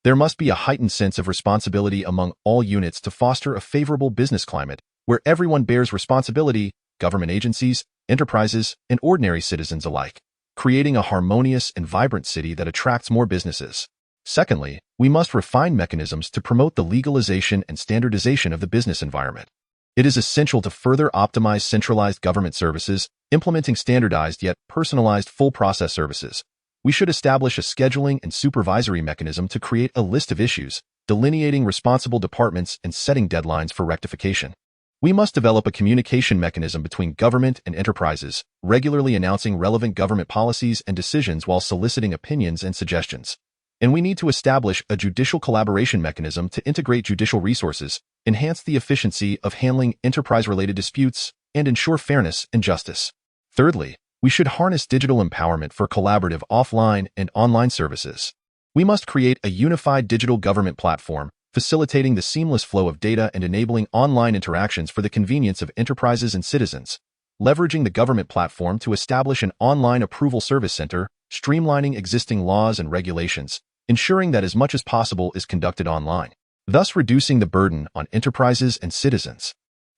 There must be a heightened sense of responsibility among all units to foster a favorable business climate, where everyone bears responsibility, government agencies, enterprises, and ordinary citizens alike, creating a harmonious and vibrant city that attracts more businesses. Secondly, we must refine mechanisms to promote the legalization and standardization of the business environment. It is essential to further optimize centralized government services, implementing standardized yet personalized full-process services. We should establish a scheduling and supervisory mechanism to create a list of issues, delineating responsible departments and setting deadlines for rectification. We must develop a communication mechanism between government and enterprises, regularly announcing relevant government policies and decisions while soliciting opinions and suggestions. And we need to establish a judicial collaboration mechanism to integrate judicial resources, enhance the efficiency of handling enterprise-related disputes, and ensure fairness and justice. Thirdly, we should harness digital empowerment for collaborative offline and online services. We must create a unified digital government platform, facilitating the seamless flow of data and enabling online interactions for the convenience of enterprises and citizens. Leveraging the government platform to establish an online approval service center, streamlining existing laws and regulations, ensuring that as much as possible is conducted online, thus reducing the burden on enterprises and citizens.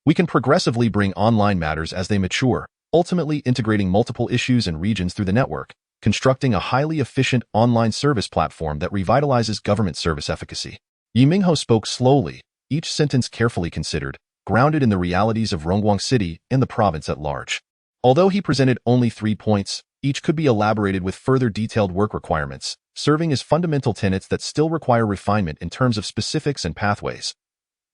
We can progressively bring online matters as they mature, ultimately integrating multiple issues and regions through the network, constructing a highly efficient online service platform that revitalizes government service efficacy. Ye Minghao spoke slowly, each sentence carefully considered, grounded in the realities of Rongguang City and the province at large. Although he presented only 3 points, each could be elaborated with further detailed work requirements, serving as fundamental tenets that still require refinement in terms of specifics and pathways.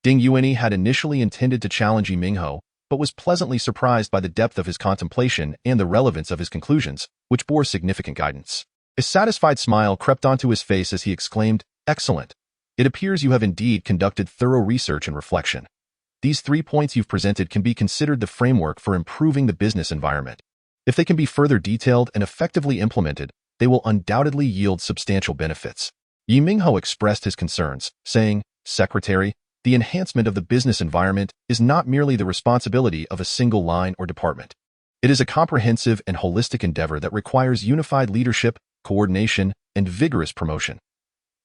Ding Yuanyi had initially intended to challenge Ye Minghao, but was pleasantly surprised by the depth of his contemplation and the relevance of his conclusions, which bore significant guidance. A satisfied smile crept onto his face as he exclaimed, "Excellent. It appears you have indeed conducted thorough research and reflection. These 3 points you've presented can be considered the framework for improving the business environment. If they can be further detailed and effectively implemented, they will undoubtedly yield substantial benefits." Ye Minghao expressed his concerns, saying, "Secretary, the enhancement of the business environment is not merely the responsibility of a single line or department. It is a comprehensive and holistic endeavor that requires unified leadership, coordination, and vigorous promotion.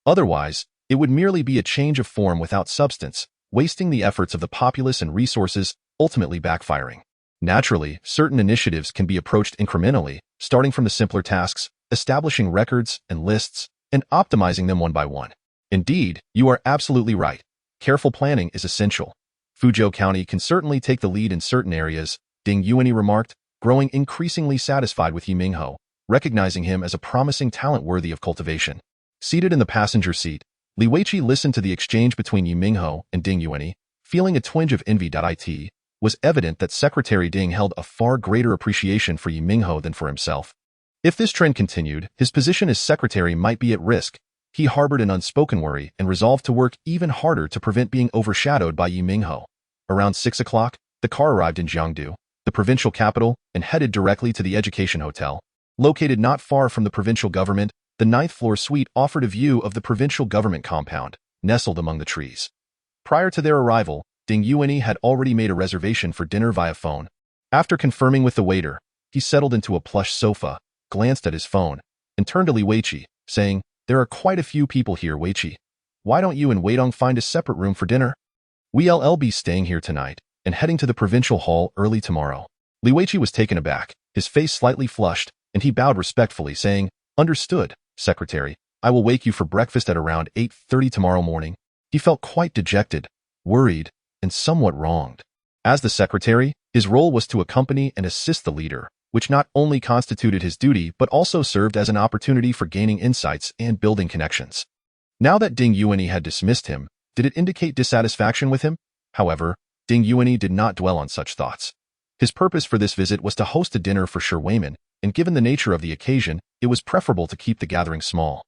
Otherwise, it would merely be a change of form without substance, wasting the efforts of the populace and resources, ultimately backfiring. Naturally, certain initiatives can be approached incrementally, starting from the simpler tasks, establishing records and lists, and optimizing them one by one. Indeed, you are absolutely right. Careful planning is essential. Fuzhou County can certainly take the lead in certain areas," Ding Yuanyi remarked, growing increasingly satisfied with Ye Minghao, recognizing him as a promising talent worthy of cultivation. Seated in the passenger seat, Li Weiqi listened to the exchange between Ye Minghao and Ding Yuanyi, feeling a twinge of envy. It was evident that Secretary Ding held a far greater appreciation for Ye Minghao than for himself. If this trend continued, his position as secretary might be at risk. He harbored an unspoken worry and resolved to work even harder to prevent being overshadowed by Ye Minghao. Around 6 o'clock, the car arrived in Jiangdu, the provincial capital, and headed directly to the Education Hotel. Located not far from the provincial government, the 9th floor suite offered a view of the provincial government compound, nestled among the trees. Prior to their arrival, Ding Yuanyi had already made a reservation for dinner via phone. After confirming with the waiter, he settled into a plush sofa, glanced at his phone, and turned to Li Weiqi, saying, "There are quite a few people here, Weiqi. Why don't you and Weidong find a separate room for dinner? We'll be staying here tonight and heading to the provincial hall early tomorrow." Li Weiqi was taken aback, his face slightly flushed, and he bowed respectfully, saying, "Understood, Secretary. I will wake you for breakfast at around 8:30 tomorrow morning." He felt quite dejected, worried, and somewhat wronged. As the secretary, his role was to accompany and assist the leader, which not only constituted his duty but also served as an opportunity for gaining insights and building connections. Now that Ding Yuanyi had dismissed him, did it indicate dissatisfaction with him? However, Ding Yuanyi did not dwell on such thoughts. His purpose for this visit was to host a dinner for Shi Weimin, and given the nature of the occasion, it was preferable to keep the gathering small.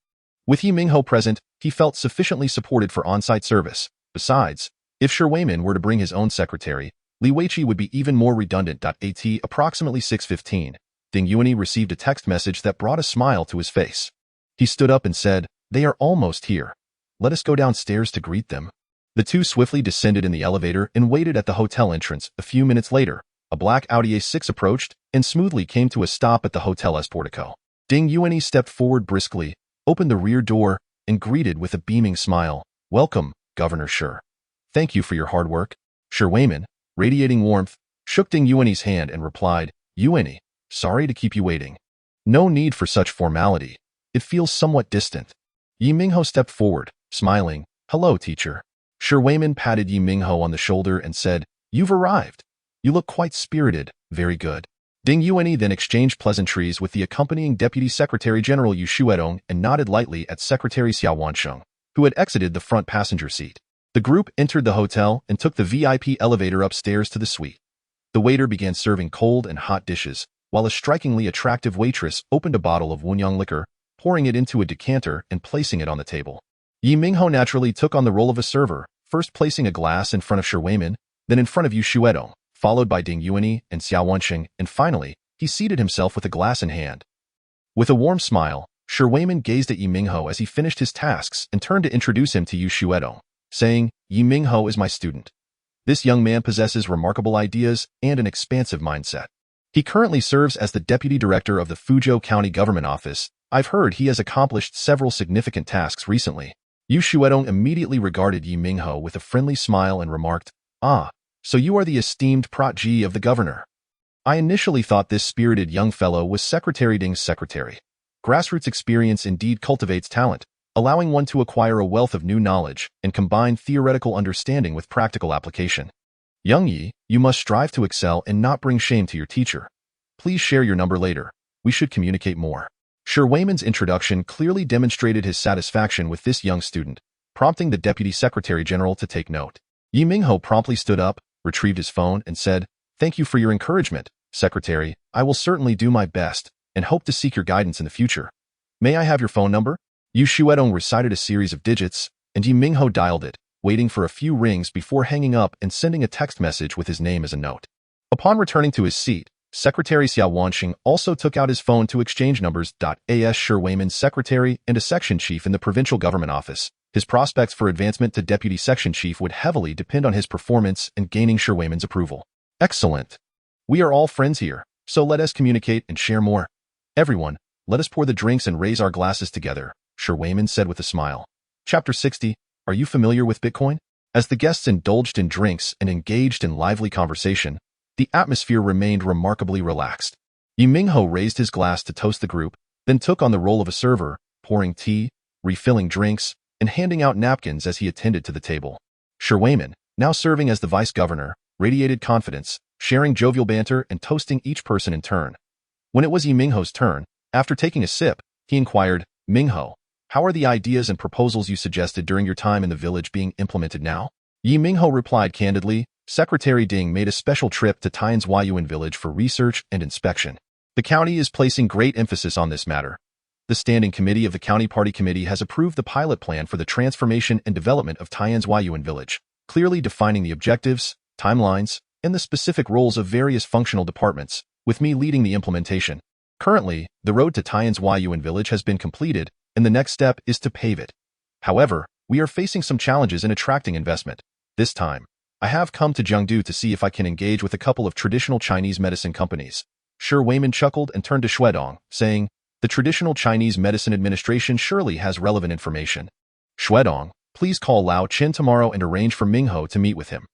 With Ye Minghao present, he felt sufficiently supported for on-site service. Besides, if Shi Weimin were to bring his own secretary, Li Weiqi would be even more redundant. At approximately 6:15, Ding Yuanyi received a text message that brought a smile to his face. He stood up and said, "They are almost here. Let us go downstairs to greet them." The two swiftly descended in the elevator and waited at the hotel entrance. A few minutes later, a black Audi A6 approached and smoothly came to a stop at the hotel's portico. Ding Yuanyi stepped forward briskly, opened the rear door, and greeted with a beaming smile, "Welcome, Governor Shi. Thank you for your hard work." Shi Weimin, radiating warmth, shook Ding Yuanyi's hand and replied, "Yuanyi, sorry to keep you waiting. No need for such formality. It feels somewhat distant." Ye Minghao stepped forward, smiling, "Hello, teacher." Shi Weimin patted Ye Minghao on the shoulder and said, You've arrived. You look quite spirited. Very good. Ding Yuanyi then exchanged pleasantries with the accompanying Deputy Secretary General Yu Shuedong and nodded lightly at Secretary Xiao Wansheng, who had exited the front passenger seat. The group entered the hotel and took the VIP elevator upstairs to the suite. The waiter began serving cold and hot dishes, while a strikingly attractive waitress opened a bottle of Wunyang liquor, pouring it into a decanter and placing it on the table. Ye Minghao naturally took on the role of a server, first placing a glass in front of Shi Weimin, then in front of Yu Shuedong, followed by Ding Yuanyi and Xiao Wansheng, and finally, he seated himself with a glass in hand. With a warm smile, Shi Weimin gazed at Ye Minghao as he finished his tasks and turned to introduce him to Yu Shuedong, saying, Ye Minghao is my student. This young man possesses remarkable ideas and an expansive mindset. He currently serves as the Deputy Director of the Fuzhou County Government Office. I've heard he has accomplished several significant tasks recently. Yu Shuedong immediately regarded Ye Minghao with a friendly smile and remarked, Ah, so you are the esteemed protégé of the governor. I initially thought this spirited young fellow was Secretary Ding's secretary. Grassroots experience indeed cultivates talent, allowing one to acquire a wealth of new knowledge and combine theoretical understanding with practical application. Young Yi, you must strive to excel and not bring shame to your teacher. Please share your number later. We should communicate more. Shi Weimin's introduction clearly demonstrated his satisfaction with this young student, prompting the Deputy Secretary General to take note. Ye Minghao promptly stood up, retrieved his phone, and said, Thank you for your encouragement, Secretary. I will certainly do my best and hope to seek your guidance in the future. May I have your phone number? Yu Shuedong recited a series of digits, and Ye Minghao dialed it, waiting for a few rings before hanging up and sending a text message with his name as a note. Upon returning to his seat, Secretary Xiao Wansheng also took out his phone to exchange numbers. As Shi Weimin's secretary and a section chief in the provincial government office, his prospects for advancement to deputy section chief would heavily depend on his performance and gaining Shi Weimin's approval. Excellent. We are all friends here, so let us communicate and share more. Everyone, let us pour the drinks and raise our glasses together, Shi Weimin said with a smile. Chapter 60. Are you familiar with Bitcoin? As the guests indulged in drinks and engaged in lively conversation, the atmosphere remained remarkably relaxed. Ye Minghao raised his glass to toast the group, then took on the role of a server, pouring tea, refilling drinks, and handing out napkins as he attended to the table. Shi Weimin, now serving as the vice-governor, radiated confidence, sharing jovial banter and toasting each person in turn. When it was Ye Minghao's turn, after taking a sip, he inquired, Minghao, how are the ideas and proposals you suggested during your time in the village being implemented now? Ye Minghao replied candidly, Secretary Ding made a special trip to Tian's Huayuan village for research and inspection. The county is placing great emphasis on this matter. The Standing Committee of the County Party Committee has approved the pilot plan for the transformation and development of Tian's Huayuan village, clearly defining the objectives, timelines, and the specific roles of various functional departments, with me leading the implementation. Currently, the road to Tian's Huayuan village has been completed, and the next step is to pave it. However, we are facing some challenges in attracting investment. This time, I have come to Jiangdu to see if I can engage with a couple of traditional Chinese medicine companies. Shi Weimin chuckled and turned to Shuedong, saying, The traditional Chinese medicine administration surely has relevant information. Shuedong, please call Lao Qin tomorrow and arrange for Minghao to meet with him.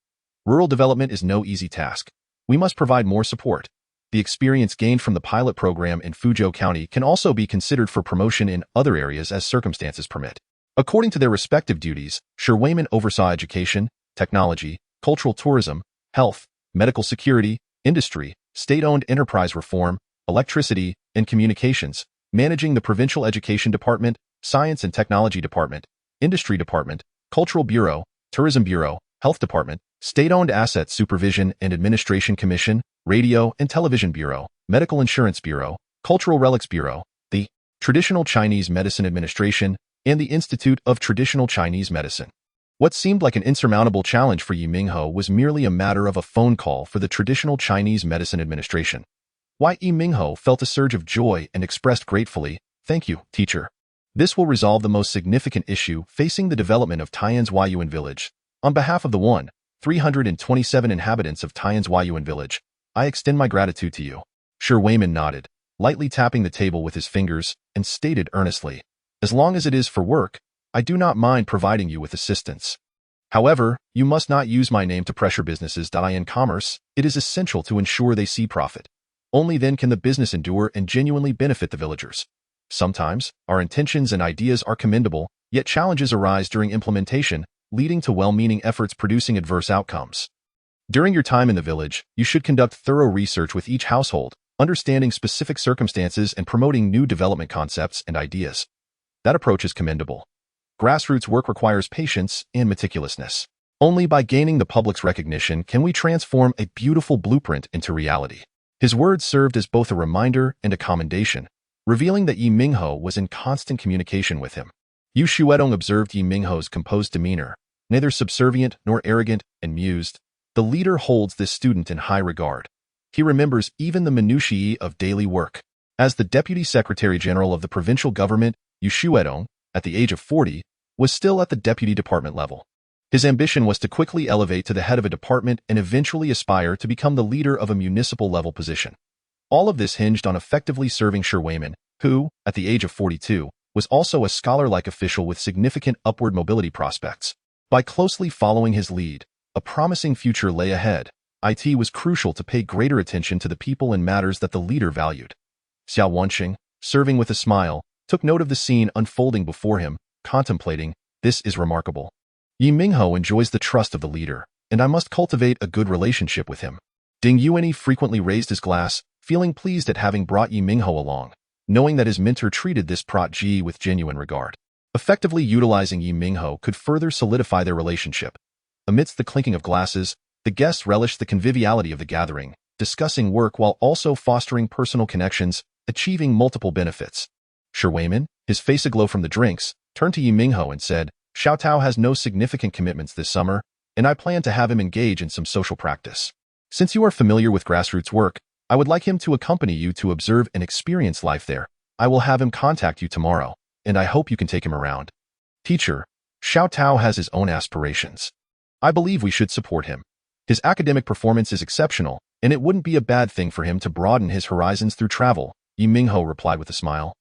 Rural development is no easy task. We must provide more support. The experience gained from the pilot program in Fuzhou County can also be considered for promotion in other areas as circumstances permit. According to their respective duties, Shi Weimin oversaw education, technology, cultural tourism, health, medical security, industry, state-owned enterprise reform, electricity, and communications, managing the Provincial Education Department, Science and Technology Department, Industry Department, Cultural Bureau, Tourism Bureau, Health Department, State-Owned Asset Supervision and Administration Commission, Radio and Television Bureau, Medical Insurance Bureau, Cultural Relics Bureau, the Traditional Chinese Medicine Administration, and the Institute of Traditional Chinese Medicine. What seemed like an insurmountable challenge for Ye Minghao was merely a matter of a phone call for the Traditional Chinese Medicine Administration. Ye Minghao felt a surge of joy and expressed gratefully, Thank you, teacher. This will resolve the most significant issue facing the development of Tian's Huayuan village. On behalf of the 327 inhabitants of Tian's Huayuan village, I extend my gratitude to you. Shi Weimin nodded, lightly tapping the table with his fingers, and stated earnestly, As long as it is for work, I do not mind providing you with assistance. However, you must not use my name to pressure businesses. In commerce, it is essential to ensure they see profit. Only then can the business endure and genuinely benefit the villagers. Sometimes, our intentions and ideas are commendable, yet challenges arise during implementation, leading to well-meaning efforts producing adverse outcomes. During your time in the village, you should conduct thorough research with each household, understanding specific circumstances and promoting new development concepts and ideas. That approach is commendable. Grassroots work requires patience and meticulousness. Only by gaining the public's recognition can we transform a beautiful blueprint into reality. His words served as both a reminder and a commendation, revealing that Ye Minghao was in constant communication with him. Yu Xuedong observed Ye Minghao's composed demeanor, neither subservient nor arrogant, and mused, "The leader holds this student in high regard. He remembers even the minutiae of daily work." As the Deputy Secretary General of the provincial government, Yu Xuedong, at the age of 40, was still at the deputy department level. His ambition was to quickly elevate to the head of a department and eventually aspire to become the leader of a municipal-level position. All of this hinged on effectively serving Shi Weimin, who, at the age of 42, was also a scholar-like official with significant upward mobility prospects. By closely following his lead, a promising future lay ahead. It was crucial to pay greater attention to the people and matters that the leader valued. Xiao Wanqing, serving with a smile, took note of the scene unfolding before him, contemplating, "This is remarkable. Ye Minghao enjoys the trust of the leader, and I must cultivate a good relationship with him." Ding Yuanyi frequently raised his glass, feeling pleased at having brought Ye Minghao along, knowing that his mentor treated this protege with genuine regard. Effectively utilizing Ye Minghao could further solidify their relationship. Amidst the clinking of glasses, the guests relished the conviviality of the gathering, discussing work while also fostering personal connections, achieving multiple benefits. Shi Weimin, his face aglow from the drinks, turned to Ye Minghao and said, "Xiao Tao has no significant commitments this summer, and I plan to have him engage in some social practice. Since you are familiar with grassroots work, I would like him to accompany you to observe and experience life there. I will have him contact you tomorrow, and I hope you can take him around." "Teacher, Xiao Tao has his own aspirations. I believe we should support him. His academic performance is exceptional, and it wouldn't be a bad thing for him to broaden his horizons through travel," Ye Minghao replied with a smile.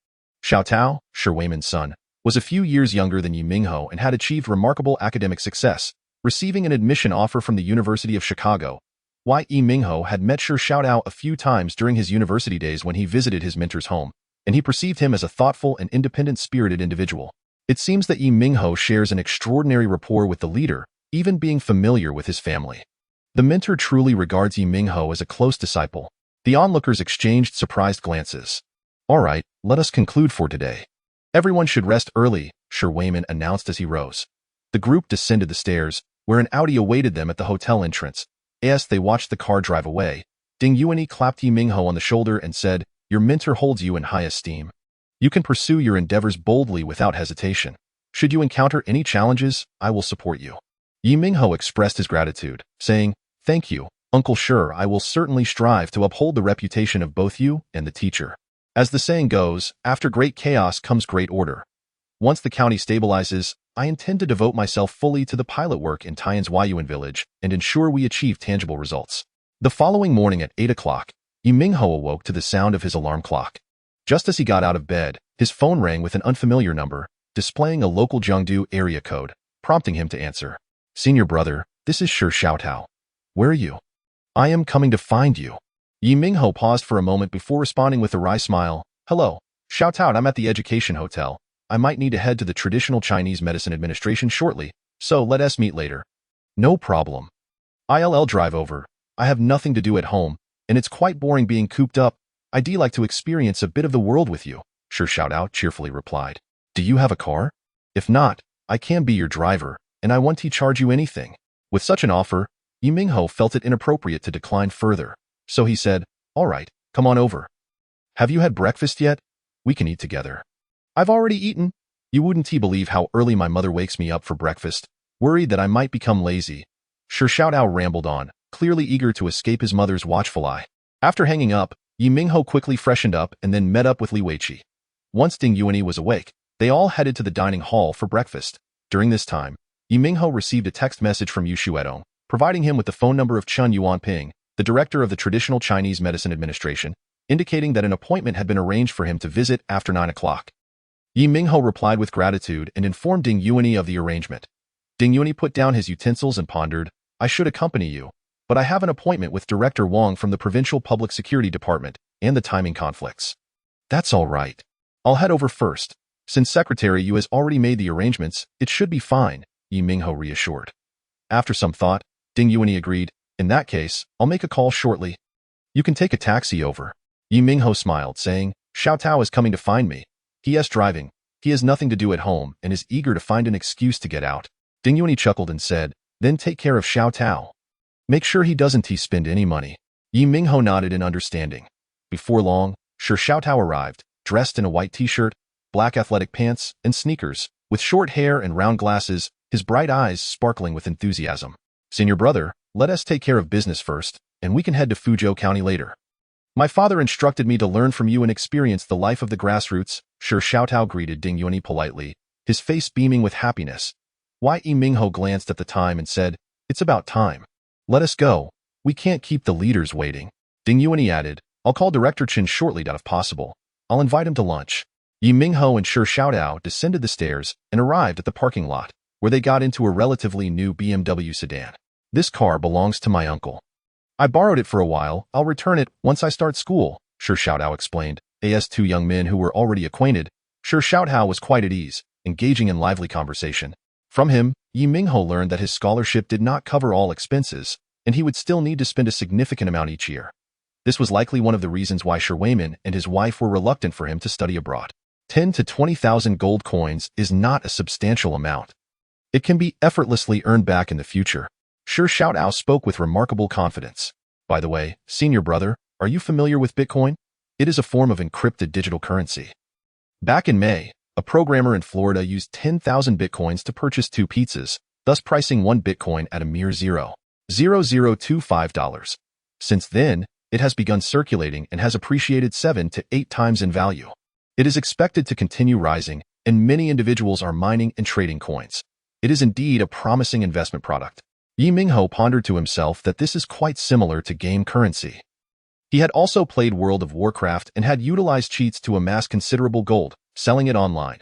Xiao Tao, Shi Weimin's son, was a few years younger than Ye Minghao and had achieved remarkable academic success, receiving an admission offer from the University of Chicago. Ye Minghao had met Shi Xiaotao a few times during his university days when he visited his mentor's home, and he perceived him as a thoughtful and independent-spirited individual. It seems that Ye Minghao shares an extraordinary rapport with the leader, even being familiar with his family. The mentor truly regards Ye Minghao as a close disciple. The onlookers exchanged surprised glances. "All right, let us conclude for today. Everyone should rest early," Shi Weimin announced as he rose. The group descended the stairs, where an Audi awaited them at the hotel entrance. As they watched the car drive away, Ding Yuanyi clapped Ye Minghao on the shoulder and said, "Your mentor holds you in high esteem. You can pursue your endeavors boldly without hesitation. Should you encounter any challenges, I will support you." Ye Minghao expressed his gratitude, saying, "Thank you, Uncle Shi. I will certainly strive to uphold the reputation of both you and the teacher." As the saying goes, after great chaos comes great order. Once the county stabilizes, I intend to devote myself fully to the pilot work in Taiyan's Huayuan village and ensure we achieve tangible results. The following morning at 8 o'clock, Ye Minghao awoke to the sound of his alarm clock. Just as he got out of bed, his phone rang with an unfamiliar number, displaying a local Jiangdu area code, prompting him to answer. "Senior brother, this is Shi Xiaotao. Where are you?" "I am coming to find you." Ye Minghao paused for a moment before responding with a wry smile. "Hello, Xiaotao, I'm at the Education Hotel. I might need to head to the Traditional Chinese Medicine Administration shortly, so let us meet later." "No problem. I'll drive over. I have nothing to do at home, and it's quite boring being cooped up. I'd like to experience a bit of the world with you," Shi Xiaotao cheerfully replied. "Do you have a car? If not, I can be your driver, and I won't charge you anything." With such an offer, Ye Minghao felt it inappropriate to decline further, so he said, "All right, come on over. Have you had breakfast yet? We can eat together." "I've already eaten. You wouldn't believe how early my mother wakes me up for breakfast, worried that I might become lazy." Shi Xiaotao rambled on, clearly eager to escape his mother's watchful eye. After hanging up, Ye Minghao quickly freshened up and then met up with Li Weiqi. Once Ding Yuanyi was awake, they all headed to the dining hall for breakfast. During this time, Ye Minghao received a text message from Yu Xuedong, providing him with the phone number of Chun Yuanping, the director of the Traditional Chinese Medicine Administration, indicating that an appointment had been arranged for him to visit after 9 o'clock. Ye Minghao replied with gratitude and informed Ding Yuanyi of the arrangement. Ding Yuanyi put down his utensils and pondered, "I should accompany you, but I have an appointment with Director Wang from the Provincial Public Security Department, and the timing conflicts." "That's all right. I'll head over first. Since Secretary Yu has already made the arrangements, it should be fine," Ye Minghao reassured. After some thought, Ding Yuanyi agreed, In that case, I'll make a call shortly. You can take a taxi over. Ye Minghao smiled, saying, Xiao Tao is coming to find me. He is driving. He has nothing to do at home and is eager to find an excuse to get out. Ding Yuanyi chuckled and said, then take care of Xiao Tao. Make sure he doesn't spend any money. Ye Minghao nodded in understanding. Before long, Xiao Tao arrived, dressed in a white t-shirt, black athletic pants, and sneakers, with short hair and round glasses, his bright eyes sparkling with enthusiasm. Senior brother, let us take care of business first, and we can head to Fuzhou County later. My father instructed me to learn from you and experience the life of the grassroots. Xiao Tao greeted Ding Yuanyi politely, his face beaming with happiness. Ye Minghao glanced at the time and said, it's about time. Let us go. We can't keep the leaders waiting. Ding Yuanyi added, I'll call Director Chen shortly if possible. I'll invite him to lunch. Ye Minghao and Xiao Tao descended the stairs and arrived at the parking lot, where they got into a relatively new BMW sedan. This car belongs to my uncle. I borrowed it for a while. I'll return it once I start school, Xiao Tao explained. As two young men who were already acquainted, Xiao Tao was quite at ease, engaging in lively conversation. From him, Ye Minghao learned that his scholarship did not cover all expenses, and he would still need to spend a significant amount each year. This was likely one of the reasons why Shi Weimin and his wife were reluctant for him to study abroad. 10 to 20,000 gold coins is not a substantial amount. It can be effortlessly earned back in the future. Xiao Tao spoke with remarkable confidence. By the way, senior brother, are you familiar with Bitcoin? It is a form of encrypted digital currency. Back in May, a programmer in Florida used 10,000 Bitcoins to purchase 2 pizzas, thus pricing 1 Bitcoin at a mere $0.0025. Since then, it has begun circulating and has appreciated 7 to 8 times in value. It is expected to continue rising, and many individuals are mining and trading coins. It is indeed a promising investment product. Ye Minghao pondered to himself that this is quite similar to game currency. He had also played World of Warcraft and had utilized cheats to amass considerable gold, selling it online.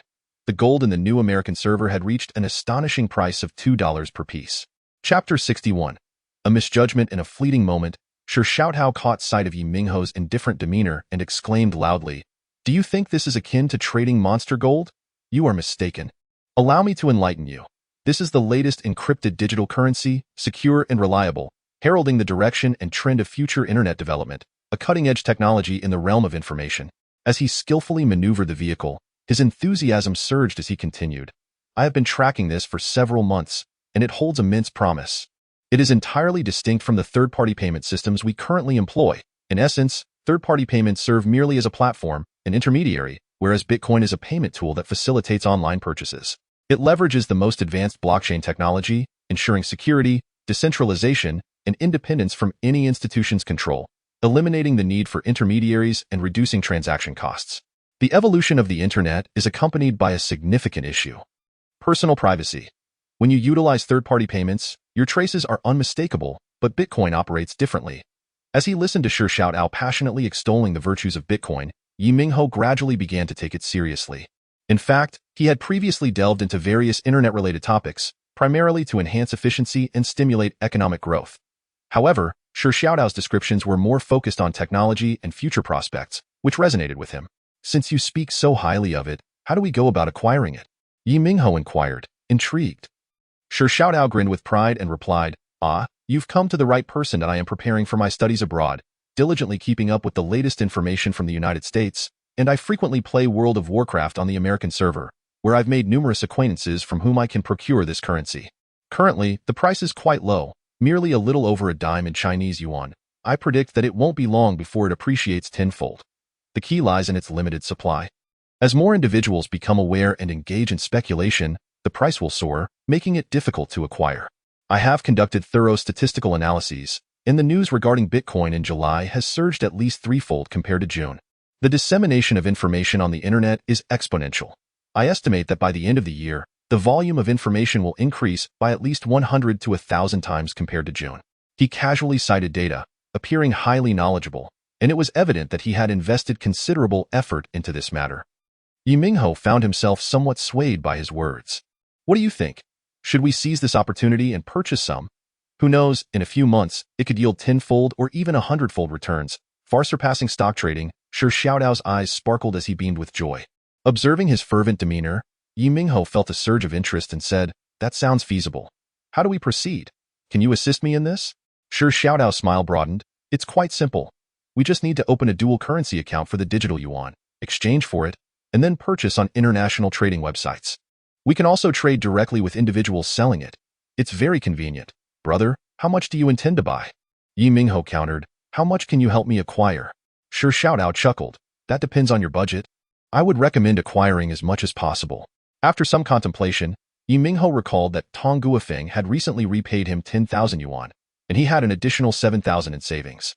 The gold in the new American server had reached an astonishing price of $2 per piece. Chapter 61. A misjudgment in a fleeting moment, Xiao Tao caught sight of Ye Minghao's indifferent demeanor and exclaimed loudly, Do you think this is akin to trading monster gold? You are mistaken. Allow me to enlighten you. This is the latest encrypted digital currency, secure and reliable, heralding the direction and trend of future internet development, a cutting-edge technology in the realm of information. As he skillfully maneuvered the vehicle, his enthusiasm surged as he continued. I have been tracking this for several months, and it holds immense promise. It is entirely distinct from the third-party payment systems we currently employ. In essence, third-party payments serve merely as a platform, an intermediary, whereas Bitcoin is a payment tool that facilitates online purchases. It leverages the most advanced blockchain technology, ensuring security, decentralization, and independence from any institution's control, eliminating the need for intermediaries and reducing transaction costs. The evolution of the internet is accompanied by a significant issue: personal privacy. When you utilize third-party payments, your traces are unmistakable, but Bitcoin operates differently. As he listened to Xiao Tao passionately extolling the virtues of Bitcoin, Ye Minghao gradually began to take it seriously. In fact, he had previously delved into various internet-related topics, primarily to enhance efficiency and stimulate economic growth. However, Xiao Tao's descriptions were more focused on technology and future prospects, which resonated with him. Since you speak so highly of it, how do we go about acquiring it? Ye Minghao inquired, intrigued. Xiao Tao grinned with pride and replied, You've come to the right person. That I am preparing for my studies abroad, diligently keeping up with the latest information from the United States, and I frequently play World of Warcraft on the American server, where I've made numerous acquaintances from whom I can procure this currency. Currently, the price is quite low, merely a little over a dime in Chinese yuan. I predict that it won't be long before it appreciates tenfold. The key lies in its limited supply. As more individuals become aware and engage in speculation, the price will soar, making it difficult to acquire. I have conducted thorough statistical analyses, and the news regarding Bitcoin in July has surged at least threefold compared to June. The dissemination of information on the internet is exponential. I estimate that by the end of the year, the volume of information will increase by at least 100 to 1,000 times compared to June. He casually cited data, appearing highly knowledgeable, and it was evident that he had invested considerable effort into this matter. Ye Minghao found himself somewhat swayed by his words. What do you think? Should we seize this opportunity and purchase some? Who knows, in a few months, it could yield tenfold or even 100-fold returns, far surpassing stock trading. Xiao Tao's eyes sparkled as he beamed with joy. Observing his fervent demeanor, Ye Minghao felt a surge of interest and said, That sounds feasible. How do we proceed? Can you assist me in this? Sure, Xiaodao's smile broadened. It's quite simple. We just need to open a dual currency account for the digital yuan, exchange for it, and then purchase on international trading websites. We can also trade directly with individuals selling it. It's very convenient. Brother, how much do you intend to buy? Ye Minghao countered. How much can you help me acquire? Sure, Xiaodao chuckled. That depends on your budget. I would recommend acquiring as much as possible. After some contemplation, Ye Minghao recalled that Tong Guofeng had recently repaid him 10,000 yuan, and he had an additional 7,000 in savings.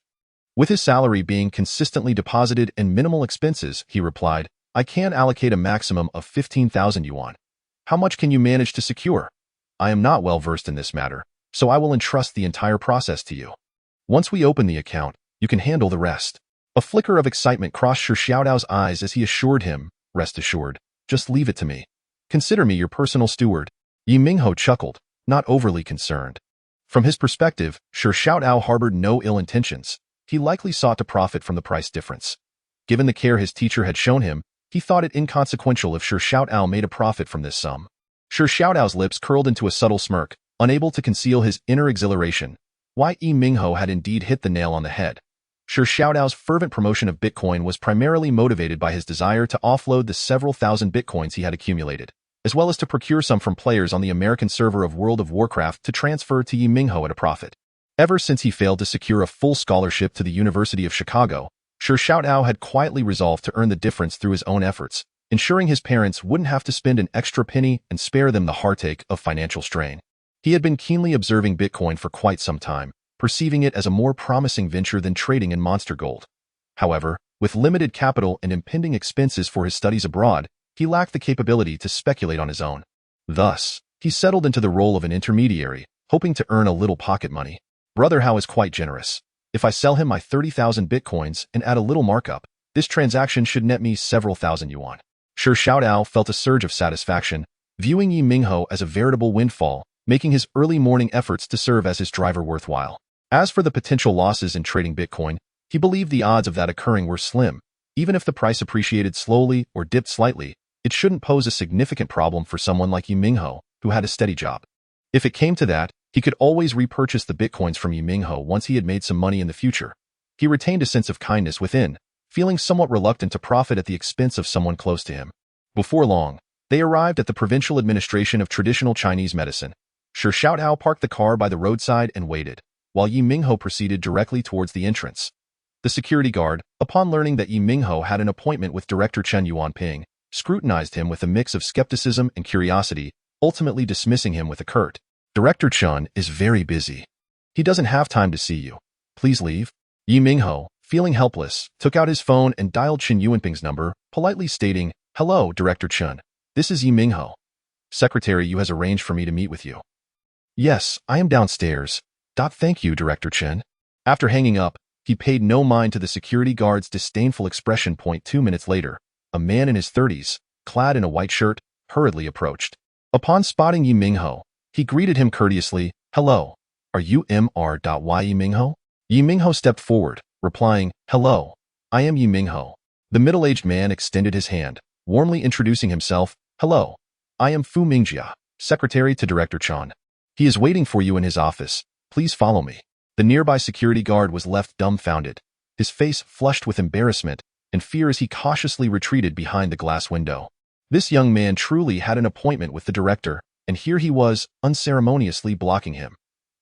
With his salary being consistently deposited and minimal expenses, he replied, I can allocate a maximum of 15,000 yuan. How much can you manage to secure? I am not well versed in this matter, so I will entrust the entire process to you. Once we open the account, you can handle the rest. A flicker of excitement crossed Sure Xiaodao's eyes as he assured him, rest assured, just leave it to me. Consider me your personal steward. Ye Minghao chuckled, not overly concerned. From his perspective, Sure Xiaodao harbored no ill intentions. He likely sought to profit from the price difference. Given the care his teacher had shown him, he thought it inconsequential if Sure Xiaodao made a profit from this sum. Sure Xiaodao's lips curled into a subtle smirk, unable to conceal his inner exhilaration. Ye Minghao had indeed hit the nail on the head. Sure Xiaodao's fervent promotion of Bitcoin was primarily motivated by his desire to offload the several thousand Bitcoins he had accumulated, as well as to procure some from players on the American server of World of Warcraft to transfer to Ye Minghao at a profit. Ever since he failed to secure a full scholarship to the University of Chicago, Sure Xiaodao had quietly resolved to earn the difference through his own efforts, ensuring his parents wouldn't have to spend an extra penny and spare them the heartache of financial strain. He had been keenly observing Bitcoin for quite some time, perceiving it as a more promising venture than trading in monster gold. However, with limited capital and impending expenses for his studies abroad, he lacked the capability to speculate on his own. Thus, he settled into the role of an intermediary, hoping to earn a little pocket money. Brother Hao is quite generous. If I sell him my 30,000 Bitcoins and add a little markup, this transaction should net me several thousand yuan. Sure Xiaodao felt a surge of satisfaction, viewing Ye Minghao as a veritable windfall, making his early morning efforts to serve as his driver worthwhile. As for the potential losses in trading Bitcoin, he believed the odds of that occurring were slim. Even if the price appreciated slowly or dipped slightly, it shouldn't pose a significant problem for someone like Ye Minghao, who had a steady job. If it came to that, he could always repurchase the Bitcoins from Ye Minghao once he had made some money in the future. He retained a sense of kindness within, feeling somewhat reluctant to profit at the expense of someone close to him. Before long, they arrived at the Provincial Administration of Traditional Chinese Medicine. Sure Xiaodao parked the car by the roadside and waited, while Ye Minghao proceeded directly towards the entrance. The security guard, upon learning that Ye Minghao had an appointment with Director Chen Yuanping, scrutinized him with a mix of skepticism and curiosity, ultimately dismissing him with a curt, Director Chen is very busy. He doesn't have time to see you. Please leave. Ye Minghao, feeling helpless, took out his phone and dialed Chen Yuanping's number, politely stating, Hello, Director Chen. This is Ye Minghao. Secretary Yu has arranged for me to meet with you. Yes, I am downstairs. Thank you, Director Chen. After hanging up, he paid no mind to the security guard's disdainful expression. 2 minutes later, a man in his 30s, clad in a white shirt, hurriedly approached. Upon spotting Ye Minghao, he greeted him courteously, Hello, are you Mr. Ye Minghao? Ye Minghao stepped forward, replying, Hello, I am Ye Minghao. The middle-aged man extended his hand, warmly introducing himself, Hello, I am Fu Mingjia, secretary to Director Chen. He is waiting for you in his office. Please follow me. The nearby security guard was left dumbfounded, his face flushed with embarrassment and fear as he cautiously retreated behind the glass window. This young man truly had an appointment with the director, and here he was, unceremoniously blocking him.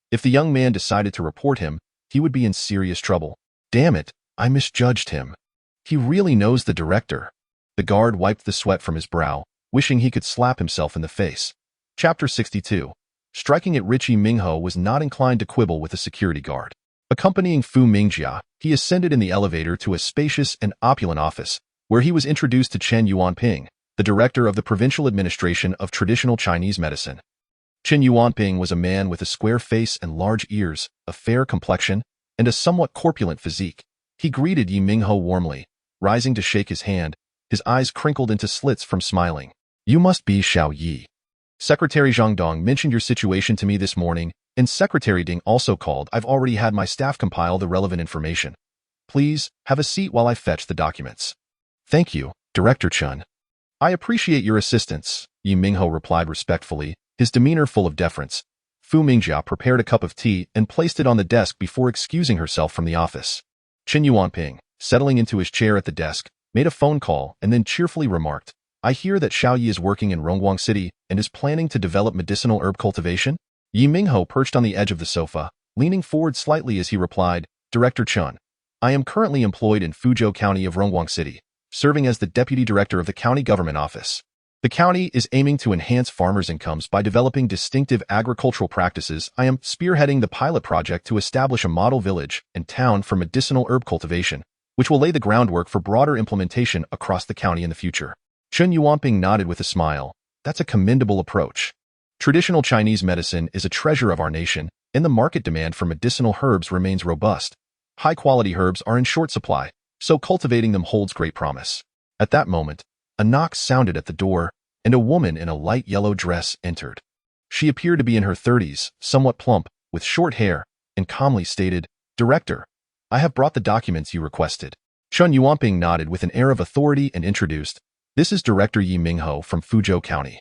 If the young man decided to report him, he would be in serious trouble. Damn it, I misjudged him. He really knows the director. The guard wiped the sweat from his brow, wishing he could slap himself in the face. Chapter 62. Striking it rich, Ye Minghao was not inclined to quibble with the security guard. Accompanying Fu Mingjia, he ascended in the elevator to a spacious and opulent office, where he was introduced to Chen Yuanping, the director of the Provincial Administration of Traditional Chinese Medicine. Chen Yuanping was a man with a square face and large ears, a fair complexion, and a somewhat corpulent physique. He greeted Ye Minghao warmly, rising to shake his hand, his eyes crinkled into slits from smiling. You must be Xiao Yi. Secretary Zhang Dong mentioned your situation to me this morning, and Secretary Ding also called. I've already had my staff compile the relevant information. Please, have a seat while I fetch the documents. Thank you, Director Chen. I appreciate your assistance, Ye Minghao replied respectfully, his demeanor full of deference. Fu Mingjia prepared a cup of tea and placed it on the desk before excusing herself from the office. Qin Yuanping, settling into his chair at the desk, made a phone call and then cheerfully remarked, I hear that Xiao Yi is working in Rongguang City and is planning to develop medicinal herb cultivation? Ye Minghao perched on the edge of the sofa, leaning forward slightly as he replied, Director Chun, I am currently employed in Fuzhou County of Rongguang City, serving as the Deputy Director of the County Government Office. The county is aiming to enhance farmers' incomes by developing distinctive agricultural practices. I am spearheading the pilot project to establish a model village and town for medicinal herb cultivation, which will lay the groundwork for broader implementation across the county in the future. Chen Yuanping nodded with a smile. That's a commendable approach. Traditional Chinese medicine is a treasure of our nation, and the market demand for medicinal herbs remains robust. High-quality herbs are in short supply, so cultivating them holds great promise. At that moment, a knock sounded at the door, and a woman in a light yellow dress entered. She appeared to be in her 30s, somewhat plump, with short hair, and calmly stated, Director, I have brought the documents you requested. Chen Yuanping nodded with an air of authority and introduced, This is Director Ye Minghao from Fuzhou County.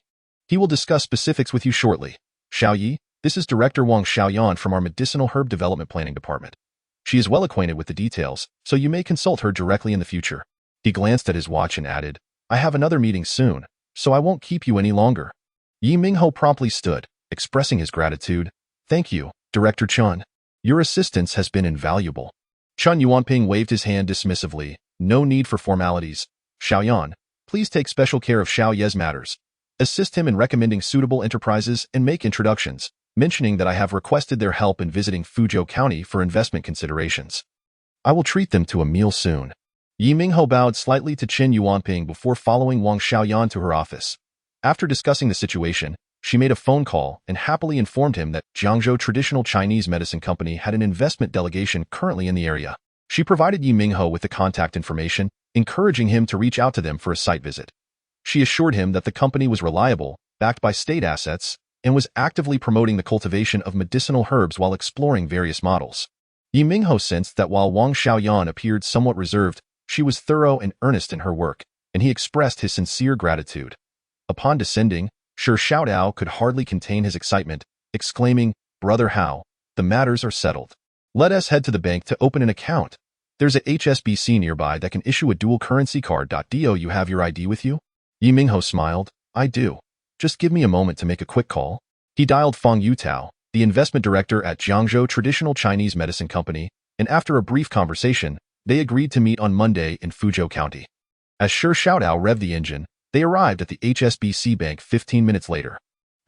He will discuss specifics with you shortly. Xiao Yi, this is Director Wang Xiaoyan from our Medicinal Herb Development Planning Department. She is well acquainted with the details, so you may consult her directly in the future. He glanced at his watch and added, I have another meeting soon, so I won't keep you any longer. Ye Minghao promptly stood, expressing his gratitude. Thank you, Director Chun. Your assistance has been invaluable. Chen Yuanping waved his hand dismissively. No need for formalities. Xiaoyan, please take special care of Xiao Ye's matters. Assist him in recommending suitable enterprises and make introductions, mentioning that I have requested their help in visiting Fuzhou County for investment considerations. I will treat them to a meal soon. Ye Minghao bowed slightly to Qin Yuanping before following Wang Xiaoyan to her office. After discussing the situation, she made a phone call and happily informed him that Jiangzhou Traditional Chinese Medicine Company had an investment delegation currently in the area. She provided Ye Minghao with the contact information, encouraging him to reach out to them for a site visit. She assured him that the company was reliable, backed by state assets, and was actively promoting the cultivation of medicinal herbs while exploring various models. Ye Minghao sensed that while Wang Xiaoyan appeared somewhat reserved, she was thorough and earnest in her work, and he expressed his sincere gratitude. Upon descending, Shi Xiaodao could hardly contain his excitement, exclaiming, Brother Hao, the matters are settled. Let us head to the bank to open an account. There's a HSBC nearby that can issue a dual currency card. Do you have your ID with you? Ye Minghao smiled, I do. Just give me a moment to make a quick call. He dialed Feng Yutao, the investment director at Jiangzhou Traditional Chinese Medicine Company, and after a brief conversation, they agreed to meet on Monday in Fuzhou County. As Shi Xiaodao revved the engine, they arrived at the HSBC bank 15 minutes later.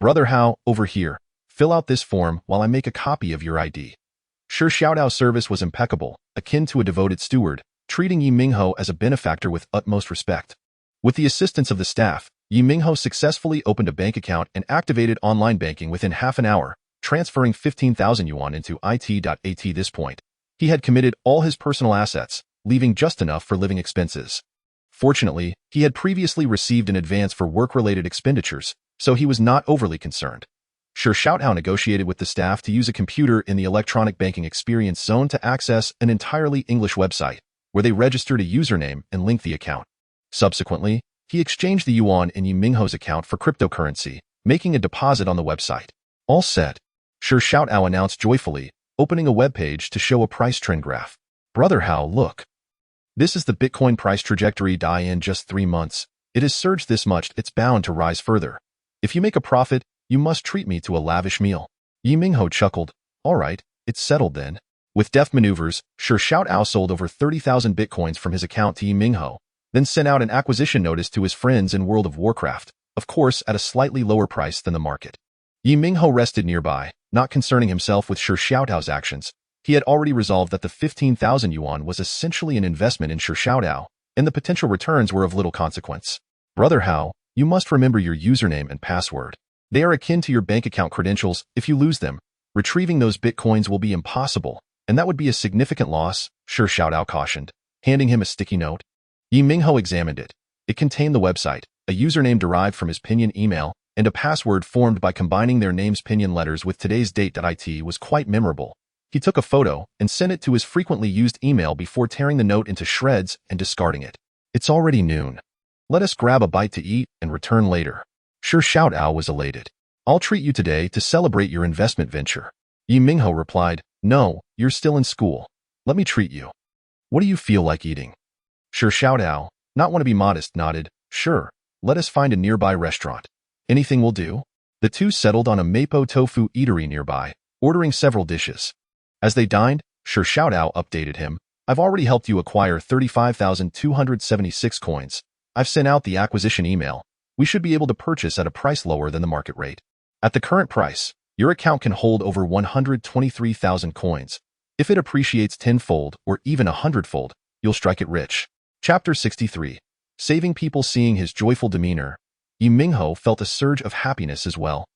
Brother Hao, over here, fill out this form while I make a copy of your ID. Shi Xiaodao's service was impeccable, akin to a devoted steward, treating Ye Minghao as a benefactor with utmost respect. With the assistance of the staff, Ye Minghao successfully opened a bank account and activated online banking within half an hour, transferring 15,000 yuan into it.at. This point, he had committed all his personal assets, leaving just enough for living expenses. Fortunately, he had previously received an advance for work-related expenditures, so he was not overly concerned. Shi Xiaodao negotiated with the staff to use a computer in the electronic banking experience zone to access an entirely English website, where they registered a username and linked the account. Subsequently, he exchanged the yuan in Ye Minghao's account for cryptocurrency, making a deposit on the website. All set, Shi Xiaodao announced joyfully, opening a web page to show a price trend graph. Brother Hao, look. This is the Bitcoin price trajectory. In just 3 months, it has surged this much, it's bound to rise further. If you make a profit, you must treat me to a lavish meal. Ye Minghao chuckled. All right, it's settled then. With deft maneuvers, Shi Xiaodao sold over 30,000 Bitcoins from his account to Ye Minghao, then sent out an acquisition notice to his friends in World of Warcraft, of course at a slightly lower price than the market. Ye Minghao rested nearby, not concerning himself with Shi Xiaodao's actions. He had already resolved that the 15,000 yuan was essentially an investment in Shi Xiaodao, and the potential returns were of little consequence. Brother Hao, you must remember your username and password. They are akin to your bank account credentials. If you lose them, retrieving those Bitcoins will be impossible, and that would be a significant loss, Shi Xiaodao cautioned, handing him a sticky note. Ye Minghao examined it. It contained the website, a username derived from his pinyin email, and a password formed by combining their name's pinyin letters with today's date. It was quite memorable. He took a photo and sent it to his frequently used email before tearing the note into shreds and discarding it. It's already noon. Let us grab a bite to eat and return later. Shi Xiaodao was elated. I'll treat you today to celebrate your investment venture. Ye Minghao replied, no, you're still in school. Let me treat you. What do you feel like eating? Sure, Xiaodao, not want to be modest, nodded. Sure, let us find a nearby restaurant. Anything will do. The two settled on a mapo tofu eatery nearby, ordering several dishes. As they dined, Sure Xiaodao updated him. I've already helped you acquire 35,276 coins. I've sent out the acquisition email. We should be able to purchase at a price lower than the market rate. At the current price, your account can hold over 123,000 coins. If it appreciates tenfold or even 100-fold, you'll strike it rich. Chapter 63. Saving people. Seeing his joyful demeanor, Ye Minghao felt a surge of happiness as well.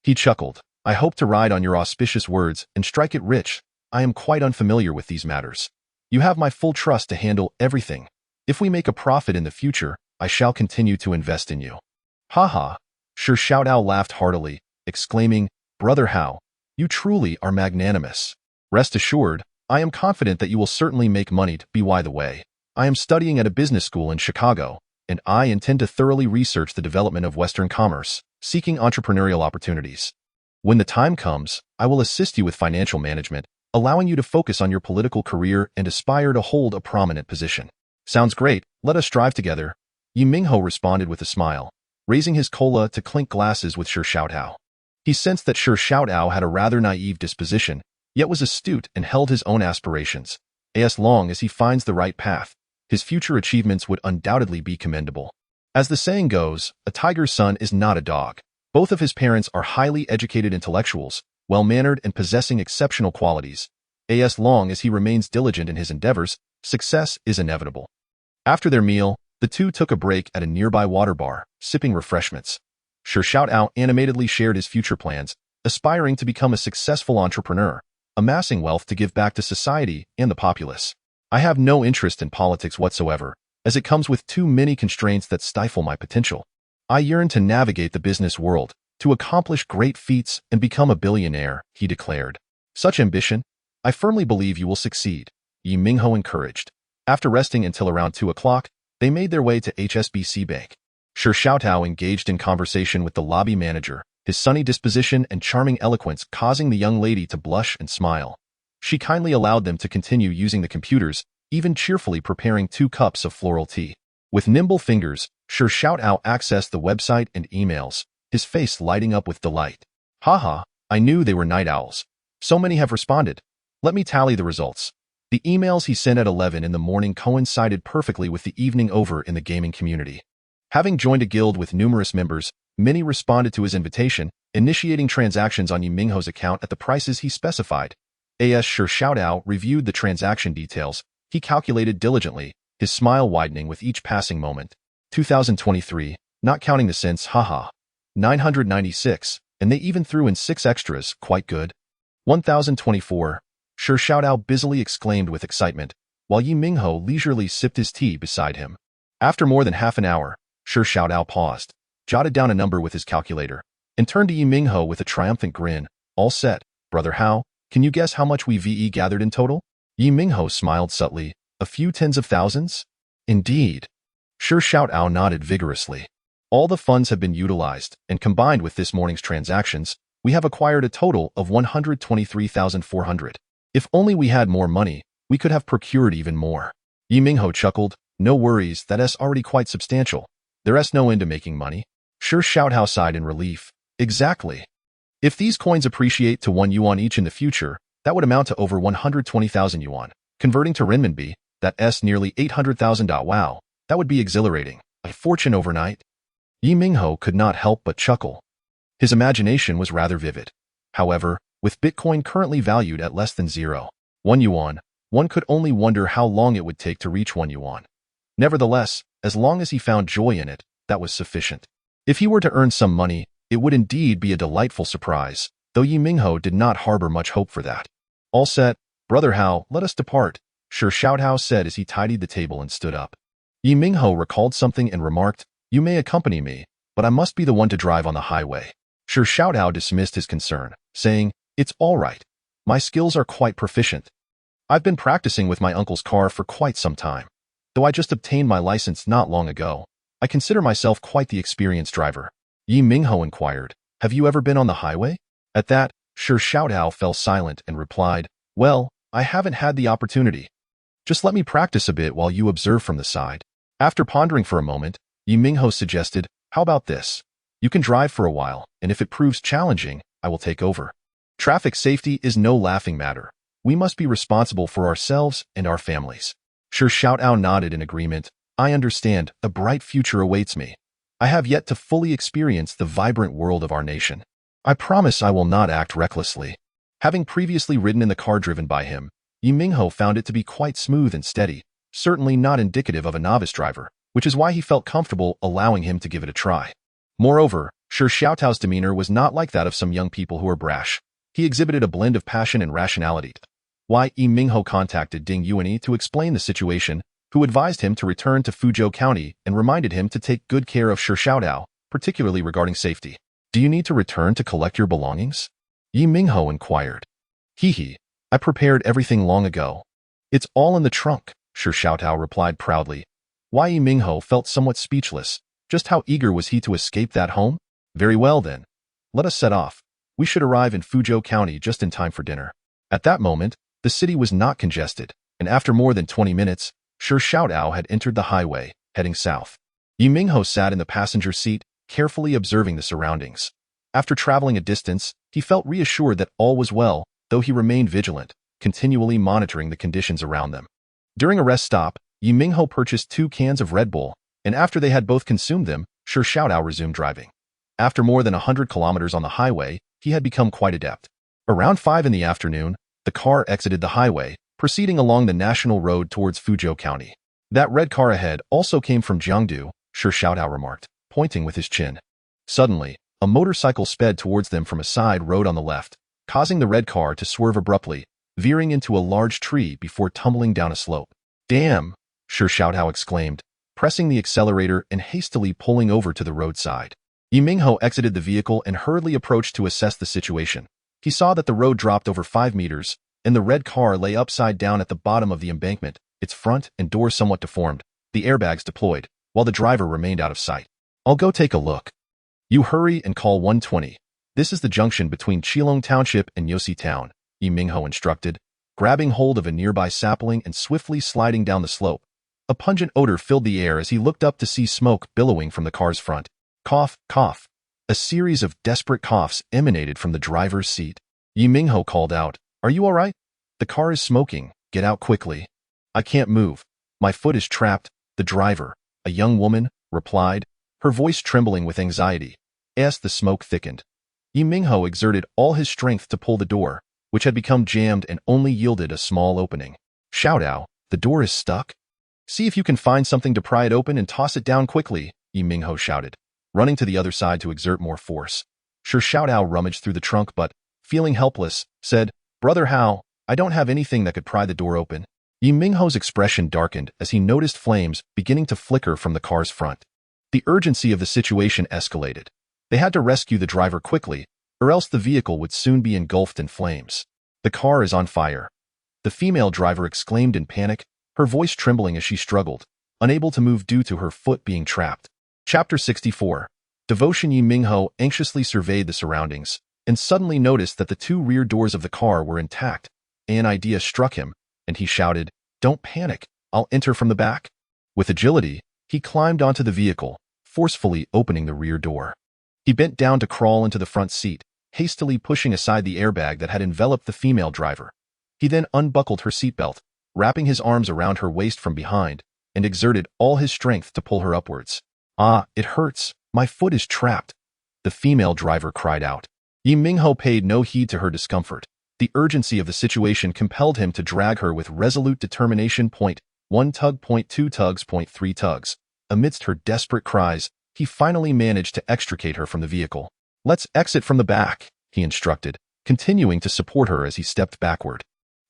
He chuckled. I hope to ride on your auspicious words and strike it rich. I am quite unfamiliar with these matters. You have my full trust to handle everything. If we make a profit in the future, I shall continue to invest in you. Ha ha. Sure Xiaodao laughed heartily, exclaiming, Brother Hao, you truly are magnanimous. Rest assured, I am confident that you will certainly make money. By the way, I am studying at a business school in Chicago, and I intend to thoroughly research the development of Western commerce, seeking entrepreneurial opportunities. When the time comes, I will assist you with financial management, allowing you to focus on your political career and aspire to hold a prominent position. Sounds great, let us strive together. Ye Minghao responded with a smile, raising his cola to clink glasses with Sure Xiaodao. He sensed that Sure Xiaodao had a rather naive disposition, yet was astute and held his own aspirations. As long as he finds the right path, his future achievements would undoubtedly be commendable. As the saying goes, a tiger's son is not a dog. Both of his parents are highly educated intellectuals, well-mannered and possessing exceptional qualities. As long as he remains diligent in his endeavors, success is inevitable. After their meal, the two took a break at a nearby water bar, sipping refreshments. Sure Xiaodao animatedly shared his future plans, aspiring to become a successful entrepreneur, amassing wealth to give back to society and the populace. I have no interest in politics whatsoever, as it comes with too many constraints that stifle my potential. I yearn to navigate the business world, to accomplish great feats and become a billionaire, he declared. Such ambition? I firmly believe you will succeed, Ye Minghao encouraged. After resting until around 2 o'clock, they made their way to HSBC Bank. Sure Xiaodao engaged in conversation with the lobby manager, his sunny disposition and charming eloquence causing the young lady to blush and smile. She kindly allowed them to continue using the computers, even cheerfully preparing 2 cups of floral tea. With nimble fingers, Sure Xiaodao accessed the website and emails, his face lighting up with delight. Haha, I knew they were night owls. So many have responded. Let me tally the results. The emails he sent at 11 in the morning coincided perfectly with the evening over in the gaming community. Having joined a guild with numerous members, many responded to his invitation, initiating transactions on Ye Minghao's account at the prices he specified. As Sure Xiaodao reviewed the transaction details, he calculated diligently, his smile widening with each passing moment. 2023, not counting the cents, haha. 996, and they even threw in 6 extras, quite good. 1024, Sure Xiaodao busily exclaimed with excitement, while Ye Minghao leisurely sipped his tea beside him. After more than half an hour, Sure Xiaodao paused, jotted down a number with his calculator, and turned to Ye Minghao with a triumphant grin. All set, Brother Hao, can you guess how much we gathered in total? Ye Minghao smiled subtly. A few tens of thousands? Indeed. Sure Xiaodao nodded vigorously. All the funds have been utilized, and combined with this morning's transactions, we have acquired a total of 123,400. If only we had more money, we could have procured even more. Ye Minghao chuckled. No worries, that's already quite substantial. There's no end to making money. Sure Xiaodao sighed in relief. Exactly. If these coins appreciate to 1 yuan each in the future, that would amount to over 120,000 yuan. Converting to renminbi, that's nearly 800,000. Wow, that would be exhilarating. A fortune overnight. Ye Minghao could not help but chuckle. His imagination was rather vivid. However, with Bitcoin currently valued at less than 0.1 yuan, one could only wonder how long it would take to reach 1 yuan. Nevertheless, as long as he found joy in it, that was sufficient. If he were to earn some money, it would indeed be a delightful surprise, though Ye Minghao did not harbor much hope for that. All set, Brother Hao, let us depart, Sure Xiaodao said as he tidied the table and stood up. Ye Minghao recalled something and remarked, You may accompany me, but I must be the one to drive on the highway. Sure Xiaodao dismissed his concern, saying, It's all right. My skills are quite proficient. I've been practicing with my uncle's car for quite some time. Though I just obtained my license not long ago, I consider myself quite the experienced driver. Ye Minghao inquired, Have you ever been on the highway? At that, Sure Xiaotao fell silent and replied, well, I haven't had the opportunity. Just let me practice a bit while you observe from the side. After pondering for a moment, Ye Minghao suggested, how about this? You can drive for a while, and if it proves challenging, I will take over. Traffic safety is no laughing matter. We must be responsible for ourselves and our families. Sure Xiaotao nodded in agreement. I understand, a bright future awaits me. I have yet to fully experience the vibrant world of our nation. I promise I will not act recklessly. Having previously ridden in the car driven by him, Ye Minghao found it to be quite smooth and steady, certainly not indicative of a novice driver, which is why he felt comfortable allowing him to give it a try. Moreover, Sure Xiaotao's demeanor was not like that of some young people who are brash. He exhibited a blend of passion and rationality. Why Ye Minghao contacted Ding Yuanyi to explain the situation, who advised him to return to Fuzhou County and reminded him to take good care of Sure Xiaotao, particularly regarding safety. Do you need to return to collect your belongings? Ye Minghao inquired. Hee, I prepared everything long ago. It's all in the trunk, Sure Xiaotao replied proudly. Why Ye Minghao felt somewhat speechless. Just how eager was he to escape that home? Very well then. Let us set off. We should arrive in Fuzhou County just in time for dinner. At that moment, the city was not congested, and after more than 20 minutes, Sure Xiaotao had entered the highway, heading south. Ye Minghao sat in the passenger seat, carefully observing the surroundings. After traveling a distance, he felt reassured that all was well, though he remained vigilant, continually monitoring the conditions around them. During a rest stop, Ye Minghao purchased 2 cans of Red Bull, and after they had both consumed them, Sure Xiaotao resumed driving. After more than 100 kilometers on the highway, he had become quite adept. Around 5 in the afternoon, the car exited the highway, proceeding along the national road towards Fuzhou County. That red car ahead also came from Jiangdu, Sure Xiaotao remarked, pointing with his chin. Suddenly, a motorcycle sped towards them from a side road on the left, causing the red car to swerve abruptly, veering into a large tree before tumbling down a slope. Damn, Sure Xiaotao exclaimed, pressing the accelerator and hastily pulling over to the roadside. Ye Minghao exited the vehicle and hurriedly approached to assess the situation. He saw that the road dropped over 5 meters, and the red car lay upside down at the bottom of the embankment, its front and door somewhat deformed, the airbags deployed, while the driver remained out of sight. I'll go take a look. You hurry and call 120. This is the junction between Qilong Township and Yosi Town, Ye Minghao instructed, grabbing hold of a nearby sapling and swiftly sliding down the slope. A pungent odor filled the air as he looked up to see smoke billowing from the car's front. Cough, cough. A series of desperate coughs emanated from the driver's seat. Ye Minghao called out, Are you all right? The car is smoking. Get out quickly. I can't move. My foot is trapped. The driver, a young woman, replied, her voice trembling with anxiety. As the smoke thickened, Ye Minghao exerted all his strength to pull the door, which had become jammed and only yielded a small opening. Xiaotao, the door is stuck. See if you can find something to pry it open and toss it down quickly, Ye Minghao shouted, running to the other side to exert more force. Sure Xiaotao rummaged through the trunk but, feeling helpless, said, Brother Hao, I don't have anything that could pry the door open. Ye Minghao's expression darkened as he noticed flames beginning to flicker from the car's front. The urgency of the situation escalated. They had to rescue the driver quickly, or else the vehicle would soon be engulfed in flames. The car is on fire. The female driver exclaimed in panic, her voice trembling as she struggled, unable to move due to her foot being trapped. Chapter 64. Devotion. Ye Minghao anxiously surveyed the surroundings, and suddenly noticed that the 2 rear doors of the car were intact. An idea struck him, and he shouted, Don't panic, I'll enter from the back. With agility, he climbed onto the vehicle, forcefully opening the rear door. He bent down to crawl into the front seat, hastily pushing aside the airbag that had enveloped the female driver. He then unbuckled her seatbelt, wrapping his arms around her waist from behind, and exerted all his strength to pull her upwards. Ah, it hurts. My foot is trapped. The female driver cried out. Ye Minghao paid no heed to her discomfort. The urgency of the situation compelled him to drag her with resolute determination. 1 tug, 2 tugs, 3 tugs. Amidst her desperate cries, he finally managed to extricate her from the vehicle. Let's exit from the back, he instructed, continuing to support her as he stepped backward.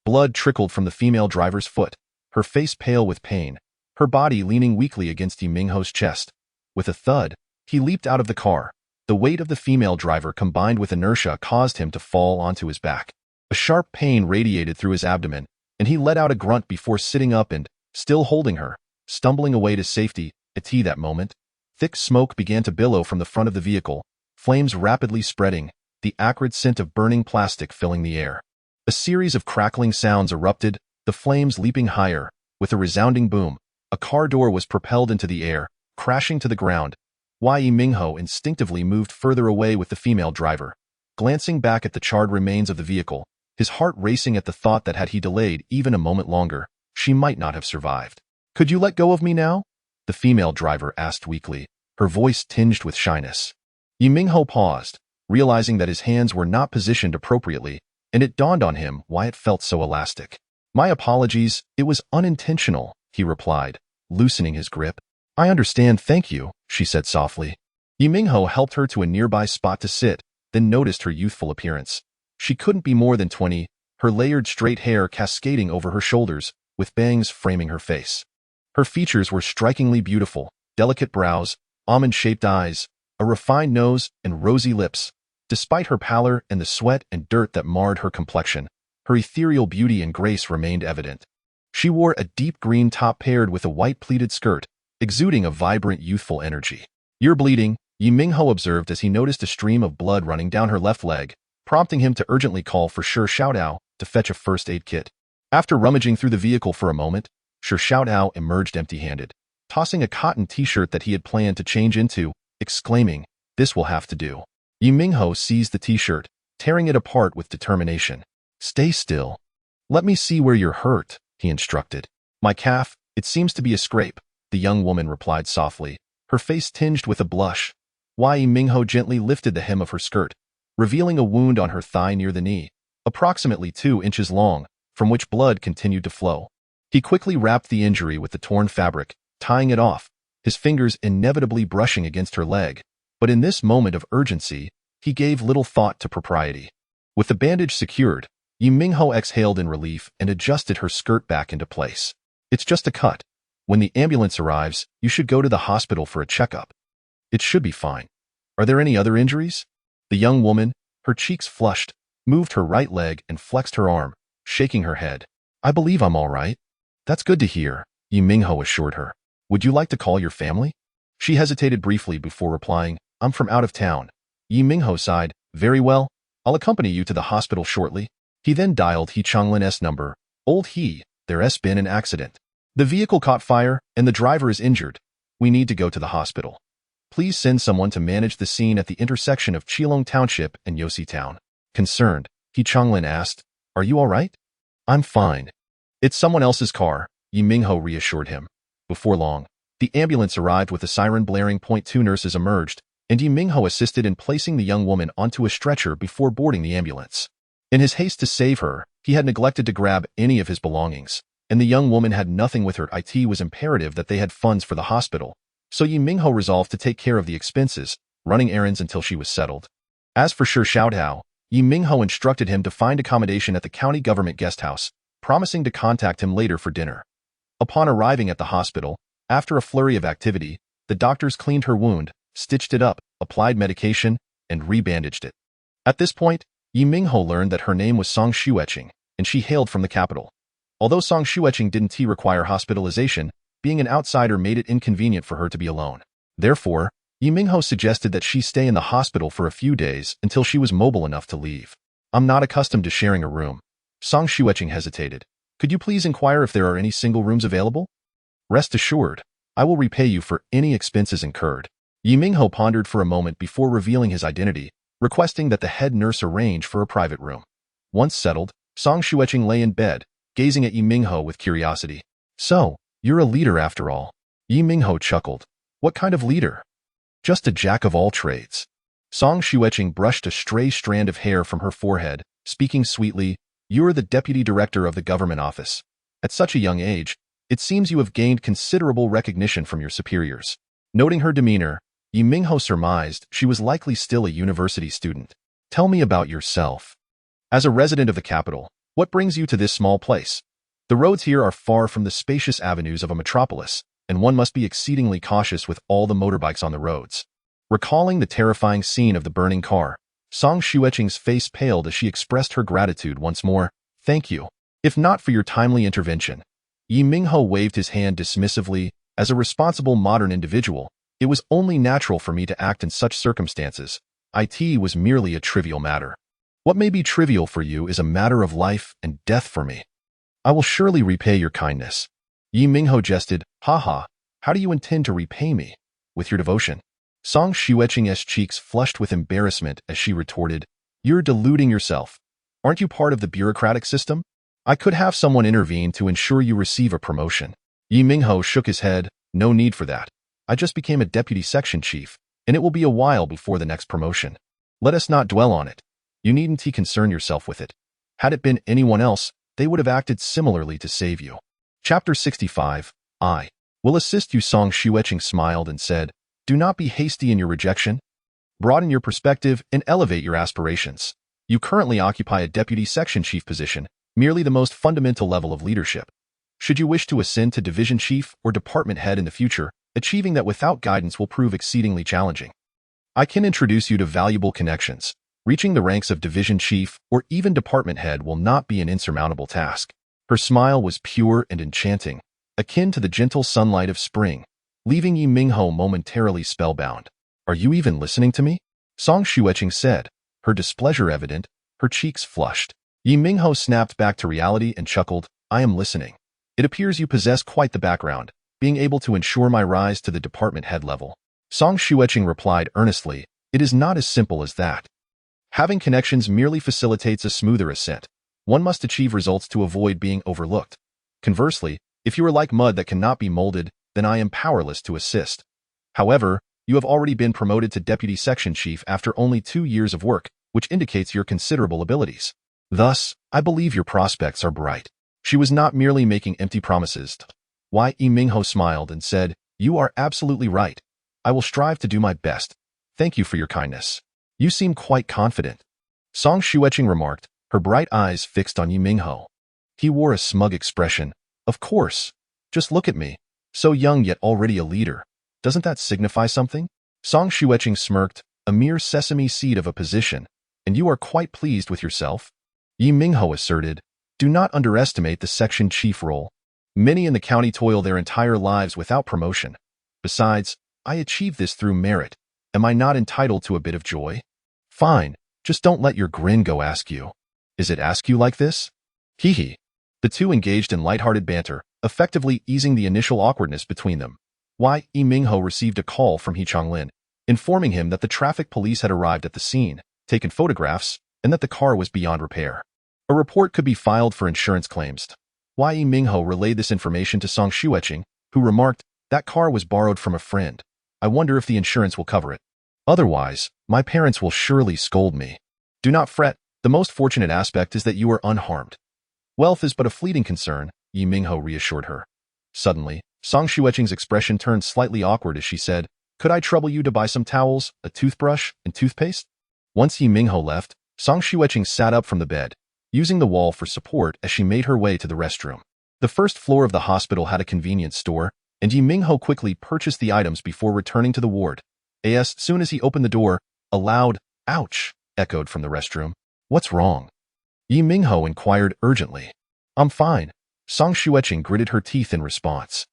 Blood trickled from the female driver's foot, her face pale with pain, her body leaning weakly against Ye Minghao's chest. With a thud, he leaped out of the car. The weight of the female driver combined with inertia caused him to fall onto his back. A sharp pain radiated through his abdomen, and he let out a grunt before sitting up and, still holding her, stumbling away to safety. At that moment, thick smoke began to billow from the front of the vehicle, flames rapidly spreading, the acrid scent of burning plastic filling the air. A series of crackling sounds erupted, the flames leaping higher. With a resounding boom, a car door was propelled into the air, crashing to the ground. Ye Minghao instinctively moved further away with the female driver. Glancing back at the charred remains of the vehicle, his heart racing at the thought that had he delayed even a moment longer, she might not have survived. "Could you let go of me now?" the female driver asked weakly, her voice tinged with shyness. Ye Minghao paused, realizing that his hands were not positioned appropriately, and it dawned on him why it felt so elastic. "My apologies, it was unintentional," he replied, loosening his grip. "I understand, thank you," she said softly. Ye Minghao helped her to a nearby spot to sit, then noticed her youthful appearance. She couldn't be more than 20, her layered straight hair cascading over her shoulders, with bangs framing her face. Her features were strikingly beautiful, delicate brows, almond-shaped eyes, a refined nose, and rosy lips. Despite her pallor and the sweat and dirt that marred her complexion, her ethereal beauty and grace remained evident. She wore a deep green top paired with a white pleated skirt, exuding a vibrant youthful energy. "You're bleeding," Ye Minghao observed as he noticed a stream of blood running down her left leg, prompting him to urgently call for Shi Xiaodao to fetch a first aid kit. After rummaging through the vehicle for a moment, Shi Xiaodao emerged empty-handed, tossing a cotton t-shirt that he had planned to change into, exclaiming, "This will have to do." Ye Minghao seized the t-shirt, tearing it apart with determination. "Stay still. Let me see where you're hurt," he instructed. "My calf, it seems to be a scrape," the young woman replied softly, her face tinged with a blush. Ye Minghao gently lifted the hem of her skirt, revealing a wound on her thigh near the knee, approximately 2 inches long, from which blood continued to flow. He quickly wrapped the injury with the torn fabric, tying it off, his fingers inevitably brushing against her leg. But in this moment of urgency, he gave little thought to propriety. With the bandage secured, Ye Minghao exhaled in relief and adjusted her skirt back into place. "It's just a cut. When the ambulance arrives, you should go to the hospital for a checkup. It should be fine. Are there any other injuries?" The young woman, her cheeks flushed, moved her right leg and flexed her arm, shaking her head. "I believe I'm all right." "That's good to hear," Ye Minghao assured her. "Would you like to call your family?" She hesitated briefly before replying, "I'm from out of town." Ye Minghao sighed, "Very well, I'll accompany you to the hospital shortly." He then dialed He Changlin's number. "Old He, there's been an accident. The vehicle caught fire, and the driver is injured. We need to go to the hospital. Please send someone to manage the scene at the intersection of Qilong Township and Yosi Town." Concerned, He Changlin asked, "Are you all right?" "I'm fine. It's someone else's car," Ye Minghao reassured him. Before long, the ambulance arrived with a siren blaring. 2 nurses emerged, and Ye Minghao assisted in placing the young woman onto a stretcher before boarding the ambulance. In his haste to save her, he had neglected to grab any of his belongings, and the young woman had nothing with her. It was imperative that they had funds for the hospital, so Ye Minghao resolved to take care of the expenses, running errands until she was settled. As for Shi Xiaodao, Ye Minghao instructed him to find accommodation at the county government guest house, promising to contact him later for dinner. Upon arriving at the hospital, after a flurry of activity, the doctors cleaned her wound, stitched it up, applied medication, and rebandaged it. At this point, Ye Minghao learned that her name was Song Xueqing, and she hailed from the capital. Although Song Xueqing didn't require hospitalization, being an outsider made it inconvenient for her to be alone. Therefore, Ye Minghao suggested that she stay in the hospital for a few days until she was mobile enough to leave. "I'm not accustomed to sharing a room." Song Xueqing hesitated. "Could you please inquire if there are any single rooms available?" "Rest assured, I will repay you for any expenses incurred." Ye Minghao pondered for a moment before revealing his identity, requesting that the head nurse arrange for a private room. Once settled, Song Xueqing lay in bed, gazing at Ye Minghao with curiosity. "So, you're a leader after all." Ye Minghao chuckled. "What kind of leader?" "Just a jack of all trades." Song Xueqing brushed a stray strand of hair from her forehead, speaking sweetly, "You're the deputy director of the government office. At such a young age, it seems you have gained considerable recognition from your superiors." Noting her demeanor, Ye Minghao surmised she was likely still a university student. "Tell me about yourself. As a resident of the capital, what brings you to this small place?" The roads here are far from the spacious avenues of a metropolis, and one must be exceedingly cautious with all the motorbikes on the roads. Recalling the terrifying scene of the burning car, Song Xueqing's face paled as she expressed her gratitude once more. "Thank you. If not for your timely intervention." Ye Minghao waved his hand dismissively. "As a responsible modern individual, it was only natural for me to act in such circumstances. IT was merely a trivial matter. What may be trivial for you is a matter of life and death for me. I will surely repay your kindness. Ye Minghao jested, ha, how do you intend to repay me? With your devotion. Song Xueqing's cheeks flushed with embarrassment as she retorted, you're deluding yourself. Aren't you part of the bureaucratic system? I could have someone intervene to ensure you receive a promotion. Ye Minghao shook his head, no need for that. I just became a deputy section chief, and it will be a while before the next promotion. Let us not dwell on it. You needn't concern yourself with it. Had it been anyone else, they would have acted similarly to save you. Chapter 65, I will assist you. Song Xueqing smiled and said, do not be hasty in your rejection. Broaden your perspective and elevate your aspirations. You currently occupy a deputy section chief position, merely the most fundamental level of leadership. Should you wish to ascend to division chief or department head in the future, achieving that without guidance will prove exceedingly challenging. I can introduce you to valuable connections. Reaching the ranks of division chief or even department head will not be an insurmountable task. Her smile was pure and enchanting, akin to the gentle sunlight of spring, leaving Ye Minghao momentarily spellbound. Are you even listening to me? Song Xueqing said, her displeasure evident, her cheeks flushed. Ye Minghao snapped back to reality and chuckled, I am listening. It appears you possess quite the background, being able to ensure my rise to the department head level. Song Xueqing replied earnestly, it is not as simple as that. Having connections merely facilitates a smoother ascent. One must achieve results to avoid being overlooked. Conversely, if you are like mud that cannot be molded, then I am powerless to assist. However, you have already been promoted to deputy section chief after only 2 years of work, which indicates your considerable abilities. Thus, I believe your prospects are bright. She was not merely making empty promises. Ye Minghao smiled and said, you are absolutely right. I will strive to do my best. Thank you for your kindness. You seem quite confident. Song Xueqing remarked, her bright eyes fixed on Ye Minghao. He wore a smug expression. Of course. Just look at me. So young yet already a leader. Doesn't that signify something? Song Xueqing smirked, a mere sesame seed of a position, and you are quite pleased with yourself? Ye Minghao asserted, do not underestimate the section chief role. Many in the county toil their entire lives without promotion. Besides, I achieved this through merit. Am I not entitled to a bit of joy? Fine, just don't let your grin go askew. Is it askew like this? Hee hee. The two engaged in lighthearted banter, effectively easing the initial awkwardness between them. Ye Minghao received a call from He Changlin, informing him that the traffic police had arrived at the scene, taken photographs, and that the car was beyond repair. A report could be filed for insurance claims. Ye Minghao relayed this information to Song Xueqing, who remarked, that car was borrowed from a friend. I wonder if the insurance will cover it. Otherwise, my parents will surely scold me. Do not fret, the most fortunate aspect is that you are unharmed. Wealth is but a fleeting concern, Ye Minghao reassured her. Suddenly, Song Xueqing's expression turned slightly awkward as she said, could I trouble you to buy some towels, a toothbrush, and toothpaste? Once Ye Minghao left, Song Xueqing sat up from the bed, using the wall for support as she made her way to the restroom. The first floor of the hospital had a convenience store, and Ye Minghao quickly purchased the items before returning to the ward. As soon as he opened the door, a loud, ouch, echoed from the restroom. What's wrong? Ye Minghao inquired urgently. I'm fine. Song Xueqing gritted her teeth in response.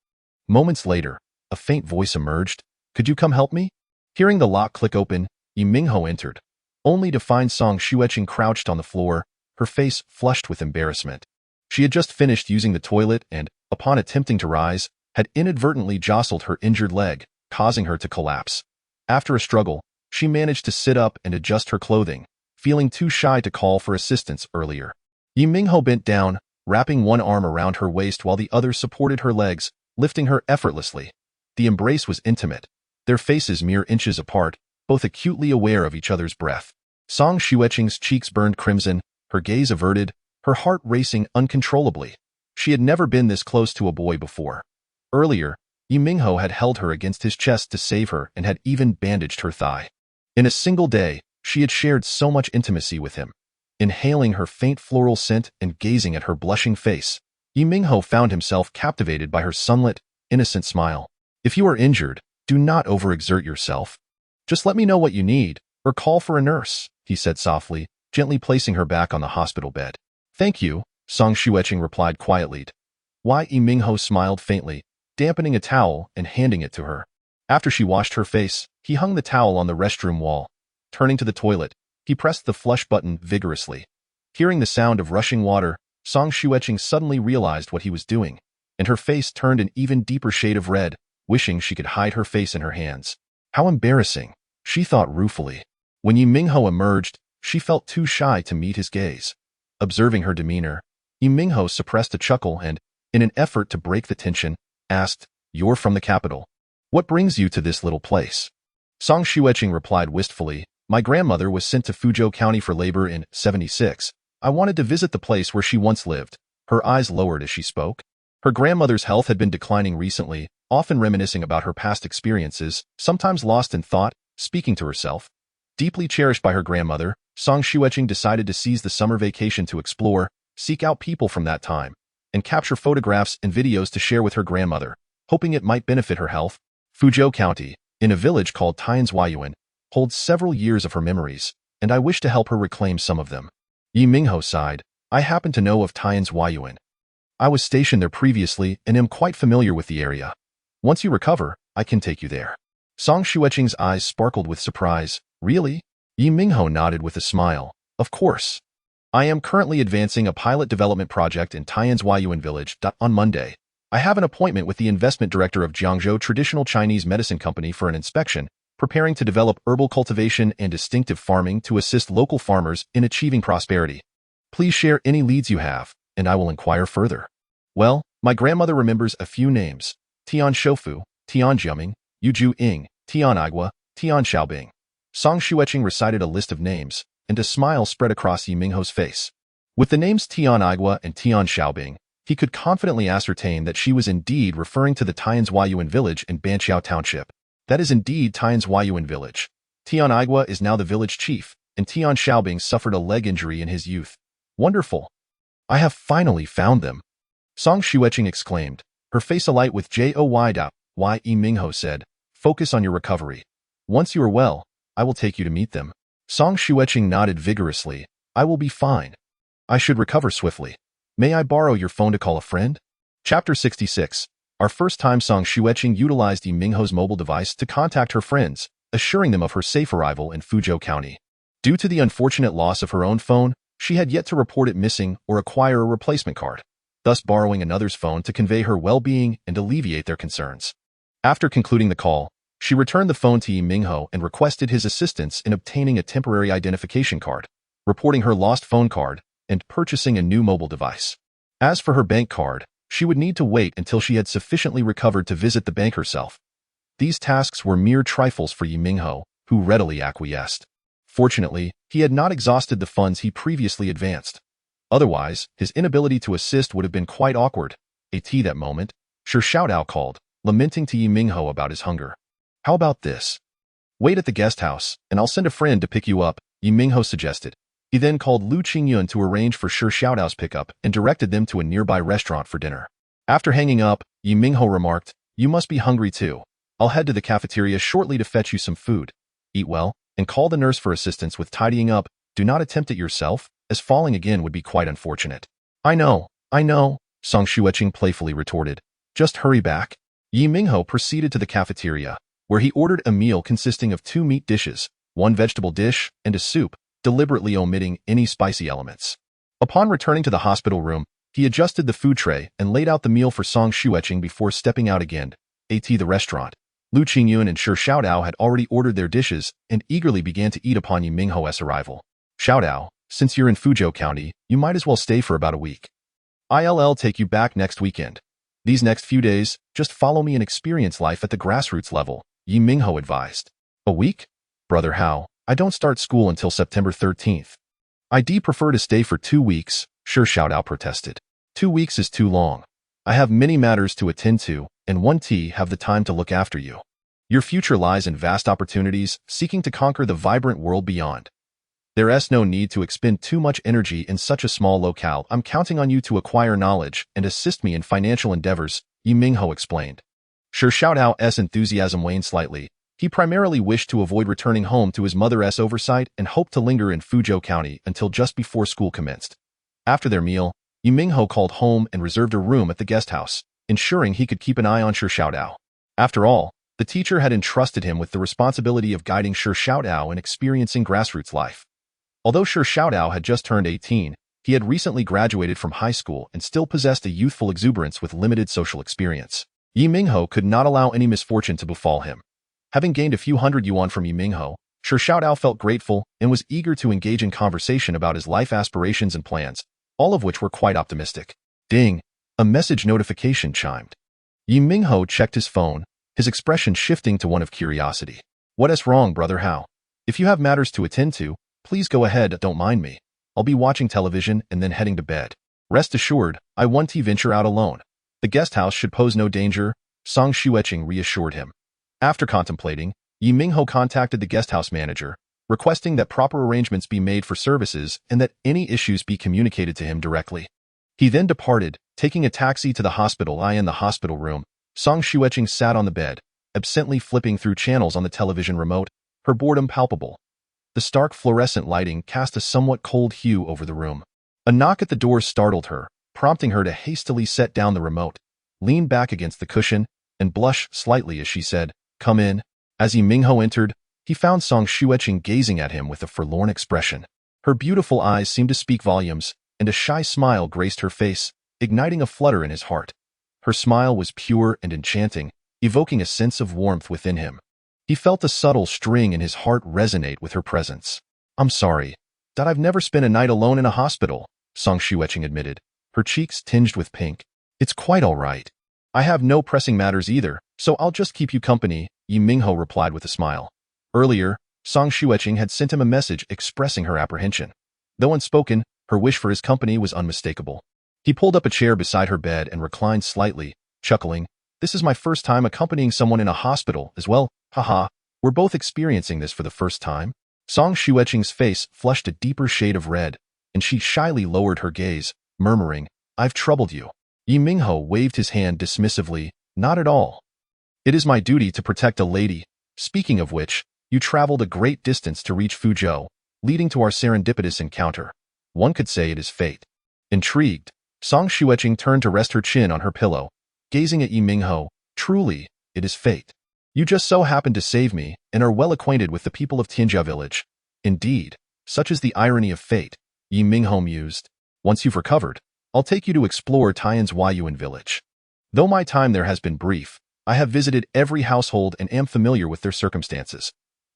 Moments later, a faint voice emerged. Could you come help me? Hearing the lock click open, Ye Minghao entered, only to find Song Xueqing crouched on the floor, her face flushed with embarrassment. She had just finished using the toilet and, upon attempting to rise, had inadvertently jostled her injured leg, causing her to collapse. After a struggle, she managed to sit up and adjust her clothing, feeling too shy to call for assistance earlier. Ye Minghao bent down, wrapping one arm around her waist while the other supported her legs, lifting her effortlessly. The embrace was intimate, their faces mere inches apart, both acutely aware of each other's breath. Song Xueqing's cheeks burned crimson, her gaze averted, her heart racing uncontrollably. She had never been this close to a boy before. Earlier, Ye Minghao had held her against his chest to save her and had even bandaged her thigh. In a single day, she had shared so much intimacy with him. Inhaling her faint floral scent and gazing at her blushing face, Ye Minghao found himself captivated by her sunlit, innocent smile. If you are injured, do not overexert yourself. Just let me know what you need, or call for a nurse, he said softly, gently placing her back on the hospital bed. Thank you, Song Xueqing replied quietly. Ye Minghao smiled faintly, dampening a towel and handing it to her. After she washed her face, he hung the towel on the restroom wall. Turning to the toilet, he pressed the flush button vigorously. Hearing the sound of rushing water, Song Xueqing suddenly realized what he was doing, and her face turned an even deeper shade of red, wishing she could hide her face in her hands. How embarrassing, she thought ruefully. When Ye Minghao emerged, she felt too shy to meet his gaze. Observing her demeanor, Ye Minghao suppressed a chuckle and, in an effort to break the tension, asked, "You're from the capital. What brings you to this little place?" Song Xueqing replied wistfully, "My grandmother was sent to Fuzhou County for labor in '76. I wanted to visit the place where she once lived." Her eyes lowered as she spoke. Her grandmother's health had been declining recently, often reminiscing about her past experiences, sometimes lost in thought, speaking to herself. Deeply cherished by her grandmother, Song Xueqing decided to seize the summer vacation to explore, seek out people from that time, and capture photographs and videos to share with her grandmother, hoping it might benefit her health. Fuzhou County, in a village called Tianzhuayuan, holds several years of her memories, and I wish to help her reclaim some of them. Ye Minghao sighed, "I happen to know of Tianzhuayuan. I was stationed there previously and am quite familiar with the area. Once you recover, I can take you there." Song Xueqing's eyes sparkled with surprise. "Really?" Ye Minghao nodded with a smile. "Of course. I am currently advancing a pilot development project in Tianzhuayuan village. On Monday, I have an appointment with the investment director of Jiangzhou Traditional Chinese Medicine Company for an inspection, preparing to develop herbal cultivation and distinctive farming to assist local farmers in achieving prosperity. Please share any leads you have, and I will inquire further." "Well, my grandmother remembers a few names: Tian Shoufu, Tian Jiaming, Yu Ju Ying, Tian Igua, Tian Xiaobing." Song Xueqing recited a list of names, and a smile spread across Ye Minghao's face. With the names Tian Igua and Tian Xiaobing, he could confidently ascertain that she was indeed referring to the Tianzhuayuan village in Banqiao Township. That is indeed Tianzhuayuan village. Tian Igua is now the village chief, and Tian Xiaobing suffered a leg injury in his youth. "Wonderful. I have finally found them," Song Xueqing exclaimed, her face alight with joy. Ye Minghao said, "Focus on your recovery. Once you are well, I will take you to meet them." Song Xueqing nodded vigorously. "I will be fine. I should recover swiftly. May I borrow your phone to call a friend?" Chapter 66. Our first time Song Xueqing utilized Ye Minghao's mobile device to contact her friends, assuring them of her safe arrival in Fuzhou County. Due to the unfortunate loss of her own phone, she had yet to report it missing or acquire a replacement card, thus borrowing another's phone to convey her well-being and alleviate their concerns. After concluding the call, she returned the phone to Ye Minghao and requested his assistance in obtaining a temporary identification card, reporting her lost phone card, and purchasing a new mobile device. As for her bank card, she would need to wait until she had sufficiently recovered to visit the bank herself. These tasks were mere trifles for Ye Minghao, who readily acquiesced. Fortunately, he had not exhausted the funds he previously advanced. Otherwise, his inability to assist would have been quite awkward. At that moment, Shi Xiaodao called, lamenting to Ye Minghao about his hunger. "How about this? Wait at the guest house, and I'll send a friend to pick you up," Ye Minghao suggested. He then called Lu Qingyun to arrange for Shi Xiaodao's pickup and directed them to a nearby restaurant for dinner. After hanging up, Ye Minghao remarked, "You must be hungry too. I'll head to the cafeteria shortly to fetch you some food. Eat well, and call the nurse for assistance with tidying up. Do not attempt it yourself, as falling again would be quite unfortunate." I know, Song Xueqing playfully retorted. "Just hurry back." Ye Minghao proceeded to the cafeteria, where he ordered a meal consisting of 2 meat dishes, 1 vegetable dish, and a soup, deliberately omitting any spicy elements. Upon returning to the hospital room, he adjusted the food tray and laid out the meal for Song Xueqing before stepping out again. At the restaurant, Lu Qingyun and Shi Xiaodao had already ordered their dishes and eagerly began to eat upon Ye Minghao's arrival. "Xiaodao, since you're in Fuzhou County, you might as well stay for about a week. I'll take you back next weekend. These next few days, just follow me and experience life at the grassroots level," Ye Minghao advised. "A week? Brother Hao, I don't start school until September 13th. I'd prefer to stay for 2 weeks, Shi Xiaodao protested. 2 weeks is too long. I have many matters to attend to, and won't have the time to look after you. Your future lies in vast opportunities, seeking to conquer the vibrant world beyond. There's no need to expend too much energy in such a small locale. I'm counting on you to acquire knowledge and assist me in financial endeavors," Ye Minghao explained. Shi Xiaodao's enthusiasm waned slightly. He primarily wished to avoid returning home to his mother's oversight and hoped to linger in Fuzhou County until just before school commenced. After their meal, Ye Minghao called home and reserved a room at the guest house, ensuring he could keep an eye on Shi Xiaodao. After all, The teacher had entrusted him with the responsibility of guiding Shi Xiaodao in experiencing grassroots life. Although Shi Xiaodao had just turned 18, he had recently graduated from high school and still possessed a youthful exuberance with limited social experience. Ye Minghao could not allow any misfortune to befall him. Having gained a few hundred yuan from Ye Minghao, Shi Xiaodao felt grateful and was eager to engage in conversation about his life aspirations and plans, all of which were quite optimistic. Ding! A message notification chimed. Ye Minghao checked his phone, his expression shifting to one of curiosity. What is wrong, brother Hao? If you have matters to attend to, please go ahead, don't mind me. I'll be watching television and then heading to bed. Rest assured, I won't venture out alone. The guest house should pose no danger, Song Xueqing reassured him. After contemplating, Ye Minghao contacted the guest house manager, requesting that proper arrangements be made for services and that any issues be communicated to him directly. He then departed, taking a taxi to the hospital. In the hospital room, Song Xueqing sat on the bed, absently flipping through channels on the television remote, her boredom palpable. The stark fluorescent lighting cast a somewhat cold hue over the room. A knock at the door startled her, prompting her to hastily set down the remote, lean back against the cushion, and blush slightly as she said, "Come in." As Ye Minghao entered, he found Song Xueqing gazing at him with a forlorn expression. Her beautiful eyes seemed to speak volumes, and a shy smile graced her face, igniting a flutter in his heart. Her smile was pure and enchanting, evoking a sense of warmth within him. He felt a subtle string in his heart resonate with her presence. "I'm sorry that I've never spent a night alone in a hospital," Song Xueqing admitted, her cheeks tinged with pink. "It's quite all right. I have no pressing matters either, so I'll just keep you company," Ye Minghao replied with a smile. Earlier, Song Xueqing had sent him a message expressing her apprehension. Though unspoken, her wish for his company was unmistakable. He pulled up a chair beside her bed and reclined slightly, chuckling. "This is my first time accompanying someone in a hospital as well, haha. We're both experiencing this for the first time." Song Xueqing's face flushed a deeper shade of red, and she shyly lowered her gaze, murmuring, "I've troubled you." Ye Minghao waved his hand dismissively, "Not at all. It is my duty to protect a lady. Speaking of which, you traveled a great distance to reach Fuzhou, leading to our serendipitous encounter. One could say it is fate." Intrigued, Song Xueqing turned to rest her chin on her pillow, gazing at Ye Minghao. "Truly, it is fate. You just so happened to save me and are well acquainted with the people of Tianjia village. Indeed, such is the irony of fate," Ye Minghao mused. "Once you've recovered, I'll take you to explore Tian's Huayuan village. Though my time there has been brief, I have visited every household and am familiar with their circumstances.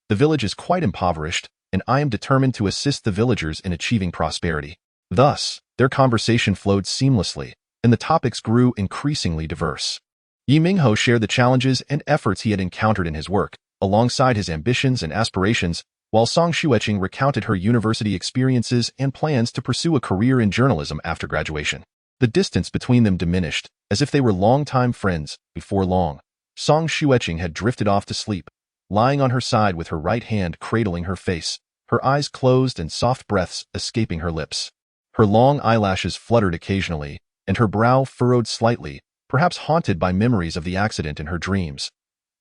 The village is quite impoverished, and I am determined to assist the villagers in achieving prosperity." Thus, their conversation flowed seamlessly, and the topics grew increasingly diverse. Ye Minghao shared the challenges and efforts he had encountered in his work, alongside his ambitions and aspirations, while Song Xueqing recounted her university experiences and plans to pursue a career in journalism after graduation. The distance between them diminished, as if they were longtime friends. Before long, Song Xueqing had drifted off to sleep, lying on her side with her right hand cradling her face, her eyes closed and soft breaths escaping her lips. Her long eyelashes fluttered occasionally, and her brow furrowed slightly, perhaps haunted by memories of the accident in her dreams.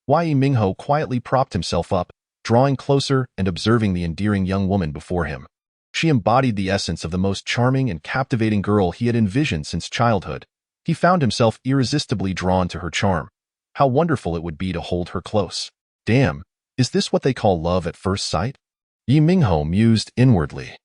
Ye Minghao quietly propped himself up, drawing closer and observing the endearing young woman before him. She embodied the essence of the most charming and captivating girl he had envisioned since childhood. He found himself irresistibly drawn to her charm. How wonderful it would be to hold her close. Damn, is this what they call love at first sight? Ye Minghao mused inwardly.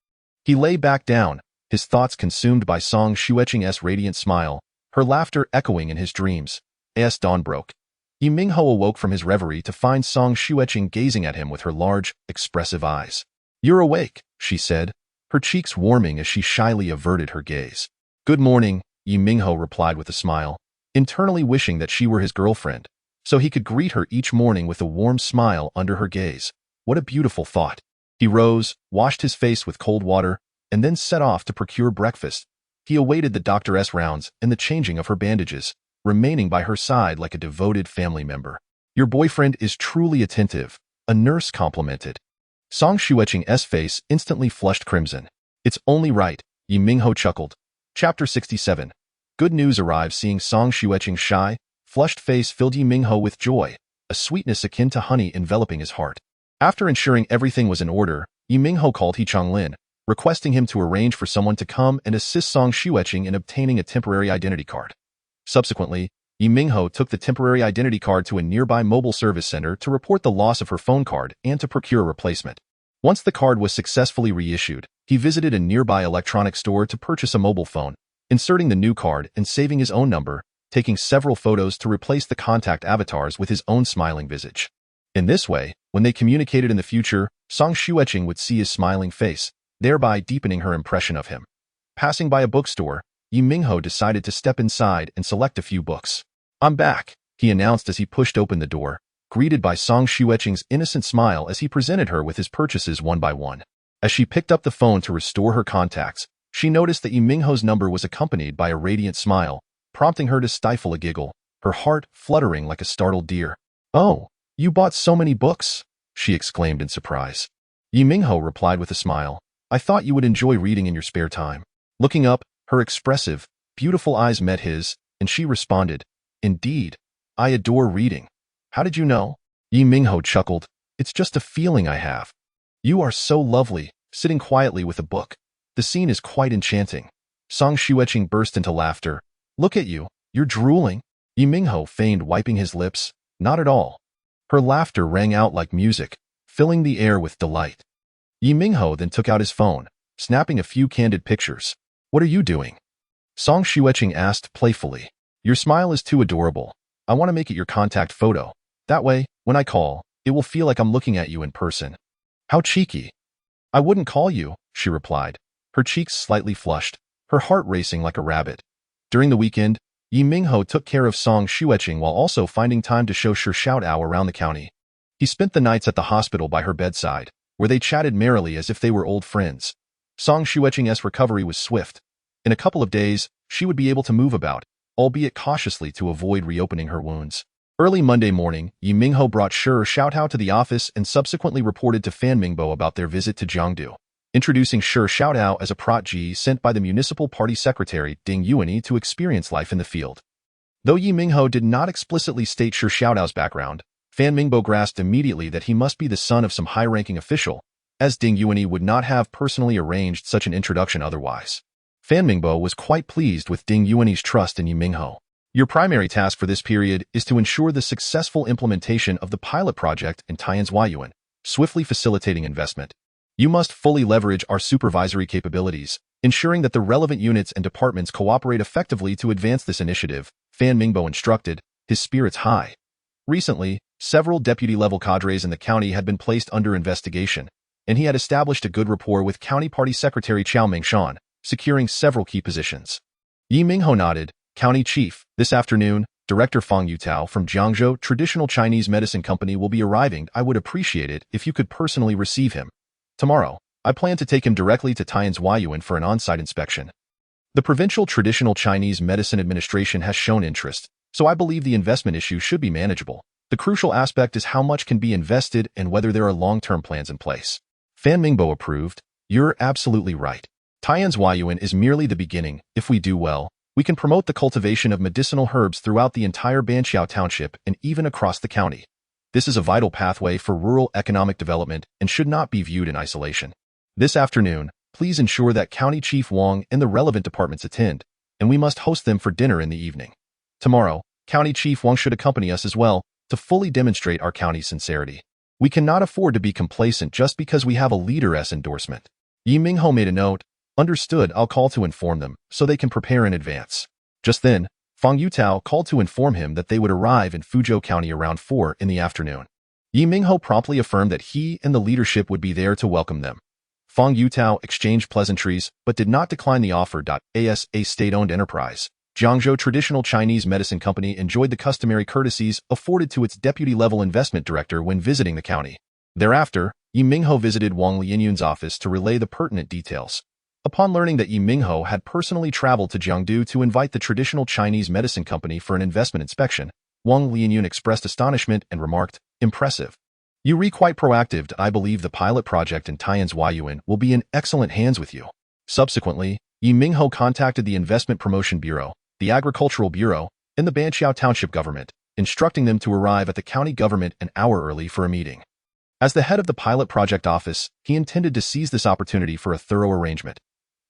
He lay back down, his thoughts consumed by Song Xueqing's radiant smile, her laughter echoing in his dreams. As dawn broke, Ye Minghao awoke from his reverie to find Song Xueqing gazing at him with her large, expressive eyes. "You're awake," she said, her cheeks warming as she shyly averted her gaze. "Good morning," Ye Minghao replied with a smile, internally wishing that she were his girlfriend, so he could greet her each morning with a warm smile under her gaze. What a beautiful thought. He rose, washed his face with cold water, and then set off to procure breakfast. He awaited the doctor's rounds and the changing of her bandages, remaining by her side like a devoted family member. "Your boyfriend is truly attentive," a nurse complimented. Song Xueqing's face instantly flushed crimson. "It's only right," Ye Minghao chuckled. Chapter 67. Good news arrived. Seeing Song Xueqing's shy, flushed face filled Ye Minghao with joy, a sweetness akin to honey enveloping his heart. After ensuring everything was in order, Ye Minghao called He Changlin, requesting him to arrange for someone to come and assist Song Xueqing in obtaining a temporary identity card. Subsequently, Ye Minghao took the temporary identity card to a nearby mobile service center to report the loss of her phone card and to procure a replacement. Once the card was successfully reissued, he visited a nearby electronics store to purchase a mobile phone, inserting the new card and saving his own number, taking several photos to replace the contact avatars with his own smiling visage. In this way, when they communicated in the future, Song Xueqing would see his smiling face, thereby deepening her impression of him. Passing by a bookstore, Ye Minghao decided to step inside and select a few books. "I'm back," he announced as he pushed open the door, greeted by Song Xueqing's innocent smile as he presented her with his purchases one by one. As she picked up the phone to restore her contacts, she noticed that Ye Minghao's number was accompanied by a radiant smile, prompting her to stifle a giggle, her heart fluttering like a startled deer. "Oh, you bought so many books?" she exclaimed in surprise. Ye Minghao replied with a smile, "I thought you would enjoy reading in your spare time." Looking up, her expressive, beautiful eyes met his, and she responded, "Indeed, I adore reading. How did you know?" Ye Minghao chuckled, "It's just a feeling I have. You are so lovely, sitting quietly with a book. The scene is quite enchanting." Song Xueqing burst into laughter. "Look at you, you're drooling." Ye Minghao feigned wiping his lips. "Not at all." Her laughter rang out like music, filling the air with delight. Ye Minghao then took out his phone, snapping a few candid pictures. "What are you doing?" Song Xueqing asked playfully. "Your smile is too adorable. I want to make it your contact photo. That way, when I call, it will feel like I'm looking at you in person." "How cheeky." "I wouldn't call you," she replied, her cheeks slightly flushed, her heart racing like a rabbit. During the weekend, Ye Minghao took care of Song Xueqing while also finding time to show Shi Xiaodao around the county. He spent the nights at the hospital by her bedside, where they chatted merrily as if they were old friends. Song Xueqing's recovery was swift. In a couple of days, she would be able to move about, albeit cautiously to avoid reopening her wounds. Early Monday morning, Ye Minghao brought Shi Xiaodao to the office and subsequently reported to Fan Mingbo about their visit to Jiangdu, introducing Shi Xiaodao as a protege sent by the municipal party secretary Ding Yuani to experience life in the field. Though Ye Minghao did not explicitly state Shi Xiaodao's background, Fan Mingbo grasped immediately that he must be the son of some high-ranking official, as Ding Yuani would not have personally arranged such an introduction otherwise. Fan Mingbo was quite pleased with Ding Yuani's trust in Ye Minghao. "Your primary task for this period is to ensure the successful implementation of the pilot project in Tianzhuayuan, swiftly facilitating investment. You must fully leverage our supervisory capabilities, ensuring that the relevant units and departments cooperate effectively to advance this initiative," Fan Mingbo instructed, his spirits high. Recently, several deputy-level cadres in the county had been placed under investigation, and he had established a good rapport with County Party Secretary Chao Mengshan, securing several key positions. Ye Minghao nodded. "County Chief, this afternoon, Director Fang Yutao from Jiangzhou Traditional Chinese Medicine Company will be arriving. I would appreciate it if you could personally receive him. Tomorrow, I plan to take him directly to Tianzhuayuan for an on-site inspection. The Provincial Traditional Chinese Medicine Administration has shown interest, so I believe the investment issue should be manageable. The crucial aspect is how much can be invested and whether there are long-term plans in place." Fan Mingbo approved. "You're absolutely right. Tianzhuayuan is merely the beginning. If we do well, we can promote the cultivation of medicinal herbs throughout the entire Banqiao Township and even across the county. This is a vital pathway for rural economic development and should not be viewed in isolation. This afternoon, please ensure that County Chief Wang and the relevant departments attend, and we must host them for dinner in the evening. Tomorrow, County Chief Wang should accompany us as well to fully demonstrate our county's sincerity. We cannot afford to be complacent just because we have a leader's endorsement." Ye Minghao made a note. "Understood, I'll call to inform them, so they can prepare in advance." Just then, Fang Yutao called to inform him that they would arrive in Fuzhou County around 4 in the afternoon. Ye Minghao promptly affirmed that he and the leadership would be there to welcome them. Fang Yutao exchanged pleasantries, but did not decline the offer. As a state-owned enterprise, Jiangzhou Traditional Chinese Medicine Company enjoyed the customary courtesies afforded to its deputy-level investment director when visiting the county. Thereafter, Ye Minghao visited Wang Lianyun's office to relay the pertinent details. Upon learning that Ye Minghao had personally traveled to Jiangdu to invite the Traditional Chinese Medicine Company for an investment inspection, Wang Lianyun expressed astonishment and remarked, "Impressive. You are quite proactive. I believe the pilot project in Tianzhuayuan will be in excellent hands with you." Subsequently, Ye Minghao contacted the Investment Promotion Bureau, the Agricultural Bureau, and the Banqiao Township government, instructing them to arrive at the county government an hour early for a meeting. As the head of the pilot project office, he intended to seize this opportunity for a thorough arrangement.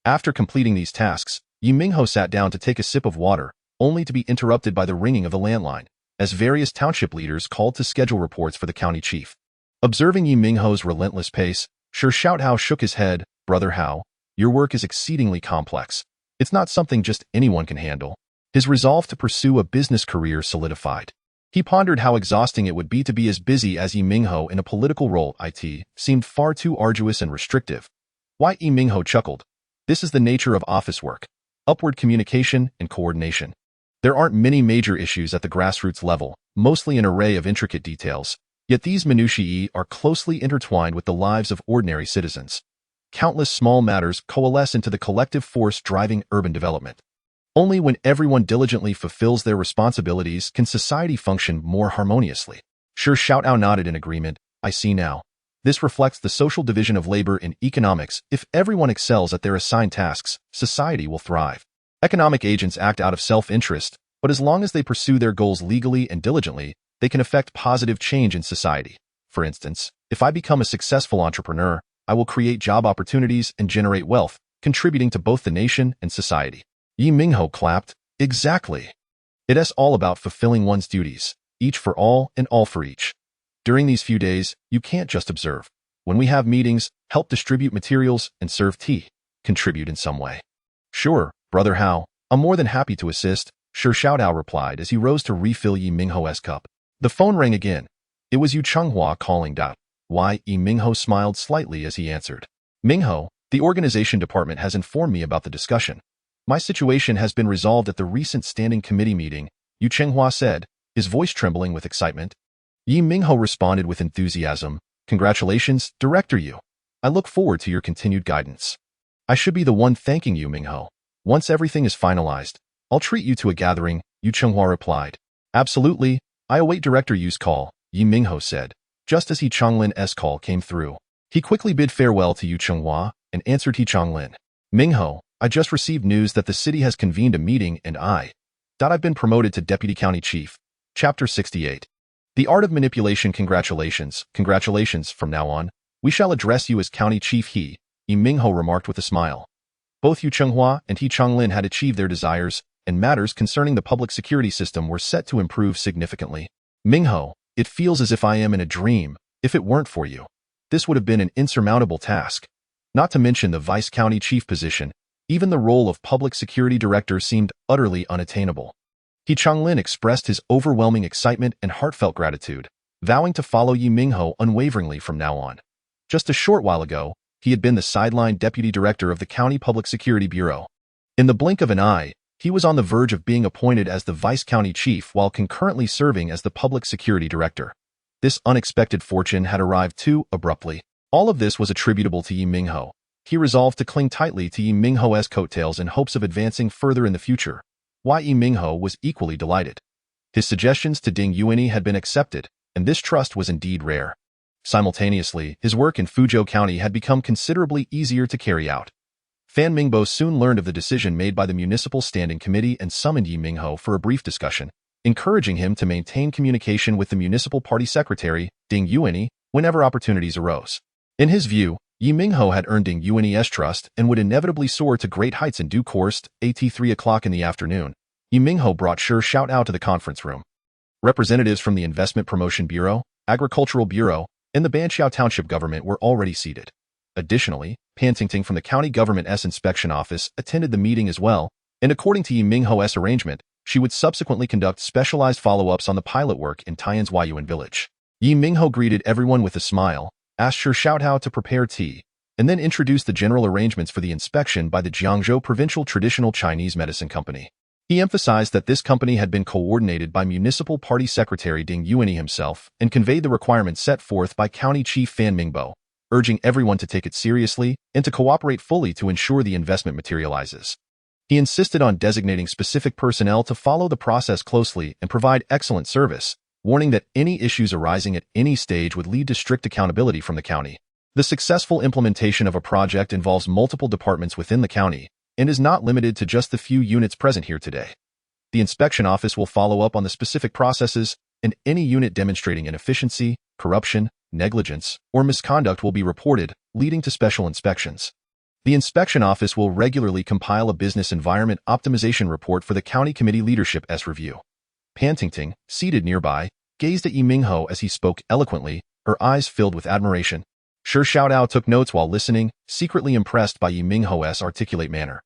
After completing these tasks, Ye Minghao sat down to take a sip of water, only to be interrupted by the ringing of the landline, as various township leaders called to schedule reports for the county chief. Observing Ye Minghao's relentless pace, Sure Shout-Hao shook his head. "Brother Hao, your work is exceedingly complex. It's not something just anyone can handle." His resolve to pursue a business career solidified. He pondered how exhausting it would be to be as busy as Ye Minghao in a political role. It seemed far too arduous and restrictive. Why? Ye Minghao chuckled. "This is the nature of office work. Upward communication and coordination. There aren't many major issues at the grassroots level, mostly an array of intricate details. Yet these minutiae are closely intertwined with the lives of ordinary citizens. Countless small matters coalesce into the collective force driving urban development. Only when everyone diligently fulfills their responsibilities can society function more harmoniously." Sure Shout-Hao nodded in agreement. "I see now. This reflects the social division of labor in economics. If everyone excels at their assigned tasks, society will thrive. Economic agents act out of self-interest, but as long as they pursue their goals legally and diligently, they can effect positive change in society. For instance, if I become a successful entrepreneur, I will create job opportunities and generate wealth, contributing to both the nation and society." Ye Minghao clapped. "Exactly. It is all about fulfilling one's duties, each for all and all for each. During these few days, you can't just observe. When we have meetings, help distribute materials and serve tea. Contribute in some way." "Sure, Brother Hao, I'm more than happy to assist," Sure Shout-Hao replied as he rose to refill Ye Minghao's cup. The phone rang again. It was Yu Chenghua calling. "Why?" Ye Minghao smiled slightly as he answered. "Minghao, the organization department has informed me about the discussion. My situation has been resolved at the recent standing committee meeting," Yu Chenghua said, his voice trembling with excitement. Ye Minghao responded with enthusiasm. "Congratulations, Director Yu. I look forward to your continued guidance." "I should be the one thanking you, Minghao. Once everything is finalized, I'll treat you to a gathering," Yu Chenghua replied. "Absolutely. I await Director Yu's call," Ye Minghao said, just as He Changlin's call came through. He quickly bid farewell to Yu Chenghua and answered He Changlin. "Minghao, I just received news that the city has convened a meeting and I've been promoted to Deputy County Chief." Chapter 68. The Art of Manipulation. "Congratulations, congratulations. From now on, we shall address you as County Chief He," Ye Minghao remarked with a smile. Both Yu Chenghua and He Changlin had achieved their desires, and matters concerning the public security system were set to improve significantly. "Minghao, it feels as if I am in a dream. If it weren't for you, this would have been an insurmountable task. Not to mention the Vice County Chief position, even the role of Public Security Director seemed utterly unattainable." He Changlin expressed his overwhelming excitement and heartfelt gratitude, vowing to follow Ye Minghao unwaveringly from now on. Just a short while ago, he had been the sideline Deputy Director of the County Public Security Bureau. In the blink of an eye, he was on the verge of being appointed as the Vice County Chief while concurrently serving as the Public Security Director. This unexpected fortune had arrived too abruptly. All of this was attributable to Ye Minghao. He resolved to cling tightly to Ye Minghao's coattails in hopes of advancing further in the future. Ye Minghao was equally delighted. His suggestions to Ding Yuani had been accepted, and this trust was indeed rare. Simultaneously, his work in Fuzhou County had become considerably easier to carry out. Fan Mingbo soon learned of the decision made by the Municipal Standing Committee and summoned Ye Minghao for a brief discussion, encouraging him to maintain communication with the Municipal Party Secretary, Ding Yuani, whenever opportunities arose. In his view, Ye Minghao had earned Ding Yuani's trust and would inevitably soar to great heights in due course. At 3 o'clock in the afternoon, Ye Minghao brought Sure Shout-Hao to the conference room. Representatives from the Investment Promotion Bureau, Agricultural Bureau, and the Banqiao Township government were already seated. Additionally, Pan Tingting from the County Government's Inspection Office attended the meeting as well, and according to Ye Minghao's arrangement, she would subsequently conduct specialized follow-ups on the pilot work in Taiyan's Huayuan village. Ye Minghao greeted everyone with a smile, asked Sure Shout-Hao to prepare tea, and then introduced the general arrangements for the inspection by the Jiangzhou Provincial Traditional Chinese Medicine Company. He emphasized that this company had been coordinated by Municipal Party Secretary Ding Yuani himself and conveyed the requirements set forth by County Chief Fan Mingbo, urging everyone to take it seriously and to cooperate fully to ensure the investment materializes. He insisted on designating specific personnel to follow the process closely and provide excellent service, warning that any issues arising at any stage would lead to strict accountability from the county. The successful implementation of a project involves multiple departments within the county and is not limited to just the few units present here today. The inspection office will follow up on the specific processes, and any unit demonstrating inefficiency, corruption, negligence, or misconduct will be reported, leading to special inspections. The inspection office will regularly compile a business environment optimization report for the county committee leadership's review. Pantington, seated nearby, gazed at Ye Minghao as he spoke eloquently, her eyes filled with admiration. Shi Xiaodao took notes while listening, secretly impressed by Ye Minghao's articulate manner.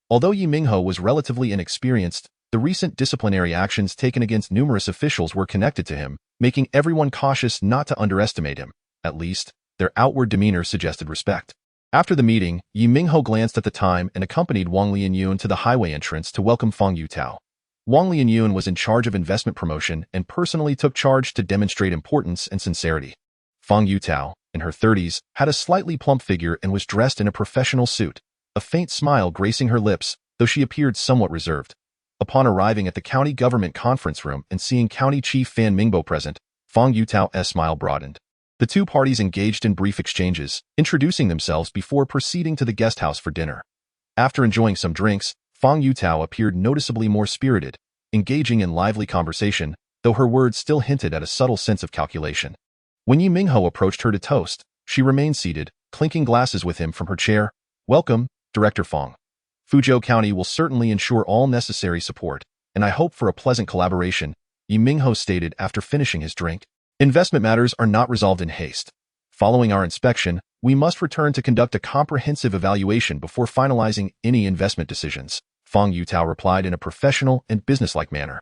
Although Ye Minghao was relatively inexperienced, the recent disciplinary actions taken against numerous officials were connected to him, making everyone cautious not to underestimate him. At least, their outward demeanor suggested respect. After the meeting, Ye Minghao glanced at the time and accompanied Wang Lianyun to the highway entrance to welcome Fang Yutao. Wang Lianyun was in charge of investment promotion and personally took charge to demonstrate importance and sincerity. Fang Yutao, in her 30s, had a slightly plump figure and was dressed in a professional suit, a faint smile gracing her lips, though she appeared somewhat reserved. Upon arriving at the county government conference room and seeing County Chief Fan Mingbo present, Fang Yutao's smile broadened. The two parties engaged in brief exchanges, introducing themselves before proceeding to the guest house for dinner. After enjoying some drinks, Fang Yutao appeared noticeably more spirited, engaging in lively conversation, though her words still hinted at a subtle sense of calculation. When Ye Minghao approached her to toast, she remained seated, clinking glasses with him from her chair. "Welcome, Director Fang. Fuzhou County will certainly ensure all necessary support, and I hope for a pleasant collaboration," Ye Minghao stated after finishing his drink. "Investment matters are not resolved in haste. Following our inspection, we must return to conduct a comprehensive evaluation before finalizing any investment decisions," Fang Yutao replied in a professional and businesslike manner.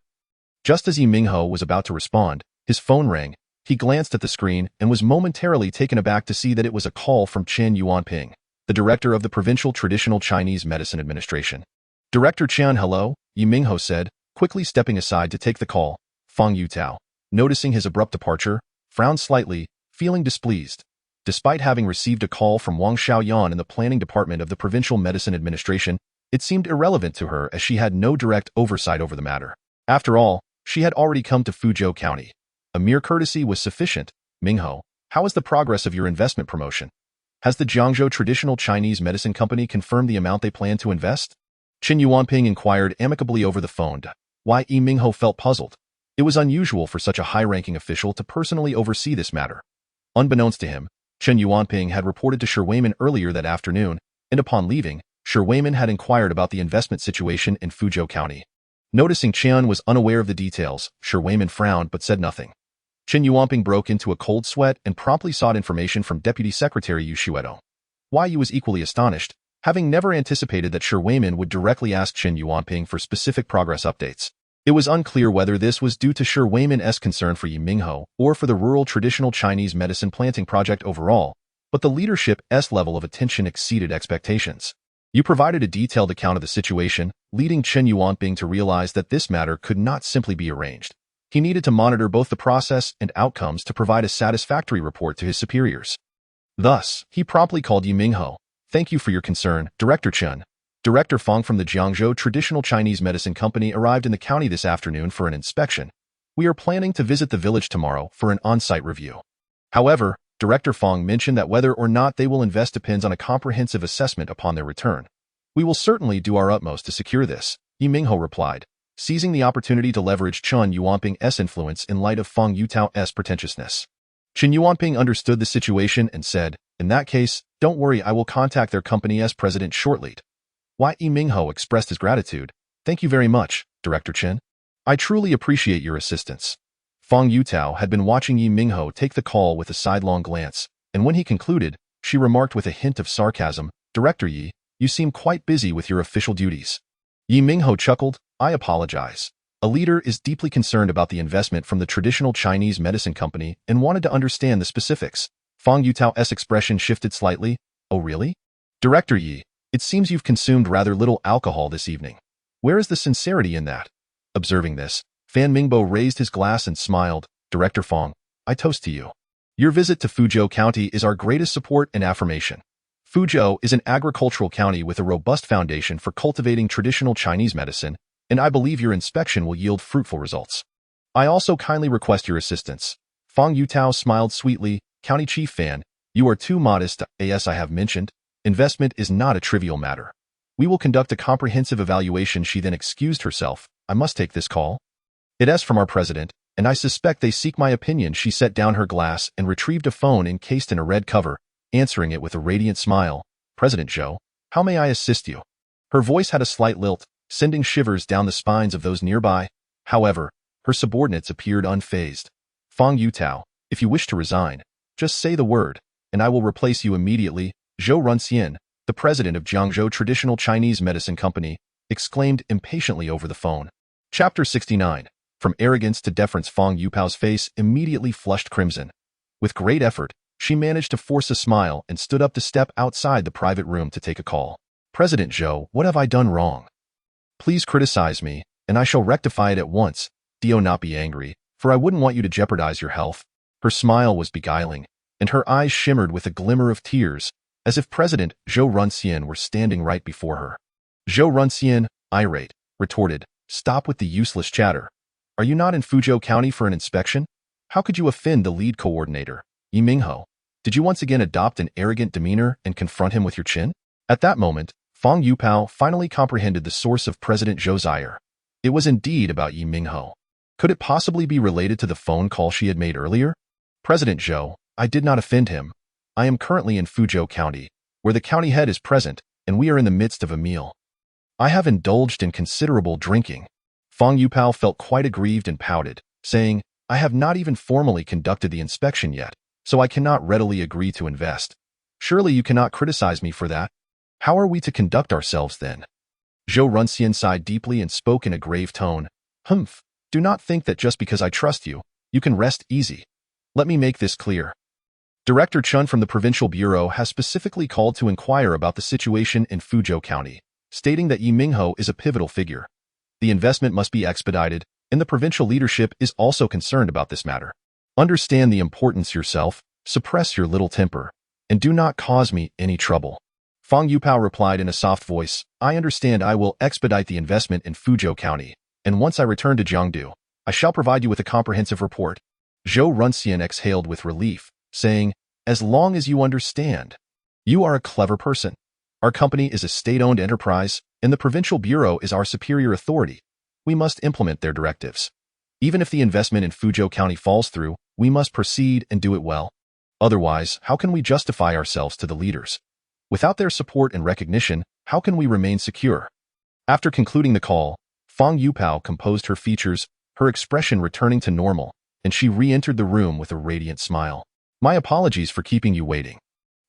Just as Ye Minghao was about to respond, his phone rang. He glanced at the screen and was momentarily taken aback to see that it was a call from Chen Yuanping, the director of the Provincial Traditional Chinese Medicine Administration. "Director Chen, hello," Ye Minghao said, quickly stepping aside to take the call. Fang Yutao, noticing his abrupt departure, frowned slightly, feeling displeased. Despite having received a call from Wang Xiaoyan in the planning department of the Provincial Medicine Administration, it seemed irrelevant to her as she had no direct oversight over the matter. After all, she had already come to Fuzhou County. A mere courtesy was sufficient. "Minghao, how is the progress of your investment promotion? Has the Jiangzhou Traditional Chinese Medicine Company confirmed the amount they plan to invest?" Chen Yuanping inquired amicably over the phone. Why Ye Minghao felt puzzled. It was unusual for such a high-ranking official to personally oversee this matter. Unbeknownst to him, Chen Yuanping had reported to Shi Weimin earlier that afternoon, and upon leaving, Shi Weimin had inquired about the investment situation in Fuzhou County. Noticing Chen was unaware of the details, Shi Weimin frowned but said nothing. Chen Yuanping broke into a cold sweat and promptly sought information from Deputy Secretary Yu Xuedo. Wai Yu was equally astonished, having never anticipated that Shi Weimin would directly ask Chen Yuanping for specific progress updates. It was unclear whether this was due to Shi Weimin's concern for Ye Minghao or for the rural traditional Chinese medicine planting project overall, but the leadership's level of attention exceeded expectations. You provided a detailed account of the situation, leading Chen Yuanping to realize that this matter could not simply be arranged. He needed to monitor both the process and outcomes to provide a satisfactory report to his superiors. Thus, he promptly called Ye Minghao. "Thank you for your concern, Director Chen. Director Fang from the Jiangzhou Traditional Chinese Medicine Company arrived in the county this afternoon for an inspection. We are planning to visit the village tomorrow for an on-site review. However, Director Fang mentioned that whether or not they will invest depends on a comprehensive assessment upon their return. We will certainly do our utmost to secure this," Ye Minghao replied, seizing the opportunity to leverage Chen Yuanping's influence in light of Fang Yutao's pretentiousness. Chen Yuanping understood the situation and said, "In that case, don't worry, I will contact their company's president shortly." Ye Minghao expressed his gratitude. "Thank you very much, Director Chen. I truly appreciate your assistance." Fang Yutao had been watching Ye Minghao take the call with a sidelong glance, and when he concluded, she remarked with a hint of sarcasm, "Director Ye, you seem quite busy with your official duties." Ye Minghao chuckled, "I apologize. A leader is deeply concerned about the investment from the traditional Chinese medicine company and wanted to understand the specifics." Fang Yutao's expression shifted slightly. "Oh really? Director Ye, it seems you've consumed rather little alcohol this evening. Where is the sincerity in that?" Observing this, Fan Mingbo raised his glass and smiled. "Director Fang, I toast to you. Your visit to Fuzhou County is our greatest support and affirmation. Fuzhou is an agricultural county with a robust foundation for cultivating traditional Chinese medicine, and I believe your inspection will yield fruitful results. I also kindly request your assistance." Fang Yutao smiled sweetly. "County Chief Fan, you are too modest. As I have mentioned, investment is not a trivial matter. We will conduct a comprehensive evaluation." She then excused herself. "I must take this call. It is from our president, and I suspect they seek my opinion." She set down her glass and retrieved a phone encased in a red cover, answering it with a radiant smile. "President Zhou, How may I assist you? Her voice had a slight lilt, sending shivers down the spines of those nearby. However, her subordinates appeared unfazed. Fang Yutao, if you wish to resign, just say the word, and I will replace you immediately. Zhou Runxian, the president of Jiangzhou Traditional Chinese Medicine Company, exclaimed impatiently over the phone. Chapter 69. From arrogance to deference. Fang Yupao's face immediately flushed crimson. With great effort, she managed to force a smile and stood up to step outside the private room to take a call. President Zhou, what have I done wrong? Please criticize me, and I shall rectify it at once. Do not be angry, for I wouldn't want you to jeopardize your health. Her smile was beguiling, and her eyes shimmered with a glimmer of tears, as if President Zhou Runxian were standing right before her. Zhou Runxian, irate, retorted, stop with the useless chatter. Are you not in Fuzhou County for an inspection? How could you offend the lead coordinator, Ye Minghao? Did you once again adopt an arrogant demeanor and confront him with your chin? At that moment, Fang Yupao finally comprehended the source of President Zhou's ire. It was indeed about Ye Minghao. Could it possibly be related to the phone call she had made earlier? President Zhou, I did not offend him. I am currently in Fuzhou County, where the county head is present, and we are in the midst of a meal. I have indulged in considerable drinking. Fang Yupao felt quite aggrieved and pouted, saying, I have not even formally conducted the inspection yet, so I cannot readily agree to invest. Surely you cannot criticize me for that. How are we to conduct ourselves then? Zhou Runxian sighed deeply and spoke in a grave tone. Humph, do not think that just because I trust you, you can rest easy. Let me make this clear. Director Chun from the Provincial Bureau has specifically called to inquire about the situation in Fuzhou County, stating that Ye Minghao is a pivotal figure. The investment must be expedited, and the provincial leadership is also concerned about this matter. Understand the importance yourself, suppress your little temper, and do not cause me any trouble. Fang Yupao replied in a soft voice, I understand. I will expedite the investment in Fuzhou County, and once I return to Jiangdu, I shall provide you with a comprehensive report. Zhou Runxian exhaled with relief, saying, as long as you understand. You are a clever person. Our company is a state-owned enterprise, and the Provincial Bureau is our superior authority. We must implement their directives. Even if the investment in Fuzhou County falls through, we must proceed and do it well. Otherwise, how can we justify ourselves to the leaders? Without their support and recognition, how can we remain secure? After concluding the call, Fang Yupao composed her features, her expression returning to normal, and she re-entered the room with a radiant smile. My apologies for keeping you waiting.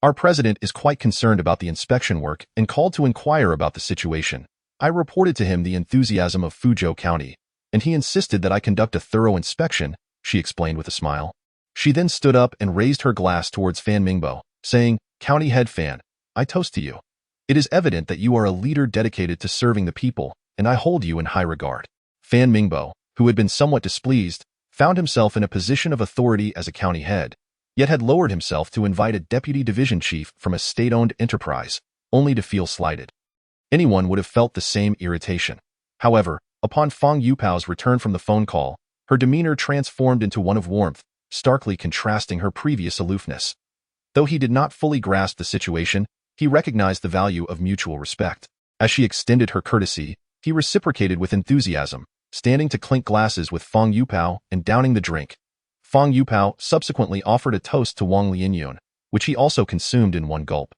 Our president is quite concerned about the inspection work and called to inquire about the situation. I reported to him the enthusiasm of Fuzhou County, and he insisted that I conduct a thorough inspection, she explained with a smile. She then stood up and raised her glass towards Fan Mingbo, saying, County Head Fan, I toast to you. It is evident that you are a leader dedicated to serving the people, and I hold you in high regard. Fan Mingbo, who had been somewhat displeased, found himself in a position of authority as a county head, yet had lowered himself to invite a deputy division chief from a state-owned enterprise, only to feel slighted. Anyone would have felt the same irritation. However, upon Fang Yupao's return from the phone call, her demeanor transformed into one of warmth, starkly contrasting her previous aloofness. Though he did not fully grasp the situation, he recognized the value of mutual respect. As she extended her courtesy, he reciprocated with enthusiasm, standing to clink glasses with Fang Yupao and downing the drink. Fang Yupao subsequently offered a toast to Wang Lianyun, which he also consumed in one gulp.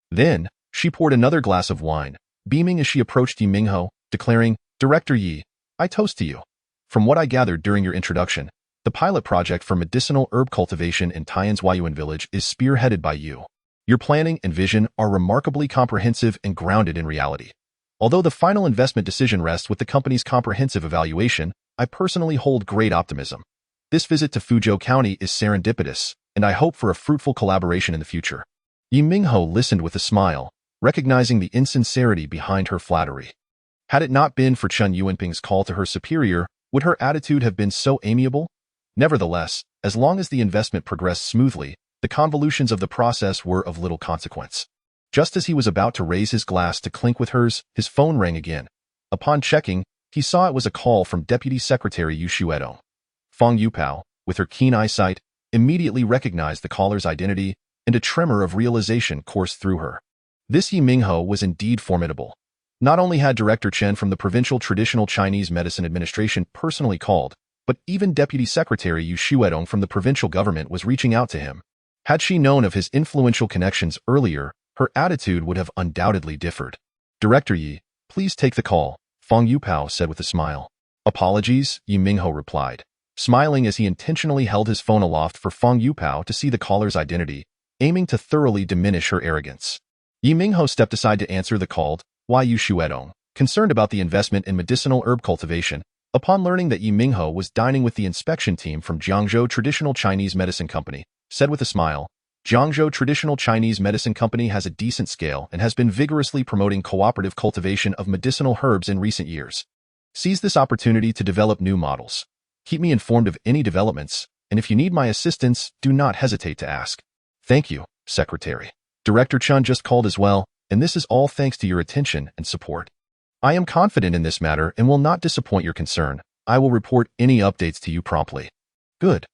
Then, she poured another glass of wine, beaming as she approached Ye Minghao, declaring, Director Yi, I toast to you. From what I gathered during your introduction, the pilot project for medicinal herb cultivation in Taiyan's Huayuan village is spearheaded by you. Your planning and vision are remarkably comprehensive and grounded in reality. Although the final investment decision rests with the company's comprehensive evaluation, I personally hold great optimism. This visit to Fuzhou County is serendipitous, and I hope for a fruitful collaboration in the future. Ye Minghao listened with a smile, recognizing the insincerity behind her flattery. Had it not been for Chen Yuanping's call to her superior, would her attitude have been so amiable? Nevertheless, as long as the investment progressed smoothly, the convolutions of the process were of little consequence. Just as he was about to raise his glass to clink with hers, his phone rang again. Upon checking, he saw it was a call from Deputy Secretary Yu Shuedong. Fang Yupao, with her keen eyesight, immediately recognized the caller's identity, and a tremor of realization coursed through her. This Ye Minghao was indeed formidable. Not only had Director Chen from the Provincial Traditional Chinese Medicine Administration personally called, but even Deputy Secretary Yu Shuedong from the provincial government was reaching out to him. Had she known of his influential connections earlier, her attitude would have undoubtedly differed. "Director Ye, please take the call," Fang Yupao said with a smile. "Apologies," Ye Minghao replied, smiling as he intentionally held his phone aloft for Fang Yupao to see the caller's identity, aiming to thoroughly diminish her arrogance. Ye Minghao stepped aside to answer the called Yu Shuedong, concerned about the investment in medicinal herb cultivation. Upon learning that Ye Minghao was dining with the inspection team from Jiangzhou Traditional Chinese Medicine Company, said with a smile, "Jiangzhou Traditional Chinese Medicine Company has a decent scale and has been vigorously promoting cooperative cultivation of medicinal herbs in recent years. Seize this opportunity to develop new models. Keep me informed of any developments, and if you need my assistance, do not hesitate to ask." "Thank you, Secretary. Director Chun just called as well, and this is all thanks to your attention and support. I am confident in this matter and will not disappoint your concern. I will report any updates to you promptly." "Good.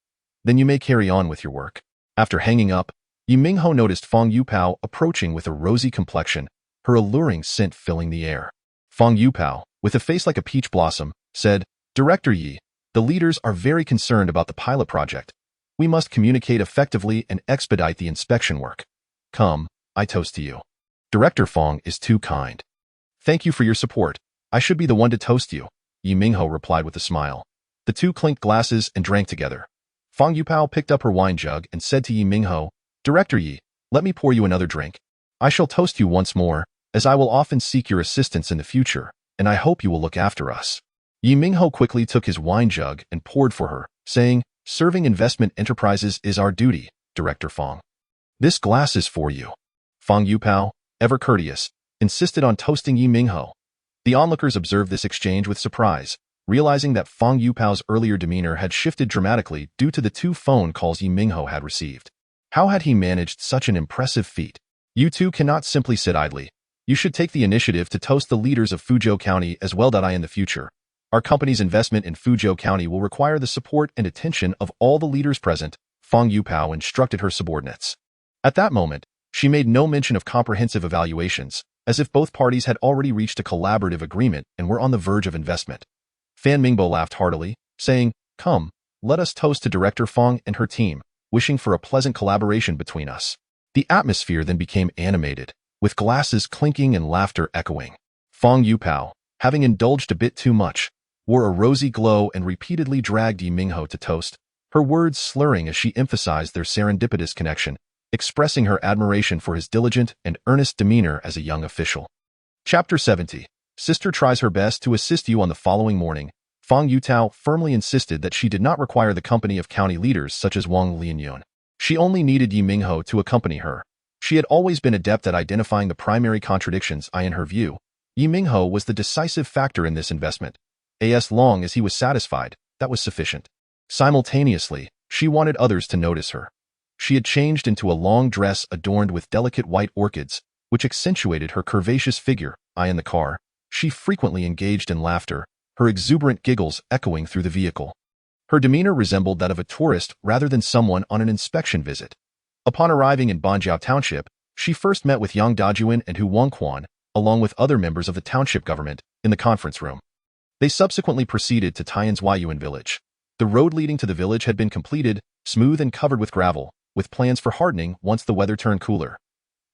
Then you may carry on with your work." After hanging up, Ye Minghao noticed Fang Yupao approaching with a rosy complexion, her alluring scent filling the air. Fang Yupao, with a face like a peach blossom, said, "Director Ye, the leaders are very concerned about the pilot project. We must communicate effectively and expedite the inspection work. Come, I toast to you." "Director Fang is too kind. Thank you for your support. I should be the one to toast you," Ye Minghao replied with a smile. The two clinked glasses and drank together. Fang Yupao picked up her wine jug and said to Ye Minghao, "Director Ye, let me pour you another drink. I shall toast you once more, as I will often seek your assistance in the future, and I hope you will look after us." Ye Minghao quickly took his wine jug and poured for her, saying, "Serving investment enterprises is our duty, Director Fang. This glass is for you." Fang Yupao, ever courteous, insisted on toasting Ye Minghao. The onlookers observed this exchange with surprise, realizing that Fang Yupao's earlier demeanor had shifted dramatically due to the 2 phone calls Ye Minghao had received. How had he managed such an impressive feat? "You two cannot simply sit idly. You should take the initiative to toast the leaders of Fuzhou County as well in the future. Our company's investment in Fuzhou County will require the support and attention of all the leaders present," Fang Yupao instructed her subordinates. At that moment, she made no mention of comprehensive evaluations, as if both parties had already reached a collaborative agreement and were on the verge of investment. Fan Mingbo laughed heartily, saying, "Come, let us toast to Director Fang and her team, wishing for a pleasant collaboration between us." The atmosphere then became animated, with glasses clinking and laughter echoing. Fang Yupao, having indulged a bit too much, wore a rosy glow and repeatedly dragged Ye Minghao to toast, her words slurring as she emphasized their serendipitous connection, expressing her admiration for his diligent and earnest demeanor as a young official. Chapter 70. Sister tries her best to assist you. On the following morning, Fang Yutao firmly insisted that she did not require the company of county leaders such as Wang Lianyun. She only needed Ye Minghao to accompany her. She had always been adept at identifying the primary contradictions. In her view, Ye Minghao was the decisive factor in this investment. As long as he was satisfied, that was sufficient. Simultaneously, she wanted others to notice her. She had changed into a long dress adorned with delicate white orchids, which accentuated her curvaceous figure. In the car, she frequently engaged in laughter, her exuberant giggles echoing through the vehicle. Her demeanor resembled that of a tourist rather than someone on an inspection visit. Upon arriving in Banjiao Township, she first met with Yang Dajuan and Hu Wangquan, along with other members of the township government, in the conference room. They subsequently proceeded to Tian's Huayuan village. The road leading to the village had been completed, smooth and covered with gravel, with plans for hardening once the weather turned cooler.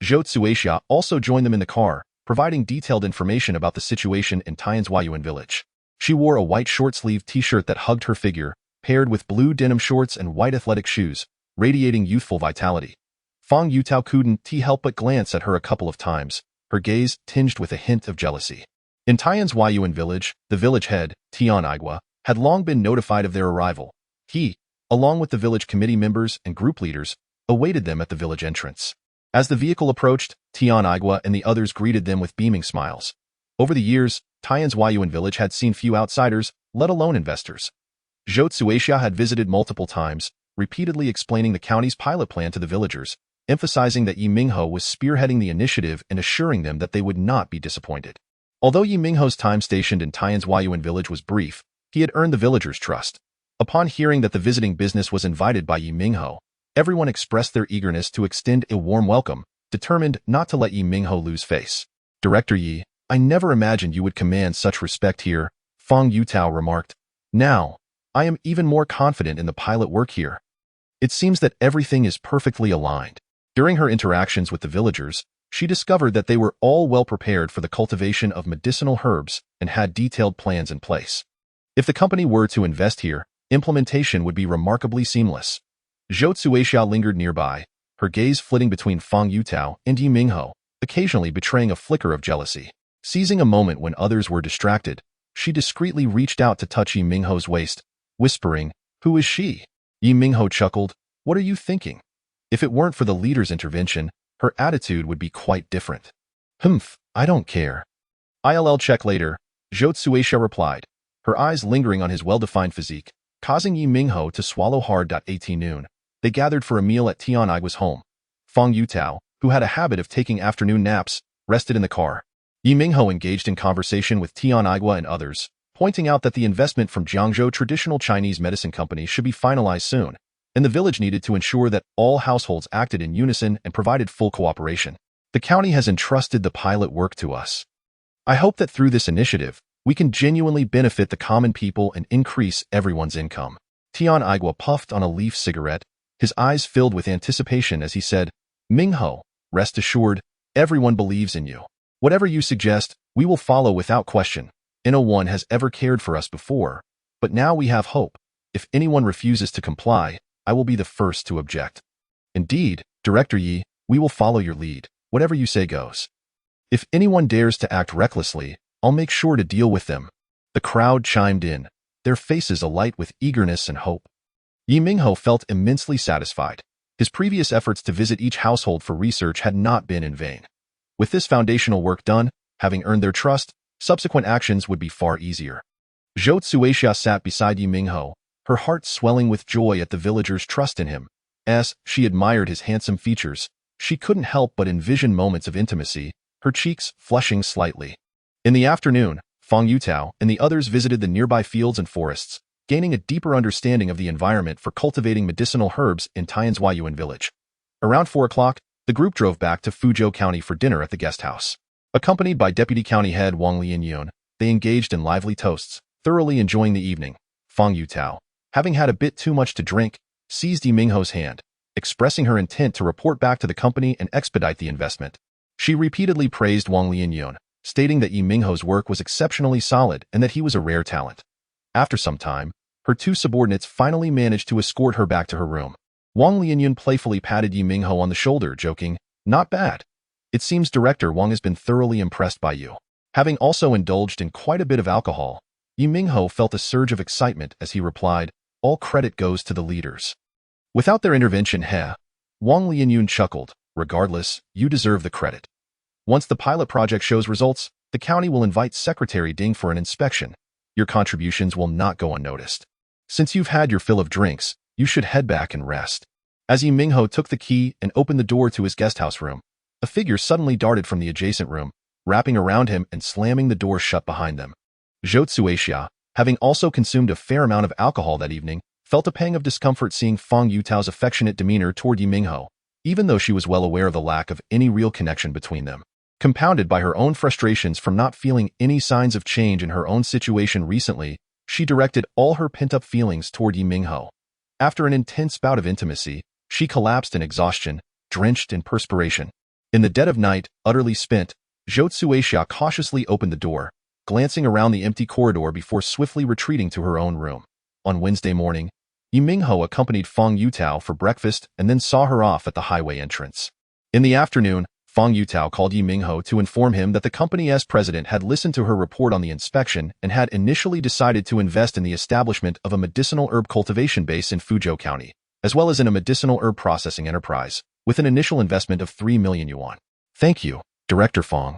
Zhou Tsuixia also joined them in the car, providing detailed information about the situation in Tian's Huayuan village. She wore a white short-sleeved t-shirt that hugged her figure, paired with blue denim shorts and white athletic shoes, radiating youthful vitality. Fang Yutao couldn't help but glance at her a couple of times, her gaze tinged with a hint of jealousy. In Tian's Huayuan village, the village head, Tian Igua, had long been notified of their arrival. He, along with the village committee members and group leaders, awaited them at the village entrance. As the vehicle approached, Tian Igua and the others greeted them with beaming smiles. Over the years, Tian's Huayuan village had seen few outsiders, let alone investors. Zhou Tsuixia had visited multiple times, repeatedly explaining the county's pilot plan to the villagers, emphasizing that Ye Minghao was spearheading the initiative and assuring them that they would not be disappointed. Although Ye Minghao's time stationed in Tian's Huayuan village was brief, he had earned the villagers' trust. Upon hearing that the visiting business was invited by Ye Minghao, everyone expressed their eagerness to extend a warm welcome, determined not to let Ye Minghao lose face. "Director Ye, I never imagined you would command such respect here," Fang Yutao remarked. "Now, I am even more confident in the pilot work here. It seems that everything is perfectly aligned." During her interactions with the villagers, she discovered that they were all well prepared for the cultivation of medicinal herbs and had detailed plans in place. If the company were to invest here, implementation would be remarkably seamless. Zhou Tsuexiao lingered nearby, her gaze flitting between Fang Yutao and Ye Minghao, occasionally betraying a flicker of jealousy. Seizing a moment when others were distracted, she discreetly reached out to touch Ye Minghao's waist, whispering, "Who is she?" Ye Minghao chuckled, "What are you thinking?" If it weren't for the leader's intervention, her attitude would be quite different. "Humph, I don't care." "I'll check later," Zhou Tsuexiao replied, her eyes lingering on his well-defined physique, causing Ye Minghao to swallow hard. At noon, they gathered for a meal at Tian Aigua's home. Fang Yutao, who had a habit of taking afternoon naps, rested in the car. Ye Minghao engaged in conversation with Tian Aigua and others, pointing out that the investment from Jiangzhou Traditional Chinese Medicine Company should be finalized soon, and the village needed to ensure that all households acted in unison and provided full cooperation. "The county has entrusted the pilot work to us. I hope that through this initiative, we can genuinely benefit the common people and increase everyone's income." Tian Aigua puffed on a leaf cigarette, his eyes filled with anticipation as he said, "Minghao, rest assured, everyone believes in you. Whatever you suggest, we will follow without question. No one has ever cared for us before, but now we have hope. If anyone refuses to comply, I will be the first to object." "Indeed, Director Yi, we will follow your lead. Whatever you say goes. If anyone dares to act recklessly, I'll make sure to deal with them." The crowd chimed in, their faces alight with eagerness and hope. Ye Minghao felt immensely satisfied. His previous efforts to visit each household for research had not been in vain. With this foundational work done, having earned their trust, subsequent actions would be far easier. Zhou Tsuexiao sat beside Ye Minghao, her heart swelling with joy at the villagers' trust in him. As she admired his handsome features, she couldn't help but envision moments of intimacy, her cheeks flushing slightly. In the afternoon, Fang Yutao and the others visited the nearby fields and forests, gaining a deeper understanding of the environment for cultivating medicinal herbs in Tianzhuayuan village. Around 4 o'clock, the group drove back to Fuzhou County for dinner at the guest house. Accompanied by Deputy County Head Wang Lianyun, they engaged in lively toasts, thoroughly enjoying the evening. Fang Yutao, having had a bit too much to drink, seized Ye Minghao's hand, expressing her intent to report back to the company and expedite the investment. She repeatedly praised Wang Lianyun, stating that Ye Minghao's work was exceptionally solid and that he was a rare talent. After some time, her two subordinates finally managed to escort her back to her room. Wang Lianyun playfully patted Ye Minghao on the shoulder, joking, "Not bad. It seems Director Wang has been thoroughly impressed by you." Having also indulged in quite a bit of alcohol, Ye Minghao felt a surge of excitement as he replied, "All credit goes to the leaders. Without their intervention, Wang Lianyun chuckled, "Regardless, you deserve the credit. Once the pilot project shows results, the county will invite Secretary Ding for an inspection. Your contributions will not go unnoticed. Since you've had your fill of drinks, you should head back and rest." As Ye Minghao took the key and opened the door to his guesthouse room, a figure suddenly darted from the adjacent room, wrapping around him and slamming the door shut behind them. Zhou Tsuexiao, having also consumed a fair amount of alcohol that evening, felt a pang of discomfort seeing Fang Yutao's affectionate demeanor toward Ye Minghao, even though she was well aware of the lack of any real connection between them. Compounded by her own frustrations from not feeling any signs of change in her own situation recently, she directed all her pent-up feelings toward Ye Minghao. After an intense bout of intimacy, she collapsed in exhaustion, drenched in perspiration. In the dead of night, utterly spent, Zhou Tsuexiao cautiously opened the door, glancing around the empty corridor before swiftly retreating to her own room. On Wednesday morning, Ye Minghao accompanied Fang Yutao for breakfast and then saw her off at the highway entrance. In the afternoon, Fang Yutao called Ye Minghao to inform him that the company's president had listened to her report on the inspection and had initially decided to invest in the establishment of a medicinal herb cultivation base in Fuzhou County, as well as in a medicinal herb processing enterprise, with an initial investment of 3 million yuan. "Thank you, Director Fang.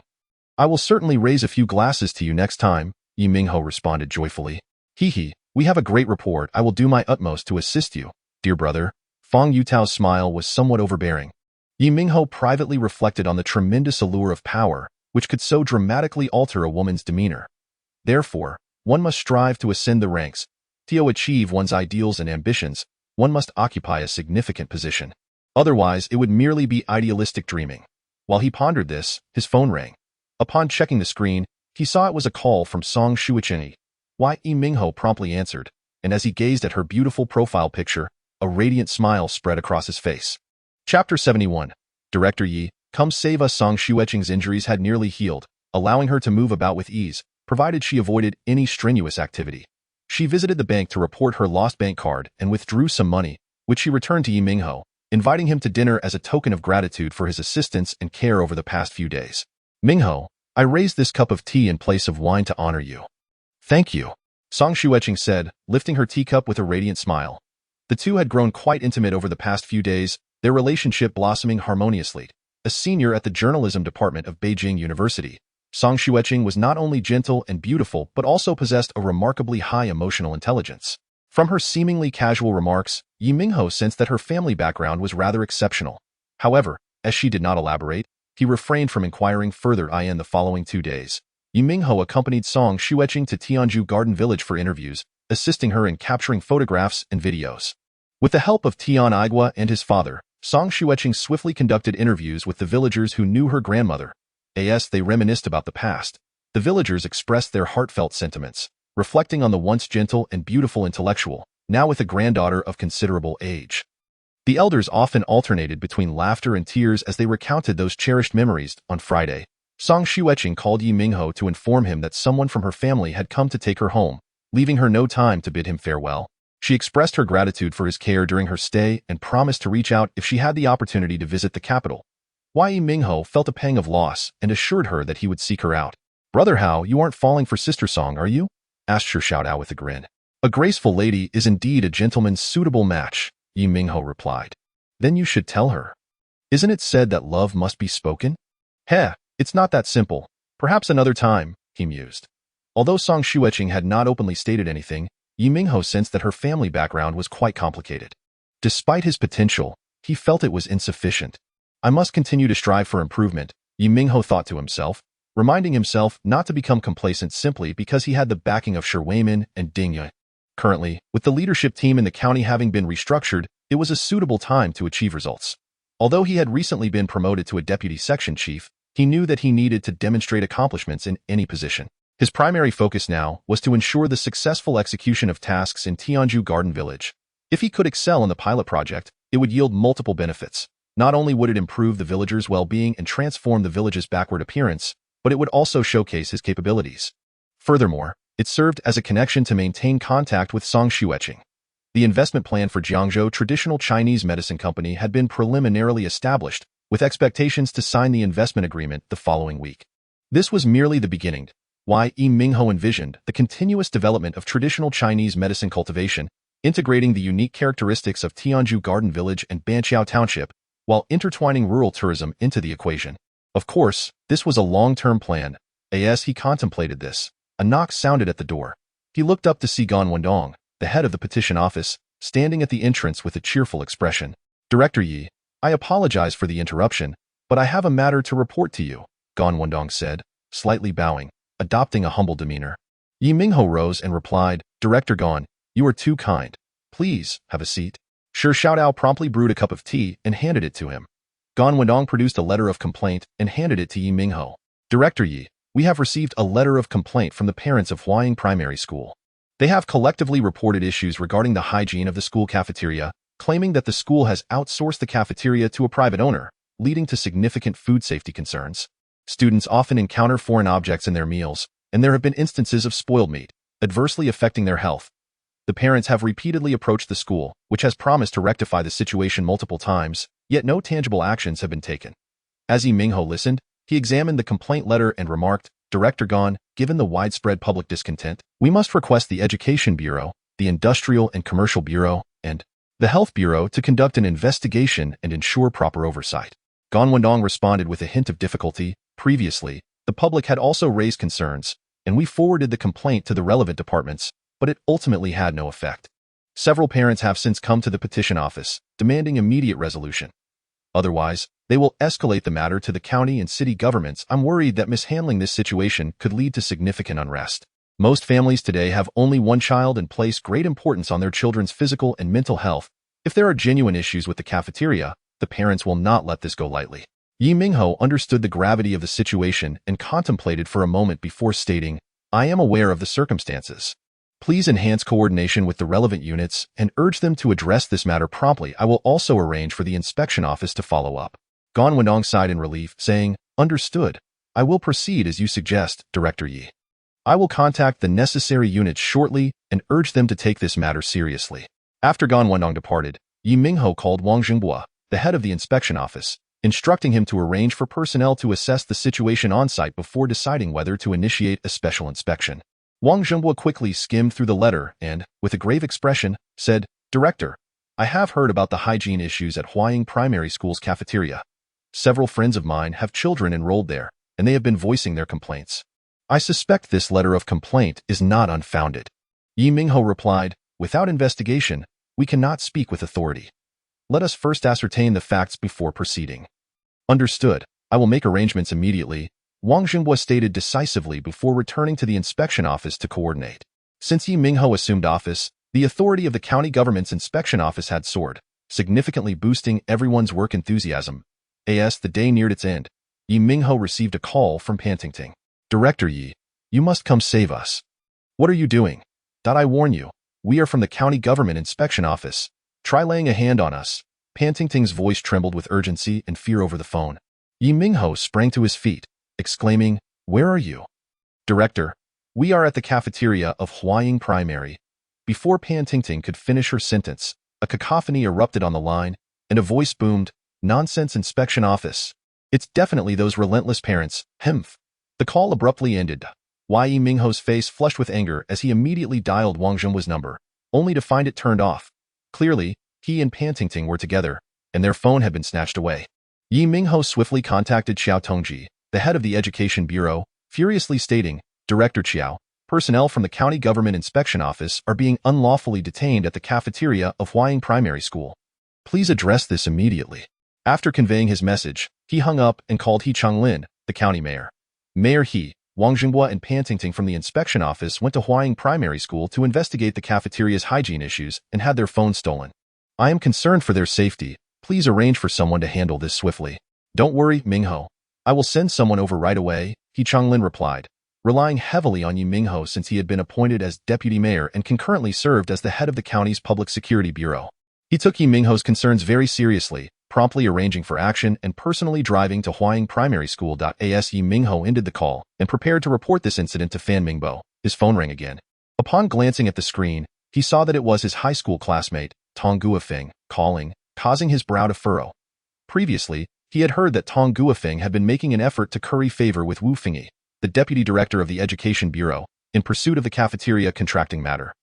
I will certainly raise a few glasses to you next time," Ye Minghao responded joyfully. "Hee, we have a great rapport. I will do my utmost to assist you, dear brother." Fang Yutao's smile was somewhat overbearing. Ye Minghao privately reflected on the tremendous allure of power, which could so dramatically alter a woman's demeanor. Therefore, one must strive to ascend the ranks. To achieve one's ideals and ambitions, one must occupy a significant position. Otherwise, it would merely be idealistic dreaming. While he pondered this, his phone rang. Upon checking the screen, he saw it was a call from Song Shuicheni. Ye Minghao promptly answered, and as he gazed at her beautiful profile picture, a radiant smile spread across his face. Chapter 71. Director Yi, Come save us. Song Shueqing's injuries had nearly healed, allowing her to move about with ease, provided she avoided any strenuous activity. She visited the bank to report her lost bank card and withdrew some money, which she returned to Ye Minghao, inviting him to dinner as a token of gratitude for his assistance and care over the past few days. Minghao, I raised this cup of tea in place of wine to honor you. Thank you, Song Shueqing said, lifting her teacup with a radiant smile. The two had grown quite intimate over the past few days, their relationship blossoming harmoniously. A senior at the journalism department of Beijing University, Song Shueqing was not only gentle and beautiful but also possessed a remarkably high emotional intelligence. From her seemingly casual remarks, Ye Minghao sensed that her family background was rather exceptional. However, as she did not elaborate, he refrained from inquiring further. In the following 2 days, Ye Minghao accompanied Song Shueqing to Tianju Garden Village for interviews, assisting her in capturing photographs and videos. With the help of Tian Aigua and his father, Song Shueqing swiftly conducted interviews with the villagers who knew her grandmother. As they reminisced about the past, the villagers expressed their heartfelt sentiments, reflecting on the once gentle and beautiful intellectual, now with a granddaughter of considerable age. The elders often alternated between laughter and tears as they recounted those cherished memories. On Friday, Song Shueqing called Ye Minghao to inform him that someone from her family had come to take her home, leaving her no time to bid him farewell. She expressed her gratitude for his care during her stay and promised to reach out if she had the opportunity to visit the capital. Ye Minghao felt a pang of loss and assured her that he would seek her out. Brother Hao, you aren't falling for Sister Song, are you? Asked Shi Xiaodao with a grin. A graceful lady is indeed a gentleman's suitable match, Ye Minghao replied. Then you should tell her. Isn't it said that love must be spoken? It's not that simple. Perhaps another time, he mused. Although Song Shueqing had not openly stated anything, Ye Minghao sensed that her family background was quite complicated. Despite his potential, he felt it was insufficient. I must continue to strive for improvement, Ye Minghao thought to himself, reminding himself not to become complacent simply because he had the backing of Shi Weimin and Ding Ye. Currently, with the leadership team in the county having been restructured, it was a suitable time to achieve results. Although he had recently been promoted to a deputy section chief, he knew that he needed to demonstrate accomplishments in any position. His primary focus now was to ensure the successful execution of tasks in Tianju Garden Village. If he could excel in the pilot project, it would yield multiple benefits. Not only would it improve the villagers' well-being and transform the village's backward appearance, but it would also showcase his capabilities. Furthermore, it served as a connection to maintain contact with Song Shueqing. The investment plan for Jiangzhou Traditional Chinese Medicine Company had been preliminarily established, with expectations to sign the investment agreement the following week. This was merely the beginning. Ye Minghao envisioned the continuous development of traditional Chinese medicine cultivation, integrating the unique characteristics of Tianju Garden Village and Banqiao Township, while intertwining rural tourism into the equation. Of course, this was a long-term plan. As he contemplated this, a knock sounded at the door. He looked up to see Gan Wendong, the head of the petition office, standing at the entrance with a cheerful expression. Director Yi, I apologize for the interruption, but I have a matter to report to you, Gan Wendong said, slightly bowing, adopting a humble demeanor. Ye Minghao rose and replied, Director Gan, you are too kind. Please, have a seat. Shi Xiaodao promptly brewed a cup of tea and handed it to him. Gan Wendong produced a letter of complaint and handed it to Ye Minghao. Director Yi, we have received a letter of complaint from the parents of Huaying Primary School. They have collectively reported issues regarding the hygiene of the school cafeteria, claiming that the school has outsourced the cafeteria to a private owner, leading to significant food safety concerns. Students often encounter foreign objects in their meals, and there have been instances of spoiled meat, adversely affecting their health. The parents have repeatedly approached the school, which has promised to rectify the situation multiple times, yet no tangible actions have been taken. As Ye Minghao listened, he examined the complaint letter and remarked, Director Gan, given the widespread public discontent, we must request the Education Bureau, the Industrial and Commercial Bureau, and the Health Bureau to conduct an investigation and ensure proper oversight. Gan Wendong responded with a hint of difficulty. Previously, the public had also raised concerns, and we forwarded the complaint to the relevant departments, but it ultimately had no effect. Several parents have since come to the petition office, demanding immediate resolution. Otherwise, they will escalate the matter to the county and city governments. I'm worried that mishandling this situation could lead to significant unrest. Most families today have only one child and place great importance on their children's physical and mental health. If there are genuine issues with the cafeteria, the parents will not let this go lightly. Ye Minghao understood the gravity of the situation and contemplated for a moment before stating, I am aware of the circumstances. Please enhance coordination with the relevant units and urge them to address this matter promptly. I will also arrange for the inspection office to follow up. Gan Wendong sighed in relief, saying, "Understood. I will proceed as you suggest, Director Yi. I will contact the necessary units shortly and urge them to take this matter seriously." After Gan Wendong departed, Ye Minghao called Wang Xinghua, the head of the inspection office, instructing him to arrange for personnel to assess the situation on-site before deciding whether to initiate a special inspection. Wang Xinghua quickly skimmed through the letter and, with a grave expression, said, "Director, I have heard about the hygiene issues at Huaying Primary School's cafeteria. Several friends of mine have children enrolled there, and they have been voicing their complaints. I suspect this letter of complaint is not unfounded." Ye Minghao replied, "Without investigation, we cannot speak with authority. Let us first ascertain the facts before proceeding." "Understood. I will make arrangements immediately," Wang Xinghua stated decisively before returning to the inspection office to coordinate. Since Ye Minghao assumed office, the authority of the county government's inspection office had soared, significantly boosting everyone's work enthusiasm. As the day neared its end, Ye Minghao received a call from Pantingting. "Director Yi, you must come save us." "What are you doing?" "I warn you, we are from the county government inspection office. Try laying a hand on us." Pantingting's voice trembled with urgency and fear over the phone. Ye Minghao sprang to his feet, exclaiming, "Where are you?" "Director, we are at the cafeteria of Huaying Primary." Before Pantingting could finish her sentence, a cacophony erupted on the line, and a voice boomed, "Nonsense inspection office. It's definitely those relentless parents, hmph." The call abruptly ended. Ye Minghao's face flushed with anger as he immediately dialed Wang Xinhua's number, only to find it turned off. Clearly, he and Pantingting were together, and their phone had been snatched away. Ye Minghao swiftly contacted Xiao Tongji, the head of the Education Bureau, furiously stating, "Director Xiao, personnel from the County Government Inspection Office are being unlawfully detained at the cafeteria of Huaying Primary School. Please address this immediately." After conveying his message, he hung up and called He Changlin, the county mayor. Mayor He, Wang Xinghua and Pantingting from the inspection office went to Huaying Primary School to investigate the cafeteria's hygiene issues and had their phones stolen. "I am concerned for their safety. Please arrange for someone to handle this swiftly." "Don't worry, Minghao. I will send someone over right away," He Changlin replied, relying heavily on Ye Minghao since he had been appointed as deputy mayor and concurrently served as the head of the county's public security bureau. He took Ye Minghao's concerns very seriously, promptly arranging for action and personally driving to Huaying Primary School. As Ye Minghao ended the call and prepared to report this incident to Fan Mingbo, his phone rang again. Upon glancing at the screen, he saw that it was his high school classmate, Tong Guofeng, calling, causing his brow to furrow. Previously, he had heard that Tong Guofeng had been making an effort to curry favor with Wu Fengyi, the deputy director of the Education Bureau, in pursuit of the cafeteria contracting matter.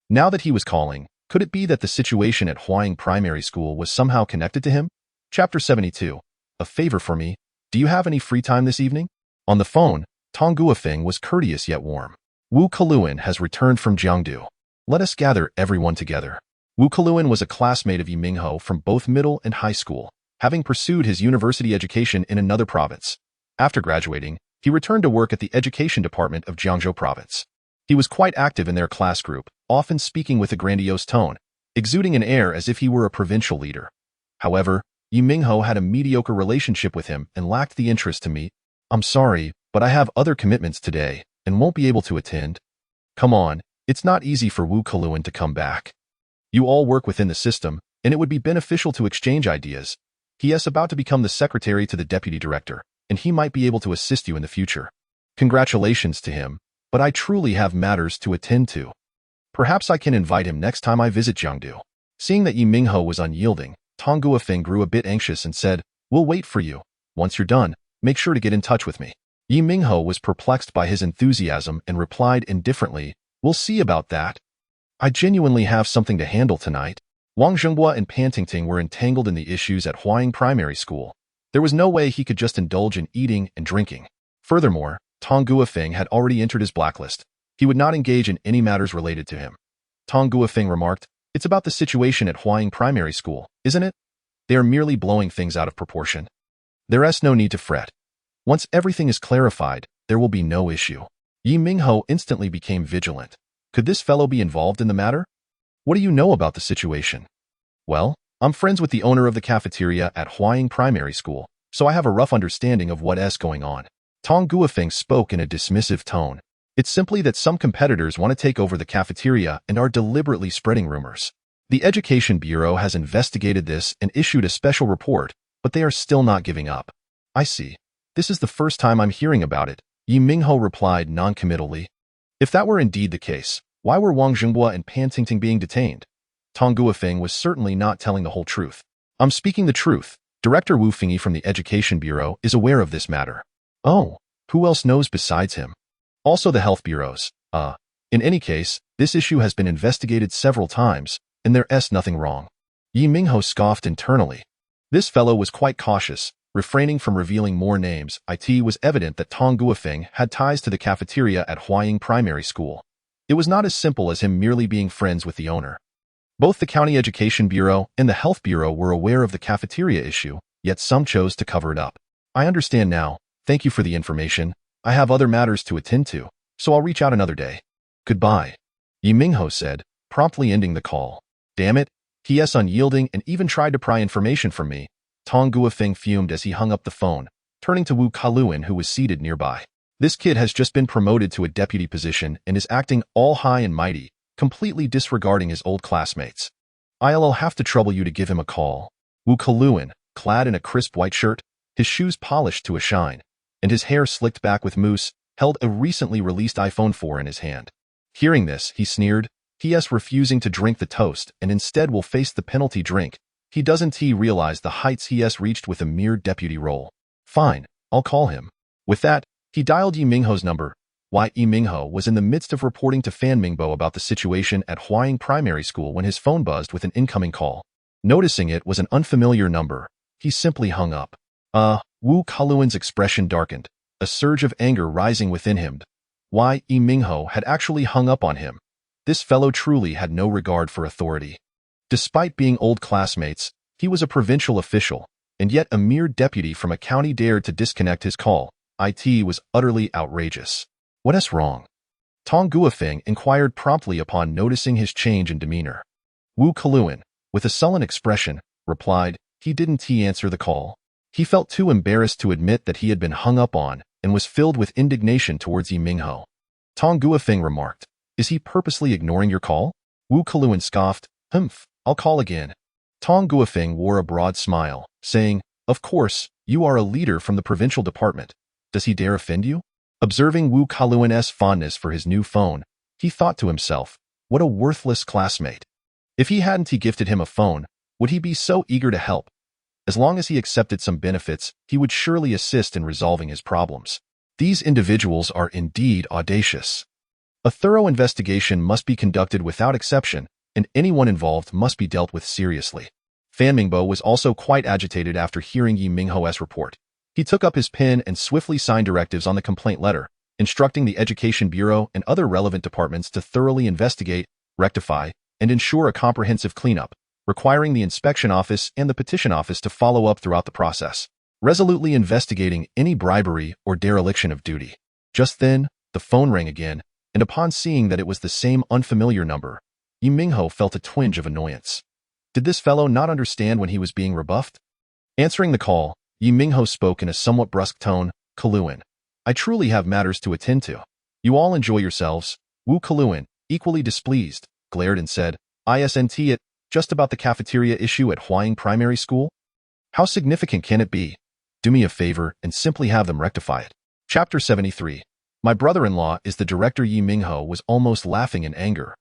Now that he was calling, could it be that the situation at Huaying Primary School was somehow connected to him? Chapter 72. A favor for me. Do you have any free time this evening? On the phone, Tong Guofeng was courteous yet warm. Wu Keluan has returned from Jiangdu. Let us gather everyone together. Wu Keluan was a classmate of Ye Minghao from both middle and high school, having pursued his university education in another province. After graduating, he returned to work at the education department of Jiangzhou province. He was quite active in their class group, often speaking with a grandiose tone, exuding an air as if he were a provincial leader. However, Ye Minghao had a mediocre relationship with him and lacked the interest to meet. "I'm sorry, but I have other commitments today and won't be able to attend." "Come on, it's not easy for Wu Keluan to come back. You all work within the system, and it would be beneficial to exchange ideas. He is about to become the secretary to the deputy director, and he might be able to assist you in the future." "Congratulations to him, but I truly have matters to attend to. Perhaps I can invite him next time I visit Jiangdu." Seeing that Ye Minghao was unyielding, Tong Guofeng grew a bit anxious and said, "We'll wait for you. Once you're done, make sure to get in touch with me." Ye Minghao was perplexed by his enthusiasm and replied indifferently, "We'll see about that. I genuinely have something to handle tonight." Wang Xinghua and Pantingting were entangled in the issues at Huaying Primary School. There was no way he could just indulge in eating and drinking. Furthermore, Tong Guofeng had already entered his blacklist. He would not engage in any matters related to him. Tong Guofeng remarked, "It's about the situation at Huaying Primary School, isn't it? They are merely blowing things out of proportion. There is no need to fret. Once everything is clarified, there will be no issue." Ye Minghao instantly became vigilant. Could this fellow be involved in the matter? "What do you know about the situation?" "Well, I'm friends with the owner of the cafeteria at Huaying Primary School, so I have a rough understanding of what is going on." Tong Guofeng spoke in a dismissive tone. "It's simply that some competitors want to take over the cafeteria and are deliberately spreading rumors. The Education Bureau has investigated this and issued a special report, but they are still not giving up. I see. This is the first time I'm hearing about it, Ye Minghao replied noncommittally. If that were indeed the case, why were Wang Zhenghua and Pan Tingting being detained? Tong Guofeng was certainly not telling the whole truth. I'm speaking the truth. Director Wu Fingyi from the Education Bureau is aware of this matter. Oh, who else knows besides him? Also the health bureaus. In any case, this issue has been investigated several times, and there's nothing wrong. Ye Minghao scoffed internally. This fellow was quite cautious, refraining from revealing more names. It was evident that Tong Guofeng had ties to the cafeteria at Huaying Primary School. It was not as simple as him merely being friends with the owner. Both the County Education Bureau and the Health Bureau were aware of the cafeteria issue, yet some chose to cover it up. I understand now. Thank you for the information. I have other matters to attend to, so I'll reach out another day. Goodbye, Ye Minghao said, promptly ending the call. Damn it, he's unyielding and even tried to pry information from me. Tong Guofeng fumed as he hung up the phone, turning to Wu Kaluan who was seated nearby. This kid has just been promoted to a deputy position and is acting all high and mighty, completely disregarding his old classmates. I'll have to trouble you to give him a call. Wu Kaluan, clad in a crisp white shirt, his shoes polished to a shine, and his hair slicked back with mousse, held a recently released iPhone 4 in his hand. Hearing this, he sneered. He's refusing to drink the toast and instead will face the penalty drink. He doesn't realize the heights he's reached with a mere deputy role. Fine, I'll call him. With that, he dialed Ye Minghao's number. Ye Minghao was in the midst of reporting to Fan Mingbo about the situation at Huaying Primary School when his phone buzzed with an incoming call. Noticing it was an unfamiliar number, he simply hung up. Wu Kaluan's expression darkened, a surge of anger rising within him. Ye Minghao had actually hung up on him. This fellow truly had no regard for authority. Despite being old classmates, he was a provincial official, and yet a mere deputy from a county dared to disconnect his call. It was utterly outrageous. What's wrong? Tong Guofeng inquired promptly upon noticing his change in demeanor. Wu Kaluan, with a sullen expression, replied, he didn't answer the call. He felt too embarrassed to admit that he had been hung up on and was filled with indignation towards Ye Minghao. Tong Guofeng remarked, is he purposely ignoring your call? Wu Kaluan scoffed, I'll call again. Tong Guofeng wore a broad smile, saying, of course, you are a leader from the provincial department. Does he dare offend you? Observing Wu Kaluan's fondness for his new phone, he thought to himself, what a worthless classmate. If he hadn't gifted him a phone, would he be so eager to help? As long as he accepted some benefits, he would surely assist in resolving his problems. These individuals are indeed audacious. A thorough investigation must be conducted without exception, and anyone involved must be dealt with seriously. Fan Mingbo was also quite agitated after hearing Ye Minghao's report. He took up his pen and swiftly signed directives on the complaint letter, instructing the Education Bureau and other relevant departments to thoroughly investigate, rectify, and ensure a comprehensive cleanup, requiring the Inspection Office and the Petition Office to follow up throughout the process, resolutely investigating any bribery or dereliction of duty. Just then, the phone rang again, and upon seeing that it was the same unfamiliar number, Ye Minghao felt a twinge of annoyance. Did this fellow not understand when he was being rebuffed? Answering the call, Ye Minghao spoke in a somewhat brusque tone, Kaluan, I truly have matters to attend to. You all enjoy yourselves. Wu Kaluan, equally displeased, glared and said, Isn't it just about the cafeteria issue at Huaying Primary School? How significant can it be? Do me a favor and simply have them rectify it. Chapter 73. My brother-in-law is the director. Ye Minghao was almost laughing in anger.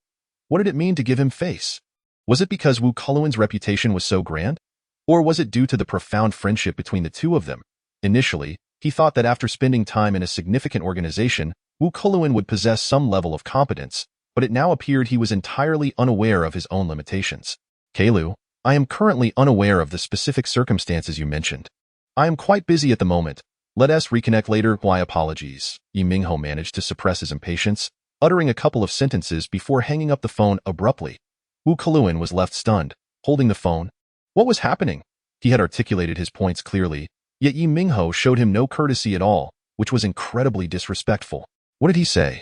What did it mean to give him face? Was it because Wu Kaluan's reputation was so grand? Or was it due to the profound friendship between the two of them? Initially, he thought that after spending time in a significant organization, Wu Kaluan would possess some level of competence, but it now appeared he was entirely unaware of his own limitations. Kalu, I am currently unaware of the specific circumstances you mentioned. I am quite busy at the moment. Let us reconnect later. Why apologies? Ye Minghao managed to suppress his impatience, uttering a couple of sentences before hanging up the phone abruptly. Wu Kaluan was left stunned, holding the phone. What was happening? He had articulated his points clearly, yet Ye Minghao showed him no courtesy at all, which was incredibly disrespectful. What did he say?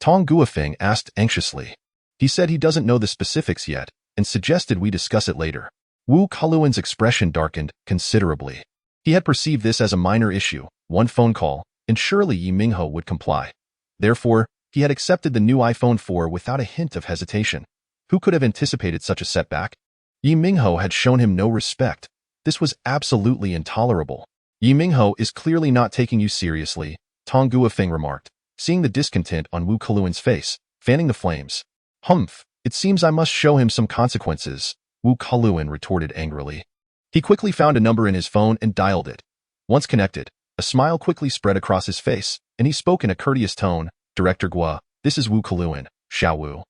Tong Guofeng asked anxiously. He said he doesn't know the specifics yet, and suggested we discuss it later. Wu Kaluan's expression darkened considerably. He had perceived this as a minor issue, one phone call, and surely Ye Minghao would comply. Therefore, he had accepted the new iPhone 4 without a hint of hesitation. Who could have anticipated such a setback? Ye Minghao had shown him no respect, This was absolutely intolerable. Ye Minghao is clearly not taking you seriously, Tong Guofeng remarked, seeing the discontent on Wu Keluan's face, fanning the flames. Humph, it seems I must show him some consequences, Wu Keluan retorted angrily. He quickly found a number in his phone and dialed it. Once connected, a smile quickly spread across his face, and he spoke in a courteous tone, Director Guo, this is Wu Keluan, Xiao Wu.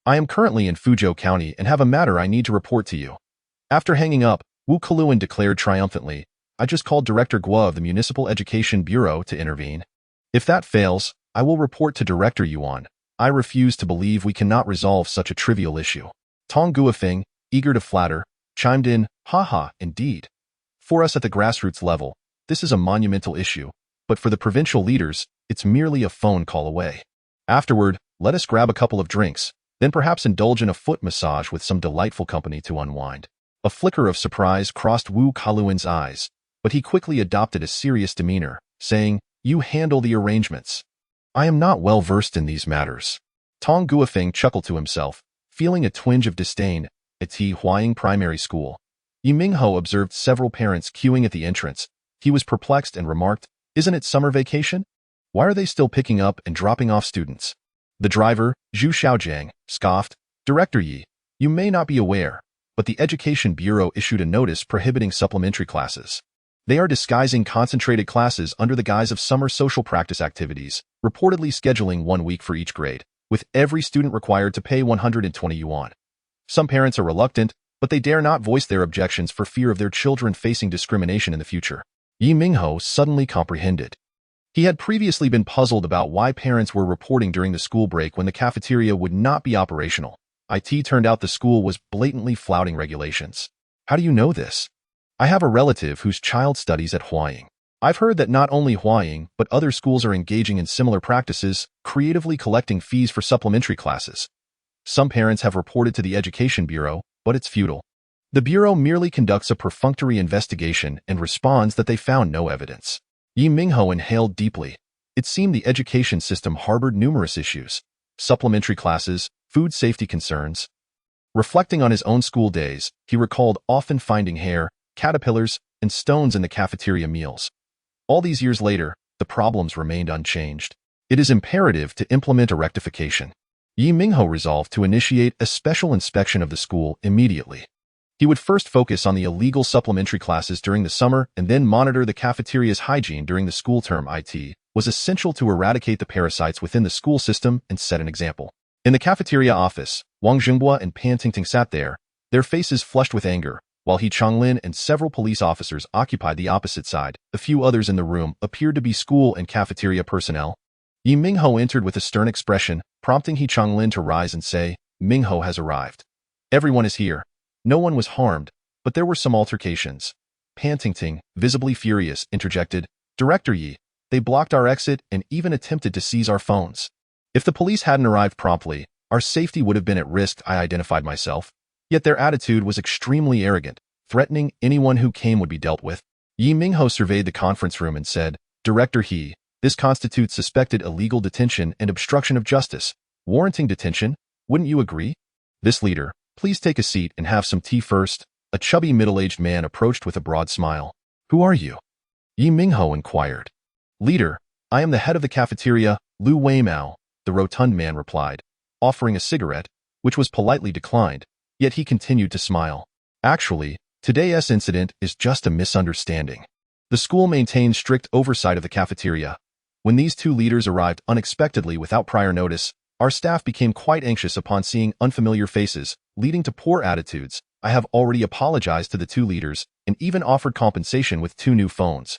I am currently in Fuzhou County and have a matter I need to report to you. After hanging up, Wu Keluan declared triumphantly, I just called Director Guo of the Municipal Education Bureau to intervene. If that fails, I will report to Director Yuan. I refuse to believe we cannot resolve such a trivial issue. Tong Guofeng, eager to flatter, chimed in, haha, indeed. For us at the grassroots level, this is a monumental issue, but for the provincial leaders, it's merely a phone call away. Afterward, let us grab a couple of drinks, then perhaps indulge in a foot massage with some delightful company to unwind. A flicker of surprise crossed Wu Keluan's eyes, but he quickly adopted a serious demeanor, saying, You handle the arrangements. I am not well versed in these matters. Tong Guofeng chuckled to himself, feeling a twinge of disdain. At Huaying Primary School, Ye Minghao observed several parents queuing at the entrance. He was perplexed and remarked, Isn't it summer vacation? Why are they still picking up and dropping off students? The driver, Zhu Xiaojiang, scoffed, Director Yi, you may not be aware, but the Education Bureau issued a notice prohibiting supplementary classes. They are disguising concentrated classes under the guise of summer social practice activities, reportedly scheduling 1 week for each grade, with every student required to pay 120 yuan. Some parents are reluctant, but they dare not voice their objections for fear of their children facing discrimination in the future. Ye Minghao suddenly comprehended. He had previously been puzzled about why parents were reporting during the school break when the cafeteria would not be operational. It turned out the school was blatantly flouting regulations. How do you know this? I have a relative whose child studies at Huaying. I've heard that not only Huaying, but other schools are engaging in similar practices, creatively collecting fees for supplementary classes. Some parents have reported to the Education Bureau, but it's futile. The Bureau merely conducts a perfunctory investigation and responds that they found no evidence. Ye Minghao inhaled deeply. It seemed the education system harbored numerous issues. Supplementary classes, food safety concerns. Reflecting on his own school days, he recalled often finding hair, caterpillars, and stones in the cafeteria meals. All these years later, the problems remained unchanged. It is imperative to implement a rectification. Ye Minghao resolved to initiate a special inspection of the school immediately. He would first focus on the illegal supplementary classes during the summer and then monitor the cafeteria's hygiene during the school term. It was essential to eradicate the parasites within the school system and set an example. In the cafeteria office, Wang Jinghua and Pan Tingting sat there, their faces flushed with anger, while He Changlin and several police officers occupied the opposite side. A few others in the room appeared to be school and cafeteria personnel. Ye Minghao entered with a stern expression, prompting He Changlin to rise and say, Minghao has arrived. Everyone is here. No one was harmed, but there were some altercations. Pan Tingting, visibly furious, interjected, Director Yi, they blocked our exit and even attempted to seize our phones. If the police hadn't arrived promptly, our safety would have been at risk. I identified myself. Yet their attitude was extremely arrogant, threatening anyone who came would be dealt with. Ye Minghao surveyed the conference room and said, Director He, this constitutes suspected illegal detention and obstruction of justice, warranting detention. Wouldn't you agree? This leader, please take a seat and have some tea first. A chubby middle-aged man approached with a broad smile. Who are you? Ye Minghao inquired. Leader, I am the head of the cafeteria, Lu Weimao, the rotund man replied, offering a cigarette, which was politely declined, yet he continued to smile. Actually, today's incident is just a misunderstanding. The school maintains strict oversight of the cafeteria. When these two leaders arrived unexpectedly without prior notice, our staff became quite anxious upon seeing unfamiliar faces, leading to poor attitudes. I have already apologized to the two leaders and even offered compensation with 2 new phones.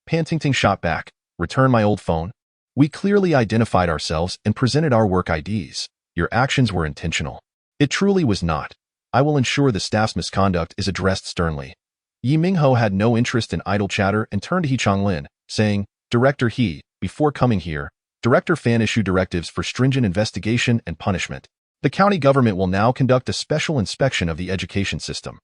Pan Tingting shot back, return my old phone. We clearly identified ourselves and presented our work IDs. Your actions were intentional. It truly was not. I will ensure the staff's misconduct is addressed sternly. Ye Minghao had no interest in idle chatter and turned to He Changlin, saying, Director He, before coming here, Director Fan issued directives for stringent investigation and punishment. The county government will now conduct a special inspection of the education system.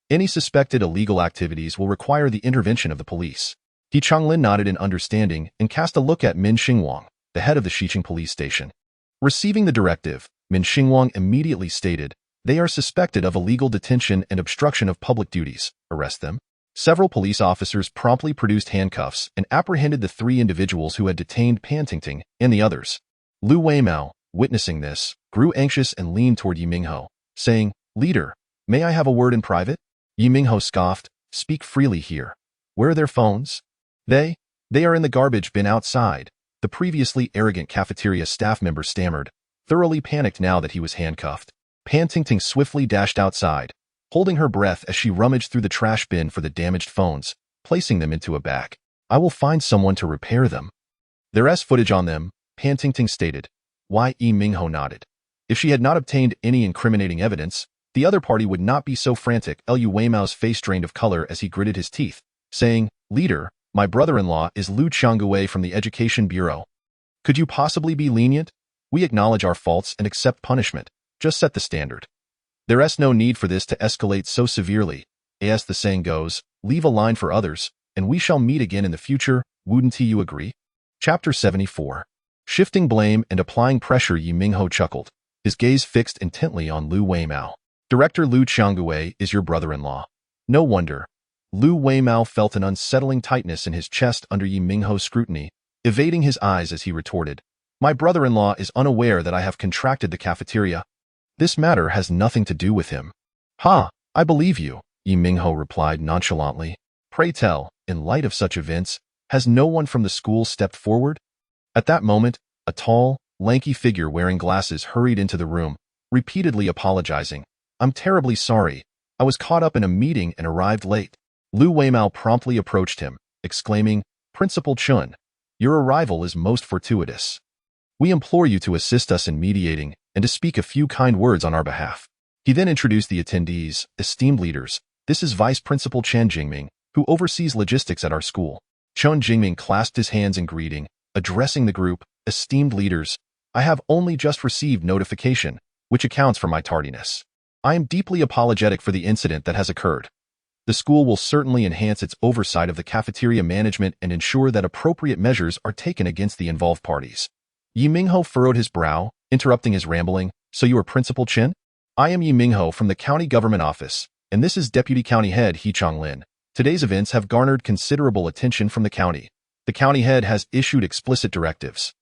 Any suspected illegal activities will require the intervention of the police. He Changlin nodded in understanding and cast a look at Min Xingwang, the head of the Xiqing police station. Receiving the directive, Min Xingwang immediately stated, they are suspected of illegal detention and obstruction of public duties. Arrest them. Several police officers promptly produced handcuffs and apprehended the 3 individuals who had detained Pan Tingting and the others. Lu Weimao, witnessing this, grew anxious and leaned toward Ye Minghao, saying, "Leader, may I have a word in private?" Ye Minghao scoffed, "Speak freely here. Where are their phones?" They are in the garbage bin outside," the previously arrogant cafeteria staff member stammered, thoroughly panicked now that he was handcuffed. Pan Tingting swiftly dashed outside, holding her breath as she rummaged through the trash bin for the damaged phones, placing them into a bag. "I will find someone to repair them." "There's footage on them," Pan Tingting stated. Ye Minghao nodded. If she had not obtained any incriminating evidence, the other party would not be so frantic. Lu Weimao's face drained of color as he gritted his teeth, saying, "Leader, my brother-in-law is Lu Qianggui from the Education Bureau. Could you possibly be lenient? We acknowledge our faults and accept punishment. Just set the standard. There's no need for this to escalate so severely. As the saying goes, leave a line for others, and we shall meet again in the future, wouldn't you agree?" Chapter 74. Shifting blame and applying pressure. Ye Minghao chuckled, his gaze fixed intently on Lu Weimao. "Director Lu Qianggui is your brother-in-law. No wonder." Lu Weimao felt an unsettling tightness in his chest under Ye Minghao's scrutiny, evading his eyes as he retorted, "My brother-in-law is unaware that I have contracted the cafeteria. This matter has nothing to do with him." "Ha, I believe you," Ye Minghao replied nonchalantly. "Pray tell, in light of such events, has no one from the school stepped forward?" At that moment, a tall, lanky figure wearing glasses hurried into the room, repeatedly apologizing. "I'm terribly sorry. I was caught up in a meeting and arrived late." Lu Weimao promptly approached him, exclaiming, "Principal Chun, your arrival is most fortuitous. We implore you to assist us in mediating and to speak a few kind words on our behalf." He then introduced the attendees, "Esteemed leaders, this is Vice Principal Chen Jingming, who oversees logistics at our school." Chen Jingming clasped his hands in greeting, addressing the group, "Esteemed leaders, I have only just received notification, which accounts for my tardiness. I am deeply apologetic for the incident that has occurred. The school will certainly enhance its oversight of the cafeteria management and ensure that appropriate measures are taken against the involved parties." Ye Minghao furrowed his brow, interrupting his rambling, "So you are Principal Chen?" "I am Ye Minghao from the County Government Office, and this is Deputy County Head He Chonglin. Today's events have garnered considerable attention from the county. The county head has issued explicit directives.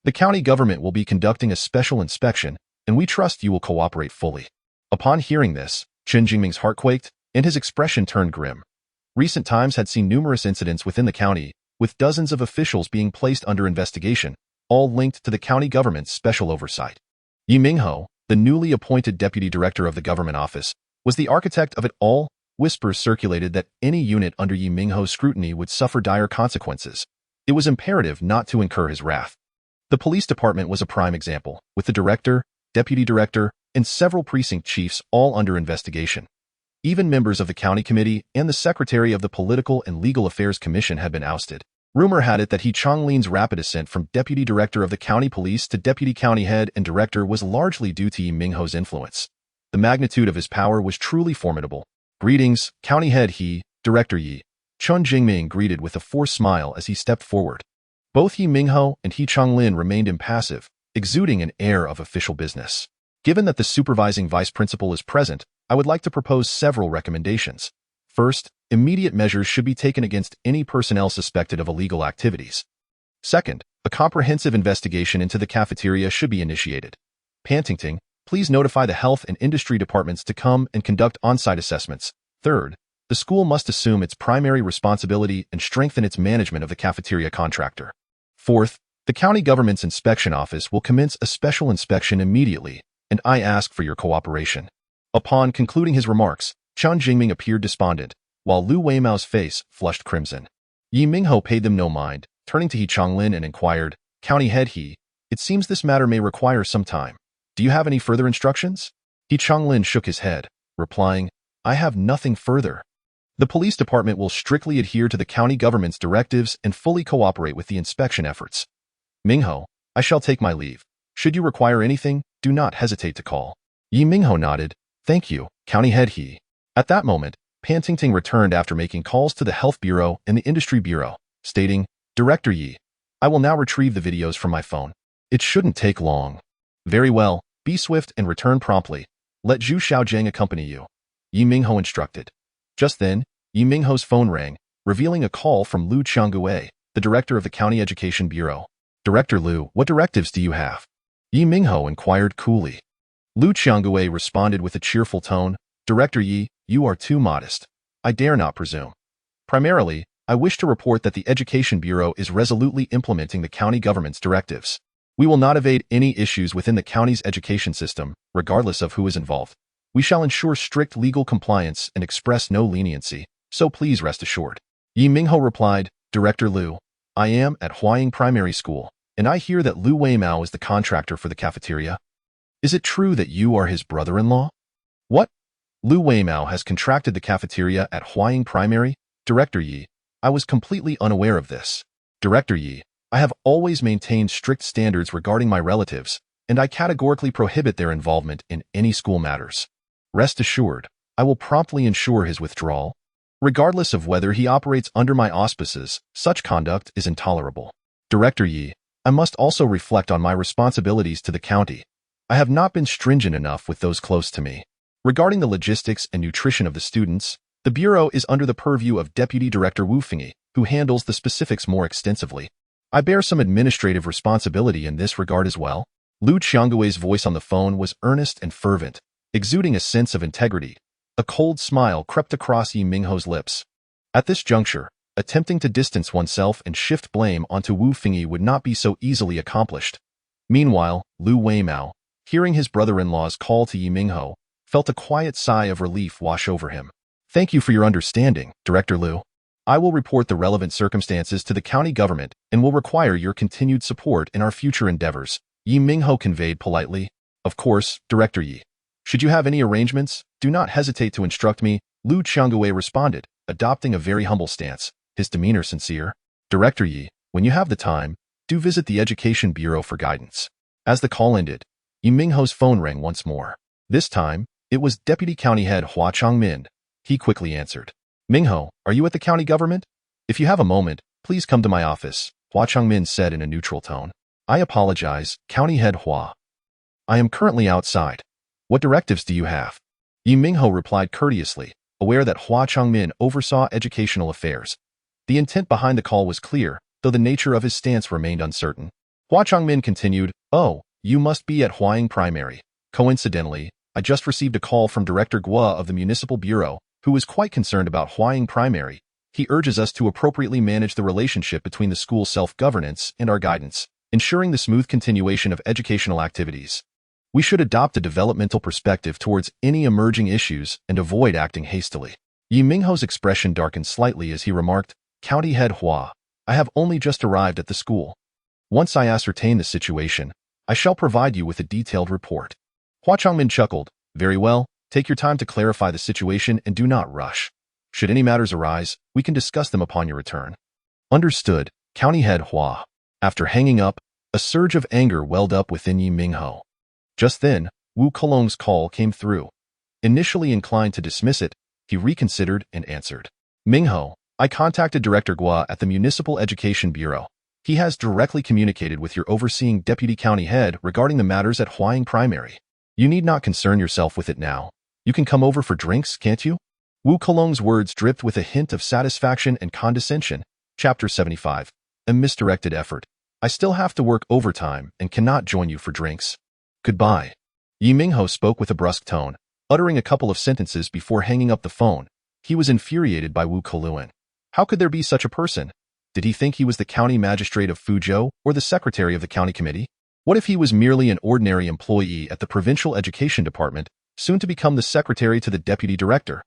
The county government will be conducting a special inspection, and we trust you will cooperate fully." Upon hearing this, Chen Jingming's heart quaked, and his expression turned grim. Recent times had seen numerous incidents within the county, with dozens of officials being placed under investigation, all linked to the county government's special oversight. Ye Minghao, the newly appointed deputy director of the government office, was the architect of it all. Whispers circulated that any unit under Ye Minghao's scrutiny would suffer dire consequences. It was imperative not to incur his wrath. The police department was a prime example, with the director, deputy director, and several precinct chiefs all under investigation. Even members of the county committee and the secretary of the Political and Legal Affairs Commission had been ousted. Rumor had it that He Chonglin's rapid ascent from deputy director of the county police to deputy county head and director was largely due to Ye Minghao's influence. The magnitude of his power was truly formidable. "Greetings, County Head He, Director Ye." Chen Jingming greeted with a forced smile as he stepped forward. Both Ye Minghao and He Chonglin remained impassive, exuding an air of official business. "Given that the supervising vice principal is present, I would like to propose several recommendations. First, immediate measures should be taken against any personnel suspected of illegal activities. Second, a comprehensive investigation into the cafeteria should be initiated. Pan Tingting, please notify the health and industry departments to come and conduct on-site assessments. Third, the school must assume its primary responsibility and strengthen its management of the cafeteria contractor. Fourth, the county government's inspection office will commence a special inspection immediately, and I ask for your cooperation." Upon concluding his remarks, Chen Jingming appeared despondent, while Lu Weimao's face flushed crimson. Ye Minghao paid them no mind, turning to He Chonglin and inquired, "County Head He, it seems this matter may require some time. Do you have any further instructions?" He Chonglin shook his head, replying, "I have nothing further. The police department will strictly adhere to the county government's directives and fully cooperate with the inspection efforts. Minghao, I shall take my leave. Should you require anything, do not hesitate to call." Ye Minghao nodded, "Thank you, County Head He." At that moment, Pan Tingting returned after making calls to the Health Bureau and the Industry Bureau, stating, "Director Ye, I will now retrieve the videos from my phone. It shouldn't take long." "Very well, be swift and return promptly. Let Zhu Xiaojiang accompany you," Ye Minghao instructed. Just then, Ye Minghao's phone rang, revealing a call from Lu Qiangue, the director of the County Education Bureau. Director Lu, what directives do you have? Ye Minghao inquired coolly. Lu Qiangue responded with a cheerful tone, Director Ye, you are too modest. I dare not presume. Primarily, I wish to report that the Education Bureau is resolutely implementing the county government's directives. We will not evade any issues within the county's education system, regardless of who is involved. We shall ensure strict legal compliance and express no leniency, so please rest assured. Ye Minghao replied, Director Lu, I am at Huaying Primary School, and I hear that Lu Weimao is the contractor for the cafeteria. Is it true that you are his brother-in-law? What? Lu Weimao has contracted the cafeteria at Huaying Primary? Director Yi, I was completely unaware of this. Director Yi, I have always maintained strict standards regarding my relatives, and I categorically prohibit their involvement in any school matters. Rest assured, I will promptly ensure his withdrawal. Regardless of whether he operates under my auspices, such conduct is intolerable. Director Yi, I must also reflect on my responsibilities to the county. I have not been stringent enough with those close to me. Regarding the logistics and nutrition of the students, the Bureau is under the purview of Deputy Director Wu Fengyi, who handles the specifics more extensively. I bear some administrative responsibility in this regard as well. Lu Qiangue's voice on the phone was earnest and fervent, exuding a sense of integrity. A cold smile crept across Ye Minghao's lips. At this juncture, attempting to distance oneself and shift blame onto Wu Fengyi would not be so easily accomplished. Meanwhile, Lu Weimao, hearing his brother-in-law's call to Ye Minghao, felt a quiet sigh of relief wash over him. Thank you for your understanding, Director Lu. I will report the relevant circumstances to the county government and will require your continued support in our future endeavors, Ye Minghao conveyed politely. Of course, Director Yi. Should you have any arrangements, do not hesitate to instruct me, Lu Qiangue responded, adopting a very humble stance, his demeanor sincere. Director Yi, when you have the time, do visit the Education Bureau for guidance. As the call ended, Ye Minghao's phone rang once more. This time, it was Deputy County Head Hua Changmin. He quickly answered. Minghao, are you at the county government? If you have a moment, please come to my office, Hua Changmin said in a neutral tone. I apologize, County Head Hua. I am currently outside. What directives do you have? Ye Minghao replied courteously, aware that Hua Changmin oversaw educational affairs. The intent behind the call was clear, though the nature of his stance remained uncertain. Hua Changmin continued, Oh, you must be at Huaying Primary. Coincidentally, I just received a call from Director Guo of the Municipal Bureau, who is quite concerned about Huaying Primary. He urges us to appropriately manage the relationship between the school's self-governance and our guidance, ensuring the smooth continuation of educational activities. We should adopt a developmental perspective towards any emerging issues and avoid acting hastily. Ye Minghao's expression darkened slightly as he remarked, County Head Hua, I have only just arrived at the school. Once I ascertain the situation, I shall provide you with a detailed report. Hua Changmin chuckled, Very well, take your time to clarify the situation and do not rush. Should any matters arise, we can discuss them upon your return. Understood, County Head Hua. After hanging up, a surge of anger welled up within Ye Minghao. Just then, Wu Kelong's call came through. Initially inclined to dismiss it, he reconsidered and answered. Minghao, I contacted Director Guo at the Municipal Education Bureau. He has directly communicated with your overseeing deputy county head regarding the matters at Huaying Primary. You need not concern yourself with it now. You can come over for drinks, can't you? Wu Kelong's words dripped with a hint of satisfaction and condescension. Chapter 75. A misdirected effort. I still have to work overtime and cannot join you for drinks. Goodbye. Ye Minghao spoke with a brusque tone, uttering a couple of sentences before hanging up the phone. He was infuriated by Wu Kelong. How could there be such a person? Did he think he was the county magistrate of Fuzhou or the secretary of the county committee? What if he was merely an ordinary employee at the provincial education department, soon to become the secretary to the deputy director?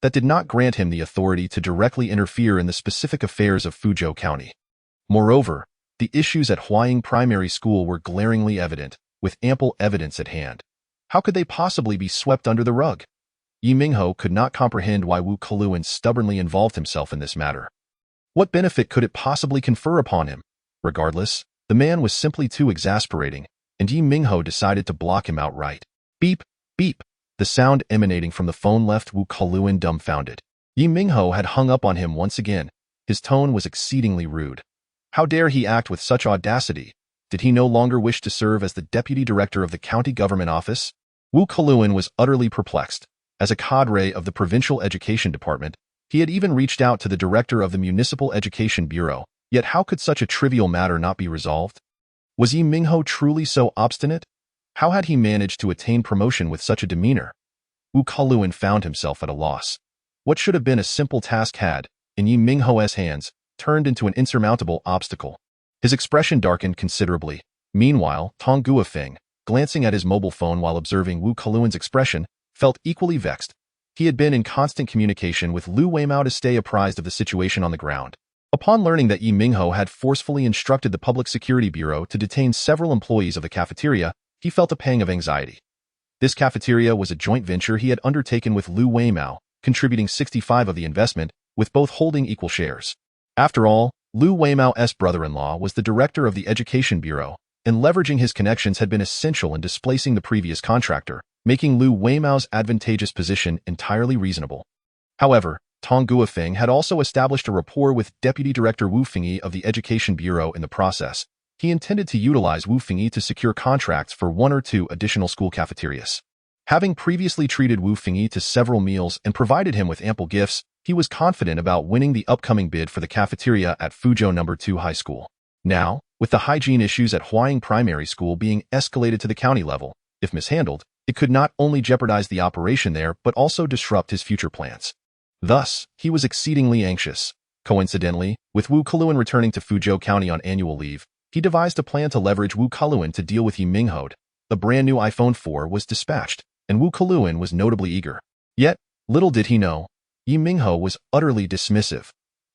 That did not grant him the authority to directly interfere in the specific affairs of Fuzhou County. Moreover, the issues at Huaying Primary School were glaringly evident, with ample evidence at hand. How could they possibly be swept under the rug? Ye Minghao could not comprehend why Wu Kelong stubbornly involved himself in this matter. What benefit could it possibly confer upon him? Regardless, the man was simply too exasperating, and Ye Minghao decided to block him outright. Beep, beep. The sound emanating from the phone left Wu Kelong dumbfounded. Ye Minghao had hung up on him once again. His tone was exceedingly rude. How dare he act with such audacity? Did he no longer wish to serve as the deputy director of the county government office? Wu Kelong was utterly perplexed. As a cadre of the provincial education department, He had even reached out to the director of the Municipal Education Bureau, yet how could such a trivial matter not be resolved? Was Ye Minghao truly so obstinate? How had he managed to attain promotion with such a demeanor? Wu Kaluan found himself at a loss. What should have been a simple task had, in Ye Minghao's hands, turned into an insurmountable obstacle. His expression darkened considerably. Meanwhile, Tong Guofeng, glancing at his mobile phone while observing Wu Kaluan's expression, felt equally vexed. He had been in constant communication with Lu Weimao to stay apprised of the situation on the ground. Upon learning that Ye Minghao had forcefully instructed the Public Security Bureau to detain several employees of the cafeteria, he felt a pang of anxiety. This cafeteria was a joint venture he had undertaken with Lu Weimao, contributing 65% of the investment, with both holding equal shares. After all, Lu Weimao's brother-in-law was the director of the Education Bureau, and leveraging his connections had been essential in displacing the previous contractor, making Lu Weimao's advantageous position entirely reasonable. However, Tong Guofeng had also established a rapport with Deputy Director Wu Fengyi of the Education Bureau in the process. He intended to utilize Wu Fengyi to secure contracts for 1 or 2 additional school cafeterias. Having previously treated Wu Fengyi to several meals and provided him with ample gifts, he was confident about winning the upcoming bid for the cafeteria at Fuzhou No. 2 High School. Now, with the hygiene issues at Huaying Primary School being escalated to the county level, if mishandled, it could not only jeopardize the operation there but also disrupt his future plans. Thus, he was exceedingly anxious. Coincidentally, with Wu Kaluan returning to Fuzhou County on annual leave, he devised a plan to leverage Wu Kaluan to deal with Ye Minghao. A brand new iPhone 4 was dispatched, and Wu Kaluan was notably eager. Yet, little did he know, Ye Minghao was utterly dismissive.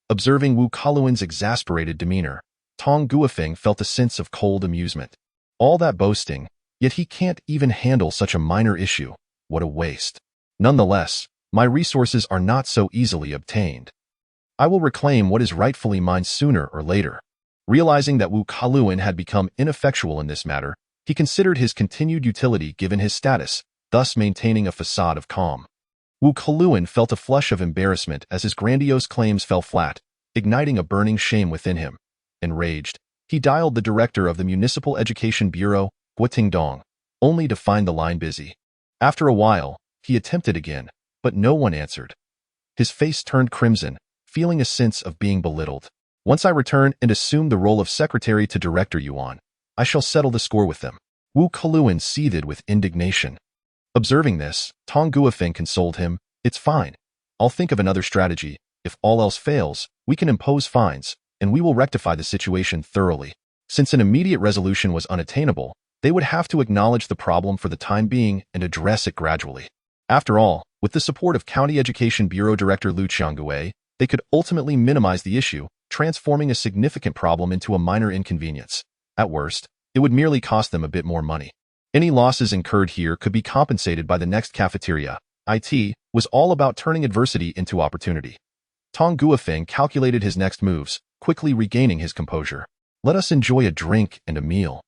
Observing Wu Kaluan's exasperated demeanor, Tong Guofeng felt a sense of cold amusement. All that boasting, yet he can't even handle such a minor issue. What a waste. Nonetheless, my resources are not so easily obtained. I will reclaim what is rightfully mine sooner or later. Realizing that Wu Kaluan had become ineffectual in this matter, he considered his continued utility given his status, thus maintaining a facade of calm. Wu Kaluan felt a flush of embarrassment as his grandiose claims fell flat, igniting a burning shame within him. Enraged, he dialed the director of the Municipal Education Bureau, Guoting Dong, only to find the line busy. After a while, he attempted again, but no one answered. His face turned crimson, feeling a sense of being belittled. Once I return and assume the role of secretary to Director Yuan, I shall settle the score with them. Wu Kaluan seethed with indignation. Observing this, Tong Guofeng consoled him, "It's fine. I'll think of another strategy. If all else fails, we can impose fines, and we will rectify the situation thoroughly." Since an immediate resolution was unattainable, they would have to acknowledge the problem for the time being and address it gradually. After all, with the support of County Education Bureau Director Lu Qianggui, they could ultimately minimize the issue, transforming a significant problem into a minor inconvenience. At worst, it would merely cost them a bit more money. Any losses incurred here could be compensated by the next cafeteria. It was all about turning adversity into opportunity. Tong Guofeng calculated his next moves, quickly regaining his composure. "Let us enjoy a drink and a meal.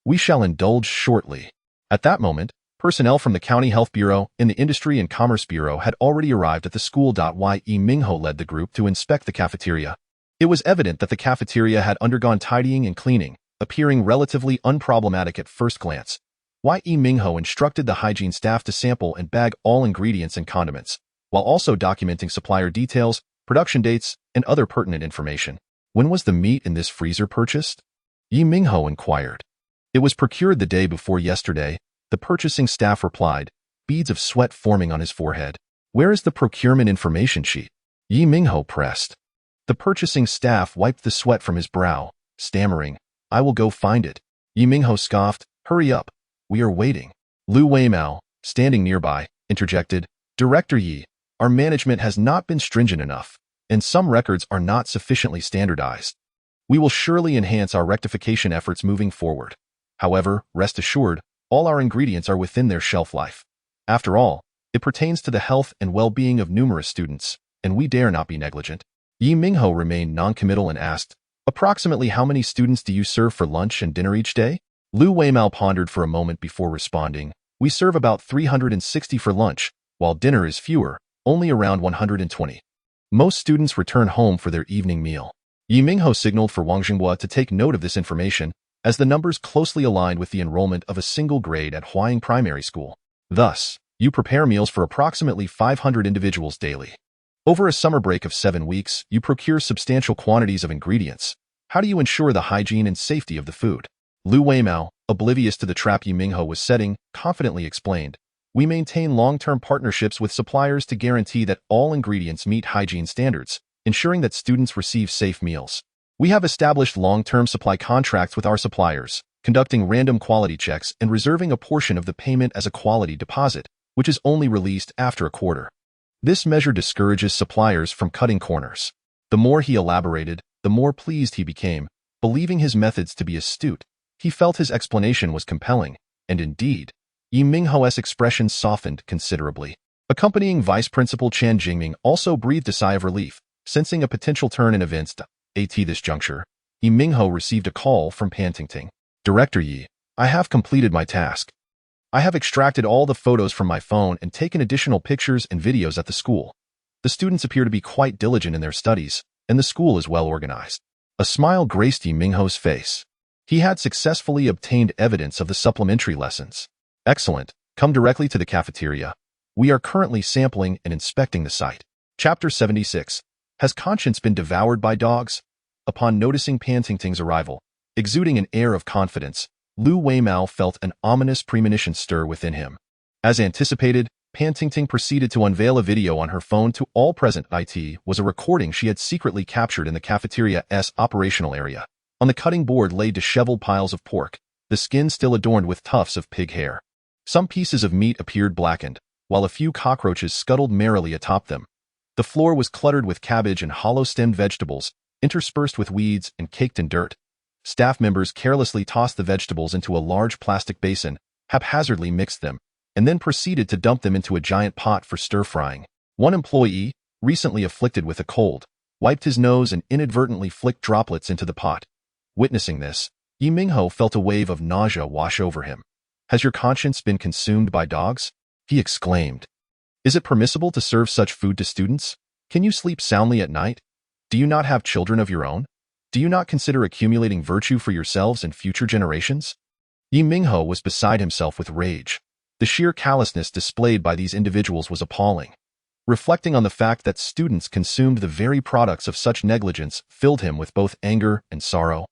We shall indulge shortly." At that moment, personnel from the County Health Bureau and the Industry and Commerce Bureau had already arrived at the school. Ye Minghao led the group to inspect the cafeteria. It was evident that the cafeteria had undergone tidying and cleaning, appearing relatively unproblematic at first glance. Ye Minghao instructed the hygiene staff to sample and bag all ingredients and condiments, while also documenting supplier details, production dates, and other pertinent information. "When was the meat in this freezer purchased?" Ye Minghao inquired. "It was procured the day before yesterday," the purchasing staff replied, beads of sweat forming on his forehead. "Where is the procurement information sheet?" Ye Minghao pressed. The purchasing staff wiped the sweat from his brow, stammering, "I will go find it." Ye Minghao scoffed, "Hurry up. We are waiting." Lu Weimao, standing nearby, interjected, "Director Yi, our management has not been stringent enough, and some records are not sufficiently standardized. We will surely enhance our rectification efforts moving forward. However, rest assured, all our ingredients are within their shelf life. After all, it pertains to the health and well-being of numerous students, and we dare not be negligent." Ye Minghao remained noncommittal and asked, "Approximately how many students do you serve for lunch and dinner each day?" Lu Weimao pondered for a moment before responding, "We serve about 360 for lunch, while dinner is fewer, only around 120. Most students return home for their evening meal." Ye Minghao signaled for Wang Xinghua to take note of this information, as the numbers closely aligned with the enrollment of a single grade at Huaying Primary School. "Thus, you prepare meals for approximately 500 individuals daily." Over a summer break of 7 weeks, you procure substantial quantities of ingredients. How do you ensure the hygiene and safety of the food? Lu Weimao, oblivious to the trap Ye Minghao was setting, confidently explained, "We maintain long-term partnerships with suppliers to guarantee that all ingredients meet hygiene standards, ensuring that students receive safe meals. We have established long-term supply contracts with our suppliers, conducting random quality checks and reserving a portion of the payment as a quality deposit, which is only released after a quarter. This measure discourages suppliers from cutting corners." The more he elaborated, the more pleased he became, believing his methods to be astute. He felt his explanation was compelling, and indeed, Ye Minghao's expression softened considerably. Accompanying Vice Principal Chan Jingming also breathed a sigh of relief, sensing a potential turn in events. At this juncture, Ye Minghao received a call from Pantingting. "Director Ye, I have completed my task. I have extracted all the photos from my phone and taken additional pictures and videos at the school. The students appear to be quite diligent in their studies, and the school is well organized." A smile graced Ye Minghao's face. He had successfully obtained evidence of the supplementary lessons. "Excellent. Come directly to the cafeteria. We are currently sampling and inspecting the site." Chapter 76. Has conscience been devoured by dogs? Upon noticing Pantingting's arrival, exuding an air of confidence, Lu Weimao felt an ominous premonition stir within him. As anticipated, Pantingting proceeded to unveil a video on her phone to all present. It was a recording she had secretly captured in the cafeteria's operational area. On the cutting board lay disheveled piles of pork, the skin still adorned with tufts of pig hair. Some pieces of meat appeared blackened, while a few cockroaches scuttled merrily atop them. The floor was cluttered with cabbage and hollow-stemmed vegetables, interspersed with weeds and caked in dirt. Staff members carelessly tossed the vegetables into a large plastic basin, haphazardly mixed them, and then proceeded to dump them into a giant pot for stir-frying. One employee, recently afflicted with a cold, wiped his nose and inadvertently flicked droplets into the pot. Witnessing this, Ye Minghao felt a wave of nausea wash over him. "Has your conscience been consumed by dogs?" he exclaimed. "Is it permissible to serve such food to students? Can you sleep soundly at night? Do you not have children of your own? Do you not consider accumulating virtue for yourselves and future generations?" Ye Minghao was beside himself with rage. The sheer callousness displayed by these individuals was appalling. Reflecting on the fact that students consumed the very products of such negligence filled him with both anger and sorrow.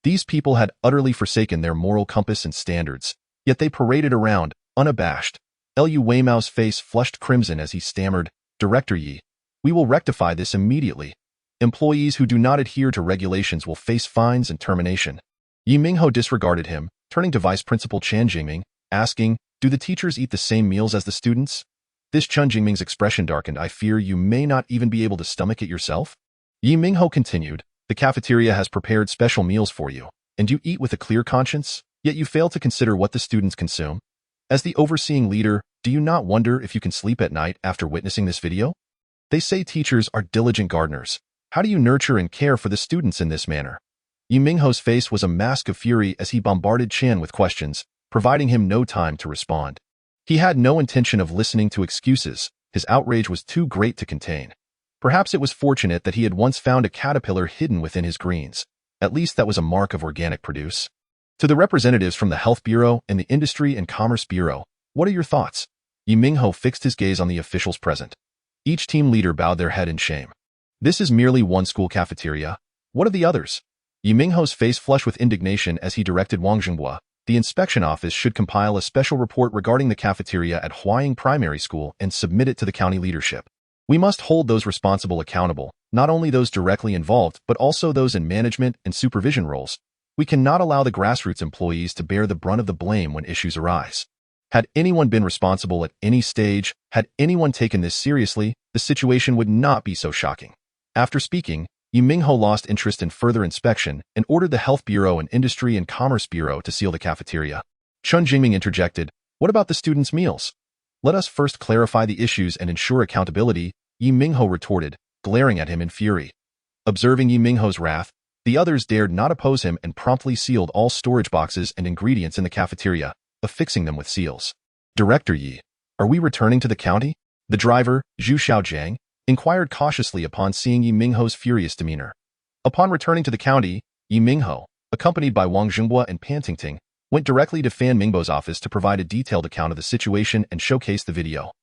These people had utterly forsaken their moral compass and standards, yet they paraded around, unabashed. Lu Weimao's face flushed crimson as he stammered, "Director Ye, we will rectify this immediately. Employees who do not adhere to regulations will face fines and termination." Ye Minghao disregarded him, turning to Vice Principal Chan Jingming, asking, "Do the teachers eat the same meals as the students?" This Chan Jingming's expression darkened. "I fear you may not even be able to stomach it yourself." Ye Minghao continued, "The cafeteria has prepared special meals for you, and you eat with a clear conscience, yet you fail to consider what the students consume. As the overseeing leader, do you not wonder if you can sleep at night after witnessing this video? They say teachers are diligent gardeners. How do you nurture and care for the students in this manner?" Ye Minghao's face was a mask of fury as he bombarded Chan with questions, providing him no time to respond. He had no intention of listening to excuses. His outrage was too great to contain. Perhaps it was fortunate that he had once found a caterpillar hidden within his greens. At least that was a mark of organic produce. To the representatives from the Health Bureau and the Industry and Commerce Bureau, what are your thoughts? Ye Minghao fixed his gaze on the officials present. Each team leader bowed their head in shame. This is merely one school cafeteria. What of the others? Ye Minghao's face flushed with indignation as he directed Wang Zhenghua. The inspection office should compile a special report regarding the cafeteria at Huaying Primary School and submit it to the county leadership. We must hold those responsible accountable, not only those directly involved, but also those in management and supervision roles. We cannot allow the grassroots employees to bear the brunt of the blame when issues arise. Had anyone been responsible at any stage, had anyone taken this seriously, the situation would not be so shocking. After speaking, Ye Minghao lost interest in further inspection and ordered the Health Bureau and Industry and Commerce Bureau to seal the cafeteria. Chun Jingming interjected, "What about the students' meals? Let us first clarify the issues and ensure accountability," Ye Minghao retorted, glaring at him in fury. Observing Ye Minghao's wrath, the others dared not oppose him and promptly sealed all storage boxes and ingredients in the cafeteria, affixing them with seals. "Director Ye, are we returning to the county?" The driver, Zhu Xiaojiang, inquired cautiously upon seeing Ye Minghao's furious demeanor. Upon returning to the county, Ye Minghao, accompanied by Wang Zhenghua and Pantingting, went directly to Fan Mingbo's office to provide a detailed account of the situation and showcase the video.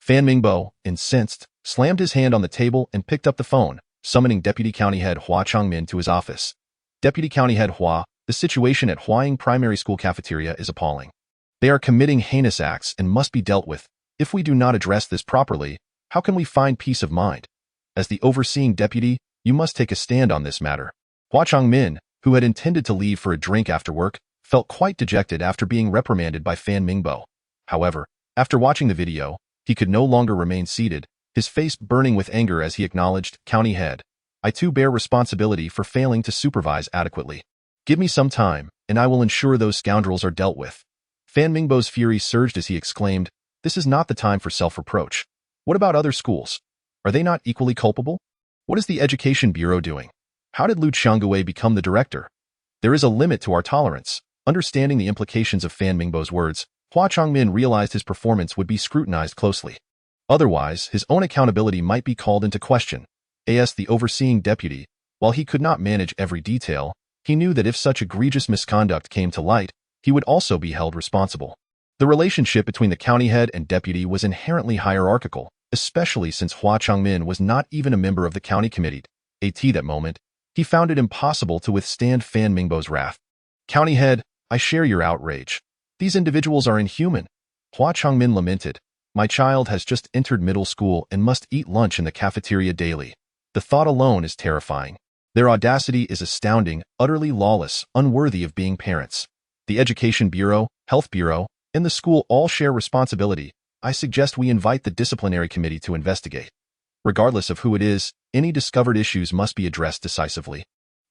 Fan Mingbao, incensed, slammed his hand on the table and picked up the phone, summoning Deputy County Head Hua Changmin to his office. Deputy County Head Hua, the situation at Huaying Primary School cafeteria is appalling. They are committing heinous acts and must be dealt with. If we do not address this properly, how can we find peace of mind? As the overseeing deputy, you must take a stand on this matter. Hua Changmin, who had intended to leave for a drink after work, felt quite dejected after being reprimanded by Fan Mingbao. However, after watching the video, he could no longer remain seated, his face burning with anger as he acknowledged, "County Head, I too bear responsibility for failing to supervise adequately. Give me some time, and I will ensure those scoundrels are dealt with." Fan Mingbao's fury surged as he exclaimed, "This is not the time for self-reproach. What about other schools? Are they not equally culpable? What is the Education Bureau doing? How did Lu Qianggui become the director? There is a limit to our tolerance." Understanding the implications of Fan Mingbao's words, Hua Changmin realized his performance would be scrutinized closely. Otherwise, his own accountability might be called into question. As the overseeing deputy, while he could not manage every detail, he knew that if such egregious misconduct came to light, he would also be held responsible. The relationship between the county head and deputy was inherently hierarchical, especially since Hua Changmin was not even a member of the county committee. At that moment, he found it impossible to withstand Fan Mingbao's wrath. "County head, I share your outrage. These individuals are inhuman." Hua Changmin lamented, "My child has just entered middle school and must eat lunch in the cafeteria daily. The thought alone is terrifying. Their audacity is astounding, utterly lawless, unworthy of being parents. The Education Bureau, Health Bureau, and the school all share responsibility. I suggest we invite the disciplinary committee to investigate. Regardless of who it is, any discovered issues must be addressed decisively.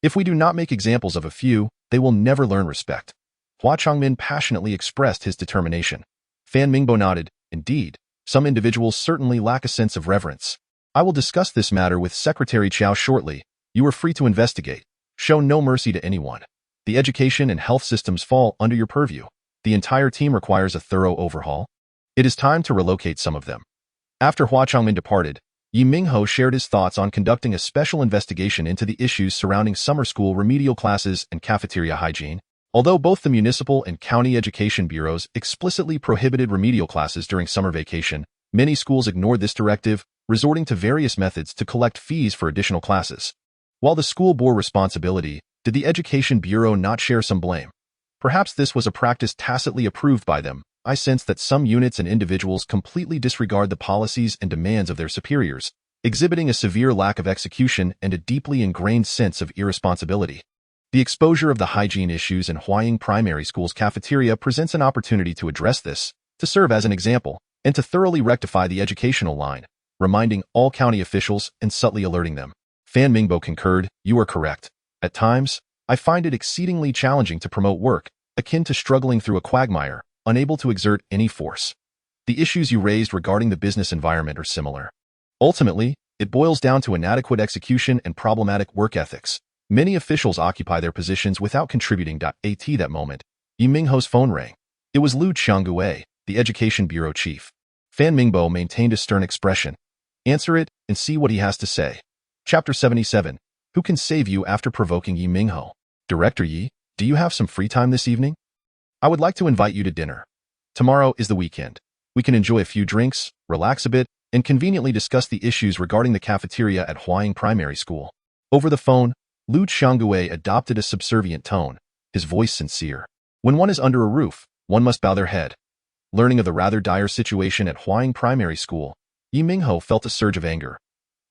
If we do not make examples of a few, they will never learn respect." Hua Changmin passionately expressed his determination. Fan Mingbao nodded, "Indeed, some individuals certainly lack a sense of reverence. I will discuss this matter with Secretary Chow shortly. You are free to investigate. Show no mercy to anyone. The education and health systems fall under your purview. The entire team requires a thorough overhaul. It is time to relocate some of them." After Hua Changmin departed, Ye Minghao shared his thoughts on conducting a special investigation into the issues surrounding summer school remedial classes and cafeteria hygiene. Although both the municipal and county education bureaus explicitly prohibited remedial classes during summer vacation, many schools ignored this directive, resorting to various methods to collect fees for additional classes. While the school bore responsibility, did the Education Bureau not share some blame? Perhaps this was a practice tacitly approved by them. I sense that some units and individuals completely disregard the policies and demands of their superiors, exhibiting a severe lack of execution and a deeply ingrained sense of irresponsibility. The exposure of the hygiene issues in Huaying Primary School's cafeteria presents an opportunity to address this, to serve as an example, and to thoroughly rectify the educational line, reminding all county officials and subtly alerting them. Fan Mingbao concurred, "You are correct. At times, I find it exceedingly challenging to promote work, akin to struggling through a quagmire, unable to exert any force. The issues you raised regarding the business environment are similar. Ultimately, it boils down to inadequate execution and problematic work ethics. Many officials occupy their positions without contributing. At that moment, Ye Minghao's phone rang. It was Lu Qianggui, the Education Bureau chief. Fan Mingbao maintained a stern expression. "Answer it and see what he has to say." Chapter 77. Who can save you after provoking Ye Minghao? "Director Ye, do you have some free time this evening? I would like to invite you to dinner. Tomorrow is the weekend. We can enjoy a few drinks, relax a bit, and conveniently discuss the issues regarding the cafeteria at Huaying Primary School." Over the phone, Lu Qianggui adopted a subservient tone, his voice sincere. When one is under a roof, one must bow their head. Learning of the rather dire situation at Huaying Primary School, Ye Minghao felt a surge of anger.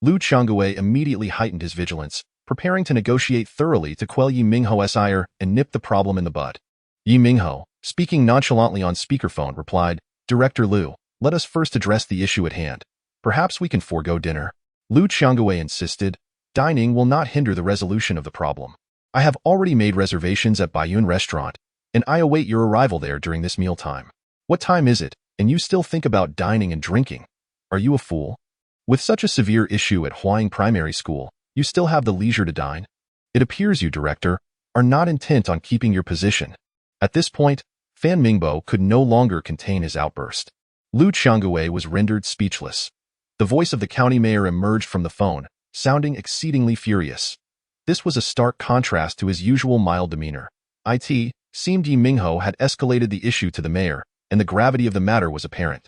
Lu Qianggui immediately heightened his vigilance, preparing to negotiate thoroughly to quell Ye Minghao's ire and nip the problem in the bud. Ye Minghao, speaking nonchalantly on speakerphone, replied, "Director Lu, let us first address the issue at hand. Perhaps we can forego dinner." Lu Qianggui insisted, "Dining will not hinder the resolution of the problem. I have already made reservations at Baiyun Restaurant, and I await your arrival there during this mealtime. What time is it, and you still think about dining and drinking? Are you a fool? With such a severe issue at Huaying Primary School, you still have the leisure to dine? It appears you, Director, are not intent on keeping your position." At this point, Fan Mingbao could no longer contain his outburst. Lu Qianggui was rendered speechless. The voice of the county mayor emerged from the phone, sounding exceedingly furious. This was a stark contrast to his usual mild demeanor. It seemed Ye Minghao had escalated the issue to the mayor, and the gravity of the matter was apparent.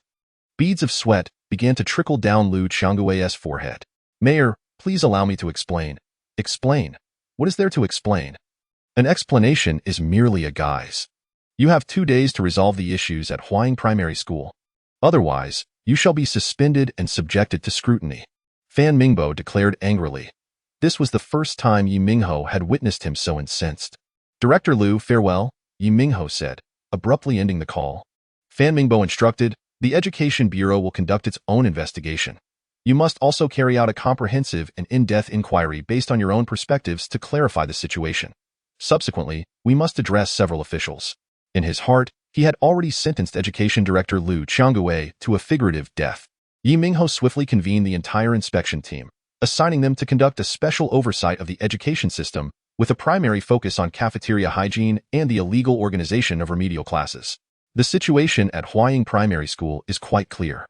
Beads of sweat, began to trickle down Liu Qianggui's forehead. Mayor, please allow me to explain. Explain? What is there to explain? An explanation is merely a guise. You have 2 days to resolve the issues at Huaying Primary School. Otherwise, you shall be suspended and subjected to scrutiny. Fan Mingbo declared angrily. This was the first time Ye Minghao had witnessed him so incensed. Director Liu, farewell, Ye Minghao said, abruptly ending the call. Fan Mingbo instructed, the Education Bureau will conduct its own investigation. You must also carry out a comprehensive and in-depth inquiry based on your own perspectives to clarify the situation. Subsequently, we must address several officials. In his heart, he had already sentenced Education Director Liu Qianggui to a figurative death. Ye Minghao swiftly convened the entire inspection team, assigning them to conduct a special oversight of the education system with a primary focus on cafeteria hygiene and the illegal organization of remedial classes. The situation at Huaying Primary School is quite clear.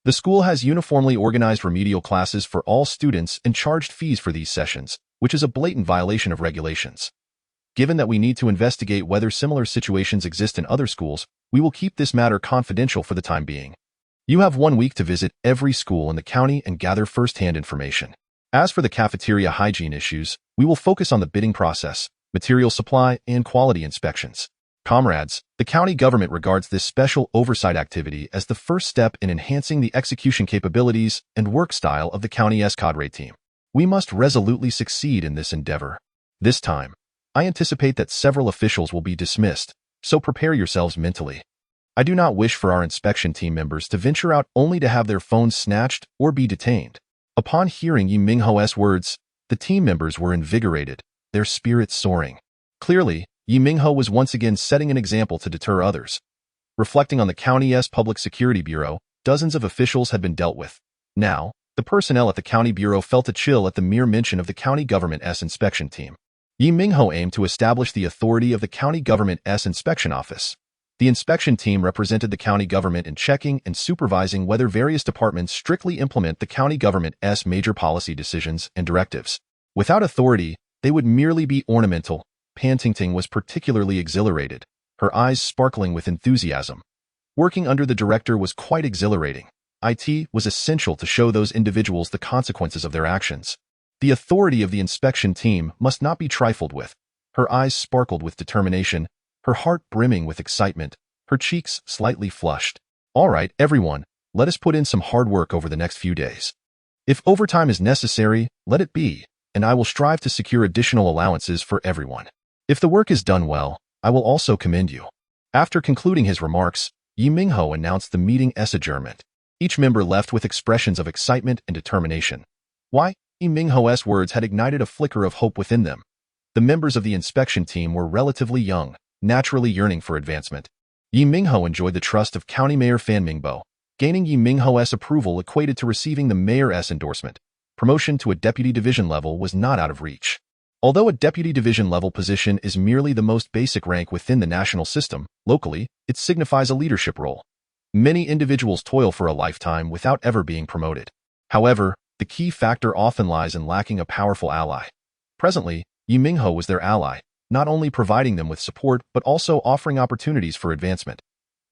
The school has uniformly organized remedial classes for all students and charged fees for these sessions, which is a blatant violation of regulations. Given that we need to investigate whether similar situations exist in other schools, we will keep this matter confidential for the time being. You have 1 week to visit every school in the county and gather first-hand information. As for the cafeteria hygiene issues, we will focus on the bidding process, material supply, and quality inspections. Comrades, the county government regards this special oversight activity as the first step in enhancing the execution capabilities and work style of the county's cadre team. We must resolutely succeed in this endeavor. This time, I anticipate that several officials will be dismissed, so prepare yourselves mentally. I do not wish for our inspection team members to venture out only to have their phones snatched or be detained. Upon hearing Ye Minghao's words, the team members were invigorated, their spirits soaring. Clearly, Ye Minghao was once again setting an example to deter others. Reflecting on the county's Public Security Bureau, dozens of officials had been dealt with. Now, the personnel at the county bureau felt a chill at the mere mention of the county government's inspection team. Ye Minghao aimed to establish the authority of the county government's inspection office. The inspection team represented the county government in checking and supervising whether various departments strictly implement the county government's major policy decisions and directives. Without authority, they would merely be ornamental. Pan Tingting was particularly exhilarated, her eyes sparkling with enthusiasm. Working under the director was quite exhilarating. IT was essential to show those individuals the consequences of their actions. The authority of the inspection team must not be trifled with. Her eyes sparkled with determination, her heart brimming with excitement, her cheeks slightly flushed. All right, everyone, let us put in some hard work over the next few days. If overtime is necessary, let it be, and I will strive to secure additional allowances for everyone. If the work is done well, I will also commend you. After concluding his remarks, Ye Minghao announced the meeting's adjournment. Each member left with expressions of excitement and determination. Why? Ye Minghao's words had ignited a flicker of hope within them. The members of the inspection team were relatively young, naturally yearning for advancement. Ye Minghao enjoyed the trust of County Mayor Fan Mingbo. Gaining Ye Minghao's approval equated to receiving the mayor's endorsement. Promotion to a deputy division level was not out of reach. Although a deputy division level position is merely the most basic rank within the national system, locally, it signifies a leadership role. Many individuals toil for a lifetime without ever being promoted. However, the key factor often lies in lacking a powerful ally. Presently, Ye Minghao was their ally, not only providing them with support but also offering opportunities for advancement.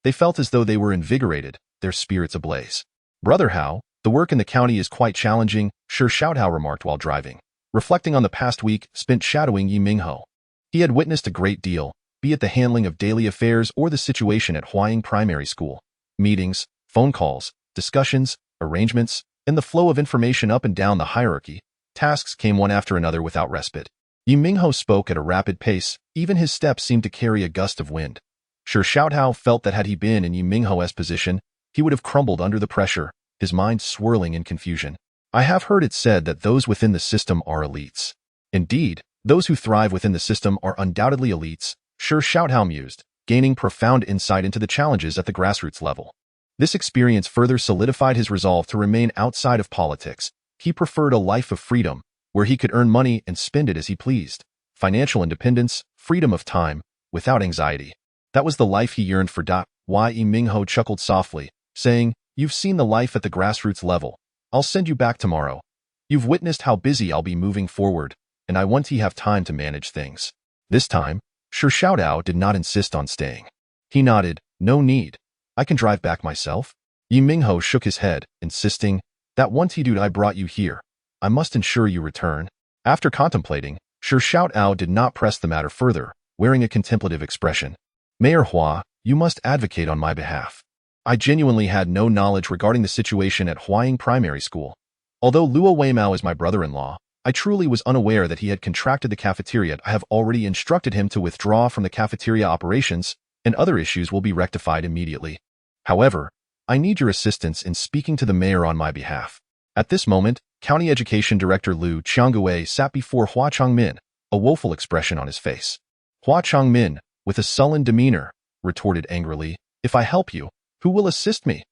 They felt as though they were invigorated, their spirits ablaze. Brother Hao, the work in the county is quite challenging, Shi Xiaohao remarked while driving. Reflecting on the past week spent shadowing Ye Minghao. He had witnessed a great deal, be it the handling of daily affairs or the situation at Huaying Primary School. Meetings, phone calls, discussions, arrangements, and the flow of information up and down the hierarchy. Tasks came one after another without respite. Ye Minghao spoke at a rapid pace, even his steps seemed to carry a gust of wind. Shi Xiaohao felt that had he been in Ye Minghao's position, he would have crumbled under the pressure, his mind swirling in confusion. I have heard it said that those within the system are elites. Indeed, those who thrive within the system are undoubtedly elites, Shi Xiaohao mused, gaining profound insight into the challenges at the grassroots level. This experience further solidified his resolve to remain outside of politics. He preferred a life of freedom, where he could earn money and spend it as he pleased. Financial independence, freedom of time, without anxiety. That was the life he yearned for. Ye Minghao chuckled softly, saying, "You've seen the life at the grassroots level. I'll send you back tomorrow. You've witnessed how busy I'll be moving forward, and I want to have time to manage things." This time, Shi Xiaohao did not insist on staying. He nodded, "No need. I can drive back myself." Ye Minghao shook his head, insisting, "That one T-dude I brought you here. I must ensure you return." After contemplating, Shi Xiaotao did not press the matter further, wearing a contemplative expression. "Mayor Hua, you must advocate on my behalf. I genuinely had no knowledge regarding the situation at Huaying Primary School. Although Luo Weimao is my brother-in-law, I truly was unaware that he had contracted the cafeteria. I have already instructed him to withdraw from the cafeteria operations, and other issues will be rectified immediately. However, I need your assistance in speaking to the mayor on my behalf." At this moment, County Education Director Liu Qianggui sat before Hua Changmin, a woeful expression on his face. Hua Changmin, with a sullen demeanor, retorted angrily, "If I help you, who will assist me?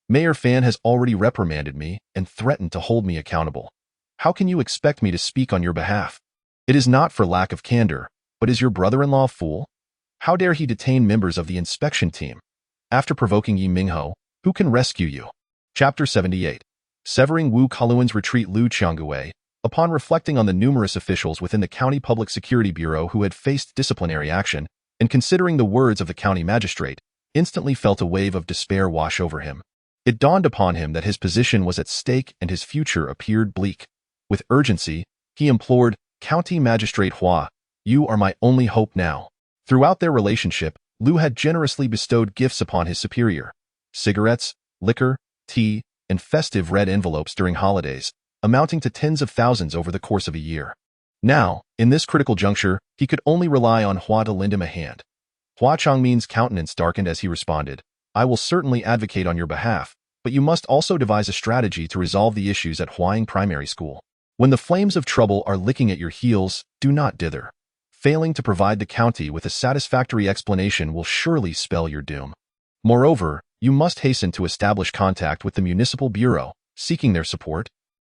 Mayor Fan has already reprimanded me and threatened to hold me accountable. How can you expect me to speak on your behalf? It is not for lack of candor, but is your brother-in-law a fool? How dare he detain members of the inspection team? After provoking Ye Minghao, who can rescue you?" Chapter 78. Severing Wu Kaluan's retreat. Liu Qianggui, upon reflecting on the numerous officials within the County Public Security Bureau who had faced disciplinary action, and considering the words of the county magistrate, instantly felt a wave of despair wash over him. It dawned upon him that his position was at stake and his future appeared bleak. With urgency, he implored, "County Magistrate Hua, you are my only hope now." Throughout their relationship, Liu had generously bestowed gifts upon his superior: cigarettes, liquor, tea, and festive red envelopes during holidays, amounting to tens of thousands over the course of a year. Now, in this critical juncture, he could only rely on Hua to lend him a hand. Hua Changmin's countenance darkened as he responded, "I will certainly advocate on your behalf, but you must also devise a strategy to resolve the issues at Huaying Primary School. When the flames of trouble are licking at your heels, do not dither. Failing to provide the county with a satisfactory explanation will surely spell your doom. Moreover, you must hasten to establish contact with the Municipal Bureau, seeking their support.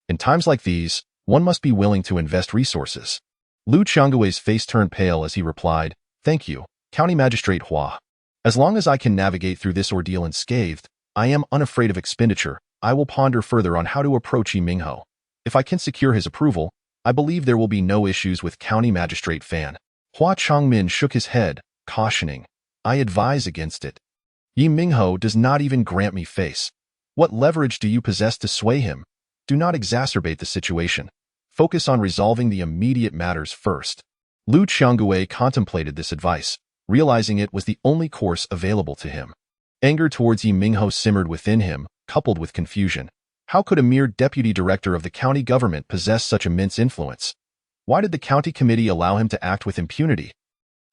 In times like these, one must be willing to invest resources." Liu Qianggui's face turned pale as he replied, "Thank you, County Magistrate Hua. As long as I can navigate through this ordeal unscathed, I am unafraid of expenditure. I will ponder further on how to approach Ye Minghao. If I can secure his approval, I believe there will be no issues with County Magistrate Fan." Hua Changmin shook his head, cautioning, "I advise against it. Ye Minghao does not even grant me face. What leverage do you possess to sway him? Do not exacerbate the situation. Focus on resolving the immediate matters first." Liu Qianggui contemplated this advice, realizing it was the only course available to him. Anger towards Ye Minghao simmered within him, coupled with confusion. How could a mere deputy director of the county government possess such immense influence? Why did the county committee allow him to act with impunity?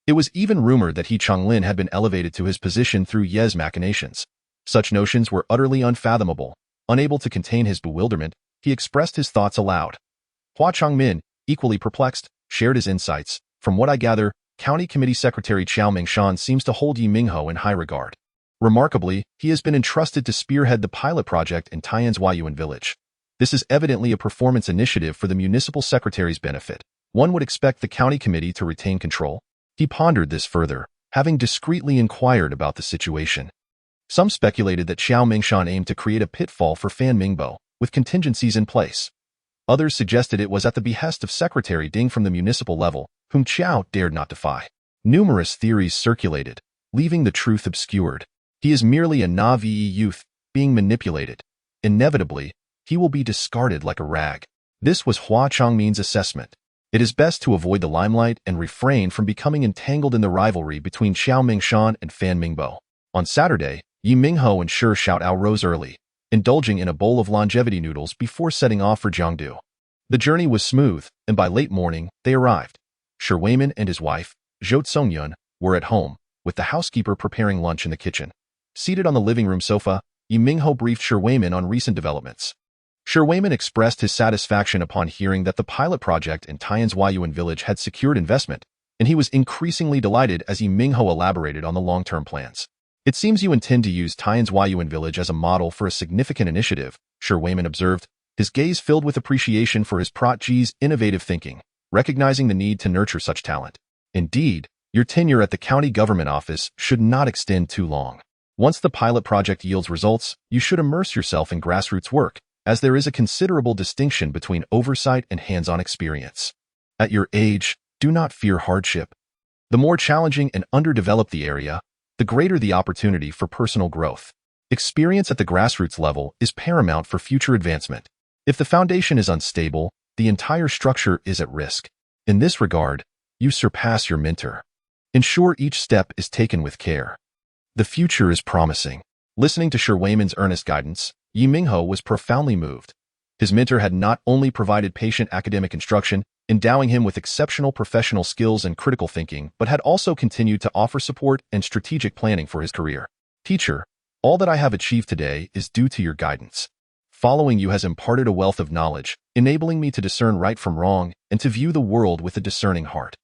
It was even rumored that He Changlin had been elevated to his position through Ye's machinations. Such notions were utterly unfathomable. Unable to contain his bewilderment, he expressed his thoughts aloud. Hua Changmin, equally perplexed, shared his insights. "From what I gather, County Committee Secretary Qiao Mingshan seems to hold Ye Minghao in high regard. Remarkably, he has been entrusted to spearhead the pilot project in Taiyan's Huayuan village. This is evidently a performance initiative for the municipal secretary's benefit. One would expect the county committee to retain control." He pondered this further, having discreetly inquired about the situation. Some speculated that Qiao Mingshan aimed to create a pitfall for Fan Mingbo, with contingencies in place. Others suggested it was at the behest of Secretary Ding from the municipal level, whom Qiao dared not defy. Numerous theories circulated, leaving the truth obscured. He is merely a naive youth, being manipulated. Inevitably, he will be discarded like a rag. This was Hua Changmin's assessment. It is best to avoid the limelight and refrain from becoming entangled in the rivalry between Qiao Mingshan and Fan Mingbo. On Saturday, Ye Minghao and Shi Xiaotao rose early, indulging in a bowl of longevity noodles before setting off for Jiangdu. The journey was smooth, and by late morning, they arrived. Shi Weiman and his wife, Zhou Songyun, were at home, with the housekeeper preparing lunch in the kitchen. Seated on the living room sofa, Ye Minghao briefed Shi Weiman on recent developments. Shi Weiman expressed his satisfaction upon hearing that the pilot project in Taiyan's Huayuan village had secured investment, and he was increasingly delighted as Ye Minghao elaborated on the long-term plans. "It seems you intend to use Taiyan's Huayuan village as a model for a significant initiative," Shi Weiman observed, his gaze filled with appreciation for his protégé's innovative thinking, recognizing the need to nurture such talent. "Indeed, your tenure at the county government office should not extend too long. Once the pilot project yields results, you should immerse yourself in grassroots work, as there is a considerable distinction between oversight and hands-on experience. At your age, do not fear hardship. The more challenging and underdeveloped the area, the greater the opportunity for personal growth. Experience at the grassroots level is paramount for future advancement. If the foundation is unstable, the entire structure is at risk. In this regard, you surpass your mentor. Ensure each step is taken with care. The future is promising. Listening to Sir Wayman's earnest guidance, Ye Minghao was profoundly moved. His mentor had not only provided patient academic instruction, endowing him with exceptional professional skills and critical thinking, but had also continued to offer support and strategic planning for his career. Teacher, all that I have achieved today is due to your guidance. Following you has imparted a wealth of knowledge, enabling me to discern right from wrong and to view the world with a discerning heart.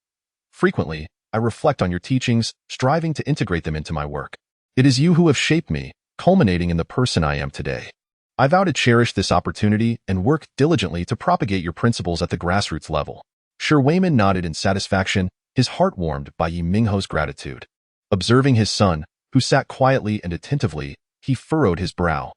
Frequently, I reflect on your teachings, striving to integrate them into my work. It is you who have shaped me, culminating in the person I am today. I vow to cherish this opportunity and work diligently to propagate your principles at the grassroots level. Sir Wayman nodded in satisfaction, his heart warmed by Ye Minghao's gratitude. Observing his son, who sat quietly and attentively, he furrowed his brow.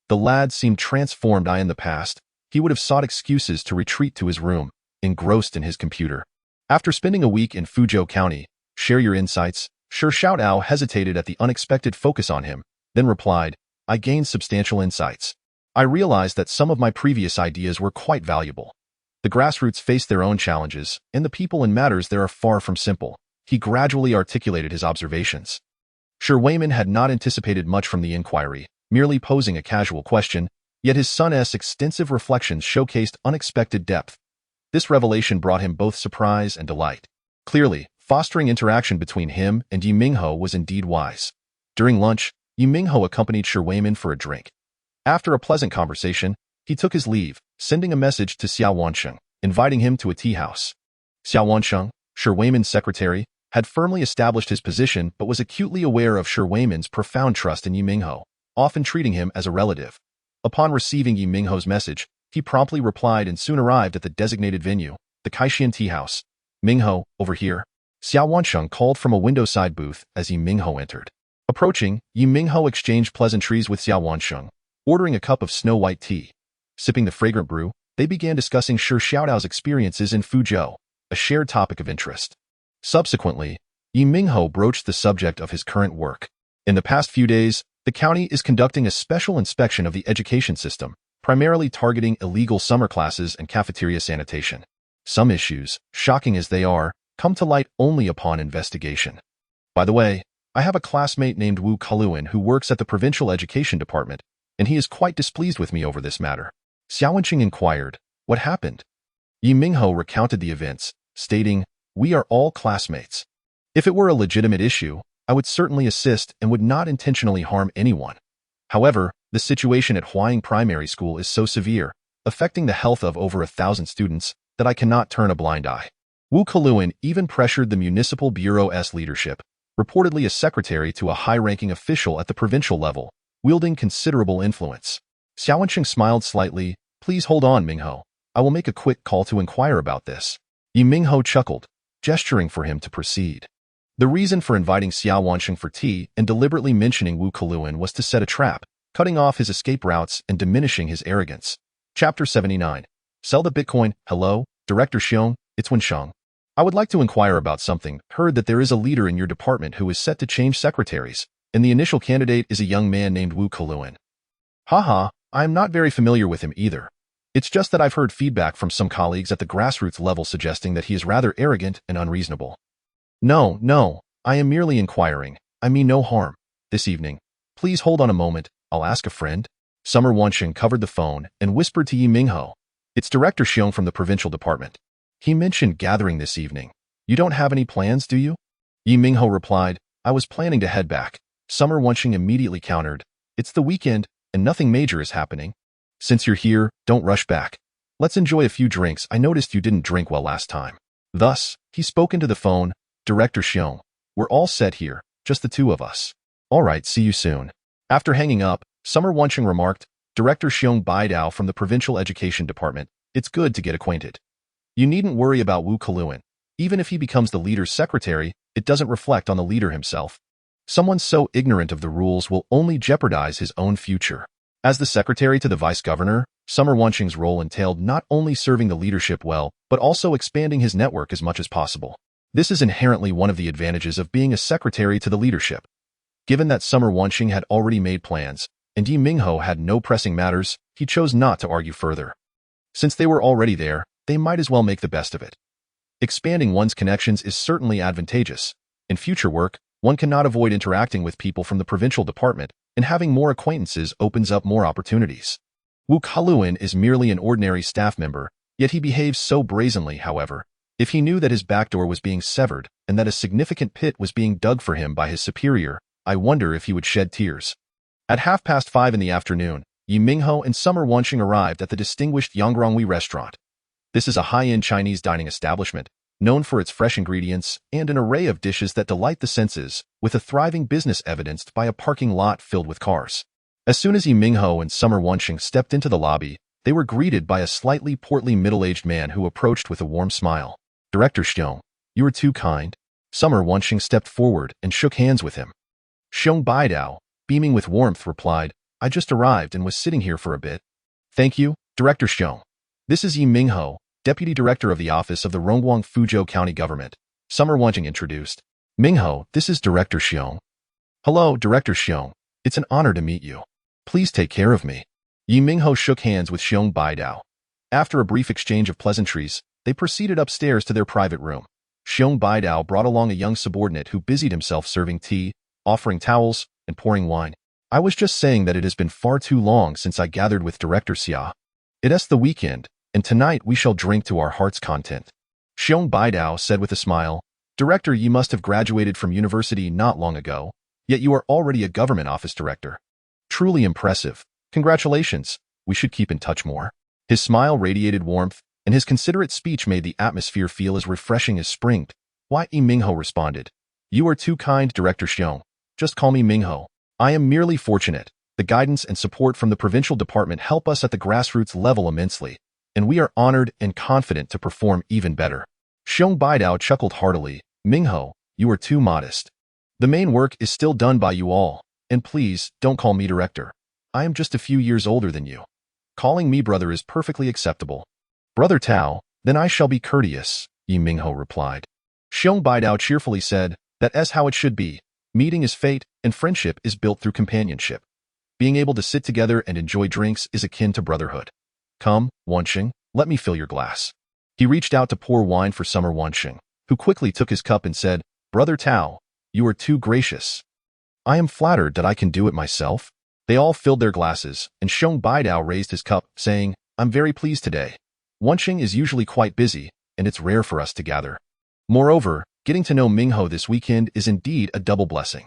The lad seemed transformed. In the past, he would have sought excuses to retreat to his room, engrossed in his computer. After spending a week in Fuzhou County, share your insights. Sure Xiaodao hesitated at the unexpected focus on him, then replied, I gained substantial insights. I realized that some of my previous ideas were quite valuable. The grassroots face their own challenges, and the people and matters there are far from simple. He gradually articulated his observations. Sir Wayman had not anticipated much from the inquiry, merely posing a casual question, yet his son's extensive reflections showcased unexpected depth. This revelation brought him both surprise and delight. Clearly, fostering interaction between him and Ye Minghao was indeed wise. During lunch, Ye Minghao accompanied Sir Wayman for a drink. After a pleasant conversation, he took his leave, sending a message to Xiao Wansheng, inviting him to a tea house. Xiao Wansheng, Sir Wayman's secretary, had firmly established his position but was acutely aware of Sir Wayman's profound trust in Ye Minghao, often treating him as a relative. Upon receiving Ye Minghao's message, he promptly replied and soon arrived at the designated venue, the Kaishian Tea House. Minghao, over here. Xiao Wansheng called from a window-side booth as Ye Minghao entered. Approaching, Ye Minghao exchanged pleasantries with Xiao Wansheng, ordering a cup of snow-white tea. Sipping the fragrant brew, they began discussing Sir Xiaodao's experiences in Fuzhou, a shared topic of interest. Subsequently, Ye Minghao broached the subject of his current work. In the past few days, the county is conducting a special inspection of the education system, primarily targeting illegal summer classes and cafeteria sanitation. Some issues, shocking as they are, come to light only upon investigation. By the way, I have a classmate named Wu Kaluan who works at the provincial education department, and he is quite displeased with me over this matter. Xiao Wenqing inquired, what happened? Ye Minghao recounted the events, stating, we are all classmates. If it were a legitimate issue, I would certainly assist and would not intentionally harm anyone. However, the situation at Huaying Primary School is so severe, affecting the health of over 1,000 students, that I cannot turn a blind eye. Wu Kaluan even pressured the municipal bureau's leadership, reportedly a secretary to a high-ranking official at the provincial level, wielding considerable influence. Xiao Wenqing smiled slightly, please hold on, Minghao. I will make a quick call to inquire about this. Ye Minghao chuckled, gesturing for him to proceed. The reason for inviting Xiao Wansheng for tea and deliberately mentioning Wu Kaluan was to set a trap, cutting off his escape routes and diminishing his arrogance. Chapter 79. Sell the Bitcoin. Hello, Director Xiong, it's Wensheng. I would like to inquire about something. Heard that there is a leader in your department who is set to change secretaries, and the initial candidate is a young man named Wu Kaluan. Haha, I am not very familiar with him either. It's just that I've heard feedback from some colleagues at the grassroots level suggesting that he is rather arrogant and unreasonable. No, I am merely inquiring. I mean no harm. This evening. Please hold on a moment, I'll ask a friend. Summer Wansheng covered the phone and whispered to Ye Minghao. It's Director Xiong from the provincial department. He mentioned gathering this evening. You don't have any plans, do you? Ye Minghao replied, I was planning to head back. Summer Wansheng immediately countered, it's the weekend, and nothing major is happening. Since you're here, don't rush back. Let's enjoy a few drinks. I noticed you didn't drink well last time. Thus, he spoke into the phone, Director Xiong, we're all set here, just the two of us. All right, see you soon. After hanging up, Summer Wansheng remarked, Director Xiong Baidao from the Provincial Education Department, it's good to get acquainted. You needn't worry about Wu Kaluan. Even if he becomes the leader's secretary, it doesn't reflect on the leader himself. Someone so ignorant of the rules will only jeopardize his own future. As the secretary to the vice-governor, Summer Wansheng's role entailed not only serving the leadership well, but also expanding his network as much as possible. This is inherently one of the advantages of being a secretary to the leadership. Given that Summer Wansheng had already made plans, and Ye Minghao had no pressing matters. He chose not to argue further. Since they were already there, they might as well make the best of it. Expanding one's connections is certainly advantageous. In future work, one cannot avoid interacting with people from the provincial department, and having more acquaintances opens up more opportunities. Wu Kaluan is merely an ordinary staff member, yet he behaves so brazenly, however. If he knew that his backdoor was being severed and that a significant pit was being dug for him by his superior, I wonder if he would shed tears. At 5:30 in the afternoon, Ye Minghao and Summer Wanxing arrived at the distinguished Yangguanghui restaurant. This is a high-end Chinese dining establishment, known for its fresh ingredients and an array of dishes that delight the senses, with a thriving business evidenced by a parking lot filled with cars. As soon as Ye Minghao and Summer Wanxing stepped into the lobby, they were greeted by a slightly portly middle-aged man who approached with a warm smile. "Director Xiong, you are too kind." Summer Wanxing stepped forward and shook hands with him. Xiong Baidao, beaming with warmth, replied, "I just arrived and was sitting here for a bit." "Thank you, Director Xiong. This is Ye Minghao, Deputy Director of the Office of the Rongguang Fuzhou County Government," Summer Wanxing introduced. "Minghao, this is Director Xiong." "Hello, Director Xiong. It's an honor to meet you. Please take care of me." Ye Minghao shook hands with Xiong Baidao. After a brief exchange of pleasantries, they proceeded upstairs to their private room. Xiong Baidao brought along a young subordinate who busied himself serving tea, offering towels, and pouring wine. "I was just saying that it has been far too long since I gathered with Director Xia. It is the weekend, and tonight we shall drink to our heart's content." Xiong Baidao said with a smile, "Director, you must have graduated from university not long ago, yet you are already a government office director. Truly impressive. Congratulations. We should keep in touch more." His smile radiated warmth, and his considerate speech made the atmosphere feel as refreshing as spring. Ye Minghao responded, "You are too kind, Director Xiong. Just call me Minghao. I am merely fortunate. The guidance and support from the provincial department help us at the grassroots level immensely, and we are honored and confident to perform even better." Xiong Baidao chuckled heartily. "Minghao, you are too modest. The main work is still done by you all, and please don't call me director. I am just a few years older than you. Calling me brother is perfectly acceptable." "Brother Tao, then I shall be courteous," Ye Minghao replied. Xiong Baidao cheerfully said, "That is how it should be. Meeting is fate, and friendship is built through companionship. Being able to sit together and enjoy drinks is akin to brotherhood. Come, Wanxing, let me fill your glass." He reached out to pour wine for Summer Wanxing, who quickly took his cup and said, "Brother Tao, you are too gracious. I am flattered that I can do it myself." They all filled their glasses, and Xiong Baidao raised his cup, saying, "I'm very pleased today. Wanxing is usually quite busy, and it's rare for us to gather. Moreover, getting to know Minghao this weekend is indeed a double blessing.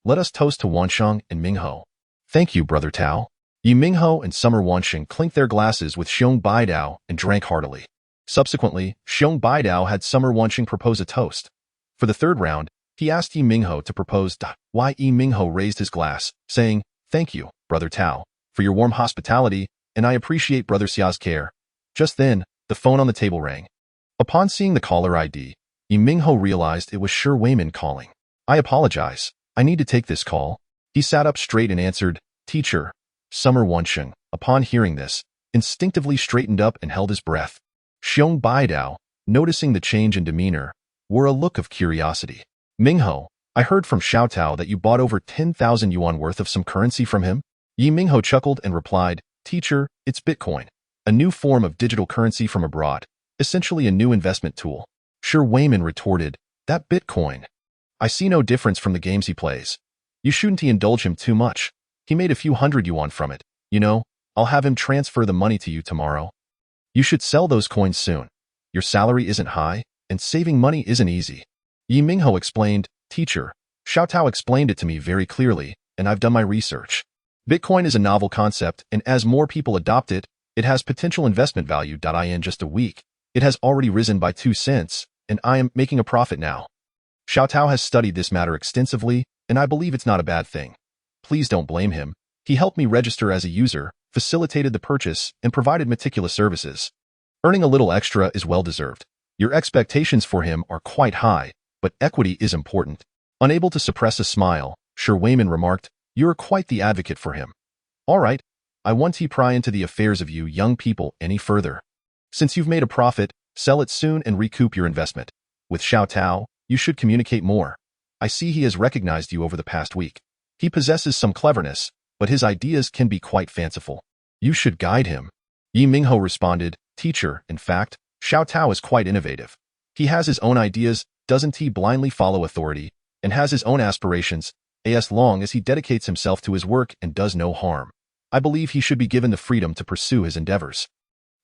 Let us toast to Wanxing and Minghao." "Thank you, Brother Tao." Ye Minghao and Summer Wanxing clinked their glasses with Xiong Baidao and drank heartily. Subsequently, Xiong Baidao had Summer Wanxing propose a toast. For the third round, he asked Ye Minghao to propose. Ye Minghao raised his glass, saying, "Thank you, Brother Tao, for your warm hospitality, and I appreciate Brother Xia's care." Just then, the phone on the table rang. Upon seeing the caller ID, Ye Minghao realized it was Shi Weimin calling. "I apologize. I need to take this call." He sat up straight and answered, "Teacher." Summer Wanxing, upon hearing this, instinctively straightened up and held his breath. Xiong Baidao, noticing the change in demeanor, wore a look of curiosity. "Minghao, I heard from Xiao Tao that you bought over 10,000 yuan worth of some currency from him." Ye Minghao chuckled and replied, "Teacher, it's Bitcoin, a new form of digital currency from abroad, essentially a new investment tool." Shi Weimin retorted, "That Bitcoin. I see no difference from the games he plays. You shouldn't indulge him too much. He made a few hundred yuan from it. You know, I'll have him transfer the money to you tomorrow. You should sell those coins soon. Your salary isn't high, and saving money isn't easy." Ye Minghao explained, "Teacher, Xiao Tao explained it to me very clearly, and I've done my research. Bitcoin is a novel concept, and as more people adopt it, it has potential investment value. In just a week, it has already risen by 2 cents, and I am making a profit now. Xiao Tao has studied this matter extensively, and I believe it's not a bad thing. Please don't blame him. He helped me register as a user, facilitated the purchase, and provided meticulous services. Earning a little extra is well-deserved. Your expectations for him are quite high, but equity is important." Unable to suppress a smile, Shi Weimin remarked, "You're quite the advocate for him. All right, I won't pry into the affairs of you young people any further. Since you've made a profit, sell it soon and recoup your investment. With Xiao Tao, you should communicate more. I see he has recognized you over the past week. He possesses some cleverness, but his ideas can be quite fanciful. You should guide him. Ye Minghao responded, Teacher, in fact, Xiao Tao is quite innovative. He has his own ideas, doesn't he blindly follow authority, and has his own aspirations, as long as he dedicates himself to his work and does no harm. I believe he should be given the freedom to pursue his endeavors.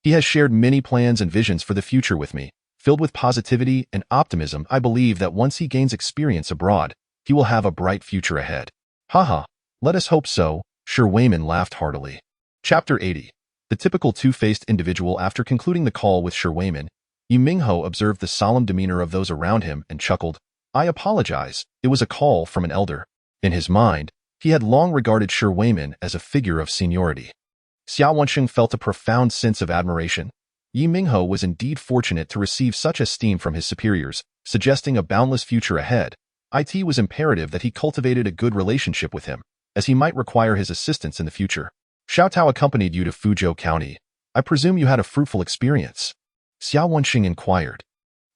He has shared many plans and visions for the future with me, filled with positivity and optimism. I believe that once he gains experience abroad, he will have a bright future ahead. Haha, let us hope so, Shi Weimin laughed heartily. Chapter 80. The typical two-faced individual. After concluding the call with Shi Weimin, Ye Minghao observed the solemn demeanor of those around him and chuckled. I apologize, it was a call from an elder. In his mind, he had long regarded Shi Weimin as a figure of seniority. Xiao Wensheng felt a profound sense of admiration. Ye Minghao was indeed fortunate to receive such esteem from his superiors, suggesting a boundless future ahead. It was imperative that he cultivated a good relationship with him, as he might require his assistance in the future. Xiao Tao accompanied you to Fuzhou County. I presume you had a fruitful experience? Xiao Wensheng inquired.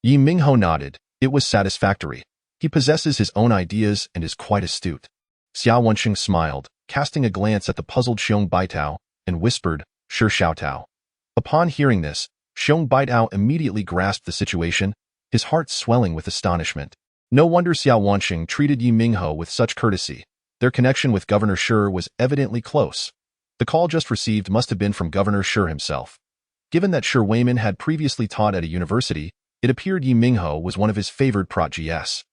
Ye Minghao nodded. It was satisfactory. He possesses his own ideas and is quite astute. Xiao Wensheng smiled, casting a glance at the puzzled Xiong Baitao, and whispered, Sure Xiao Tao. Upon hearing this, Xiong Baitao immediately grasped the situation, his heart swelling with astonishment. No wonder Xiao Wensheng treated Ye Minghao with such courtesy. Their connection with Governor Shi was evidently close. The call just received must have been from Governor Shi himself. Given that Shi Weimin had previously taught at a university, it appeared Ye Minghao was one of his favored protégés.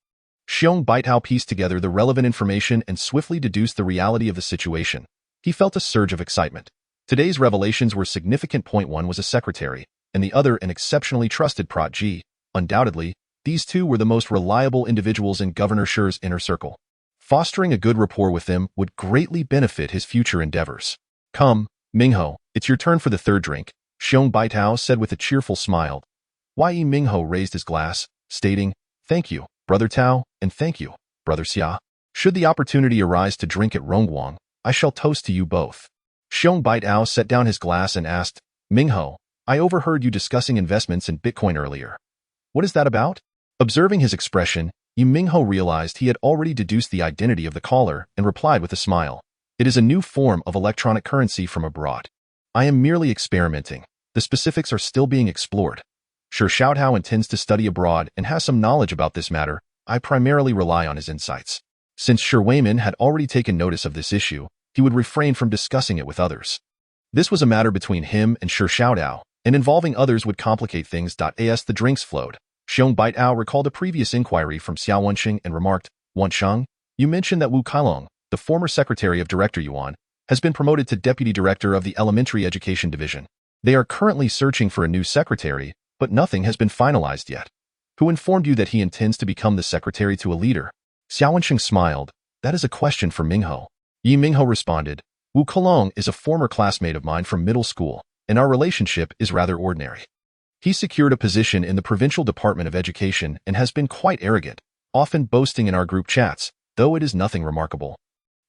Xiong Baitao pieced together the relevant information and swiftly deduced the reality of the situation. He felt a surge of excitement. Today's revelations were significant. One was a secretary, and the other an exceptionally trusted protégé. Undoubtedly, these two were the most reliable individuals in Governor Shi's inner circle. Fostering a good rapport with them would greatly benefit his future endeavors. Come, Minghao, it's your turn for the third drink, Xiong Baitao said with a cheerful smile. Ye Minghao raised his glass, stating, Thank you, Brother Tao, and thank you, Brother Xia. Should the opportunity arise to drink at Rongguang, I shall toast to you both. Xiong Baitao set down his glass and asked, Minghao, I overheard you discussing investments in Bitcoin earlier. What is that about? Observing his expression, Ye Minghao realized he had already deduced the identity of the caller and replied with a smile. It is a new form of electronic currency from abroad. I am merely experimenting. The specifics are still being explored. Shi Xiaotao intends to study abroad and has some knowledge about this matter. I primarily rely on his insights. Since Shi Weimin had already taken notice of this issue, he would refrain from discussing it with others. This was a matter between him and Shi Xiaotao, and involving others would complicate things. As the drinks flowed, Xiong Baitao recalled a previous inquiry from Xiao Wensheng and remarked, Wensheng, you mentioned that Wu Kailong, the former secretary of Director Yuan, has been promoted to deputy director of the Elementary Education Division. They are currently searching for a new secretary, but nothing has been finalized yet. Who informed you that he intends to become the secretary to a leader? Xiao Wensheng smiled. That is a question for Minghao. Ye Minghao responded, Wu Kailong is a former classmate of mine from middle school, and our relationship is rather ordinary. He secured a position in the Provincial Department of Education and has been quite arrogant, often boasting in our group chats, though it is nothing remarkable.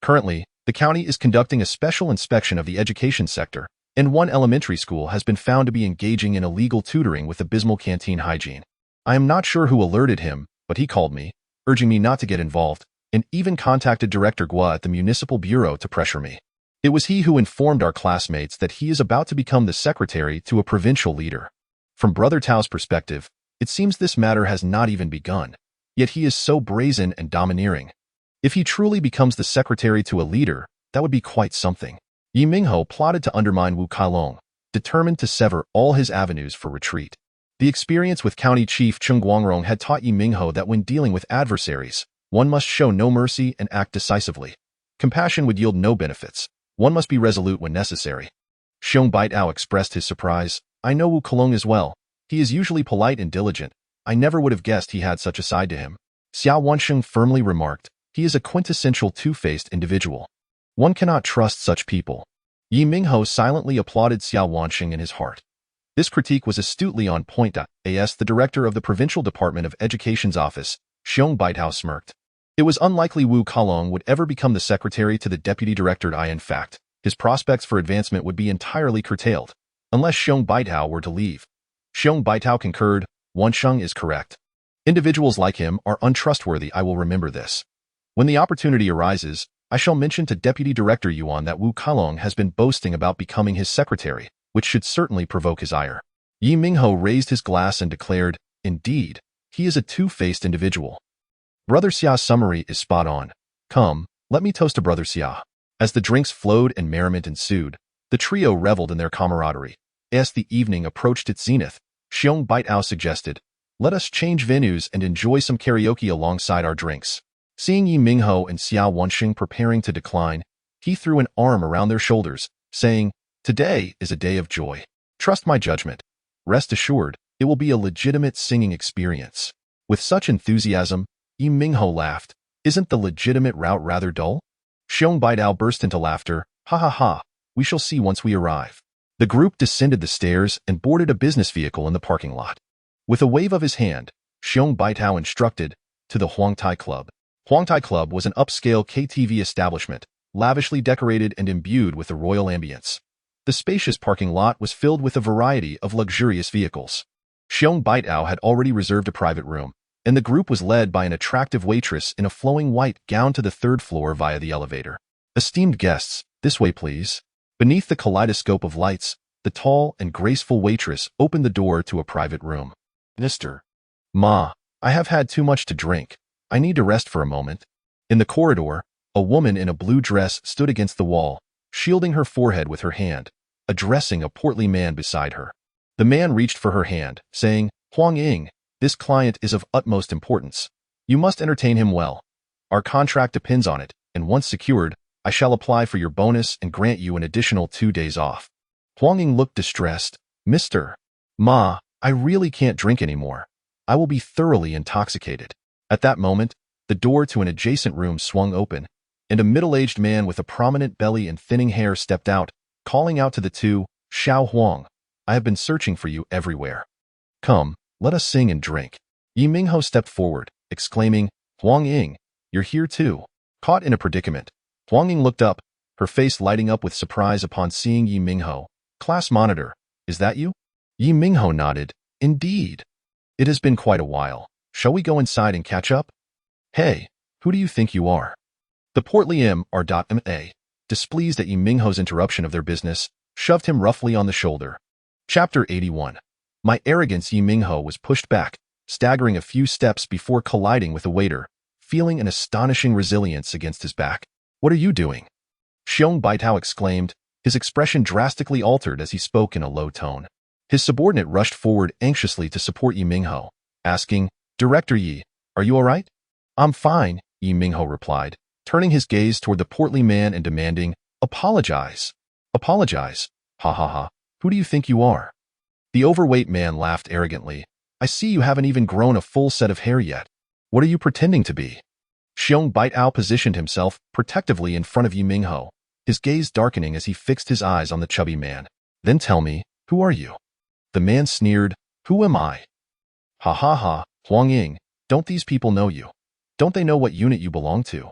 Currently, the county is conducting a special inspection of the education sector, and one elementary school has been found to be engaging in illegal tutoring with abysmal canteen hygiene. I am not sure who alerted him, but he called me, urging me not to get involved, and even contacted Director Gua at the Municipal Bureau to pressure me. It was he who informed our classmates that he is about to become the secretary to a provincial leader. From Brother Tao's perspective, it seems this matter has not even begun, yet he is so brazen and domineering. If he truly becomes the secretary to a leader, that would be quite something. Ye Minghao plotted to undermine Wu Kailong, determined to sever all his avenues for retreat. The experience with County Chief Cheng Guangrong had taught Ye Minghao that when dealing with adversaries, one must show no mercy and act decisively. Compassion would yield no benefits. One must be resolute when necessary. Xiong Baitao expressed his surprise. I know Wu Kailong as well. He is usually polite and diligent. I never would have guessed he had such a side to him. Xiao Wensheng firmly remarked, he is a quintessential two-faced individual. One cannot trust such people. Ye Minghao silently applauded Xiao Wensheng in his heart. This critique was astutely on point. As the director of the Provincial Department of Education's office, Xiong Baitao smirked. It was unlikely Wu Kailong would ever become the secretary to the deputy director. In fact, his prospects for advancement would be entirely curtailed, unless Xiong Baitao were to leave. Xiong Baitao concurred, Wensheng is correct. Individuals like him are untrustworthy. I will remember this. When the opportunity arises, I shall mention to Deputy Director Yuan that Wu Kalong has been boasting about becoming his secretary, which should certainly provoke his ire. Ye Minghao raised his glass and declared, indeed, he is a two-faced individual. Brother Xia's summary is spot on. Come, let me toast to Brother Xia. As the drinks flowed and merriment ensued, the trio reveled in their camaraderie. As the evening approached its zenith, Xiong Baitao suggested, let us change venues and enjoy some karaoke alongside our drinks. Seeing Ye Minghao and Xia Wenxing preparing to decline, he threw an arm around their shoulders, saying, today is a day of joy. Trust my judgment. Rest assured, it will be a legitimate singing experience. With such enthusiasm, Ye Minghao laughed. Isn't the legitimate route rather dull? Xiong Baitao burst into laughter. Ha ha ha, we shall see once we arrive. The group descended the stairs and boarded a business vehicle in the parking lot. With a wave of his hand, Xiong Baitao instructed, to the Huangtai Club. Huangtai Club was an upscale KTV establishment, lavishly decorated and imbued with the royal ambience. The spacious parking lot was filled with a variety of luxurious vehicles. Xiong Baitao had already reserved a private room, and the group was led by an attractive waitress in a flowing white gown to the third floor via the elevator. Esteemed guests, this way please. Beneath the kaleidoscope of lights, the tall and graceful waitress opened the door to a private room. Mr. Ma, I have had too much to drink. I need to rest for a moment. In the corridor, a woman in a blue dress stood against the wall, shielding her forehead with her hand, addressing a portly man beside her. The man reached for her hand, saying, Huang Ying, this client is of utmost importance. You must entertain him well. Our contract depends on it, and once secured, I shall apply for your bonus and grant you an additional 2 days off. Huang Ying looked distressed. Mr. Ma, I really can't drink anymore. I will be thoroughly intoxicated. At that moment, the door to an adjacent room swung open, and a middle-aged man with a prominent belly and thinning hair stepped out, calling out to the two, Xiao Huang, I have been searching for you everywhere. Come, let us sing and drink. Ye Minghao stepped forward, exclaiming, Huang Ying, you're here too. Caught in a predicament, Huang Ying looked up, her face lighting up with surprise upon seeing Ye Minghao. Class monitor, is that you? Ye Minghao nodded. Indeed. It has been quite a while. Shall we go inside and catch up? Hey, who do you think you are? The portly M.R.M.A., displeased at Ye Minghao's interruption of their business, shoved him roughly on the shoulder. Chapter 81. My arrogance. Ye Minghao was pushed back, staggering a few steps before colliding with a waiter, feeling an astonishing resilience against his back. What are you doing? Xiong Baitao exclaimed, his expression drastically altered as he spoke in a low tone. His subordinate rushed forward anxiously to support Ye Minghao, asking, Director Ye, are you all right? I'm fine, Ye Minghao replied, turning his gaze toward the portly man and demanding, Apologize. Apologize. Ha ha ha. Who do you think you are? The overweight man laughed arrogantly. I see you haven't even grown a full set of hair yet. What are you pretending to be? Xiong Baitao positioned himself protectively in front of Ye Minghao, his gaze darkening as he fixed his eyes on the chubby man. Then tell me, who are you? The man sneered, Who am I? Ha ha ha, Huang Ying, don't these people know you? Don't they know what unit you belong to?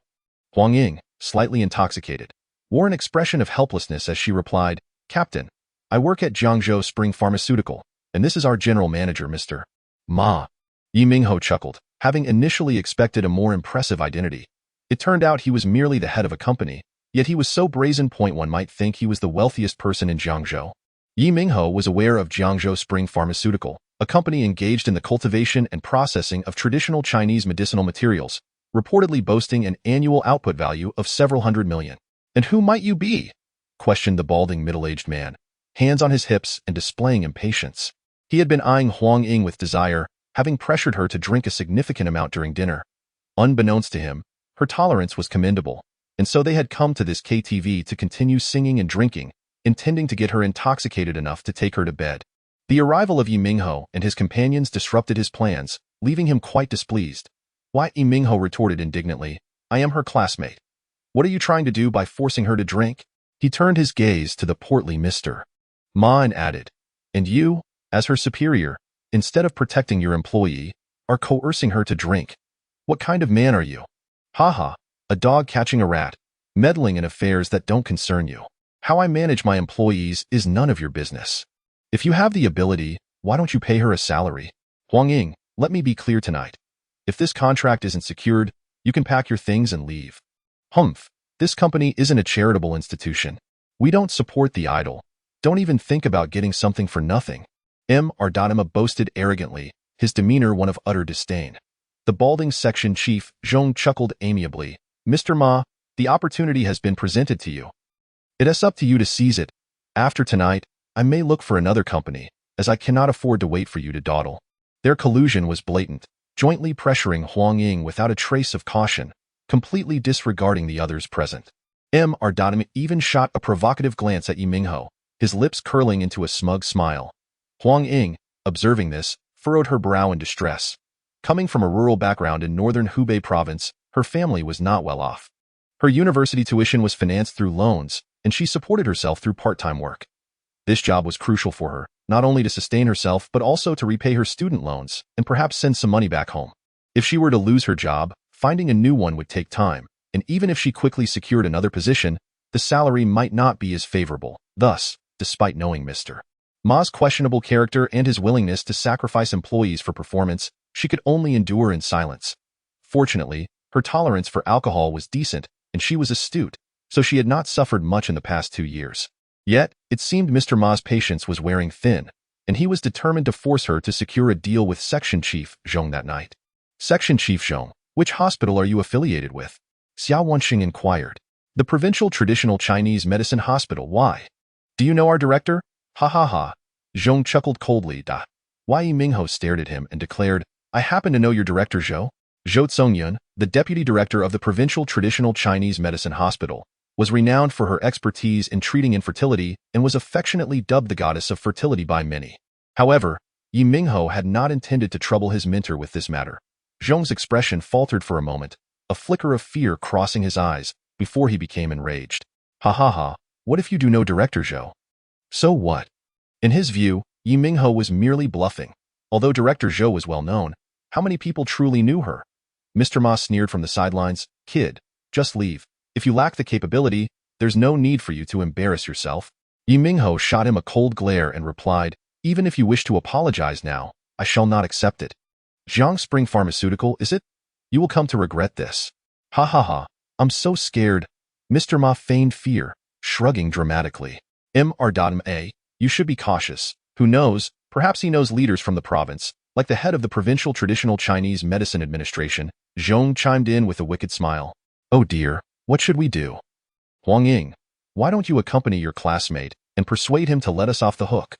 Huang Ying, slightly intoxicated, wore an expression of helplessness as she replied, Captain, I work at Jiangzhou Spring Pharmaceutical, and this is our general manager, Mr. Ma. Ye Minghao chuckled, having initially expected a more impressive identity. It turned out he was merely the head of a company, yet he was so brazen point one might think he was the wealthiest person in Jiangzhou. Ye Minghao was aware of Jiangzhou Spring Pharmaceutical, a company engaged in the cultivation and processing of traditional Chinese medicinal materials, reportedly boasting an annual output value of several hundred million. And who might you be? Questioned the balding middle-aged man, hands on his hips and displaying impatience. He had been eyeing Huang Ying with desire, having pressured her to drink a significant amount during dinner. Unbeknownst to him, her tolerance was commendable, and so they had come to this KTV to continue singing and drinking, intending to get her intoxicated enough to take her to bed. The arrival of Ye Minghao and his companions disrupted his plans, leaving him quite displeased. Why? Ye Minghao retorted indignantly, I am her classmate. What are you trying to do by forcing her to drink? He turned his gaze to the portly Mr. Ma and added, And you, as her superior, instead of protecting your employee, are coercing her to drink. What kind of man are you? Ha ha, a dog catching a rat, meddling in affairs that don't concern you. How I manage my employees is none of your business. If you have the ability, why don't you pay her a salary? Huang Ying, let me be clear tonight. If this contract isn't secured, you can pack your things and leave. Humph, This company isn't a charitable institution. We don't support the idle. Don't even think about getting something for nothing. Ardadima boasted arrogantly, his demeanor one of utter disdain. The balding section chief, Zhong, chuckled amiably. Mr. Ma, the opportunity has been presented to you. It is up to you to seize it. After tonight, I may look for another company, as I cannot afford to wait for you to dawdle. Their collusion was blatant, jointly pressuring Huang Ying without a trace of caution, completely disregarding the others present. Ardadima even shot a provocative glance at Ye Minghao, his lips curling into a smug smile. Huang Ying, observing this, furrowed her brow in distress. Coming from a rural background in northern Hubei province, her family was not well off. Her university tuition was financed through loans, and she supported herself through part-time work. This job was crucial for her, not only to sustain herself but also to repay her student loans and perhaps send some money back home. If she were to lose her job, finding a new one would take time, and even if she quickly secured another position, the salary might not be as favorable. Thus, despite knowing Mr. Ma's questionable character and his willingness to sacrifice employees for performance, she could only endure in silence. Fortunately, her tolerance for alcohol was decent, and she was astute, so she had not suffered much in the past 2 years. Yet, it seemed Mr. Ma's patience was wearing thin, and he was determined to force her to secure a deal with Section Chief Zhong that night. Section Chief Zhong, which hospital are you affiliated with? Xiao Wenxing inquired. The Provincial Traditional Chinese Medicine Hospital. Why? Do you know our director? Ha ha ha. Zhong chuckled coldly. Da. Ye Minghao stared at him and declared, I happen to know your director Zhou. Zhou Tsongyun, the deputy director of the Provincial Traditional Chinese Medicine Hospital, was renowned for her expertise in treating infertility and was affectionately dubbed the goddess of fertility by many. However, Ye Minghao had not intended to trouble his mentor with this matter. Zhong's expression faltered for a moment, a flicker of fear crossing his eyes, before he became enraged. Ha ha ha, what if you do know Director Zhou? So what? In his view, Ye Minghao was merely bluffing. Although Director Zhou was well known, how many people truly knew her? Mr. Ma sneered from the sidelines. Kid, just leave. If you lack the capability, there's no need for you to embarrass yourself. Ye Minghao shot him a cold glare and replied, even if you wish to apologize now, I shall not accept it. Jiang Spring Pharmaceutical, is it? You will come to regret this. Ha ha ha, I'm so scared. Mr. Ma feigned fear, shrugging dramatically. Ardadima, you should be cautious. Who knows, perhaps he knows leaders from the province, like the head of the Provincial Traditional Chinese Medicine Administration. Zhong chimed in with a wicked smile. Oh dear, what should we do? Huang Ying, why don't you accompany your classmate and persuade him to let us off the hook?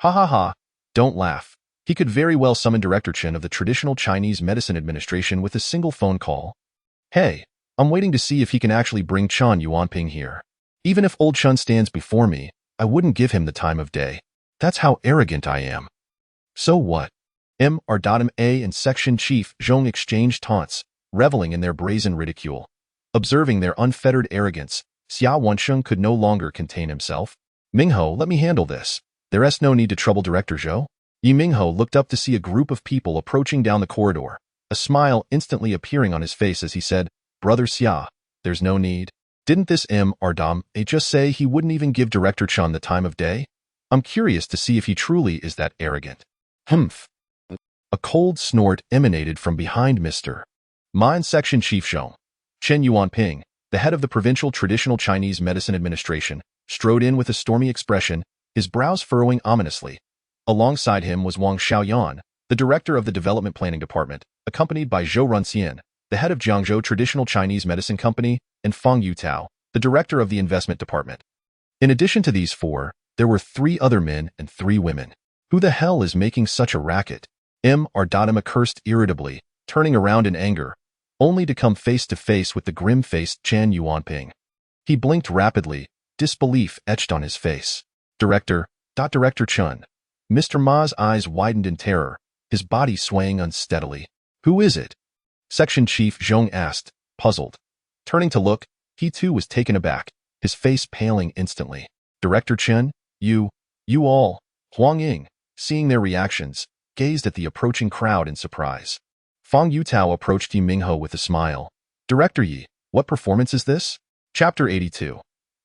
Ha ha ha, don't laugh. He could very well summon Director Chen of the Traditional Chinese Medicine Administration with a single phone call. Hey, I'm waiting to see if he can actually bring Chen Yuanping here. Even if old Chen stands before me, I wouldn't give him the time of day. That's how arrogant I am. So what? Ardadima and Section Chief Zhong exchanged taunts, reveling in their brazen ridicule. Observing their unfettered arrogance, Xiao Wensheng could no longer contain himself. Minghao, let me handle this. There's no need to trouble Director Zhou. Ye Minghao looked up to see a group of people approaching down the corridor, a smile instantly appearing on his face as he said, Brother Xia, there's no need. Didn't this Ardam just say he wouldn't even give Director Chen the time of day? I'm curious to see if he truly is that arrogant. Humph. A cold snort emanated from behind Mr. Ma and Section Chief Zhong. Chen Yuanping, the head of the Provincial Traditional Chinese Medicine Administration, strode in with a stormy expression, his brows furrowing ominously. Alongside him was Wang Xiaoyan, the director of the Development Planning Department, accompanied by Zhou Runxian, the head of Jiangzhou Traditional Chinese Medicine Company, and Fang Yutao, the director of the Investment Department. In addition to these four, there were 3 other men and 3 women. Who the hell is making such a racket? Ardadima cursed irritably, turning around in anger, only to come face to face with the grim-faced Chen Yuanping. He blinked rapidly, disbelief etched on his face. Director Chen. Mr. Ma's eyes widened in terror, his body swaying unsteadily. Who is it? Section Chief Zhong asked, puzzled. Turning to look, he too was taken aback, his face paling instantly. Director Chen, you all. Huang Ying, seeing their reactions, gazed at the approaching crowd in surprise. Fang Yutao approached Ye Minghao with a smile. Director Yi, what performance is this? Chapter 82.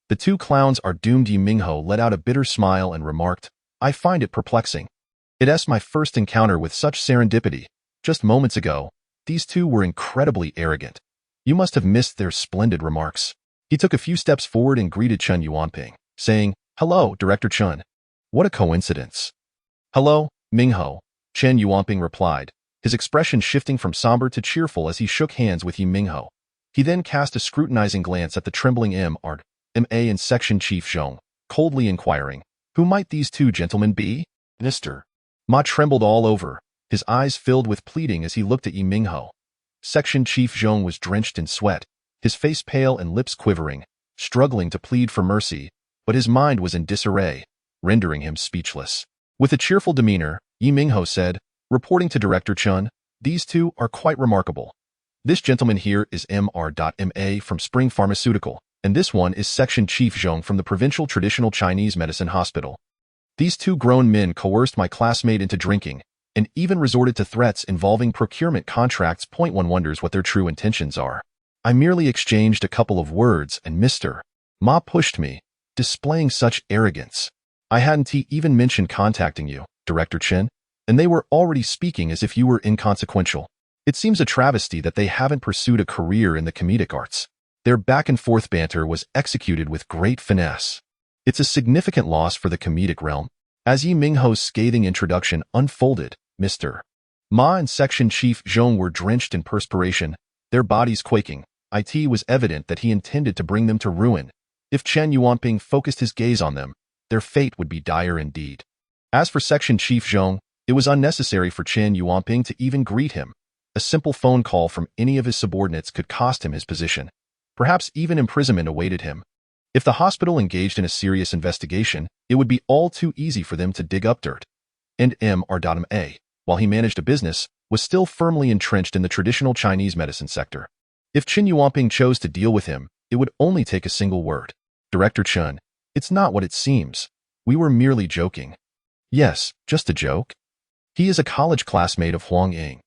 The 2 clowns are doomed. Ye Minghao let out a bitter smile and remarked, I find it perplexing. It's my first encounter with such serendipity. Just moments ago, these 2 were incredibly arrogant. You must have missed their splendid remarks. He took a few steps forward and greeted Chen Yuanping, saying, "Hello, Director Chen." What a coincidence. "Hello, Minghao," Chen Yuanping replied, his expression shifting from somber to cheerful as he shook hands with Ye Minghao. He then cast a scrutinizing glance at the trembling MA and Section Chief Zhong, coldly inquiring, "Who might these two gentlemen be?" "Mr." Ma trembled all over, his eyes filled with pleading as he looked at Ye Minghao. Section Chief Zhong was drenched in sweat, his face pale and lips quivering, struggling to plead for mercy, but his mind was in disarray, rendering him speechless. With a cheerful demeanor, Ye Minghao said, reporting to Director Chen, "These two are quite remarkable. This gentleman here is Mr.Ma from Spring Pharmaceutical, and this one is Section Chief Zhong from the Provincial Traditional Chinese Medicine Hospital. These two grown men coerced my classmate into drinking, and even resorted to threats involving procurement contracts. One wonders what their true intentions are. I merely exchanged a couple of words and Mr. Ma pushed me, displaying such arrogance. I hadn't even mentioned contacting you, Director Chen, and they were already speaking as if you were inconsequential. It seems a travesty that they haven't pursued a career in the comedic arts. Their back-and-forth banter was executed with great finesse. It's a significant loss for the comedic realm." As Ye Minghao's scathing introduction unfolded, Mr. Ma and Section Chief Zhong were drenched in perspiration, their bodies quaking. It was evident that he intended to bring them to ruin. If Chen Yuanping focused his gaze on them, their fate would be dire indeed. As for Section Chief Zhong, it was unnecessary for Chen Yuanping to even greet him. A simple phone call from any of his subordinates could cost him his position. Perhaps even imprisonment awaited him. If the hospital engaged in a serious investigation, it would be all too easy for them to dig up dirt. And Mr.Ma, while he managed a business, was still firmly entrenched in the traditional Chinese medicine sector. If Chen Yuanping chose to deal with him, it would only take a single word. "Director Chen, it's not what it seems. We were merely joking." "Yes, just a joke." "He is a college classmate of Huang Ying.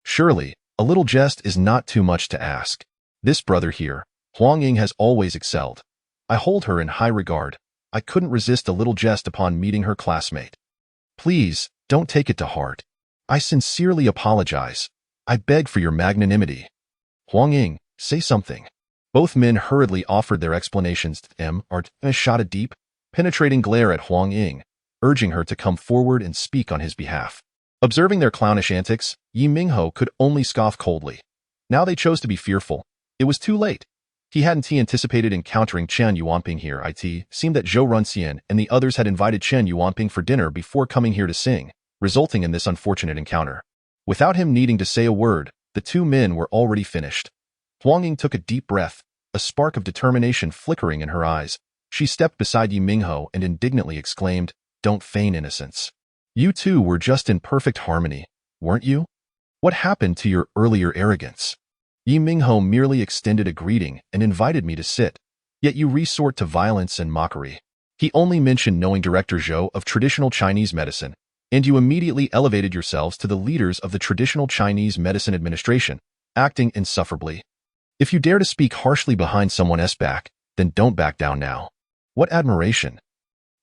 Surely, a little jest is not too much to ask. This brother here, Huang Ying, has always excelled. I hold her in high regard. I couldn't resist a little jest upon meeting her classmate. Please, don't take it to heart. I sincerely apologize. I beg for your magnanimity." "Huang Ying, say something." Both men hurriedly offered their explanations. Mr. shot a deep, penetrating glare at Huang Ying, urging her to come forward and speak on his behalf. Observing their clownish antics, Ye Minghao could only scoff coldly. Now they chose to be fearful. It was too late. He hadn't anticipated encountering Chen Yuanping here. It seemed that Zhou Runxian and the others had invited Chen Yuanping for dinner before coming here to sing, resulting in this unfortunate encounter. Without him needing to say a word, the two men were already finished. Huang Ying took a deep breath, a spark of determination flickering in her eyes. She stepped beside Ye Minghao and indignantly exclaimed, "Don't feign innocence. You two were just in perfect harmony, weren't you? What happened to your earlier arrogance? Ye Minghao merely extended a greeting and invited me to sit, yet you resort to violence and mockery. He only mentioned knowing Director Zhou of traditional Chinese medicine, and you immediately elevated yourselves to the leaders of the traditional Chinese medicine administration, acting insufferably. If you dare to speak harshly behind someone else's back, then don't back down now. What admiration!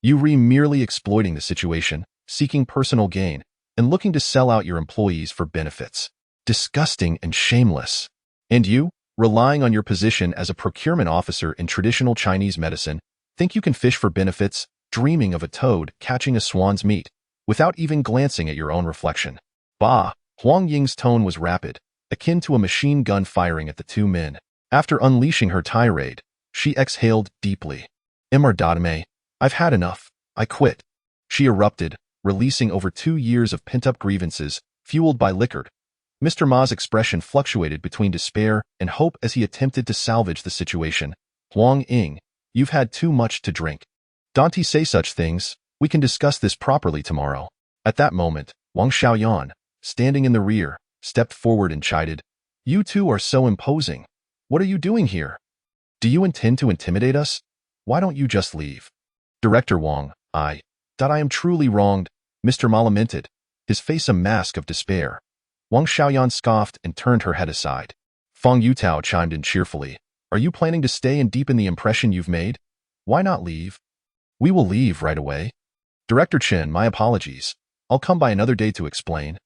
You were merely exploiting the situation, seeking personal gain, and looking to sell out your employees for benefits. Disgusting and shameless. And you, relying on your position as a procurement officer in traditional Chinese medicine, think you can fish for benefits, dreaming of a toad catching a swan's meat, without even glancing at your own reflection. Bah! Huang Ying's tone was rapid, akin to a machine gun firing at the two men. After unleashing her tirade, she exhaled deeply. "Mr. I've had enough. I quit." She erupted, releasing over 2 years of pent-up grievances, fueled by liquor. Mr. Ma's expression fluctuated between despair and hope as he attempted to salvage the situation. "Huang Ying, you've had too much to drink. Don't say such things. We can discuss this properly tomorrow." At that moment, Wang Xiaoyan, standing in the rear, stepped forward and chided, "You two are so imposing. What are you doing here? Do you intend to intimidate us? Why don't you just leave?" "Director Wang, I am truly wronged," Mr. Ma lamented, his face a mask of despair. Wang Xiaoyan scoffed and turned her head aside. Feng Yutao chimed in cheerfully, "Are you planning to stay and deepen the impression you've made? Why not leave?" "We will leave right away." "Director Chen, my apologies. I'll come by another day to explain."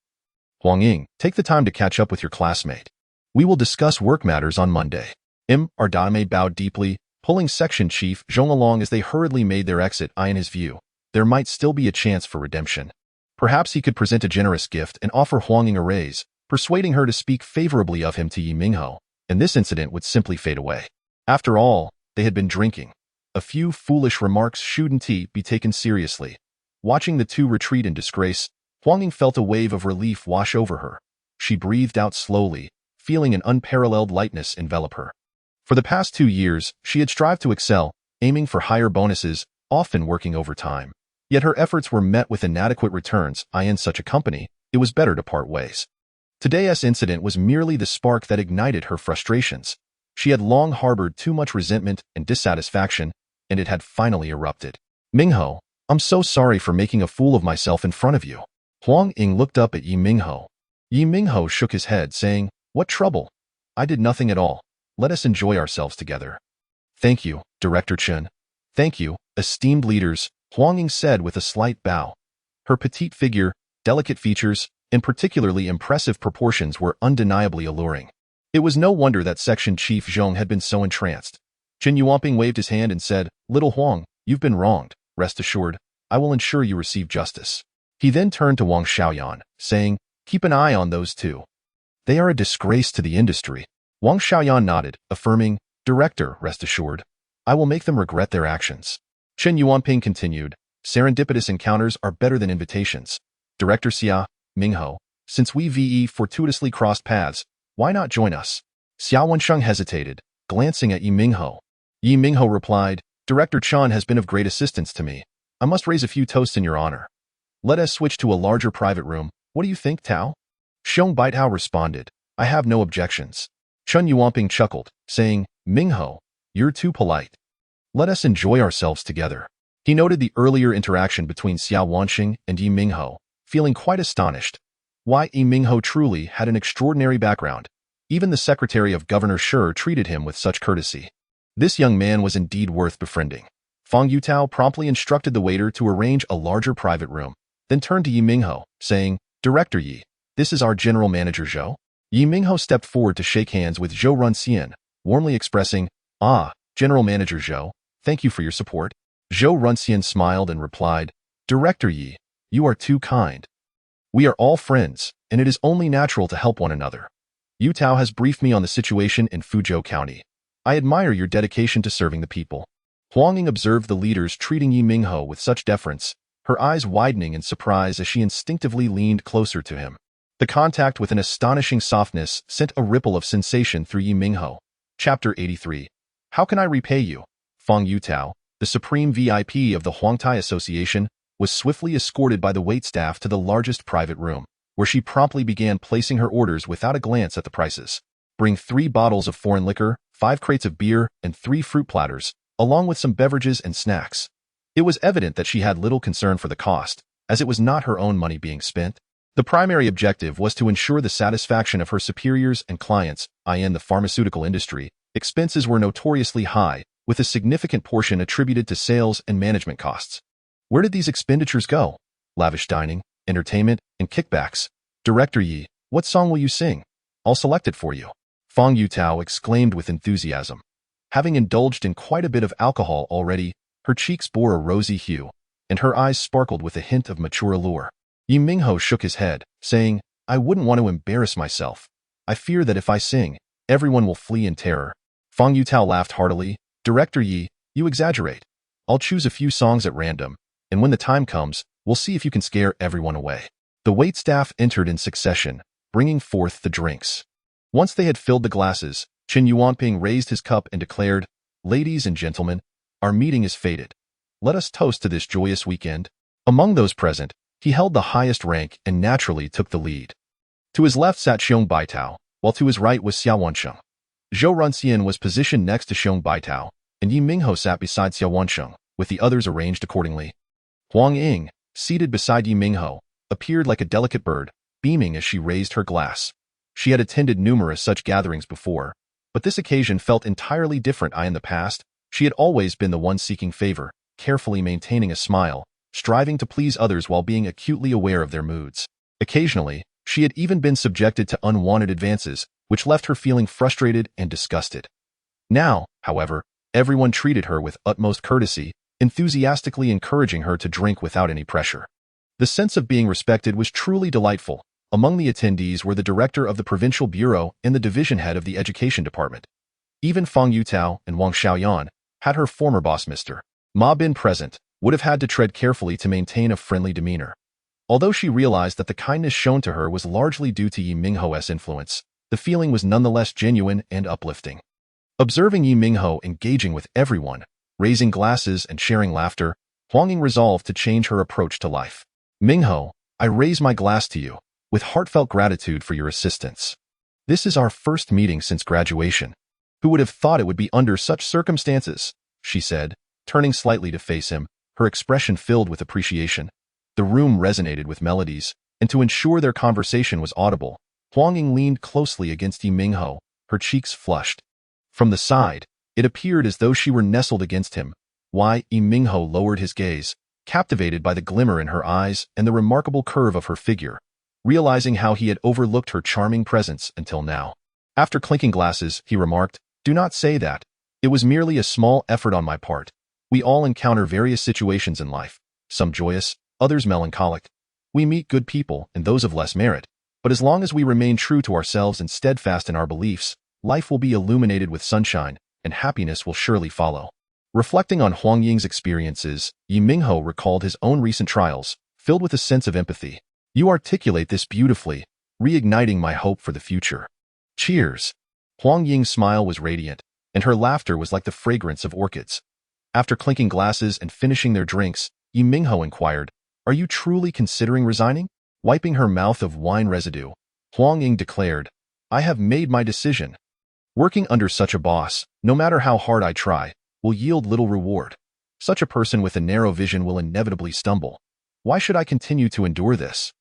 "Huang Ying, take the time to catch up with your classmate. We will discuss work matters on Monday." Mr. bowed deeply, pulling Section Chief Zhong along as they hurriedly made their exit. In his view, there might still be a chance for redemption. Perhaps he could present a generous gift and offer Huang Ying a raise, persuading her to speak favorably of him to Ye Minghao, and this incident would simply fade away. After all, they had been drinking. A few foolish remarks shouldn't be taken seriously. Watching the two retreat in disgrace, Huang Ying felt a wave of relief wash over her. She breathed out slowly, feeling an unparalleled lightness envelop her. For the past 2 years, she had strived to excel, aiming for higher bonuses, often working overtime. Yet her efforts were met with inadequate returns. In such a company, it was better to part ways. Today's incident was merely the spark that ignited her frustrations. She had long harbored too much resentment and dissatisfaction, and it had finally erupted. Minghao, I'm so sorry for making a fool of myself in front of you. Huang Ying looked up at Ye Minghao. Ye Minghao shook his head, saying, What trouble? I did nothing at all. Let us enjoy ourselves together. Thank you, Director Chen. Thank you, esteemed leaders, Huang Ying said with a slight bow. Her petite figure, delicate features, and particularly impressive proportions were undeniably alluring. It was no wonder that Section Chief Zhong had been so entranced. Chen Yuanping waved his hand and said, Little Huang, you've been wronged. Rest assured, I will ensure you receive justice. He then turned to Wang Xiaoyan, saying, Keep an eye on those two. They are a disgrace to the industry. Wang Xiaoyan nodded, affirming, Director, rest assured, I will make them regret their actions. Chen Yuanping continued, Serendipitous encounters are better than invitations. Director Xia, Minghao, since we fortuitously crossed paths, why not join us? Xiao Wensheng hesitated, glancing at Ye Minghao. Ye Minghao replied, Director Chan has been of great assistance to me. I must raise a few toasts in your honor. Let us switch to a larger private room. What do you think, Tao? Xiong Baitao responded, I have no objections. Chen Yuanping chuckled, saying, Minghao, you're too polite. Let us enjoy ourselves together. He noted the earlier interaction between Xiao Wensheng and Ye Minghao, feeling quite astonished. Why, Ye Minghao truly had an extraordinary background. Even the secretary of Governor Shi treated him with such courtesy. This young man was indeed worth befriending. Fang Yutao promptly instructed the waiter to arrange a larger private room, then turned to Ye Minghao, saying, Director Yi, this is our general manager Zhou. Ye Minghao stepped forward to shake hands with Zhou Runxian, warmly expressing, General Manager Zhou, thank you for your support. Zhou Runxian smiled and replied, Director Yi, you are too kind. We are all friends, and it is only natural to help one another. Yu Tao has briefed me on the situation in Fuzhou County. I admire your dedication to serving the people. Huang Ying observed the leaders treating Ye Minghao with such deference, her eyes widening in surprise as she instinctively leaned closer to him. The contact with an astonishing softness sent a ripple of sensation through Ye Minghao. Chapter 83. How can I repay you? Fang Yutao, the supreme VIP of the Huangtai Association, was swiftly escorted by the waitstaff to the largest private room, where she promptly began placing her orders without a glance at the prices. Bring 3 bottles of foreign liquor, 5 crates of beer, and 3 fruit platters, along with some beverages and snacks. It was evident that she had little concern for the cost, as it was not her own money being spent. The primary objective was to ensure the satisfaction of her superiors and clients. In the pharmaceutical industry, expenses were notoriously high, with a significant portion attributed to sales and management costs. Where did these expenditures go? Lavish dining, entertainment, and kickbacks. Director Yi, what song will you sing? I'll select it for you. Fang Yutao exclaimed with enthusiasm. Having indulged in quite a bit of alcohol already, her cheeks bore a rosy hue, and her eyes sparkled with a hint of mature allure. Ye Minghao shook his head, saying, I wouldn't want to embarrass myself. I fear that if I sing, everyone will flee in terror. Fang Yutao laughed heartily. Director Yi, you exaggerate. I'll choose a few songs at random, and when the time comes, we'll see if you can scare everyone away. The waitstaff entered in succession, bringing forth the drinks. Once they had filled the glasses, Chen Yuanping raised his cup and declared, Ladies and gentlemen, our meeting is fated. Let us toast to this joyous weekend. Among those present, he held the highest rank and naturally took the lead. To his left sat Xiong Baitao, while to his right was Xiao Wensheng. Zhou Runxian was positioned next to Xiong Baitao, and Ye Minghao sat beside Xiao Wensheng, with the others arranged accordingly. Huang Ying, seated beside Ye Minghao, appeared like a delicate bird, beaming as she raised her glass. She had attended numerous such gatherings before, but this occasion felt entirely different. In the past, she had always been the one seeking favor, carefully maintaining a smile, striving to please others while being acutely aware of their moods. Occasionally, she had even been subjected to unwanted advances, which left her feeling frustrated and disgusted. Now, however, Everyone treated her with utmost courtesy, enthusiastically encouraging her to drink without any pressure. The sense of being respected was truly delightful. Among the attendees were the director of the provincial bureau and the division head of the education department. Even Fang Yutao and Wang Xiaoyan had her former boss Mr. Ma been present, would have had to tread carefully to maintain a friendly demeanor. Although she realized that the kindness shown to her was largely due to Ye Minghao's influence, the feeling was nonetheless genuine and uplifting. Observing Ye Minghao engaging with everyone, raising glasses and sharing laughter, Huang Ying resolved to change her approach to life. Minghao, I raise my glass to you, with heartfelt gratitude for your assistance. This is our first meeting since graduation. Who would have thought it would be under such circumstances? She said, turning slightly to face him, her expression filled with appreciation. The room resonated with melodies, and to ensure their conversation was audible, Huang Ying leaned closely against Ye Minghao, her cheeks flushed. From the side, it appeared as though she were nestled against him. Ye Minghao lowered his gaze, captivated by the glimmer in her eyes and the remarkable curve of her figure, realizing how he had overlooked her charming presence until now. After clinking glasses, he remarked, "Do not say that. It was merely a small effort on my part. We all encounter various situations in life, some joyous, others melancholic. We meet good people and those of less merit, but as long as we remain true to ourselves and steadfast in our beliefs, life will be illuminated with sunshine, and happiness will surely follow." Reflecting on Huang Ying's experiences, Ye Minghao recalled his own recent trials, filled with a sense of empathy. "You articulate this beautifully, reigniting my hope for the future. Cheers." Huang Ying's smile was radiant, and her laughter was like the fragrance of orchids. After clinking glasses and finishing their drinks, Ye Minghao inquired, "Are you truly considering resigning?" Wiping her mouth of wine residue, Huang Ying declared, "I have made my decision. Working under such a boss, no matter how hard I try, will yield little reward. Such a person with a narrow vision will inevitably stumble. Why should I continue to endure this?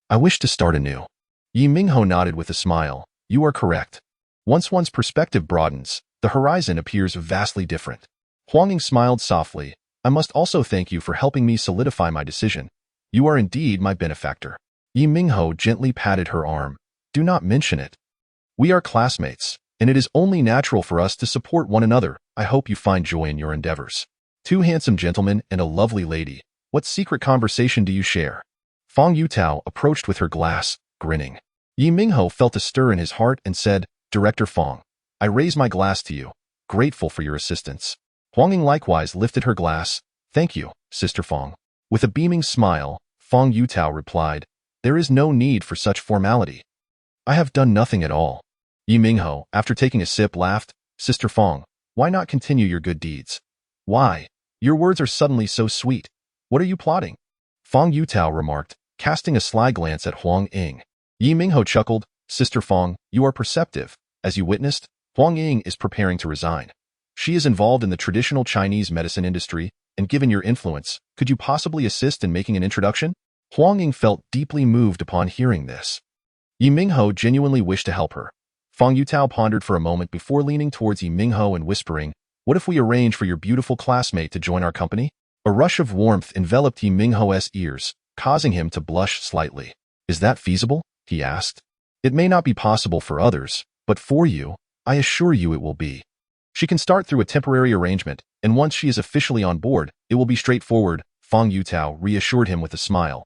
I wish to start anew." Ye Minghao nodded with a smile. "You are correct. Once one's perspective broadens, the horizon appears vastly different." Huang Ying smiled softly. "I must also thank you for helping me solidify my decision. You are indeed my benefactor." Ye Minghao gently patted her arm. "Do not mention it. We are classmates, and it is only natural for us to support one another. I hope you find joy in your endeavors. Two handsome gentlemen and a lovely lady. What secret conversation do you share?" Fang Yutao approached with her glass, grinning. Ye Minghao felt a stir in his heart and said, "Director Fang, I raise my glass to you, grateful for your assistance." Huang Ying likewise lifted her glass. "Thank you, Sister Fang." With a beaming smile, Fang Yutao replied, "There is no need for such formality. I have done nothing at all." Ye Minghao, after taking a sip, laughed. "Sister Fang, why not continue your good deeds? Why? Your words are suddenly so sweet. What are you plotting?" Fang Yutao remarked, casting a sly glance at Huang Ying. Ye Minghao chuckled. "Sister Fang, you are perceptive. As you witnessed, Huang Ying is preparing to resign. She is involved in the traditional Chinese medicine industry, and given your influence, could you possibly assist in making an introduction?" Huang Ying felt deeply moved upon hearing this. Ye Minghao genuinely wished to help her. Fang Yutao pondered for a moment before leaning towards Ye Minghao and whispering, "What if we arrange for your beautiful classmate to join our company?" A rush of warmth enveloped Ye Minghao's ears, causing him to blush slightly. "Is that feasible?" he asked. "It may not be possible for others, but for you, I assure you it will be. She can start through a temporary arrangement, and once she is officially on board, it will be straightforward," Fang Yutao reassured him with a smile.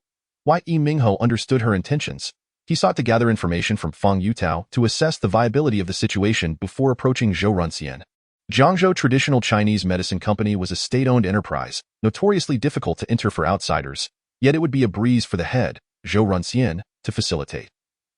Ye Minghao understood her intentions. He sought to gather information from Fang Yutao to assess the viability of the situation before approaching Zhou Runxian. Jiangzhou Traditional Chinese Medicine Company was a state-owned enterprise, notoriously difficult to enter for outsiders, yet it would be a breeze for the head, Zhou Runxian, to facilitate.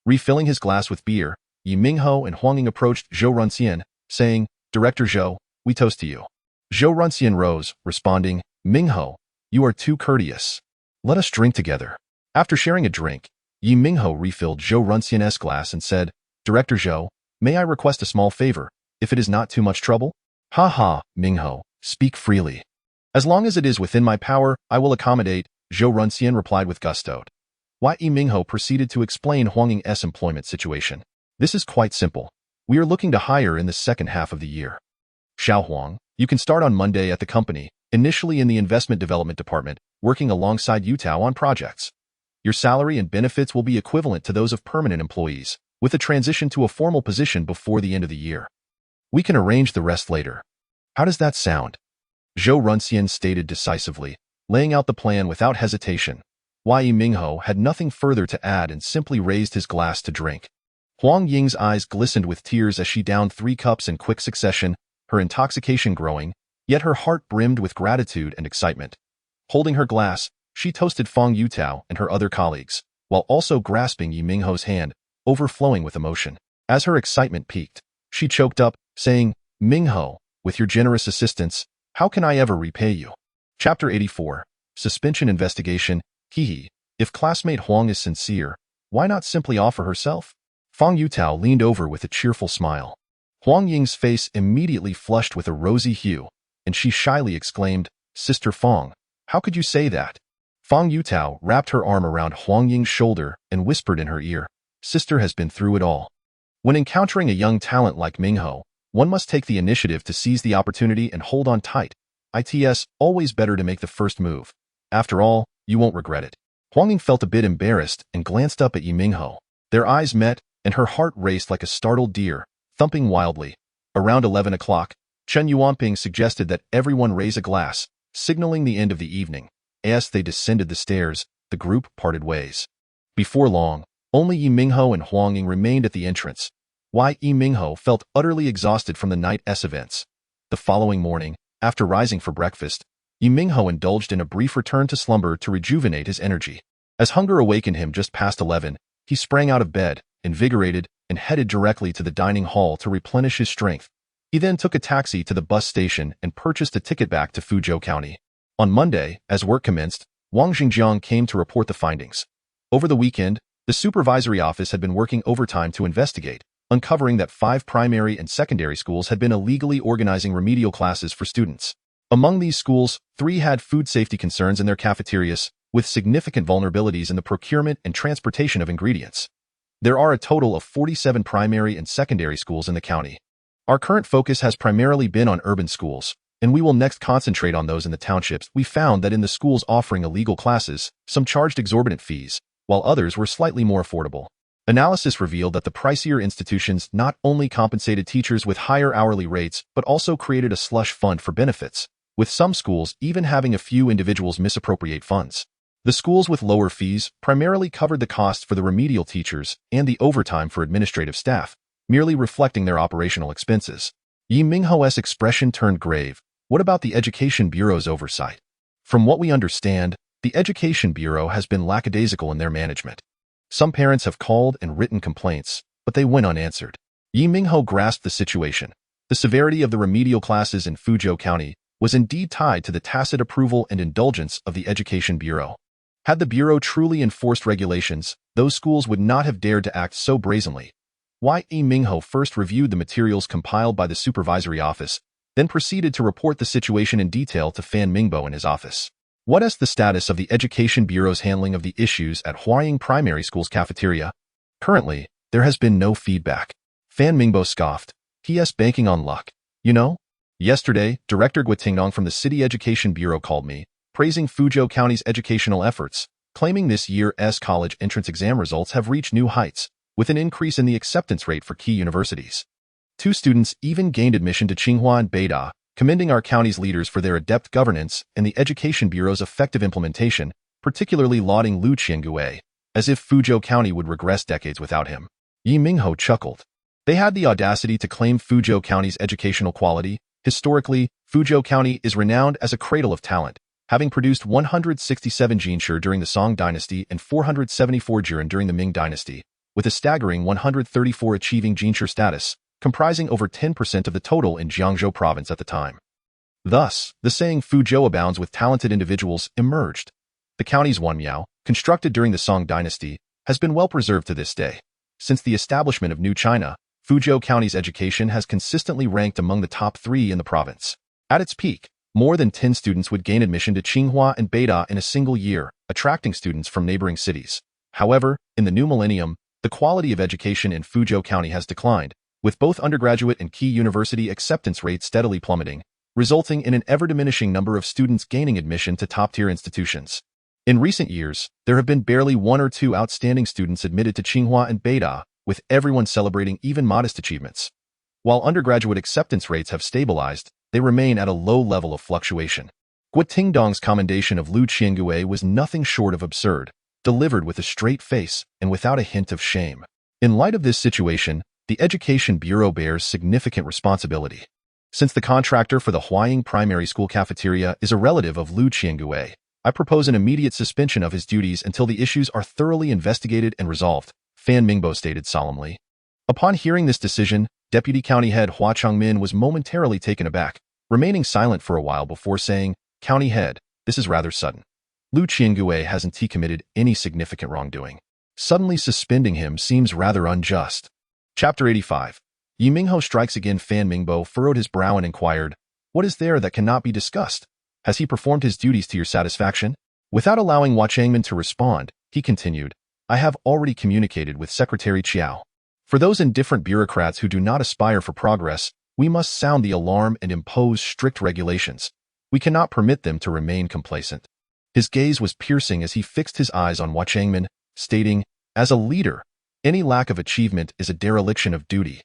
Refilling his glass with beer, Ye Minghao and Huang Ying approached Zhou Runxian, saying, "Director Zhou, we toast to you." Zhou Runxian rose, responding, "Minghao, you are too courteous. Let us drink together." After sharing a drink, Ye Minghao refilled Zhou Runxian's glass and said, "Director Zhou, may I request a small favor, if it is not too much trouble?" "Ha ha, Minghao, speak freely. As long as it is within my power, I will accommodate," Zhou Runxian replied with gusto. Ye Minghao proceeded to explain Huang Ying's employment situation. "This is quite simple. We are looking to hire in the second half of the year. Xiao Huang, you can start on Monday at the company, initially in the investment development department, working alongside Yutao on projects. Your salary and benefits will be equivalent to those of permanent employees, with a transition to a formal position before the end of the year. We can arrange the rest later." How does that sound? Zhou Runxian stated decisively, laying out the plan without hesitation. Ye Minghao had nothing further to add and simply raised his glass to drink. Huang Ying's eyes glistened with tears as she downed 3 cups in quick succession, her intoxication growing, yet her heart brimmed with gratitude and excitement. Holding her glass, she toasted Fang Yutao and her other colleagues, while also grasping Ye Minghao's hand, overflowing with emotion. As her excitement peaked, she choked up, saying, "Minghao, with your generous assistance, how can I ever repay you?" Chapter 84. Suspension Investigation. Hehe. If classmate Huang is sincere, why not simply offer herself? Fang Yutao leaned over with a cheerful smile. Huang Ying's face immediately flushed with a rosy hue, and she shyly exclaimed, "Sister Fang, how could you say that?" Fang Yutao wrapped her arm around Huang Ying's shoulder and whispered in her ear, "Sister has been through it all." When encountering a young talent like Minghao, one must take the initiative to seize the opportunity and hold on tight. It's always better to make the first move. After all, you won't regret it. Huang Ying felt a bit embarrassed and glanced up at Ye Minghao. Their eyes met, and her heart raced like a startled deer, thumping wildly. Around 11 o'clock, Chen Yuanping suggested that everyone raise a glass, signaling the end of the evening. As they descended the stairs, the group parted ways. Before long, only Ye Minghao and Huang Ying remained at the entrance. Ye Minghao felt utterly exhausted from the night's events. The following morning, after rising for breakfast, Ye Minghao indulged in a brief return to slumber to rejuvenate his energy. As hunger awakened him just past 11, he sprang out of bed, invigorated, and headed directly to the dining hall to replenish his strength. He then took a taxi to the bus station and purchased a ticket back to Fuzhou County. On Monday, as work commenced, Wang Xingjiang came to report the findings. Over the weekend, the supervisory office had been working overtime to investigate, uncovering that 5 primary and secondary schools had been illegally organizing remedial classes for students. Among these schools, 3 had food safety concerns in their cafeterias, with significant vulnerabilities in the procurement and transportation of ingredients. There are a total of 47 primary and secondary schools in the county. Our current focus has primarily been on urban schools, and we will next concentrate on those in the townships. We found that in the schools offering illegal classes, some charged exorbitant fees, while others were slightly more affordable. Analysis revealed that the pricier institutions not only compensated teachers with higher hourly rates, but also created a slush fund for benefits, with some schools even having a few individuals misappropriate funds. The schools with lower fees primarily covered the costs for the remedial teachers and the overtime for administrative staff, merely reflecting their operational expenses. Ye Minghao's expression turned grave. What about the Education Bureau's oversight? From what we understand, the Education Bureau has been lackadaisical in their management. Some parents have called and written complaints, but they went unanswered. Ye Minghao grasped the situation. The severity of the remedial classes in Fuzhou County was indeed tied to the tacit approval and indulgence of the Education Bureau. Had the Bureau truly enforced regulations, those schools would not have dared to act so brazenly. Ye Minghao first reviewed the materials compiled by the supervisory office, then proceeded to report the situation in detail to Fan Mingbo in his office. What is the status of the Education Bureau's handling of the issues at Huaying Primary School's cafeteria? Currently, there has been no feedback. Fan Mingbo scoffed. He's banking on luck. You know? Yesterday, Director Guotingnong from the City Education Bureau called me, praising Fuzhou County's educational efforts, claiming this year's college entrance exam results have reached new heights, with an increase in the acceptance rate for key universities. 2 students even gained admission to Tsinghua and Beida, commending our county's leaders for their adept governance and the Education Bureau's effective implementation, particularly lauding Lu Qiangue, as if Fuzhou County would regress decades without him. Ye Minghao chuckled. They had the audacity to claim Fuzhou County's educational quality. Historically, Fuzhou County is renowned as a cradle of talent, having produced 167 jinshi during the Song Dynasty and 474 jiren during the Ming Dynasty, with a staggering 134 achieving jinshi status, comprising over 10% of the total in Jiangzhou province at the time. Thus, the saying Fuzhou abounds with talented individuals emerged. The county's Wanmiao, constructed during the Song Dynasty, has been well preserved to this day. Since the establishment of New China, Fuzhou County's education has consistently ranked among the top 3 in the province. At its peak, more than 10 students would gain admission to Tsinghua and Beida in a single year, attracting students from neighboring cities. However, in the new millennium, the quality of education in Fuzhou County has declined, with both undergraduate and key university acceptance rates steadily plummeting, resulting in an ever-diminishing number of students gaining admission to top-tier institutions. In recent years, there have been barely 1 or 2 outstanding students admitted to Tsinghua and Beida, with everyone celebrating even modest achievements. While undergraduate acceptance rates have stabilized, they remain at a low level of fluctuation. Guo Tingdong's commendation of Lu Qiangui was nothing short of absurd, delivered with a straight face and without a hint of shame. In light of this situation, the Education Bureau bears significant responsibility. Since the contractor for the Huaying Primary School cafeteria is a relative of Lu Qiangui, I propose an immediate suspension of his duties until the issues are thoroughly investigated and resolved, Fan Mingbo stated solemnly. Upon hearing this decision, Deputy County Head Hua Changmin was momentarily taken aback, remaining silent for a while before saying, "County Head, this is rather sudden. Lu Qiangui hasn't committed any significant wrongdoing. Suddenly suspending him seems rather unjust." Chapter 85. Ye Minghao strikes again. Fan Mingbo furrowed his brow and inquired, "What is there that cannot be discussed? Has he performed his duties to your satisfaction?" Without allowing Hua Changmin to respond, he continued, "I have already communicated with Secretary Chiao. For those indifferent bureaucrats who do not aspire for progress, we must sound the alarm and impose strict regulations. We cannot permit them to remain complacent." His gaze was piercing as he fixed his eyes on Hua Changmin, stating, "As a leader, any lack of achievement is a dereliction of duty.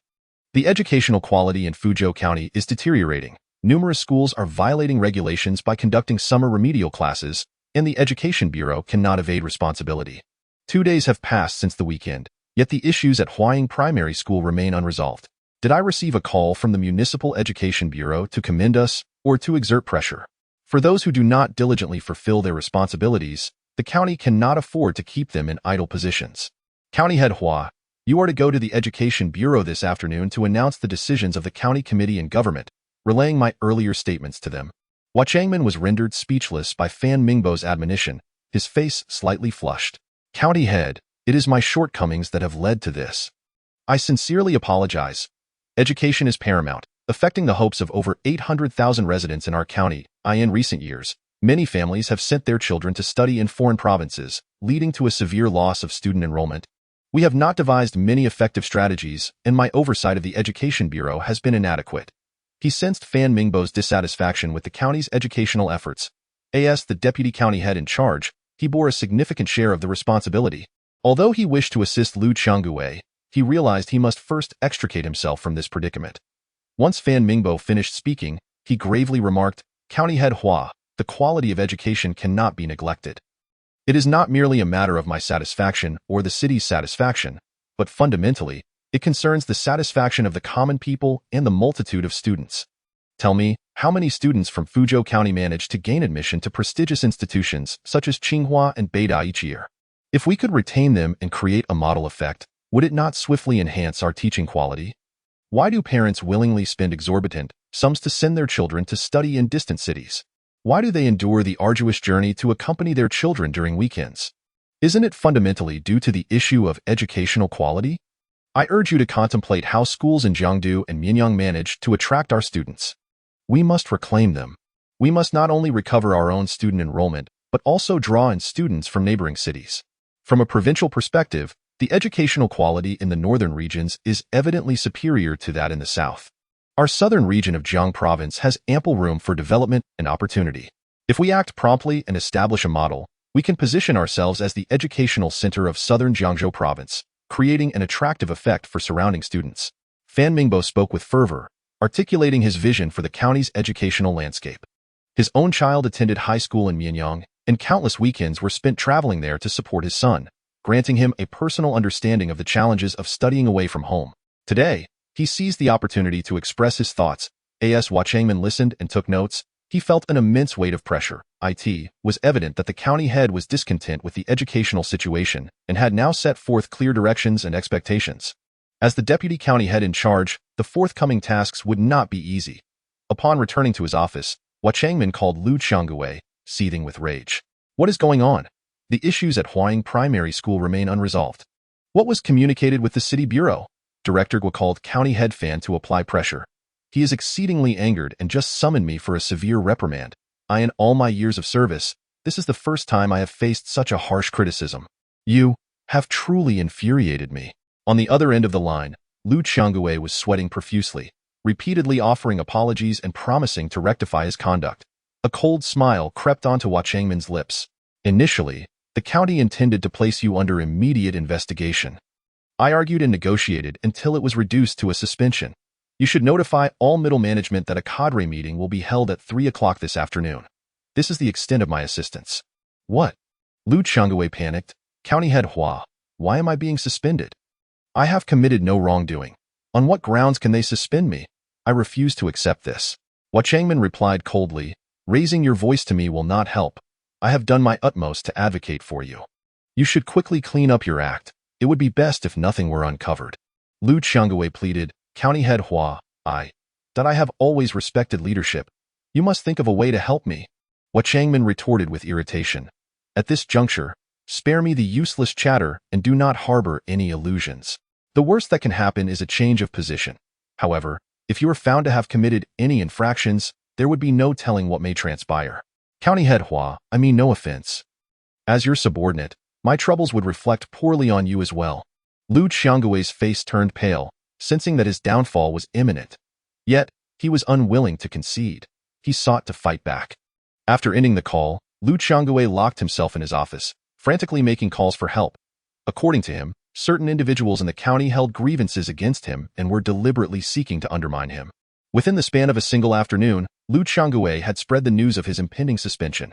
The educational quality in Fuzhou County is deteriorating. Numerous schools are violating regulations by conducting summer remedial classes, and the Education Bureau cannot evade responsibility. 2 days have passed since the weekend, yet the issues at Huaying Primary School remain unresolved. Did I receive a call from the Municipal Education Bureau to commend us or to exert pressure? For those who do not diligently fulfill their responsibilities, the county cannot afford to keep them in idle positions. County Head Hua, you are to go to the Education Bureau this afternoon to announce the decisions of the county committee and government, relaying my earlier statements to them." Hua Changmin was rendered speechless by Fan Mingbo's admonition, his face slightly flushed. "County Head, it is my shortcomings that have led to this. I sincerely apologize. Education is paramount, affecting the hopes of over 800,000 residents in our county. In recent years, many families have sent their children to study in foreign provinces, leading to a severe loss of student enrollment. We have not devised many effective strategies, and my oversight of the Education Bureau has been inadequate." He sensed Fan Mingbo's dissatisfaction with the county's educational efforts. As the deputy county head in charge, he bore a significant share of the responsibility. Although he wished to assist Lu Qiangui, he realized he must first extricate himself from this predicament. Once Fan Mingbo finished speaking, he gravely remarked, "County Head Hua, the quality of education cannot be neglected. It is not merely a matter of my satisfaction or the city's satisfaction, but fundamentally, it concerns the satisfaction of the common people and the multitude of students. Tell me, how many students from Fuzhou County manage to gain admission to prestigious institutions such as Tsinghua and Beida each year? If we could retain them and create a model effect, would it not swiftly enhance our teaching quality? Why do parents willingly spend exorbitant sums to send their children to study in distant cities? Why do they endure the arduous journey to accompany their children during weekends? Isn't it fundamentally due to the issue of educational quality? I urge you to contemplate how schools in Jiangdu and Mianyang manage to attract our students. We must reclaim them. We must not only recover our own student enrollment, but also draw in students from neighboring cities. From a provincial perspective, the educational quality in the northern regions is evidently superior to that in the south. Our southern region of Jiang Province has ample room for development and opportunity. If we act promptly and establish a model, we can position ourselves as the educational center of southern Jiangzhou Province, creating an attractive effect for surrounding students." Fan Mingbo spoke with fervor, articulating his vision for the county's educational landscape. His own child attended high school in Mianyang, and countless weekends were spent traveling there to support his son, granting him a personal understanding of the challenges of studying away from home. Today, he seized the opportunity to express his thoughts. As Hua Changmin listened and took notes, he felt an immense weight of pressure. It was evident that the county head was discontent with the educational situation and had now set forth clear directions and expectations. As the deputy county head in charge, the forthcoming tasks would not be easy. Upon returning to his office, Hua Changmin called Lu Qiangui, seething with rage. "What is going on? The issues at Huaying Primary School remain unresolved. What was communicated with the city bureau?" Director Gua called county head Fan to apply pressure. "He is exceedingly angered and just summoned me for a severe reprimand. In all my years of service, this is the first time I have faced such a harsh criticism. You have truly infuriated me." On the other end of the line, Lu Qiangui was sweating profusely, repeatedly offering apologies and promising to rectify his conduct. A cold smile crept onto Hua Changmin's lips. "Initially, the county intended to place you under immediate investigation. I argued and negotiated until it was reduced to a suspension. You should notify all middle management that a cadre meeting will be held at 3 o'clock this afternoon. This is the extent of my assistance. What? Lu Changwei panicked. County Head Hua, why am I being suspended? I have committed no wrongdoing. On what grounds can they suspend me? I refuse to accept this. Hua Changmin replied coldly, raising your voice to me will not help. I have done my utmost to advocate for you. You should quickly clean up your act. It would be best if nothing were uncovered. Lu Changwei pleaded, County Head Hua, I have always respected leadership. You must think of a way to help me. Hua Changmin retorted with irritation. At this juncture, spare me the useless chatter and do not harbor any illusions. The worst that can happen is a change of position. However, if you are found to have committed any infractions, there would be no telling what may transpire. County Head Hua, I mean no offense. As your subordinate, my troubles would reflect poorly on you as well. Lu Qiangwei's face turned pale, sensing that his downfall was imminent. Yet, he was unwilling to concede. He sought to fight back. After ending the call, Lu Qiangwei locked himself in his office, frantically making calls for help. According to him, certain individuals in the county held grievances against him and were deliberately seeking to undermine him. Within the span of a single afternoon, Lu Qiangwei had spread the news of his impending suspension.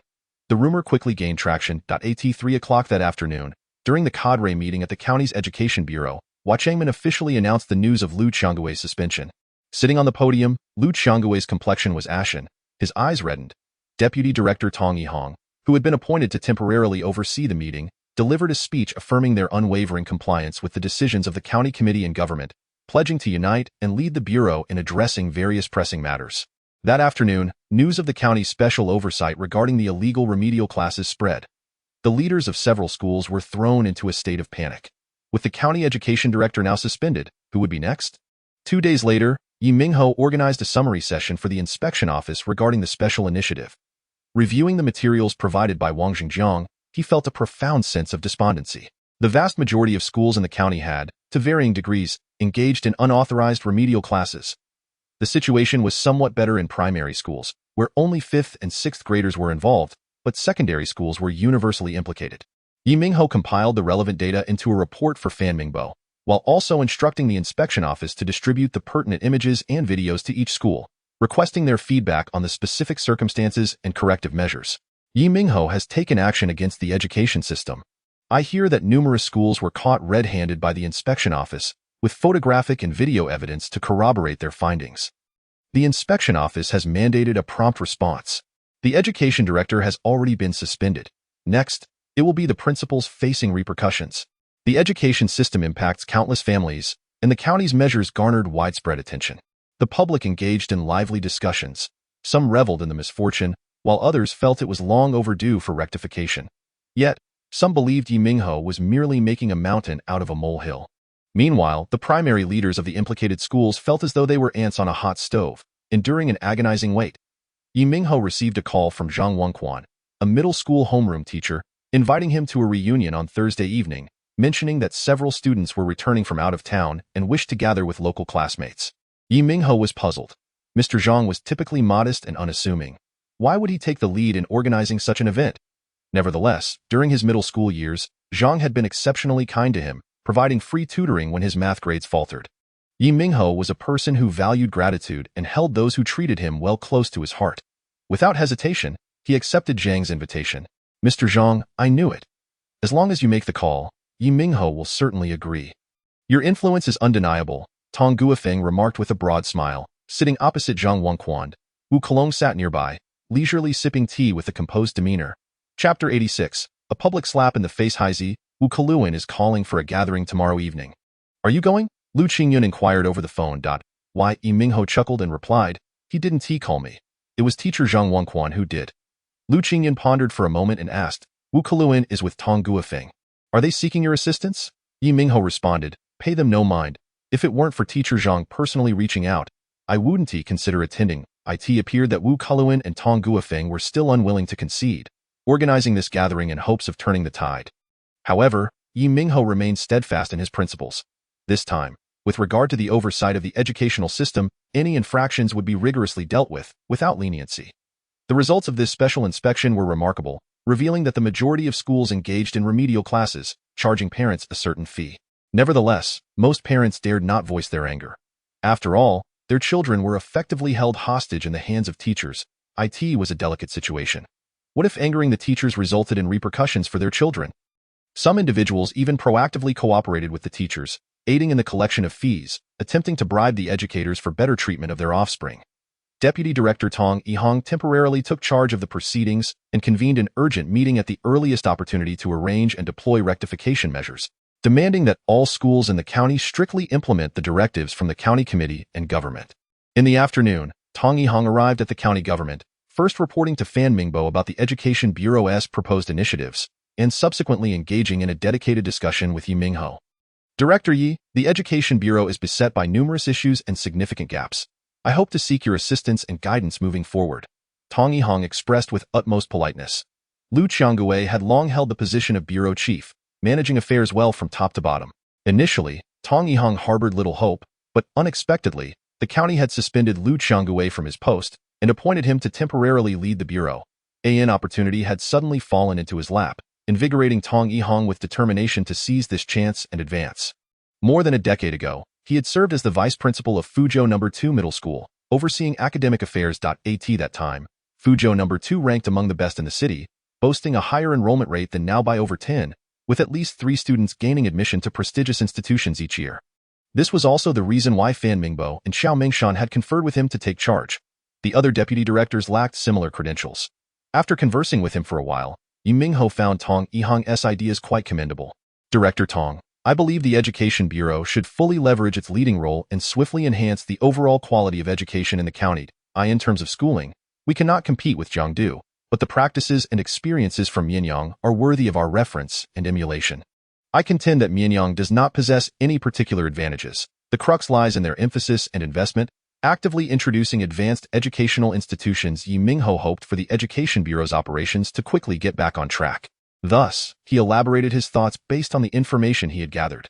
The rumor quickly gained traction. At 3 o'clock that afternoon, during the cadre meeting at the county's education bureau, Hua Changmin officially announced the news of Lu Qiangwei's suspension. Sitting on the podium, Lu Qiangwei's complexion was ashen, his eyes reddened. Deputy Director Tong Yihong, who had been appointed to temporarily oversee the meeting, delivered a speech affirming their unwavering compliance with the decisions of the county committee and government, pledging to unite and lead the bureau in addressing various pressing matters. That afternoon, news of the county's special oversight regarding the illegal remedial classes spread. The leaders of several schools were thrown into a state of panic. With the county education director now suspended, who would be next? 2 days later, Ye Minghao organized a summary session for the inspection office regarding the special initiative. Reviewing the materials provided by Wang Xingjiang, he felt a profound sense of despondency. The vast majority of schools in the county had, to varying degrees, engaged in unauthorized remedial classes. The situation was somewhat better in primary schools, where only 5th and 6th graders were involved, but secondary schools were universally implicated. Ye Minghao compiled the relevant data into a report for Fan Mingbo, while also instructing the inspection office to distribute the pertinent images and videos to each school, requesting their feedback on the specific circumstances and corrective measures. Ye Minghao has taken action against the education system. I hear that numerous schools were caught red-handed by the inspection office, with photographic and video evidence to corroborate their findings. The inspection office has mandated a prompt response. The education director has already been suspended. Next, it will be the principals facing repercussions. The education system impacts countless families, and the county's measures garnered widespread attention. The public engaged in lively discussions. Some reveled in the misfortune, while others felt it was long overdue for rectification. Yet, some believed Ye Minghao was merely making a mountain out of a molehill. Meanwhile, the primary leaders of the implicated schools felt as though they were ants on a hot stove, enduring an agonizing wait. Ye Minghao received a call from Zhang Wangquan, a middle school homeroom teacher, inviting him to a reunion on Thursday evening, mentioning that several students were returning from out of town and wished to gather with local classmates. Ye Minghao was puzzled. Mr. Zhang was typically modest and unassuming. Why would he take the lead in organizing such an event? Nevertheless, during his middle school years, Zhang had been exceptionally kind to him, providing free tutoring when his math grades faltered. Ye Minghao was a person who valued gratitude and held those who treated him well close to his heart. Without hesitation, he accepted Zhang's invitation. Mr. Zhang, I knew it. As long as you make the call, Ye Minghao will certainly agree. Your influence is undeniable, Tong Guofeng remarked with a broad smile, sitting opposite Zhang Wangquan. Wu Kelong sat nearby, leisurely sipping tea with a composed demeanor. Chapter 86, A Public Slap in the Face. Haizi, Wu Keluan is calling for a gathering tomorrow evening. Are you going? Lu Qingyun inquired over the phone. Why, Ye Minghao chuckled and replied, he didn't call me. It was teacher Zhang Wangquan who did. Lu Qingyun pondered for a moment and asked, Wu Keluan is with Tong Guofeng. Are they seeking your assistance? Ye Minghao responded, pay them no mind. If it weren't for teacher Zhang personally reaching out, I wouldn't consider attending. It appeared that Wu Keluan and Tong Guofeng were still unwilling to concede, organizing this gathering in hopes of turning the tide. However, Ye Minghao remained steadfast in his principles. This time, with regard to the oversight of the educational system, any infractions would be rigorously dealt with, without leniency. The results of this special inspection were remarkable, revealing that the majority of schools engaged in remedial classes, charging parents a certain fee. Nevertheless, most parents dared not voice their anger. After all, Their children were effectively held hostage in the hands of teachers. It was a delicate situation. What if angering the teachers resulted in repercussions for their children? Some individuals even proactively cooperated with the teachers, aiding in the collection of fees, attempting to bribe the educators for better treatment of their offspring. Deputy Director Tong Yihong temporarily took charge of the proceedings and convened an urgent meeting at the earliest opportunity to arrange and deploy rectification measures, demanding that all schools in the county strictly implement the directives from the county committee and government. In the afternoon, Tong Yihong arrived at the county government, first reporting to Fan Mingbo about the Education Bureau's proposed initiatives, and subsequently engaging in a dedicated discussion with Ye Minghao. Director Ye, the Education Bureau is beset by numerous issues and significant gaps. I hope to seek your assistance and guidance moving forward, Tong Yihong expressed with utmost politeness. Lu Qianggui had long held the position of bureau chief, managing affairs well from top to bottom. Initially, Tong Yihong harbored little hope, but unexpectedly, the county had suspended Lu Qianggui from his post and appointed him to temporarily lead the bureau. An opportunity had suddenly fallen into his lap, invigorating Tong Yihong with determination to seize this chance and advance. More than a decade ago, he had served as the vice principal of Fuzhou No. 2 Middle School, overseeing academic affairs. At that time, Fuzhou No. 2 ranked among the best in the city, boasting a higher enrollment rate than now by over 10, with at least 3 students gaining admission to prestigious institutions each year. This was also the reason why Fan Mingbo and Xiao Mingshan had conferred with him to take charge. The other deputy directors lacked similar credentials. After conversing with him for a while, Ye Minghao found Tong Yihong's ideas quite commendable. Director Tong, I believe the Education Bureau should fully leverage its leading role and swiftly enhance the overall quality of education in the county. In terms of schooling, we cannot compete with Jiangdu, but the practices and experiences from Mianyang are worthy of our reference and emulation. I contend that Mianyang does not possess any particular advantages. The crux lies in their emphasis and investment, actively introducing advanced educational institutions. Ye Minghao hoped for the Education Bureau's operations to quickly get back on track. Thus, he elaborated his thoughts based on the information he had gathered.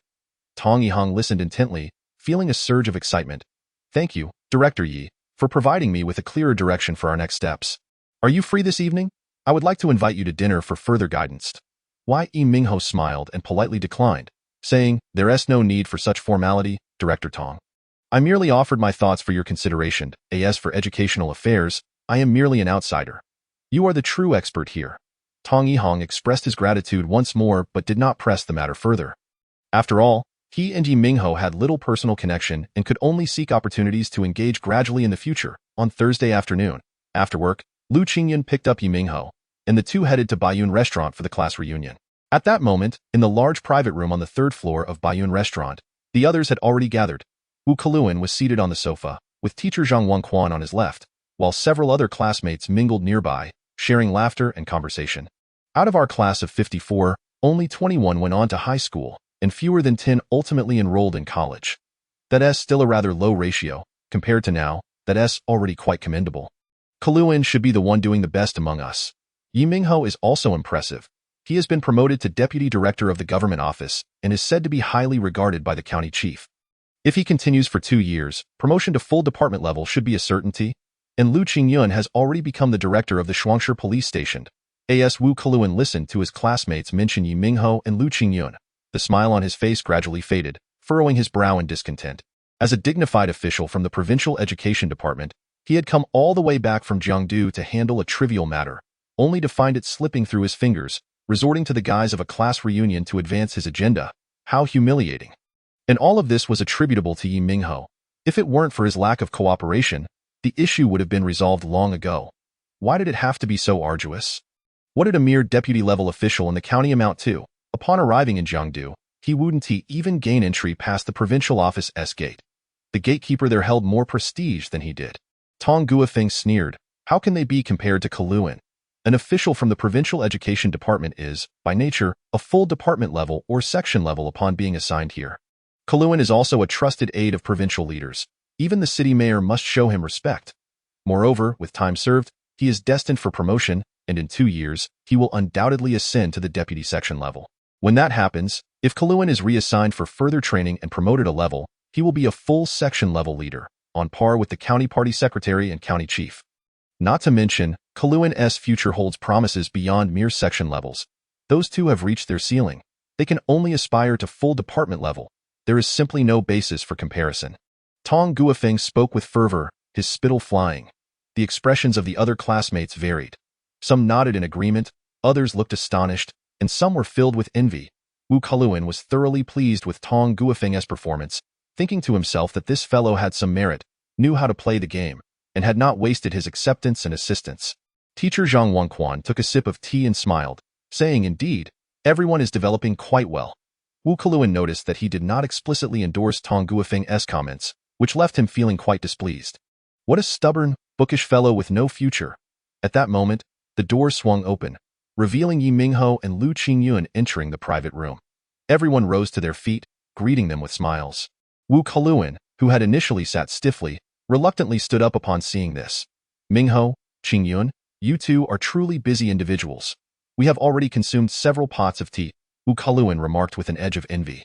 Tong Yihong listened intently, feeling a surge of excitement. Thank you, Director Ye, for providing me with a clearer direction for our next steps. Are you free this evening? I would like to invite you to dinner for further guidance. Ye Minghao smiled and politely declined, saying, There's no need for such formality, Director Tong. I merely offered my thoughts for your consideration. As for educational affairs, I am merely an outsider. You are the true expert here. Tong Yihong expressed his gratitude once more but did not press the matter further. After all, he and Ye Minghao had little personal connection and could only seek opportunities to engage gradually in the future. On Thursday afternoon, after work, Lu Qingyun picked up Ye Minghao, and the two headed to Baiyun Restaurant for the class reunion. At that moment, in the large private room on the 3rd floor of Baiyun Restaurant, the others had already gathered. Wu Keluan was seated on the sofa, with teacher Zhang Wangquan on his left, while several other classmates mingled nearby, sharing laughter and conversation. Out of our class of 54, only 21 went on to high school, and fewer than 10 ultimately enrolled in college. That's still a rather low ratio, compared to now, that's already quite commendable. Keluan should be the one doing the best among us. Ye Minghao is also impressive. He has been promoted to deputy director of the government office and is said to be highly regarded by the county chief. If he continues for 2 years, promotion to full department level should be a certainty, and Lu Qingyun has already become the director of the Shuangshi police station. Wu Keluan listened to his classmates mention Ye Minghao and Lu Qingyun. The smile on his face gradually faded, furrowing his brow in discontent. As a dignified official from the provincial education department, he had come all the way back from Jiangdu to handle a trivial matter, only to find it slipping through his fingers, resorting to the guise of a class reunion to advance his agenda. How humiliating. And all of this was attributable to Ye Minghao. If it weren't for his lack of cooperation, the issue would have been resolved long ago. Why did it have to be so arduous? What did a mere deputy-level official in the county amount to? Upon arriving in Jiangdu, he wouldn't even gain entry past the provincial office gate. The gatekeeper there held more prestige than he did. Tong Guofeng sneered. How can they be compared to Keluan? An official from the provincial education department is, by nature, a full department level or section level upon being assigned here. Keluan is also a trusted aide of provincial leaders. Even the city mayor must show him respect. Moreover, with time served, he is destined for promotion, and in 2 years, he will undoubtedly ascend to the deputy section level. When that happens, if Keluan is reassigned for further training and promoted a level, he will be a full section level leader, on par with the county party secretary and county chief. Not to mention, Keluan's future holds promises beyond mere section levels. Those two have reached their ceiling. They can only aspire to full department level. There is simply no basis for comparison. Tong Guofeng spoke with fervor, his spittle flying. The expressions of the other classmates varied. Some nodded in agreement, others looked astonished, and some were filled with envy. Wu Keluan was thoroughly pleased with Tong Guofeng's performance, thinking to himself that this fellow had some merit, knew how to play the game, and had not wasted his acceptance and assistance. Teacher Zhang Wangquan took a sip of tea and smiled, saying, "Indeed, everyone is developing quite well." Wu Keluan noticed that he did not explicitly endorse Tong Guofeng's comments, which left him feeling quite displeased. What a stubborn, bookish fellow with no future. At that moment, the door swung open, revealing Ye Minghao and Lu Qingyun entering the private room. Everyone rose to their feet, greeting them with smiles. Wu Keluan, who had initially sat stiffly, reluctantly stood up upon seeing this. "Minghao, Qingyun, you two are truly busy individuals. We have already consumed several pots of tea," Wu Keluan remarked with an edge of envy.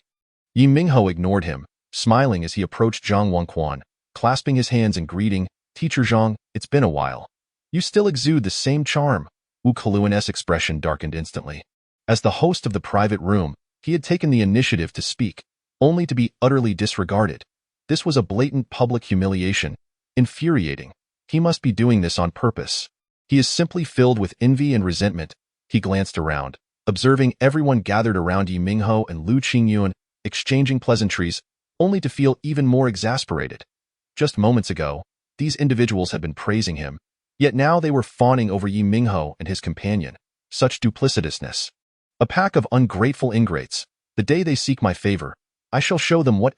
Ye Minghao ignored him, smiling as he approached Zhang Wangquan, clasping his hands and greeting, "Teacher Zhang, it's been a while. You still exude the same charm." Wu Keluan's expression darkened instantly. As the host of the private room, he had taken the initiative to speak, only to be utterly disregarded. This was a blatant public humiliation, infuriating. He must be doing this on purpose. He is simply filled with envy and resentment. He glanced around, observing everyone gathered around Ye Minghao and Lu Qingyun, exchanging pleasantries, only to feel even more exasperated. Just moments ago, these individuals had been praising him, yet now they were fawning over Ye Minghao and his companion. Such duplicitousness. A pack of ungrateful ingrates. The day they seek my favor, I shall show them what.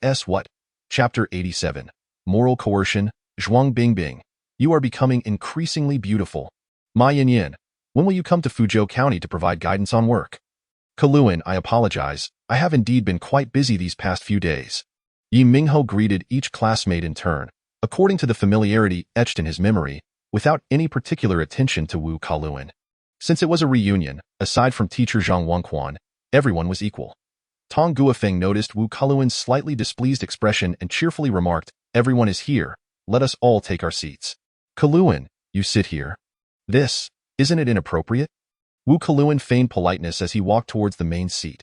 Chapter 87. Moral Coercion. Zhuang Bingbing. You are becoming increasingly beautiful. Ma Yanyan, when will you come to Fuzhou County to provide guidance on work? Keluan, I apologize. I have indeed been quite busy these past few days. Ye Minghao greeted each classmate in turn, according to the familiarity etched in his memory, without any particular attention to Wu Keluan. Since it was a reunion, aside from teacher Zhang Wangquan, everyone was equal. Tong Guofeng noticed Wu Keluan's slightly displeased expression and cheerfully remarked, "Everyone is here. Let us all take our seats." "Keluan, you sit here. Isn't it inappropriate?" Wu Keluan feigned politeness as he walked towards the main seat.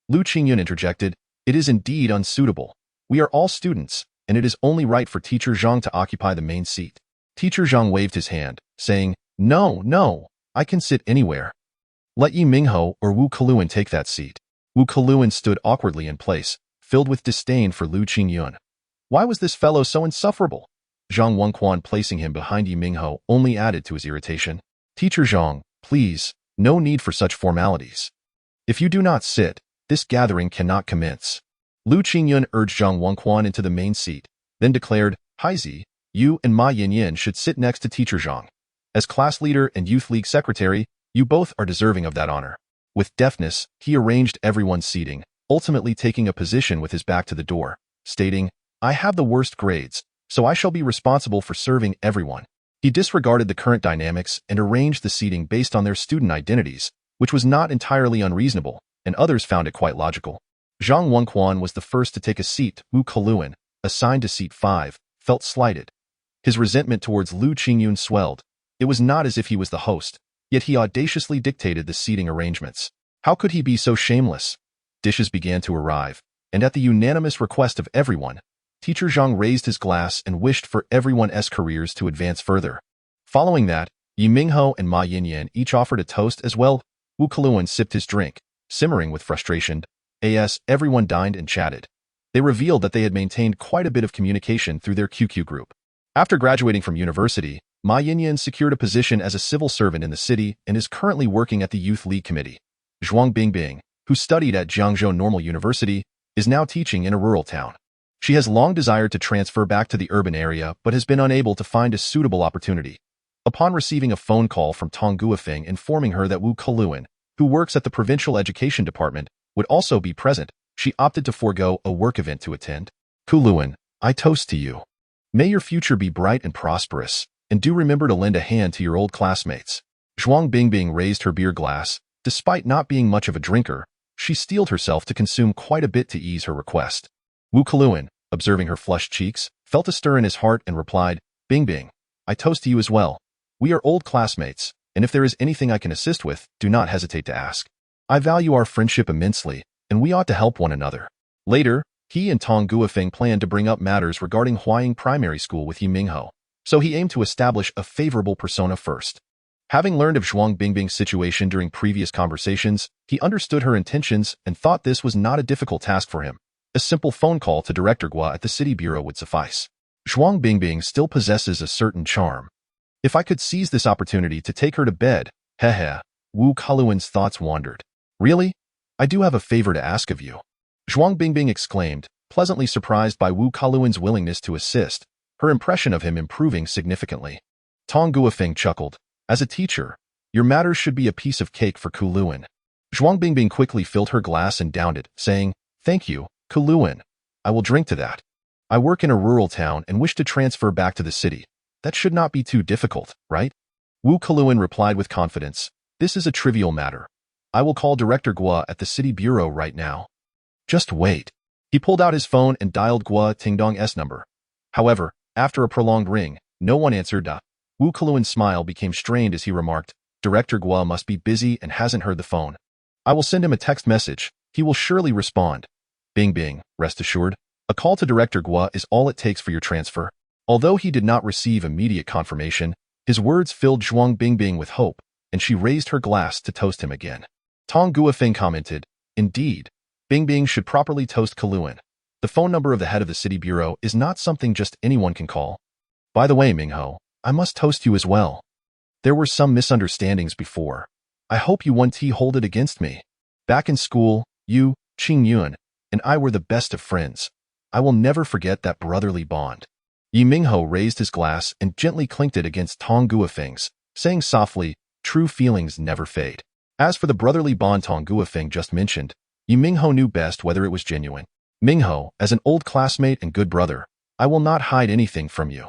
Lu Qingyun interjected, "It is indeed unsuitable. We are all students, and it is only right for Teacher Zhang to occupy the main seat." Teacher Zhang waved his hand, saying, No, I can sit anywhere. Let Ye Minghao or Wu Keluan take that seat." Wu Keluan stood awkwardly in place, filled with disdain for Lu Qingyun. Why was this fellow so insufferable? Zhang Wangquan placing him behind Ye Minghao only added to his irritation. "Teacher Zhang, please, no need for such formalities. If you do not sit, this gathering cannot commence." Lu Qingyun urged Zhang Wangquan into the main seat, then declared, "Haizi, you and Ma Yanyan should sit next to Teacher Zhang. As class leader and youth league secretary, you both are deserving of that honor." With deftness, he arranged everyone's seating, ultimately taking a position with his back to the door, stating, "I have the worst grades, so I shall be responsible for serving everyone." He disregarded the current dynamics and arranged the seating based on their student identities, which was not entirely unreasonable, and others found it quite logical. Zhang Wangquan was the first to take a seat. Wu Keluan, assigned to seat 5, felt slighted. His resentment towards Lu Qingyun swelled. It was not as if he was the host, yet he audaciously dictated the seating arrangements. How could he be so shameless? Dishes began to arrive, and at the unanimous request of everyone, Teacher Zhang raised his glass and wished for everyone's careers to advance further. Following that, Ye Minghao and Ma Yanyan each offered a toast as well. Wu Keluan sipped his drink, simmering with frustration. As everyone dined and chatted, they revealed that they had maintained quite a bit of communication through their QQ group. After graduating from university, Ma Yanyan secured a position as a civil servant in the city and is currently working at the Youth League Committee. Zhuang Bingbing, who studied at Jiangzhou Normal University, is now teaching in a rural town. She has long desired to transfer back to the urban area but has been unable to find a suitable opportunity. Upon receiving a phone call from Tong Guofeng informing her that Wu Keluan, who works at the Provincial Education Department, would also be present, she opted to forego a work event to attend. "Keluan, I toast to you. May your future be bright and prosperous, and do remember to lend a hand to your old classmates." Zhuang Bingbing raised her beer glass. Despite not being much of a drinker, she steeled herself to consume quite a bit to ease her request. Wu Keluan, observing her flushed cheeks, felt a stir in his heart and replied, "Bingbing, I toast to you as well. We are old classmates, and if there is anything I can assist with, do not hesitate to ask. I value our friendship immensely, and we ought to help one another." Later, He and Tong Guofeng planned to bring up matters regarding Huaying Primary School with Ye Minghao, so he aimed to establish a favorable persona first. Having learned of Zhuang Bingbing's situation during previous conversations, he understood her intentions and thought this was not a difficult task for him. A simple phone call to Director Gua at the city bureau would suffice. Zhuang Bingbing still possesses a certain charm. If I could seize this opportunity to take her to bed, hehe, Wu Kaluan's thoughts wandered. Really? I do have a favor to ask of you. Zhuang Bingbing exclaimed, pleasantly surprised by Wu Kaluan's willingness to assist, her impression of him improving significantly. Tong Guofeng chuckled. As a teacher, your matters should be a piece of cake for Kuluan. Zhuang Bingbing quickly filled her glass and downed it, saying, Thank you, Kuluan. I will drink to that. I work in a rural town and wish to transfer back to the city. That should not be too difficult, right? Wu Kuluan replied with confidence, This is a trivial matter. I will call Director Gua at the city bureau right now. Just wait. He pulled out his phone and dialed Gua Tingdong's number. However, after a prolonged ring, no one answered. Wu Kuluan's smile became strained as he remarked, Director Gua must be busy and hasn't heard the phone. I will send him a text message. He will surely respond. Bingbing, rest assured, a call to Director Gua is all it takes for your transfer. Although he did not receive immediate confirmation, his words filled Zhuang Bingbing with hope, and she raised her glass to toast him again. Tong Guofeng commented, Indeed, Bingbing should properly toast Kuluan. The phone number of the head of the city bureau is not something just anyone can call. By the way, Minghao, I must toast you as well. There were some misunderstandings before. I hope you won't hold it against me. Back in school, you, Qing Yuan, and I were the best of friends. I will never forget that brotherly bond. Ye Minghao raised his glass and gently clinked it against Tong Guofeng's, saying softly, True feelings never fade. As for the brotherly bond Tong Guofeng just mentioned, Ye Minghao knew best whether it was genuine. Minghao, as an old classmate and good brother, I will not hide anything from you.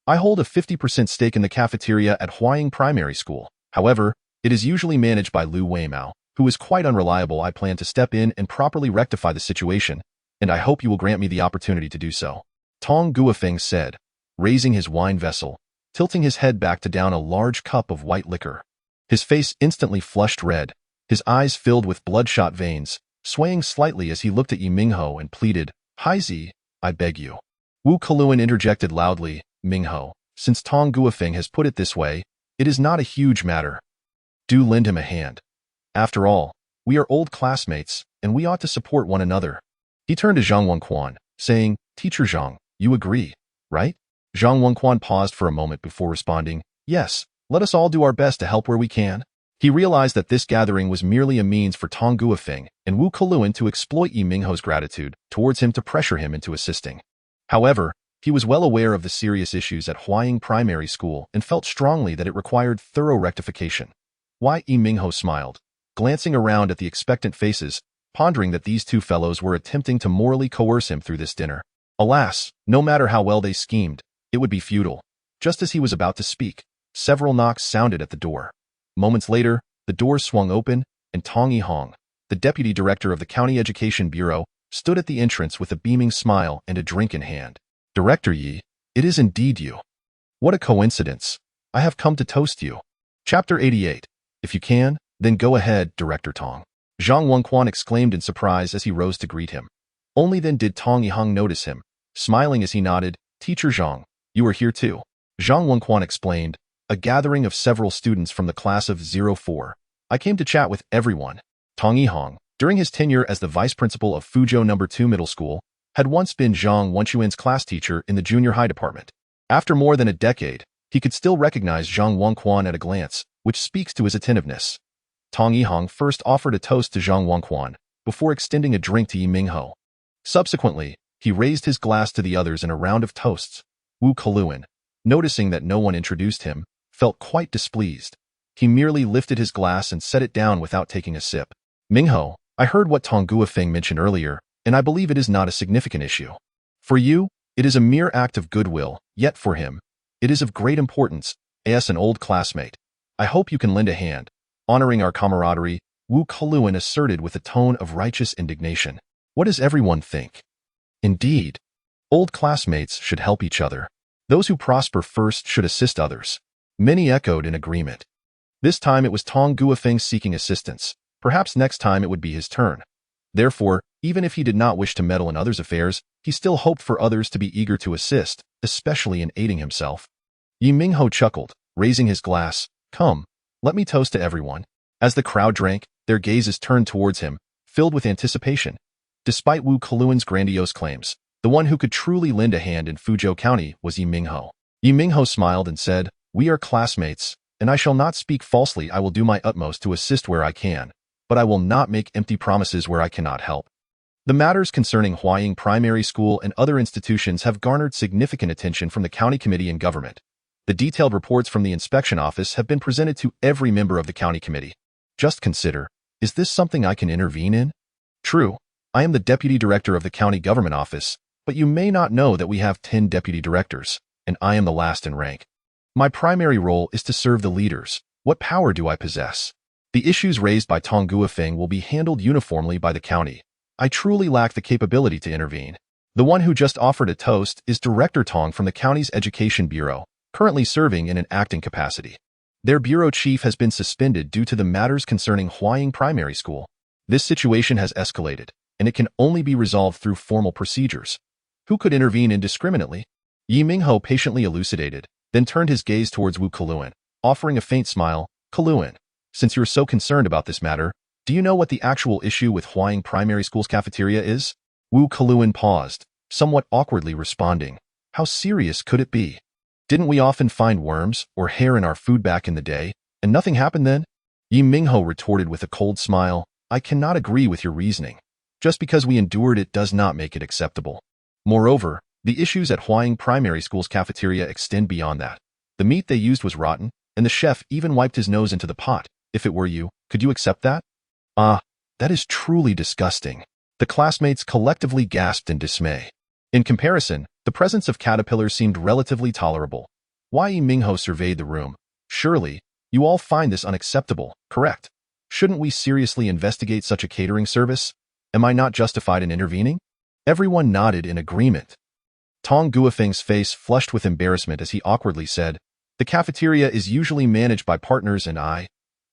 I hold a 50% stake in the cafeteria at Huaying Primary School. However, it is usually managed by Lu Weimao, who is quite unreliable. I plan to step in and properly rectify the situation, and I hope you will grant me the opportunity to do so. Tong Guofeng said, raising his wine vessel, tilting his head back to down a large cup of white liquor. His face instantly flushed red, his eyes filled with bloodshot veins, swaying slightly as he looked at Ye Minghao and pleaded, Haizi, I beg you. Wu Kuluan interjected loudly, Minghao, since Tong Guofeng has put it this way, it is not a huge matter. Do lend him a hand. After all, we are old classmates, and we ought to support one another. He turned to Zhang Wenquan, saying, Teacher Zhang, you agree, right? Zhang Wenquan paused for a moment before responding, Yes, let us all do our best to help where we can. He realized that this gathering was merely a means for Tong Guofeng and Wu Kuluan to exploit Ye Minghao's gratitude towards him to pressure him into assisting. However, he was well aware of the serious issues at Huaying Primary School and felt strongly that it required thorough rectification. Ye Minghao smiled, glancing around at the expectant faces, pondering that these two fellows were attempting to morally coerce him through this dinner. Alas, no matter how well they schemed, it would be futile. Just as he was about to speak, several knocks sounded at the door. Moments later, the doors swung open, and Tong Yihong, the deputy director of the County Education Bureau, stood at the entrance with a beaming smile and a drink in hand. Director Yi, it is indeed you. What a coincidence. I have come to toast you. Chapter 88. If you can, then go ahead, Director Tong. Zhang Wenquan exclaimed in surprise as he rose to greet him. Only then did Tong Yihong notice him, smiling as he nodded, Teacher Zhang, you are here too. Zhang Wenquan explained, a gathering of several students from the class of 04. I came to chat with everyone. Tong Yihong, during his tenure as the vice principal of Fuzhou No. 2 Middle School, had once been Zhang Wenquan's class teacher in the junior high department. After more than a decade, he could still recognize Zhang Wenquan at a glance, which speaks to his attentiveness. Tong Yihong first offered a toast to Zhang Wenquan, before extending a drink to Ye Minghao. Subsequently, he raised his glass to the others in a round of toasts. Wu Kuluan, noticing that no one introduced him, felt quite displeased. He merely lifted his glass and set it down without taking a sip. Minghao, I heard what Tong Guofeng mentioned earlier, and I believe it is not a significant issue. For you, it is a mere act of goodwill, yet for him, it is of great importance, as an old classmate. I hope you can lend a hand. Honoring our camaraderie, Wu Kuluan asserted with a tone of righteous indignation. What does everyone think? Indeed, old classmates should help each other. Those who prosper first should assist others. Many echoed in agreement. This time it was Tong Guofeng seeking assistance. Perhaps next time it would be his turn. Therefore, Even if he did not wish to meddle in others' affairs, he still hoped for others to be eager to assist, especially in aiding himself. Ye Minghao chuckled, raising his glass. Come, let me toast to everyone. As the crowd drank, their gazes turned towards him, filled with anticipation. Despite Wu Keluan's grandiose claims, the one who could truly lend a hand in Fuzhou County was Ye Minghao. Ye Minghao smiled and said, "We are classmates, and I shall not speak falsely. I will do my utmost to assist where I can, but I will not make empty promises where I cannot help." The matters concerning Huaying Primary School and other institutions have garnered significant attention from the county committee and government. The detailed reports from the inspection office have been presented to every member of the county committee. Just consider, is this something I can intervene in? True, I am the deputy director of the county government office, but you may not know that we have 10 deputy directors, and I am the last in rank. My primary role is to serve the leaders. What power do I possess? The issues raised by Tong Guofeng will be handled uniformly by the county. I truly lack the capability to intervene. The one who just offered a toast is Director Tong from the county's Education Bureau, currently serving in an acting capacity. Their bureau chief has been suspended due to the matters concerning Huaying Primary School. This situation has escalated, and it can only be resolved through formal procedures. Who could intervene indiscriminately? Ye Minghao patiently elucidated, then turned his gaze towards Wu Keluan, offering a faint smile. Keluan, since you're so concerned about this matter, do you know what the actual issue with Huaying Primary School's cafeteria is? Wu Keluan paused, somewhat awkwardly responding. How serious could it be? Didn't we often find worms or hair in our food back in the day, and nothing happened then? Ye Minghao retorted with a cold smile. I cannot agree with your reasoning. Just because we endured it does not make it acceptable. Moreover, the issues at Huaying Primary School's cafeteria extend beyond that. The meat they used was rotten, and the chef even wiped his nose into the pot. If it were you, could you accept that? Ah, that is truly disgusting. The classmates collectively gasped in dismay. In comparison, the presence of caterpillars seemed relatively tolerable. Ye Minghao surveyed the room. Surely, you all find this unacceptable, correct? Shouldn't we seriously investigate such a catering service? Am I not justified in intervening? Everyone nodded in agreement. Tong Guofeng's face flushed with embarrassment as he awkwardly said, "The cafeteria is usually managed by partners and I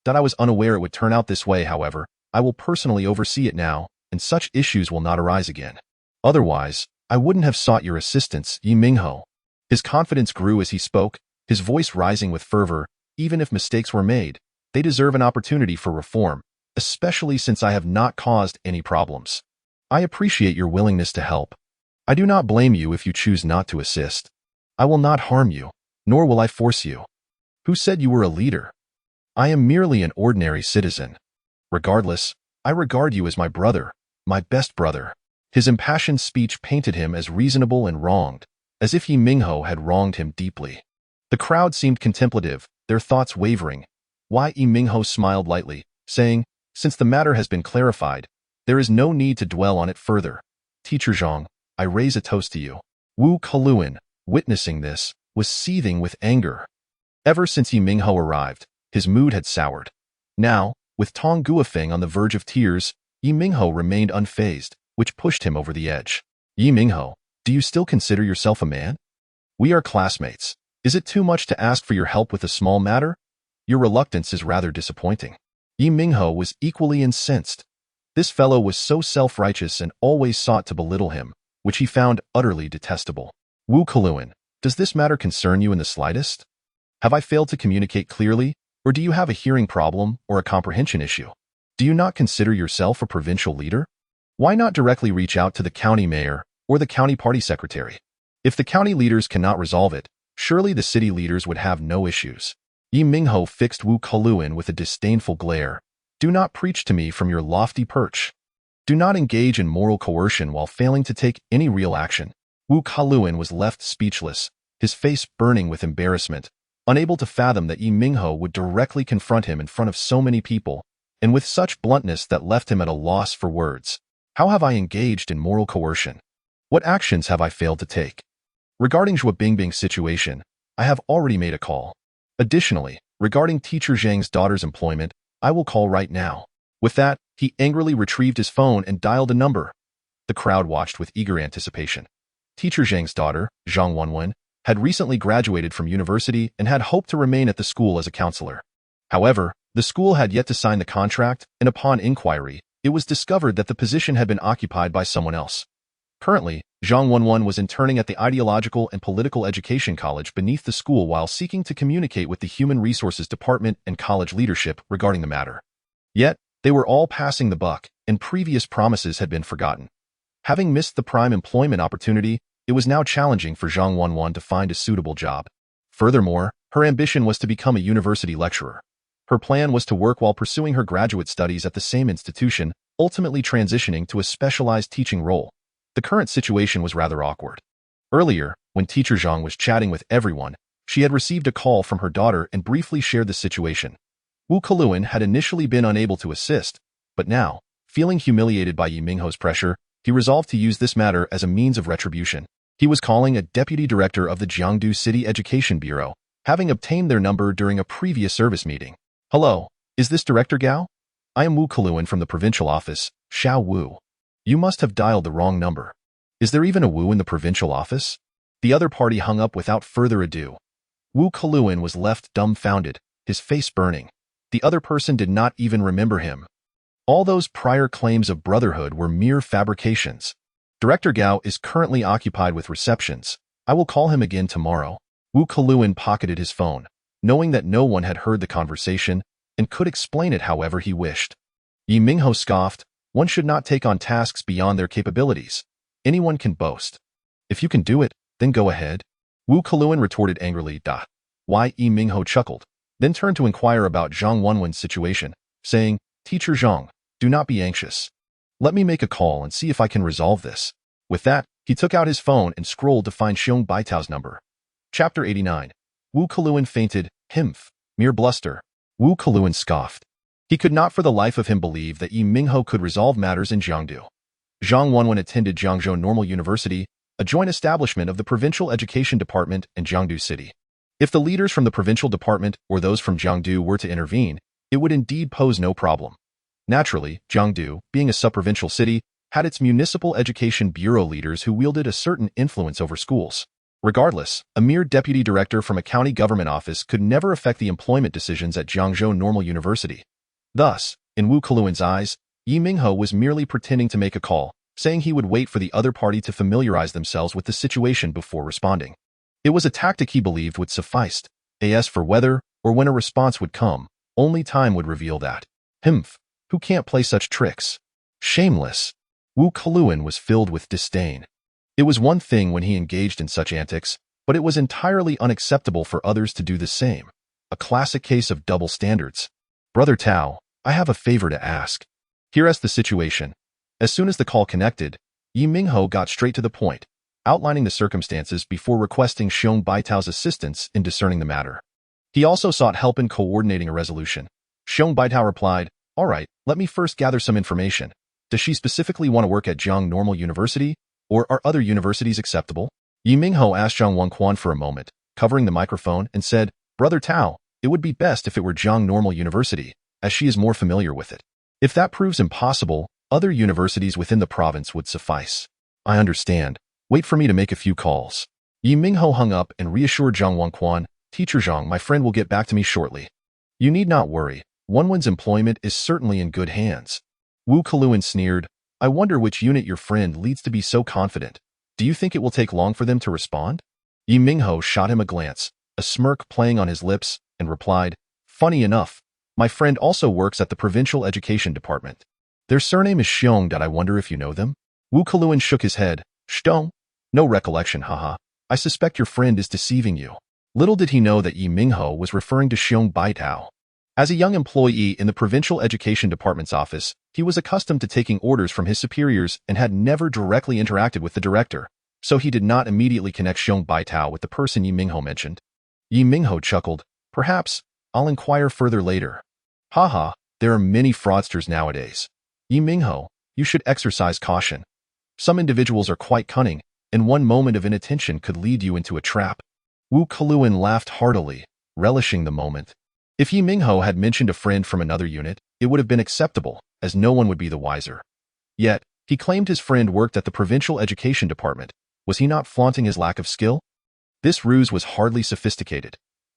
was unaware it would turn out this way. However, I will personally oversee it now, and such issues will not arise again. Otherwise, I wouldn't have sought your assistance, Ye Minghao." His confidence grew as he spoke, his voice rising with fervor. Even if mistakes were made, they deserve an opportunity for reform, especially since I have not caused any problems. I appreciate your willingness to help. I do not blame you if you choose not to assist. I will not harm you, nor will I force you. Who said you were a leader? I am merely an ordinary citizen. Regardless, I regard you as my brother, my best brother. His impassioned speech painted him as reasonable and wronged, as if Ye Minghao had wronged him deeply. The crowd seemed contemplative, their thoughts wavering. Ye Minghao smiled lightly, saying, "Since the matter has been clarified, there is no need to dwell on it further. Teacher Zhang, I raise a toast to you." Wu Keluan, witnessing this, was seething with anger. Ever since Ye Minghao arrived, his mood had soured. Now, with Tong Guofeng on the verge of tears, Ye Minghao remained unfazed, which pushed him over the edge. Ye Minghao, do you still consider yourself a man? We are classmates. Is it too much to ask for your help with a small matter? Your reluctance is rather disappointing. Ye Minghao was equally incensed. This fellow was so self-righteous and always sought to belittle him, which he found utterly detestable. Wu Keluan, does this matter concern you in the slightest? Have I failed to communicate clearly, or do you have a hearing problem or a comprehension issue? Do you not consider yourself a provincial leader? Why not directly reach out to the county mayor or the county party secretary? If the county leaders cannot resolve it, surely the city leaders would have no issues. Ye Minghao fixed Wu Keluan with a disdainful glare. Do not preach to me from your lofty perch. Do not engage in moral coercion while failing to take any real action. Wu Keluan was left speechless, his face burning with embarrassment, unable to fathom that Ye Minghao would directly confront him in front of so many people, and with such bluntness that left him at a loss for words. How have I engaged in moral coercion? What actions have I failed to take? Regarding Zhua Bingbing's situation, I have already made a call. Additionally, regarding Teacher Zhang's daughter's employment, I will call right now. With that, he angrily retrieved his phone and dialed a number. The crowd watched with eager anticipation. Teacher Zhang's daughter, Zhang Wenwen, had recently graduated from university and had hoped to remain at the school as a counselor. However, the school had yet to sign the contract, and upon inquiry, it was discovered that the position had been occupied by someone else. Currently, Zhang Wenwen was interning at the Ideological and Political Education College beneath the school while seeking to communicate with the Human Resources Department and college leadership regarding the matter. Yet, they were all passing the buck, and previous promises had been forgotten. Having missed the prime employment opportunity, it was now challenging for Zhang Wenwen to find a suitable job. Furthermore, her ambition was to become a university lecturer. Her plan was to work while pursuing her graduate studies at the same institution, ultimately transitioning to a specialized teaching role. The current situation was rather awkward. Earlier, when teacher Zhang was chatting with everyone, she had received a call from her daughter and briefly shared the situation. Wu Keluan had initially been unable to assist, but now, feeling humiliated by Ye Minghao's pressure, he resolved to use this matter as a means of retribution. He was calling a deputy director of the Jiangdu City Education Bureau, having obtained their number during a previous service meeting. Hello, is this Director Gao? I am Wu Keluan from the provincial office, Xiao Wu. You must have dialed the wrong number. Is there even a Wu in the provincial office? The other party hung up without further ado. Wu Keluan was left dumbfounded, his face burning. The other person did not even remember him. All those prior claims of brotherhood were mere fabrications. Director Gao is currently occupied with receptions. I will call him again tomorrow. Wu Keluan pocketed his phone, knowing that no one had heard the conversation, and could explain it however he wished. Ye Minghao scoffed, one should not take on tasks beyond their capabilities. Anyone can boast. If you can do it, then go ahead. Wu Keluan retorted angrily, "Dah." Why? Ye Minghao chuckled, then turned to inquire about Zhang Wenwen's situation, saying, Teacher Zhang, do not be anxious. Let me make a call and see if I can resolve this. With that, he took out his phone and scrolled to find Xiong Baitao's number. Chapter 89. Wu Keluan fainted, "Himph, mere bluster." Wu Keluan scoffed. He could not for the life of him believe that Ye Minghao could resolve matters in Jiangdu. Zhang Wenwen attended Jiangzhou Normal University, a joint establishment of the Provincial Education Department and Jiangdu City. If the leaders from the provincial department or those from Jiangdu were to intervene, it would indeed pose no problem. Naturally, Jiangdu, being a subprovincial city, had its municipal education bureau leaders who wielded a certain influence over schools. Regardless, a mere deputy director from a county government office could never affect the employment decisions at Jiangzhou Normal University. Thus, in Wu Keluan's eyes, Ye Minghao was merely pretending to make a call, saying he would wait for the other party to familiarize themselves with the situation before responding. It was a tactic he believed would suffice. As for whether or when a response would come, only time would reveal that. Himph, who can't play such tricks? Shameless. Wu Keluan was filled with disdain. It was one thing when he engaged in such antics, but it was entirely unacceptable for others to do the same. A classic case of double standards. Brother Tao, I have a favor to ask. Here's the situation. As soon as the call connected, Ye Minghao got straight to the point, outlining the circumstances before requesting Xiong Baitao's assistance in discerning the matter. He also sought help in coordinating a resolution. Xiong Baitao replied, All right, let me first gather some information. Does she specifically want to work at Jiang Normal University, or are other universities acceptable? Ye Minghao asked Zhang Wenquan for a moment, covering the microphone, and said, Brother Tao, it would be best if it were Jiang Normal University, as she is more familiar with it. If that proves impossible, other universities within the province would suffice. I understand. Wait for me to make a few calls. Ye Minghao hung up and reassured Zhang Wenquan, Teacher Zhang, my friend will get back to me shortly. You need not worry. Wenwen's employment is certainly in good hands. Wu Keluan sneered, I wonder which unit your friend leads to be so confident. Do you think it will take long for them to respond? Ye Minghao shot him a glance, a smirk playing on his lips, and replied, Funny enough, my friend also works at the Provincial Education Department. Their surname is Xiong. I wonder if you know them? Wu Keluan shook his head. Xiong? No recollection, haha. I suspect your friend is deceiving you. Little did he know that Ye Minghao was referring to Xiong Baitao. As a young employee in the Provincial Education Department's office, he was accustomed to taking orders from his superiors and had never directly interacted with the director, so he did not immediately connect Xiong Baitao with the person Ye Minghao mentioned. Ye Minghao chuckled, Perhaps, I'll inquire further later. Haha, there are many fraudsters nowadays. Ye Minghao, you should exercise caution. Some individuals are quite cunning, and one moment of inattention could lead you into a trap. Wu Keluan laughed heartily, relishing the moment. If Ye Minghao had mentioned a friend from another unit, it would have been acceptable, as no one would be the wiser. Yet, he claimed his friend worked at the Provincial Education Department. Was he not flaunting his lack of skill? This ruse was hardly sophisticated.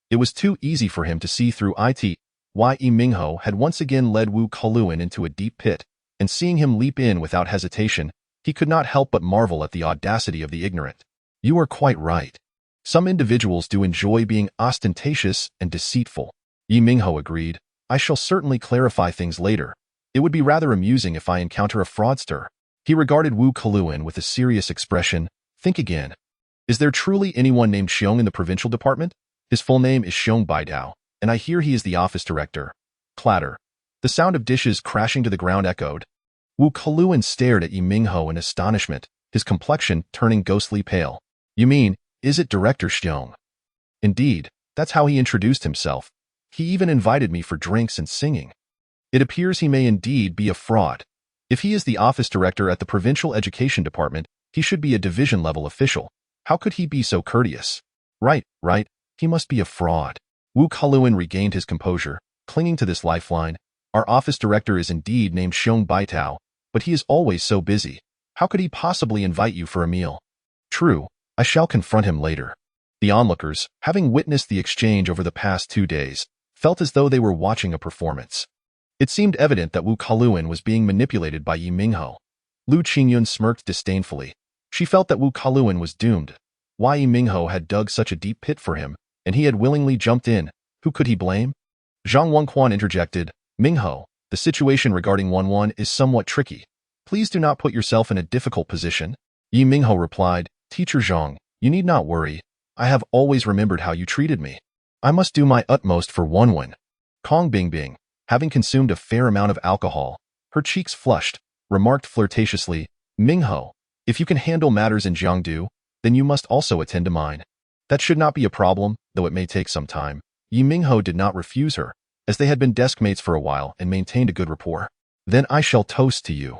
It was too easy for him to see through it. Ye Minghao had once again led Wu Keluan into a deep pit, and seeing him leap in without hesitation, he could not help but marvel at the audacity of the ignorant. You are quite right. Some individuals do enjoy being ostentatious and deceitful. Ye Minghao agreed. I shall certainly clarify things later. It would be rather amusing if I encounter a fraudster. He regarded Wu Keluan with a serious expression. Think again. Is there truly anyone named Xiong in the provincial department? His full name is Xiong Baidao, and I hear he is the office director. Clatter. The sound of dishes crashing to the ground echoed. Wu Keluan stared at Ye Minghao in astonishment, his complexion turning ghostly pale. You mean, is it Director Xiong? Indeed, that's how he introduced himself. He even invited me for drinks and singing. It appears he may indeed be a fraud. If he is the office director at the provincial education department, he should be a division-level official. How could he be so courteous? Right, he must be a fraud. Wu Keluan regained his composure, clinging to this lifeline. Our office director is indeed named Xiong Baitao, but he is always so busy. How could he possibly invite you for a meal? True, I shall confront him later. The onlookers, having witnessed the exchange over the past 2 days, felt as though they were watching a performance. It seemed evident that Wu Keluan was being manipulated by Ye Minghao. Lu Qingyun smirked disdainfully. She felt that Wu Keluan was doomed. Why Ye Minghao had dug such a deep pit for him, and he had willingly jumped in. Who could he blame? Zhang Wenquan interjected. Minghao, the situation regarding Wenwan is somewhat tricky. Please do not put yourself in a difficult position. Ye Minghao replied, Teacher Zhang, you need not worry. I have always remembered how you treated me. I must do my utmost for Wenwan. Kong Bingbing, having consumed a fair amount of alcohol, her cheeks flushed, remarked flirtatiously, Minghao, if you can handle matters in Jiangdu, then you must also attend to mine. That should not be a problem, though it may take some time. Ye Minghao did not refuse her, as they had been deskmates for a while and maintained a good rapport. Then I shall toast to you.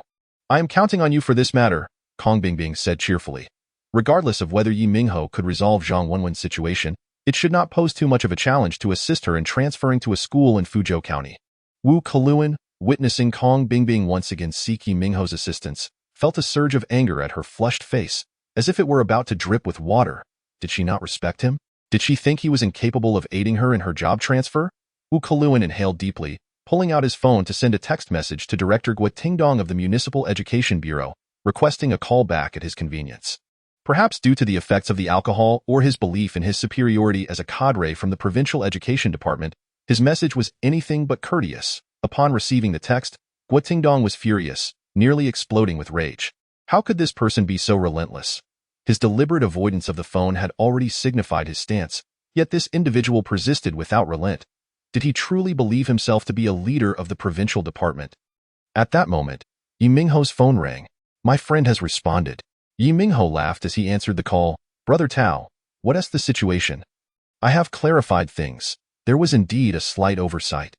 I am counting on you for this matter, Kong Bingbing said cheerfully. Regardless of whether Ye Minghao could resolve Zhang Wenwan's situation, it should not pose too much of a challenge to assist her in transferring to a school in Fuzhou County. Wu Keluan, witnessing Kong Bingbing once again seek Ye Minghao's assistance, felt a surge of anger at her flushed face, as if it were about to drip with water. Did she not respect him? Did she think he was incapable of aiding her in her job transfer? Wu Keluan inhaled deeply, pulling out his phone to send a text message to Director Guo Tingdong of the Municipal Education Bureau, requesting a call back at his convenience. Perhaps due to the effects of the alcohol or his belief in his superiority as a cadre from the provincial education department, his message was anything but courteous. Upon receiving the text, Guo Tingdong was furious, nearly exploding with rage. How could this person be so relentless? His deliberate avoidance of the phone had already signified his stance, yet this individual persisted without relent. Did he truly believe himself to be a leader of the provincial department? At that moment, Ye Minghao's phone rang. My friend has responded. Ye Minghao laughed as he answered the call. Brother Tao, what is the situation? I have clarified things. There was indeed a slight oversight.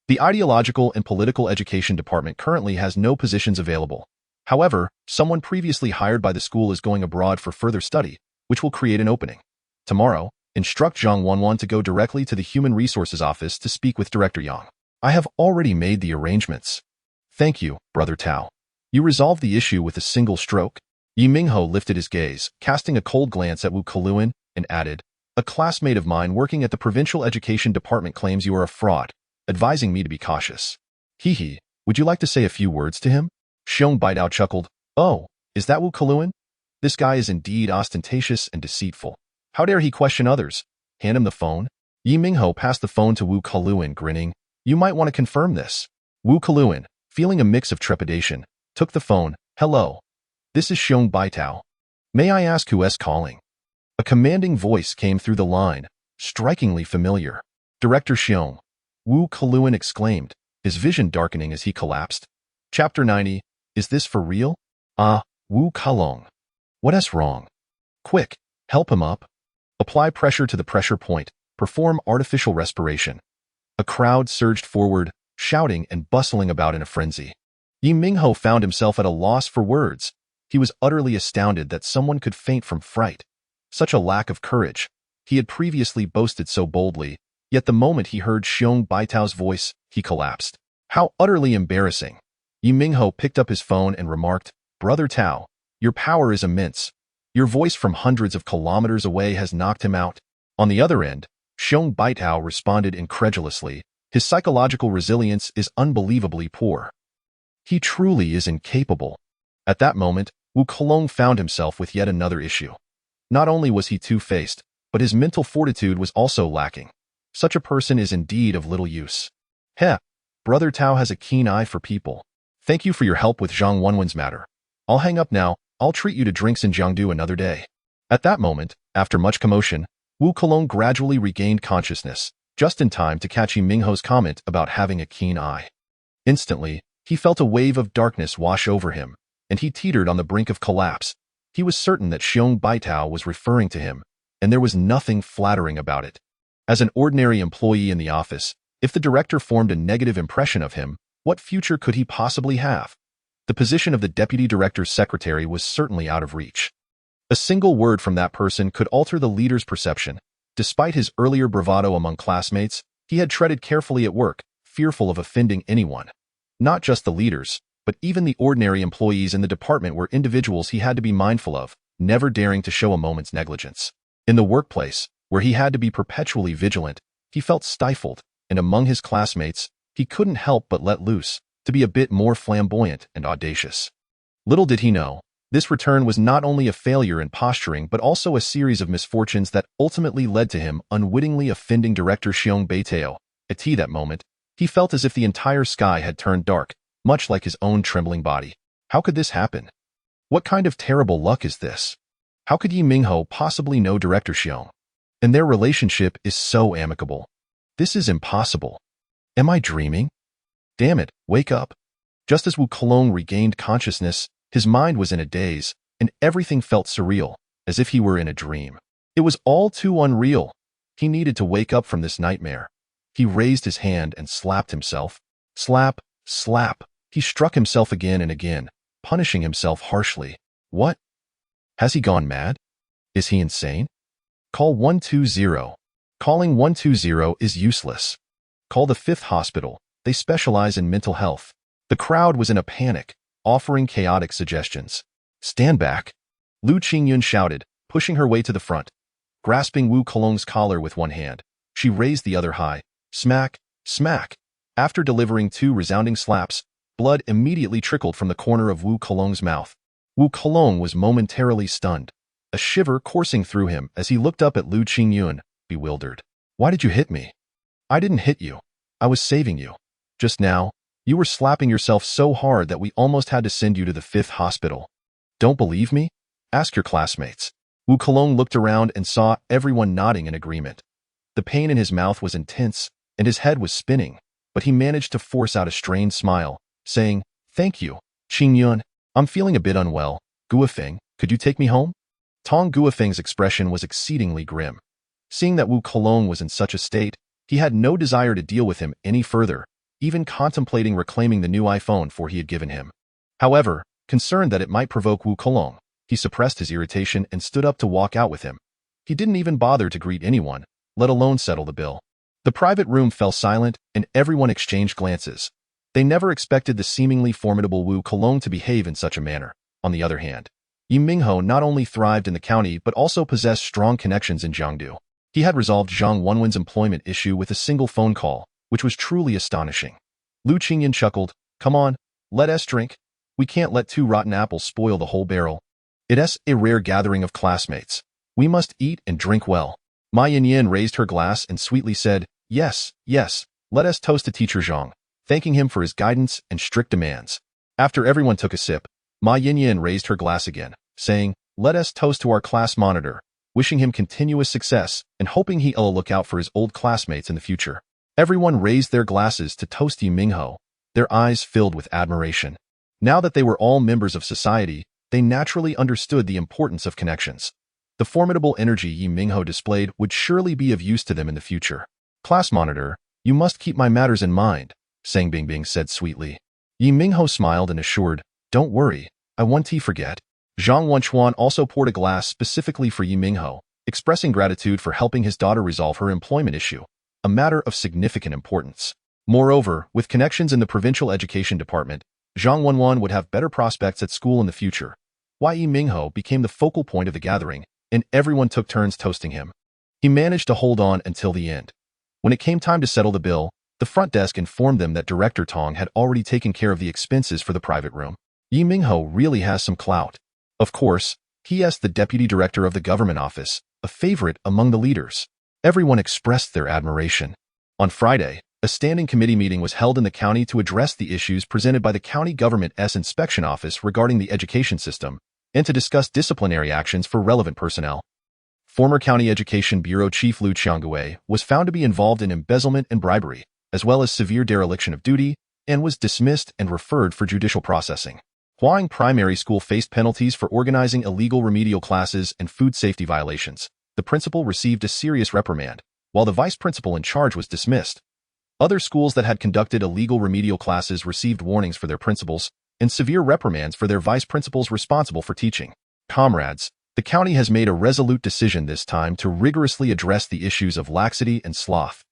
The ideological and political education department currently has no positions available. However, someone previously hired by the school is going abroad for further study, which will create an opening. Tomorrow, instruct Zhang Wenwan to go directly to the Human Resources Office to speak with Director Yang. I have already made the arrangements. Thank you, Brother Tao. You resolved the issue with a single stroke. Ye Minghao lifted his gaze, casting a cold glance at Wu Keluan, and added, A classmate of mine working at the Provincial Education Department claims you are a fraud, advising me to be cautious. Hee, would you like to say a few words to him? Xiong Baidao chuckled. Oh, is that Wu Keluan? This guy is indeed ostentatious and deceitful. How dare he question others? Hand him the phone. Ye Minghao passed the phone to Wu Keluan, grinning. You might want to confirm this. Wu Keluan, feeling a mix of trepidation, took the phone. Hello. This is Xiong Baitao. May I ask who is calling? A commanding voice came through the line, strikingly familiar. Director Xiong. Wu Keluan exclaimed, his vision darkening as he collapsed. Chapter 90. Is this for real? Wu Kelong. What is wrong? Quick, help him up. Apply pressure to the pressure point. Perform artificial respiration. A crowd surged forward, shouting and bustling about in a frenzy. Ye Minghao found himself at a loss for words. He was utterly astounded that someone could faint from fright. Such a lack of courage. He had previously boasted so boldly, yet the moment he heard Xiong Baitao's voice, he collapsed. How utterly embarrassing. Ye Minghao picked up his phone and remarked, Brother Tao, your power is immense. Your voice from hundreds of kilometers away has knocked him out. On the other end, Xiong Baitao responded incredulously, his psychological resilience is unbelievably poor. He truly is incapable. At that moment, Wu Kelong found himself with yet another issue. Not only was he two-faced, but his mental fortitude was also lacking. Such a person is indeed of little use. Heh, Brother Tao has a keen eye for people. Thank you for your help with Zhang Wenwen's matter. I'll hang up now. I'll treat you to drinks in Jiangdu another day. At that moment, after much commotion, Wu Kelong gradually regained consciousness, just in time to catch Ye Minghao's comment about having a keen eye. Instantly, he felt a wave of darkness wash over him, and he teetered on the brink of collapse. He was certain that Xiong Baitao was referring to him, and there was nothing flattering about it. As an ordinary employee in the office, if the director formed a negative impression of him, what future could he possibly have? The position of the deputy director's secretary was certainly out of reach. A single word from that person could alter the leader's perception. Despite his earlier bravado among classmates, he had treaded carefully at work, fearful of offending anyone. Not just the leaders, but even the ordinary employees in the department were individuals he had to be mindful of, never daring to show a moment's negligence. In the workplace, where he had to be perpetually vigilant, he felt stifled, and among his classmates, he couldn't help but let loose, to be a bit more flamboyant and audacious. Little did he know, this return was not only a failure in posturing but also a series of misfortunes that ultimately led to him unwittingly offending director Xiong Baitao. At that moment, he felt as if the entire sky had turned dark, much like his own trembling body. How could this happen? What kind of terrible luck is this? How could Ye Minghao possibly know Director Xiong? And their relationship is so amicable. This is impossible. Am I dreaming? Damn it, wake up. Just as Wu Kelong regained consciousness, his mind was in a daze, and everything felt surreal, as if he were in a dream. It was all too unreal. He needed to wake up from this nightmare. He raised his hand and slapped himself. Slap, slap. He struck himself again and again, punishing himself harshly. What? Has he gone mad? Is he insane? Call 120. Calling 120 is useless. Call the 5th hospital. They specialize in mental health. The crowd was in a panic, offering chaotic suggestions. Stand back. Lu Qingyun shouted, pushing her way to the front. Grasping Wu Kelong's collar with one hand, she raised the other high. Smack, smack. After delivering 2 resounding slaps, blood immediately trickled from the corner of Wu Kelong's mouth. Wu Kelong was momentarily stunned, a shiver coursing through him as he looked up at Lu Qingyun, bewildered. Why did you hit me? I didn't hit you. I was saving you. Just now, you were slapping yourself so hard that we almost had to send you to the 5th hospital. Don't believe me? Ask your classmates. Wu Kelong looked around and saw everyone nodding in agreement. The pain in his mouth was intense, and his head was spinning, but he managed to force out a strained smile, saying, Thank you, Qingyun. I'm feeling a bit unwell. Guofeng, could you take me home? Tong Guofeng's expression was exceedingly grim. Seeing that Wu Kelong was in such a state, he had no desire to deal with him any further, even contemplating reclaiming the new iPhone he had given him. However, concerned that it might provoke Wu Kelong, he suppressed his irritation and stood up to walk out with him. He didn't even bother to greet anyone, let alone settle the bill. The private room fell silent, and everyone exchanged glances. They never expected the seemingly formidable Wu Kelong to behave in such a manner. On the other hand, Ye Minghao not only thrived in the county but also possessed strong connections in Jiangdu. He had resolved Zhang Wenwen's employment issue with a single phone call, which was truly astonishing. Lu Qingyan chuckled, Come on, let us drink. We can't let 2 rotten apples spoil the whole barrel. It's a rare gathering of classmates. We must eat and drink well. Ma Yanyan raised her glass and sweetly said, Yes, yes, let us toast to Teacher Zhang, thanking him for his guidance and strict demands. After everyone took a sip, Ma Yanyan raised her glass again, saying, Let us toast to our class monitor, wishing him continuous success and hoping he'll look out for his old classmates in the future. Everyone raised their glasses to toast Ye Minghao, their eyes filled with admiration. Now that they were all members of society, they naturally understood the importance of connections. The formidable energy Ye Minghao displayed would surely be of use to them in the future. Class monitor, you must keep my matters in mind, Sang Bingbing said sweetly. Ye Minghao smiled and assured, Don't worry, I won't forget. Zhang Wenchuan also poured a glass specifically for Ye Minghao, expressing gratitude for helping his daughter resolve her employment issue, a matter of significant importance. Moreover, with connections in the provincial education department, Zhang Wenwan would have better prospects at school in the future. Ye Minghao became the focal point of the gathering, and everyone took turns toasting him. He managed to hold on until the end. When it came time to settle the bill, The front desk informed them that Director Tong had already taken care of the expenses for the private room. Ye Minghao really has some clout. Of course, he asked the deputy director of the government office, a favorite among the leaders. Everyone expressed their admiration. On Friday, a standing committee meeting was held in the county to address the issues presented by the county government's inspection office regarding the education system and to discuss disciplinary actions for relevant personnel. Former County Education Bureau Chief Liu Qianggui was found to be involved in embezzlement and bribery, as well as severe dereliction of duty, and was dismissed and referred for judicial processing. Huang Primary School faced penalties for organizing illegal remedial classes and food safety violations. The principal received a serious reprimand, while the vice principal in charge was dismissed. Other schools that had conducted illegal remedial classes received warnings for their principals and severe reprimands for their vice principals responsible for teaching. Comrades, the county has made a resolute decision this time to rigorously address the issues of laxity and sloth.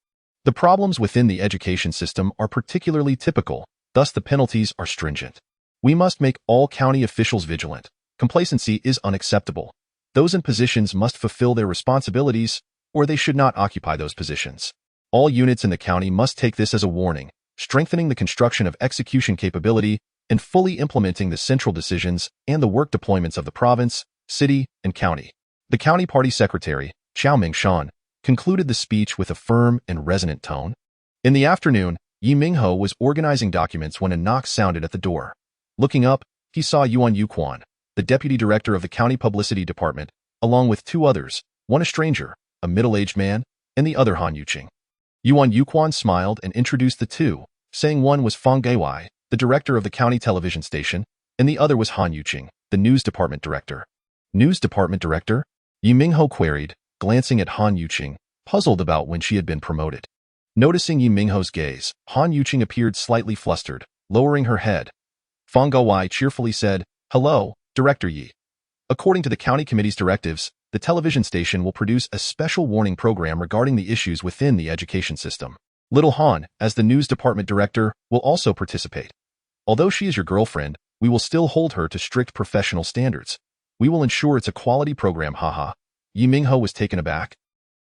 The problems within the education system are particularly typical, thus the penalties are stringent. We must make all county officials vigilant. Complacency is unacceptable. Those in positions must fulfill their responsibilities, or they should not occupy those positions. All units in the county must take this as a warning, strengthening the construction of execution capability and fully implementing the central decisions and the work deployments of the province, city, and county. The county party secretary, Chao Mingshan, concluded the speech with a firm and resonant tone. In the afternoon, Ye Minghao was organizing documents when a knock sounded at the door. Looking up, he saw Yuan Yuquan, the deputy director of the county publicity department, along with two others, one a stranger, a middle-aged man, and the other Han Yuqing. Yuan Yuquan smiled and introduced the two, saying one was Fang Gaiwei, the director of the county television station, and the other was Han Yuqing, the news department director. News department director? Ye Minghao queried, glancing at Han Yuqing, puzzled about when she had been promoted. Noticing Ye Minghao's gaze, Han Yuqing appeared slightly flustered, lowering her head. Fang Gaiwei cheerfully said, "Hello, Director Yi. According to the county committee's directives, the television station will produce a special warning program regarding the issues within the education system. Little Han, as the news department director, will also participate. Although she is your girlfriend, we will still hold her to strict professional standards. We will ensure it's a quality program, haha." Ye Minghao was taken aback.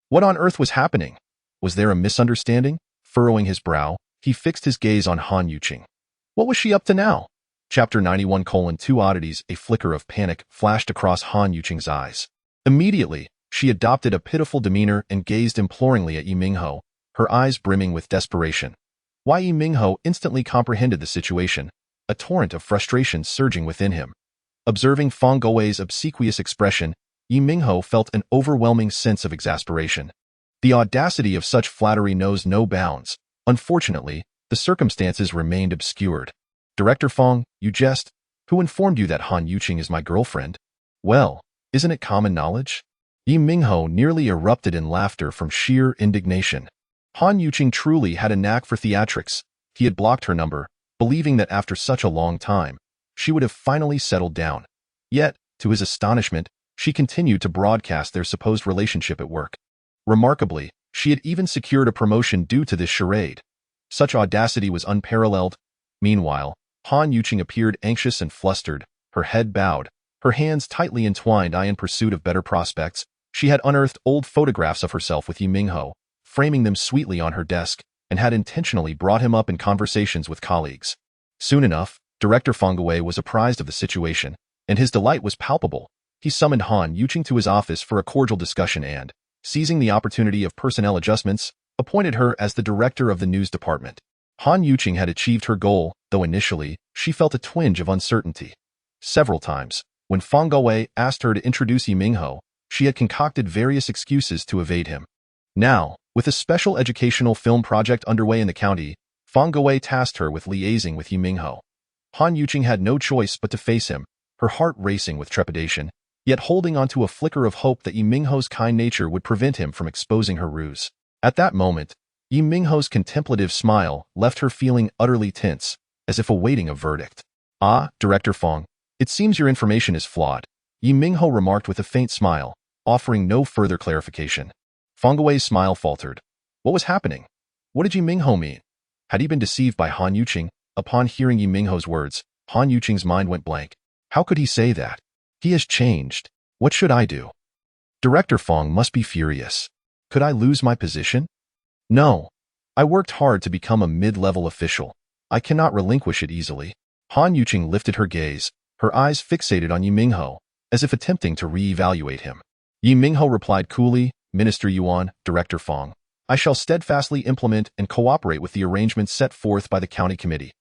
What on earth was happening? Was there a misunderstanding? Furrowing his brow, he fixed his gaze on Han Yuqing. What was she up to now? Chapter 91:2 Oddities. A flicker of panic flashed across Han Yuqing's eyes. Immediately, she adopted a pitiful demeanor and gazed imploringly at Ye Minghao, her eyes brimming with desperation. Why Ye Minghao instantly comprehended the situation, a torrent of frustration surging within him. Observing Fang Gaiwei's obsequious expression, Ye Minghao felt an overwhelming sense of exasperation. The audacity of such flattery knows no bounds. Unfortunately, the circumstances remained obscured. "Director Fang, you jest. Who informed you that Han Yuqing is my girlfriend?" "Well, isn't it common knowledge?" Ye Minghao nearly erupted in laughter from sheer indignation. Han Yuqing truly had a knack for theatrics. He had blocked her number, believing that after such a long time, she would have finally settled down. Yet, to his astonishment, she continued to broadcast their supposed relationship at work. Remarkably, she had even secured a promotion due to this charade. Such audacity was unparalleled. Meanwhile, Han Yuqing appeared anxious and flustered, her head bowed, her hands tightly entwined. In pursuit of better prospects, she had unearthed old photographs of herself with Ye Minghao, framing them sweetly on her desk, and had intentionally brought him up in conversations with colleagues. Soon enough, Director Fang Gaiwei was apprised of the situation, and his delight was palpable. He summoned Han Yuqing to his office for a cordial discussion and, seizing the opportunity of personnel adjustments, appointed her as the director of the news department. Han Yuqing had achieved her goal, though initially, she felt a twinge of uncertainty. Several times, when Fang Gaiwei asked her to introduce Ye Minghao, she had concocted various excuses to evade him. Now, with a special educational film project underway in the county, Fang Gaiwei tasked her with liaising with Ye Minghao. Han Yuqing had no choice but to face him, her heart racing with trepidation, yet holding on to a flicker of hope that Ye Minghao's kind nature would prevent him from exposing her ruse. At that moment, Ye Minghao's contemplative smile left her feeling utterly tense, as if awaiting a verdict. "Ah, Director Fang, it seems your information is flawed," Ye Minghao remarked with a faint smile, offering no further clarification. Fang Gaiwei's smile faltered. What was happening? What did Ye Minghao mean? Had he been deceived by Han Yuqing? Upon hearing Ye Minghao's words, Han Yuqing's mind went blank. How could he say that? He has changed. What should I do? Director Fang must be furious. Could I lose my position? No. I worked hard to become a mid-level official. I cannot relinquish it easily. Han Yuqing lifted her gaze, her eyes fixated on Ye Minghao, as if attempting to re-evaluate him. Ye Minghao replied coolly, Minister Yuan, Director Fong, I shall steadfastly implement and cooperate with the arrangements set forth by the county committee.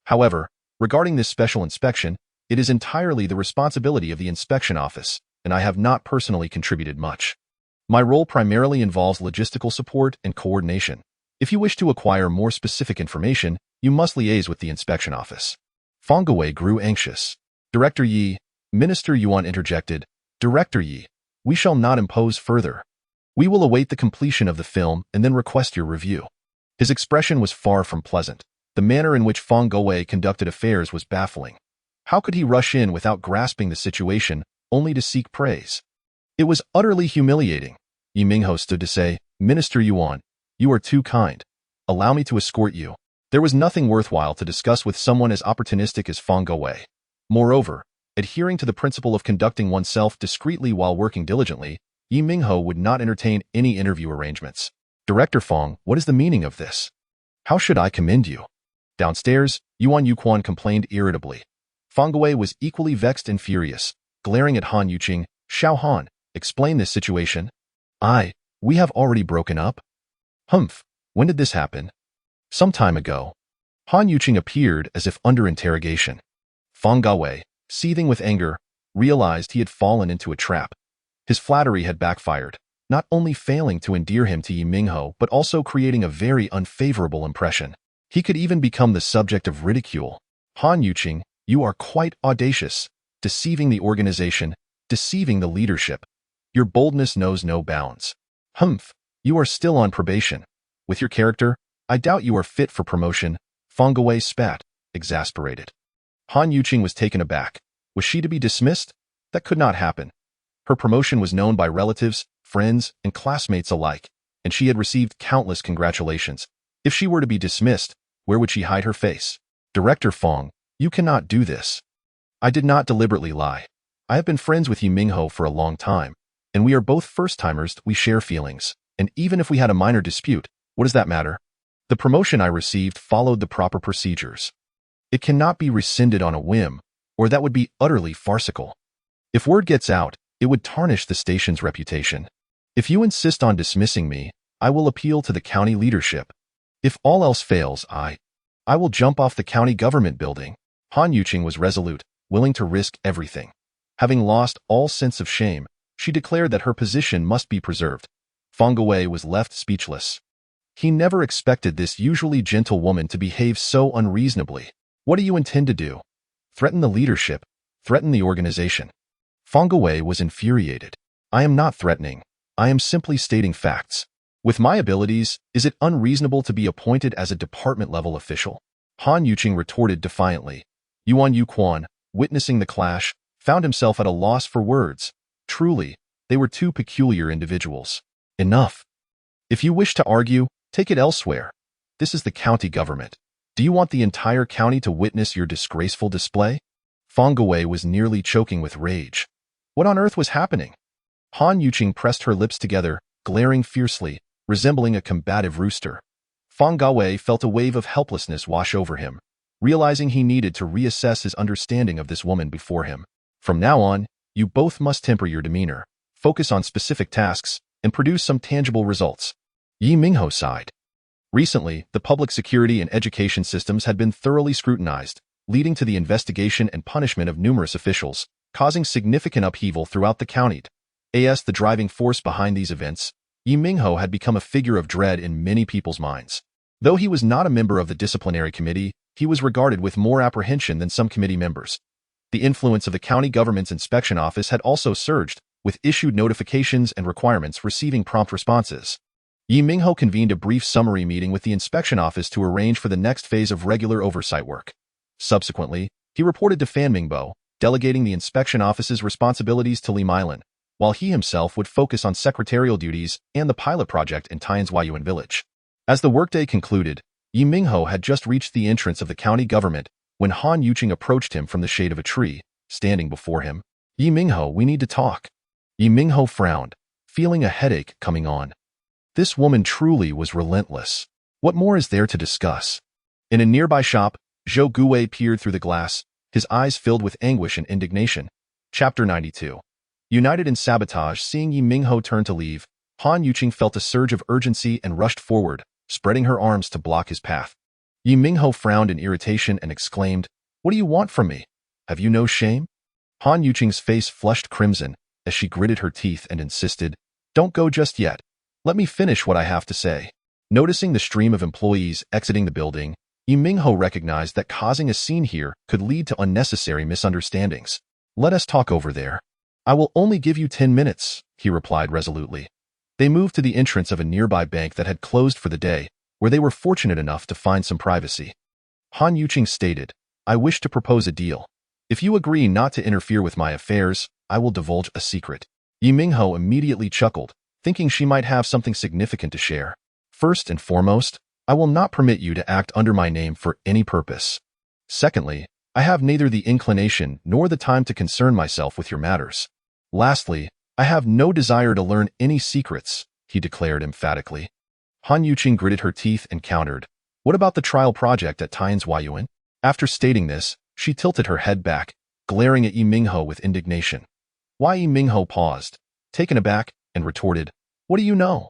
However, regarding this special inspection, it is entirely the responsibility of the inspection office, and I have not personally contributed much. My role primarily involves logistical support and coordination. If you wish to acquire more specific information, you must liaise with the inspection office. Fong Gawei grew anxious. Director Yi, Minister Yuan interjected, Director Yi, we shall not impose further. We will await the completion of the film and then request your review. His expression was far from pleasant. The manner in which Fong Gawei conducted affairs was baffling. How could he rush in without grasping the situation, only to seek praise? It was utterly humiliating. Ye Minghao stood to say, Minister Yuan, you are too kind. Allow me to escort you. There was nothing worthwhile to discuss with someone as opportunistic as Fong Gawei. Moreover, adhering to the principle of conducting oneself discreetly while working diligently, Ye Minghao would not entertain any interview arrangements. Director Fong, what is the meaning of this? How should I commend you? Downstairs, Yuan Yuquan complained irritably. Fong Gawei was equally vexed and furious, glaring at Han Yuqing. Xiao Han, explain this situation. We have already broken up? Humph, when did this happen? Some time ago. Han Yuqing appeared as if under interrogation. Fong Gawei, seething with anger, realized he had fallen into a trap. His flattery had backfired, not only failing to endear him to Ye Minghao but also creating a very unfavorable impression. He could even become the subject of ridicule. Han Yuqing, you are quite audacious, deceiving the organization, deceiving the leadership. Your boldness knows no bounds. Humph, you are still on probation. With your character, I doubt you are fit for promotion. Fong Gawei spat, exasperated. Han Yuqing was taken aback. Was she to be dismissed? That could not happen. Her promotion was known by relatives, friends, and classmates alike, and she had received countless congratulations. If she were to be dismissed, where would she hide her face? Director Fong, you cannot do this. I did not deliberately lie. I have been friends with Ye Minghao for a long time, and we are both first-timers. We share feelings, and even if we had a minor dispute, what does that matter? The promotion I received followed the proper procedures. It cannot be rescinded on a whim, or that would be utterly farcical. If word gets out, it would tarnish the station's reputation. If you insist on dismissing me, I will appeal to the county leadership. If all else fails, I will jump off the county government building. Han Yuqing was resolute, willing to risk everything. Having lost all sense of shame, she declared that her position must be preserved. Fong Gawei was left speechless. He never expected this usually gentle woman to behave so unreasonably. What do you intend to do? Threaten the leadership? Threaten the organization? Fong Gawei was infuriated. I am not threatening. I am simply stating facts. With my abilities, is it unreasonable to be appointed as a department-level official? Han Yuqing retorted defiantly. Yuan Yuquan, witnessing the clash, found himself at a loss for words. Truly, they were two peculiar individuals. Enough. If you wish to argue, take it elsewhere. This is the county government. Do you want the entire county to witness your disgraceful display? Fong Gawei was nearly choking with rage. What on earth was happening? Han Yuqing pressed her lips together, glaring fiercely, resembling a combative rooster. Fong Gawei felt a wave of helplessness wash over him, realizing he needed to reassess his understanding of this woman before him. From now on, you both must temper your demeanor, focus on specific tasks, and produce some tangible results. Ye Minghao sighed. Recently, the public security and education systems had been thoroughly scrutinized, leading to the investigation and punishment of numerous officials, causing significant upheaval throughout the county. As the driving force behind these events, Ye Minghao had become a figure of dread in many people's minds. Though he was not a member of the disciplinary committee, he was regarded with more apprehension than some committee members. The influence of the county government's inspection office had also surged, with issued notifications and requirements receiving prompt responses. Ye Minghao convened a brief summary meeting with the inspection office to arrange for the next phase of regular oversight work. Subsequently, he reported to Fan Mingbo, delegating the inspection office's responsibilities to Li Milan, while he himself would focus on secretarial duties and the pilot project in Tianzhuayuan village. As the workday concluded, Ye Minghao had just reached the entrance of the county government when Han Yuqing approached him from the shade of a tree, standing before him. Ye Minghao, we need to talk. Ye Minghao frowned, feeling a headache coming on. This woman truly was relentless. What more is there to discuss? In a nearby shop, Zhou Guwei peered through the glass, his eyes filled with anguish and indignation. Chapter 92. United in sabotage. Seeing Ye Minghao turn to leave, Han Yuqing felt a surge of urgency and rushed forward, spreading her arms to block his path. Ye Minghao frowned in irritation and exclaimed, "What do you want from me? Have you no shame?" Han Yuqing's face flushed crimson as she gritted her teeth and insisted, "Don't go just yet. Let me finish what I have to say." Noticing the stream of employees exiting the building, Ye Minghao recognized that causing a scene here could lead to unnecessary misunderstandings. "Let us talk over there. I will only give you 10 minutes, he replied resolutely. They moved to the entrance of a nearby bank that had closed for the day, where they were fortunate enough to find some privacy. Han Yuqing stated, "I wish to propose a deal. If you agree not to interfere with my affairs, I will divulge a secret." Ye Minghao immediately chuckled, thinking she might have something significant to share. "First and foremost, I will not permit you to act under my name for any purpose. Secondly, I have neither the inclination nor the time to concern myself with your matters. Lastly, I have no desire to learn any secrets," he declared emphatically. Han Yuqing gritted her teeth and countered, "What about the trial project at Tianzhuayuan?" After stating this, she tilted her head back, glaring at Ye Minghao with indignation. Ye Minghao paused, taken aback, and retorted, "What do you know?"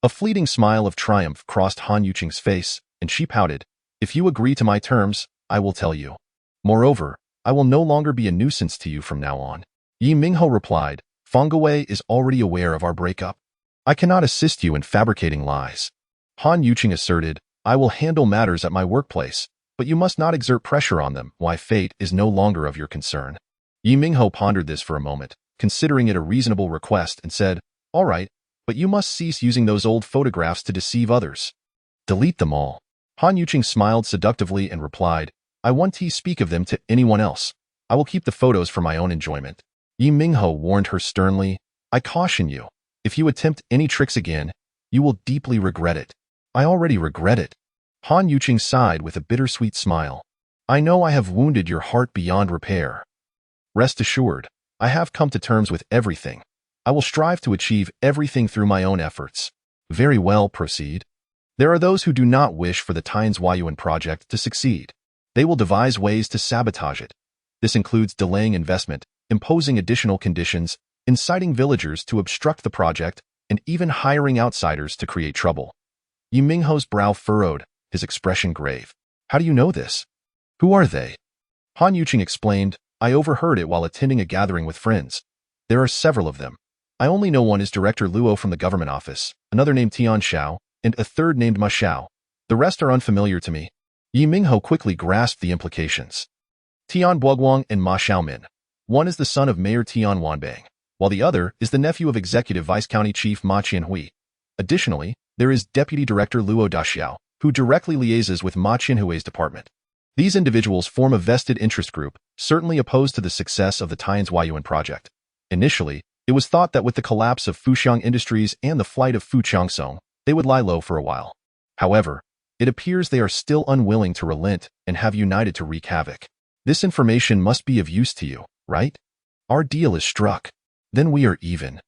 A fleeting smile of triumph crossed Han Yuqing's face, and she pouted, "If you agree to my terms, I will tell you. Moreover, I will no longer be a nuisance to you from now on." Ye Minghao replied, "Fengwei is already aware of our breakup. I cannot assist you in fabricating lies." Han Yuqing asserted, "I will handle matters at my workplace, but you must not exert pressure on them. Why fate is no longer of your concern." Ye Minghao pondered this for a moment, considering it a reasonable request, and said, "All right, but you must cease using those old photographs to deceive others. Delete them all." Han Yuqing smiled seductively and replied, "I won't speak of them to anyone else. I will keep the photos for my own enjoyment." Ye Minghao warned her sternly, "I caution you, if you attempt any tricks again, you will deeply regret it." "I already regret it." Han Yuqing sighed with a bittersweet smile. "I know I have wounded your heart beyond repair. Rest assured, I have come to terms with everything. I will strive to achieve everything through my own efforts." "Very well, proceed." "There are those who do not wish for the Tianzhuayuan project to succeed. They will devise ways to sabotage it. This includes delaying investment, imposing additional conditions, inciting villagers to obstruct the project, and even hiring outsiders to create trouble." Ye Minghao's brow furrowed, his expression grave. "How do you know this? Who are they?" Han Yuqing explained, "I overheard it while attending a gathering with friends. There are several of them. I only know one is Director Luo from the government office, another named Tian Xiao, and a third named Ma Xiao. The rest are unfamiliar to me." Ye Minghao quickly grasped the implications. Tian Buoguang and Ma Xiaomin. One is the son of Mayor Tian Wanbang, while the other is the nephew of Executive Vice County Chief Ma Qianhui. Additionally, there is Deputy Director Luo Daxiao, who directly liaises with Ma Qianhui's department. These individuals form a vested interest group, certainly opposed to the success of the Tianzhuayuan project. Initially, it was thought that with the collapse of Fuxiang Industries and the flight of Fu Changsong, they would lie low for a while. However, it appears they are still unwilling to relent and have united to wreak havoc. This information must be of use to you, right? Our deal is struck. Then we are even.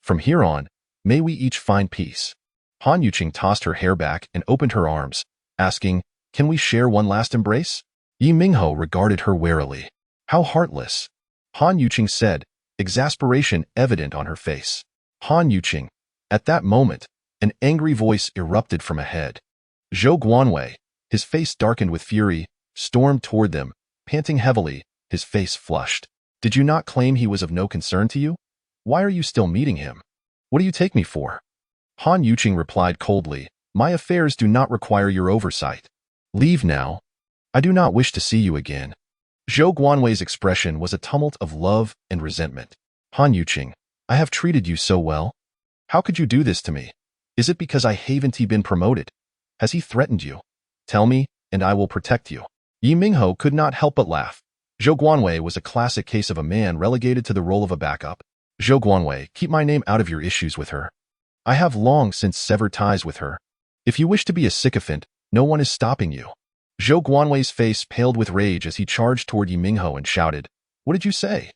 From here on, may we each find peace." Han Yuqing tossed her hair back and opened her arms, asking, "Can we share one last embrace?" Ye Minghao regarded her warily. "How heartless," Han Yuqing said, exasperation evident on her face. Han Yuqing. At that moment, an angry voice erupted from ahead. Zhou Guanwei, his face darkened with fury, stormed toward them, panting heavily, his face flushed. "Did you not claim he was of no concern to you? Why are you still meeting him? What do you take me for?" Han Yuqing replied coldly, "My affairs do not require your oversight. Leave now. I do not wish to see you again." Zhou Guanwei's expression was a tumult of love and resentment. "Han Yuqing, I have treated you so well. How could you do this to me? Is it because I haven't been promoted? Has he threatened you? Tell me, and I will protect you." Ye Minghao could not help but laugh. Zhou Guanwei was a classic case of a man relegated to the role of a backup. "Zhou Guanwei, keep my name out of your issues with her. I have long since severed ties with her. If you wish to be a sycophant, no one is stopping you." Zhou Guanwei's face paled with rage as he charged toward Ye Minghao and shouted, "What did you say?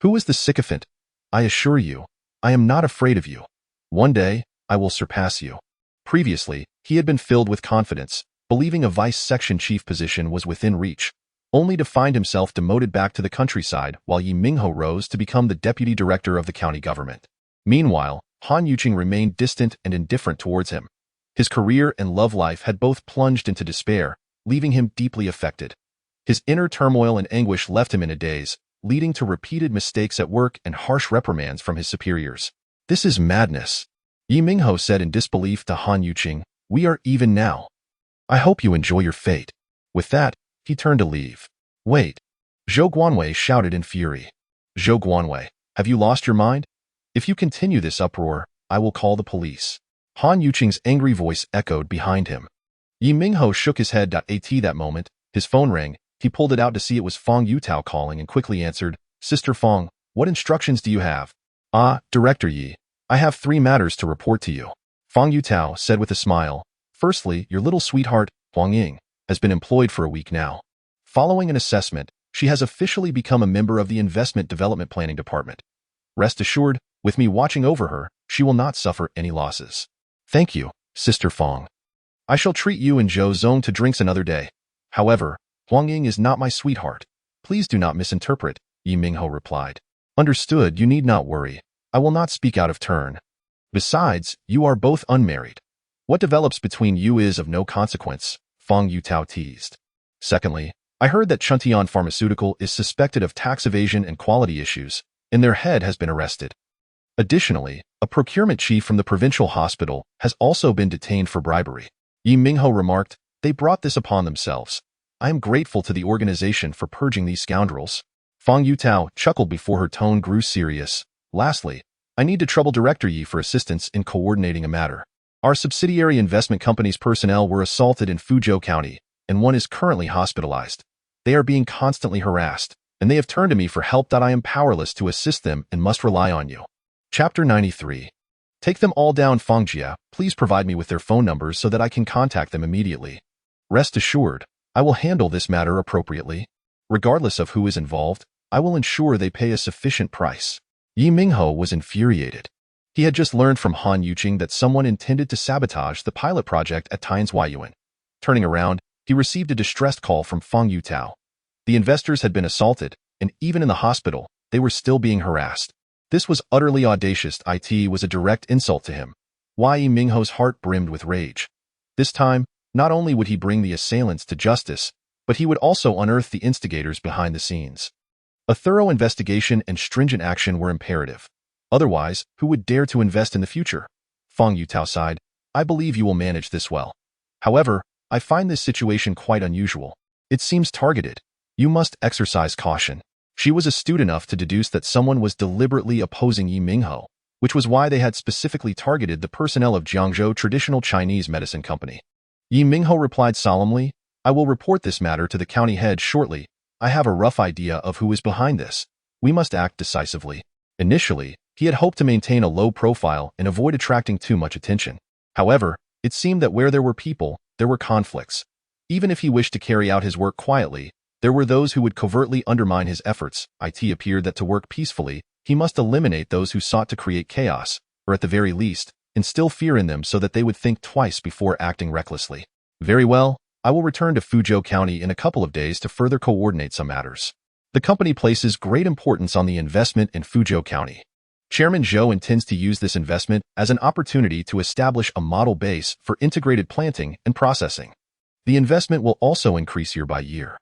Who is the sycophant? I assure you, I am not afraid of you. One day, I will surpass you." Previously, He had been filled with confidence, believing a vice section chief position was within reach, only to find himself demoted back to the countryside while Ye Minghao rose to become the deputy director of the county government. Meanwhile, Han Yuqing remained distant and indifferent towards him. His career and love life had both plunged into despair, leaving him deeply affected. His inner turmoil and anguish left him in a daze, leading to repeated mistakes at work and harsh reprimands from his superiors. "This is madness," Ye Minghao said in disbelief to Han Yuqing. "We are even now. I hope you enjoy your fate." With that, he turned to leave. "Wait," Zhou Guanwei shouted in fury. "Zhou Guanwei, have you lost your mind? If you continue this uproar, I will call the police." Han Yuqing's angry voice echoed behind him. Ye Minghao shook his head. At that moment, his phone rang. He pulled it out to see it was Feng Yutao calling and quickly answered, "Sister Feng, what instructions do you have?" "Ah, Director Yi, I have 3 matters to report to you," Feng Yutao said with a smile. "Firstly, your little sweetheart, Huang Ying, has been employed for a week now. Following an assessment, she has officially become a member of the Investment Development Planning Department. Rest assured, with me watching over her, she will not suffer any losses." "Thank you, Sister Feng. I shall treat you and Zhou Zong to drinks another day. However, Huang Ying is not my sweetheart. Please do not misinterpret," Ye Minghao replied. "Understood, you need not worry. I will not speak out of turn. Besides, you are both unmarried. What develops between you is of no consequence," Feng Yutao teased. "Secondly, I heard that Chuntian Pharmaceutical is suspected of tax evasion and quality issues, and their head has been arrested. Additionally, a procurement chief from the provincial hospital has also been detained for bribery." Ye Minghao remarked, "They brought this upon themselves. I am grateful to the organization for purging these scoundrels." Feng Yutao chuckled before her tone grew serious. "Lastly, I need to trouble Director Yi for assistance in coordinating a matter. Our subsidiary investment company's personnel were assaulted in Fuzhou County, and one is currently hospitalized. They are being constantly harassed, and they have turned to me for help. I am powerless to assist them and must rely on you." Chapter 93. Take them all down. Fengjia, please provide me with their phone numbers so that I can contact them immediately. Rest assured, I will handle this matter appropriately. Regardless of who is involved, I will ensure they pay a sufficient price. Ye Minghao was infuriated. He had just learned from Han Yuqing that someone intended to sabotage the pilot project at Tianzhuayuan. Turning around, he received a distressed call from Feng Yutao. The investors had been assaulted, and even in the hospital, they were still being harassed. This was utterly audacious. It was a direct insult to him. Ye Minghao's heart brimmed with rage. This time, not only would he bring the assailants to justice, but he would also unearth the instigators behind the scenes. A thorough investigation and stringent action were imperative. Otherwise, who would dare to invest in the future? Feng Yutao sighed. "I believe you will manage this well. However, I find this situation quite unusual. It seems targeted. You must exercise caution." She was astute enough to deduce that someone was deliberately opposing Ye Minghao, which was why they had specifically targeted the personnel of Jiangzhou Traditional Chinese Medicine Company. Ye Minghao replied solemnly, "I will report this matter to the county head shortly. I have a rough idea of who is behind this. We must act decisively." Initially, he had hoped to maintain a low profile and avoid attracting too much attention. However, it seemed that where there were people, there were conflicts. Even if he wished to carry out his work quietly, there were those who would covertly undermine his efforts. It appeared that to work peacefully, he must eliminate those who sought to create chaos, or at the very least, instill fear in them so that they would think twice before acting recklessly. "Very well, I will return to Fuzhou County in a couple of days to further coordinate some matters." The company places great importance on the investment in Fuzhou County. Chairman Zhou intends to use this investment as an opportunity to establish a model base for integrated planting and processing. The investment will also increase year by year.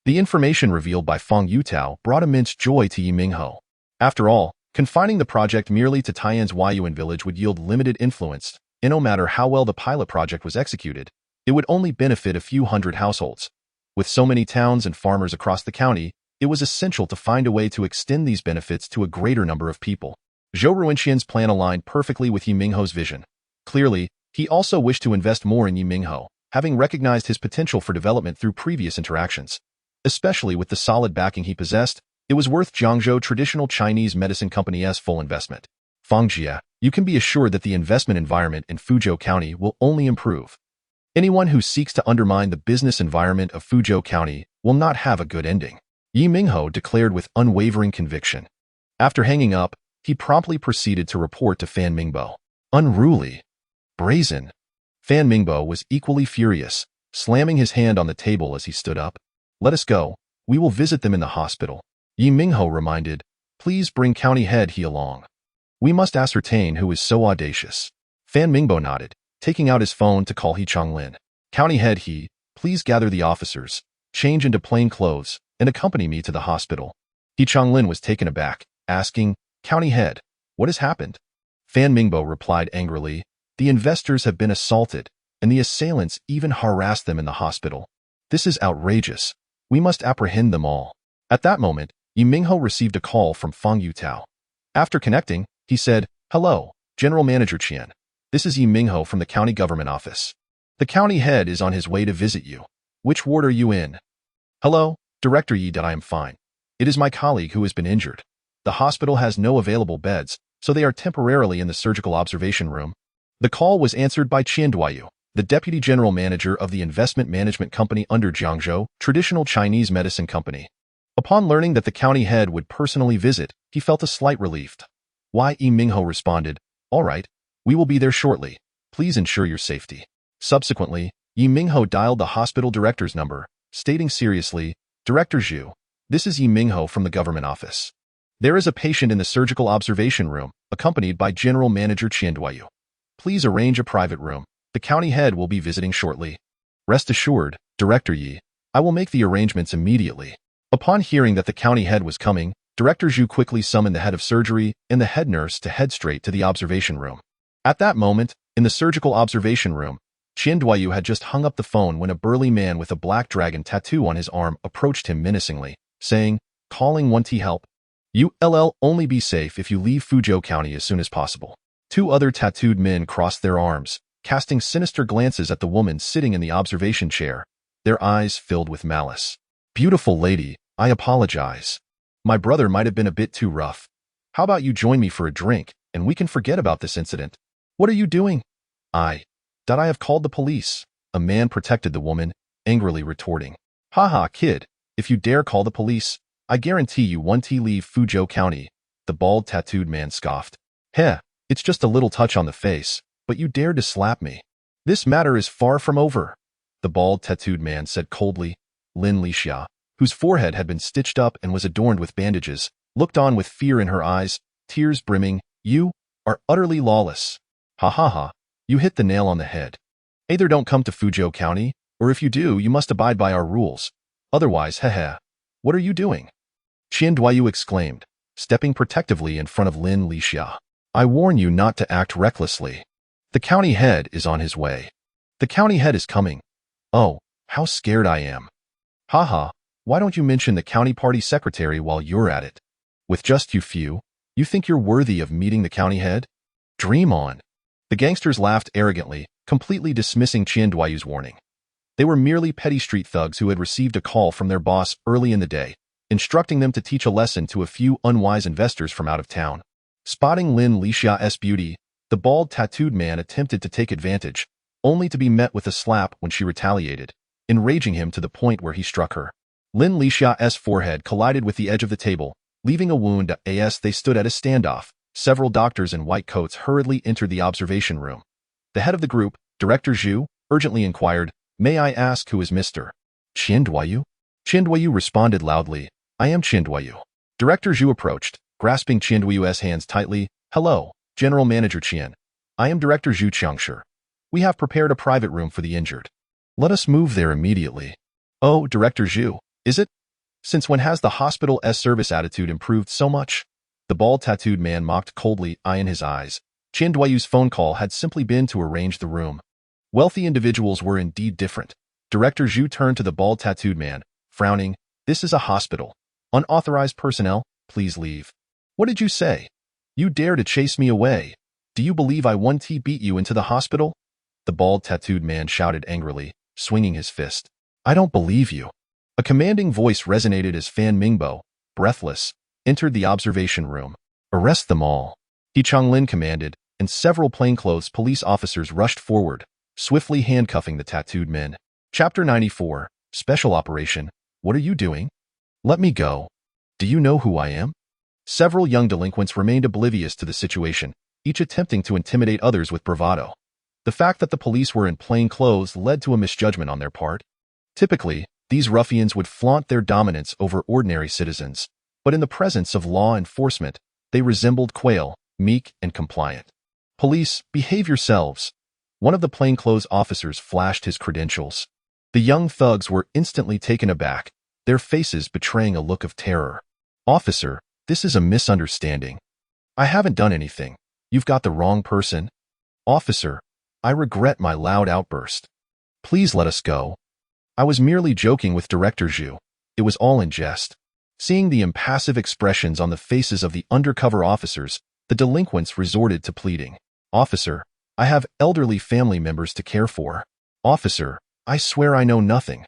The information revealed by Feng Yutao brought immense joy to Ye Minghao. After all, confining the project merely to Tianzhuayuan village would yield limited influence, and no matter how well the pilot project was executed, it would only benefit a few hundred households. With so many towns and farmers across the county, it was essential to find a way to extend these benefits to a greater number of people. Zhou Ruiqian's plan aligned perfectly with Ye Minghao's vision. Clearly, he also wished to invest more in Ye Minghao, having recognized his potential for development through previous interactions. Especially with the solid backing he possessed, it was worth Jiangzhou Traditional Chinese Medicine Company's full investment. Fengjia, you can be assured that the investment environment in Fuzhou County will only improve. Anyone who seeks to undermine the business environment of Fuzhou County will not have a good ending, Ye Minghao declared with unwavering conviction. After hanging up, he promptly proceeded to report to Fan Mingbo. Unruly, brazen, Fan Mingbao was equally furious, slamming his hand on the table as he stood up. Let us go. We will visit them in the hospital. Ye Minghao reminded. Please bring County Head He along. We must ascertain who is so audacious. Fan Mingbao nodded, taking out his phone to call He Changlin. County Head He, please gather the officers, change into plain clothes, and accompany me to the hospital. He Changlin was taken aback, asking, County Head, what has happened? Fan Mingbao replied angrily, the investors have been assaulted, and the assailants even harassed them in the hospital. This is outrageous. We must apprehend them all. At that moment, Ye Minghao received a call from Fang Yutao. After connecting, he said, Hello, General Manager Qian. This is Ye Minghao from the county government office. The county head is on his way to visit you. Which ward are you in? Hello, Director Yi. I am fine. It is my colleague who has been injured. The hospital has no available beds, so they are temporarily in the surgical observation room. The call was answered by Qian Duayu, the Deputy General Manager of the investment management company under Jiangzhou, traditional Chinese medicine company. Upon learning that the county head would personally visit, he felt a slight relief. Ye Minghao responded, All right, we will be there shortly. Please ensure your safety. Subsequently, Ye Minghao dialed the hospital director's number, stating seriously, Director Zhu, this is Ye Minghao from the government office. There is a patient in the surgical observation room, accompanied by General Manager Qian Duayu. Please arrange a private room. The county head will be visiting shortly. Rest assured, Director Yi, I will make the arrangements immediately. Upon hearing that the county head was coming, Director Zhu quickly summoned the head of surgery and the head nurse to head straight to the observation room. At that moment, in the surgical observation room, Qian Duayu had just hung up the phone when a burly man with a black dragon tattoo on his arm approached him menacingly, saying, Calling 1T help. You'll only be safe if you leave Fuzhou County as soon as possible. Two other tattooed men crossed their arms, casting sinister glances at the woman sitting in the observation chair, their eyes filled with malice. Beautiful lady, I apologize. My brother might have been a bit too rough. How about you join me for a drink, and we can forget about this incident? What are you doing? I have called the police. A man protected the woman, angrily retorting. Haha, kid, if you dare call the police, I guarantee you 1T leave Fuzhou County, the bald tattooed man scoffed. Heh, it's just a little touch on the face, but you dared to slap me. This matter is far from over, the bald tattooed man said coldly. Lin Lixia, whose forehead had been stitched up and was adorned with bandages, looked on with fear in her eyes, tears brimming. You are utterly lawless. Ha ha ha, you hit the nail on the head. Either don't come to Fuzhou County, or if you do, you must abide by our rules. Otherwise, heh. What are you doing? Qian Duayu exclaimed, stepping protectively in front of Lin Lixia. I warn you not to act recklessly. The county head is on his way. The county head is coming. Oh, how scared I am. Haha, why don't you mention the county party secretary while you're at it? With just you few, you think you're worthy of meeting the county head? Dream on. The gangsters laughed arrogantly, completely dismissing Qian Duayu's warning. They were merely petty street thugs who had received a call from their boss early in the day, instructing them to teach a lesson to a few unwise investors from out of town. Spotting Lin Lixia's beauty, the bald tattooed man attempted to take advantage, only to be met with a slap when she retaliated, enraging him to the point where he struck her. Lin Lixia's forehead collided with the edge of the table, leaving a wound as they stood at a standoff. Several doctors in white coats hurriedly entered the observation room. The head of the group, Director Zhu, urgently inquired, May I ask who is Mr. Qian Duayu? Qian Duayu responded loudly, I am Qian Duayu. Director Zhu approached, grasping Qian Duayu's hands tightly. Hello, General Manager Qian. I am Director Zhu Qiangshi. We have prepared a private room for the injured. Let us move there immediately. Oh, Director Zhu, is it? Since when has the hospital's service attitude improved so much? The bald tattooed man mocked coldly, eye in his eyes. Qian Duayu's phone call had simply been to arrange the room. Wealthy individuals were indeed different. Director Zhu turned to the bald tattooed man, frowning. This is a hospital. Unauthorized personnel, please leave. What did you say? You dare to chase me away. Do you believe I 1T beat you into the hospital? The bald tattooed man shouted angrily, swinging his fist. I don't believe you. A commanding voice resonated as Fan Mingbao, breathless, entered the observation room. Arrest them all. He Changlin commanded, and several plainclothes police officers rushed forward, swiftly handcuffing the tattooed men. Chapter 94, Special Operation. What are you doing? Let me go. Do you know who I am? Several young delinquents remained oblivious to the situation, each attempting to intimidate others with bravado. The fact that the police were in plain clothes led to a misjudgment on their part. Typically, these ruffians would flaunt their dominance over ordinary citizens, but in the presence of law enforcement, they resembled quail, meek and compliant. "Police, behave yourselves." One of the plainclothes officers flashed his credentials. The young thugs were instantly taken aback, their faces betraying a look of terror. "Officer, this is a misunderstanding. I haven't done anything. You've got the wrong person." "Officer, I regret my loud outburst. Please let us go. I was merely joking with Director Zhu. It was all in jest." Seeing the impassive expressions on the faces of the undercover officers, the delinquents resorted to pleading. "Officer, I have elderly family members to care for. Officer, I swear I know nothing.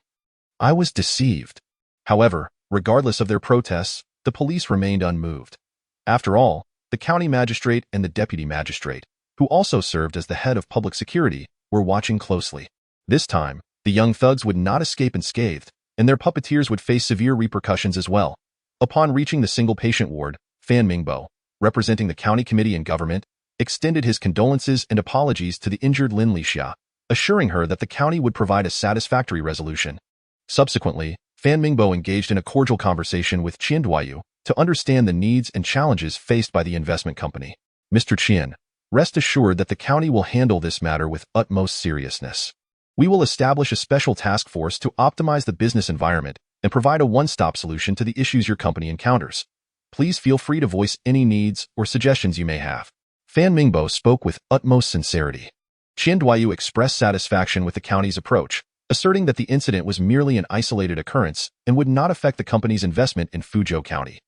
I was deceived." However, regardless of their protests, the police remained unmoved. After all, the county magistrate and the deputy magistrate, who also served as the head of public security, were watching closely. This time, the young thugs would not escape unscathed, and their puppeteers would face severe repercussions as well. Upon reaching the single patient ward, Fan Minghao, representing the county committee and government, extended his condolences and apologies to the injured Lin Lixia, assuring her that the county would provide a satisfactory resolution. Subsequently, Fan Minghao engaged in a cordial conversation with Qian Duayu to understand the needs and challenges faced by the investment company. "Mr. Qian, rest assured that the county will handle this matter with utmost seriousness. We will establish a special task force to optimize the business environment and provide a one-stop solution to the issues your company encounters. Please feel free to voice any needs or suggestions you may have." Fan Minghao spoke with utmost sincerity. Qian Duayu expressed satisfaction with the county's approach, asserting that the incident was merely an isolated occurrence and would not affect the company's investment in Fuzhou County.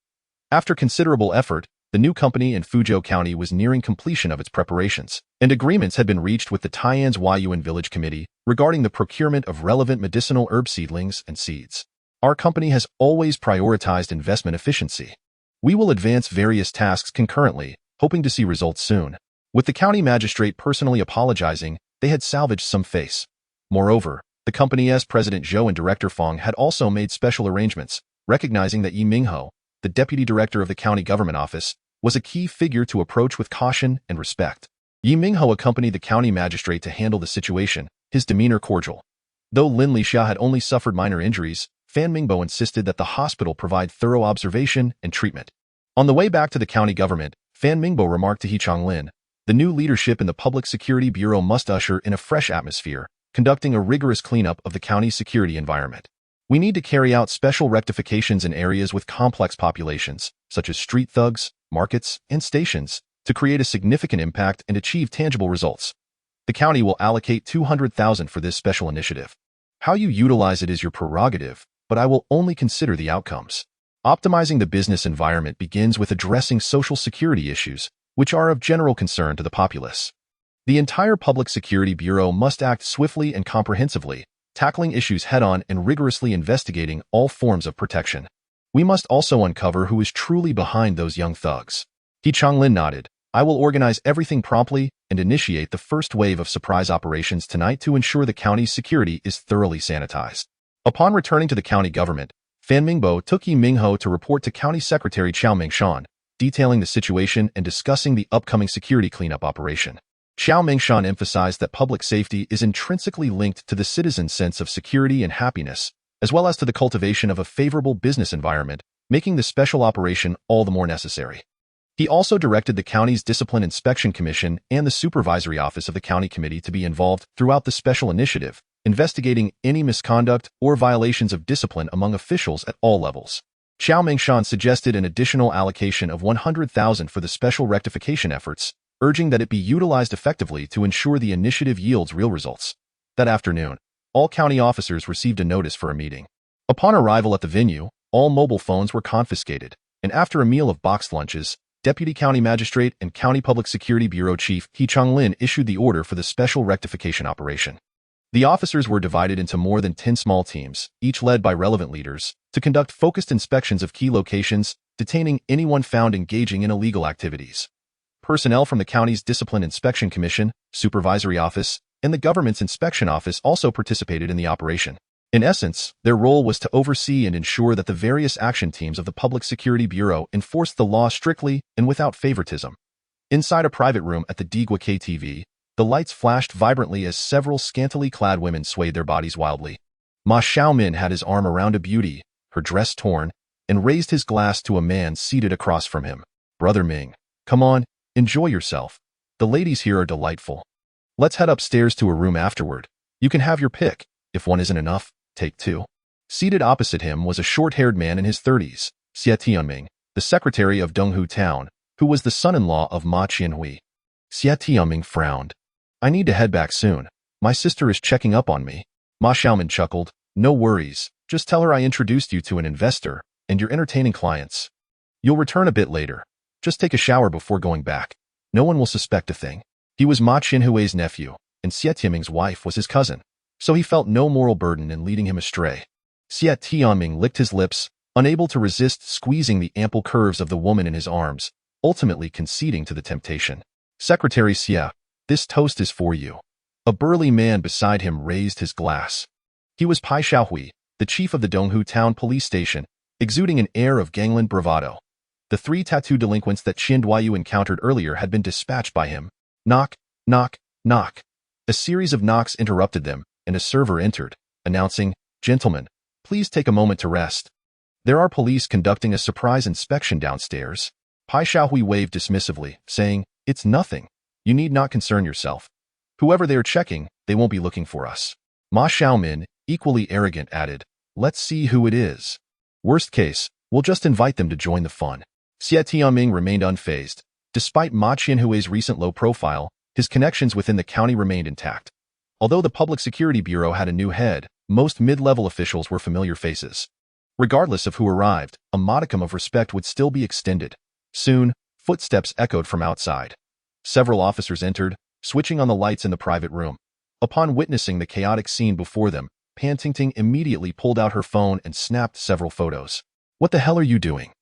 After considerable effort, the new company in Fuzhou County was nearing completion of its preparations, and agreements had been reached with the Tai'an's Huayuan Village Committee regarding the procurement of relevant medicinal herb seedlings and seeds. "Our company has always prioritized investment efficiency. We will advance various tasks concurrently, hoping to see results soon." With the county magistrate personally apologizing, they had salvaged some face. Moreover, the company's President Zhou and Director Fong had also made special arrangements, recognizing that Ye Minghao, the deputy director of the county government office, was a key figure to approach with caution and respect. Ye Minghao accompanied the county magistrate to handle the situation, his demeanor cordial. Though Lin Lixia had only suffered minor injuries, Fan Minghao insisted that the hospital provide thorough observation and treatment. On the way back to the county government, Fan Minghao remarked to He Chonglin, "The new leadership in the Public Security Bureau must usher in a fresh atmosphere, conducting a rigorous cleanup of the county's security environment. We need to carry out special rectifications in areas with complex populations, such as street thugs, markets, and stations, to create a significant impact and achieve tangible results. The county will allocate 200,000 for this special initiative. How you utilize it is your prerogative, but I will only consider the outcomes." Optimizing the business environment begins with addressing social security issues, which are of general concern to the populace. The entire Public Security Bureau must act swiftly and comprehensively, tackling issues head-on and rigorously investigating all forms of protection. "We must also uncover who is truly behind those young thugs." He Chonglin nodded. "I will organize everything promptly and initiate the first wave of surprise operations tonight to ensure the county's security is thoroughly sanitized." Upon returning to the county government, Fan Minghao took Ye Minghao to report to County Secretary Qiao Mengshan, detailing the situation and discussing the upcoming security cleanup operation. Qiao Mengshan emphasized that public safety is intrinsically linked to the citizens' sense of security and happiness, as well as to the cultivation of a favorable business environment, making the special operation all the more necessary. He also directed the county's Discipline Inspection Commission and the Supervisory Office of the County Committee to be involved throughout the special initiative, investigating any misconduct or violations of discipline among officials at all levels. Qiao Mengshan suggested an additional allocation of 100,000 for the special rectification efforts, urging that it be utilized effectively to ensure the initiative yields real results. That afternoon, all county officers received a notice for a meeting. Upon arrival at the venue, all mobile phones were confiscated, and after a meal of boxed lunches, Deputy County Magistrate and County Public Security Bureau Chief He Chonglin issued the order for the special rectification operation. The officers were divided into more than 10 small teams, each led by relevant leaders, to conduct focused inspections of key locations, detaining anyone found engaging in illegal activities. Personnel from the county's Discipline Inspection Commission, Supervisory Office, and the government's Inspection Office also participated in the operation. In essence, their role was to oversee and ensure that the various action teams of the Public Security Bureau enforced the law strictly and without favoritism. Inside a private room at the Digua KTV, The lights flashed vibrantly as several scantily clad women swayed their bodies wildly. Ma Xiaomin had his arm around a beauty, her dress torn, and raised his glass to a man seated across from him. Brother Ming, come on, enjoy yourself. The ladies here are delightful. Let's head upstairs to a room afterward. You can have your pick. If one isn't enough, take two. Seated opposite him was a short-haired man in his 30s, Xie Tianming, the secretary of Donghu Town, who was the son-in-law of Ma Qianhui. Xie Tianming frowned. I need to head back soon. My sister is checking up on me. Ma Xiaomin chuckled. No worries. Just tell her I introduced you to an investor, and you're entertaining clients. You'll return a bit later. Just take a shower before going back. No one will suspect a thing. He was Ma Qianhui's nephew, and Xie Tianming's wife was his cousin, so he felt no moral burden in leading him astray. Xie Tianming licked his lips, unable to resist squeezing the ample curves of the woman in his arms, ultimately conceding to the temptation. Secretary Xie, this toast is for you. A burly man beside him raised his glass. He was Pai Xiaohui, the chief of the Donghu Town police station, exuding an air of gangland bravado. The 3 tattoo delinquents that Qin Duayu encountered earlier had been dispatched by him. Knock, knock, knock. A series of knocks interrupted them, and a server entered, announcing, Gentlemen, please take a moment to rest. There are police conducting a surprise inspection downstairs. Pai Xiaohui waved dismissively, saying, It's nothing. You need not concern yourself. Whoever they are checking, they won't be looking for us. Ma Xiaomin, equally arrogant, added, Let's see who it is. Worst case, we'll just invite them to join the fun. Xie Tianming remained unfazed. Despite Ma Qianhui's recent low profile, his connections within the county remained intact. Although the Public Security Bureau had a new head, most mid-level officials were familiar faces. Regardless of who arrived, a modicum of respect would still be extended. Soon, footsteps echoed from outside. Several officers entered, switching on the lights in the private room. Upon witnessing the chaotic scene before them, Pan Tingting immediately pulled out her phone and snapped several photos. What the hell are you doing?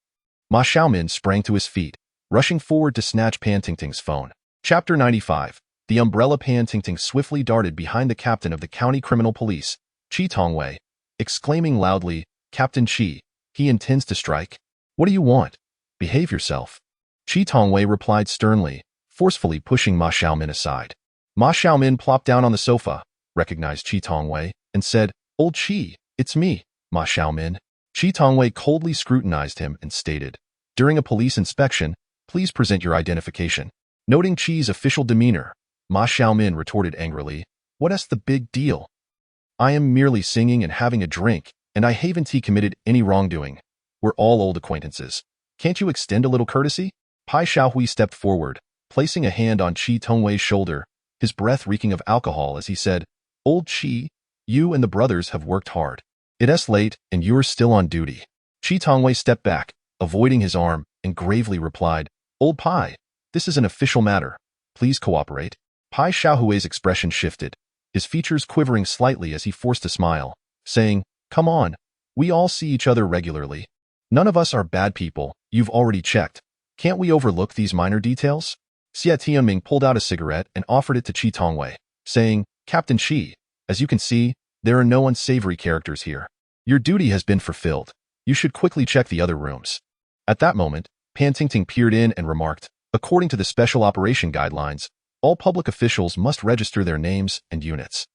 Ma Xiaomin sprang to his feet, rushing forward to snatch Pan Tingting's phone. Chapter 95. The umbrella. Pan Tingting swiftly darted behind the captain of the county criminal police, Qi Tongwei, exclaiming loudly, Captain Qi, he intends to strike. What do you want? Behave yourself. Qi Tongwei replied sternly, forcefully pushing Ma Xiaomin aside. Ma Xiaomin plopped down on the sofa, recognized Qi Tongwei, and said, Old Qi, it's me, Ma Xiaomin. Qi Tongwei coldly scrutinized him and stated, During a police inspection, please present your identification. Noting Qi's official demeanor, Ma Xiaomin retorted angrily, What's the big deal? I am merely singing and having a drink, and I haven't committed any wrongdoing. We're all old acquaintances. Can't you extend a little courtesy? Pai Xiaohui stepped forward, placing a hand on Qi Tongwei's shoulder, his breath reeking of alcohol as he said, Old Qi, you and the brothers have worked hard. It's late, and you're still on duty. Qi Tongwei stepped back, avoiding his arm, and gravely replied, Old Pai, this is an official matter. Please cooperate. Pai Xiaohui's expression shifted, his features quivering slightly as he forced a smile, saying, Come on, we all see each other regularly. None of us are bad people, you've already checked. Can't we overlook these minor details? Xie Tianming pulled out a cigarette and offered it to Qi Tongwei, saying, Captain Qi, as you can see, there are no unsavory characters here. Your duty has been fulfilled. You should quickly check the other rooms. At that moment, Pan Tingting peered in and remarked, According to the Special Operation Guidelines, all public officials must register their names and units.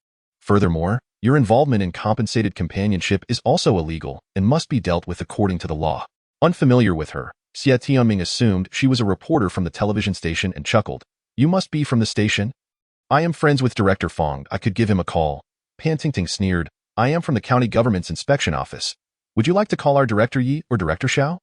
Furthermore, your involvement in compensated companionship is also illegal and must be dealt with according to the law. Unfamiliar with her, Xie Tianming assumed she was a reporter from the television station and chuckled. You must be from the station? I am friends with Director Fong. I could give him a call. Pan Tingting sneered. I am from the county government's inspection office. Would you like to call our Director Yi or Director Xiao?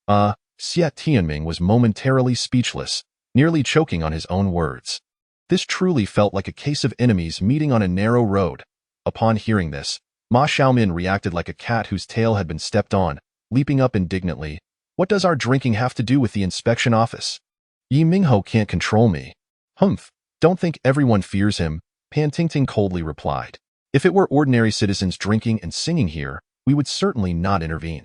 Xie Tianming was momentarily speechless, nearly choking on his own words. This truly felt like a case of enemies meeting on a narrow road. Upon hearing this, Ma Xiaomin reacted like a cat whose tail had been stepped on, leaping up indignantly. What does our drinking have to do with the inspection office? Ye Minghao can't control me. Humph, don't think everyone fears him, Pan Tingting coldly replied. If it were ordinary citizens drinking and singing here, we would certainly not intervene.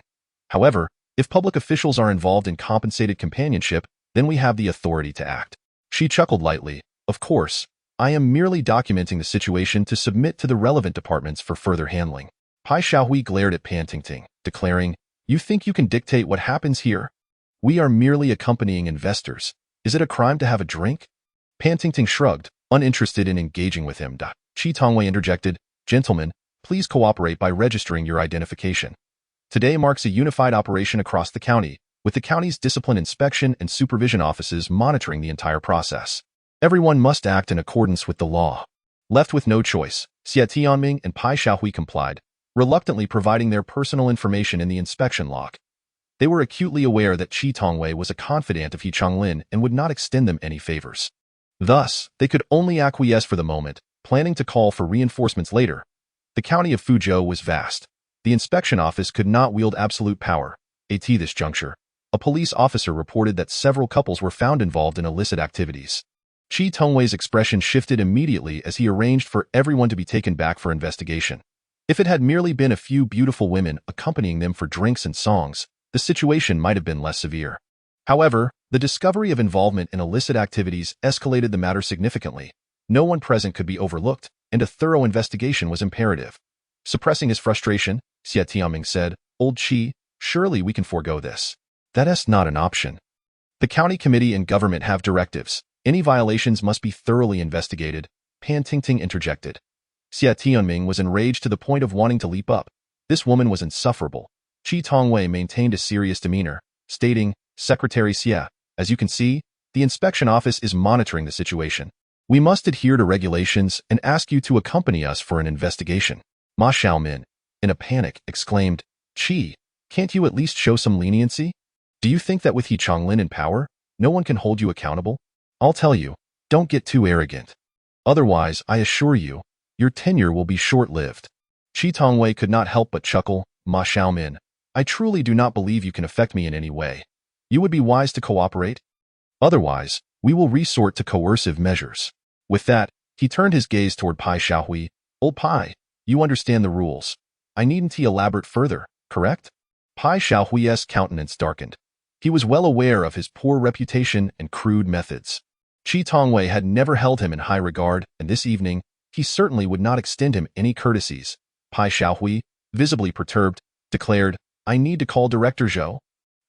However, if public officials are involved in compensated companionship, then we have the authority to act. She chuckled lightly. Of course, I am merely documenting the situation to submit to the relevant departments for further handling. Pai Xiaohui glared at Pan Tingting, declaring, You think you can dictate what happens here? We are merely accompanying investors. Is it a crime to have a drink? Pan Tingting shrugged, uninterested in engaging with him. Chi Tongwei interjected, "Gentlemen, please cooperate by registering your identification. Today marks a unified operation across the county, with the county's discipline inspection and supervision offices monitoring the entire process. Everyone must act in accordance with the law." Left with no choice, Xie Tianming and Pai Xiaohui complied, reluctantly providing their personal information in the inspection log. They were acutely aware that Chi Tongwei was a confidant of He Changlin and would not extend them any favors. Thus, they could only acquiesce for the moment, planning to call for reinforcements later. The county of Fuzhou was vast. The inspection office could not wield absolute power. At this juncture, a police officer reported that several couples were found involved in illicit activities. Chi Tongwei's expression shifted immediately as he arranged for everyone to be taken back for investigation. If it had merely been a few beautiful women accompanying them for drinks and songs, the situation might have been less severe. However, the discovery of involvement in illicit activities escalated the matter significantly. No one present could be overlooked, and a thorough investigation was imperative. Suppressing his frustration, Xie Tianming said, "Old Chi, surely we can forego this. That is not an option. The county committee and government have directives. Any violations must be thoroughly investigated," Pan Tingting interjected. Xie Tianming was enraged to the point of wanting to leap up. This woman was insufferable. Chi Tongwei maintained a serious demeanor, stating, "Secretary Xie, as you can see, the inspection office is monitoring the situation. We must adhere to regulations and ask you to accompany us for an investigation." Ma Xiaomin, in a panic, exclaimed, "Chi, can't you at least show some leniency? Do you think that with He Changlin in power, no one can hold you accountable? I'll tell you, don't get too arrogant. Otherwise, I assure you, your tenure will be short-lived." Chi Tongwei could not help but chuckle. "Ma Xiaomin, I truly do not believe you can affect me in any way. You would be wise to cooperate. Otherwise, we will resort to coercive measures." With that, he turned his gaze toward Pai Xiaohui. "Old Pai, you understand the rules. I needn't elaborate further, correct?" Pai Xiaohui's countenance darkened. He was well aware of his poor reputation and crude methods. Chi Tongwei had never held him in high regard, and this evening, he certainly would not extend him any courtesies. Pai Xiaohui, visibly perturbed, declared, "I need to call Director Zhou."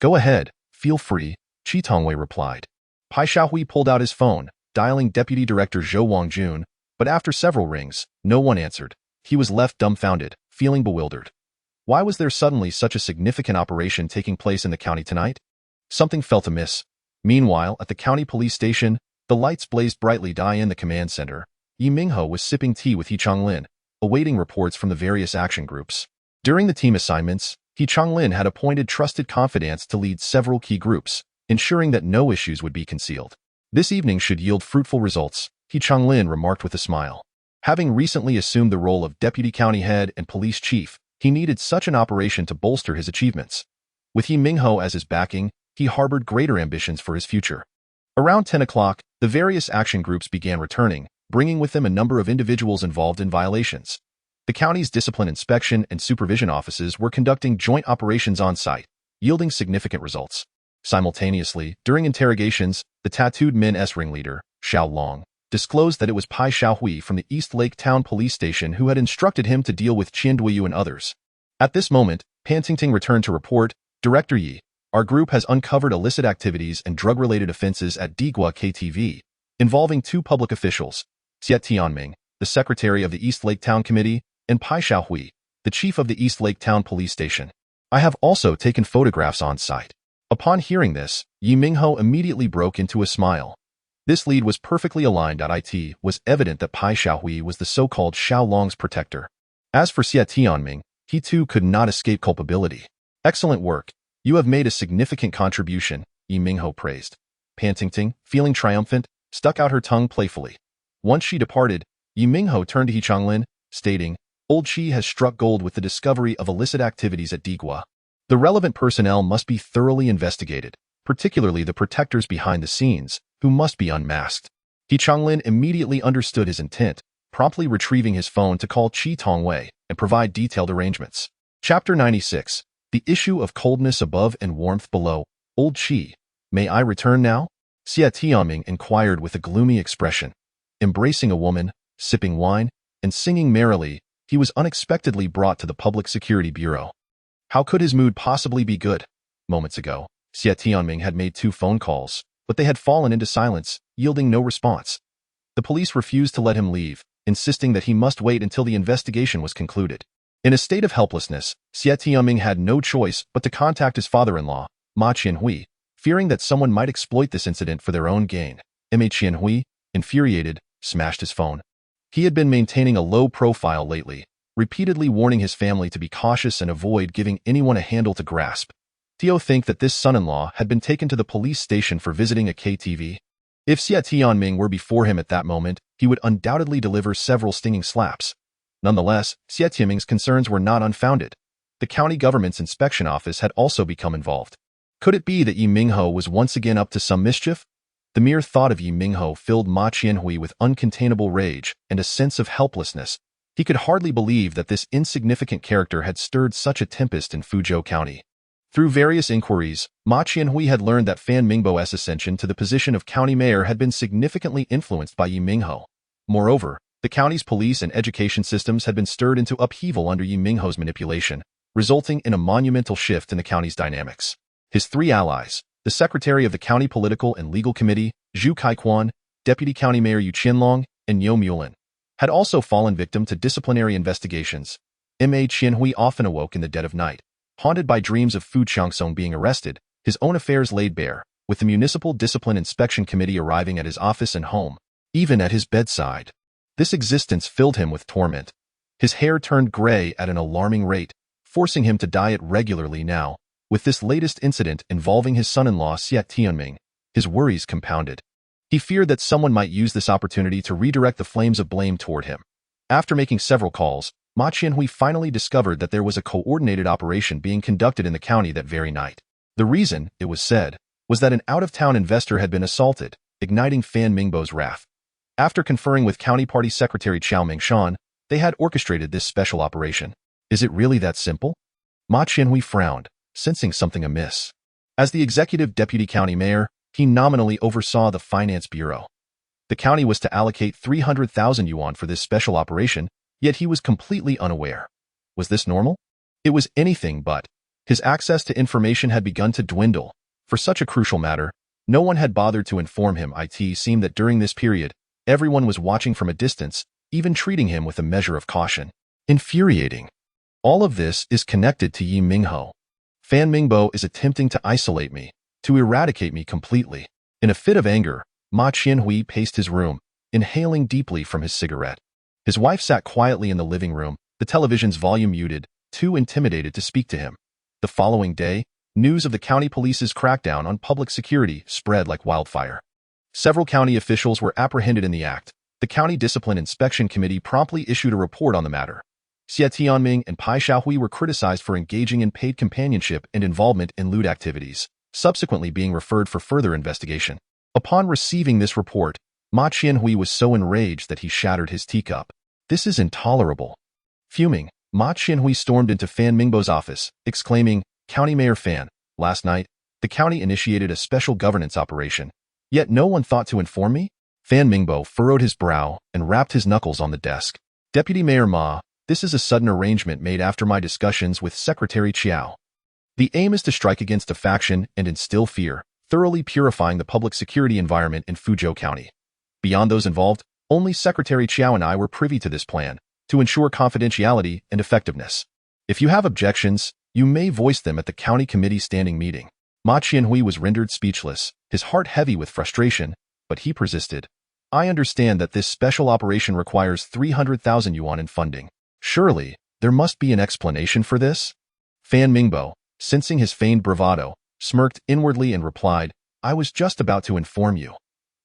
"Go ahead, feel free," Chi Tongwei replied. Pai Xiaohui pulled out his phone, dialing Deputy Director Zhou Wangjun, but after several rings, no one answered. He was left dumbfounded, feeling bewildered. Why was there suddenly such a significant operation taking place in the county tonight? Something felt amiss. Meanwhile, at the county police station, the lights blazed brightly in the command center. Ye Minghao was sipping tea with He Changlin, awaiting reports from the various action groups. During the team assignments, He Changlin had appointed trusted confidants to lead several key groups, ensuring that no issues would be concealed. This evening should yield fruitful results, He Changlin remarked with a smile. Having recently assumed the role of deputy county head and police chief, he needed such an operation to bolster his achievements. With Ye Minghao as his backing, he harbored greater ambitions for his future. Around 10 o'clock, the various action groups began returning, bringing with them a number of individuals involved in violations. The county's discipline inspection and supervision offices were conducting joint operations on site, yielding significant results. Simultaneously, during interrogations, the tattooed men's ringleader, Xiao Long, disclosed that it was Pai Xiaohui from the East Lake Town Police Station who had instructed him to deal with Qian Duiyu and others. At this moment, Pan Tingting returned to report, "Director Yi, our group has uncovered illicit activities and drug-related offenses at Digua KTV, involving two public officials, Xie Tianming, the secretary of the East Lake Town Committee, and Pai Xiaohui, the chief of the East Lake Town Police Station. I have also taken photographs on site." Upon hearing this, Ye Minghao immediately broke into a smile. This lead was perfectly aligned. It was evident that Pai Xiaohui was the so-called Xiao Long's protector. As for Xie Tianming, he too could not escape culpability. "Excellent work. You have made a significant contribution," Ye Minghao praised. Pan Tingting, feeling triumphant, stuck out her tongue playfully. Once she departed, Ye Minghao turned to He Changlin, stating, "Old Chi has struck gold with the discovery of illicit activities at Digua. The relevant personnel must be thoroughly investigated, particularly the protectors behind the scenes, who must be unmasked." He Changlin immediately understood his intent, promptly retrieving his phone to call Chi Tongwei and provide detailed arrangements. Chapter 96. The issue of coldness above and warmth below. "Old Chi, may I return now?" Xie Tianming inquired with a gloomy expression. Embracing a woman, sipping wine, and singing merrily, he was unexpectedly brought to the Public Security Bureau. How could his mood possibly be good? Moments ago, Xie Tianming had made 2 phone calls, but they had fallen into silence, yielding no response. The police refused to let him leave, insisting that he must wait until the investigation was concluded. In a state of helplessness, Ye Minghao had no choice but to contact his father-in-law, Ma Qianhui, fearing that someone might exploit this incident for their own gain. Ma Qianhui, infuriated, smashed his phone. He had been maintaining a low profile lately, repeatedly warning his family to be cautious and avoid giving anyone a handle to grasp. Theo think that this son-in-law had been taken to the police station for visiting a KTV. If Ye Minghao were before him at that moment, he would undoubtedly deliver several stinging slaps. Nonetheless, Ye Minghao concerns were not unfounded. The county government's inspection office had also become involved. Could it be that Ye Minghao was once again up to some mischief? The mere thought of Ye Minghao filled Ma Qianhui with uncontainable rage and a sense of helplessness. He could hardly believe that this insignificant character had stirred such a tempest in Fuzhou County. Through various inquiries, Ma Qianhui had learned that Fan Mingbo's ascension to the position of county mayor had been significantly influenced by Ye Minghao. Moreover, the county's police and education systems had been stirred into upheaval under Ye Minghao's manipulation, resulting in a monumental shift in the county's dynamics. His three allies, the secretary of the county political and legal committee, Zhu Kaikwan, deputy county mayor Yu Qianlong, and Yo Mulin, had also fallen victim to disciplinary investigations. Ma Qianhui often awoke in the dead of night, haunted by dreams of Fu Changsong being arrested, his own affairs laid bare, with the Municipal Discipline Inspection Committee arriving at his office and home, even at his bedside. This existence filled him with torment. His hair turned gray at an alarming rate, forcing him to dye it regularly now. With this latest incident involving his son-in-law Ye Minghao, his worries compounded. He feared that someone might use this opportunity to redirect the flames of blame toward him. After making several calls, Ma Qianhui finally discovered that there was a coordinated operation being conducted in the county that very night. The reason, it was said, was that an out-of-town investor had been assaulted, igniting Fan Mingbo's wrath. After conferring with County Party Secretary Chao Mingshan, they had orchestrated this special operation. Is it really that simple? Ma Qianhui frowned, sensing something amiss. As the executive deputy county mayor, he nominally oversaw the finance bureau. The county was to allocate 300,000 yuan for this special operation, yet he was completely unaware. Was this normal? It was anything but. His access to information had begun to dwindle. For such a crucial matter, no one had bothered to inform him. It seemed that during this period, everyone was watching from a distance, even treating him with a measure of caution. Infuriating. All of this is connected to Ye Minghao. Fan Mingbo is attempting to isolate me, to eradicate me completely. In a fit of anger, Ma Qianhui paced his room, inhaling deeply from his cigarette. His wife sat quietly in the living room, the television's volume muted, too intimidated to speak to him. The following day, news of the county police's crackdown on public security spread like wildfire. Several county officials were apprehended in the act. The County Discipline Inspection Committee promptly issued a report on the matter. Ye Minghao and Pai Shaohui were criticized for engaging in paid companionship and involvement in lewd activities, subsequently being referred for further investigation. Upon receiving this report, Ma Qianhui was so enraged that he shattered his teacup. This is intolerable. Fuming, Ma Qianhui stormed into Fan Mingbo's office, exclaiming, "County Mayor Fan, last night, the county initiated a special governance operation. Yet no one thought to inform me?" Fan Mingbo furrowed his brow and rapped his knuckles on the desk. "Deputy Mayor Ma, this is a sudden arrangement made after my discussions with Secretary Chiao. The aim is to strike against a faction and instill fear, thoroughly purifying the public security environment in Fuzhou County. Beyond those involved, only Secretary Chiao and I were privy to this plan, to ensure confidentiality and effectiveness. If you have objections, you may voice them at the county committee standing meeting." Ma Qianhui was rendered speechless, his heart heavy with frustration, but he persisted. "I understand that this special operation requires 300,000 yuan in funding. Surely, there must be an explanation for this?" Fan Mingbo, sensing his feigned bravado, smirked inwardly and replied, "I was just about to inform you.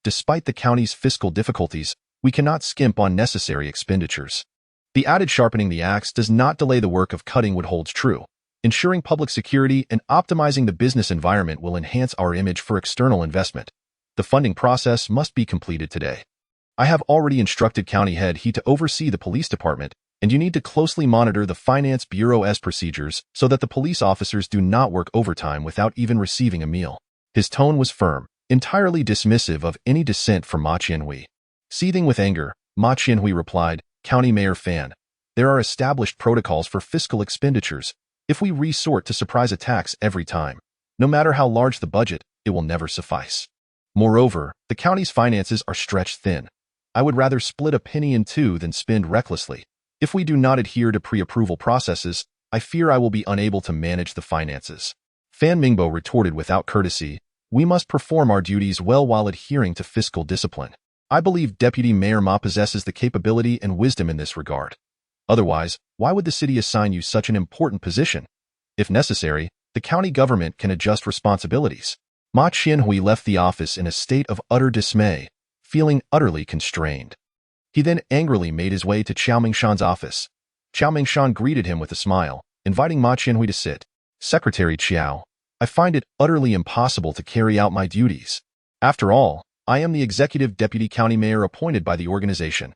Despite the county's fiscal difficulties, we cannot skimp on necessary expenditures. The added sharpening the axe does not delay the work of cutting what holds true. Ensuring public security and optimizing the business environment will enhance our image for external investment. The funding process must be completed today. I have already instructed County Head He to oversee the police department, and you need to closely monitor the Finance Bureau's procedures so that the police officers do not work overtime without even receiving a meal." His tone was firm, entirely dismissive of any dissent from Ma Qianhui. Seething with anger, Ma Qianhui replied, "County Mayor Fan, there are established protocols for fiscal expenditures. If we resort to surprise attacks every time, no matter how large the budget, it will never suffice. Moreover, the county's finances are stretched thin. I would rather split a penny in two than spend recklessly. If we do not adhere to pre-approval processes, I fear I will be unable to manage the finances. Fan Mingbo retorted without courtesy, we must perform our duties well while adhering to fiscal discipline. I believe Deputy Mayor Ma possesses the capability and wisdom in this regard. Otherwise, why would the city assign you such an important position? If necessary, the county government can adjust responsibilities. Ma Qianhui left the office in a state of utter dismay, feeling utterly constrained. He then angrily made his way to Qiao Mingshan's office. Qiao Mingshan greeted him with a smile, inviting Ma Qianhui to sit. Secretary Qiao, I find it utterly impossible to carry out my duties. After all, I am the executive deputy county mayor appointed by the organization.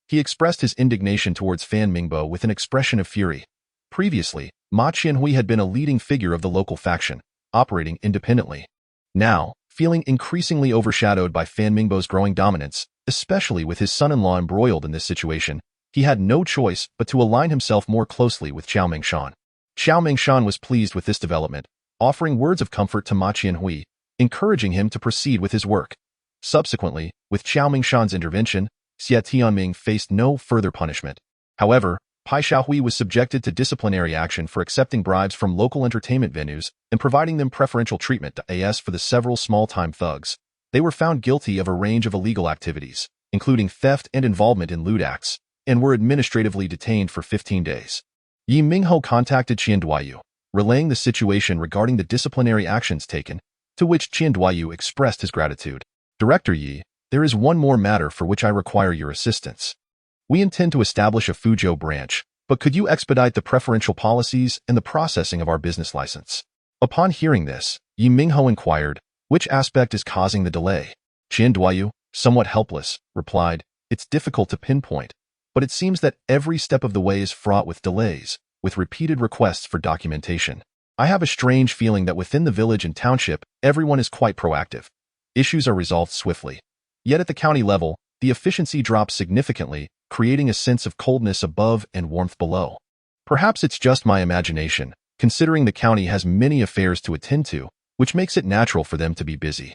He expressed his indignation towards Fan Mingbo with an expression of fury. Previously, Ma Qianhui had been a leading figure of the local faction, operating independently. Now, feeling increasingly overshadowed by Fan Mingbo's growing dominance, especially with his son-in-law embroiled in this situation, he had no choice but to align himself more closely with Qiao Mingshan. Qiao Mingshan was pleased with this development, offering words of comfort to Ma Qianhui, encouraging him to proceed with his work. Subsequently, with Qiao Mingshan's intervention, Xia Tianming faced no further punishment. However, Pai Xiaohui was subjected to disciplinary action for accepting bribes from local entertainment venues and providing them preferential treatment as for the several small-time thugs. They were found guilty of a range of illegal activities, including theft and involvement in lewd acts, and were administratively detained for 15 days. Ye Minghao contacted Qian Duayu, relaying the situation regarding the disciplinary actions taken, to which Qian Duayu expressed his gratitude. Director Yi, there is one more matter for which I require your assistance. We intend to establish a Fuzhou branch, but could you expedite the preferential policies and the processing of our business license? Upon hearing this, Ye Minghao inquired, which aspect is causing the delay? Qian Duayu, somewhat helpless, replied, it's difficult to pinpoint, but it seems that every step of the way is fraught with delays, with repeated requests for documentation. I have a strange feeling that within the village and township, everyone is quite proactive. Issues are resolved swiftly. Yet at the county level, the efficiency drops significantly, creating a sense of coldness above and warmth below. Perhaps it's just my imagination, considering the county has many affairs to attend to, which makes it natural for them to be busy.